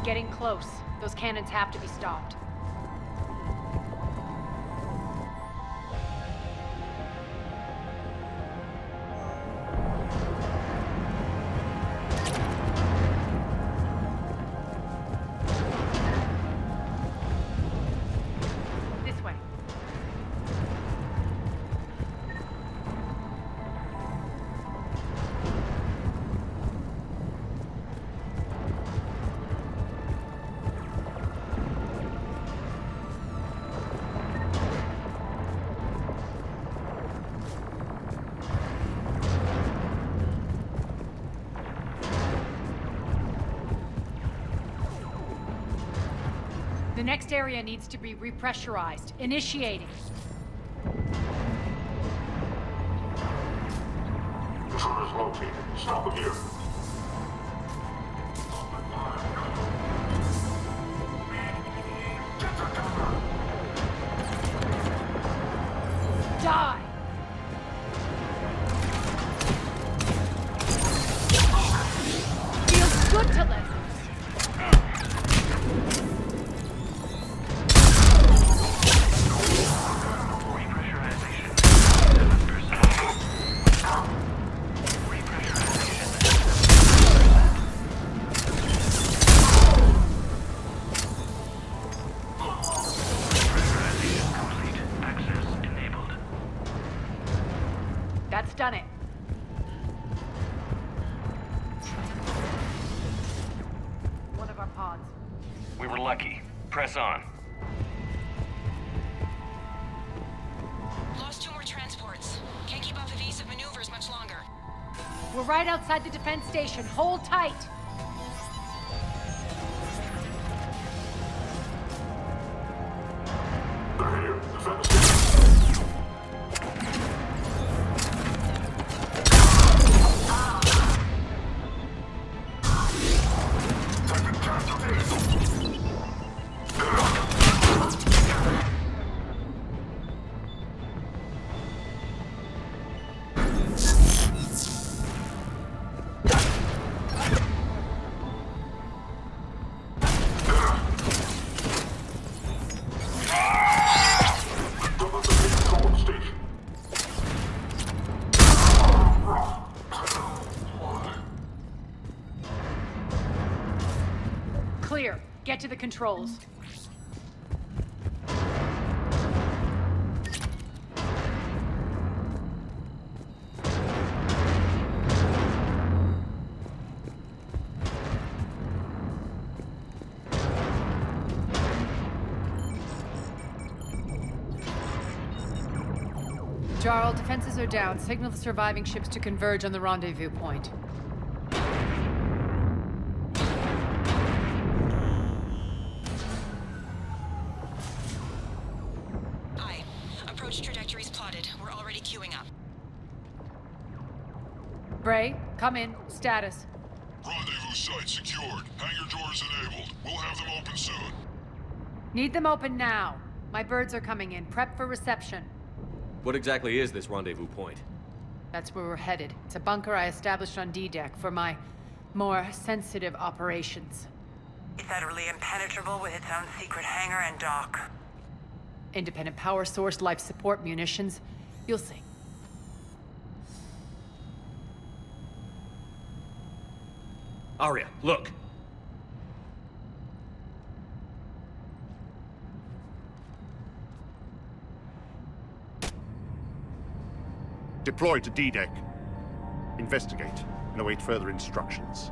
[SPEAKER 17] Getting close. Those cannons have to be stopped. The next area needs to be repressurized. Initiating.
[SPEAKER 24] Intruders located. Stop them here.
[SPEAKER 17] Die! Feels good to let That's done it. One of our pods.
[SPEAKER 11] We were lucky. Press on.
[SPEAKER 13] Lost 2 more transports. Can't keep up evasive maneuvers much longer.
[SPEAKER 17] We're right outside the defense station. Hold tight.
[SPEAKER 24] They're here. Defend the station.
[SPEAKER 17] Clear. Get to the controls. Jarl, defenses are down. Signal the surviving ships to converge on the rendezvous point.
[SPEAKER 13] Aye. Approach trajectories plotted. We're already queuing up.
[SPEAKER 17] Bray, come in. Status.
[SPEAKER 24] Rendezvous site secured. Hangar doors enabled. We'll have them open soon.
[SPEAKER 17] Need them open now. My birds are coming in. Prep for reception.
[SPEAKER 11] What exactly is this rendezvous point?
[SPEAKER 17] That's where we're headed. It's a bunker I established on D-Deck for my more sensitive operations.
[SPEAKER 3] It's utterly impenetrable with its own secret hangar and dock.
[SPEAKER 17] Independent power source, life support, munitions. You'll see.
[SPEAKER 11] Arya, look!
[SPEAKER 18] Deploy to D-Deck. Investigate and await further instructions.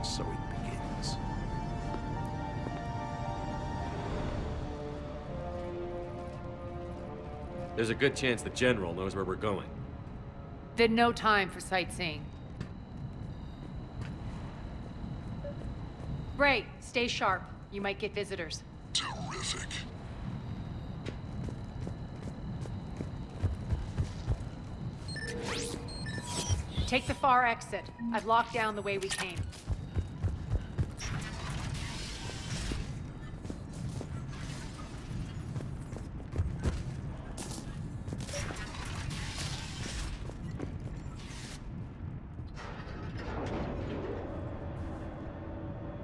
[SPEAKER 18] So it begins.
[SPEAKER 11] There's a good chance the General knows where we're going.
[SPEAKER 17] Then no time for sightseeing. Bray, stay sharp. You might get visitors.
[SPEAKER 24] Terrific.
[SPEAKER 17] Take the far exit. I've locked down the way we came.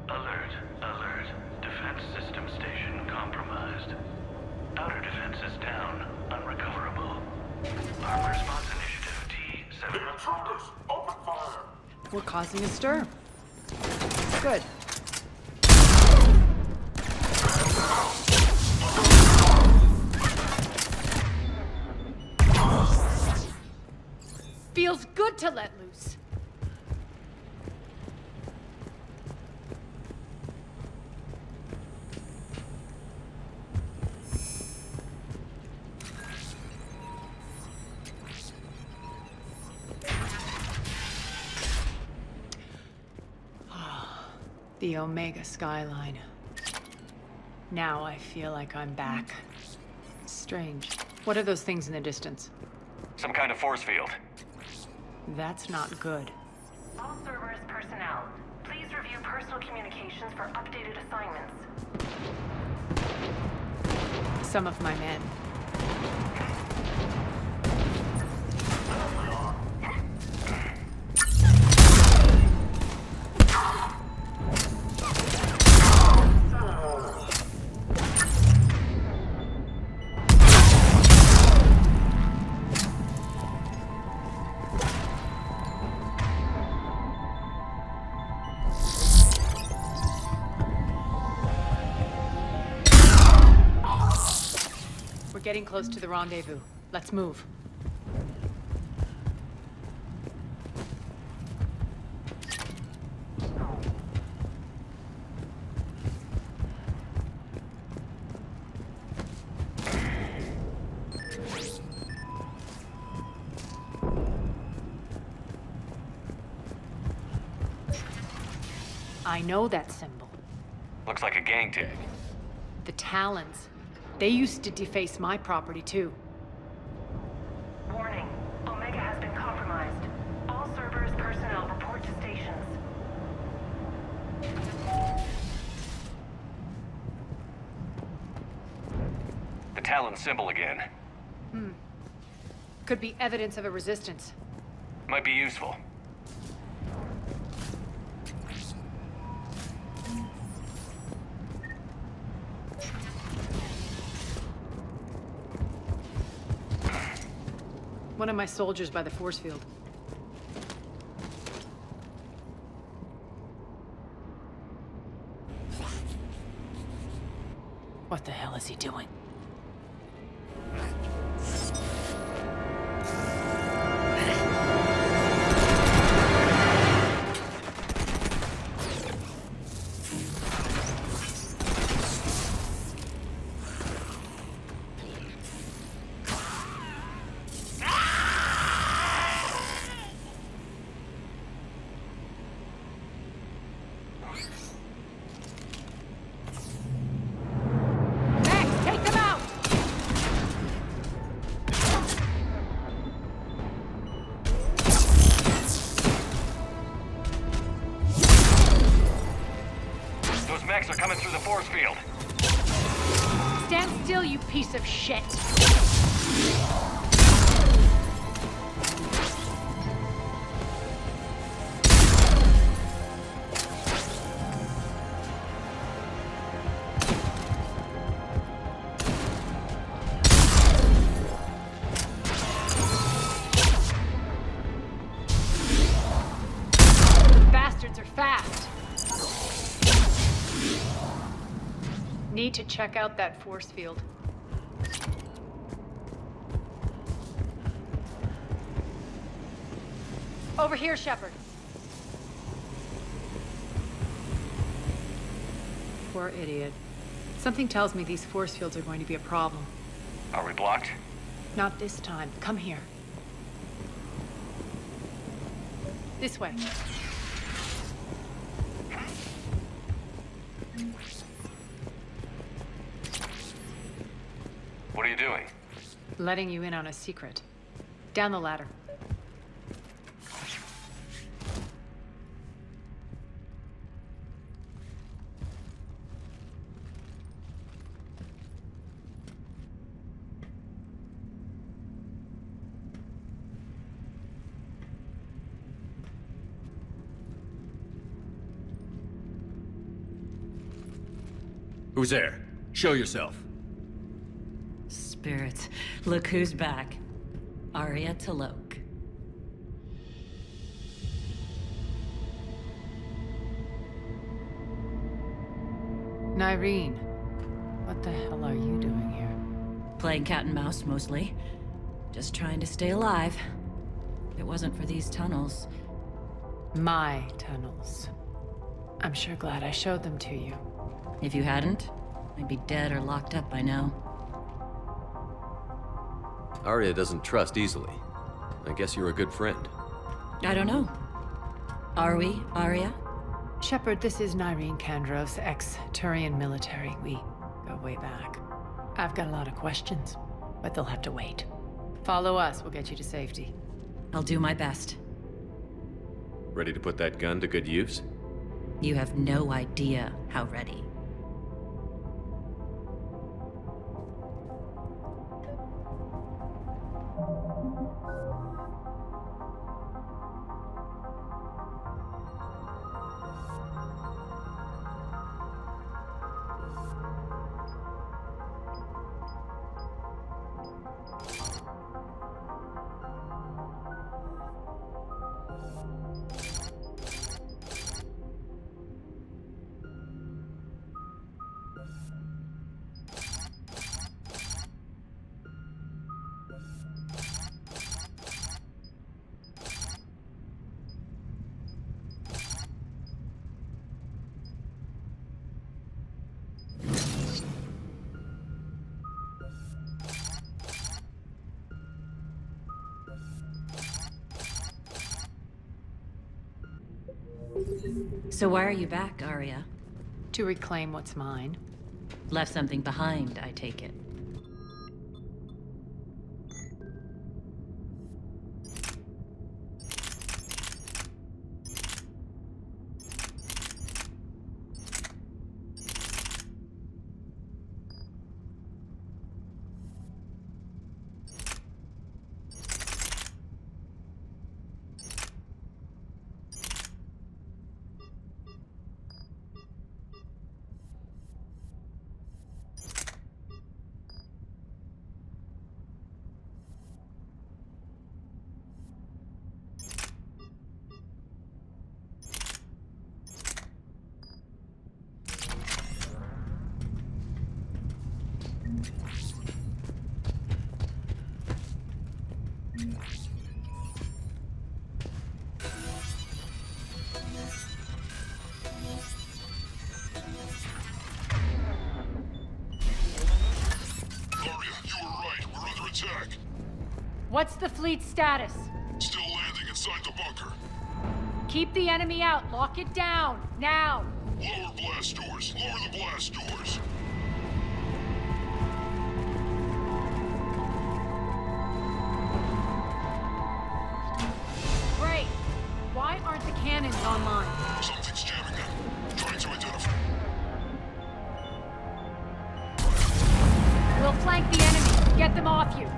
[SPEAKER 25] Alert, alert. Defense system station compromised. Outer defenses down, unrecoverable. Armor response initiative T7.
[SPEAKER 24] The intruders! Open fire!
[SPEAKER 17] We're causing a stir. Good. Feels good to let loose. The Omega skyline. Now I feel like I'm back. Strange. What are those things in the distance?
[SPEAKER 11] Some kind of force field.
[SPEAKER 17] That's not good.
[SPEAKER 13] All Cerberus personnel, please review personal communications for updated assignments.
[SPEAKER 17] Some of my men. Getting close to the rendezvous. Let's move. I know that symbol.
[SPEAKER 11] Looks like a gang tag.
[SPEAKER 17] The Talons. They used to deface my property, too.
[SPEAKER 13] Warning. Omega has been compromised. All Cerberus personnel report to stations.
[SPEAKER 11] The Talon symbol again.
[SPEAKER 17] Could be evidence of a resistance.
[SPEAKER 11] Might be useful.
[SPEAKER 17] One of my soldiers by the force field. What the hell is he doing?
[SPEAKER 11] Mechs are coming through the force field.
[SPEAKER 17] Stand still, you piece of shit! Bastards are fast. Need to check out that force field. Over here, Shepard. Poor idiot. Something tells me these force fields are going to be a problem.
[SPEAKER 11] Are we blocked?
[SPEAKER 17] Not this time. Come here. This way.
[SPEAKER 11] What are you doing?
[SPEAKER 17] Letting you in on a secret. Down the ladder.
[SPEAKER 11] Who's there? Show yourself.
[SPEAKER 6] Spirits, look who's back. Arya Talok.
[SPEAKER 17] Nyreen, what the hell are you doing here?
[SPEAKER 6] Playing cat and mouse, mostly. Just trying to stay alive. If it wasn't for these tunnels.
[SPEAKER 17] My tunnels. I'm sure glad I showed them to you.
[SPEAKER 6] If you hadn't, I'd be dead or locked up by now.
[SPEAKER 2] Arya doesn't trust easily. I guess you're a good friend.
[SPEAKER 6] I don't know. Are we, Arya?
[SPEAKER 17] Shepard, this is Nyreen Kandros, ex-Turian military. We go way back. I've got a lot of questions, but they'll have to wait. Follow us, we'll get you to safety.
[SPEAKER 6] I'll do my best.
[SPEAKER 11] Ready to put that gun to good use?
[SPEAKER 6] You have no idea how ready. So why are you back, Arya?
[SPEAKER 17] To reclaim what's mine.
[SPEAKER 6] Left something behind, I take it.
[SPEAKER 17] What's the fleet's status?
[SPEAKER 24] Still landing inside the bunker.
[SPEAKER 17] Keep the enemy out. Lock it down. Now.
[SPEAKER 24] Lower blast doors. Lower the blast doors.
[SPEAKER 17] Great. Why aren't the cannons online?
[SPEAKER 24] Something's jamming them. Trying to identify.
[SPEAKER 17] We'll flank the enemy. Get them off you.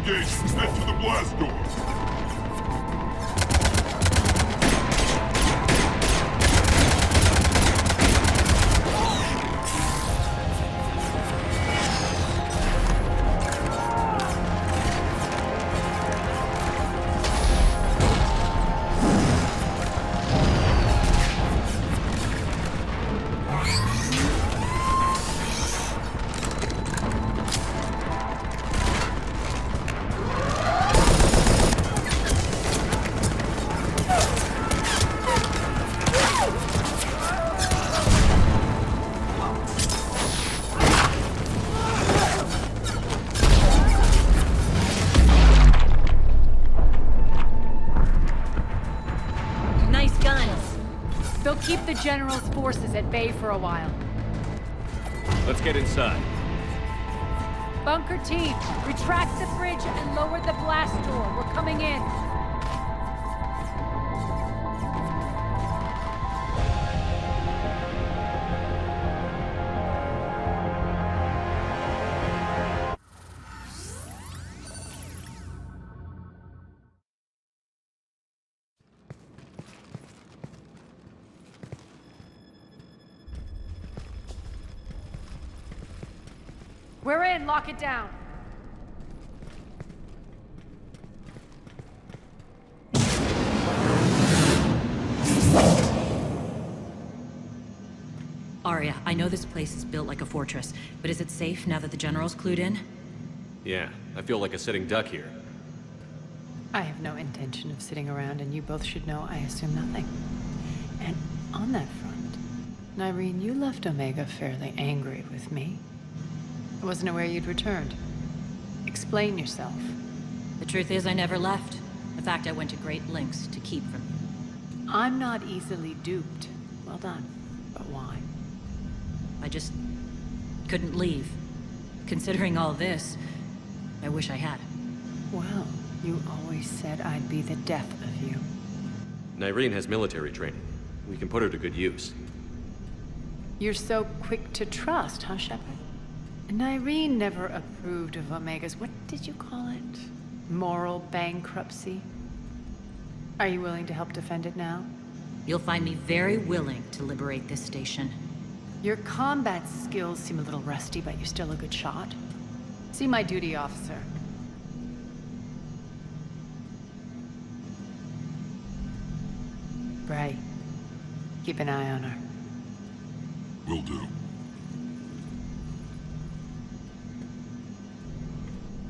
[SPEAKER 24] engaged. Head to the blast door.
[SPEAKER 21] Nice guns. They'll keep the General's forces at bay for a while.
[SPEAKER 11] Let's get inside.
[SPEAKER 21] Bunker team, retract the bridge and lower the blast door. We're coming in. We're in. Lock it down.
[SPEAKER 6] Arya, I know this place is built like a fortress, but is it safe now that the General's clued in?
[SPEAKER 11] Yeah, I feel like a sitting duck here.
[SPEAKER 17] I have no intention of sitting around, and you both should know I assume nothing. And on that front, Nyreen, you left Omega fairly angry with me. I wasn't aware you'd returned. Explain yourself.
[SPEAKER 6] The truth is, I never left. In fact, I went to great lengths to keep from you.
[SPEAKER 17] I'm not easily duped. Well done. But why?
[SPEAKER 6] I just couldn't leave. Considering all this, I wish I had.
[SPEAKER 17] Well, you always said I'd be the death of you.
[SPEAKER 11] Nyreen has military training. We can put her to good use.
[SPEAKER 17] You're so quick to trust, huh, Shepard? Nyreen never approved of Omega's, what did you call it? Moral bankruptcy? Are you willing to help defend it now?
[SPEAKER 6] You'll find me very willing to liberate this station.
[SPEAKER 17] Your combat skills seem a little rusty, but you're still a good shot. See my duty officer. Bray, keep an eye on her.
[SPEAKER 24] Will do.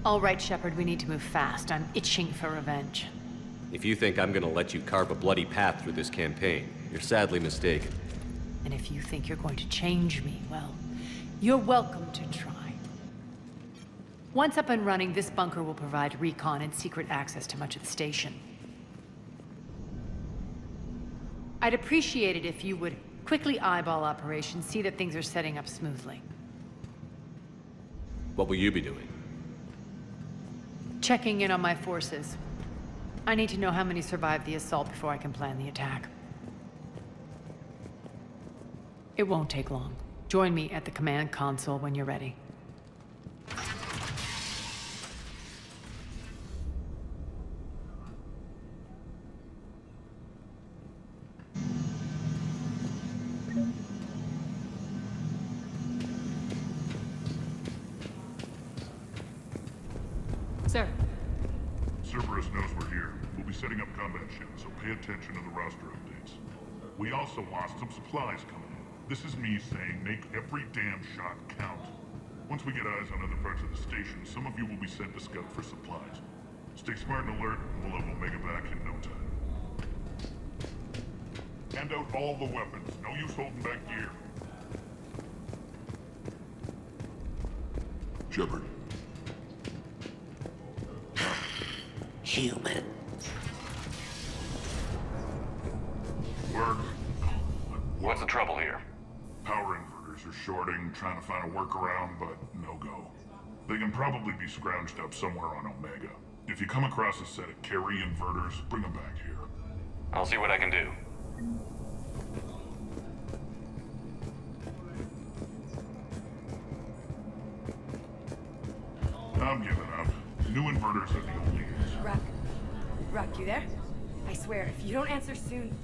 [SPEAKER 17] All right, Shepard, we need to move fast. I'm itching for revenge.
[SPEAKER 11] If you think I'm gonna let you carve a bloody path through this campaign, you're sadly mistaken.
[SPEAKER 17] And if you think you're going to change me, well, you're welcome to try. Once up and running, this bunker will provide recon and secret access to much of the station. I'd appreciate it if you would quickly eyeball operations, see that things are setting up smoothly.
[SPEAKER 11] What will you be doing?
[SPEAKER 17] Checking in on my forces. I need to know how many survived the assault before I can plan the attack. It won't take long. Join me at the command console when you're ready. Sir.
[SPEAKER 24] Cerberus knows we're here. We'll be setting up combat ships, so pay attention to the roster updates. We also lost some supplies coming in. This is me saying make every damn shot count. Once we get eyes on other parts of the station, some of you will be sent to scout for supplies. Stay smart and alert, and we'll have Omega back in no time. Hand out all the weapons. No use holding back gear. Shepard.
[SPEAKER 7] Human.
[SPEAKER 24] Work.
[SPEAKER 1] What's the trouble here?
[SPEAKER 24] Power inverters are shorting, trying to find a workaround, but no go. They can probably be scrounged up somewhere on Omega. If you come across a set of carry inverters, bring them back here.
[SPEAKER 1] I'll see what I can do.
[SPEAKER 24] I'm giving up. New inverters are the only answer.
[SPEAKER 4] Ruck, you there? I swear, if you don't answer soon...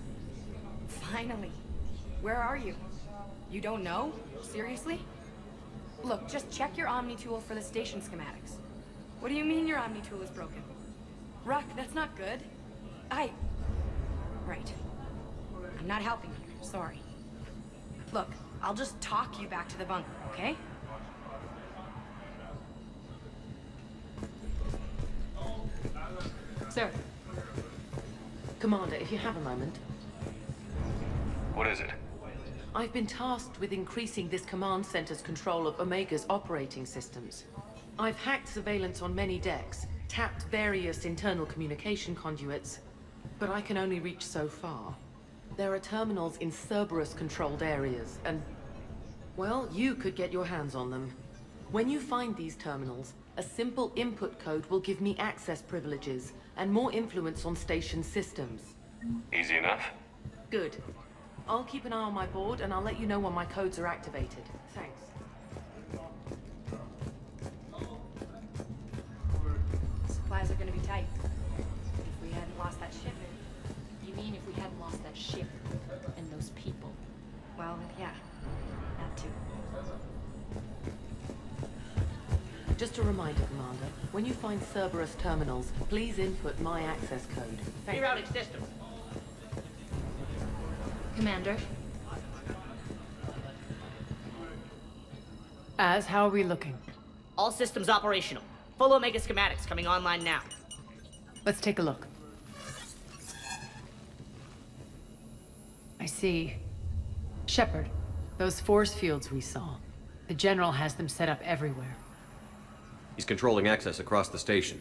[SPEAKER 4] Finally. Where are you? You don't know? Seriously? Look, just check your Omni tool for the station schematics. What do you mean your Omni tool is broken? Ruck, that's not good. Right. I'm not helping you, sorry. Look, I'll just talk you back to the bunker, okay?
[SPEAKER 8] Sir. Commander, if you have a moment.
[SPEAKER 11] What is it?
[SPEAKER 8] I've been tasked with increasing this command center's control of Omega's operating systems. I've hacked surveillance on many decks, tapped various internal communication conduits, but I can only reach so far. There are terminals in Cerberus-controlled areas, and... well, you could get your hands on them. When you find these terminals, a simple input code will give me access privileges and more influence on station systems.
[SPEAKER 11] Easy enough?
[SPEAKER 8] Good. I'll keep an eye on my board, and I'll let you know when my codes are activated. Thanks.
[SPEAKER 4] Supplies are gonna be tight. If we hadn't lost that shipment. You mean if we hadn't lost that ship and those people? Well, yeah. That too.
[SPEAKER 8] Just a reminder, Commander. When you find Cerberus terminals, please input my access code. Thanks.
[SPEAKER 12] Rerouting system.
[SPEAKER 4] Commander?
[SPEAKER 17] How are we looking?
[SPEAKER 12] All systems operational. Full Omega schematics coming online now.
[SPEAKER 17] Let's take a look. I see. Shepard, those force fields we saw. The General has them set up everywhere.
[SPEAKER 11] He's controlling access across the station.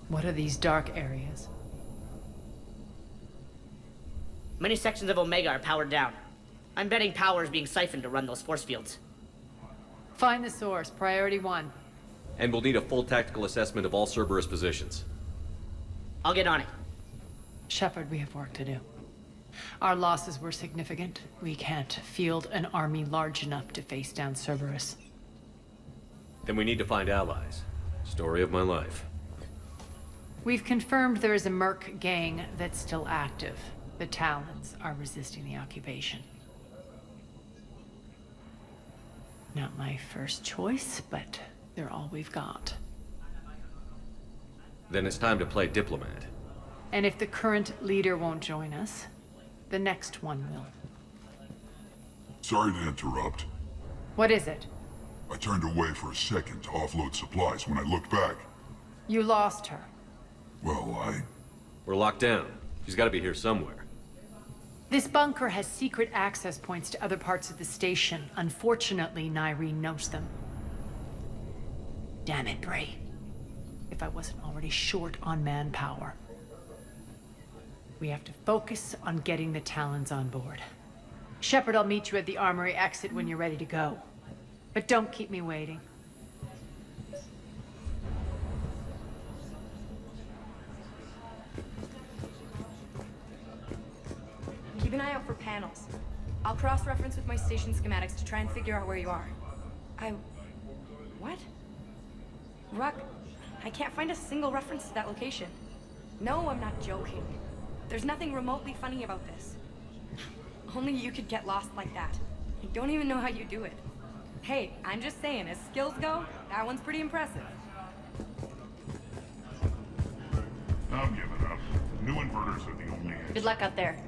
[SPEAKER 17] What are these dark areas?
[SPEAKER 12] Many sections of Omega are powered down. I'm betting power is being siphoned to run those force fields.
[SPEAKER 17] Find the source, priority 1.
[SPEAKER 11] And we'll need a full tactical assessment of all Cerberus positions.
[SPEAKER 12] I'll get on it.
[SPEAKER 17] Shepard, we have work to do. Our losses were significant. We can't field an army large enough to face down Cerberus.
[SPEAKER 11] Then we need to find allies. Story of my life.
[SPEAKER 17] We've confirmed there is a Merc gang that's still active. The Talons are resisting the occupation. Not my first choice, but they're all we've got.
[SPEAKER 11] Then it's time to play diplomat.
[SPEAKER 17] And if the current leader won't join us, the next one will.
[SPEAKER 24] Sorry to interrupt.
[SPEAKER 17] What is it?
[SPEAKER 24] I turned away for a second to offload supplies. When I looked back...
[SPEAKER 17] You lost her.
[SPEAKER 24] Well,
[SPEAKER 11] We're locked down. She's gotta be here somewhere.
[SPEAKER 17] This bunker has secret access points to other parts of the station. Unfortunately, Nyreen knows them. Damn it, Bray. If I wasn't already short on manpower. We have to focus on getting the Talons on board. Shepard, I'll meet you at the armory exit when you're ready to go. But don't keep me waiting.
[SPEAKER 4] Keep an eye out for panels. I'll cross-reference with my station schematics to try and figure out where you are. What? Ruck, I can't find a single reference to that location. No, I'm not joking. There's nothing remotely funny about this. Only you could get lost like that. I don't even know how you do it. Hey, I'm just saying, as skills go, that one's pretty impressive.
[SPEAKER 24] I'm giving up. New inverters are the only answer.
[SPEAKER 4] Good luck out there.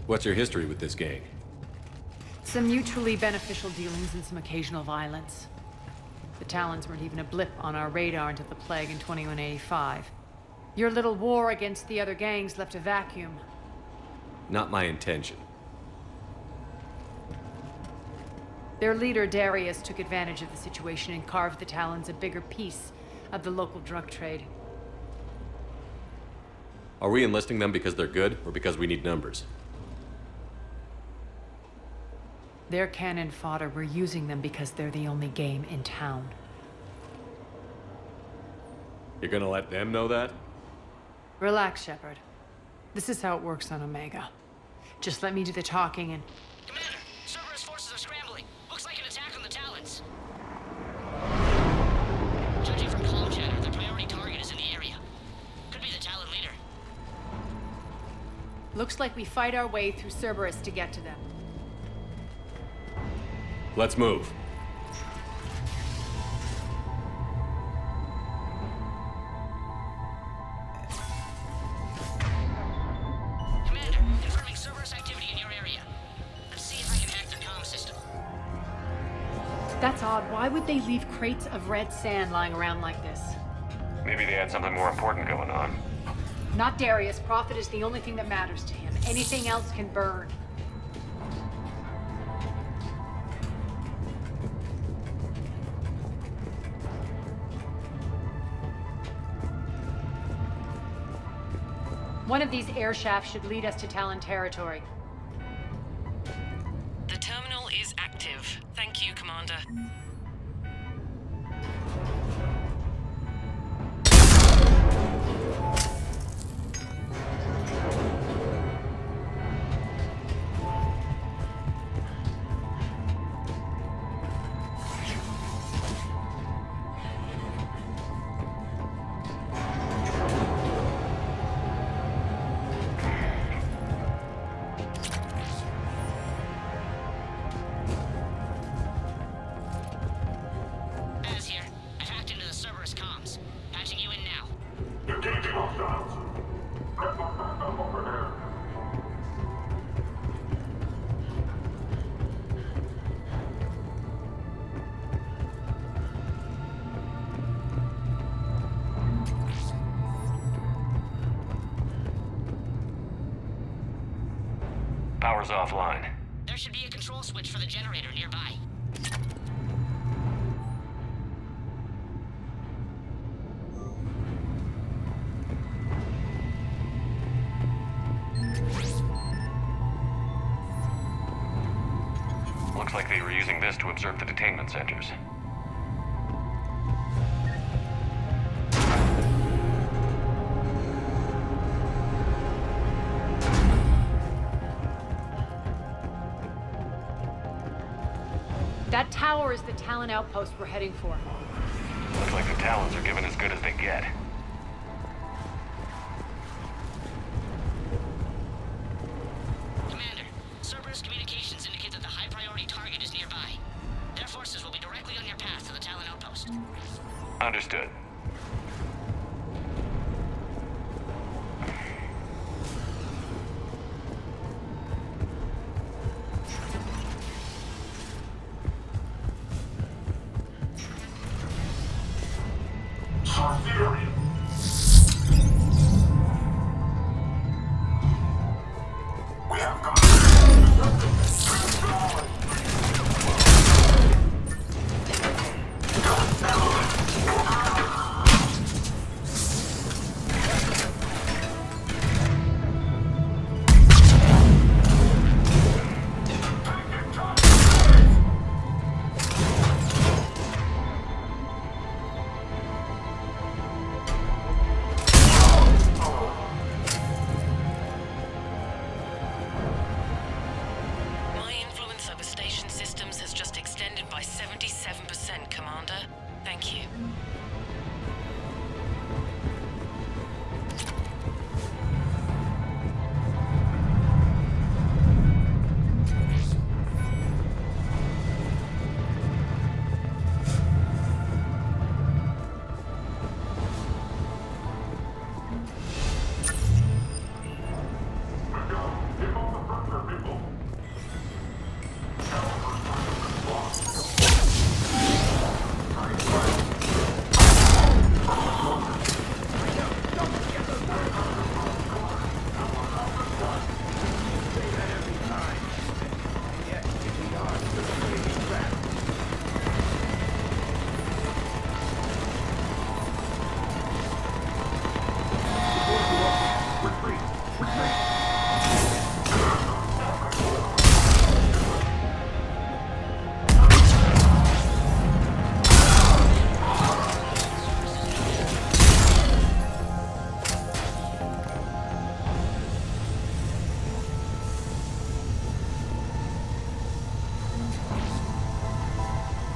[SPEAKER 11] What's your history with this gang?
[SPEAKER 17] Some mutually beneficial dealings and some occasional violence. The Talons weren't even a blip on our radar until the plague in 2185. Your little war against the other gangs left a vacuum.
[SPEAKER 11] Not my intention.
[SPEAKER 17] Their leader, Darius, took advantage of the situation and carved the Talons a bigger piece of the local drug trade.
[SPEAKER 11] Are we enlisting them because they're good, or because we need numbers?
[SPEAKER 17] They're cannon fodder. We're using them because they're the only game in town.
[SPEAKER 11] You're gonna let them know that?
[SPEAKER 17] Relax, Shepard. This is how it works on Omega. Just let me do the talking and...
[SPEAKER 12] Commander, Cerberus forces are scrambling. Looks like an attack on the Talons. Judging from comm chatter, their priority target is in the area. Could be the Talon leader.
[SPEAKER 17] Looks like we fight our way through Cerberus to get to them.
[SPEAKER 11] Let's move.
[SPEAKER 12] Commander, confirming Cerberus activity in your area. Let's see if I can hack their comm system.
[SPEAKER 17] That's odd. Why would they leave crates of red sand lying around like this?
[SPEAKER 11] Maybe they had something more important going on.
[SPEAKER 17] Not Darius. Profit is the only thing that matters to him. Anything else can burn. One of these air shafts should lead us to Talon territory.
[SPEAKER 9] The terminal is active. Thank you, Commander.
[SPEAKER 12] Az here. I've hacked into the Cerberus comms. Patching you in now.
[SPEAKER 24] Engaging hostiles. Over there.
[SPEAKER 11] Power's offline.
[SPEAKER 12] There should be a control switch for the generator nearby.
[SPEAKER 11] Looks like they were using this to observe the detainment centers.
[SPEAKER 17] That tower is the Talon outpost we're heading for.
[SPEAKER 11] Looks like the Talons are giving as good as they get.
[SPEAKER 12] Commander, Cerberus communications indicate that the high-priority target is nearby. Their forces will be directly on your path to the Talon outpost.
[SPEAKER 11] Understood.
[SPEAKER 24] Siberian. We have
[SPEAKER 9] My influence over station systems has just extended by 77%, Commander. Thank you.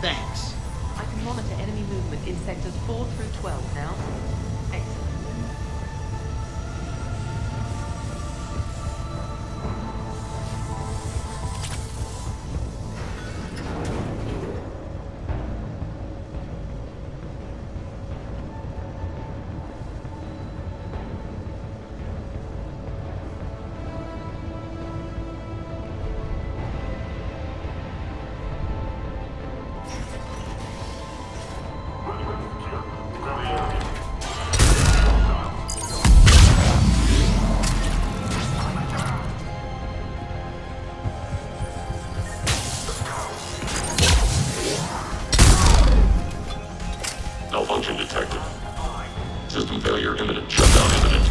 [SPEAKER 5] Thanks.
[SPEAKER 8] I can monitor enemy movement in sectors 4 through 12 now. Excellent.
[SPEAKER 10] Malfunction detected. System failure imminent. Shutdown imminent.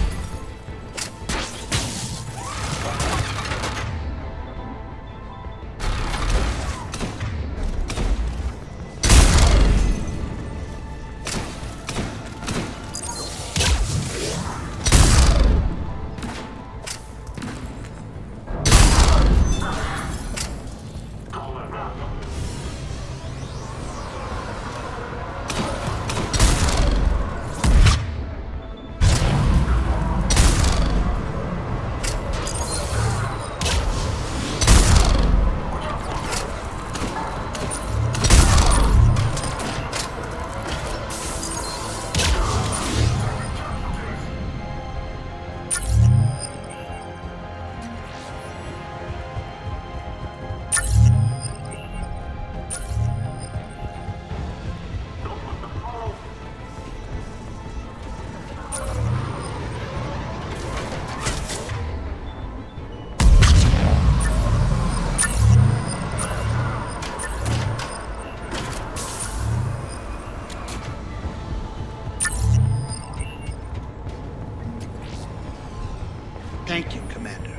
[SPEAKER 5] Thank you, Commander.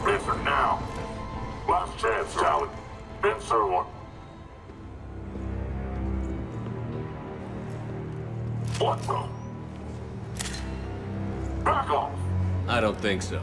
[SPEAKER 24] Answer now. Last chance, Talon. Answer one. What the? Back off.
[SPEAKER 11] I don't think so.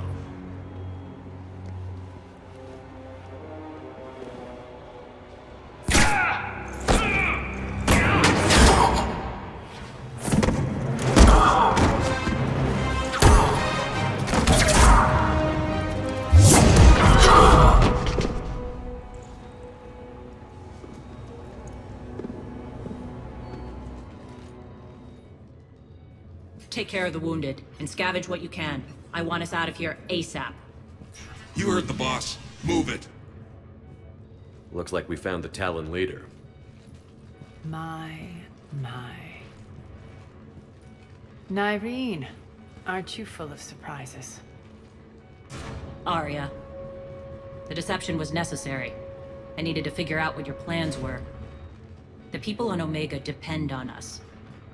[SPEAKER 6] Take care of the wounded, and scavenge what you can. I want us out of here ASAP.
[SPEAKER 15] You heard the boss. Move it.
[SPEAKER 11] Looks like we found the Talon leader.
[SPEAKER 17] My. Nyreen, aren't you full of surprises?
[SPEAKER 6] Arya. The deception was necessary. I needed to figure out what your plans were. The people on Omega depend on us.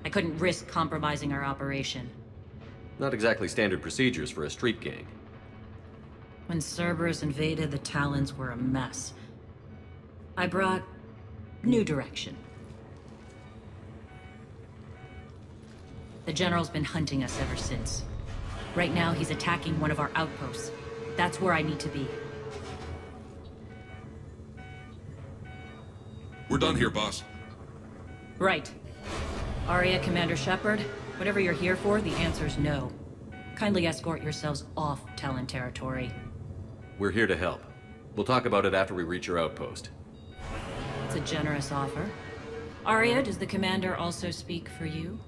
[SPEAKER 6] I couldn't risk compromising our operation.
[SPEAKER 11] Not exactly standard procedures for a street gang.
[SPEAKER 6] When Cerberus invaded, the Talons were a mess. I brought new direction. The General's been hunting us ever since. Right now, he's attacking one of our outposts. That's where I need to be.
[SPEAKER 15] We're done here, boss.
[SPEAKER 6] Right. Arya, Commander Shepard, whatever you're here for, the answer's no. Kindly escort yourselves off Talon territory.
[SPEAKER 11] We're here to help. We'll talk about it after we reach your outpost.
[SPEAKER 6] It's a generous offer. Arya, does the Commander also speak for you?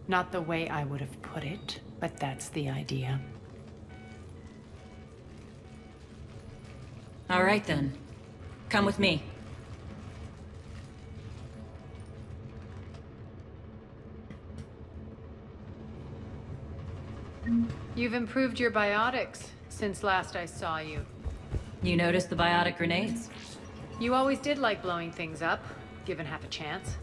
[SPEAKER 17] Not the way I would have put it, but that's the idea.
[SPEAKER 6] All right then. Come with me.
[SPEAKER 17] You've improved your biotics since last I saw you.
[SPEAKER 6] You noticed the biotic grenades?
[SPEAKER 17] You always did like blowing things up, given half a chance.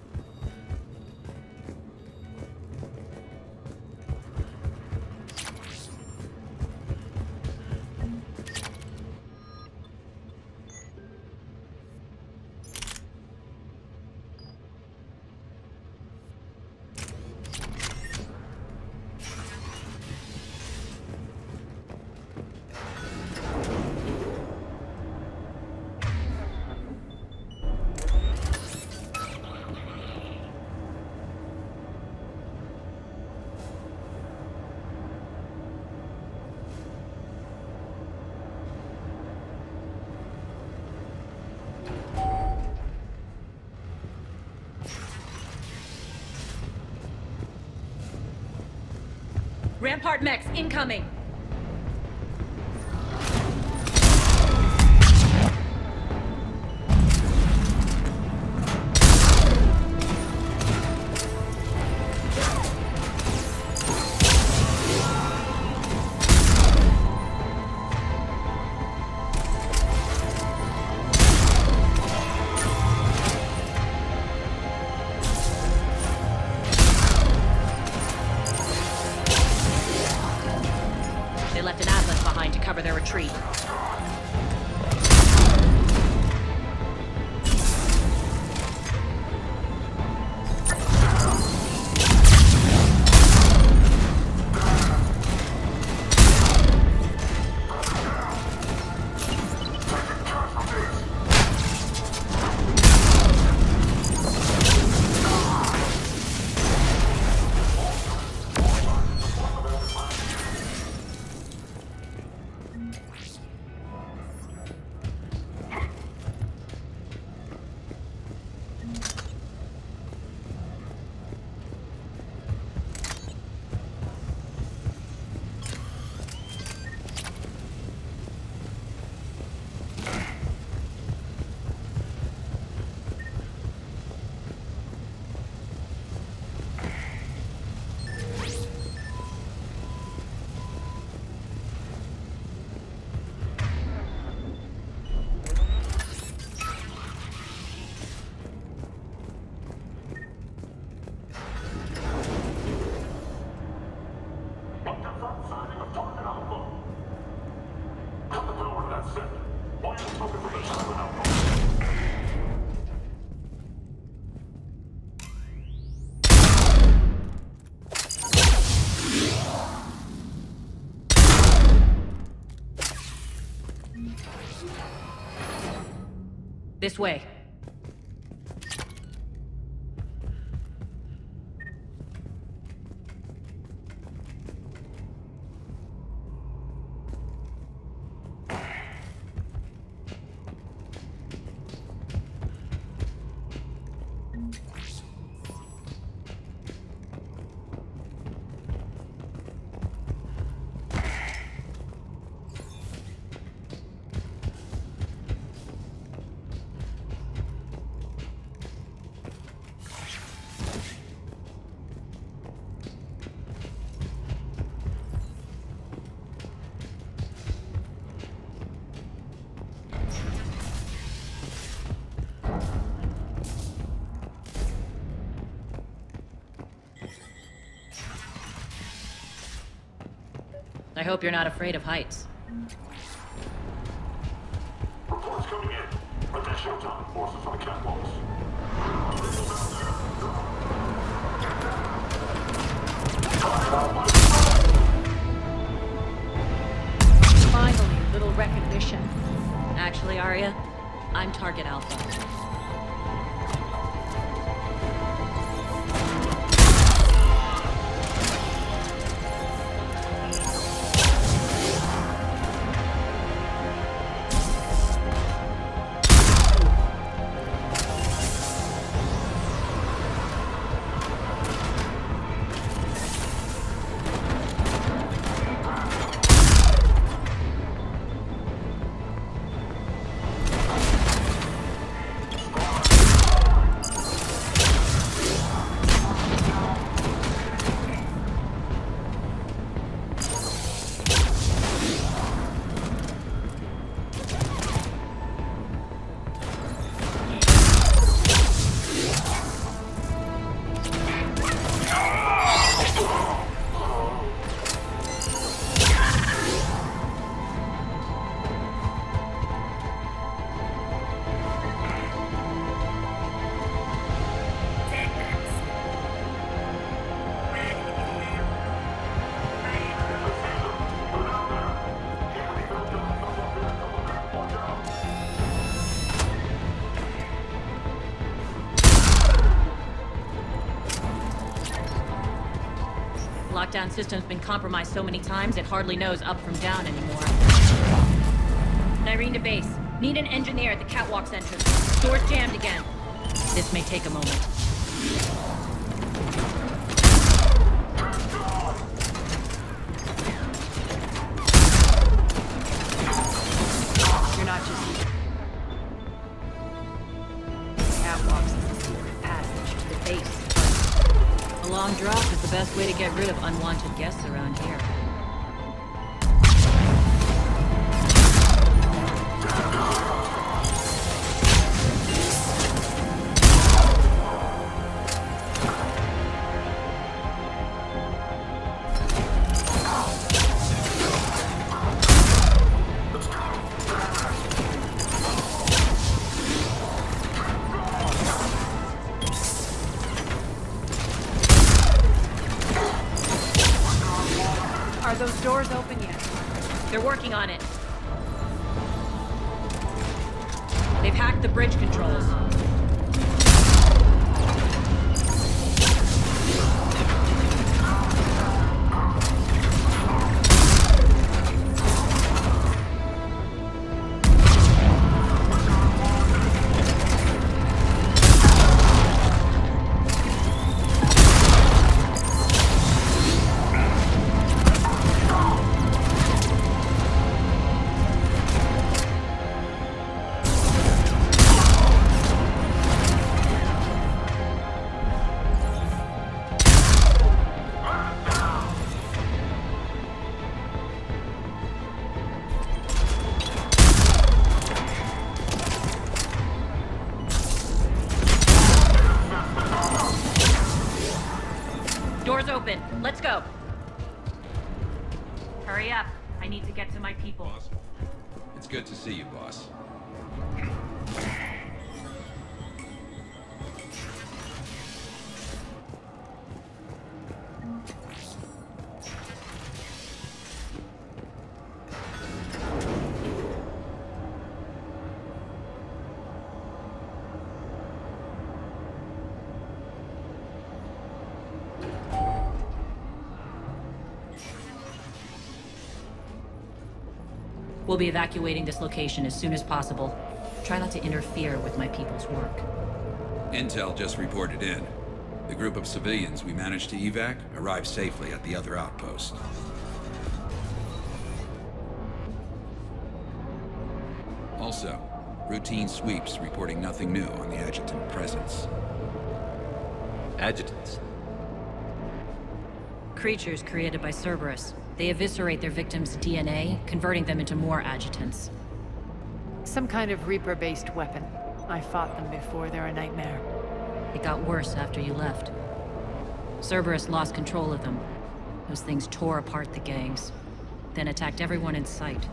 [SPEAKER 6] Rampart mechs incoming! They left an atlas behind to cover their retreat. This way. I hope you're not afraid of heights.
[SPEAKER 24] Reports coming in. Additional time forces on the catwalks.
[SPEAKER 6] Finally, a little recognition. Actually, Arya, I'm Target Alpha. Lockdown system's been compromised so many times it hardly knows up from down anymore. Nyreen to base. Need an engineer at the catwalk's entrance. Door's jammed again. This may take a moment.
[SPEAKER 17] not just you. Catwalks is a secret passage to the base.
[SPEAKER 6] A long drop is the best way to get rid of unwanted guests around here.
[SPEAKER 17] Are those doors open yet?
[SPEAKER 6] They're working on it. They've hacked the bridge controls. Doors open. Let's go. Hurry up. I need to get to my people.
[SPEAKER 15] It's good to see you, boss.
[SPEAKER 6] We'll be evacuating this location as soon as possible. Try not to interfere with my people's work.
[SPEAKER 15] Intel just reported in. The group of civilians we managed to evac arrived safely at the other outpost. Also, routine sweeps reporting nothing new on the adjutant presence.
[SPEAKER 11] Adjutants?
[SPEAKER 6] Creatures created by Cerberus. They eviscerate their victims' DNA, converting them into more adjutants.
[SPEAKER 17] Some kind of Reaper-based weapon. I fought them before, they're a nightmare.
[SPEAKER 6] It got worse after you left. Cerberus lost control of them. Those things tore apart the gangs, then attacked everyone in sight.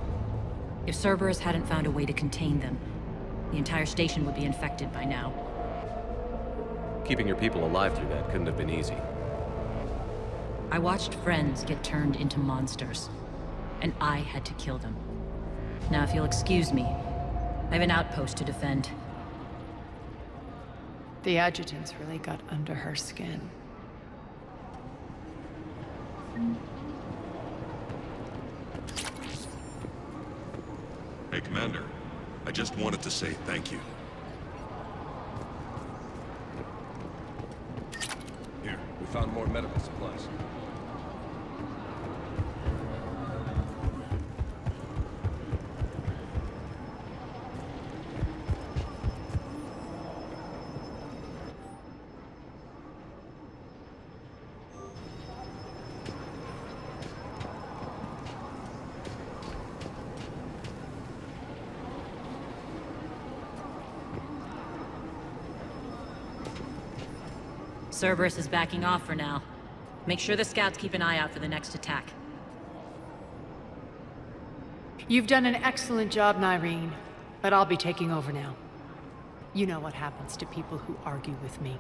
[SPEAKER 6] If Cerberus hadn't found a way to contain them, the entire station would be infected by now.
[SPEAKER 11] Keeping your people alive through that couldn't have been easy.
[SPEAKER 6] I watched friends get turned into monsters, and I had to kill them. Now, if you'll excuse me, I have an outpost to defend.
[SPEAKER 17] The adjutants really got under her skin.
[SPEAKER 15] Hey, Commander. I just wanted to say thank you.
[SPEAKER 11] Here, we found more medical supplies.
[SPEAKER 6] Cerberus is backing off for now. Make sure the scouts keep an eye out for the next attack.
[SPEAKER 17] You've done an excellent job, Nyreen, but I'll be taking over now. You know what happens to people who argue with me.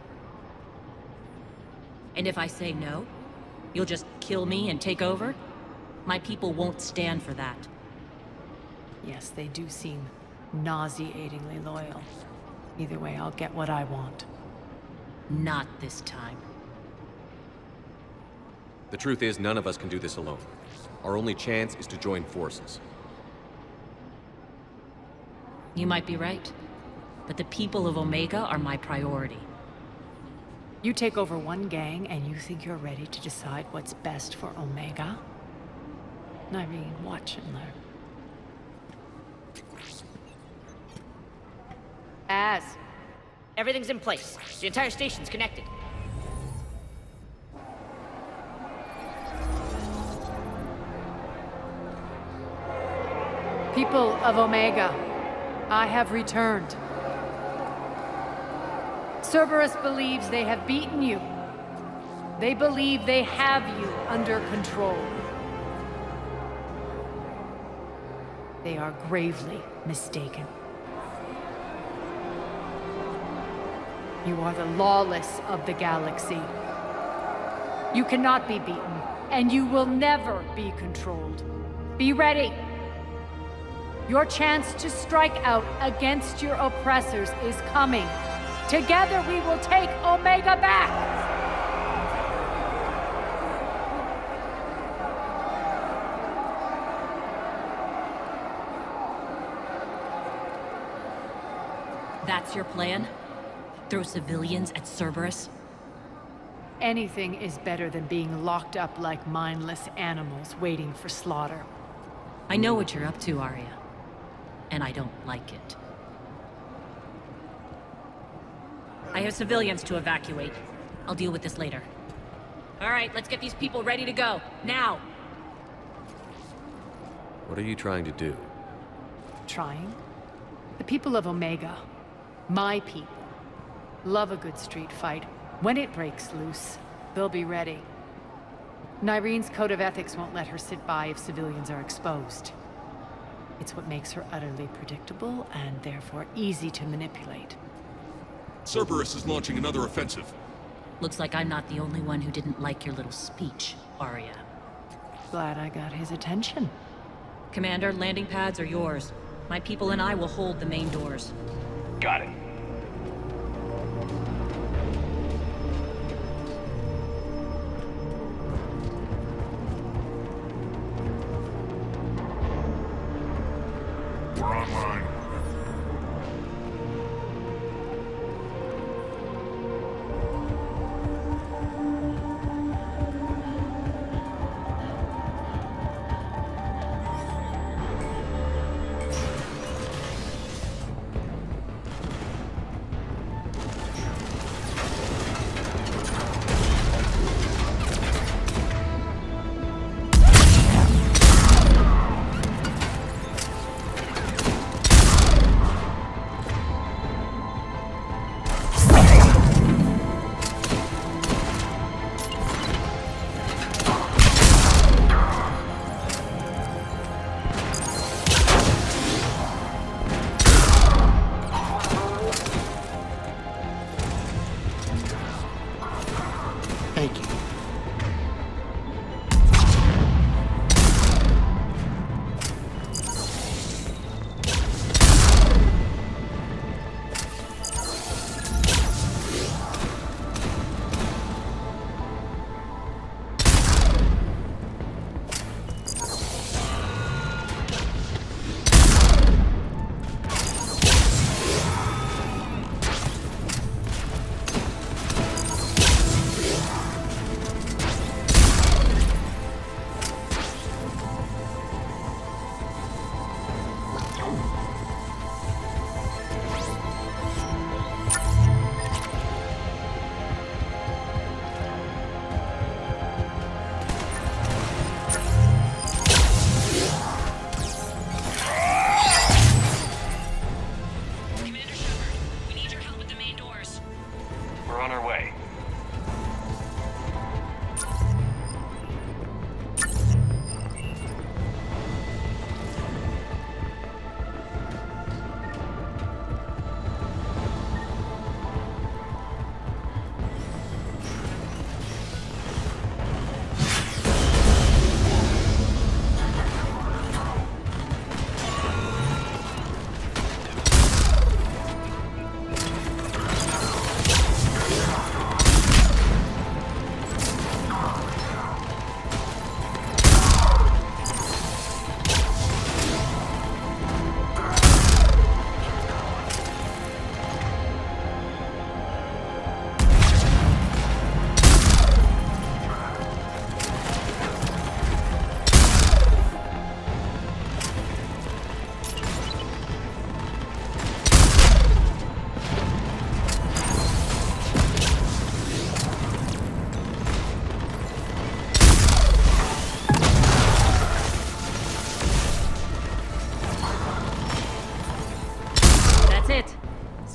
[SPEAKER 6] And if I say no, you'll just kill me and take over? My people won't stand for that.
[SPEAKER 17] Yes, they do seem nauseatingly loyal. Either way, I'll get what I want.
[SPEAKER 6] Not this time.
[SPEAKER 11] The truth is, none of us can do this alone. Our only chance is to join forces.
[SPEAKER 6] You might be right, but the people of Omega are my priority.
[SPEAKER 17] You take over one gang and you think you're ready to decide what's best for Omega? Nyreen, watch and learn.
[SPEAKER 16] Az. Everything's in place. The entire station's connected.
[SPEAKER 17] People of Omega, I have returned. Cerberus believes they have beaten you. They believe they have you under control. They are gravely mistaken. You are the lawless of the galaxy. You cannot be beaten, and you will never be controlled. Be ready. Your chance to strike out against your oppressors is coming. Together we will take Omega back!
[SPEAKER 6] That's your plan? Throw civilians at Cerberus?
[SPEAKER 17] Anything is better than being locked up like mindless animals waiting for slaughter.
[SPEAKER 6] I know what you're up to, Arya. And I don't like it. I have civilians to evacuate. I'll deal with this later.
[SPEAKER 16] All right, let's get these people ready to go. Now!
[SPEAKER 2] What are you trying to do?
[SPEAKER 17] Trying? The people of Omega, my people, love a good street fight. When it breaks loose, they'll be ready. Nyrene's code of ethics won't let her sit by if civilians are exposed. It's what makes her utterly predictable and therefore easy to manipulate.
[SPEAKER 19] Cerberus is launching another offensive.
[SPEAKER 6] Looks like I'm not the only one who didn't like your little speech, Arya.
[SPEAKER 17] Glad I got his attention.
[SPEAKER 6] Commander, landing pads are yours. My people and I will hold the main doors.
[SPEAKER 11] Got it.
[SPEAKER 24] We're online.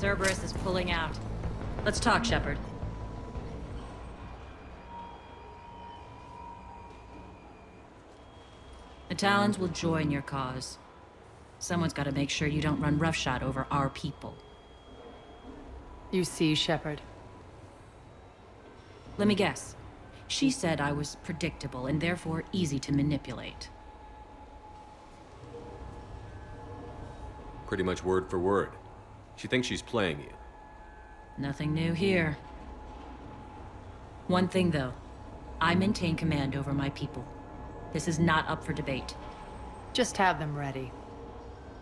[SPEAKER 6] Cerberus is pulling out. Let's talk, Shepard. The Talons will join your cause. Someone's got to make sure you don't run roughshod over our people.
[SPEAKER 17] You see, Shepard.
[SPEAKER 6] Let me guess. She said I was predictable and therefore easy to manipulate.
[SPEAKER 11] Pretty much word for word. She thinks she's playing you.
[SPEAKER 6] Nothing new here. One thing, though. I maintain command over my people. This is not up for debate.
[SPEAKER 17] Just have them ready.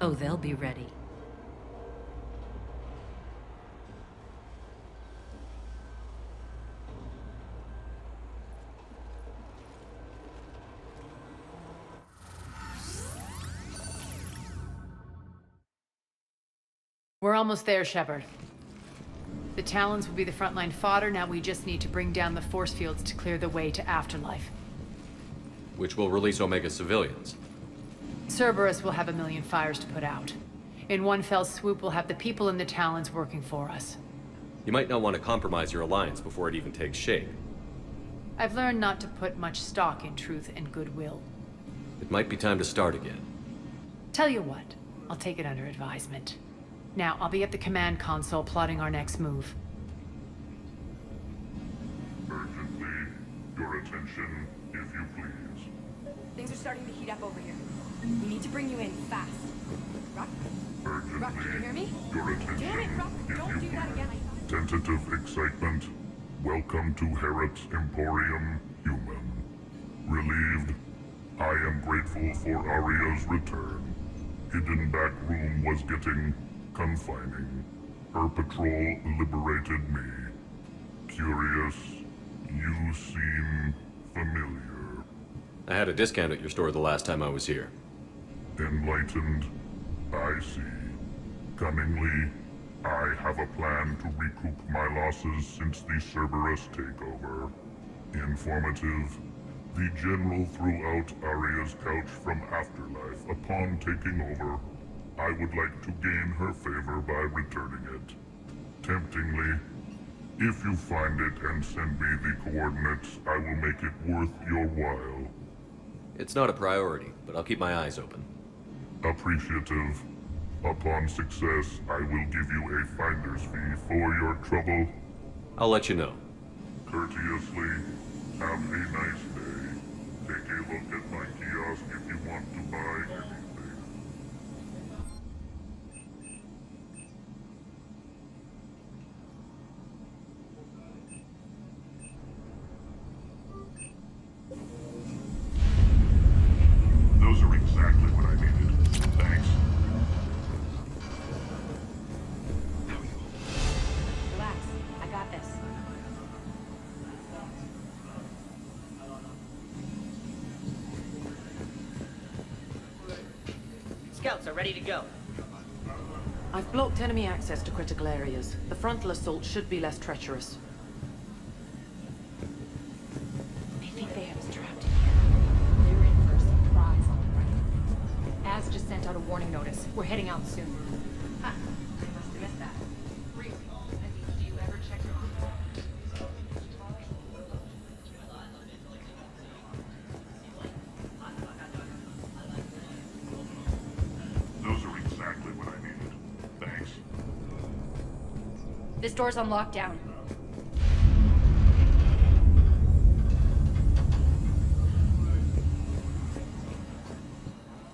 [SPEAKER 6] Oh, they'll be ready.
[SPEAKER 17] We're almost there, Shepard. The Talons will be the frontline fodder, now we just need to bring down the force fields to clear the way to Afterlife.
[SPEAKER 11] Which will release Omega civilians.
[SPEAKER 17] Cerberus will have a million fires to put out. In one fell swoop, we'll have the people in the Talons working for us.
[SPEAKER 11] You might not want to compromise your alliance before it even takes shape.
[SPEAKER 17] I've learned not to put much stock in truth and goodwill.
[SPEAKER 11] It might be time to start again.
[SPEAKER 17] Tell you what, I'll take it under advisement. Now, I'll be at the command console plotting our next move.
[SPEAKER 24] Urgently, your attention, if you please.
[SPEAKER 4] Things are starting to heat up over here. We need to bring you in fast. Rock?
[SPEAKER 24] Urgently,
[SPEAKER 4] Rock, can you hear me?
[SPEAKER 24] your attention,
[SPEAKER 4] Damn it, Rock!
[SPEAKER 24] if
[SPEAKER 4] Don't
[SPEAKER 24] you
[SPEAKER 4] do that
[SPEAKER 24] please.
[SPEAKER 4] again.
[SPEAKER 24] Tentative excitement. Welcome to Herod's Emporium, human. Relieved, I am grateful for Aria's return. Hidden back room was getting confining. Her patrol liberated me. Curious, you seem familiar.
[SPEAKER 11] I had a discount at your store the last time I was here.
[SPEAKER 24] Enlightened, I see. Cunningly, I have a plan to recoup my losses since the Cerberus takeover. Informative, the General threw out Aria's couch from Afterlife upon taking over. I would like to gain her favor by returning it. Temptingly, if you find it and send me the coordinates, I will make it worth your while.
[SPEAKER 11] It's not a priority, but I'll keep my eyes open.
[SPEAKER 24] Appreciative. Upon success, I will give you a finder's fee for your trouble.
[SPEAKER 11] I'll let you know.
[SPEAKER 24] Courteously, have a nice day. Take a look at my kiosk if you want to buy anything. Those are exactly what I needed. Thanks.
[SPEAKER 4] Relax. I got this.
[SPEAKER 16] Scouts are ready to go.
[SPEAKER 8] I've blocked enemy access to critical areas. The frontal assault should be less treacherous.
[SPEAKER 4] I think they have us trapped in here. They're in for a surprise, all right. Az just sent out a warning notice. We're heading out soon. Huh. I must have missed that. Really? Do you ever check your
[SPEAKER 24] Those are exactly what I needed. Thanks.
[SPEAKER 4] This door's on lockdown.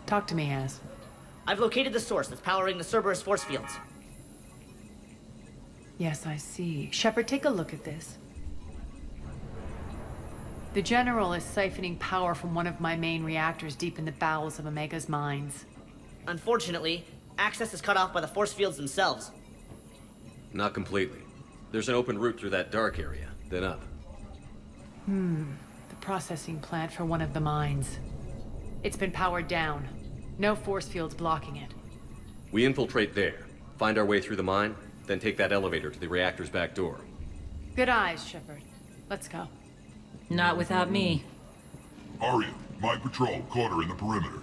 [SPEAKER 17] Talk to me, Az.
[SPEAKER 16] I've located the source that's powering the Cerberus force fields.
[SPEAKER 17] Yes, I see. Shepard, take a look at this. The General is siphoning power from one of my main reactors deep in the bowels of Omega's mines.
[SPEAKER 16] Unfortunately, access is cut off by the force fields themselves.
[SPEAKER 11] Not completely. There's an open route through that dark area, then up.
[SPEAKER 17] The processing plant for one of the mines. It's been powered down. No force fields blocking it.
[SPEAKER 11] We infiltrate there, find our way through the mine, then take that elevator to the reactor's back door.
[SPEAKER 17] Good eyes, Shepard. Let's go.
[SPEAKER 6] Not without me.
[SPEAKER 24] Aria, my patrol caught her in the perimeter.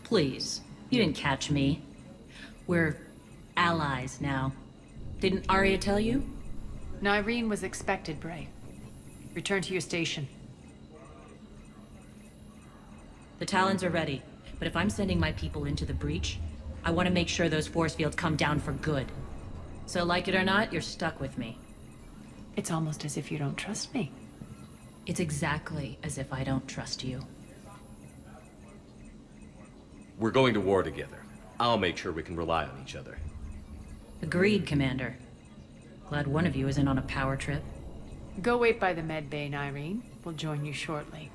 [SPEAKER 6] Please. You didn't catch me. We're allies now. Didn't Arya tell you?
[SPEAKER 17] Nyreen was expected, Bray. Return to your station.
[SPEAKER 6] The Talons are ready, but if I'm sending my people into the breach, I want to make sure those force fields come down for good. So like it or not, you're stuck with me.
[SPEAKER 17] It's almost as if you don't trust me.
[SPEAKER 6] It's exactly as if I don't trust you.
[SPEAKER 11] We're going to war together. I'll make sure we can rely on each other.
[SPEAKER 6] Agreed, Commander. Glad one of you isn't on a power trip.
[SPEAKER 17] Go wait by the med bay, Nyreen. We'll join you shortly.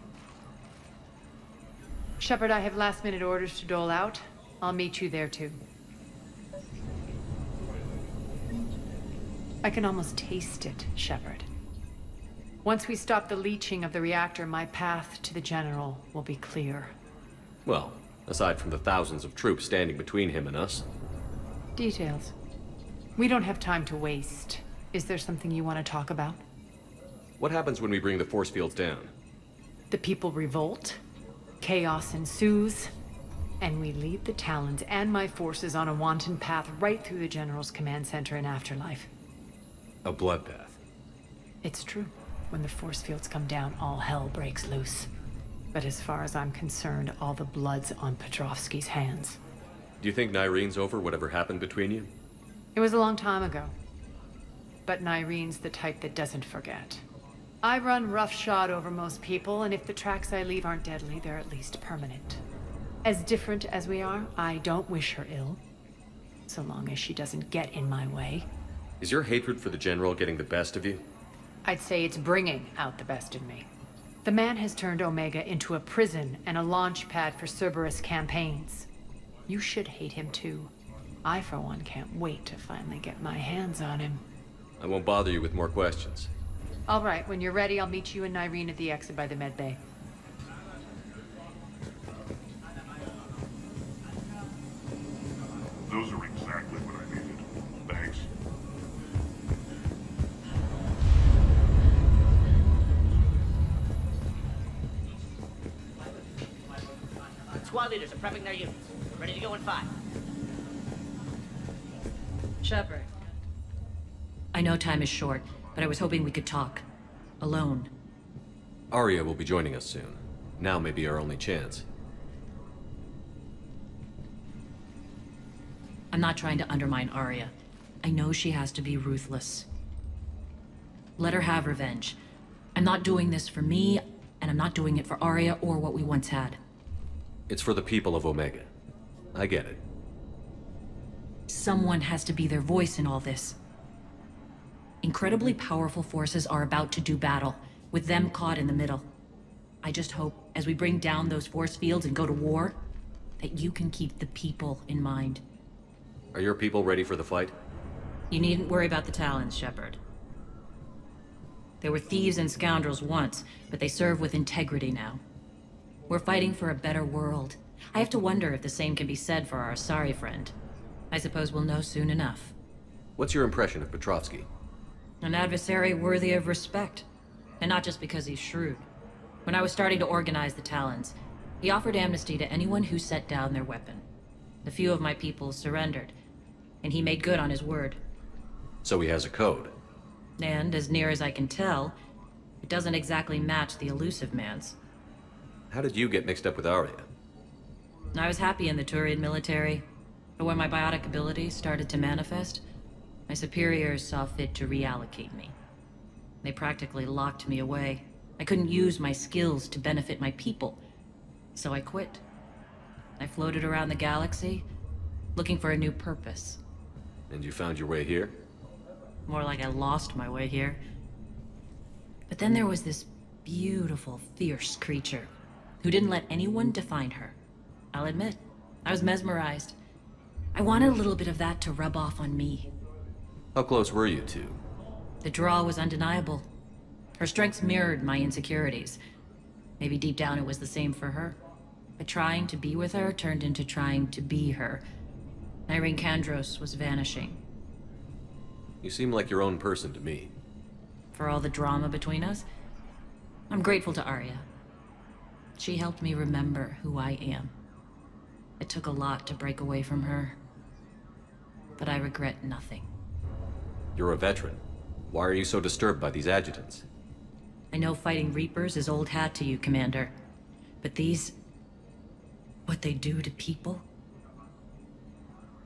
[SPEAKER 17] Shepard, I have last-minute orders to dole out. I'll meet you there, too. I can almost taste it, Shepard. Once we stop the leaching of the reactor, my path to the General will be clear.
[SPEAKER 11] Well, aside from the thousands of troops standing between him and us.
[SPEAKER 17] Details. We don't have time to waste. Is there something you want to talk about?
[SPEAKER 11] What happens when we bring the force fields down?
[SPEAKER 17] The people revolt, chaos ensues, and we lead the Talons and my forces on a wanton path right through the General's command center and afterlife.
[SPEAKER 11] A bloodbath.
[SPEAKER 17] It's true. When the force fields come down, all hell breaks loose. But as far as I'm concerned, all the blood's on Petrovsky's hands.
[SPEAKER 11] Do you think Nyreen's over whatever happened between you?
[SPEAKER 17] It was a long time ago. But Nyreen's the type that doesn't forget. I run roughshod over most people, and if the tracks I leave aren't deadly, they're at least permanent. As different as we are, I don't wish her ill. So long as she doesn't get in my way.
[SPEAKER 11] Is your hatred for the General getting the best of you?
[SPEAKER 17] I'd say it's bringing out the best in me. The man has turned Omega into a prison and a launch pad for Cerberus campaigns. You should hate him too. I, for one, can't wait to finally get my hands on him.
[SPEAKER 11] I won't bother you with more questions.
[SPEAKER 17] All right, when you're ready, I'll meet you and Nyreen at the exit by the med bay.
[SPEAKER 24] Those are exactly what I needed. Thanks.
[SPEAKER 16] Squad leaders are prepping their units. Ready to go in 5.
[SPEAKER 6] Shepard. I know time is short, but I was hoping we could talk. Alone.
[SPEAKER 11] Arya will be joining us soon. Now may be our only chance.
[SPEAKER 6] I'm not trying to undermine Arya. I know she has to be ruthless. Let her have revenge. I'm not doing this for me, and I'm not doing it for Arya or what we once had.
[SPEAKER 11] It's for the people of Omega. I get it.
[SPEAKER 6] Someone has to be their voice in all this. Incredibly powerful forces are about to do battle, with them caught in the middle. I just hope, as we bring down those force fields and go to war, that you can keep the people in mind.
[SPEAKER 11] Are your people ready for the fight?
[SPEAKER 6] You needn't worry about the Talons, Shepard. They were thieves and scoundrels once, but they serve with integrity now. We're fighting for a better world. I have to wonder if the same can be said for our Asari friend. I suppose we'll know soon enough.
[SPEAKER 11] What's your impression of Petrovsky?
[SPEAKER 6] An adversary worthy of respect. And not just because he's shrewd. When I was starting to organize the Talons, he offered amnesty to anyone who set down their weapon. A few of my people surrendered, and he made good on his word.
[SPEAKER 11] So he has a code.
[SPEAKER 6] And, as near as I can tell, it doesn't exactly match the elusive man's.
[SPEAKER 11] How did you get mixed up with Arya?
[SPEAKER 6] I was happy in the Turian military, but when my biotic abilities started to manifest, my superiors saw fit to reallocate me. They practically locked me away. I couldn't use my skills to benefit my people, so I quit. I floated around the galaxy, looking for a new purpose.
[SPEAKER 11] And you found your way here?
[SPEAKER 6] More like I lost my way here. But then there was this beautiful, fierce creature who didn't let anyone define her. I'll admit, I was mesmerized. I wanted a little bit of that to rub off on me.
[SPEAKER 11] How close were you two?
[SPEAKER 6] The draw was undeniable. Her strengths mirrored my insecurities. Maybe deep down it was the same for her. But trying to be with her turned into trying to be her. Irene Kandros was vanishing.
[SPEAKER 11] You seem like your own person to me.
[SPEAKER 6] For all the drama between us, I'm grateful to Arya. She helped me remember who I am. It took a lot to break away from her, but I regret nothing.
[SPEAKER 11] You're a veteran. Why are you so disturbed by these adjutants?
[SPEAKER 6] I know fighting Reapers is old hat to you, Commander. But these... what they do to people?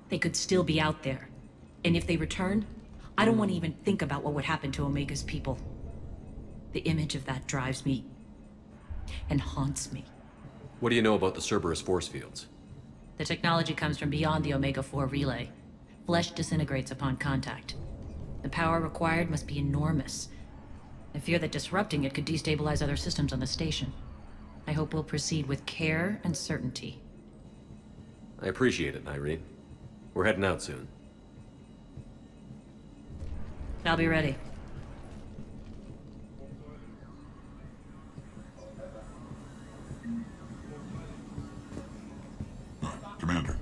[SPEAKER 6] They could still be out there. And if they return, I don't want to even think about what would happen to Omega's people. The image of that drives me... and haunts me.
[SPEAKER 11] What do you know about the Cerberus force fields?
[SPEAKER 6] The technology comes from beyond the Omega-4 relay. Flesh disintegrates upon contact. The power required must be enormous. I fear that disrupting it could destabilize other systems on the station. I hope we'll proceed with care and certainty.
[SPEAKER 11] I appreciate it, Irene. We're heading out soon.
[SPEAKER 6] I'll be ready.
[SPEAKER 19] Commander.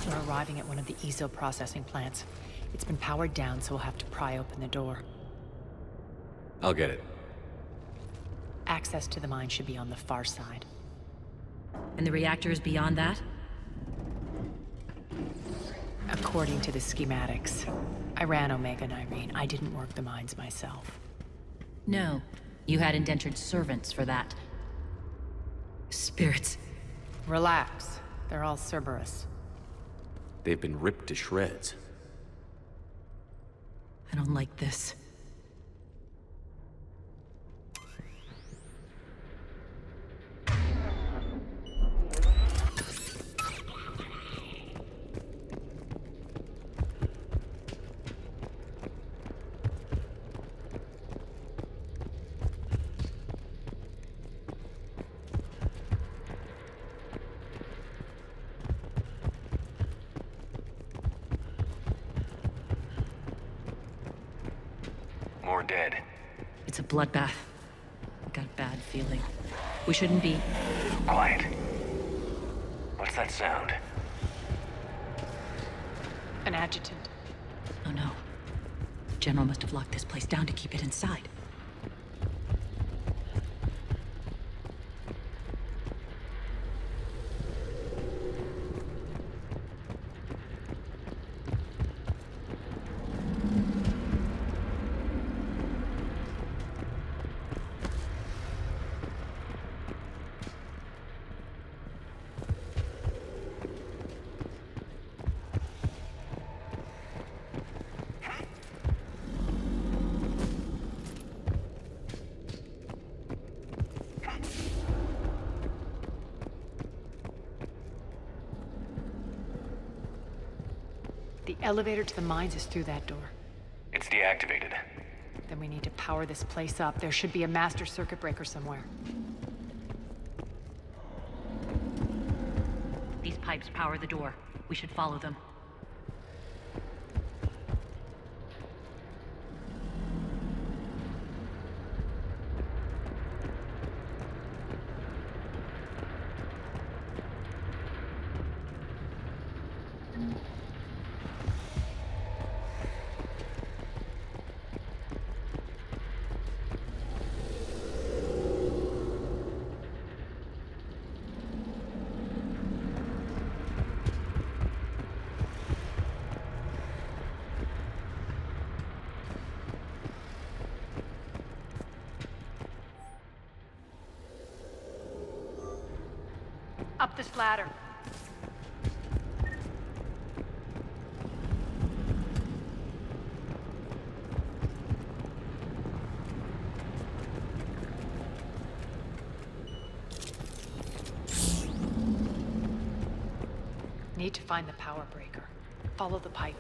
[SPEAKER 17] We're arriving at one of the ESO processing plants. It's been powered down, so we'll have to pry open the door.
[SPEAKER 11] I'll get it.
[SPEAKER 17] Access to the mine should be on the far side.
[SPEAKER 6] And the reactor is beyond that?
[SPEAKER 17] According to the schematics. I ran Omega and Irene. I didn't work the mines myself.
[SPEAKER 6] No. You had indentured servants for that. Spirits.
[SPEAKER 17] Relax. They're all Cerberus.
[SPEAKER 11] They've been ripped to shreds.
[SPEAKER 6] I don't like this.
[SPEAKER 7] More dead.
[SPEAKER 6] It's a bloodbath. I got a bad feeling. We shouldn't be...
[SPEAKER 7] Quiet. What's that sound?
[SPEAKER 17] An adjutant.
[SPEAKER 6] Oh no. General must have locked this place down to keep it inside.
[SPEAKER 17] Elevator to the mines is through that door.
[SPEAKER 11] It's deactivated.
[SPEAKER 17] Then we need to power this place up. There should be a master circuit breaker somewhere.
[SPEAKER 6] These pipes power the door. We should follow them.
[SPEAKER 17] Up this ladder. Need to find the power breaker. Follow the pipe.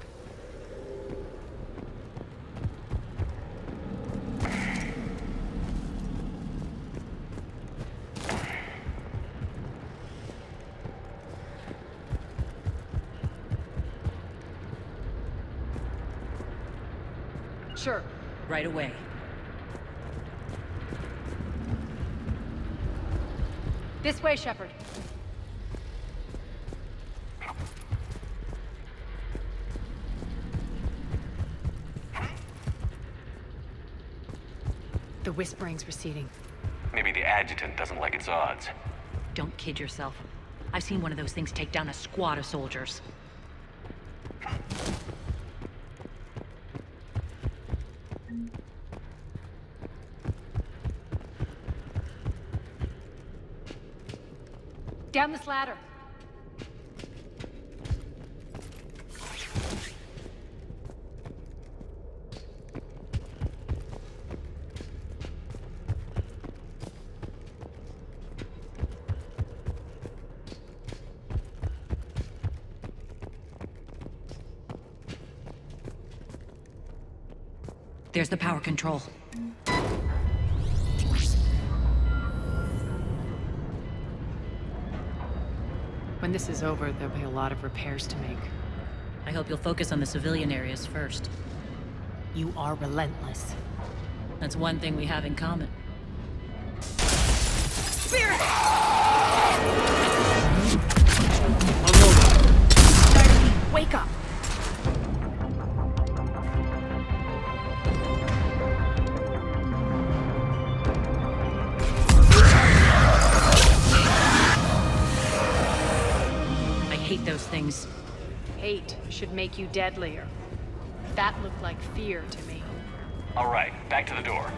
[SPEAKER 6] Sure. Right away.
[SPEAKER 17] This way, Shepard. The whispering's receding.
[SPEAKER 11] Maybe the adjutant doesn't like its odds.
[SPEAKER 6] Don't kid yourself. I've seen one of those things take down a squad of soldiers.
[SPEAKER 17] Down this ladder.
[SPEAKER 6] There's the power control.
[SPEAKER 17] When this is over, there'll be a lot of repairs to make.
[SPEAKER 6] I hope you'll focus on the civilian areas first.
[SPEAKER 17] You are relentless.
[SPEAKER 6] That's one thing we have in common.
[SPEAKER 17] Spirit! Wake up!
[SPEAKER 6] Those things.
[SPEAKER 17] Hate should make you deadlier. That looked like fear to me.
[SPEAKER 11] All right, back to the door.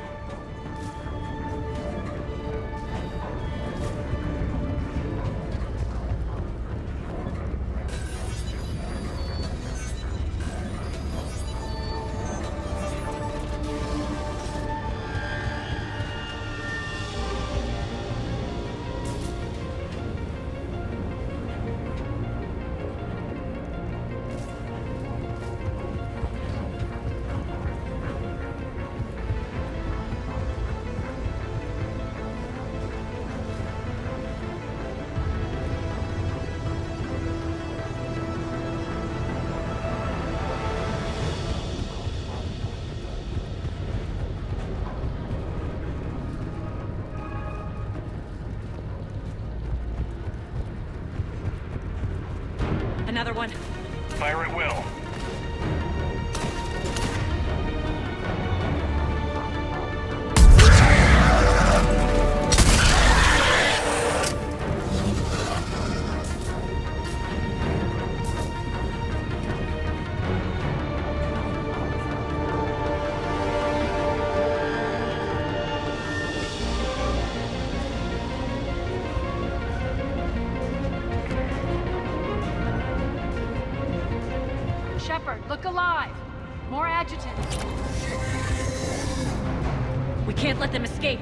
[SPEAKER 6] Another one.
[SPEAKER 11] Fire at will.
[SPEAKER 17] Shepard, look alive! More adjutants!
[SPEAKER 6] We can't let them escape!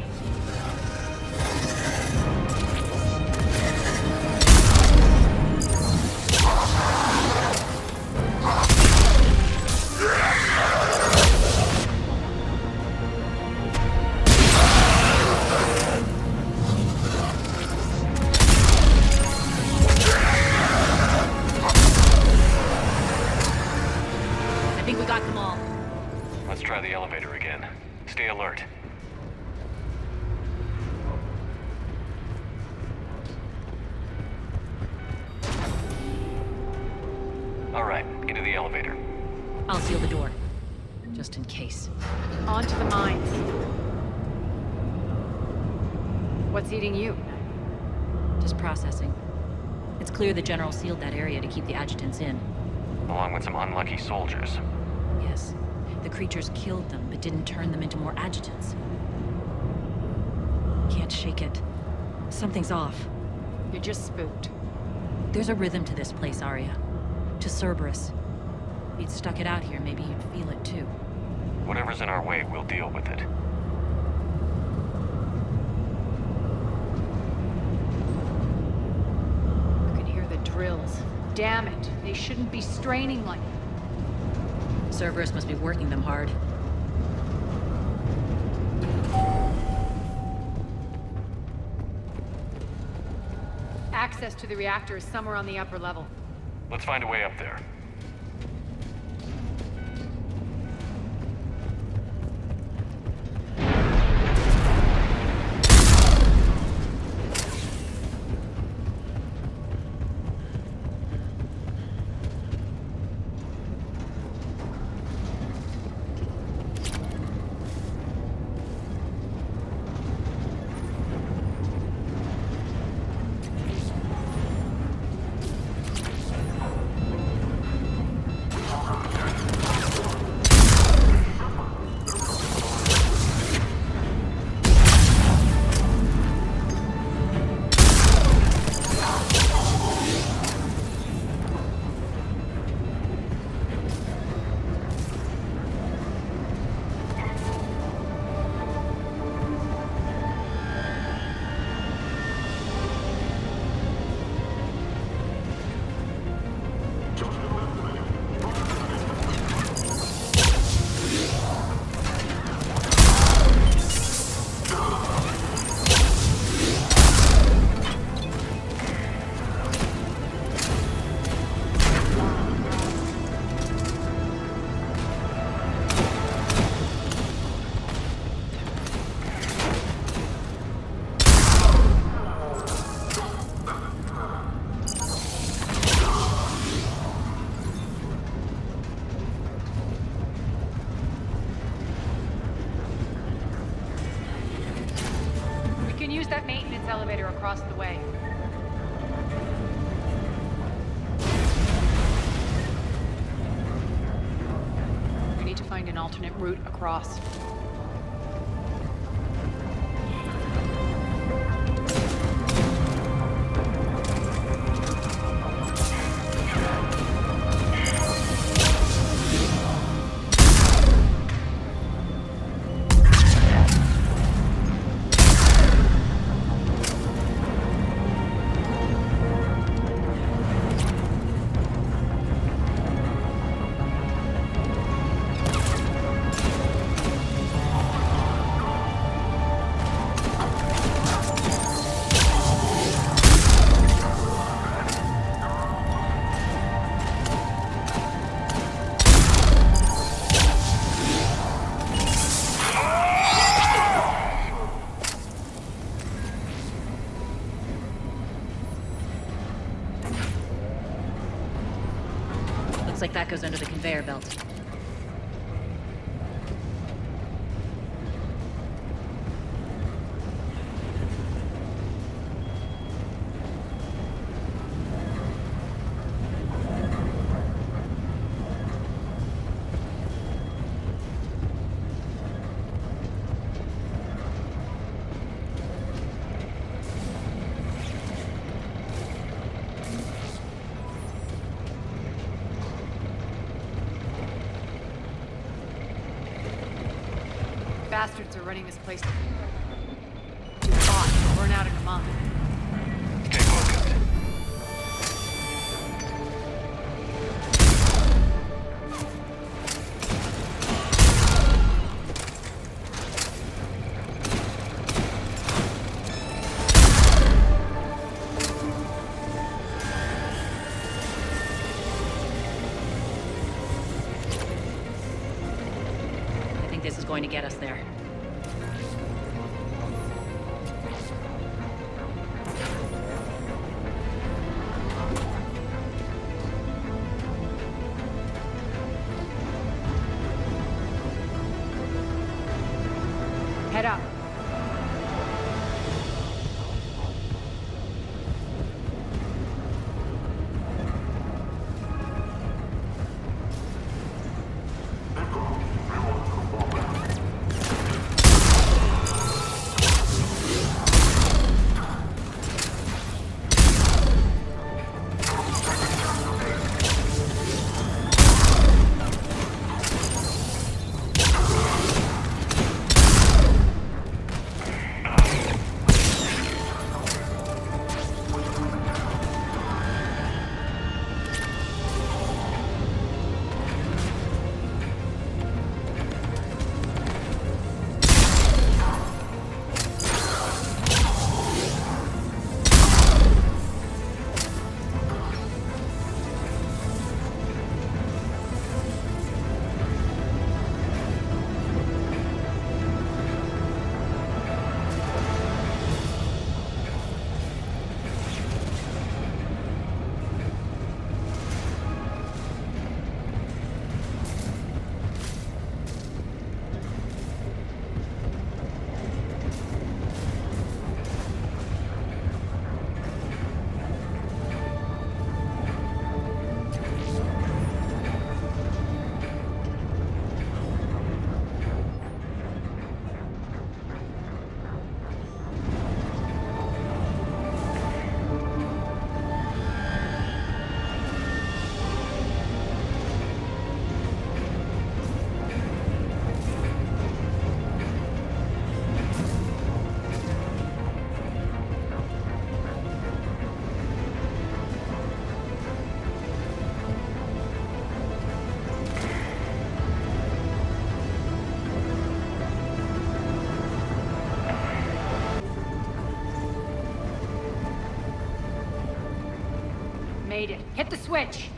[SPEAKER 11] the elevator.
[SPEAKER 6] I'll seal the door. Just in case.
[SPEAKER 17] On to the mines. What's eating you?
[SPEAKER 6] Just processing. It's clear the General sealed that area to keep the adjutants in.
[SPEAKER 11] Along with some unlucky soldiers.
[SPEAKER 6] Yes. The creatures killed them, but didn't turn them into more adjutants. Can't shake it. Something's off.
[SPEAKER 17] You're just spooked.
[SPEAKER 6] There's a rhythm to this place, Arya. To Cerberus. If you'd stuck it out here, maybe you'd feel it too.
[SPEAKER 11] Whatever's in our way, we'll deal with it.
[SPEAKER 17] You can hear the drills. Damn it. They shouldn't be straining like...
[SPEAKER 6] Cerberus must be working them hard.
[SPEAKER 17] Access to the reactor is somewhere on the upper level.
[SPEAKER 11] Let's find a way up there.
[SPEAKER 17] That maintenance elevator across the way. We need to find an alternate route across.
[SPEAKER 6] Like that goes under the conveyor belt.
[SPEAKER 17] Bastards are running this place too hot. Burn out in a month.
[SPEAKER 11] Stay focused.
[SPEAKER 6] I think this is going to get us there.
[SPEAKER 17] made it. Hit the switch!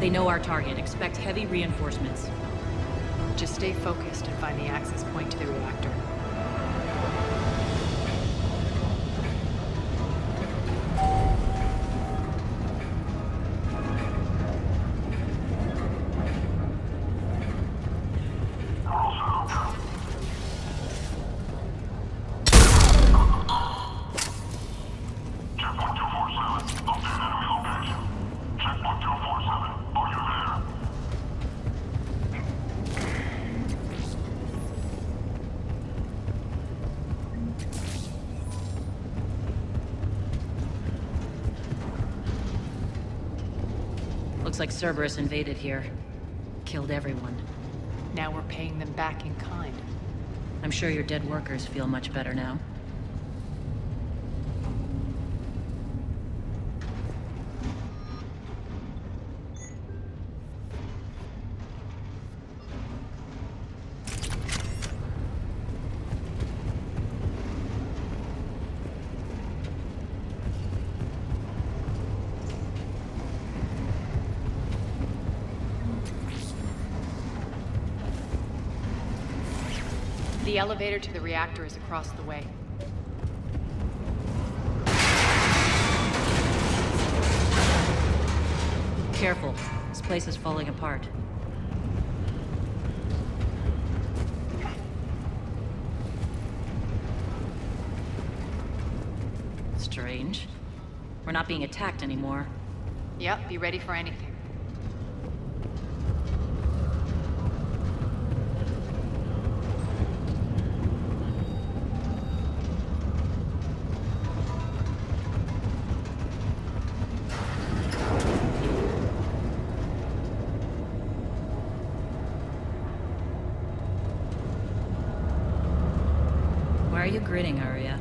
[SPEAKER 6] They know our target. Expect heavy reinforcements.
[SPEAKER 17] Just stay focused and find the access point to the reactor.
[SPEAKER 6] Looks like Cerberus invaded here. Killed everyone.
[SPEAKER 17] Now we're paying them back in kind.
[SPEAKER 6] I'm sure your dead workers feel much better now.
[SPEAKER 17] The elevator to the reactor is across the way.
[SPEAKER 6] Careful. This place is falling apart. Strange. We're not being attacked anymore.
[SPEAKER 17] Yep, be ready for anything.
[SPEAKER 6] Why are you grinning, Arya?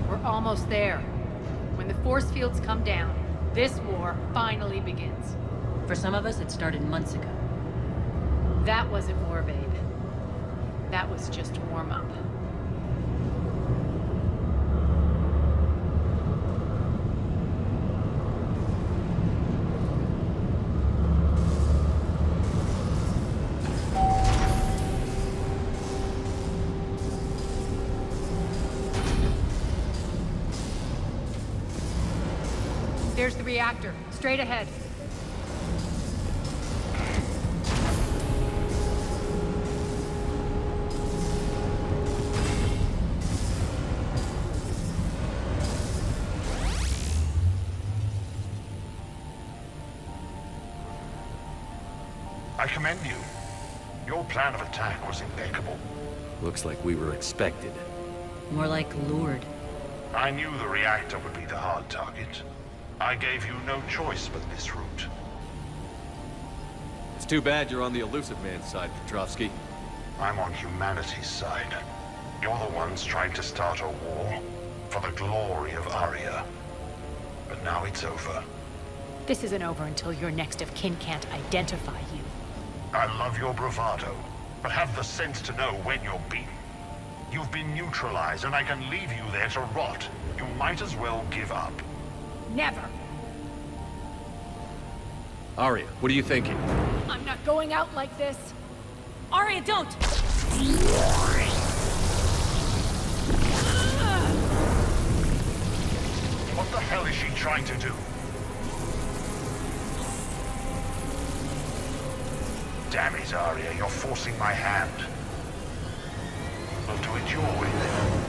[SPEAKER 17] We're almost there. When the force fields come down, this war finally begins.
[SPEAKER 6] For some of us, it started months ago.
[SPEAKER 17] That wasn't war, babe. That was just warm-up. There's the reactor, straight ahead.
[SPEAKER 25] I commend you. Your plan of attack was impeccable.
[SPEAKER 11] Looks like we were expected.
[SPEAKER 6] More like lured.
[SPEAKER 25] I knew the reactor would be the hard target. I gave you no choice but this route.
[SPEAKER 11] It's too bad you're on the elusive man's side, Petrovsky.
[SPEAKER 25] I'm on humanity's side. You're the ones trying to start a war for the glory of Arya. But now it's over.
[SPEAKER 17] This isn't over until your next of kin can't identify you.
[SPEAKER 25] I love your bravado, but have the sense to know when you're beaten. You've been neutralized, and I can leave you there to rot. You might as well give up.
[SPEAKER 17] Never!
[SPEAKER 11] Arya, what are you thinking?
[SPEAKER 17] I'm not going out like this!
[SPEAKER 6] Arya, don't!
[SPEAKER 25] What the hell is she trying to do? Damn it, Arya, you're forcing my hand. We'll do it your way then.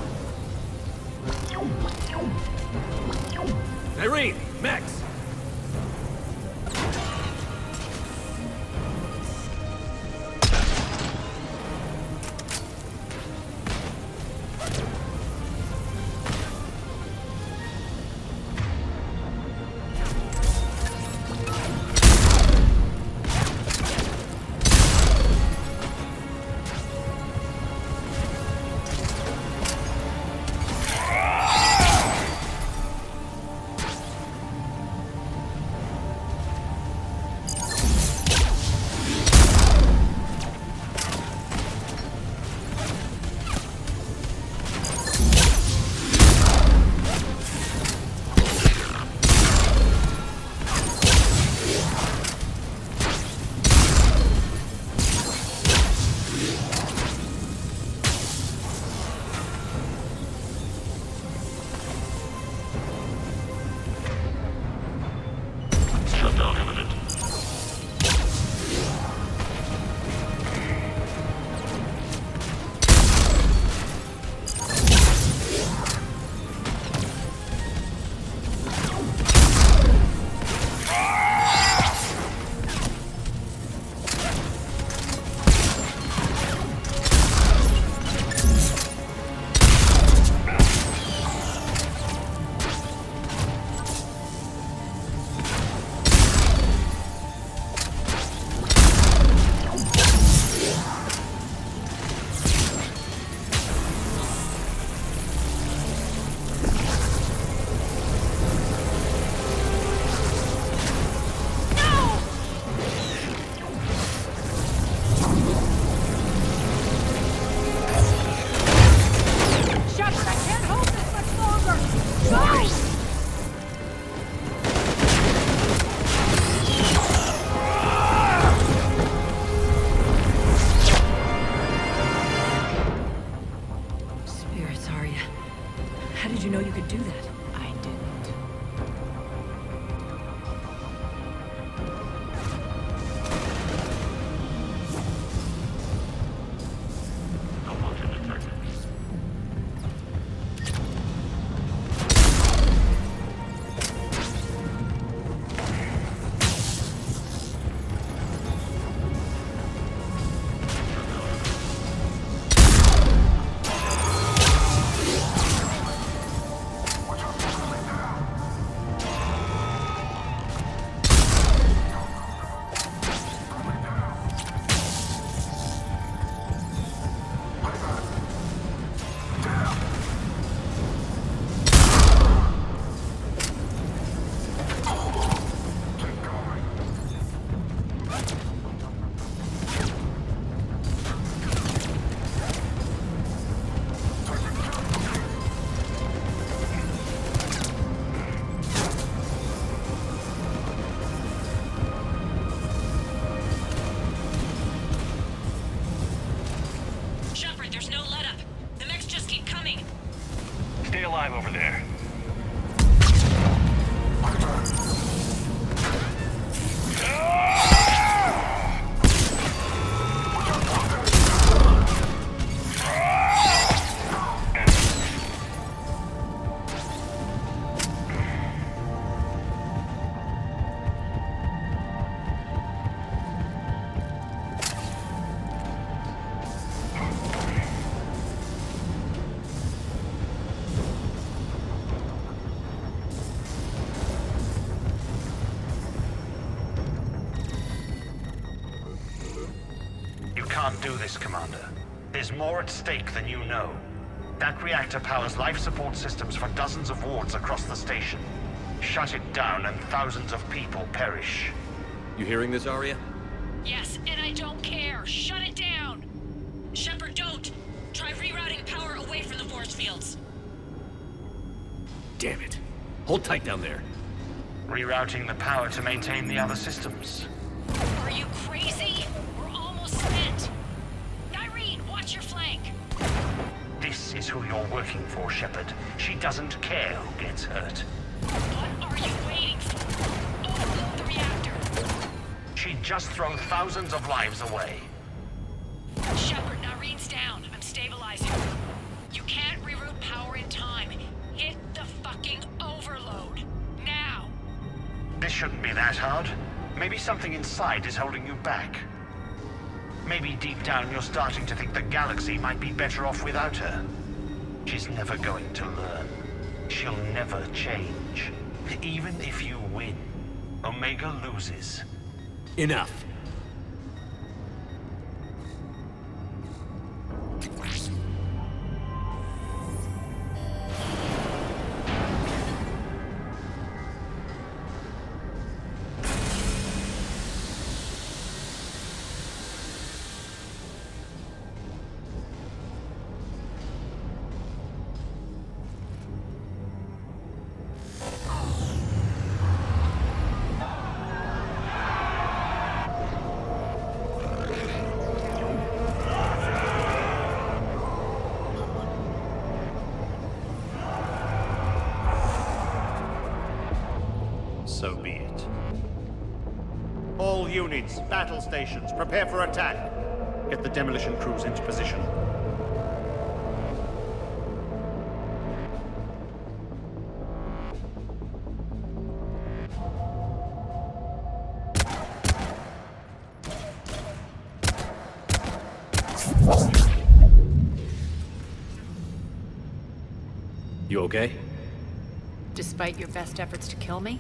[SPEAKER 11] Irene! Max!
[SPEAKER 3] can't do this, Commander. There's more at stake than you know. That reactor powers life support systems for dozens of wards across the station. Shut it down and thousands of people perish.
[SPEAKER 11] You hearing this, Arya?
[SPEAKER 6] Yes, and I don't care. Shut it down! Shepard, don't! Try rerouting power away from the force fields.
[SPEAKER 11] Damn it. Hold tight down there.
[SPEAKER 3] Rerouting the power to maintain the other systems.
[SPEAKER 6] Are you crazy? We're almost spent. Irene, watch your flank.
[SPEAKER 3] This is who you're working for, Shepard. She doesn't care who gets hurt.
[SPEAKER 6] What are you waiting for? Overload the reactor.
[SPEAKER 3] She'd just throw thousands of lives away.
[SPEAKER 6] Shepard, Irene's down. I'm stabilizing. You can't reroute power in time. Hit the fucking overload. Now!
[SPEAKER 3] This shouldn't be that hard. Maybe something inside is holding you back. Maybe deep down you're starting to think the galaxy might be better off without her. She's never going to learn. She'll never change. Even if you win, Omega loses.
[SPEAKER 11] Enough.
[SPEAKER 18] So be it. All units, battle stations, prepare for attack. Get the demolition crews into position.
[SPEAKER 11] You okay?
[SPEAKER 17] Despite your best efforts to kill me,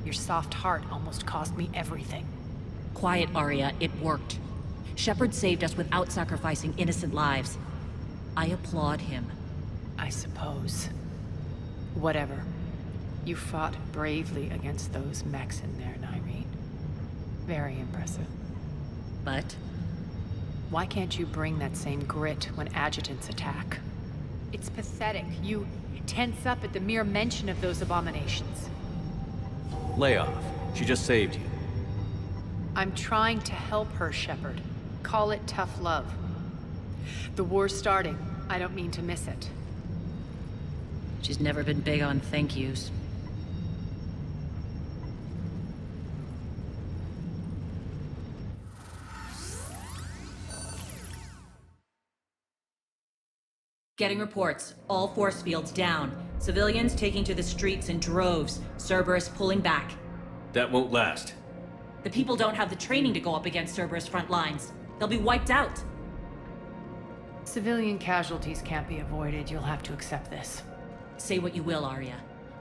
[SPEAKER 17] your soft heart almost cost me everything.
[SPEAKER 6] Quiet, Arya. It worked. Shepard saved us without sacrificing innocent lives. I applaud him.
[SPEAKER 17] I suppose. Whatever. You fought bravely against those mechs in there, Irene. Very impressive.
[SPEAKER 6] But?
[SPEAKER 17] Why can't you bring that same grit when adjutants attack? It's pathetic. You tense up at the mere mention of those abominations.
[SPEAKER 11] Lay off. She just saved you.
[SPEAKER 17] I'm trying to help her, Shepard. Call it tough love. The war's starting. I don't mean to miss it.
[SPEAKER 6] She's never been big on thank yous. Getting reports. All force fields down. Civilians taking to the streets in droves. Cerberus pulling back.
[SPEAKER 11] That won't last.
[SPEAKER 6] The people don't have the training to go up against Cerberus front lines. They'll be wiped out.
[SPEAKER 17] Civilian casualties can't be avoided. You'll have to accept this.
[SPEAKER 6] Say what you will, Arya.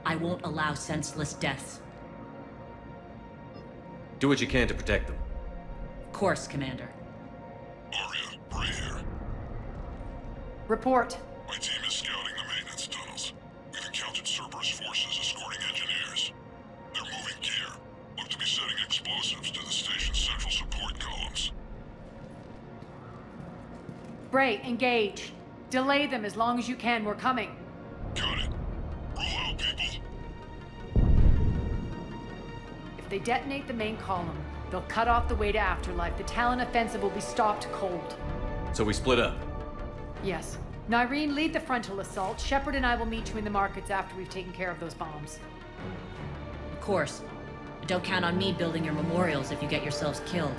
[SPEAKER 6] I won't allow senseless deaths.
[SPEAKER 11] Do what you can to protect them.
[SPEAKER 6] Of course, Commander.
[SPEAKER 24] Arya, Bray here.
[SPEAKER 17] Report.
[SPEAKER 24] My team is scouting the maintenance tunnels. We've encountered Cerberus forces escorting engineers. They're moving gear. Look to be setting explosives to the station's central support columns.
[SPEAKER 17] Bray, engage. Delay them as long as you can. We're coming.
[SPEAKER 24] Got it. Roll out, people.
[SPEAKER 17] If they detonate the main column, they'll cut off the way to Afterlife. The Talon offensive will be stopped cold.
[SPEAKER 11] So we split up.
[SPEAKER 17] Yes. Irene, lead the frontal assault. Shepard and I will meet you in the markets after we've taken care of those bombs.
[SPEAKER 6] Of course. But don't count on me building your memorials if you get yourselves killed.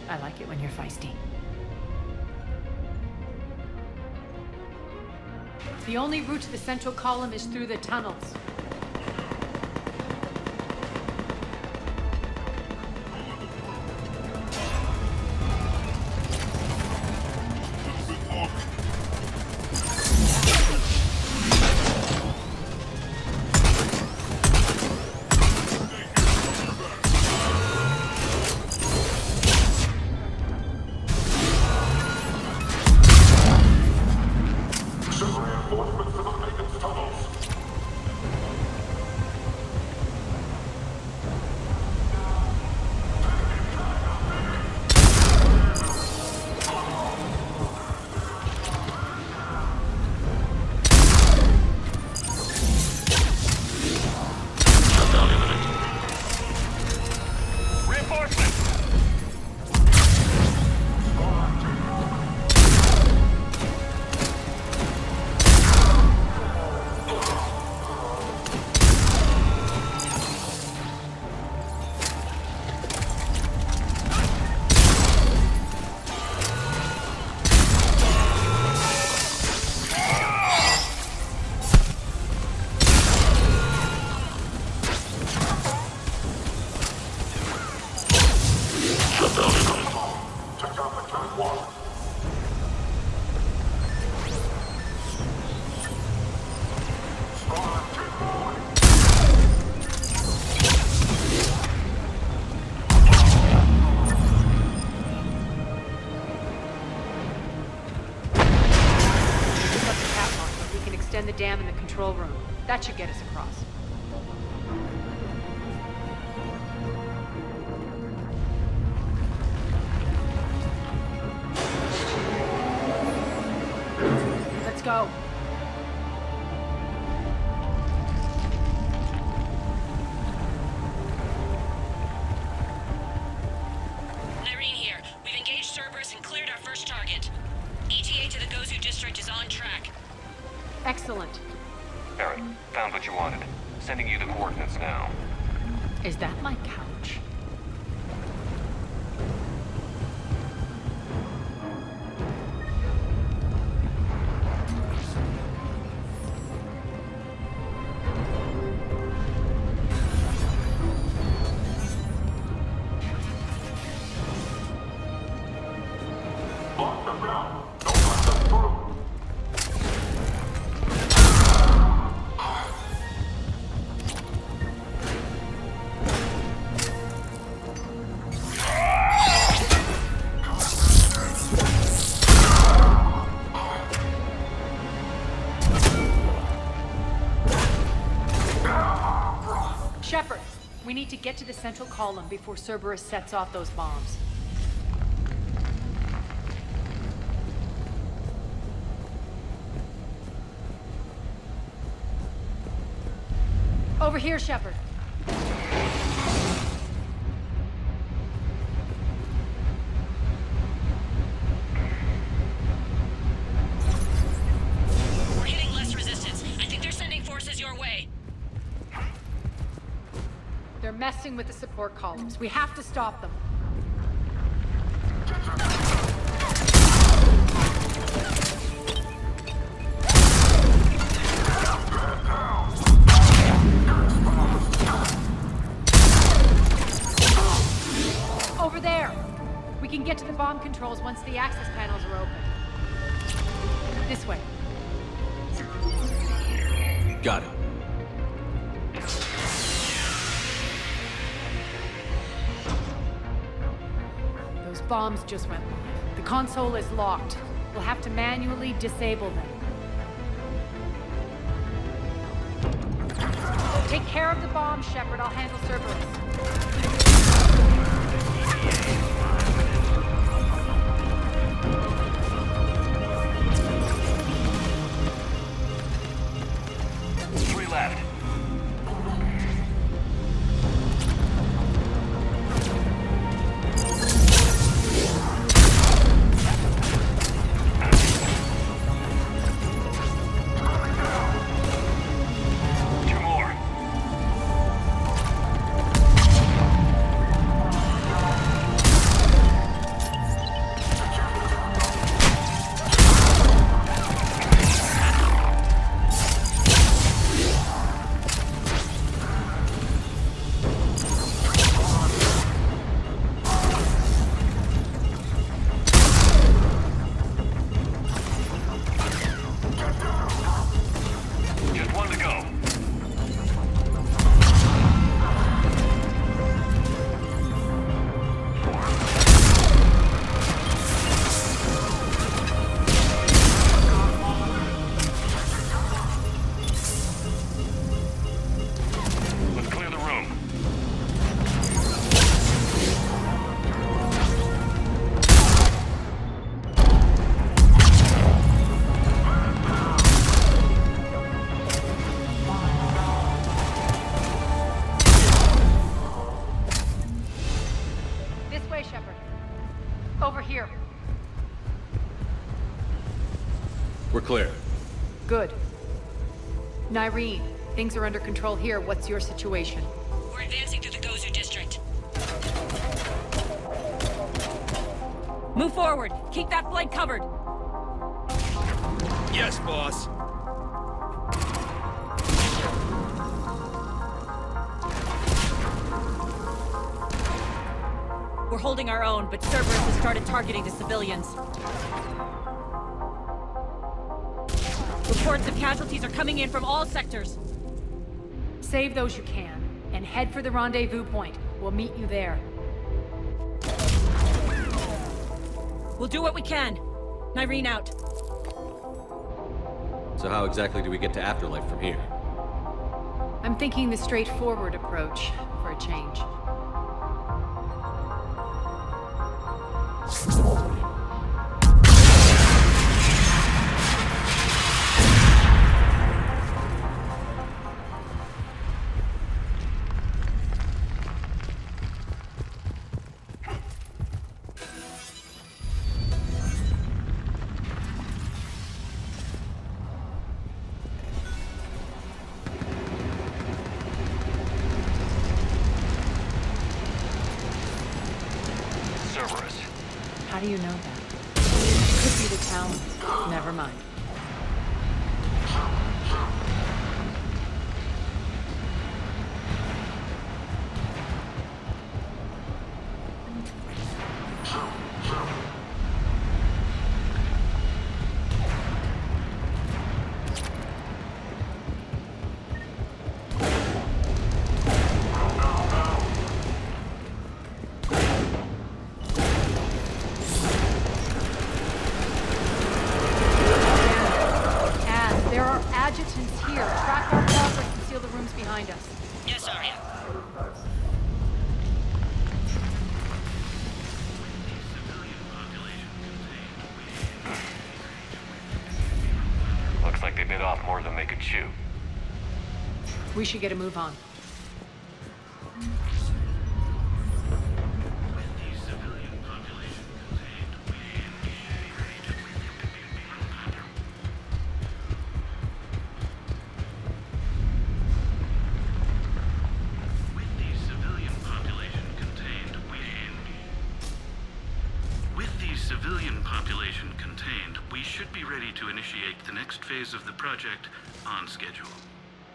[SPEAKER 17] I like it when you're feisty. The only route to the central column is through the tunnels. control room. That should get us across. Let's go.
[SPEAKER 9] Irene here. We've engaged Cerberus and cleared our first target. ETA to the Gozu district is on track.
[SPEAKER 17] Excellent.
[SPEAKER 11] Aaron, found what you wanted. Sending you the coordinates now.
[SPEAKER 17] Is that my couch? Shepard, we need to get to the central column before Cerberus sets off those bombs. Over here, Shepard.
[SPEAKER 9] We're hitting less resistance. I think they're sending forces your way.
[SPEAKER 17] They're messing with the support columns. We have to stop them. Over there! We can get to the bomb controls once the access panels are open. This way.
[SPEAKER 11] Got it.
[SPEAKER 17] Those bombs just went live. The console is locked. We'll have to manually disable them. Take care of the bombs, Shepard. I'll handle Cerberus.
[SPEAKER 11] Three left.
[SPEAKER 17] Over here.
[SPEAKER 11] We're clear.
[SPEAKER 17] Good. Nyreen, things are under control here. What's your situation?
[SPEAKER 9] We're advancing through the Gozu district.
[SPEAKER 6] Move forward. Keep that flank covered.
[SPEAKER 19] Yes, boss.
[SPEAKER 6] We're holding our own, but Cerberus has started targeting the civilians. Reports of casualties are coming in from all sectors.
[SPEAKER 17] Save those you can, and head for the rendezvous point. We'll meet you there.
[SPEAKER 6] We'll do what we can. Nyreen out.
[SPEAKER 11] So how exactly do we get to Afterlife from here?
[SPEAKER 17] I'm thinking the straightforward approach for a change. How do you know that? Could be the Talons. Never mind. Adjutants here. Track our progress and seal the rooms behind us.
[SPEAKER 12] Yes, Arya.
[SPEAKER 11] Looks like they bit off more than they could chew.
[SPEAKER 17] We should get a move on.
[SPEAKER 13] Civilian population contained, we should be ready to initiate the next phase of the project on schedule.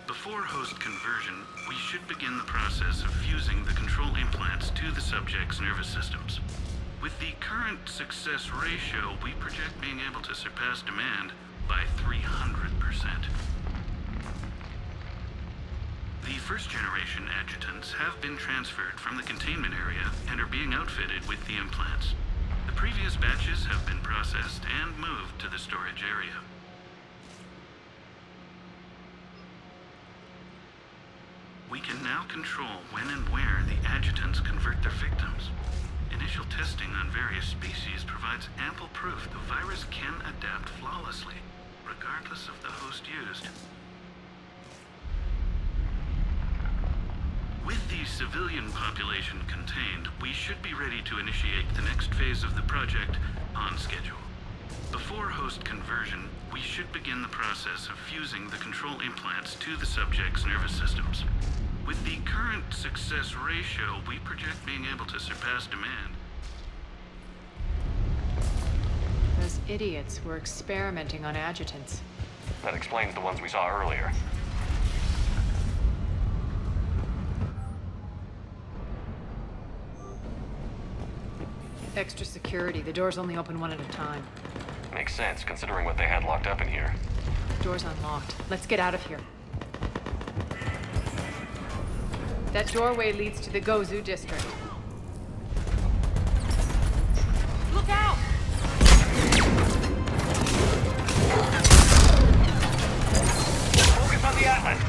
[SPEAKER 13] Before host conversion, we should begin the process of fusing the control implants to the subject's nervous systems. With the current success ratio, we project being able to surpass demand by 300%. The first-generation adjutants have been transferred from the containment area and are being outfitted with the implants. The previous batches have been processed and moved to the storage area. We can now control when and where the adjutants convert their victims. Initial testing on various species provides ample proof the virus can adapt flawlessly, regardless of the host used. With the civilian population contained, we should be ready to initiate the next phase of the project on schedule. Before host conversion, we should begin the process of fusing the control implants to the subject's nervous systems. With the current success ratio, we project being able to surpass demand.
[SPEAKER 17] Those idiots were experimenting on adjutants.
[SPEAKER 11] That explains the ones we saw earlier.
[SPEAKER 17] Extra security. The doors only open one at a time.
[SPEAKER 11] Makes sense, considering what they had locked up in here.
[SPEAKER 17] Door's unlocked. Let's get out of here. That doorway leads to the Gozu district. Look out!
[SPEAKER 11] Focus on the Atlas!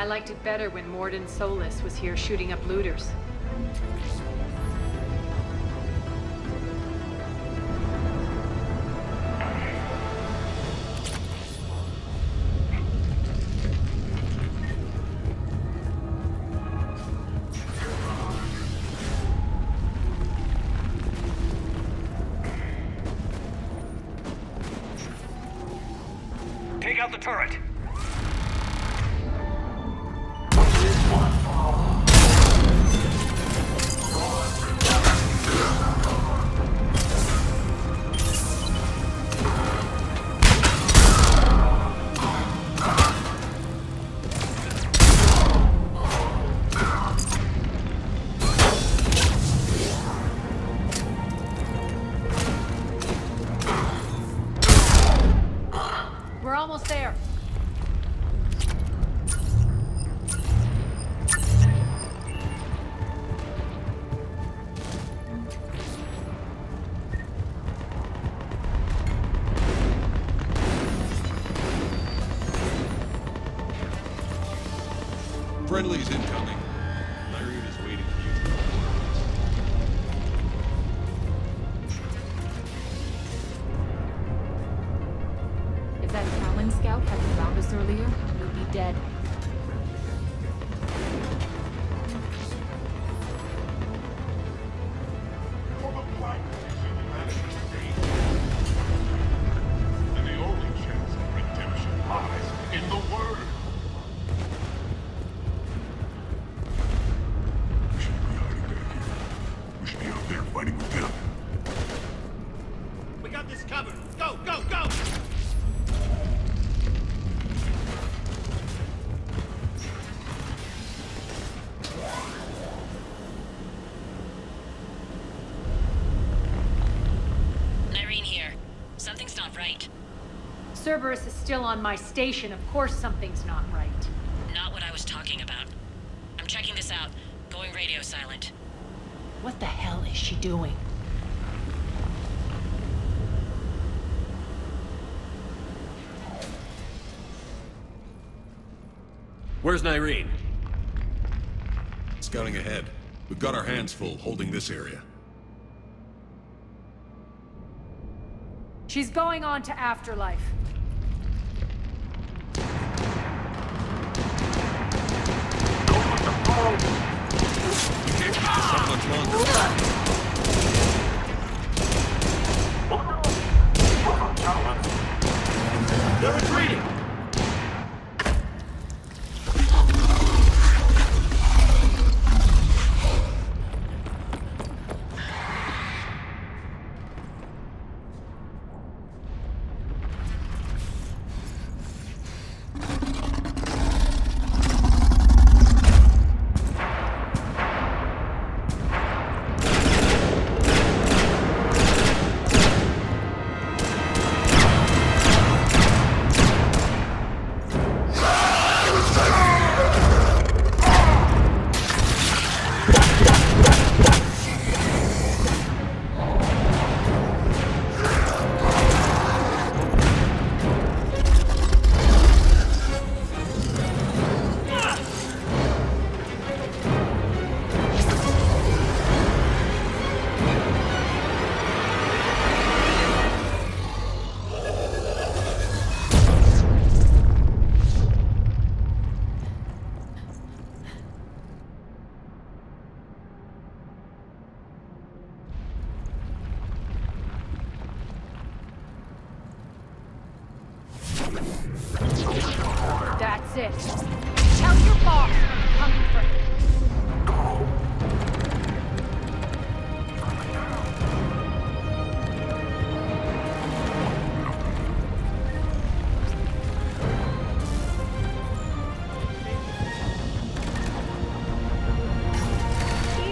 [SPEAKER 17] liked it better when Morden Solis was here shooting up looters.
[SPEAKER 7] Take out the turret!
[SPEAKER 17] We're almost there.
[SPEAKER 19] Friendly's incoming. Irene is waiting for you to report.
[SPEAKER 14] If that Talon scout hadn't found us earlier, we'd be dead.
[SPEAKER 24] And the only chance of redemption lies in the word. We shouldn't be hiding back here. We should be out there fighting with them.
[SPEAKER 18] We got this covered. Go, go, go!
[SPEAKER 9] Irene here. Something's not right.
[SPEAKER 17] Cerberus is still on my station. Of course something's not right.
[SPEAKER 9] Not what I was talking about. I'm checking this out. Going radio silent.
[SPEAKER 17] What the hell is she doing?
[SPEAKER 11] Where's Irene?
[SPEAKER 19] Scouting ahead. We've got our hands full holding this area.
[SPEAKER 17] She's going on to Afterlife.
[SPEAKER 19] We can't keep this up much longer.
[SPEAKER 18] They're retreating!
[SPEAKER 17] That's it. Tell your boss I'm coming for him.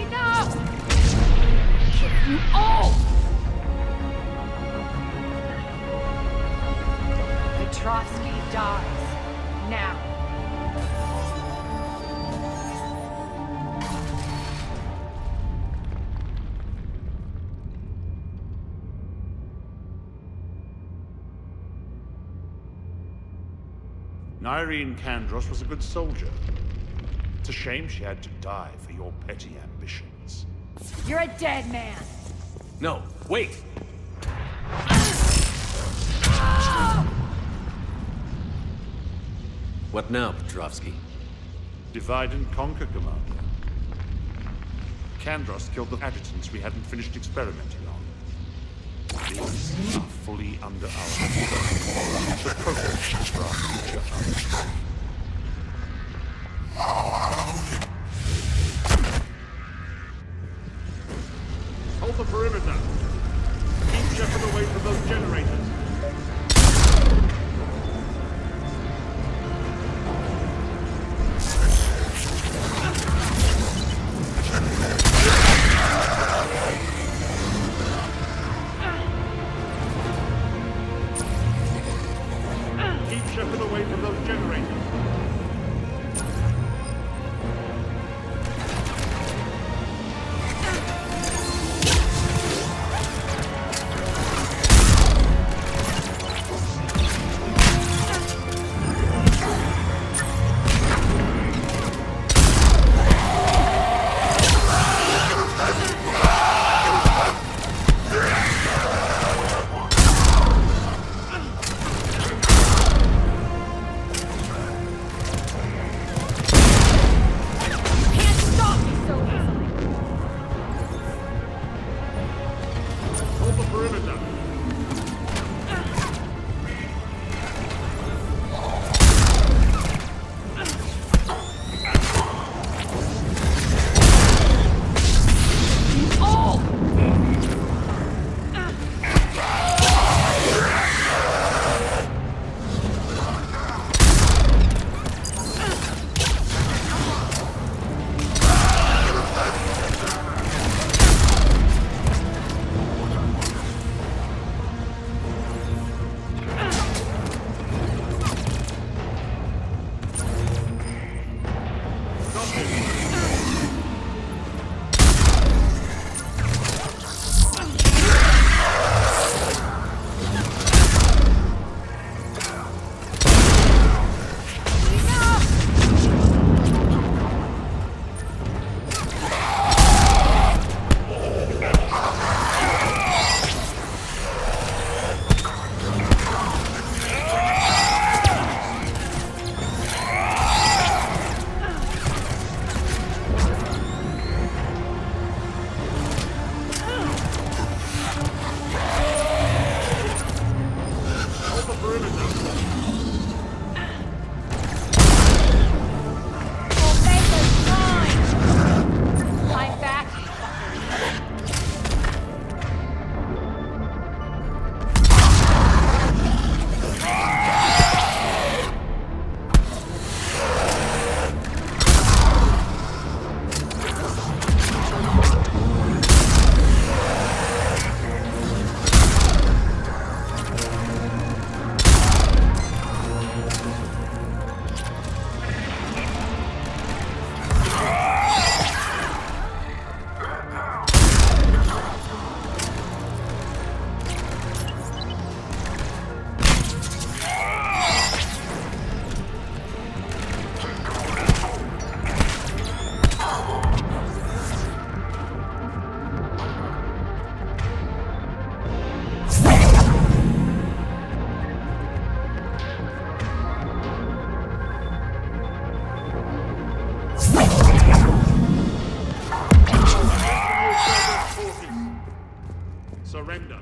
[SPEAKER 17] Enough! Kill you all! Petrovsky dies. Now.
[SPEAKER 18] Irene Kandros was a good soldier. It's a shame she had to die for your petty ambitions.
[SPEAKER 17] You're a dead man!
[SPEAKER 11] No, wait! What now, Petrovsky?
[SPEAKER 18] Divide and conquer, Commander. Kandros killed the adjutants we hadn't finished experimenting on. These are fully under our control. The progress for our future. Hold the perimeter. Keep Shepard away from those generators. Keep Shepard away from those generators. Surrender.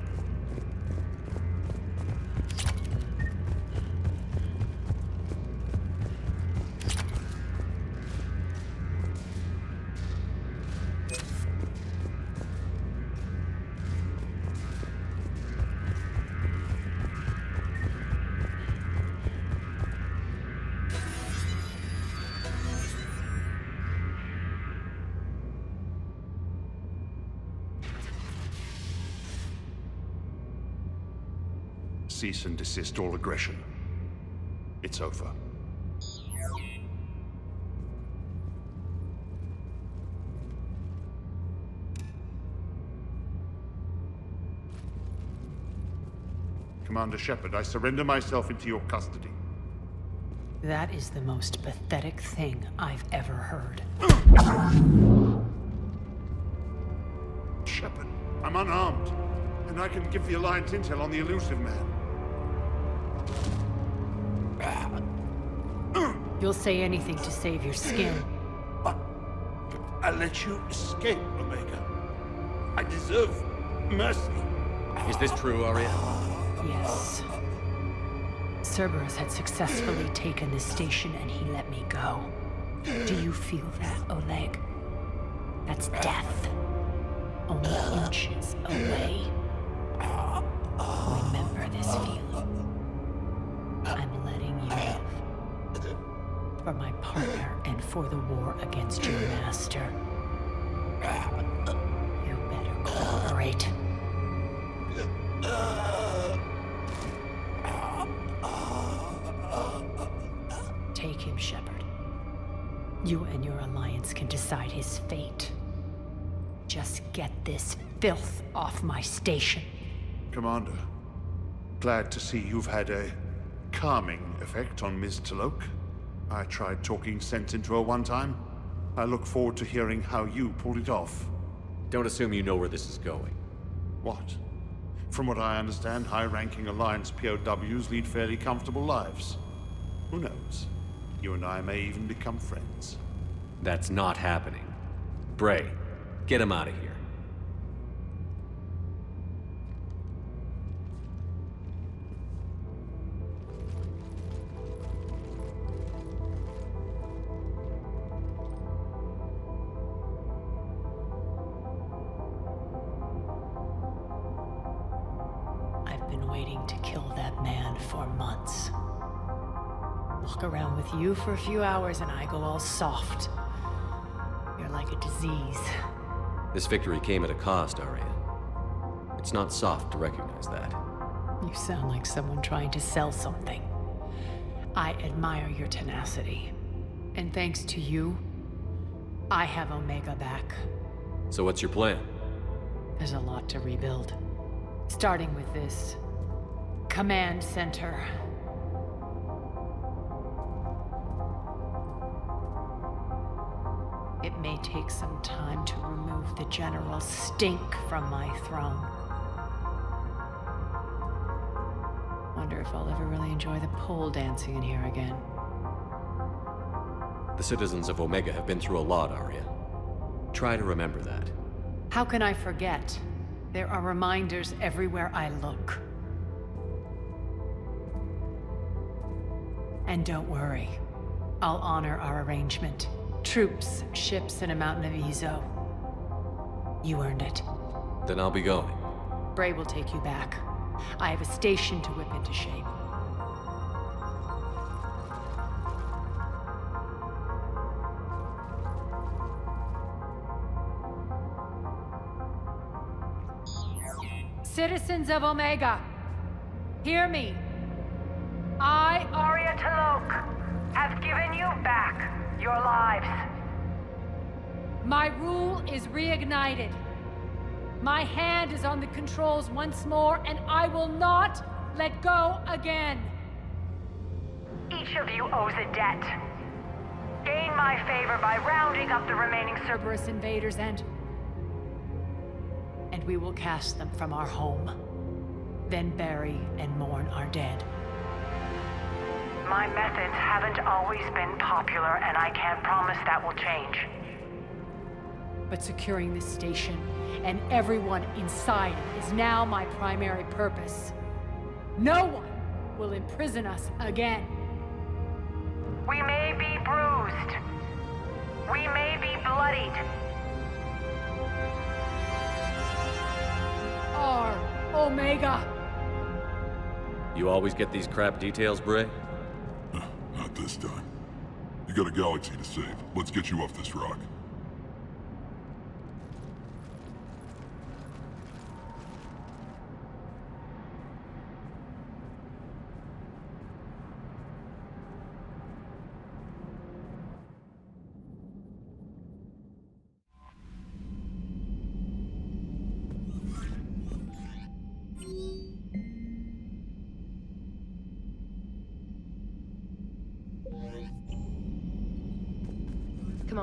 [SPEAKER 18] Cease and desist all aggression. It's over. Commander Shepard, I surrender myself into your custody.
[SPEAKER 17] That is the most pathetic thing I've ever heard.
[SPEAKER 18] Shepard, I'm unarmed, and I can give the Alliance intel on the elusive man.
[SPEAKER 17] You'll say anything to save your skin.
[SPEAKER 18] But I let you escape, Omega. I deserve mercy.
[SPEAKER 11] Is this true, Arya?
[SPEAKER 17] Yes. Cerberus had successfully taken this station and he let me go. Do you feel that, Oleg? That's death. Only inches away. Remember this feeling. I'm letting you live. For my partner and for the war against your master. You better cooperate. Take him, Shepard. You and your Alliance can decide his fate. Just get this filth off my station.
[SPEAKER 18] Commander, glad to see you've had a calming effect on Ms. Talok. I tried talking sense into her one time. I look forward to hearing how you pulled it off.
[SPEAKER 11] Don't assume you know where this is going.
[SPEAKER 18] What? From what I understand, high-ranking Alliance POWs lead fairly comfortable lives. Who knows? You and I may even become friends.
[SPEAKER 11] That's not happening. Bray, get him out of here.
[SPEAKER 17] I've been waiting to kill that man for months. Walk around with you for a few hours and I go all soft. You're like a disease.
[SPEAKER 11] This victory came at a cost, Arya. It's not soft to recognize that.
[SPEAKER 17] You sound like someone trying to sell something. I admire your tenacity. And thanks to you, I have Omega back.
[SPEAKER 11] So what's your plan?
[SPEAKER 17] There's a lot to rebuild. Starting with this command center. It may take some time to remove the general stink from my throne. Wonder if I'll ever really enjoy the pole dancing in here again.
[SPEAKER 11] The citizens of Omega have been through a lot, Arya. Try to remember that.
[SPEAKER 17] How can I forget? There are reminders everywhere I look. And don't worry, I'll honor our arrangement. Troops, ships, and a mountain of Ezo. You earned it.
[SPEAKER 11] Then I'll be going.
[SPEAKER 17] Bray will take you back. I have a station to whip into shape. Citizens of Omega, hear me. I,
[SPEAKER 1] Arya Talok, have given you back your lives.
[SPEAKER 17] My rule is reignited. My hand is on the controls once more, and I will not let go again.
[SPEAKER 1] Each of you owes a debt. Gain my favor by rounding up the remaining
[SPEAKER 17] Cerberus invaders and we will cast them from our home. Then bury and mourn our dead.
[SPEAKER 1] My methods haven't always been popular, and I can't promise that will change.
[SPEAKER 17] But securing this station and everyone inside it is now my primary purpose. No one will imprison us again.
[SPEAKER 1] We may be bruised. We may be bloodied.
[SPEAKER 17] Our Omega.
[SPEAKER 11] You always get these crap details, Bray?
[SPEAKER 24] Not this time. You got a galaxy to save. Let's get you off this rock.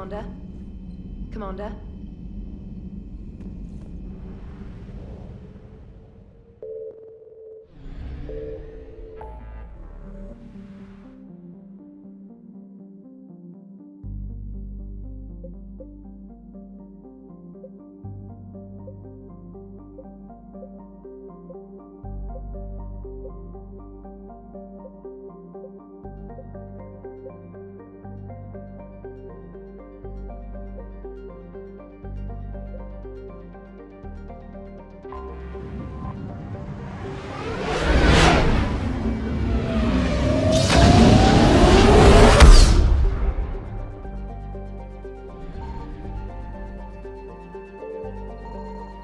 [SPEAKER 4] Commander? Commander?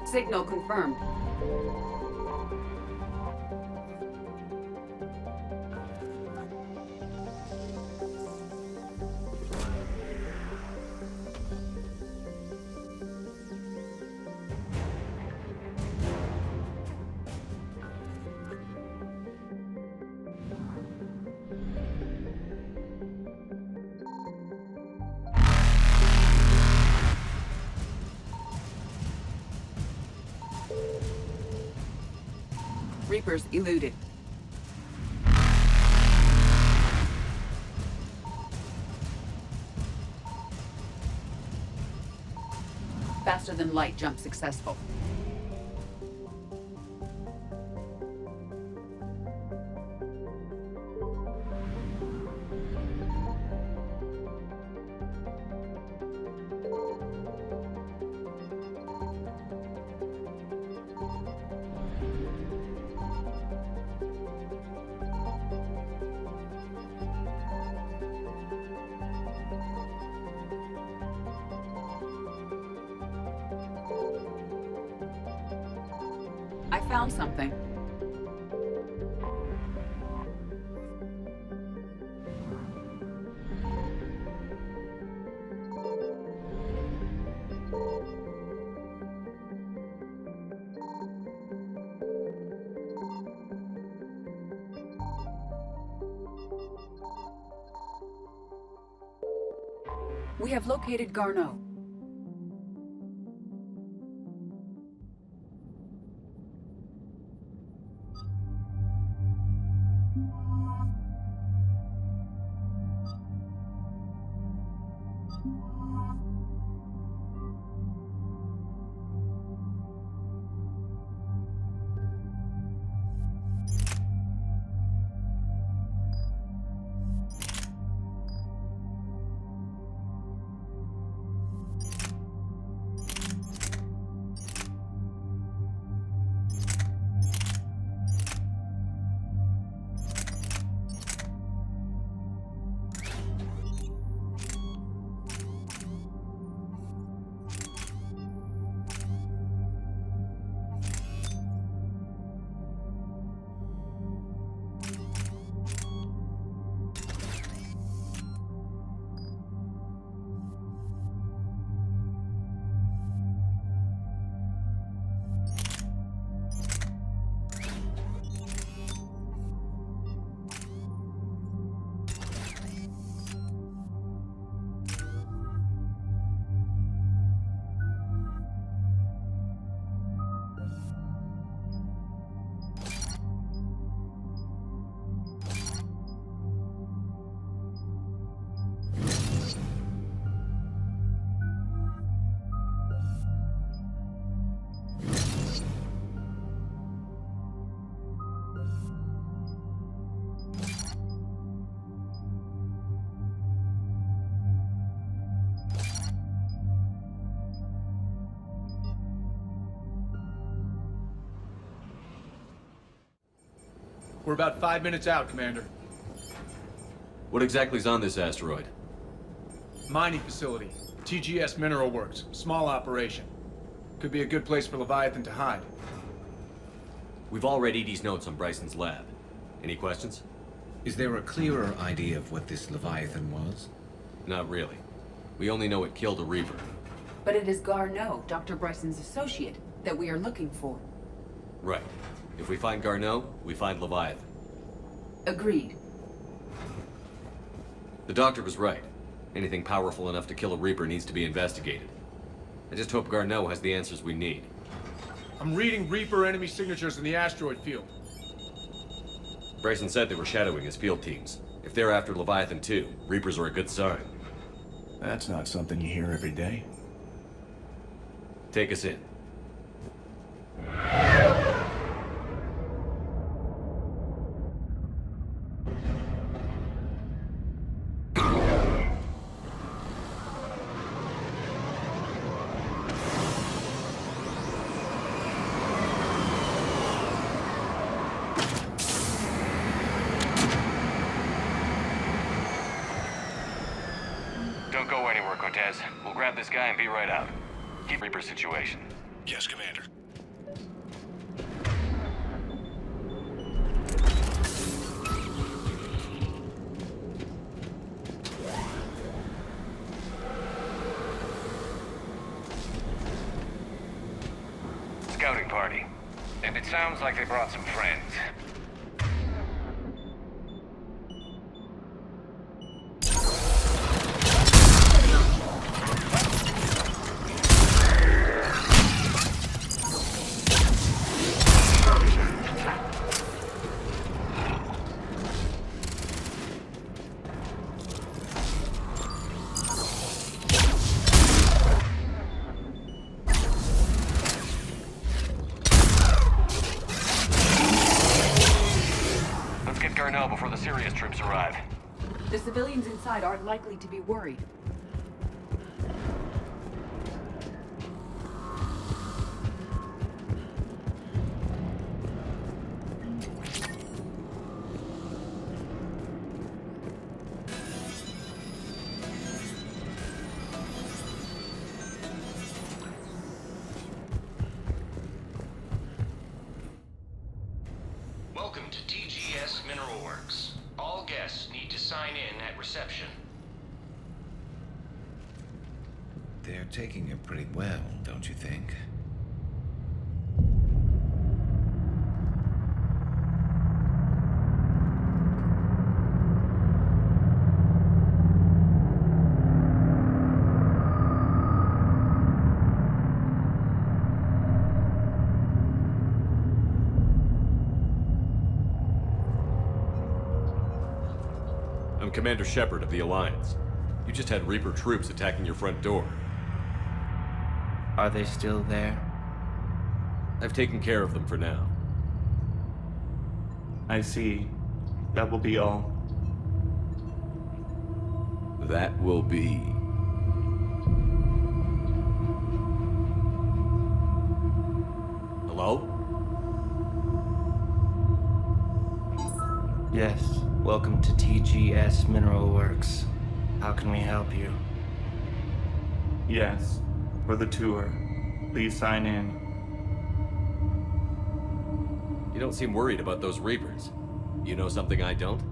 [SPEAKER 10] Signal confirmed. Reapers eluded. Faster than light jump successful. I found something. We have located Garneau.
[SPEAKER 20] We're about 5 minutes out, Commander.
[SPEAKER 11] What exactly is on this asteroid?
[SPEAKER 20] Mining facility. TGS Mineral Works. Small operation. Could be a good place for Leviathan to hide.
[SPEAKER 11] We've all read Edie's notes on Bryson's lab. Any questions?
[SPEAKER 21] Is there a clearer idea of what this Leviathan was?
[SPEAKER 11] Not really. We only know it killed a Reaper.
[SPEAKER 10] But it is Garneau, Dr. Bryson's associate, that we are looking for.
[SPEAKER 11] Right. If we find Garneau, we find Leviathan.
[SPEAKER 10] Agreed.
[SPEAKER 11] The doctor was right. Anything powerful enough to kill a Reaper needs to be investigated. I just hope Garneau has the answers we need.
[SPEAKER 20] I'm reading Reaper enemy signatures in the asteroid field.
[SPEAKER 11] Bryson said they were shadowing his field teams. If they're after Leviathan 2, Reapers are a good sign.
[SPEAKER 2] That's not something you hear every day.
[SPEAKER 11] Take us in.
[SPEAKER 5] Don't go anywhere, Cortez. We'll grab this guy and be right out. Keep Reaper situation.
[SPEAKER 19] Yes, Commander.
[SPEAKER 5] Scouting party. And it sounds like they brought some friends. Before the serious troops arrive.
[SPEAKER 10] The civilians inside aren't likely to be worried.
[SPEAKER 15] Welcome to TGS Mineral Works. All guests need to sign in at reception.
[SPEAKER 21] They're taking it pretty well, don't you think?
[SPEAKER 11] I'm Commander Shepard of the Alliance. You just had Reaper troops attacking your front door.
[SPEAKER 22] Are they still there?
[SPEAKER 11] I've taken care of them for now.
[SPEAKER 22] I see. That will be all.
[SPEAKER 11] That will be... Hello?
[SPEAKER 22] Yes. Welcome to TGS Mineral Works. How can we help you? Yes. For the tour. Please sign in.
[SPEAKER 11] You don't seem worried about those Reapers. You know something I don't?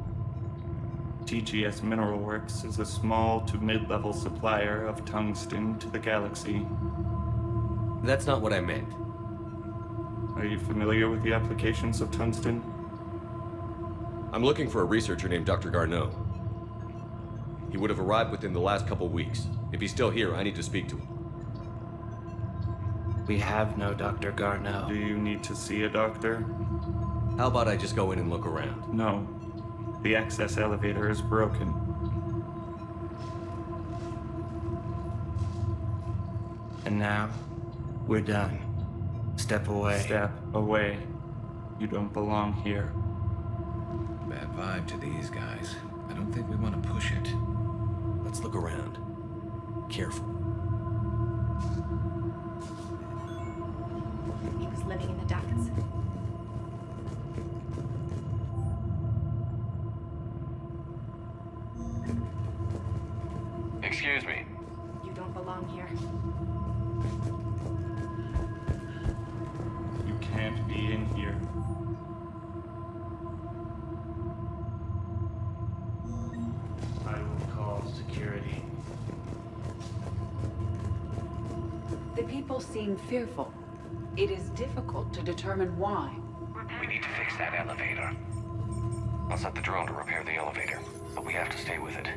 [SPEAKER 22] TGS Mineral Works is a small to mid-level supplier of tungsten to the galaxy.
[SPEAKER 11] That's not what I meant.
[SPEAKER 22] Are you familiar with the applications of tungsten?
[SPEAKER 11] I'm looking for a researcher named Dr. Garneau. He would have arrived within the last couple weeks. If he's still here, I need to speak to him.
[SPEAKER 22] We have no Dr. Garneau. Do you need to see a doctor?
[SPEAKER 11] How about I just go in and look around?
[SPEAKER 22] No. The access elevator is broken. And now, we're done. Step away. Step away. You don't belong here.
[SPEAKER 21] Bad vibe to these guys. I don't think we want to push it.
[SPEAKER 11] Let's look around. Careful.
[SPEAKER 4] He was living in the ducts.
[SPEAKER 5] Excuse me.
[SPEAKER 4] You don't belong here.
[SPEAKER 22] You can't be in here. I will call security.
[SPEAKER 10] The people seem fearful. It is difficult to determine why.
[SPEAKER 5] We need to fix that elevator. I'll set the drone to repair the elevator, but we have to stay with it.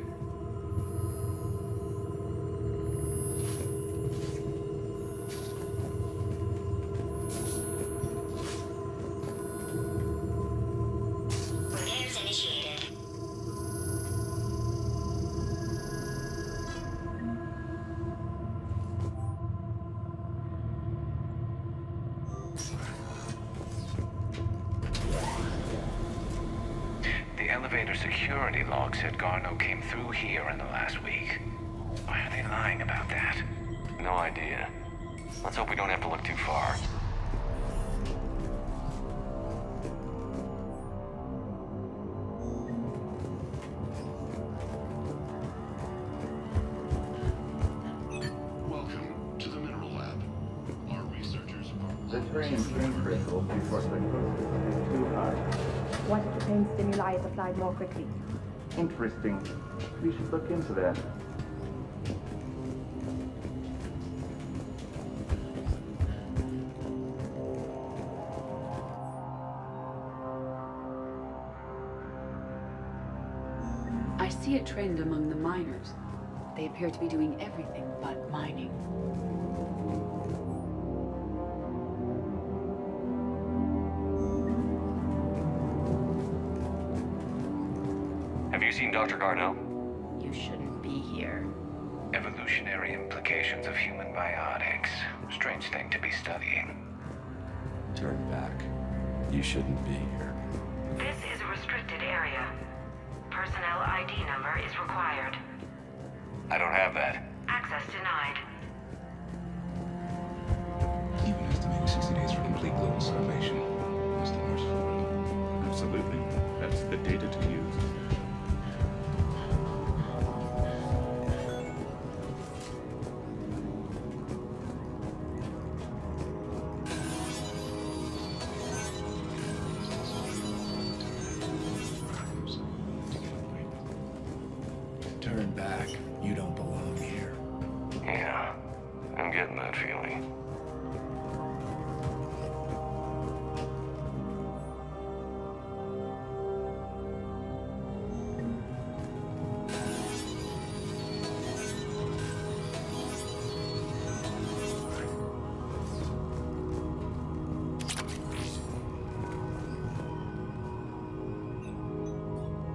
[SPEAKER 7] The elevator security log said Garno came through here in the last week. Why are they lying about that?
[SPEAKER 5] No idea. Let's hope we don't have to look too far.
[SPEAKER 24] Welcome to the Mineral Lab. Our researchers are...
[SPEAKER 3] The train crystal before the too high.
[SPEAKER 8] What if the pain stimuli is applied more quickly?
[SPEAKER 3] Interesting. We should look into that.
[SPEAKER 10] I see a trend among the miners. They appear to be doing everything but mining.
[SPEAKER 5] Have you seen Dr. Garneau?
[SPEAKER 8] You shouldn't be here.
[SPEAKER 7] Evolutionary implications of human biotics. Strange thing to be studying.
[SPEAKER 16] Turn back. You shouldn't be here.
[SPEAKER 1] This is a restricted area. Personnel ID number is required.
[SPEAKER 5] I don't have that.
[SPEAKER 1] Access denied.
[SPEAKER 21] Even estimating 60 days for complete global starvation. Mr. Merciful.
[SPEAKER 23] Absolutely. That's the data to use.
[SPEAKER 2] Turn back. You don't belong here.
[SPEAKER 5] Yeah, I'm getting that feeling.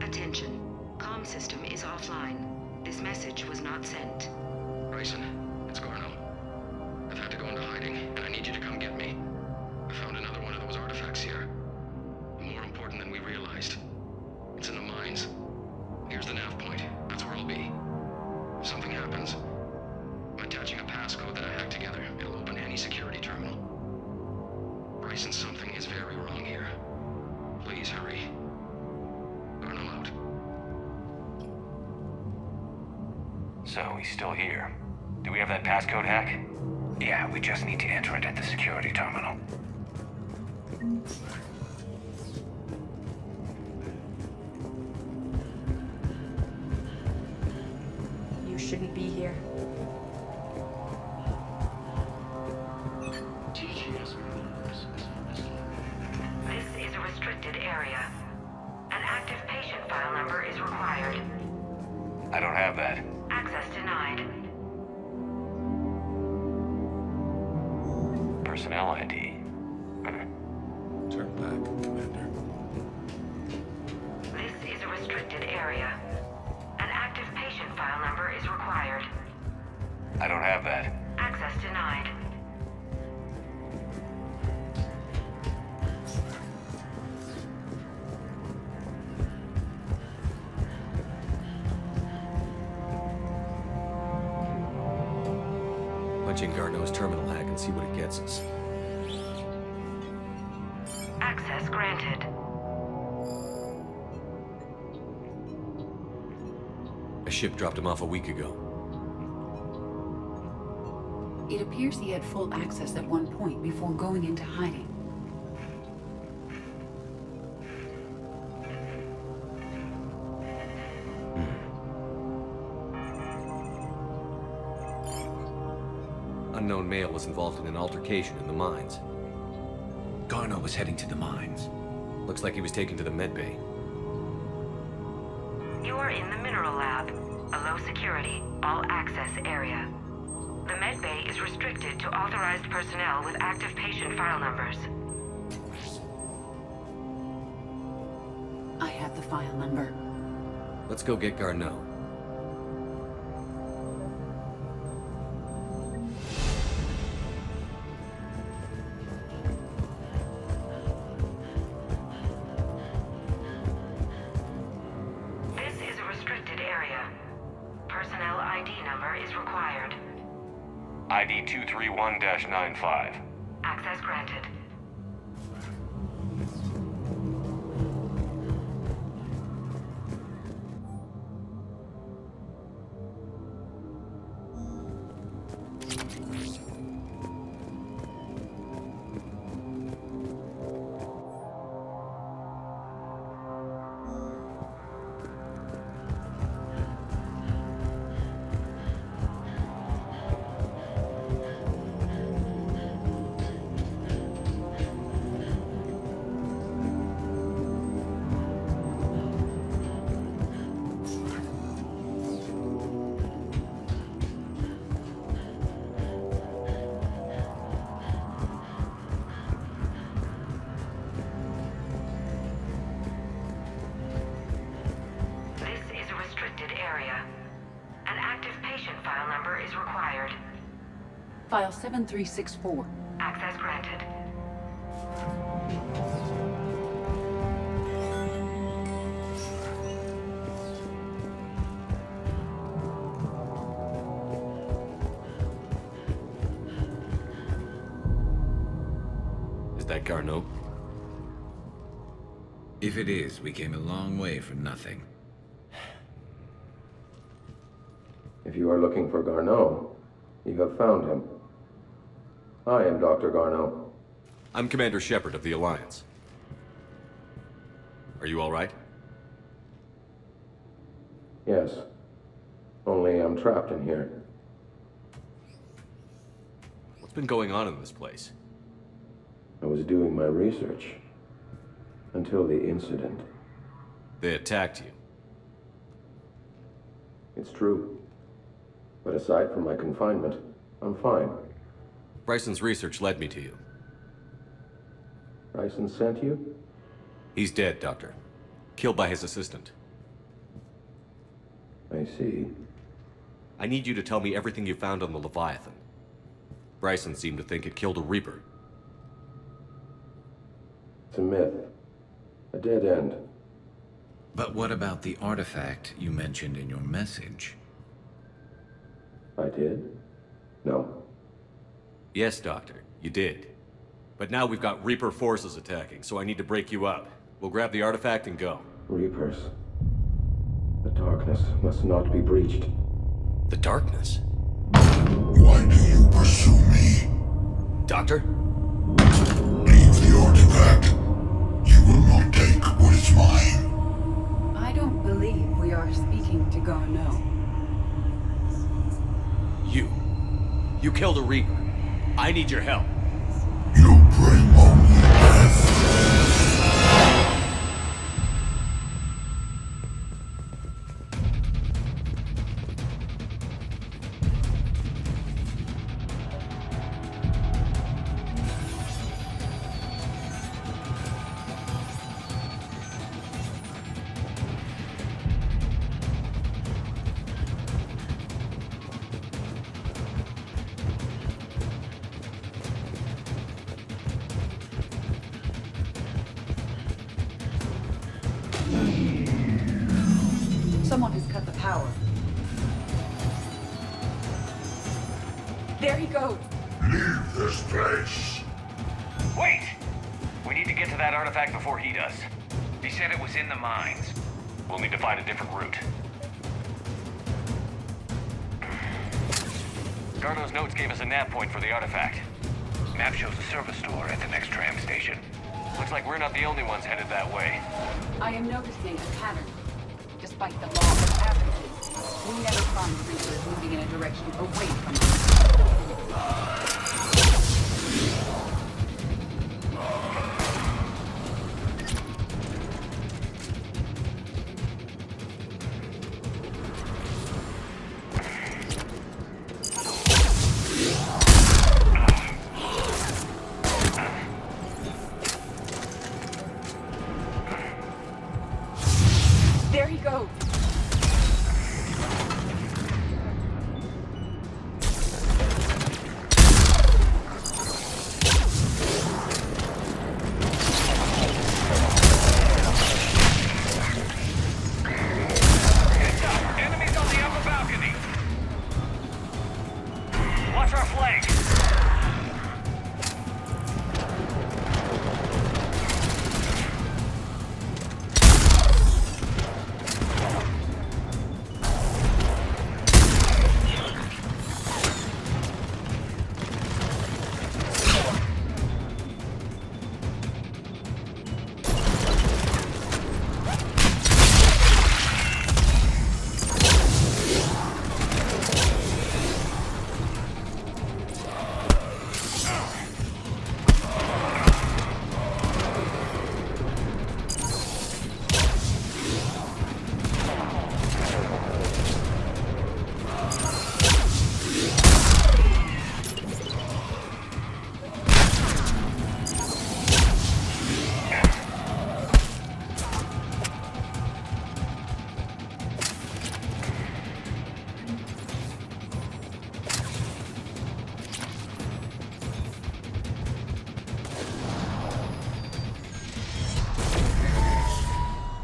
[SPEAKER 25] Attention. Comm system is offline. This message was not sent.
[SPEAKER 26] Bryson, it's Garno. I've had to go into hiding, and I need you to come get me. I found another one of those artifacts here. More important than we realized. It's in the mines. Here's the nav point. That's where I'll be. If something happens, I'm attaching a passcode that I hacked together. It'll open any security terminal. Bryson, something is very wrong here. Please hurry. Garno out.
[SPEAKER 5] So he's still here. Do we have that passcode hack?
[SPEAKER 7] Yeah, we just need to enter it at the security terminal.
[SPEAKER 4] You shouldn't be here.
[SPEAKER 1] This is a restricted area. An active patient file number is required.
[SPEAKER 5] I don't have that.
[SPEAKER 1] Access denied.
[SPEAKER 5] Personnel ID.
[SPEAKER 21] Turn back, Commander.
[SPEAKER 1] This is a restricted area. An active patient file number is required.
[SPEAKER 5] I don't have that.
[SPEAKER 1] Access denied.
[SPEAKER 11] Punch in Garneau's terminal hack and see what it gets us.
[SPEAKER 1] Access granted.
[SPEAKER 11] A ship dropped him off a week ago.
[SPEAKER 10] It appears he had full access at one point before going into hiding.
[SPEAKER 11] Unknown male was involved in an altercation in the mines.
[SPEAKER 2] Garno was heading to the mines.
[SPEAKER 11] Looks like he was taken to the medbay.
[SPEAKER 1] You are in the Mineral Lab, a low security, all access area. The medbay is restricted to authorized personnel with active patient file numbers.
[SPEAKER 10] I have the file number.
[SPEAKER 11] Let's go get Garneau.
[SPEAKER 5] ID 231-95.
[SPEAKER 1] Access granted.
[SPEAKER 10] File 7364.
[SPEAKER 1] Access granted.
[SPEAKER 11] Is that Garneau?
[SPEAKER 6] If it is, we came a long way for nothing.
[SPEAKER 9] If you are looking for Garneau, you have found him. I am Dr. Garneau.
[SPEAKER 11] I'm Commander Shepard of the Alliance. Are you all right?
[SPEAKER 9] Yes. Only I'm trapped in here.
[SPEAKER 11] What's been going on in this place?
[SPEAKER 9] I was doing my research. Until the incident.
[SPEAKER 11] They attacked you.
[SPEAKER 9] It's true. But aside from my confinement, I'm fine.
[SPEAKER 11] Bryson's research led me to you.
[SPEAKER 9] Bryson sent you?
[SPEAKER 11] He's dead, Doctor. Killed by his assistant.
[SPEAKER 9] I see.
[SPEAKER 11] I need you to tell me everything you found on the Leviathan. Bryson seemed to think it killed a Reaper.
[SPEAKER 9] It's a myth. A dead end.
[SPEAKER 6] But what about the artifact you mentioned in your message?
[SPEAKER 9] I did? No.
[SPEAKER 11] Yes, Doctor, you did. But now we've got Reaper forces attacking, so I need to break you up. We'll grab the artifact and go.
[SPEAKER 9] Reapers. The darkness must not be breached.
[SPEAKER 11] The darkness?
[SPEAKER 24] Why do you pursue me?
[SPEAKER 11] Doctor?
[SPEAKER 24] Leave the artifact. You will not take what is mine.
[SPEAKER 10] I don't believe we are speaking to Garneau.
[SPEAKER 11] You killed a Reaper. I need your help.
[SPEAKER 24] You bring only death.
[SPEAKER 10] Someone has cut the power. There he goes.
[SPEAKER 24] Leave this place.
[SPEAKER 5] Wait! We need to get to that artifact before he does. He said it was in the mines. We'll need to find a different route. Garneau's notes gave us a nav point for the artifact. Map shows a service store at the next tram station. Looks like we're not the only ones headed that way.
[SPEAKER 10] I am noticing a pattern. Despite the law of averages, we never find creatures moving in a direction away from us. There he goes.
[SPEAKER 5] Watch our flank!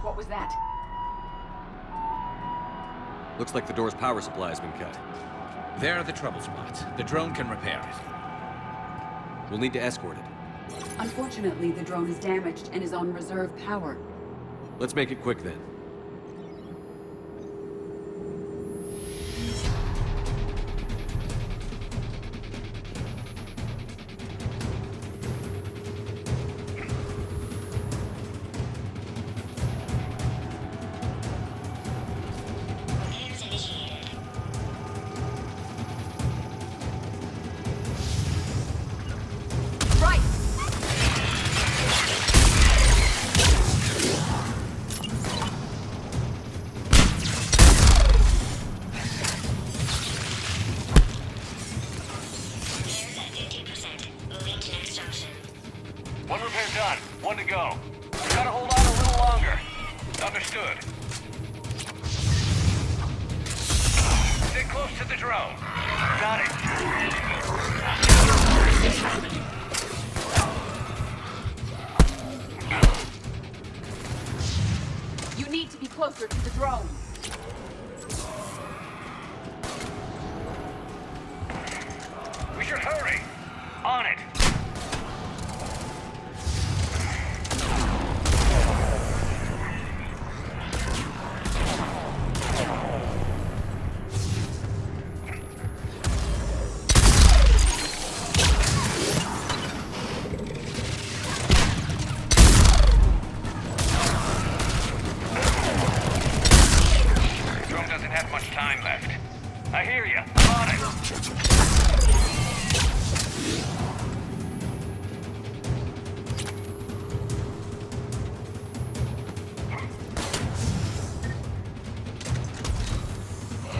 [SPEAKER 10] What was that?
[SPEAKER 11] Looks like the door's power supply has been cut.
[SPEAKER 6] There are the trouble spots. The drone can repair it.
[SPEAKER 11] We'll need to escort it.
[SPEAKER 10] Unfortunately, the drone is damaged and is on reserve power.
[SPEAKER 11] Let's make it quick then.
[SPEAKER 5] One repair done. One to go. We gotta hold on a little longer. Understood. Stay close to the drone. Got it.
[SPEAKER 10] You need to be closer to the drone.
[SPEAKER 5] We should hurry. On it. Drone doesn't have much time left. I hear you. I'm on it.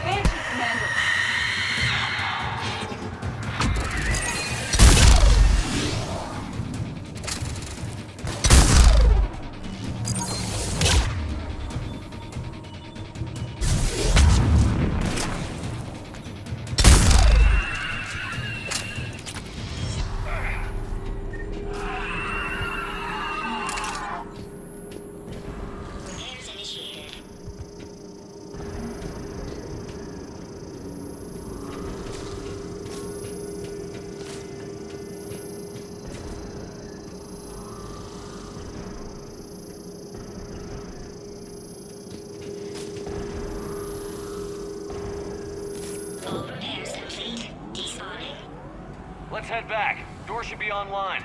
[SPEAKER 10] Banshee, Commander!
[SPEAKER 5] Let's head back. Door should be online.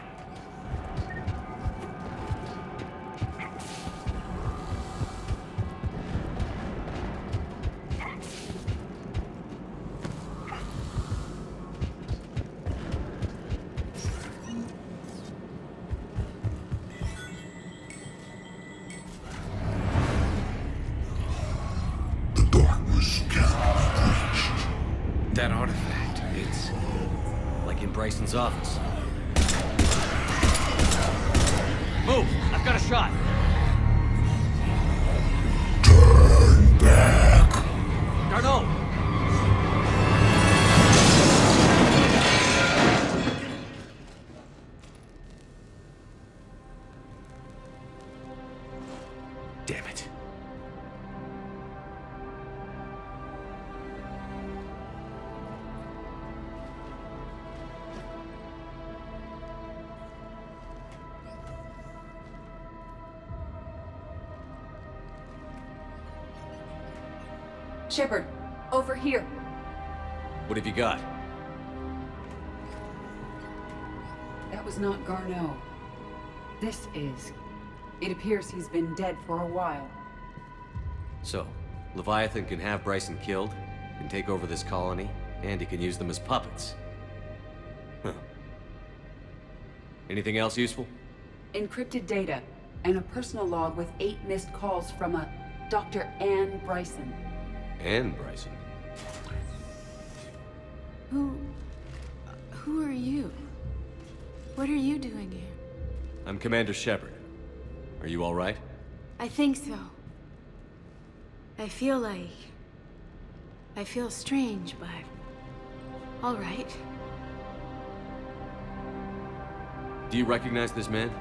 [SPEAKER 6] That artifact, it's...
[SPEAKER 11] Like in Bryson's office. Move! I've got a shot!
[SPEAKER 21] Turn back!
[SPEAKER 11] Darno!
[SPEAKER 6] Damn it.
[SPEAKER 10] Shepard, over here.
[SPEAKER 11] What have you got?
[SPEAKER 10] That was not Garneau. This is. It appears he's been dead for a while.
[SPEAKER 11] So, Leviathan can have Bryson killed, can take over this colony, and he can use them as puppets. Huh. Anything else useful?
[SPEAKER 10] Encrypted data, and a personal log with 8 missed calls from a Dr. Ann Bryson.
[SPEAKER 11] Ann Bryson?
[SPEAKER 12] Who are you? What are you doing here?
[SPEAKER 11] I'm Commander Shepard. Are you all right?
[SPEAKER 12] I think so. I feel strange, but all right.
[SPEAKER 11] Do you recognize this man?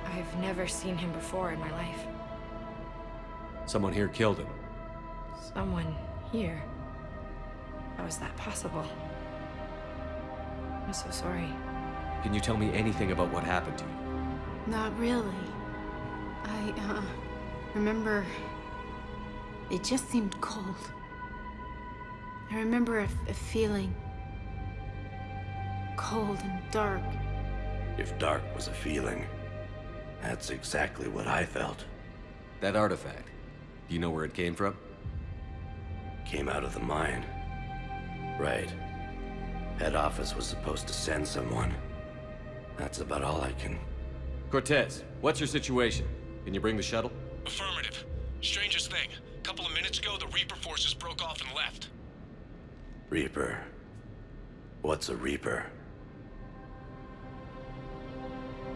[SPEAKER 4] I've never seen him before in my life.
[SPEAKER 11] Someone here killed him.
[SPEAKER 4] Someone here? How is that possible? I'm so sorry.
[SPEAKER 11] Can you tell me anything about what happened to you?
[SPEAKER 12] Not really. I remember it just seemed cold. I remember a feeling cold and dark.
[SPEAKER 13] If dark was a feeling, that's exactly what I felt.
[SPEAKER 11] That artifact, do you know where it came from?
[SPEAKER 13] Came out of the mine. Right. Head office was supposed to send someone. That's about all I can...
[SPEAKER 11] Cortez, what's your situation? Can you bring the shuttle?
[SPEAKER 14] Affirmative. Strangest thing. A couple of minutes ago, the Reaper forces broke off and left.
[SPEAKER 13] Reaper? What's a Reaper?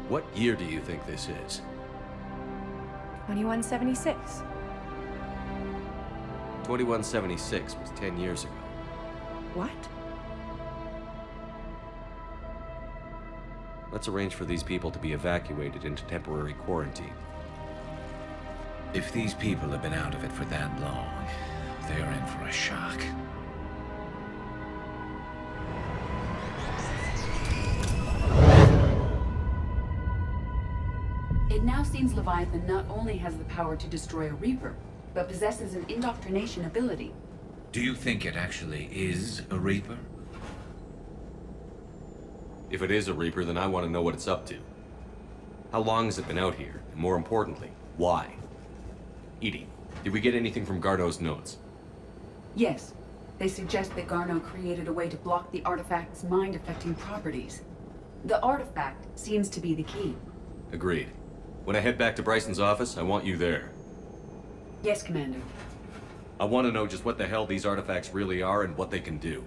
[SPEAKER 11] What year do you think this is?
[SPEAKER 4] 2176.
[SPEAKER 11] 2176 was 10 years ago.
[SPEAKER 4] What?
[SPEAKER 11] Let's arrange for these people to be evacuated into temporary quarantine.
[SPEAKER 6] If these people have been out of it for that long, they're in for a shock.
[SPEAKER 10] It now seems Leviathan not only has the power to destroy a Reaper, but possesses an indoctrination ability.
[SPEAKER 6] Do you think it actually is a Reaper?
[SPEAKER 11] If it is a Reaper, then I want to know what it's up to. How long has it been out here? And more importantly, why? Edie, did we get anything from Garneau's notes?
[SPEAKER 10] Yes. They suggest that Garneau created a way to block the artifact's mind-affecting properties. The artifact seems to be the key.
[SPEAKER 11] Agreed. When I head back to Bryson's office, I want you there.
[SPEAKER 10] Yes, Commander.
[SPEAKER 11] I want to know just what the hell these artifacts really are and what they can do.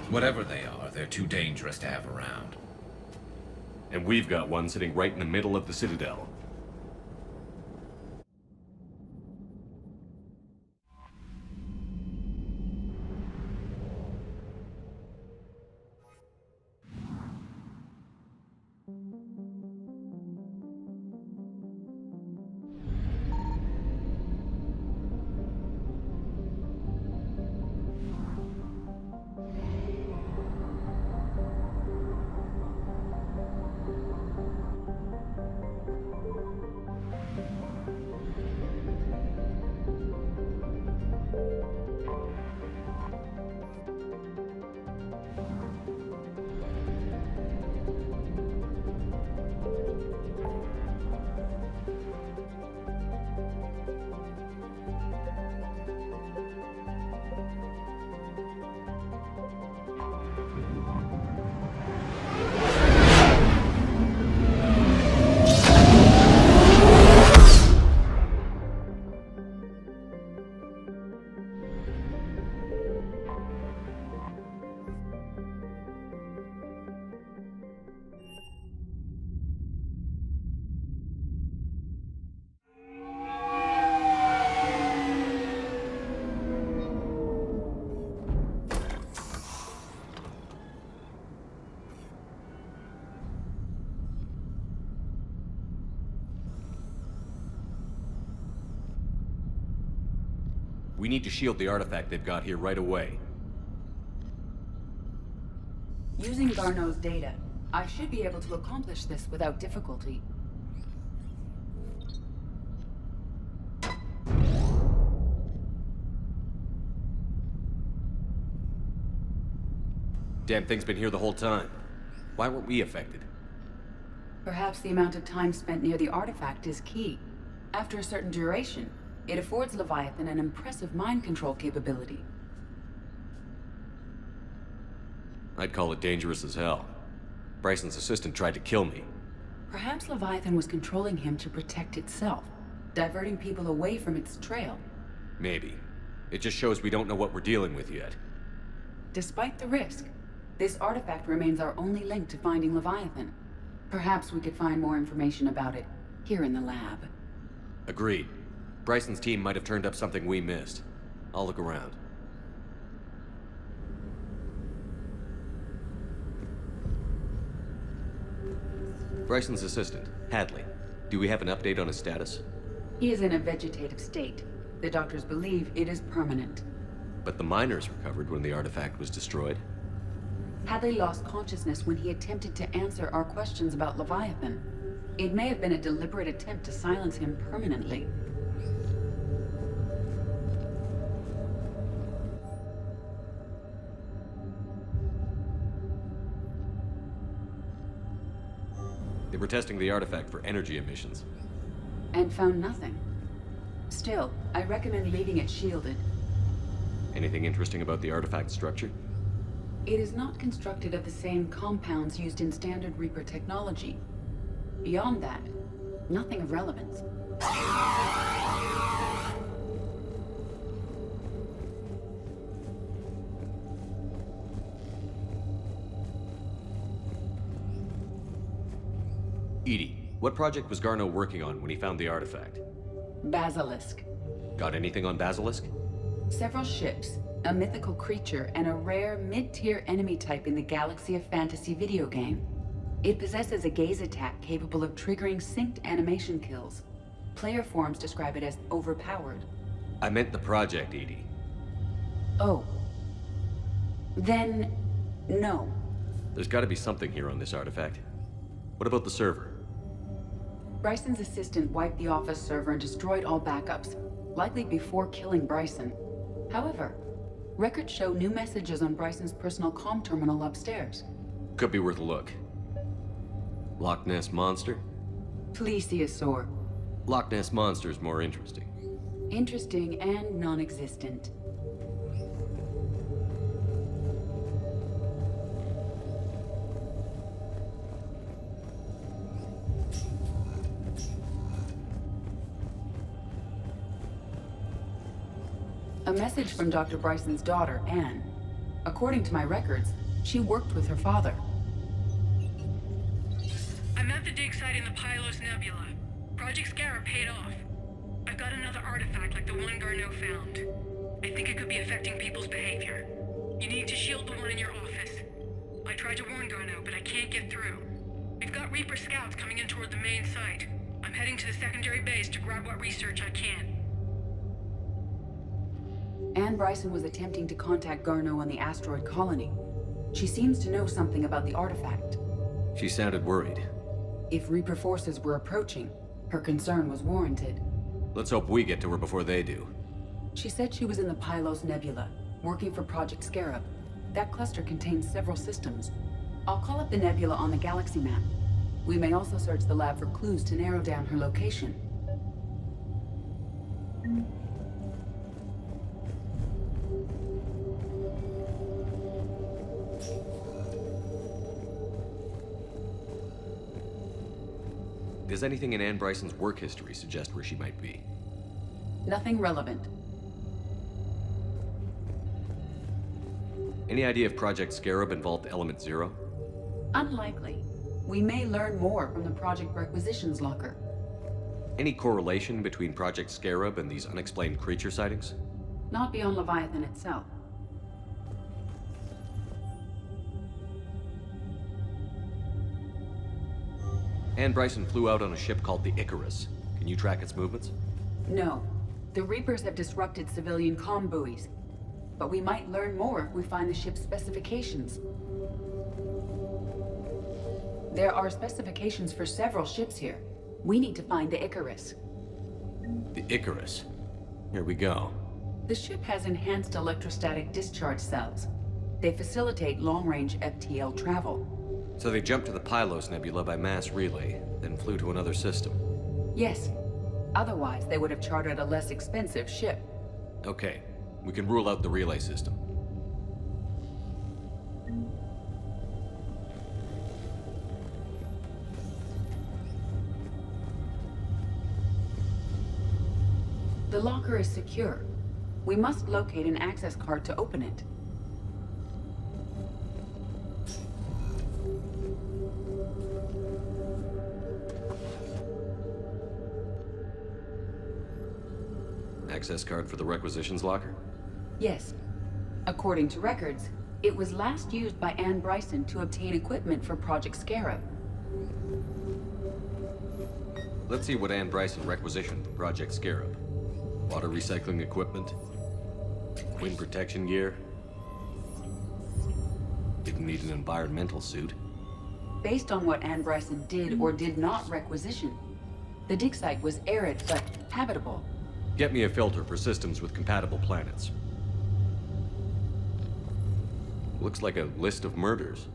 [SPEAKER 6] Whatever they are, they're too dangerous to have around.
[SPEAKER 11] And we've got one sitting right in the middle of the Citadel. We need to shield the artifact they've got here right away.
[SPEAKER 10] Using Garneau's data, I should be able to accomplish this without difficulty.
[SPEAKER 11] Damn thing's been here the whole time. Why weren't we affected?
[SPEAKER 10] Perhaps the amount of time spent near the artifact is key. After a certain duration, it affords Leviathan an impressive mind control capability.
[SPEAKER 11] I'd call it dangerous as hell. Bryson's assistant tried to kill me.
[SPEAKER 10] Perhaps Leviathan was controlling him to protect itself, diverting people away from its trail.
[SPEAKER 11] Maybe. It just shows we don't know what we're dealing with yet.
[SPEAKER 10] Despite the risk, this artifact remains our only link to finding Leviathan. Perhaps we could find more information about it here in the lab.
[SPEAKER 11] Agreed. Bryson's team might have turned up something we missed. I'll look around. Bryson's assistant, Hadley. Do we have an update on his status?
[SPEAKER 10] He is in a vegetative state. The doctors believe it is permanent.
[SPEAKER 11] But the miners recovered when the artifact was destroyed.
[SPEAKER 10] Hadley lost consciousness when he attempted to answer our questions about Leviathan. It may have been a deliberate attempt to silence him permanently.
[SPEAKER 11] They were testing the artifact for energy emissions.
[SPEAKER 10] And found nothing. Still, I recommend leaving it shielded.
[SPEAKER 11] Anything interesting about the artifact structure?
[SPEAKER 10] It is not constructed of the same compounds used in standard Reaper technology. Beyond that, nothing of relevance.
[SPEAKER 11] Edie, what project was Garneau working on when he found the artifact?
[SPEAKER 10] Basilisk.
[SPEAKER 11] Got anything on Basilisk?
[SPEAKER 10] Several ships, a mythical creature, and a rare mid-tier enemy type in the Galaxy of Fantasy video game. It possesses a gaze attack capable of triggering synced animation kills. Player forums describe it as overpowered.
[SPEAKER 11] I meant the project, Edie.
[SPEAKER 10] Oh. Then, no.
[SPEAKER 11] There's gotta be something here on this artifact. What about the server?
[SPEAKER 10] Bryson's assistant wiped the office server and destroyed all backups, likely before killing Bryson. However, records show new messages on Bryson's personal comm terminal upstairs.
[SPEAKER 11] Could be worth a look. Loch Ness Monster?
[SPEAKER 10] Plesiosaur.
[SPEAKER 11] Loch Ness Monster's more interesting.
[SPEAKER 10] Interesting and non-existent. A message from Dr. Bryson's daughter, Anne. According to my records, she worked with her father.
[SPEAKER 15] I'm at the dig site in the Pylos Nebula. Project Scarab paid off. I've got another artifact like the one Garneau found. I think it could be affecting people's behavior. You need to shield the one in your office. I tried to warn Garneau, but I can't get through. We've got Reaper scouts coming in toward the main site. I'm heading to the secondary base to grab what research I can.
[SPEAKER 10] Anne Bryson was attempting to contact Garneau on the asteroid colony. She seems to know something about the artifact.
[SPEAKER 11] She sounded worried.
[SPEAKER 10] If Reaper forces were approaching, her concern was warranted.
[SPEAKER 11] Let's hope we get to her before they do.
[SPEAKER 10] She said she was in the Pylos Nebula, working for Project Scarab. That cluster contains several systems. I'll call up the nebula on the galaxy map. We may also search the lab for clues to narrow down her location.
[SPEAKER 11] Does anything in Anne Bryson's work history suggest where she might be?
[SPEAKER 10] Nothing relevant.
[SPEAKER 11] Any idea if Project Scarab involved Element Zero?
[SPEAKER 10] Unlikely. We may learn more from the Project Requisitions Locker.
[SPEAKER 11] Any correlation between Project Scarab and these unexplained creature sightings?
[SPEAKER 10] Not beyond Leviathan itself.
[SPEAKER 11] Anne Bryson flew out on a ship called the Icarus. Can you track its movements?
[SPEAKER 10] No. The Reapers have disrupted civilian comm buoys. But we might learn more if we find the ship's specifications. There are specifications for several ships here. We need to find the Icarus.
[SPEAKER 11] The Icarus? Here we go.
[SPEAKER 10] The ship has enhanced electrostatic discharge cells. They facilitate long-range FTL travel.
[SPEAKER 11] So they jumped to the Pylos Nebula by mass relay, then flew to another system.
[SPEAKER 10] Yes. Otherwise, they would have chartered a less expensive ship.
[SPEAKER 11] Okay, we can rule out the relay system.
[SPEAKER 10] The locker is secure. We must locate an access card to open it.
[SPEAKER 11] Access card for the requisitions locker?
[SPEAKER 10] Yes. According to records, it was last used by Anne Bryson to obtain equipment for Project Scarab.
[SPEAKER 11] Let's see what Anne Bryson requisitioned for Project Scarab. Water recycling equipment? Wind protection gear? Didn't need an environmental suit.
[SPEAKER 10] Based on what Anne Bryson did or did not requisition, the dig site was arid but habitable.
[SPEAKER 11] Get me a filter for systems with compatible planets. Looks like a list of murders.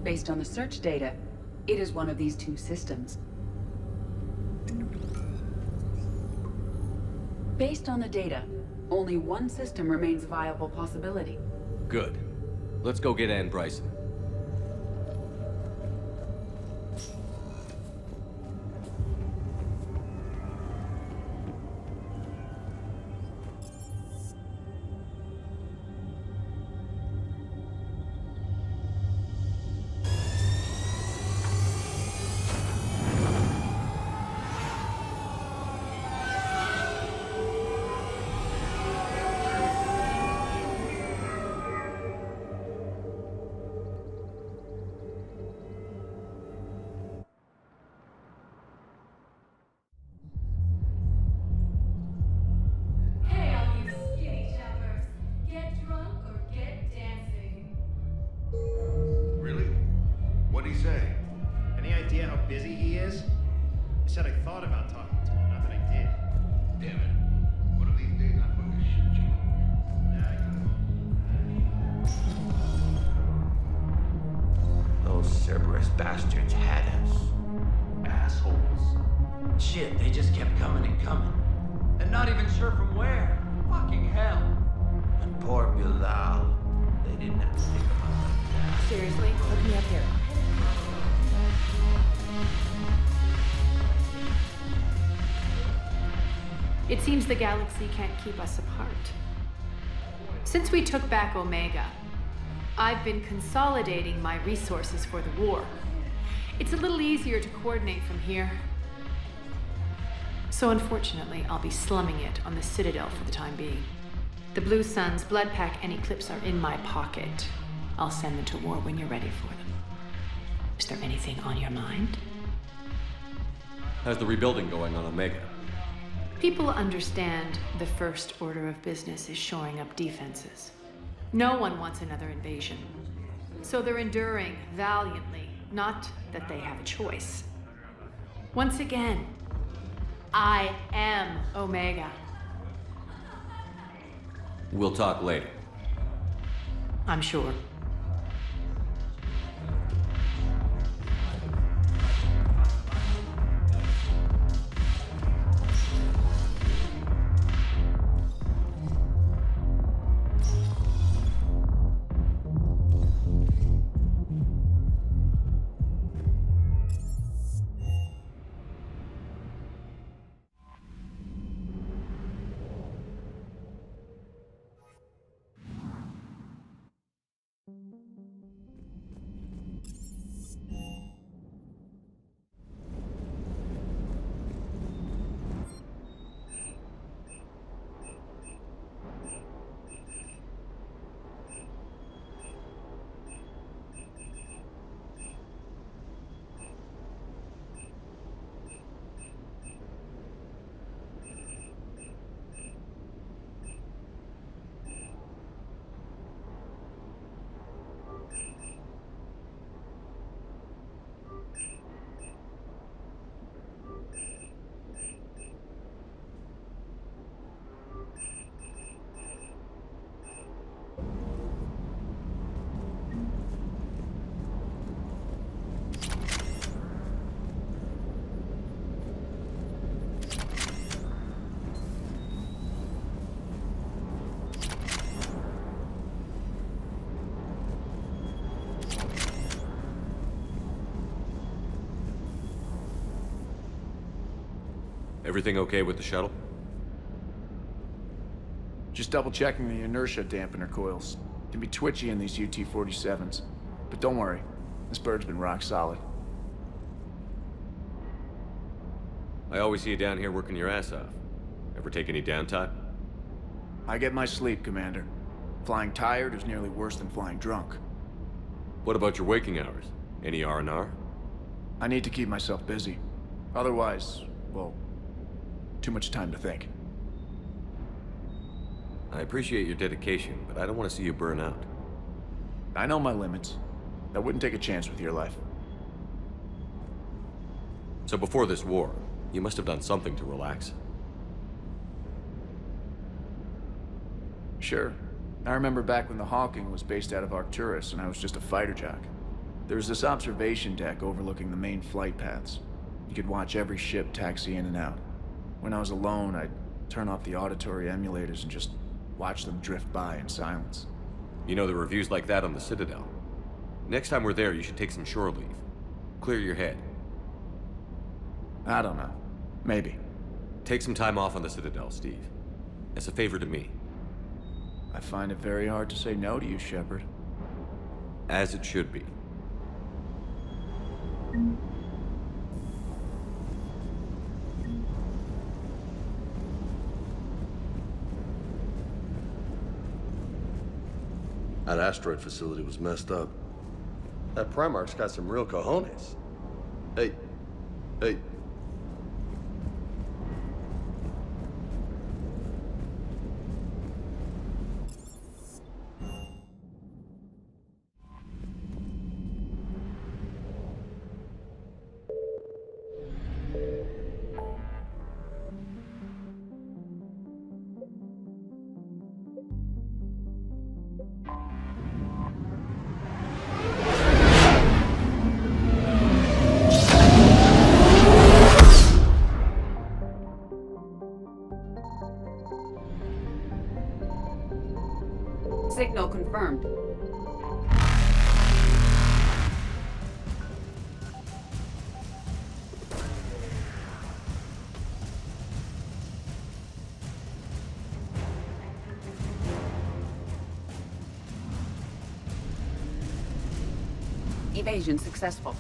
[SPEAKER 10] Based on the search data, it is one of these two systems. Based on the data, only one system remains a viable possibility.
[SPEAKER 11] Good. Let's go get Anne Bryson.
[SPEAKER 3] Hey, all you skinny choppers. Get drunk or get dancing.
[SPEAKER 17] Really? What'd he say?
[SPEAKER 18] Any idea how busy he is? I said I thought about talking to him, not that I did.
[SPEAKER 17] Damn it. One of these days I'm going to shoot you.
[SPEAKER 19] Those Cerberus bastards had us. Assholes. Shit, they just kept coming and coming. And not even sure from where. Fucking hell. And poor Bilal. They didn't have to think about like that.
[SPEAKER 4] Seriously, look me up here.
[SPEAKER 12] It seems the galaxy can't keep us apart. Since we took back Omega, I've been consolidating my resources for the war. It's a little easier to coordinate from here. So unfortunately, I'll be slumming it on the Citadel for the time being. The Blue Suns, Bloodpack, and Eclipse are in my pocket. I'll send them to war when you're ready for them. Is there anything on your mind?
[SPEAKER 11] How's the rebuilding going on Omega?
[SPEAKER 12] People understand the first order of business is shoring up defenses. No one wants another invasion. So they're enduring valiantly, not that they have a choice. Once again, I am Omega.
[SPEAKER 11] We'll talk later.
[SPEAKER 12] I'm sure.
[SPEAKER 11] Everything okay with the shuttle?
[SPEAKER 2] Just double checking the inertia dampener coils. Can be twitchy in these UT-47s. But don't worry, this bird's been rock solid.
[SPEAKER 11] I always see you down here working your ass off. Ever take any downtime?
[SPEAKER 2] I get my sleep, Commander. Flying tired is nearly worse than flying drunk.
[SPEAKER 11] What about your waking hours? Any R&R?
[SPEAKER 2] I need to keep myself busy. Otherwise, well, too much time to think.
[SPEAKER 11] I appreciate your dedication, but I don't want to see you burn out.
[SPEAKER 2] I know my limits. I wouldn't take a chance with your life.
[SPEAKER 11] So before this war, you must have done something to relax.
[SPEAKER 2] Sure. I remember back when the Hawking was based out of Arcturus and I was just a fighter jock. There was this observation deck overlooking the main flight paths. You could watch every ship taxi in and out. When I was alone, I'd turn off the auditory emulators and just watch them drift by in silence.
[SPEAKER 11] You know, the reviews like that on the Citadel. Next time we're there, you should take some shore leave. Clear your head.
[SPEAKER 2] I don't know. Maybe.
[SPEAKER 11] Take some time off on the Citadel, Steve. As a favor to me.
[SPEAKER 2] I find it very hard to say no to you, Shepard.
[SPEAKER 11] As it should be.
[SPEAKER 13] That asteroid facility was messed up. That Primarch's got some real cojones. Hey.
[SPEAKER 10] Signal confirmed. Evasion successful.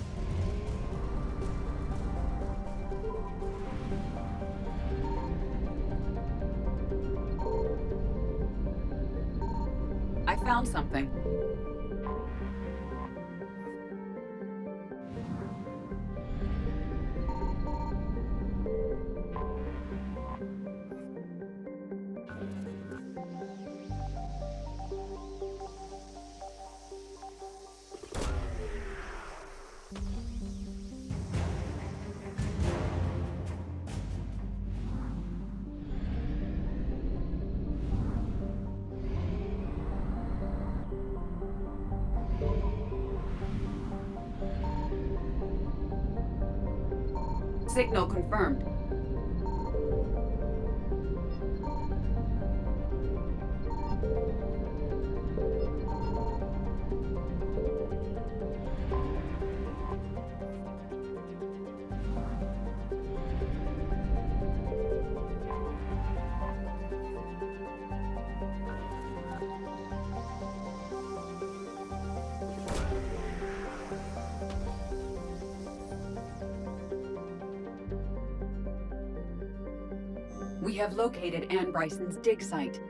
[SPEAKER 10] I found something. Signal confirmed. We have located Anne Bryson's dig site.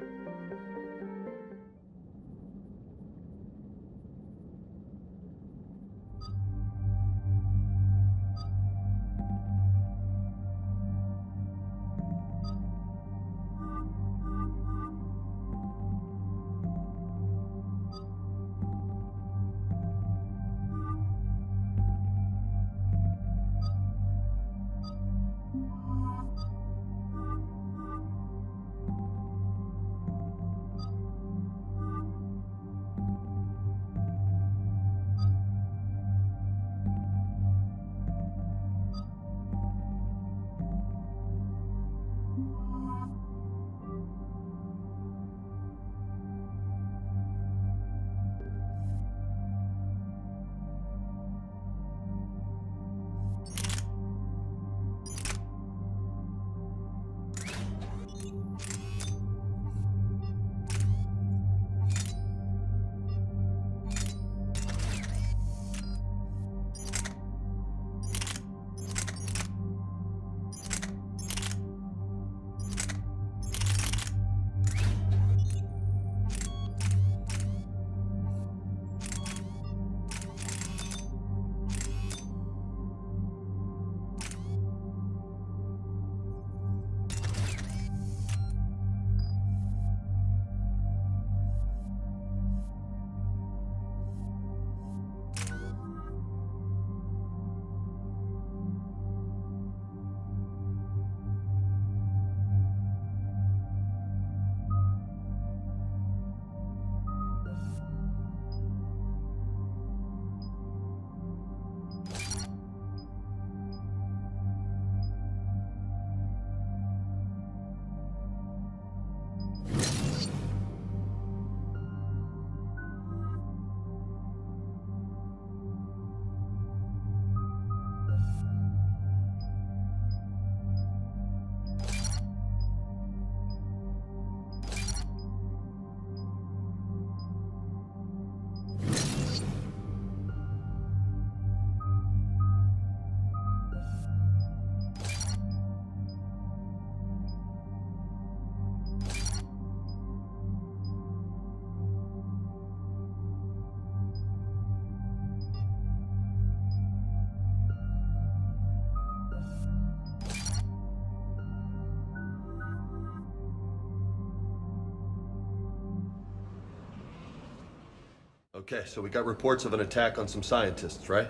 [SPEAKER 8] Okay, so we got reports of an attack on some scientists, right?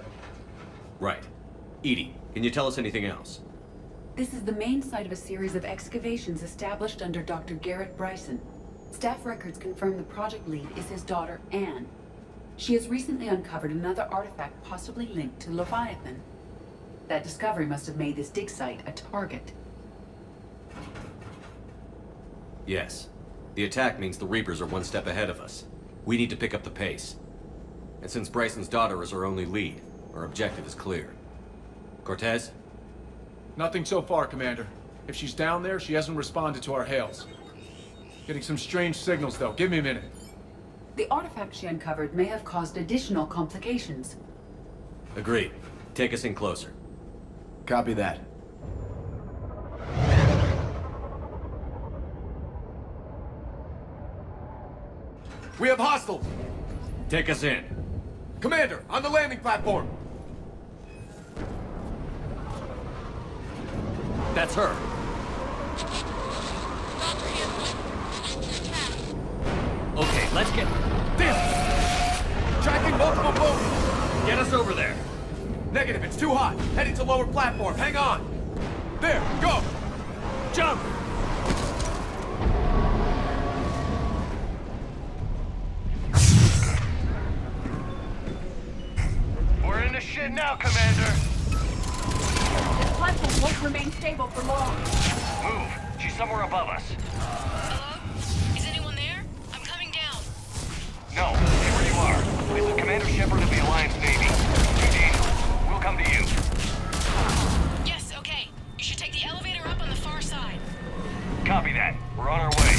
[SPEAKER 11] Right. Edie, can you tell us anything else?
[SPEAKER 10] This is the main site of a series of excavations established under Dr. Garrett Bryson. Staff records confirm the project lead is his daughter, Anne. She has recently uncovered another artifact possibly linked to Leviathan. That discovery must have made this dig site a target.
[SPEAKER 11] Yes. The attack means the Reapers are one step ahead of us. We need to pick up the pace. And since Bryson's daughter is our only lead, our objective is clear. Cortez?
[SPEAKER 2] Nothing so far, Commander. If she's down there, she hasn't responded to our hails. Getting some strange signals, though. Give me a minute.
[SPEAKER 10] The artifact she uncovered may have caused additional complications.
[SPEAKER 11] Agreed. Take us in closer.
[SPEAKER 2] Copy that. We have hostiles!
[SPEAKER 11] Take us in.
[SPEAKER 2] Commander, on the landing platform!
[SPEAKER 11] That's her. Okay, let's get this!
[SPEAKER 2] Tracking multiple boats!
[SPEAKER 11] Get us over there.
[SPEAKER 2] Negative, it's too hot. Heading to lower platform, hang on! There, go!
[SPEAKER 11] Jump!
[SPEAKER 5] We're in the shit now, Commander!
[SPEAKER 10] This platform won't remain stable for long.
[SPEAKER 5] Move! She's somewhere above us.
[SPEAKER 15] Hello? Is anyone there? I'm coming down.
[SPEAKER 5] No, stay where you are. This is Commander Shepard of the Alliance Navy. Eugene, we'll come to you.
[SPEAKER 15] Yes, okay. You should take the elevator up on the far side.
[SPEAKER 5] Copy that. We're on our way.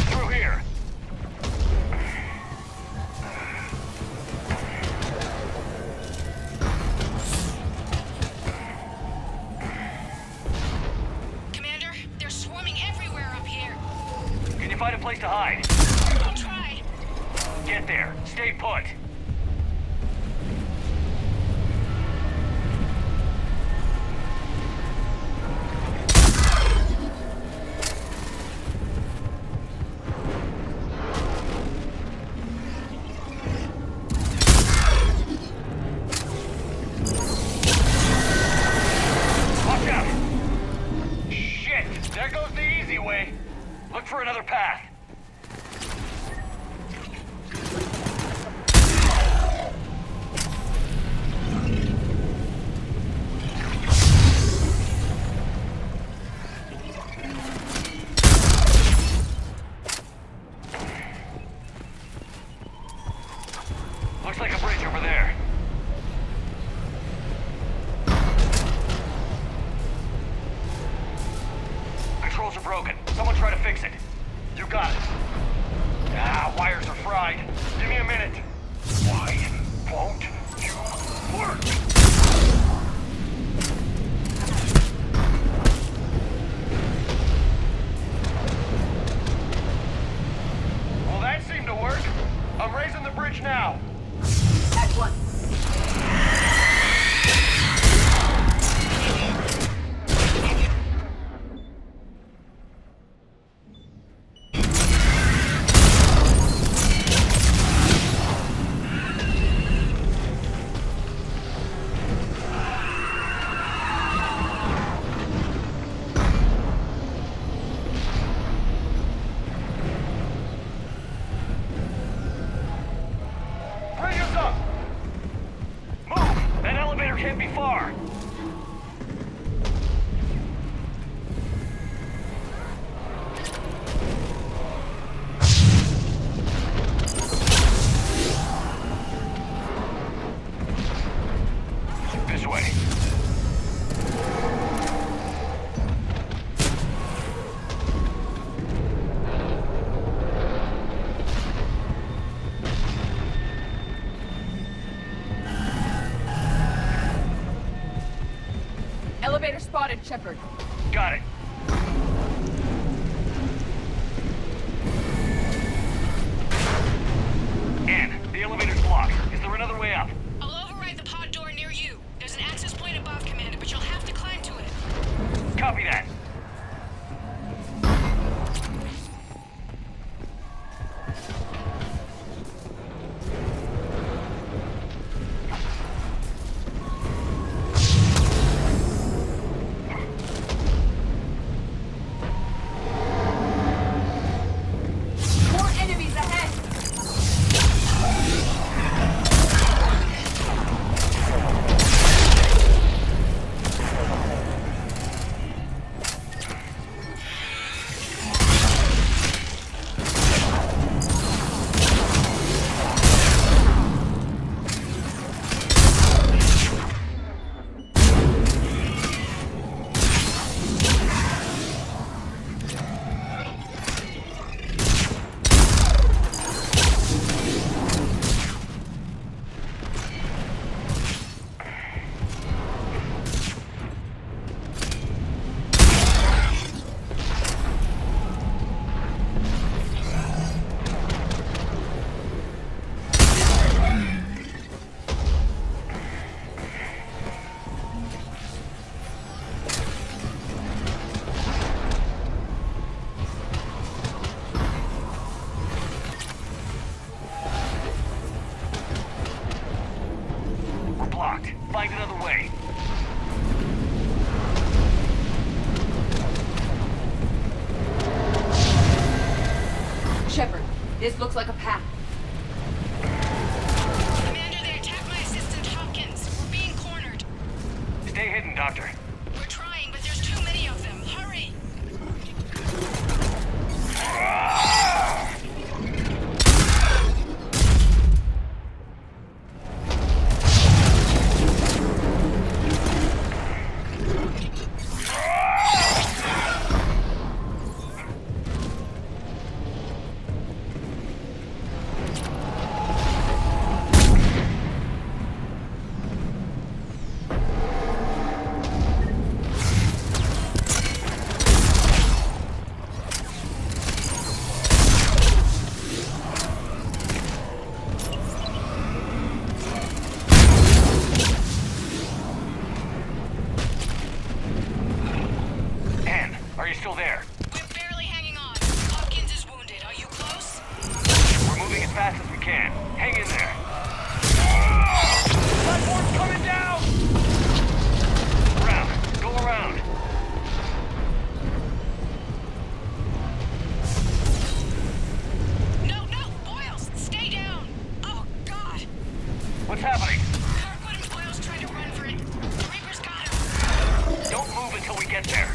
[SPEAKER 5] Through here.
[SPEAKER 15] Commander, they're swarming everywhere up here.
[SPEAKER 5] Can you find a place to hide?
[SPEAKER 15] I'll try.
[SPEAKER 5] Get there. Stay put. Watch out! Shit! There goes the easy way. Look for another path. Looks like a bridge over there. Controls are broken. Someone try to fix it. You got it. Ah, wires are fried. Give me a minute. Why won't you work? Well, that seemed to work. I'm raising the bridge now.
[SPEAKER 10] At once. Shepard.
[SPEAKER 5] Got it. Ann, the elevator's blocked. Is there another way up?
[SPEAKER 15] I'll override the pod door near you. There's an access point above, Commander, but you'll have to climb to it.
[SPEAKER 5] Copy that.
[SPEAKER 10] More enemies ahead!
[SPEAKER 5] We're blocked. Find another way.
[SPEAKER 10] Shepard, this looks like a path.
[SPEAKER 15] Commander, they attacked my assistant Hopkins. We're being cornered.
[SPEAKER 5] Stay hidden, Doctor.
[SPEAKER 15] We're trying, but there's too many of them. Hurry!
[SPEAKER 5] Ann, are you still there?
[SPEAKER 15] We're barely hanging on. Hopkins is wounded. Are you close?
[SPEAKER 5] We're moving as fast as we can. Hang in there. Platform's coming down! Around. Go around.
[SPEAKER 15] No, no! Boyles, stay down! Oh, God!
[SPEAKER 5] What's happening?
[SPEAKER 15] Kirkwood and Boyles tried to run for it. The Reapers got him.
[SPEAKER 5] Don't move until we get there.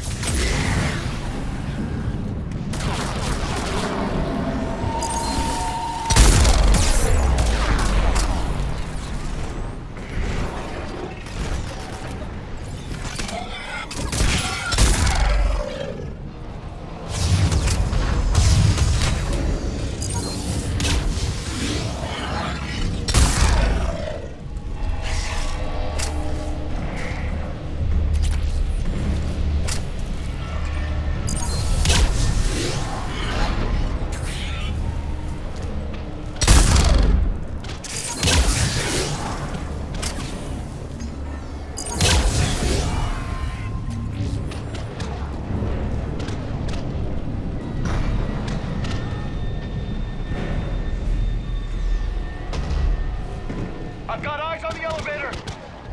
[SPEAKER 5] I've got eyes on the elevator!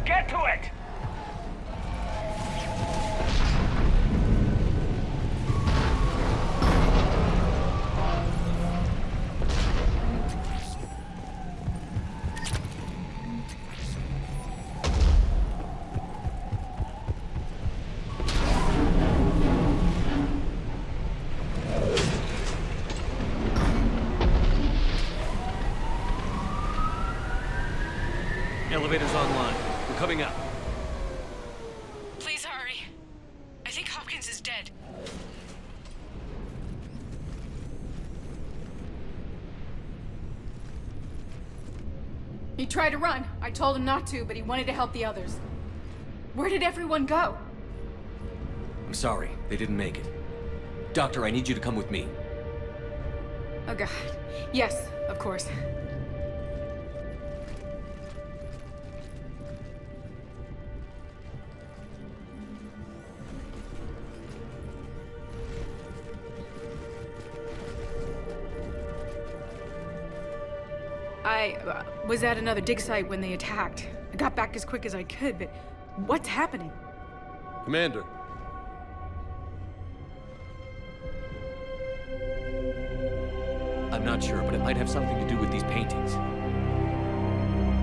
[SPEAKER 5] Get to it!
[SPEAKER 11] Elevator's online. We're coming up.
[SPEAKER 15] Please hurry. I think Hopkins is dead.
[SPEAKER 4] He tried to run. I told him not to, but he wanted to help the others. Where did everyone go?
[SPEAKER 11] I'm sorry, they didn't make it. Doctor, I need you to come with me.
[SPEAKER 12] Oh god. Yes, of course. I was at another dig site when they attacked. I got back as quick as I could, but what's happening?
[SPEAKER 8] Commander.
[SPEAKER 11] I'm not sure, but it might have something to do with these paintings.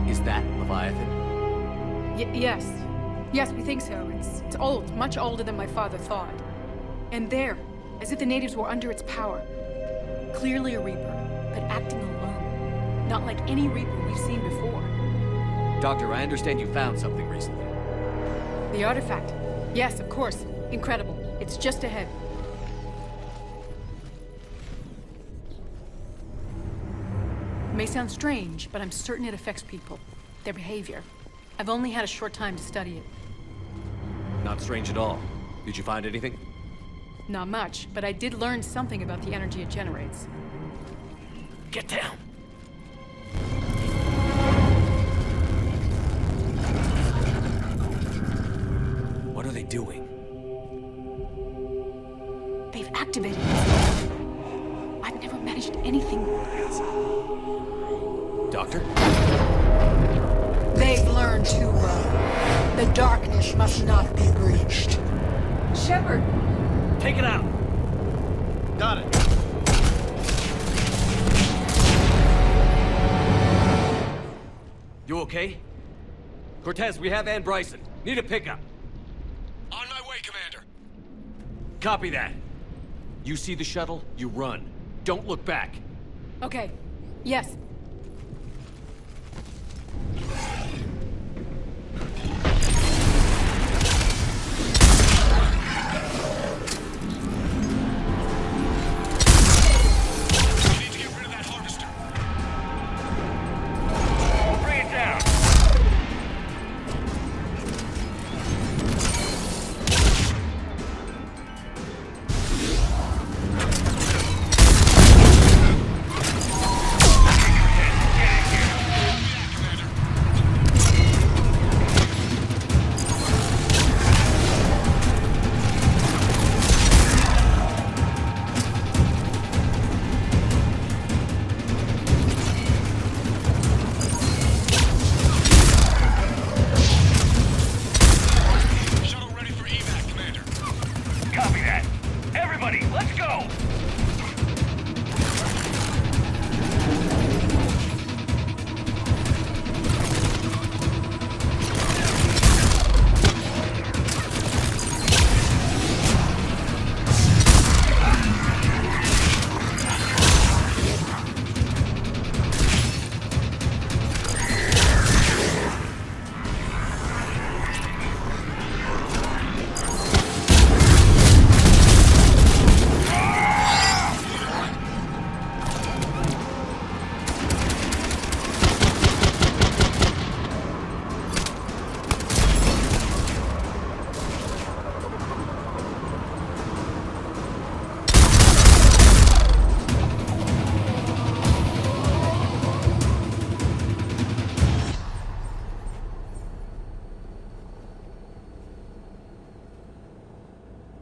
[SPEAKER 11] Is that Leviathan?
[SPEAKER 12] Yes. Yes, we think so. It's old, much older than my father thought. And there, as if the natives were under its power. Clearly a Reaper, but acting alone. Not like any Reaper we've seen before.
[SPEAKER 11] Doctor, I understand you found something recently.
[SPEAKER 12] The artifact. Yes, of course. Incredible. It's just ahead. It may sound strange, but I'm certain it affects people. Their behavior. I've only had a short time to study it.
[SPEAKER 11] Not strange at all. Did you find anything?
[SPEAKER 12] Not much, but I did learn something about the energy it generates.
[SPEAKER 11] Get down! What are they doing?
[SPEAKER 12] They've activated it. I've never managed anything.
[SPEAKER 11] Doctor?
[SPEAKER 12] They've learned too well. The darkness must not be breached. Shepard!
[SPEAKER 11] Take it out!
[SPEAKER 8] Got it.
[SPEAKER 11] You okay? Cortez, we have Ann Bryson. Need a pickup.
[SPEAKER 14] On my way, Commander.
[SPEAKER 11] Copy that. You see the shuttle, you run. Don't look back.
[SPEAKER 12] Okay. Yes.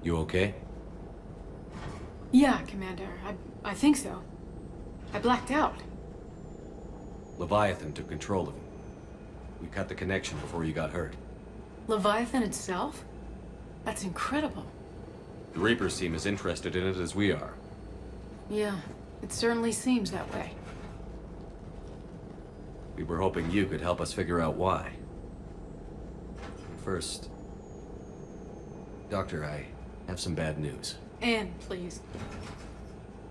[SPEAKER 11] You okay?
[SPEAKER 12] Yeah, Commander. I think so. I blacked out.
[SPEAKER 11] Leviathan took control of him. We cut the connection before you got hurt.
[SPEAKER 12] Leviathan itself? That's incredible.
[SPEAKER 11] The Reapers seem as interested in it as we are.
[SPEAKER 12] Yeah, it certainly seems that way.
[SPEAKER 11] We were hoping you could help us figure out why. First, Doctor, I have some bad news.
[SPEAKER 12] Anne, please.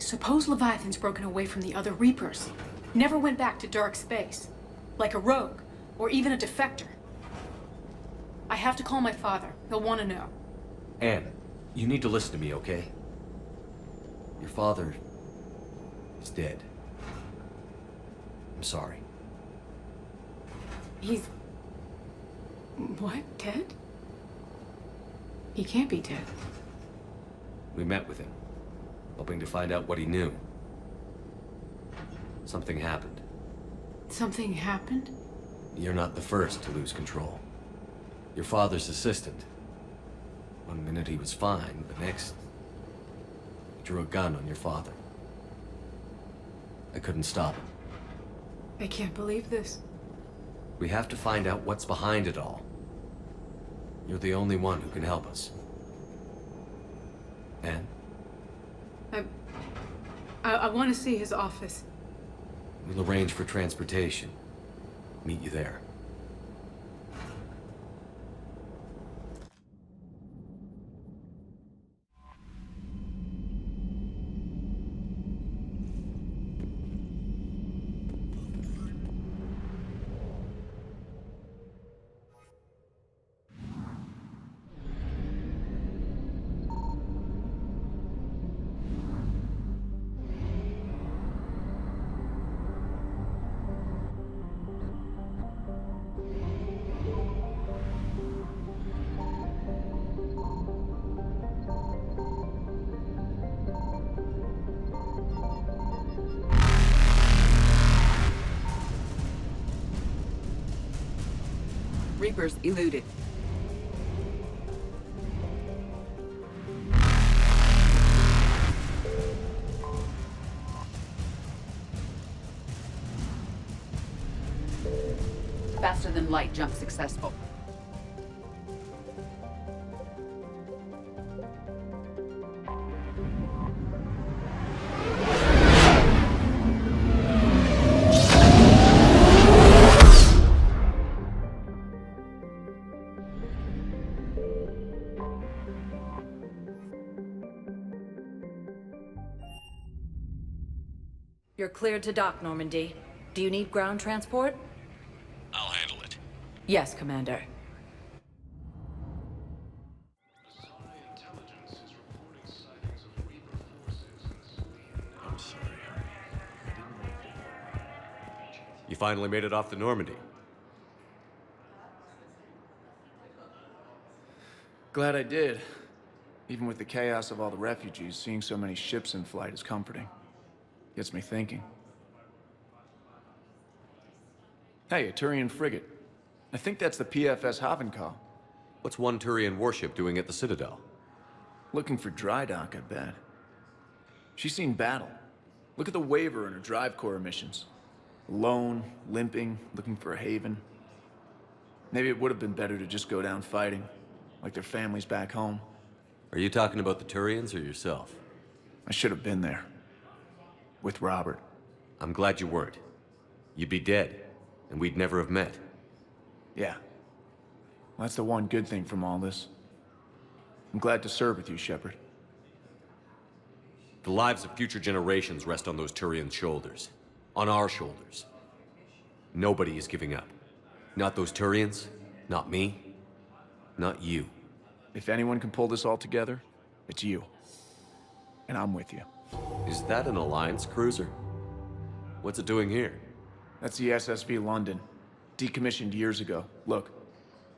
[SPEAKER 12] Suppose Leviathan's broken away from the other Reapers. Never went back to dark space. Like a rogue, or even a defector. I have to call my father. He'll want to know.
[SPEAKER 11] Anne, you need to listen to me, okay? Your father is dead. I'm sorry.
[SPEAKER 12] He's... What? Dead? He can't be dead.
[SPEAKER 11] We met with him, hoping to find out what he knew. Something happened.
[SPEAKER 12] Something happened?
[SPEAKER 11] You're not the first to lose control. Your father's assistant. One minute he was fine, the next... he drew a gun on your father. I couldn't stop him.
[SPEAKER 12] I can't believe this.
[SPEAKER 11] We have to find out what's behind it all. You're the only one who can help us. And?
[SPEAKER 12] I want to see his office.
[SPEAKER 11] We'll arrange for transportation. Meet you there.
[SPEAKER 10] Reapers eluded. Faster than light jump successful.
[SPEAKER 16] You're cleared to dock, Normandy. Do you need ground transport?
[SPEAKER 14] I'll handle it.
[SPEAKER 16] Yes, Commander.
[SPEAKER 14] I'm sorry, Harry. I didn't know.
[SPEAKER 11] You finally made it off the Normandy.
[SPEAKER 2] Glad I did. Even with the chaos of all the refugees, seeing so many ships in flight is comforting. Gets me thinking. Hey, a Turian frigate. I think that's the PFS Havenkal.
[SPEAKER 11] What's one Turian warship doing at the Citadel?
[SPEAKER 2] Looking for dry dock, I bet. She's seen battle. Look at the waiver in her drive core emissions. Alone, limping, looking for a haven. Maybe it would have been better to just go down fighting, like their families back home.
[SPEAKER 11] Are you talking about the Turians or yourself?
[SPEAKER 2] I should have been there. With Robert.
[SPEAKER 11] I'm glad you weren't. You'd be dead, and we'd never have met.
[SPEAKER 2] Yeah. Well, that's the one good thing from all this. I'm glad to serve with you, Shepard.
[SPEAKER 11] The lives of future generations rest on those Turians' shoulders. On our shoulders. Nobody is giving up. Not those Turians, not me, not you.
[SPEAKER 2] If anyone can pull this all together, it's you. And I'm with you.
[SPEAKER 11] Is that an Alliance cruiser? What's it doing here?
[SPEAKER 2] That's the SSV London. Decommissioned years ago. Look,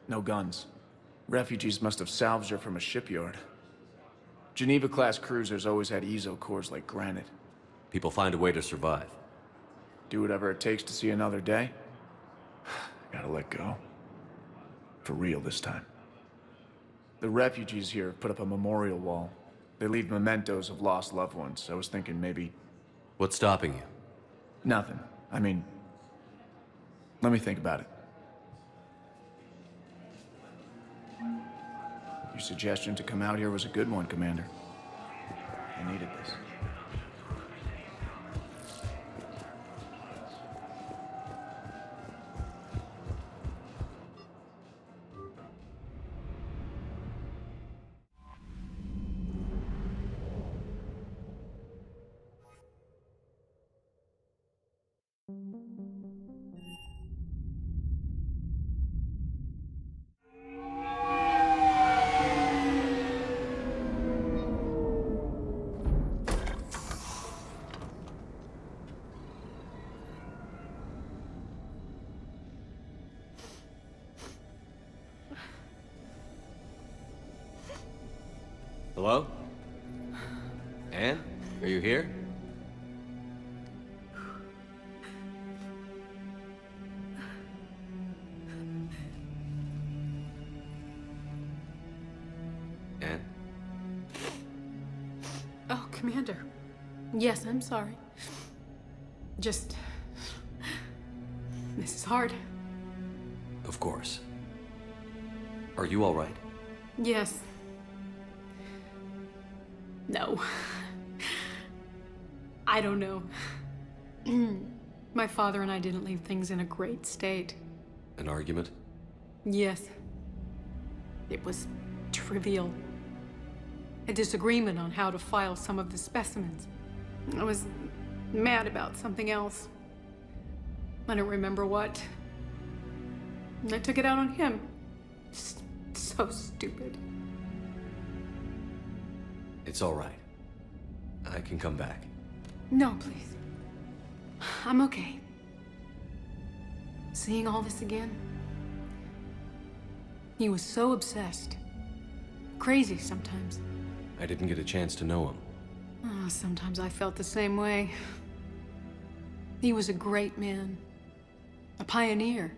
[SPEAKER 2] no guns. Refugees must have salvaged her from a shipyard. Geneva-class cruisers always had ezo cores like granite.
[SPEAKER 11] People find a way to survive.
[SPEAKER 2] Do whatever it takes to see another day. Gotta let go. For real this time. The refugees here have put up a memorial wall. They leave mementos of lost loved ones. I was thinking maybe...
[SPEAKER 11] What's stopping you?
[SPEAKER 2] Nothing. I mean... Let me think about it. Your suggestion to come out here was a good one, Commander. I needed this.
[SPEAKER 11] Hello? Anne, are you here? Anne?
[SPEAKER 12] Oh, Commander. Yes, I'm sorry. Just... This is hard.
[SPEAKER 11] Of course. Are you all right?
[SPEAKER 12] Yes. No. I don't know. My father and I didn't leave things in a great state.
[SPEAKER 11] An argument?
[SPEAKER 12] Yes. It was trivial. A disagreement on how to file some of the specimens. I was mad about something else. I don't remember what. And I took it out on him. So stupid.
[SPEAKER 11] It's all right. I can come back.
[SPEAKER 12] No, please. I'm okay. Seeing all this again? He was so obsessed. Crazy sometimes.
[SPEAKER 11] I didn't get a chance to know him.
[SPEAKER 12] Oh, sometimes I felt the same way. He was a great man. A pioneer.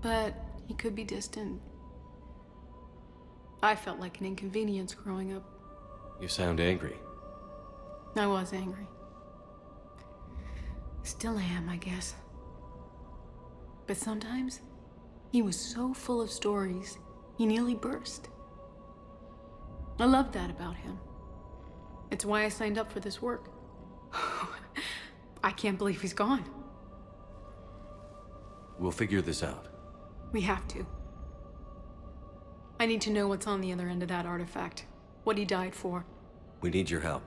[SPEAKER 12] But he could be distant. I felt like an inconvenience growing up.
[SPEAKER 11] You sound angry.
[SPEAKER 12] I was angry. Still am, I guess. But sometimes, he was so full of stories, he nearly burst. I loved that about him. It's why I signed up for this work. I can't believe he's gone.
[SPEAKER 11] We'll figure this out.
[SPEAKER 12] We have to. I need to know what's on the other end of that artifact. What he died for.
[SPEAKER 11] We need your help.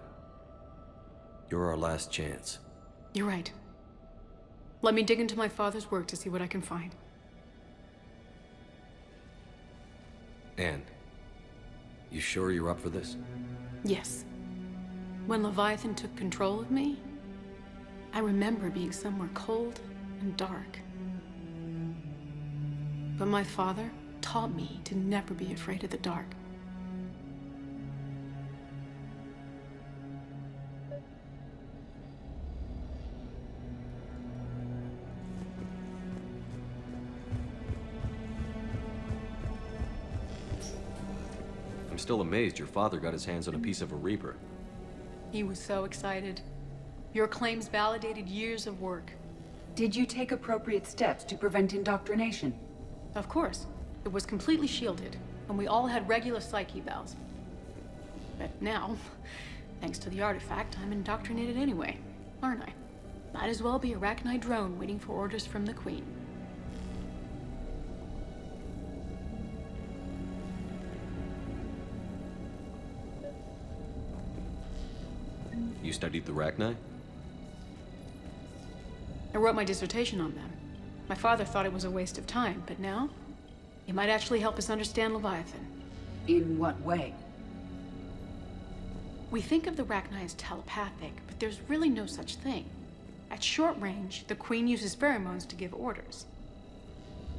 [SPEAKER 11] You're our last chance.
[SPEAKER 12] You're right. Let me dig into my father's work to see what I can find.
[SPEAKER 11] Anne, you sure you're up for this?
[SPEAKER 12] Yes. When Leviathan took control of me, I remember being somewhere cold and dark. But my father taught me to never be afraid of the dark.
[SPEAKER 11] I'm still amazed your father got his hands on a piece of a Reaper.
[SPEAKER 12] He was so excited. Your claims validated years of work.
[SPEAKER 10] Did you take appropriate steps to prevent indoctrination?
[SPEAKER 12] Of course. It was completely shielded, and we all had regular psych evals. But now, thanks to the artifact, I'm indoctrinated anyway, aren't I? Might as well be a Arachnite drone waiting for orders from the Queen.
[SPEAKER 11] You studied the Arachnite?
[SPEAKER 12] I wrote my dissertation on them. My father thought it was a waste of time, but now, it might actually help us understand Leviathan.
[SPEAKER 10] In what way?
[SPEAKER 12] We think of the Arachnite as telepathic, but there's really no such thing. At short range, the Queen uses pheromones to give orders.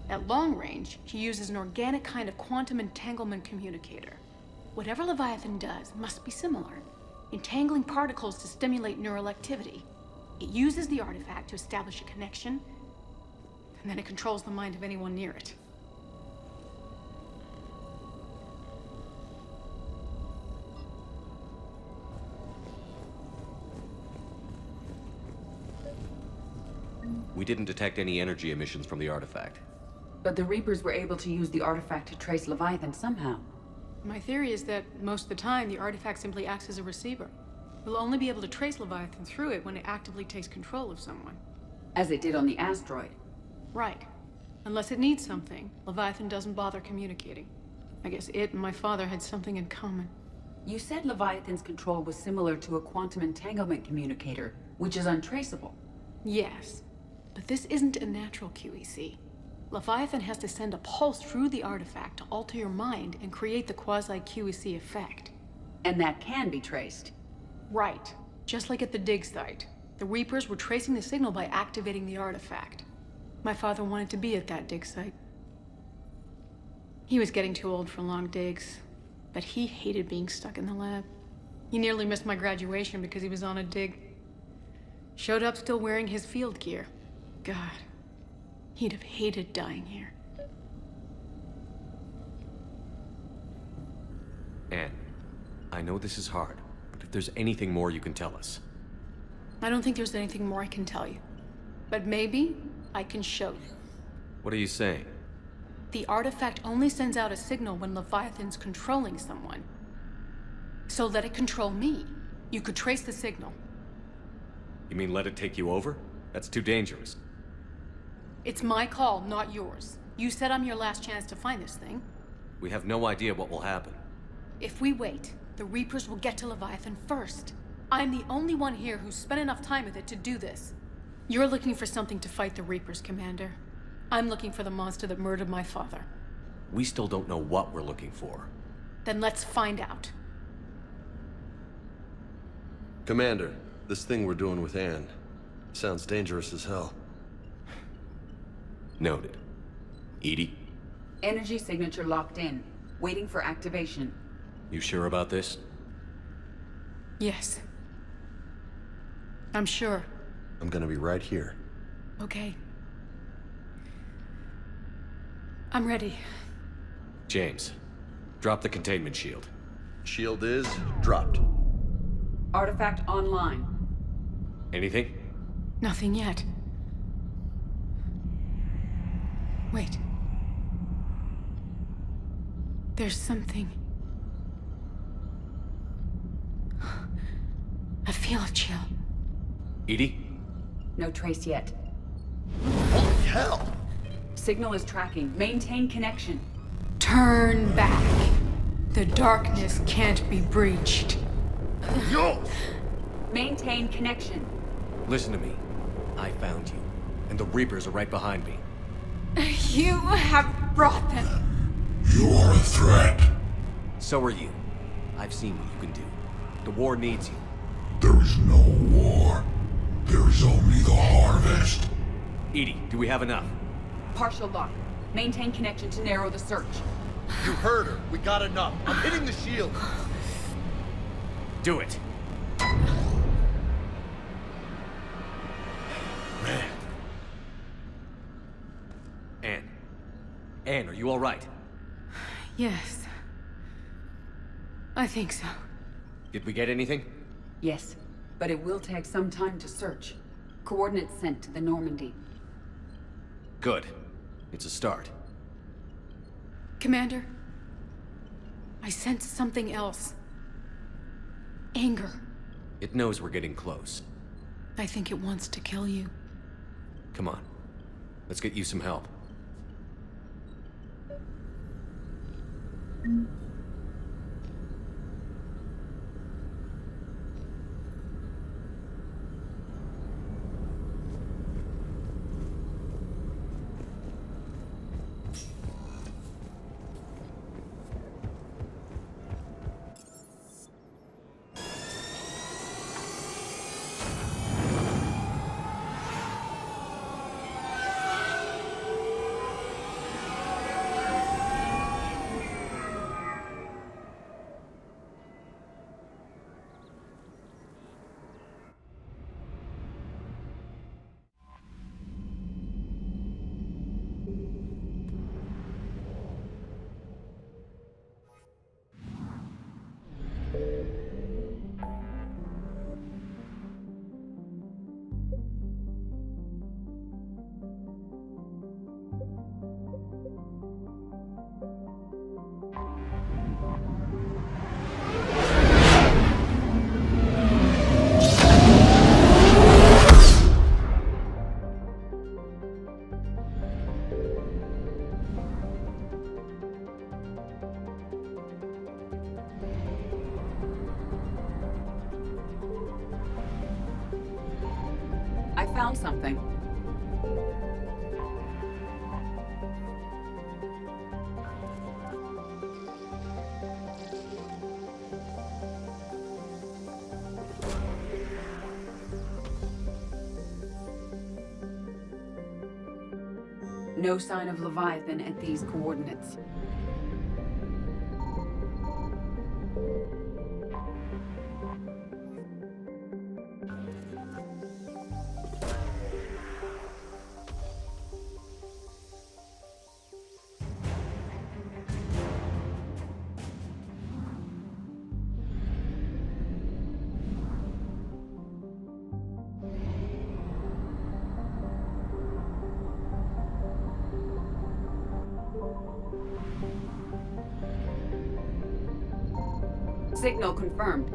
[SPEAKER 12] At long range, she uses an organic kind of quantum entanglement communicator. Whatever Leviathan does must be similar, entangling particles to stimulate neural activity. It uses the artifact to establish a connection, and then it controls the mind of anyone near it.
[SPEAKER 11] We didn't detect any energy emissions from the artifact.
[SPEAKER 10] But the Reapers were able to use the artifact to trace Leviathan somehow.
[SPEAKER 12] My theory is that most of the time, the artifact simply acts as a receiver. We'll only be able to trace Leviathan through it when it actively takes control of someone.
[SPEAKER 10] As it did on the asteroid.
[SPEAKER 12] Right. Unless it needs something, Leviathan doesn't bother communicating. I guess it and my father had something in common.
[SPEAKER 10] You said Leviathan's control was similar to a quantum entanglement communicator, which is untraceable.
[SPEAKER 12] Yes. But this isn't a natural QEC. Leviathan has to send a pulse through the artifact to alter your mind and create the quasi-QEC effect.
[SPEAKER 10] And that can be traced.
[SPEAKER 12] Right. Just like at the dig site. The Reapers were tracing the signal by activating the artifact. My father wanted to be at that dig site. He was getting too old for long digs, but he hated being stuck in the lab. He nearly missed my graduation because he was on a dig. Showed up still wearing his field gear. God, he'd have hated dying here.
[SPEAKER 11] Anne, I know this is hard, but if there's anything more you can tell us.
[SPEAKER 12] I don't think there's anything more I can tell you. But maybe I can show you.
[SPEAKER 11] What are you saying?
[SPEAKER 12] The artifact only sends out a signal when Leviathan's controlling someone. So let it control me. You could trace the signal.
[SPEAKER 11] You mean let it take you over? That's too dangerous.
[SPEAKER 12] It's my call, not yours. You said I'm your last chance to find this thing.
[SPEAKER 11] We have no idea what will happen.
[SPEAKER 12] If we wait, the Reapers will get to Leviathan first. I'm the only one here who's spent enough time with it to do this. You're looking for something to fight the Reapers, Commander. I'm looking for the monster that murdered my father.
[SPEAKER 11] We still don't know what we're looking for.
[SPEAKER 12] Then let's find out.
[SPEAKER 8] Commander, this thing we're doing with Anne sounds dangerous as hell.
[SPEAKER 11] Noted. Edie?
[SPEAKER 10] Energy signature locked in. Waiting for activation.
[SPEAKER 11] You sure about this?
[SPEAKER 12] Yes. I'm sure.
[SPEAKER 8] I'm gonna be right here.
[SPEAKER 12] Okay. I'm ready.
[SPEAKER 11] James, drop the containment shield.
[SPEAKER 8] Shield is dropped.
[SPEAKER 10] Artifact online.
[SPEAKER 11] Anything?
[SPEAKER 12] Nothing yet. Wait. There's something. I feel a chill.
[SPEAKER 11] Edie?
[SPEAKER 10] No trace yet.
[SPEAKER 8] Holy hell!
[SPEAKER 10] Signal is tracking. Maintain connection.
[SPEAKER 12] Turn back. The darkness can't be breached.
[SPEAKER 8] Yo!
[SPEAKER 10] Maintain connection.
[SPEAKER 11] Listen to me. I found you, and the Reapers are right behind me.
[SPEAKER 12] You have brought them.
[SPEAKER 24] You are a threat.
[SPEAKER 11] So are you. I've seen what you can do. The war needs you.
[SPEAKER 24] There is no war. There is only the harvest.
[SPEAKER 11] Edie, do we have enough?
[SPEAKER 10] Partial lock. Maintain connection to narrow the search.
[SPEAKER 8] You heard her. We got enough. I'm hitting the shield.
[SPEAKER 11] Do it.
[SPEAKER 8] Man.
[SPEAKER 11] Anne, are you all right?
[SPEAKER 12] Yes. I think so.
[SPEAKER 11] Did we get anything?
[SPEAKER 10] Yes, but it will take some time to search. Coordinates sent to the Normandy.
[SPEAKER 11] Good. It's a start.
[SPEAKER 12] Commander, I sense something else. Anger.
[SPEAKER 11] It knows we're getting close.
[SPEAKER 12] I think it wants to kill you.
[SPEAKER 11] Come on. Let's get you some help.
[SPEAKER 10] I found something. No sign of Leviathan at these coordinates. Signal confirmed.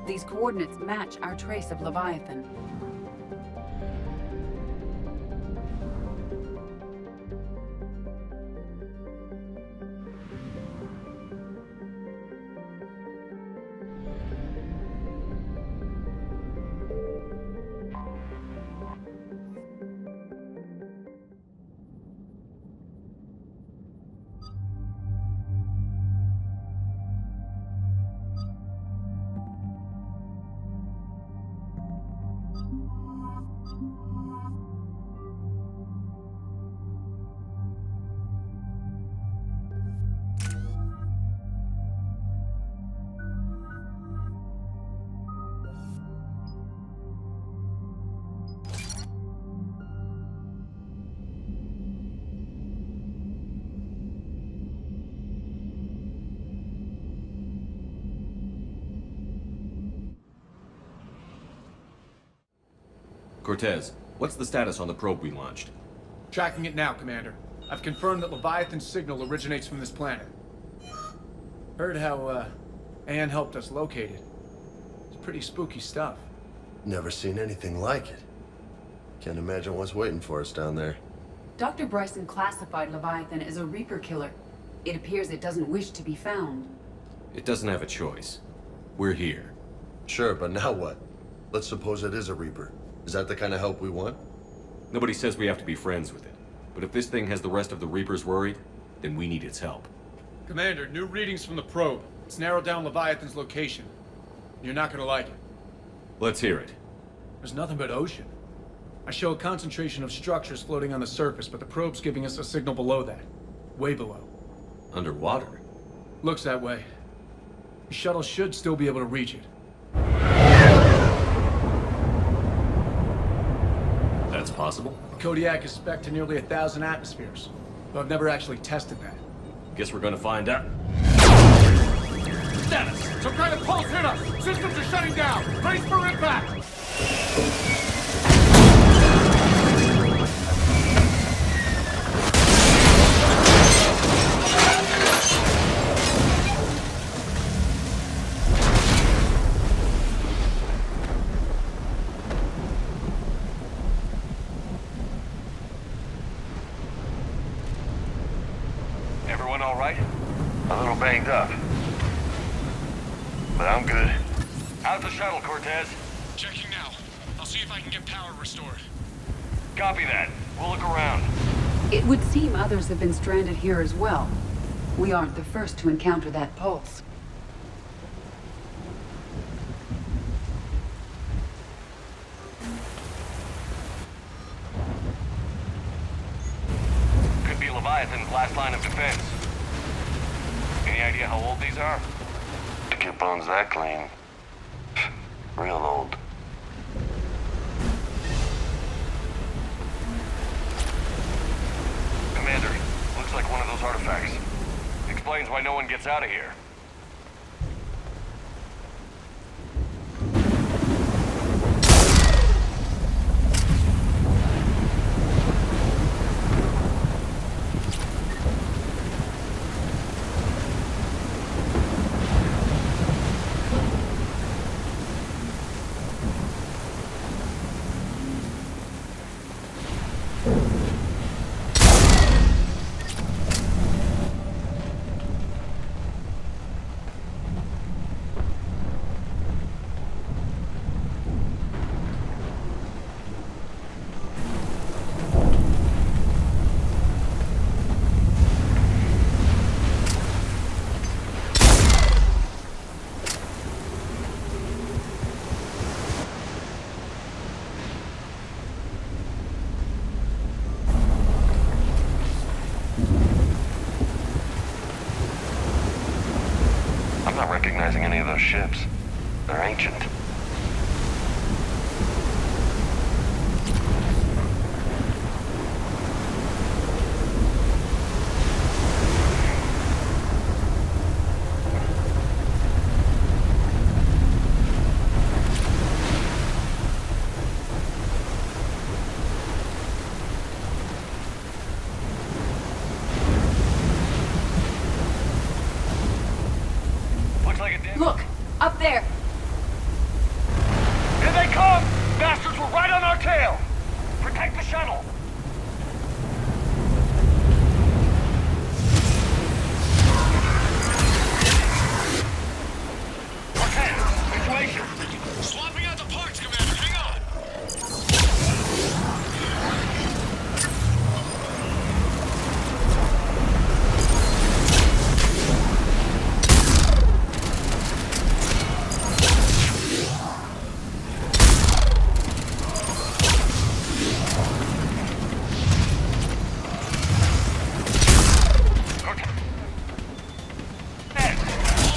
[SPEAKER 10] These coordinates match our trace of Leviathan.
[SPEAKER 11] Cortez, what's the status on the probe we launched?
[SPEAKER 2] Tracking it now, Commander. I've confirmed that Leviathan's signal originates from this planet. Heard how, Anne helped us locate it. It's pretty spooky stuff.
[SPEAKER 8] Never seen anything like it. Can't imagine what's waiting for us down there.
[SPEAKER 10] Dr. Bryson classified Leviathan as a Reaper killer. It appears it doesn't wish to be found.
[SPEAKER 11] It doesn't have a choice. We're here.
[SPEAKER 8] Sure, but now what? Let's suppose it is a Reaper. Is that the kind of help we want?
[SPEAKER 11] Nobody says we have to be friends with it. But if this thing has the rest of the Reapers worried, then we need its help.
[SPEAKER 2] Commander, new readings from the probe. It's narrowed down Leviathan's location. You're not gonna like it.
[SPEAKER 11] Let's hear it.
[SPEAKER 2] There's nothing but ocean. I show a concentration of structures floating on the surface, but the probe's giving us a signal below that. Way below.
[SPEAKER 11] Underwater?
[SPEAKER 2] Looks that way. The shuttle should still be able to reach it.
[SPEAKER 11] That's possible?
[SPEAKER 2] Kodiak is spec'd to nearly 1,000 atmospheres, though I've never actually tested that.
[SPEAKER 11] Guess we're gonna find out.
[SPEAKER 2] Status! Some kind of pulse hit us! Systems are shutting down! Brace for impact!
[SPEAKER 5] Everyone all right? A little banged up. But I'm good. How's the shuttle, Cortez?
[SPEAKER 14] Checking now. I'll see if I can get power restored.
[SPEAKER 5] Copy that. We'll look around.
[SPEAKER 10] It would seem others have been stranded here as well. We aren't the first to encounter that pulse.
[SPEAKER 5] Could be Leviathan's last line of defense. Any idea how old these are? To get bones that clean. Real old. Commander, looks like one of those artifacts. Explains why no one gets out of here. I'm not recognizing any of those ships. They're ancient. Looks like a damn...
[SPEAKER 10] Look! Up there!
[SPEAKER 5] Here they come! Bastards were right on our tail! Protect the shuttle! Situation!
[SPEAKER 14] Swapping out the parts, Commander. Hang on.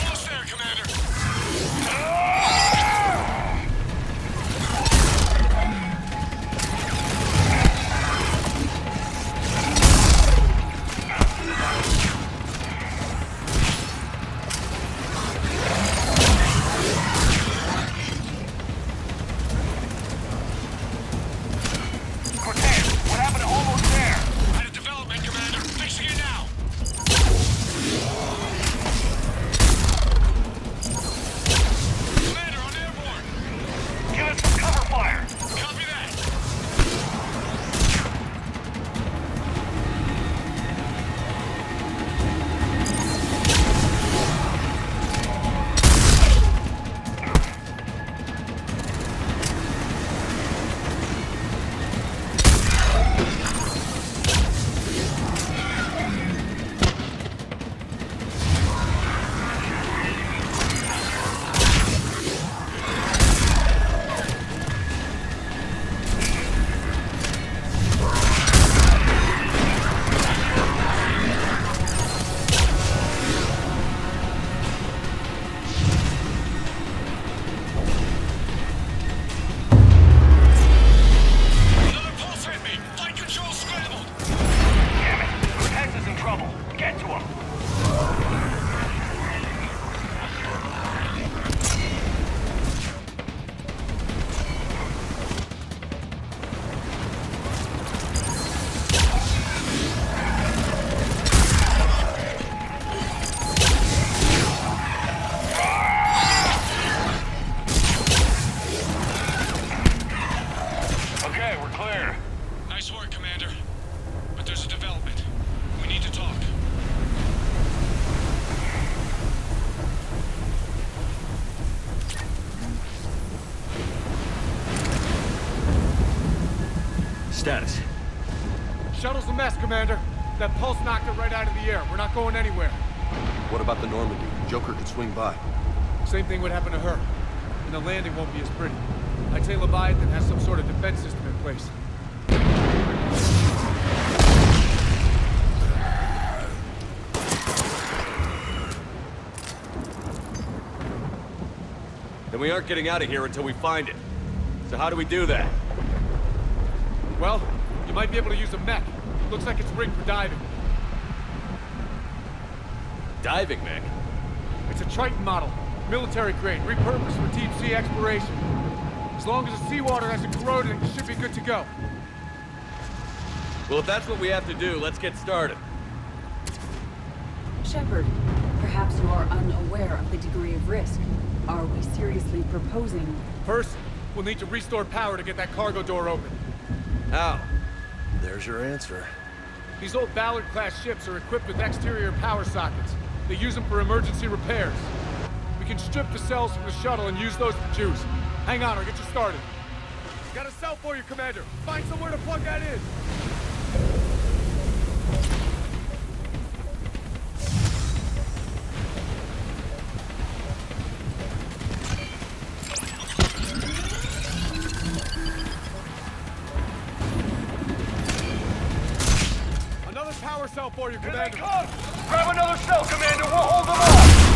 [SPEAKER 14] Almost there, Commander.
[SPEAKER 5] Cortez, what happened to almost there?
[SPEAKER 14] Had a development, Commander. Fixing it now. Commander, on airborne.
[SPEAKER 5] Give us some cover fire!
[SPEAKER 14] Copy that. Another pulse hit me. Flight control scrambled.
[SPEAKER 5] Damn it! Cortez is in trouble. Get to him! Okay, we're clear.
[SPEAKER 14] Nice work, Commander. But there's a development. We need to talk.
[SPEAKER 11] Status.
[SPEAKER 7] Shuttle's a mess, Commander. That pulse knocked it right out of the air. We're not going anywhere.
[SPEAKER 8] What about the Normandy? Joker could swing by.
[SPEAKER 7] Same thing would happen to her. And the landing won't be as pretty. I'd say Leviathan has some sort of defense system in place.
[SPEAKER 11] Then we aren't getting out of here until we find it. So how do we do that?
[SPEAKER 7] Well, you might be able to use a mech. Looks like it's rigged for diving.
[SPEAKER 11] Diving mech?
[SPEAKER 7] It's a Triton model. Military grade, repurposed for deep sea exploration. As long as the seawater hasn't corroded, it should be good to go.
[SPEAKER 11] Well, if that's what we have to do, let's get started.
[SPEAKER 10] Shepard, perhaps you are unaware of the degree of risk. Are we seriously proposing?
[SPEAKER 7] First, we'll need to restore power to get that cargo door open.
[SPEAKER 11] How?
[SPEAKER 8] There's your answer.
[SPEAKER 7] These old Ballard-class ships are equipped with exterior power sockets. They use them for emergency repairs. We can strip the cells from the shuttle and use those for juice. Hang on, I'll get you started. Got a cell for you, Commander. Find somewhere to plug that in. Another power cell for you, Commander.
[SPEAKER 5] Here they come! Grab another cell, Commander. We'll hold them off!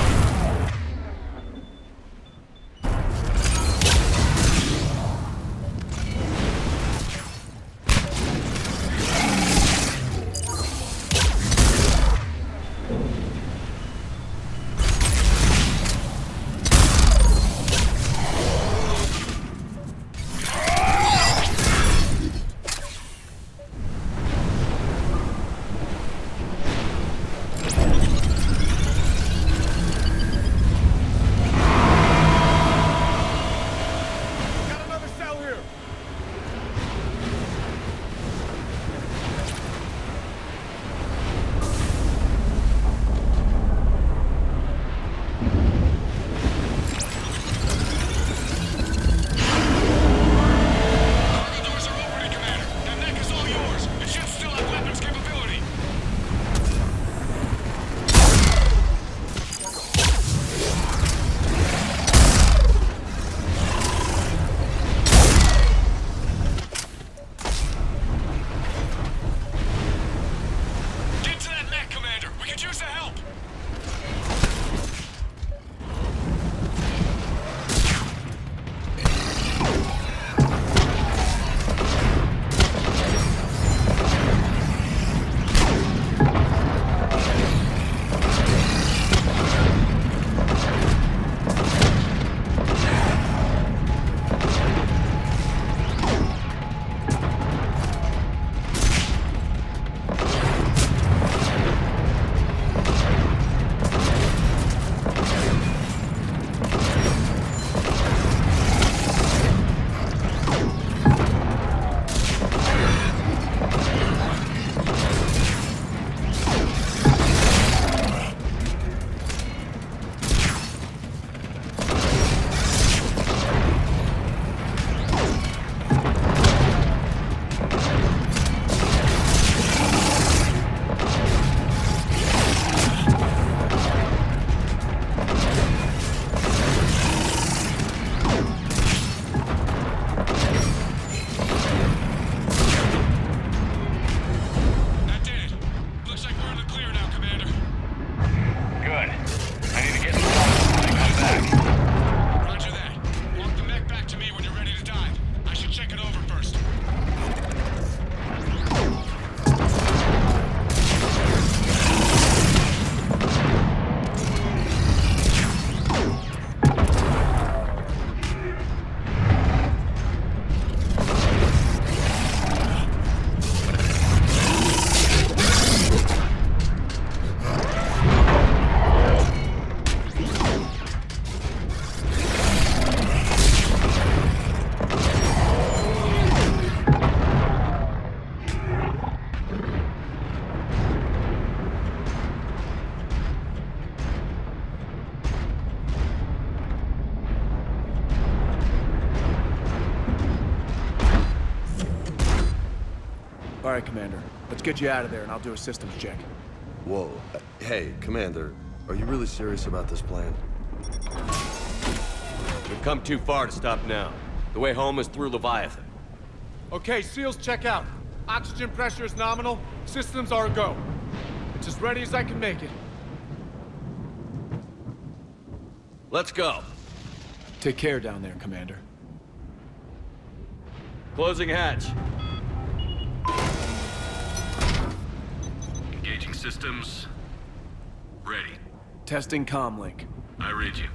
[SPEAKER 2] All right, Commander. Let's get you out of there, and I'll do a systems check.
[SPEAKER 8] Whoa. Hey, Commander, are you really serious about this plan?
[SPEAKER 11] We've come too far to stop now. The way home is through Leviathan.
[SPEAKER 7] Okay, SEALs check out. Oxygen pressure is nominal. Systems are a go. It's as ready as I can make it.
[SPEAKER 11] Let's go.
[SPEAKER 2] Take care down there, Commander.
[SPEAKER 11] Closing hatch.
[SPEAKER 14] Engaging systems. Ready.
[SPEAKER 2] Testing comlink.
[SPEAKER 14] I read you.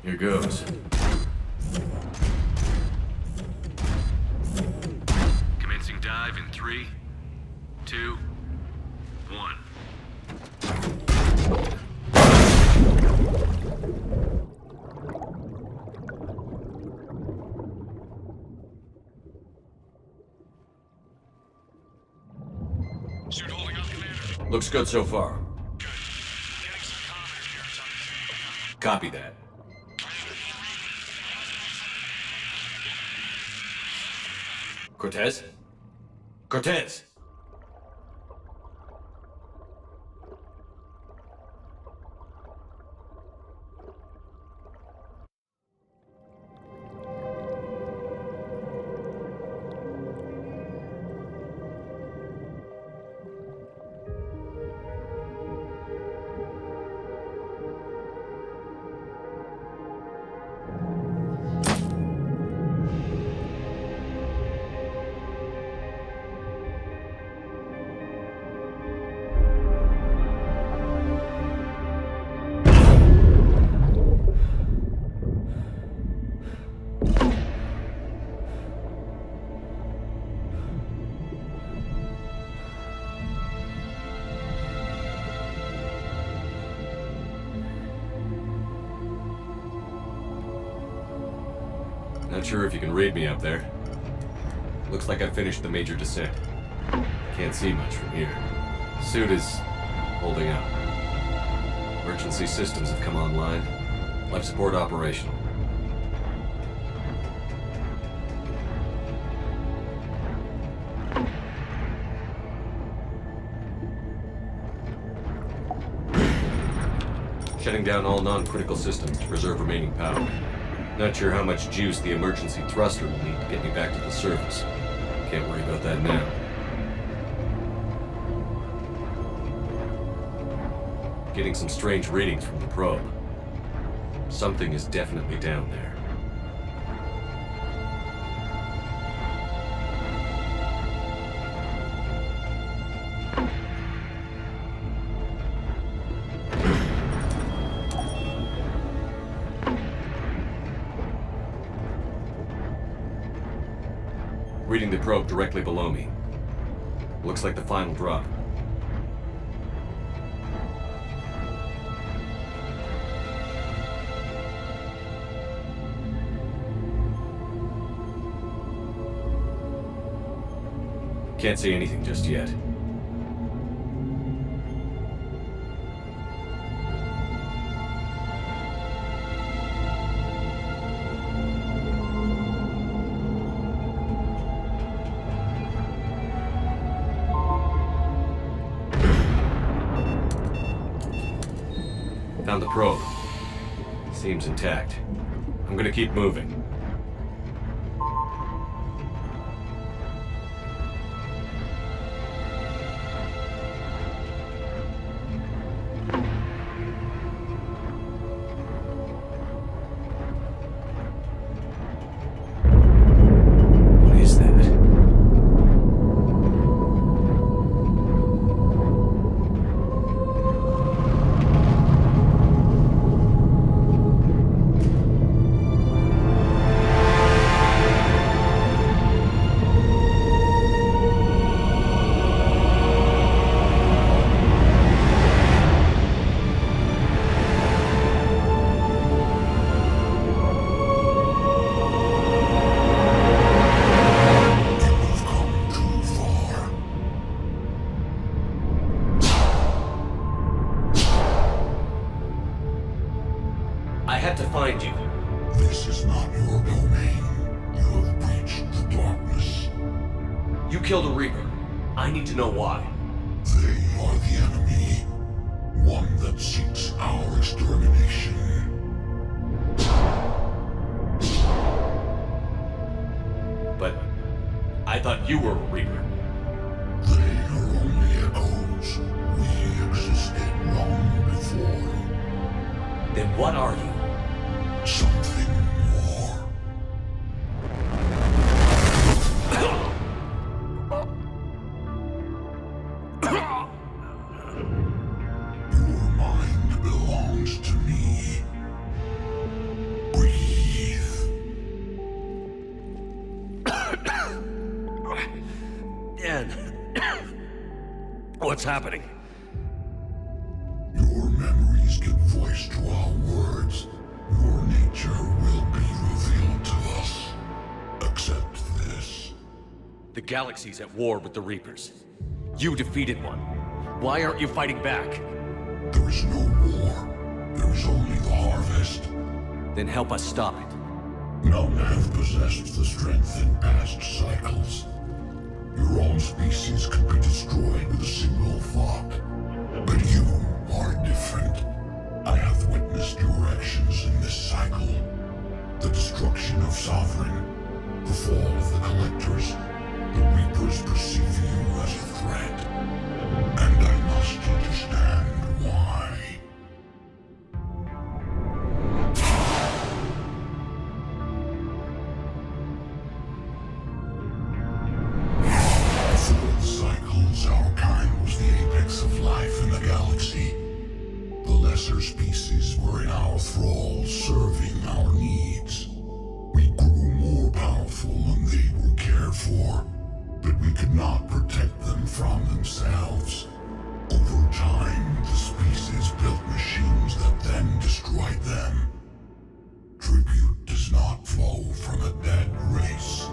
[SPEAKER 11] Here goes.
[SPEAKER 14] Commencing dive in 3, 2, 1. Suit holding up, Commander.
[SPEAKER 11] Looks good so far. Copy that. Cortez? Cortez! Not sure if you can read me up there. Looks like I finished the major descent. Can't see much from here. Suit is holding up. Emergency systems have come online. Life support operational. Shutting down all non-critical systems to preserve remaining power. Not sure how much juice the emergency thruster will need to get me back to the surface. Can't worry about that now. Getting some strange readings from the probe. Something is definitely down there. Reading the probe directly below me. Looks like the final drop. Can't see anything just yet. Found the probe. Seems intact. I'm gonna keep moving. What is that? I had to find you.
[SPEAKER 1] This is not your domain. You have breached the darkness.
[SPEAKER 11] You killed a Reaper. I need to know why.
[SPEAKER 1] They are the enemy. One that seeks our extermination.
[SPEAKER 11] But I thought you were a Reaper.
[SPEAKER 1] They are only echoes. We existed long before.
[SPEAKER 11] Then what are you?
[SPEAKER 1] Something more. Your mind belongs to me. Breathe.
[SPEAKER 11] Dan. What's happening?
[SPEAKER 1] Your memories give voice to our words. Your nature will be revealed to us. Accept this.
[SPEAKER 11] The galaxy's at war with the Reapers. You defeated one. Why aren't you fighting back?
[SPEAKER 1] There is no war. There is only the harvest.
[SPEAKER 11] Then help us stop it.
[SPEAKER 1] None have possessed the strength in past cycles. Your own species could be destroyed with a single thought. But you are different. I have witnessed your actions in this cycle. The destruction of Sovereign, the fall of the Collectors. The Reapers perceive you as a threat. And I must understand why. Before the cycles, our kind was the apex of life in the galaxy. The lesser species were in our thrall, serving our needs. We grew more powerful and they were cared for, but we could not protect them from themselves. Over time, the species built machines that then destroyed them. Tribute does not flow from a dead race.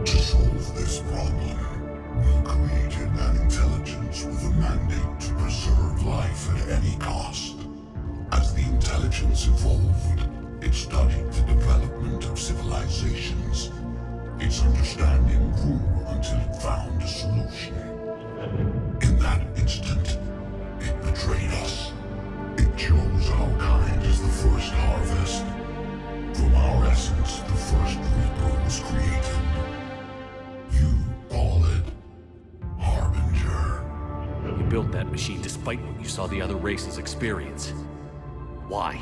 [SPEAKER 1] To solve this problem, we created an intelligence with a mandate to preserve life at any cost. As the intelligence evolved, it studied the development of civilizations. Its understanding grew until it found a solution. In that instant, it betrayed us. It chose our kind as the first harvest. From our essence, the first Reaper was created. You call it Harbinger.
[SPEAKER 11] You built that machine despite what you saw the other races experience. Why?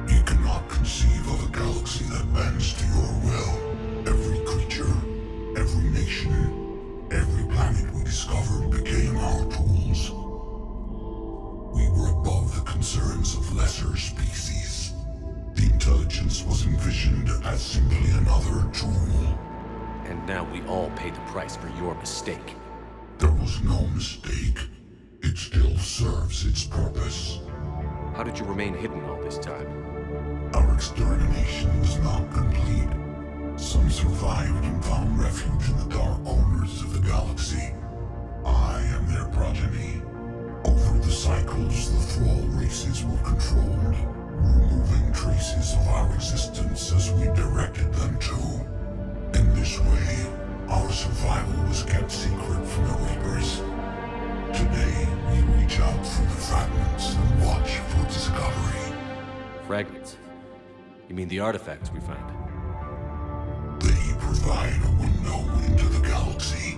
[SPEAKER 1] You cannot conceive of a galaxy that bends to your will. Every creature, every nation, every planet we discovered became our tools. We were above the concerns of lesser species. The intelligence was envisioned as simply another tool.
[SPEAKER 11] And now we all pay the price for your mistake.
[SPEAKER 1] There was no mistake. It still serves its purpose.
[SPEAKER 11] How did you remain hidden all this time?
[SPEAKER 1] Our extermination was not complete. Some survived and found refuge in the dark corners of the galaxy. I am their progeny. Over the cycles, the thrall races were controlled, removing traces of our existence as we directed them to. In this way, our survival was kept secret from the Reapers. Today, we reach out through the fragments and watch for discovery.
[SPEAKER 11] Fragments? You mean the artifacts we found?
[SPEAKER 1] They provide a window into the galaxy.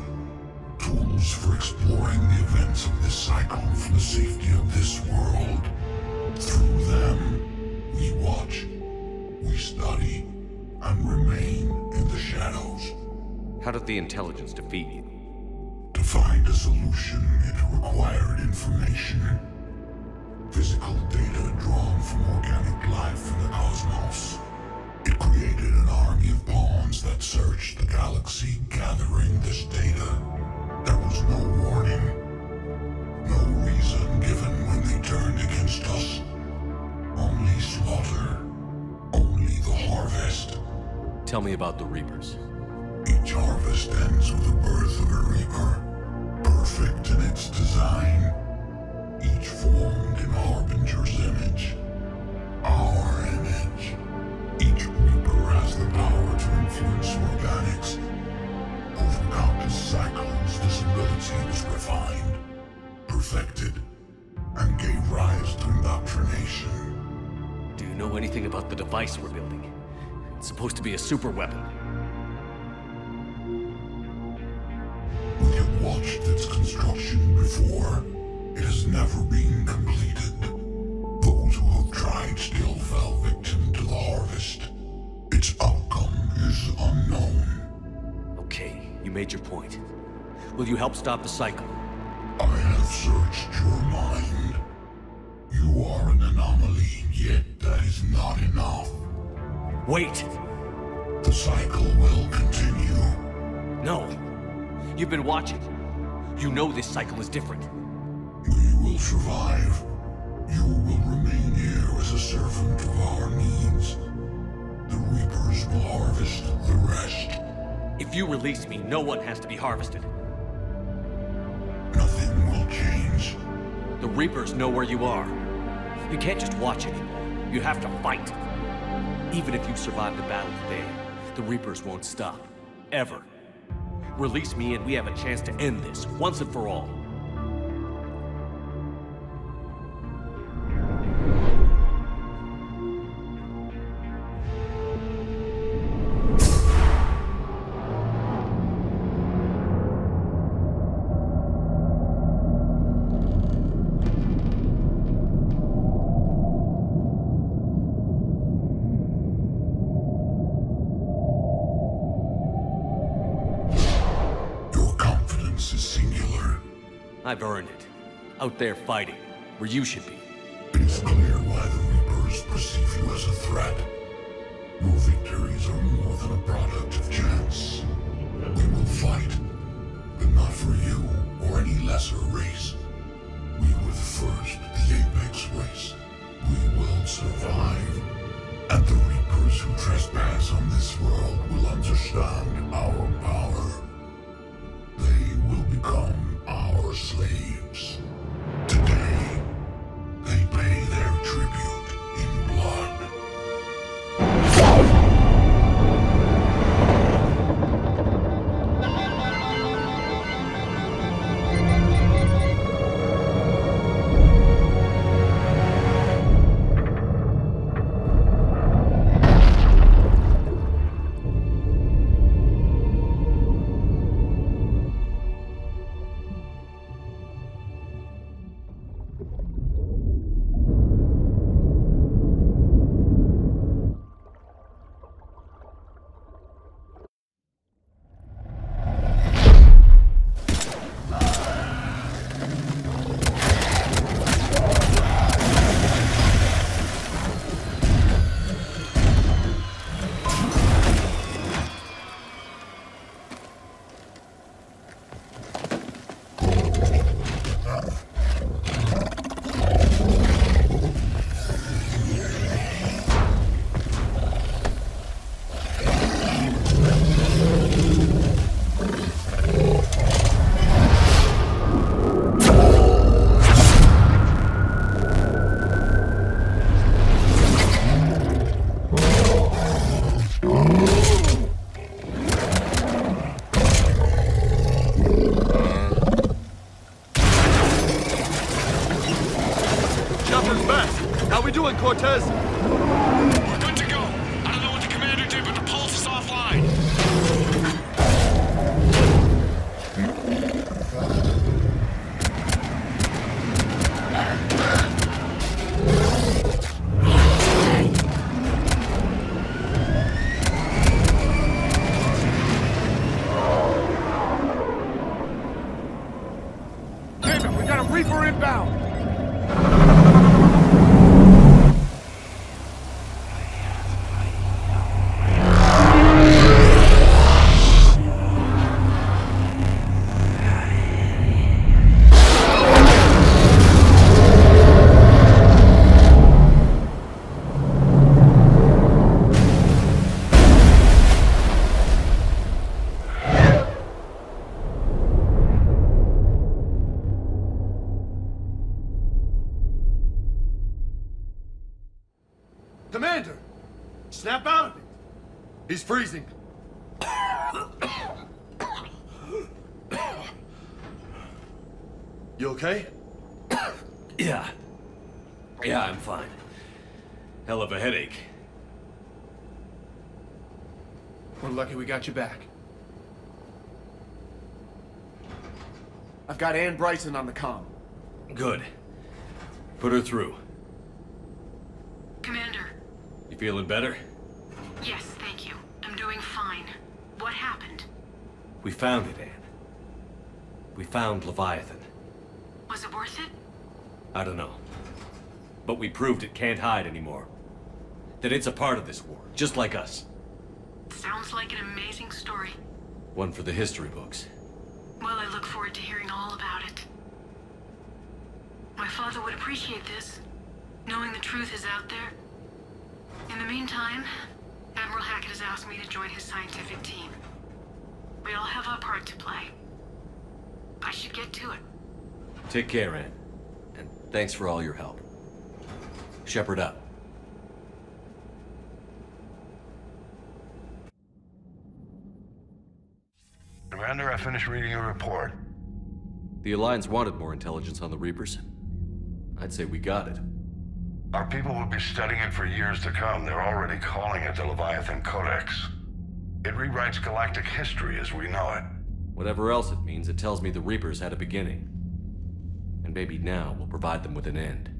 [SPEAKER 1] Tools for exploring the events of this cycle from the safety of this world. Through them, we watch, we study, and remain in the shadows.
[SPEAKER 11] How did the intelligence defeat you?
[SPEAKER 1] To find a solution, it required information. Physical data drawn from organic life in the cosmos. It created an army of pawns that searched the galaxy, gathering this data. There was no warning. No reason given when they turned against us. Only slaughter. Only the harvest.
[SPEAKER 11] Tell me about the Reapers.
[SPEAKER 1] Each harvest ends with the birth of a Reaper. Perfect in its design. Each formed in Harbinger's image. Our image. Each Reaper has the power to influence organics, overcome indoctrination.
[SPEAKER 11] Do you know anything about the device we're building? It's supposed to be a super weapon.
[SPEAKER 1] We have watched its construction before. It has never been completed. Those who have tried still fell victim to the harvest. Its outcome is unknown.
[SPEAKER 11] Okay, you made your point. Will you help stop the cycle?
[SPEAKER 1] I have searched your mind. You are an anomaly, yet that is not enough.
[SPEAKER 11] Wait!
[SPEAKER 1] The cycle will continue.
[SPEAKER 11] No! You've been watching. You know this cycle is different.
[SPEAKER 1] We will survive. You will remain here as a servant of our needs. The Reapers will harvest the rest.
[SPEAKER 11] If you release me, no one has to be harvested.
[SPEAKER 1] Nothing will change.
[SPEAKER 11] The Reapers know where you are. You can't just watch anymore. You have to fight. Even if you survive the battle today, the Reapers won't stop. Ever. Release me and we have a chance to end this, once and for all. I've earned it. Out there fighting, where you should be.
[SPEAKER 1] It is clear why the Reapers perceive you as a threat. Your victories are more than a product of chance. We will fight, but not for you or any lesser race. We were the first, the Apex race. We will survive. And the Reapers who trespass on this world will understand our power. They will become our slaves. Today, they pay their tribute in blood.
[SPEAKER 14] Cortez? We're good to go. I don't know what the commander did, but the pulse is offline.
[SPEAKER 7] Damn it, we got a Reaper inbound!
[SPEAKER 8] Commander! Snap out of it! He's freezing. You okay?
[SPEAKER 11] Yeah. Yeah, I'm fine. Hell of a headache.
[SPEAKER 2] We're lucky we got you back. I've got Ann Bryson on the comm.
[SPEAKER 11] Good. Put her through.
[SPEAKER 15] Commander.
[SPEAKER 11] You feeling better?
[SPEAKER 15] Yes, thank you. I'm doing fine. What happened?
[SPEAKER 11] We found it, Ann. We found Leviathan.
[SPEAKER 15] Was it worth it?
[SPEAKER 11] I don't know. But we proved it can't hide anymore. That it's a part of this war, just like us.
[SPEAKER 15] Sounds like an amazing story.
[SPEAKER 11] One for the history books.
[SPEAKER 15] Well, I look forward to hearing all about it. My father would appreciate this, knowing the truth is out there. In the meantime, Admiral Hackett has asked me to join his scientific team. We all have our part to play. I should get to it.
[SPEAKER 11] Take care, Ann. And thanks for all your help. Shepard up.
[SPEAKER 1] Commander, I finished reading your report.
[SPEAKER 11] The Alliance wanted more intelligence on the Reapers. I'd say we got it.
[SPEAKER 1] Our people will be studying it for years to come. They're already calling it the Leviathan Codex. It rewrites galactic history as we know it.
[SPEAKER 11] Whatever else it means, it tells me the Reapers had a beginning. And maybe now we'll provide them with an end.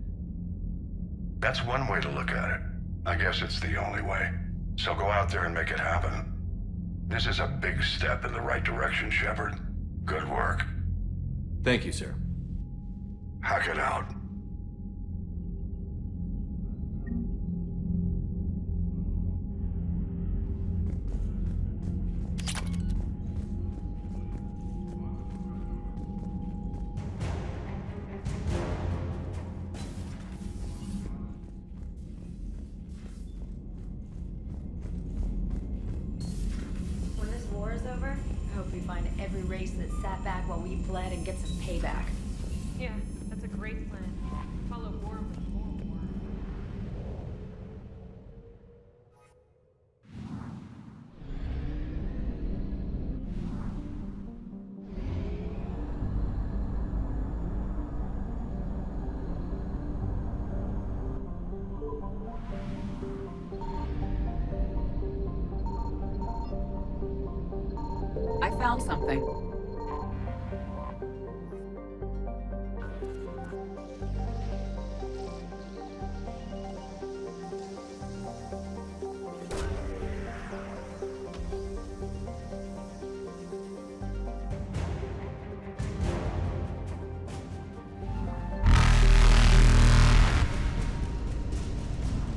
[SPEAKER 1] That's one way to look at it. I guess it's the only way. So go out there and make it happen. This is a big step in the right direction, Shepard. Good work.
[SPEAKER 11] Thank you, sir.
[SPEAKER 1] Hackett out.
[SPEAKER 4] When this war is over, I hope we find every race that sat back while we bled and get some payback.
[SPEAKER 3] Yeah, that's a great plan. Follow war with more war.
[SPEAKER 10] I found something.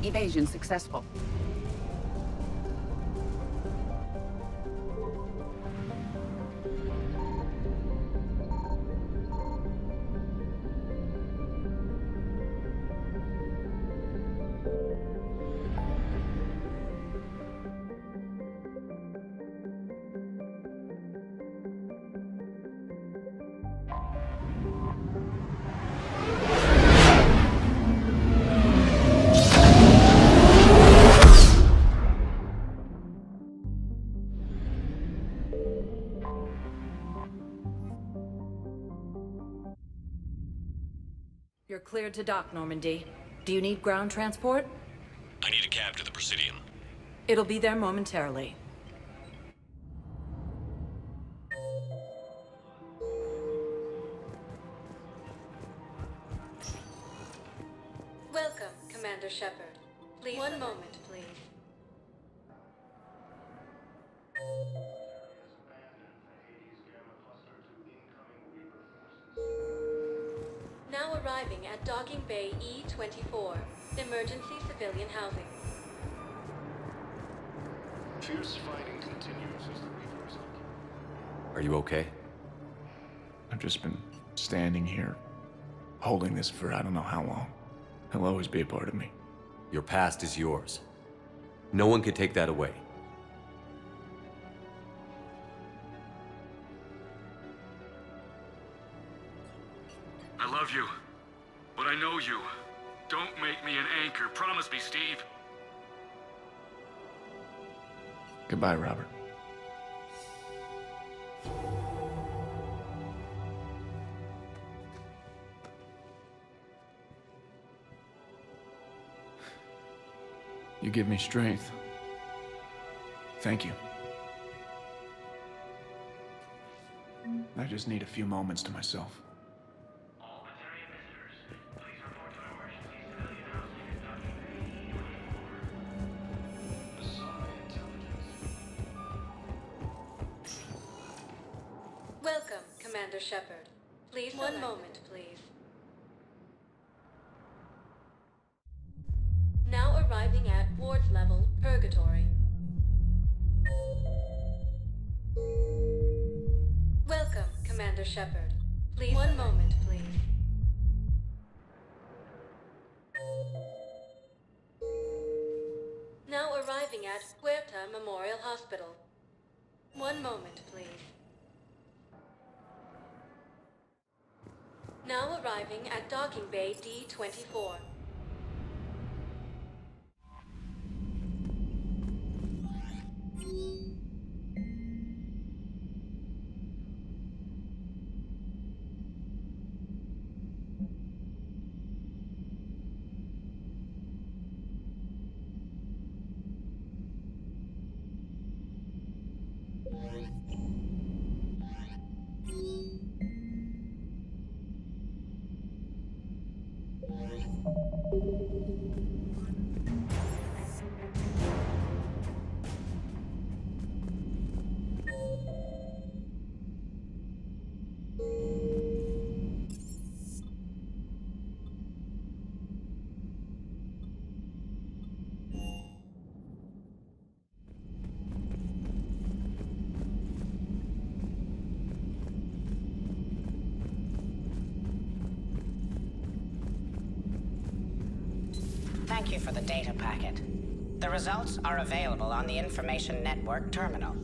[SPEAKER 10] Evasion successful.
[SPEAKER 16] You're cleared to dock, Normandy. Do you need ground transport?
[SPEAKER 11] I need a cab to the Presidium.
[SPEAKER 16] It'll be there momentarily.
[SPEAKER 3] Welcome, Commander Shepard. Please. One moment, please. Now arriving at Docking Bay E-24, emergency civilian housing.
[SPEAKER 21] Fierce fighting continues as the Reapers occupy.
[SPEAKER 11] Are you okay?
[SPEAKER 2] I've just been standing here, holding this for I don't know how long. He'll always be a part of me.
[SPEAKER 11] Your past is yours. No one can take that away.
[SPEAKER 14] I love you, but I know you. Don't make me an anchor. Promise me, Steve.
[SPEAKER 2] Goodbye, Robert. You give me strength. Thank you. I just need a few moments to myself.
[SPEAKER 3] Welcome, Commander Shepard. Please, one moment, please. Now arriving at ward level Purgatory. Welcome, Commander Shepard. Please, one moment, please. Now arriving at Huerta Memorial Hospital. One moment, please. Now arriving at Docking Bay D-24.
[SPEAKER 9] Thank you for the data packet. The results are available on the Information Network terminal.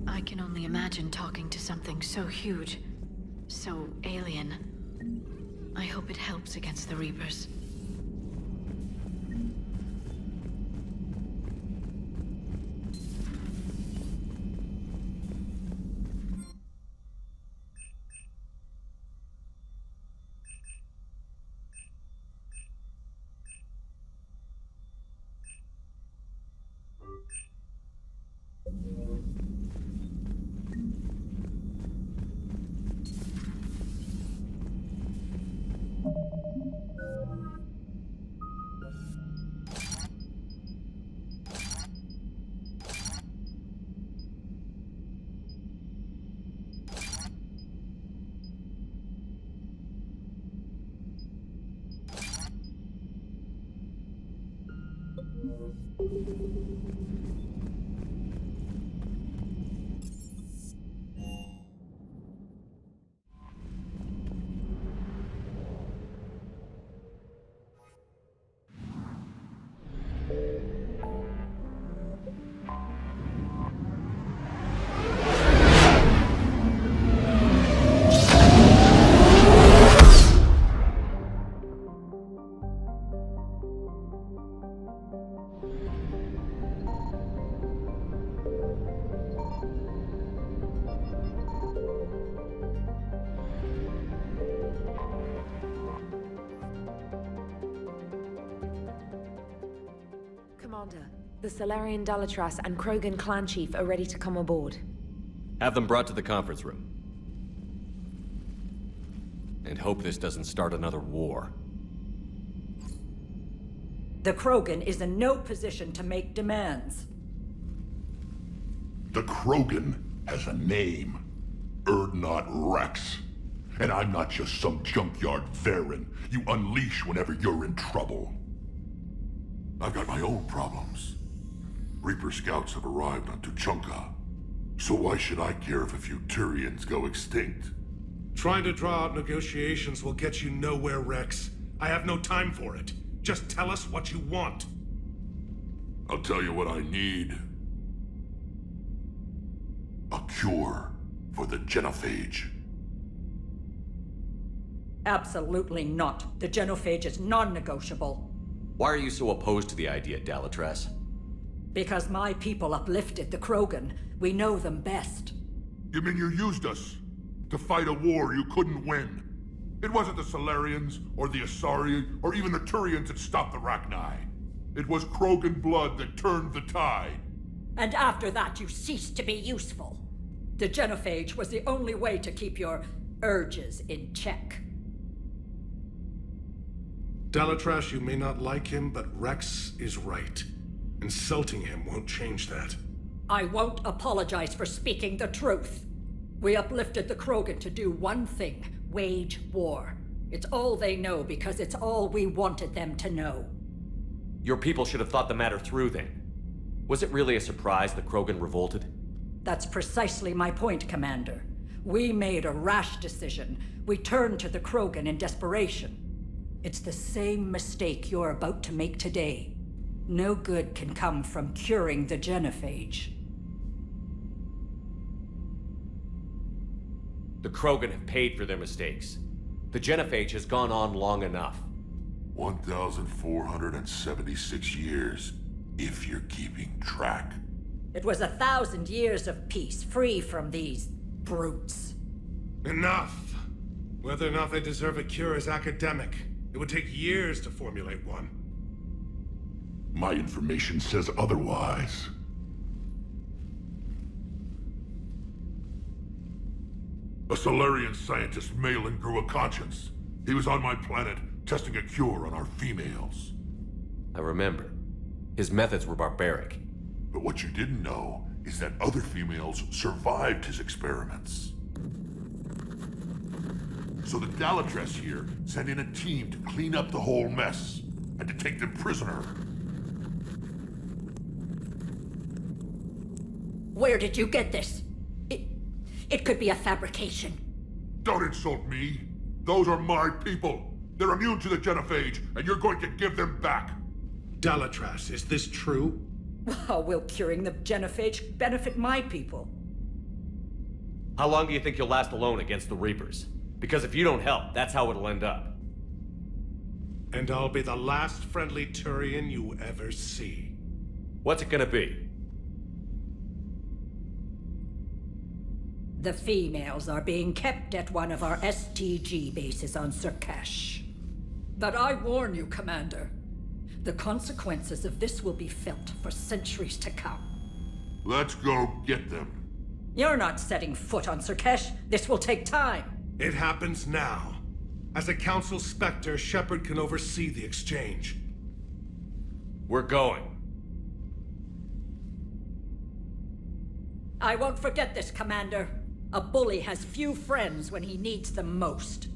[SPEAKER 12] I can only imagine talking to something so huge, so alien. I hope it helps against the Reapers.
[SPEAKER 20] Commander, the Solarian Dalatras and Krogan clan chief are ready to come aboard.
[SPEAKER 11] Have them brought to the conference room. And hope this doesn't start another war.
[SPEAKER 16] The Krogan is in no position to make demands.
[SPEAKER 1] The Krogan has a name. Urdnot Rex. And I'm not just some junkyard Varen you unleash whenever you're in trouble. I've got my own problems. Reaper scouts have arrived on Tuchanka. So why should I care if a few Turians go extinct?
[SPEAKER 6] Trying to draw out negotiations will get you nowhere, Rex. I have no time for it. Just tell us what you want.
[SPEAKER 1] I'll tell you what I need. A cure for the genophage.
[SPEAKER 18] Absolutely not. The genophage is non-negotiable.
[SPEAKER 11] Why are you so opposed to the idea, Dalatras?
[SPEAKER 18] Because my people uplifted the Krogan. We know them best.
[SPEAKER 1] You mean you used us to fight a war you couldn't win? It wasn't the Solarians, or the Asari, or even the Turians that stopped the Rachni. It was Krogan blood that turned the tide.
[SPEAKER 18] And after that, you ceased to be useful. The genophage was the only way to keep your urges in check.
[SPEAKER 6] Dalatras, you may not like him, but Rex is right. Insulting him won't change that.
[SPEAKER 18] I won't apologize for speaking the truth. We uplifted the Krogan to do one thing: wage war. It's all they know because it's all we wanted them to know.
[SPEAKER 11] Your people should have thought the matter through then. Was it really a surprise the Krogan revolted?
[SPEAKER 18] That's precisely my point, Commander. We made a rash decision. We turned to the Krogan in desperation. It's the same mistake you're about to make today. No good can come from curing the genophage.
[SPEAKER 11] The Krogan have paid for their mistakes. The genophage has gone on long enough.
[SPEAKER 1] 1,476 years, if you're keeping track.
[SPEAKER 18] It was 1,000 years of peace, free from these brutes.
[SPEAKER 6] Enough! Whether or not they deserve a cure is academic. It would take years to formulate one.
[SPEAKER 1] My information says otherwise. A Solarian scientist, Malin, grew a conscience. He was on my planet, testing a cure on our females.
[SPEAKER 11] I remember. His methods were barbaric.
[SPEAKER 1] But what you didn't know is that other females survived his experiments. So the Dalatras here sent in a team to clean up the whole mess and to take them prisoner.
[SPEAKER 18] Where did you get this? It could be a fabrication.
[SPEAKER 1] Don't insult me. Those are my people. They're immune to the genophage, and you're going to give them back.
[SPEAKER 6] Dalatras, is this true?
[SPEAKER 18] How will curing the genophage benefit my people?
[SPEAKER 11] How long do you think you'll last alone against the Reapers? Because if you don't help, that's how it'll end up.
[SPEAKER 6] And I'll be the last friendly Turian you ever see.
[SPEAKER 11] What's it gonna be?
[SPEAKER 18] The females are being kept at one of our STG bases on Surkash. But I warn you, Commander. The consequences of this will be felt for centuries to come.
[SPEAKER 1] Let's go get them.
[SPEAKER 18] You're not setting foot on Surkash. This will take time.
[SPEAKER 6] It happens now. As a Council Spectre, Shepard can oversee the exchange.
[SPEAKER 11] We're going.
[SPEAKER 18] I won't forget this, Commander. A bully has few friends when he needs them most.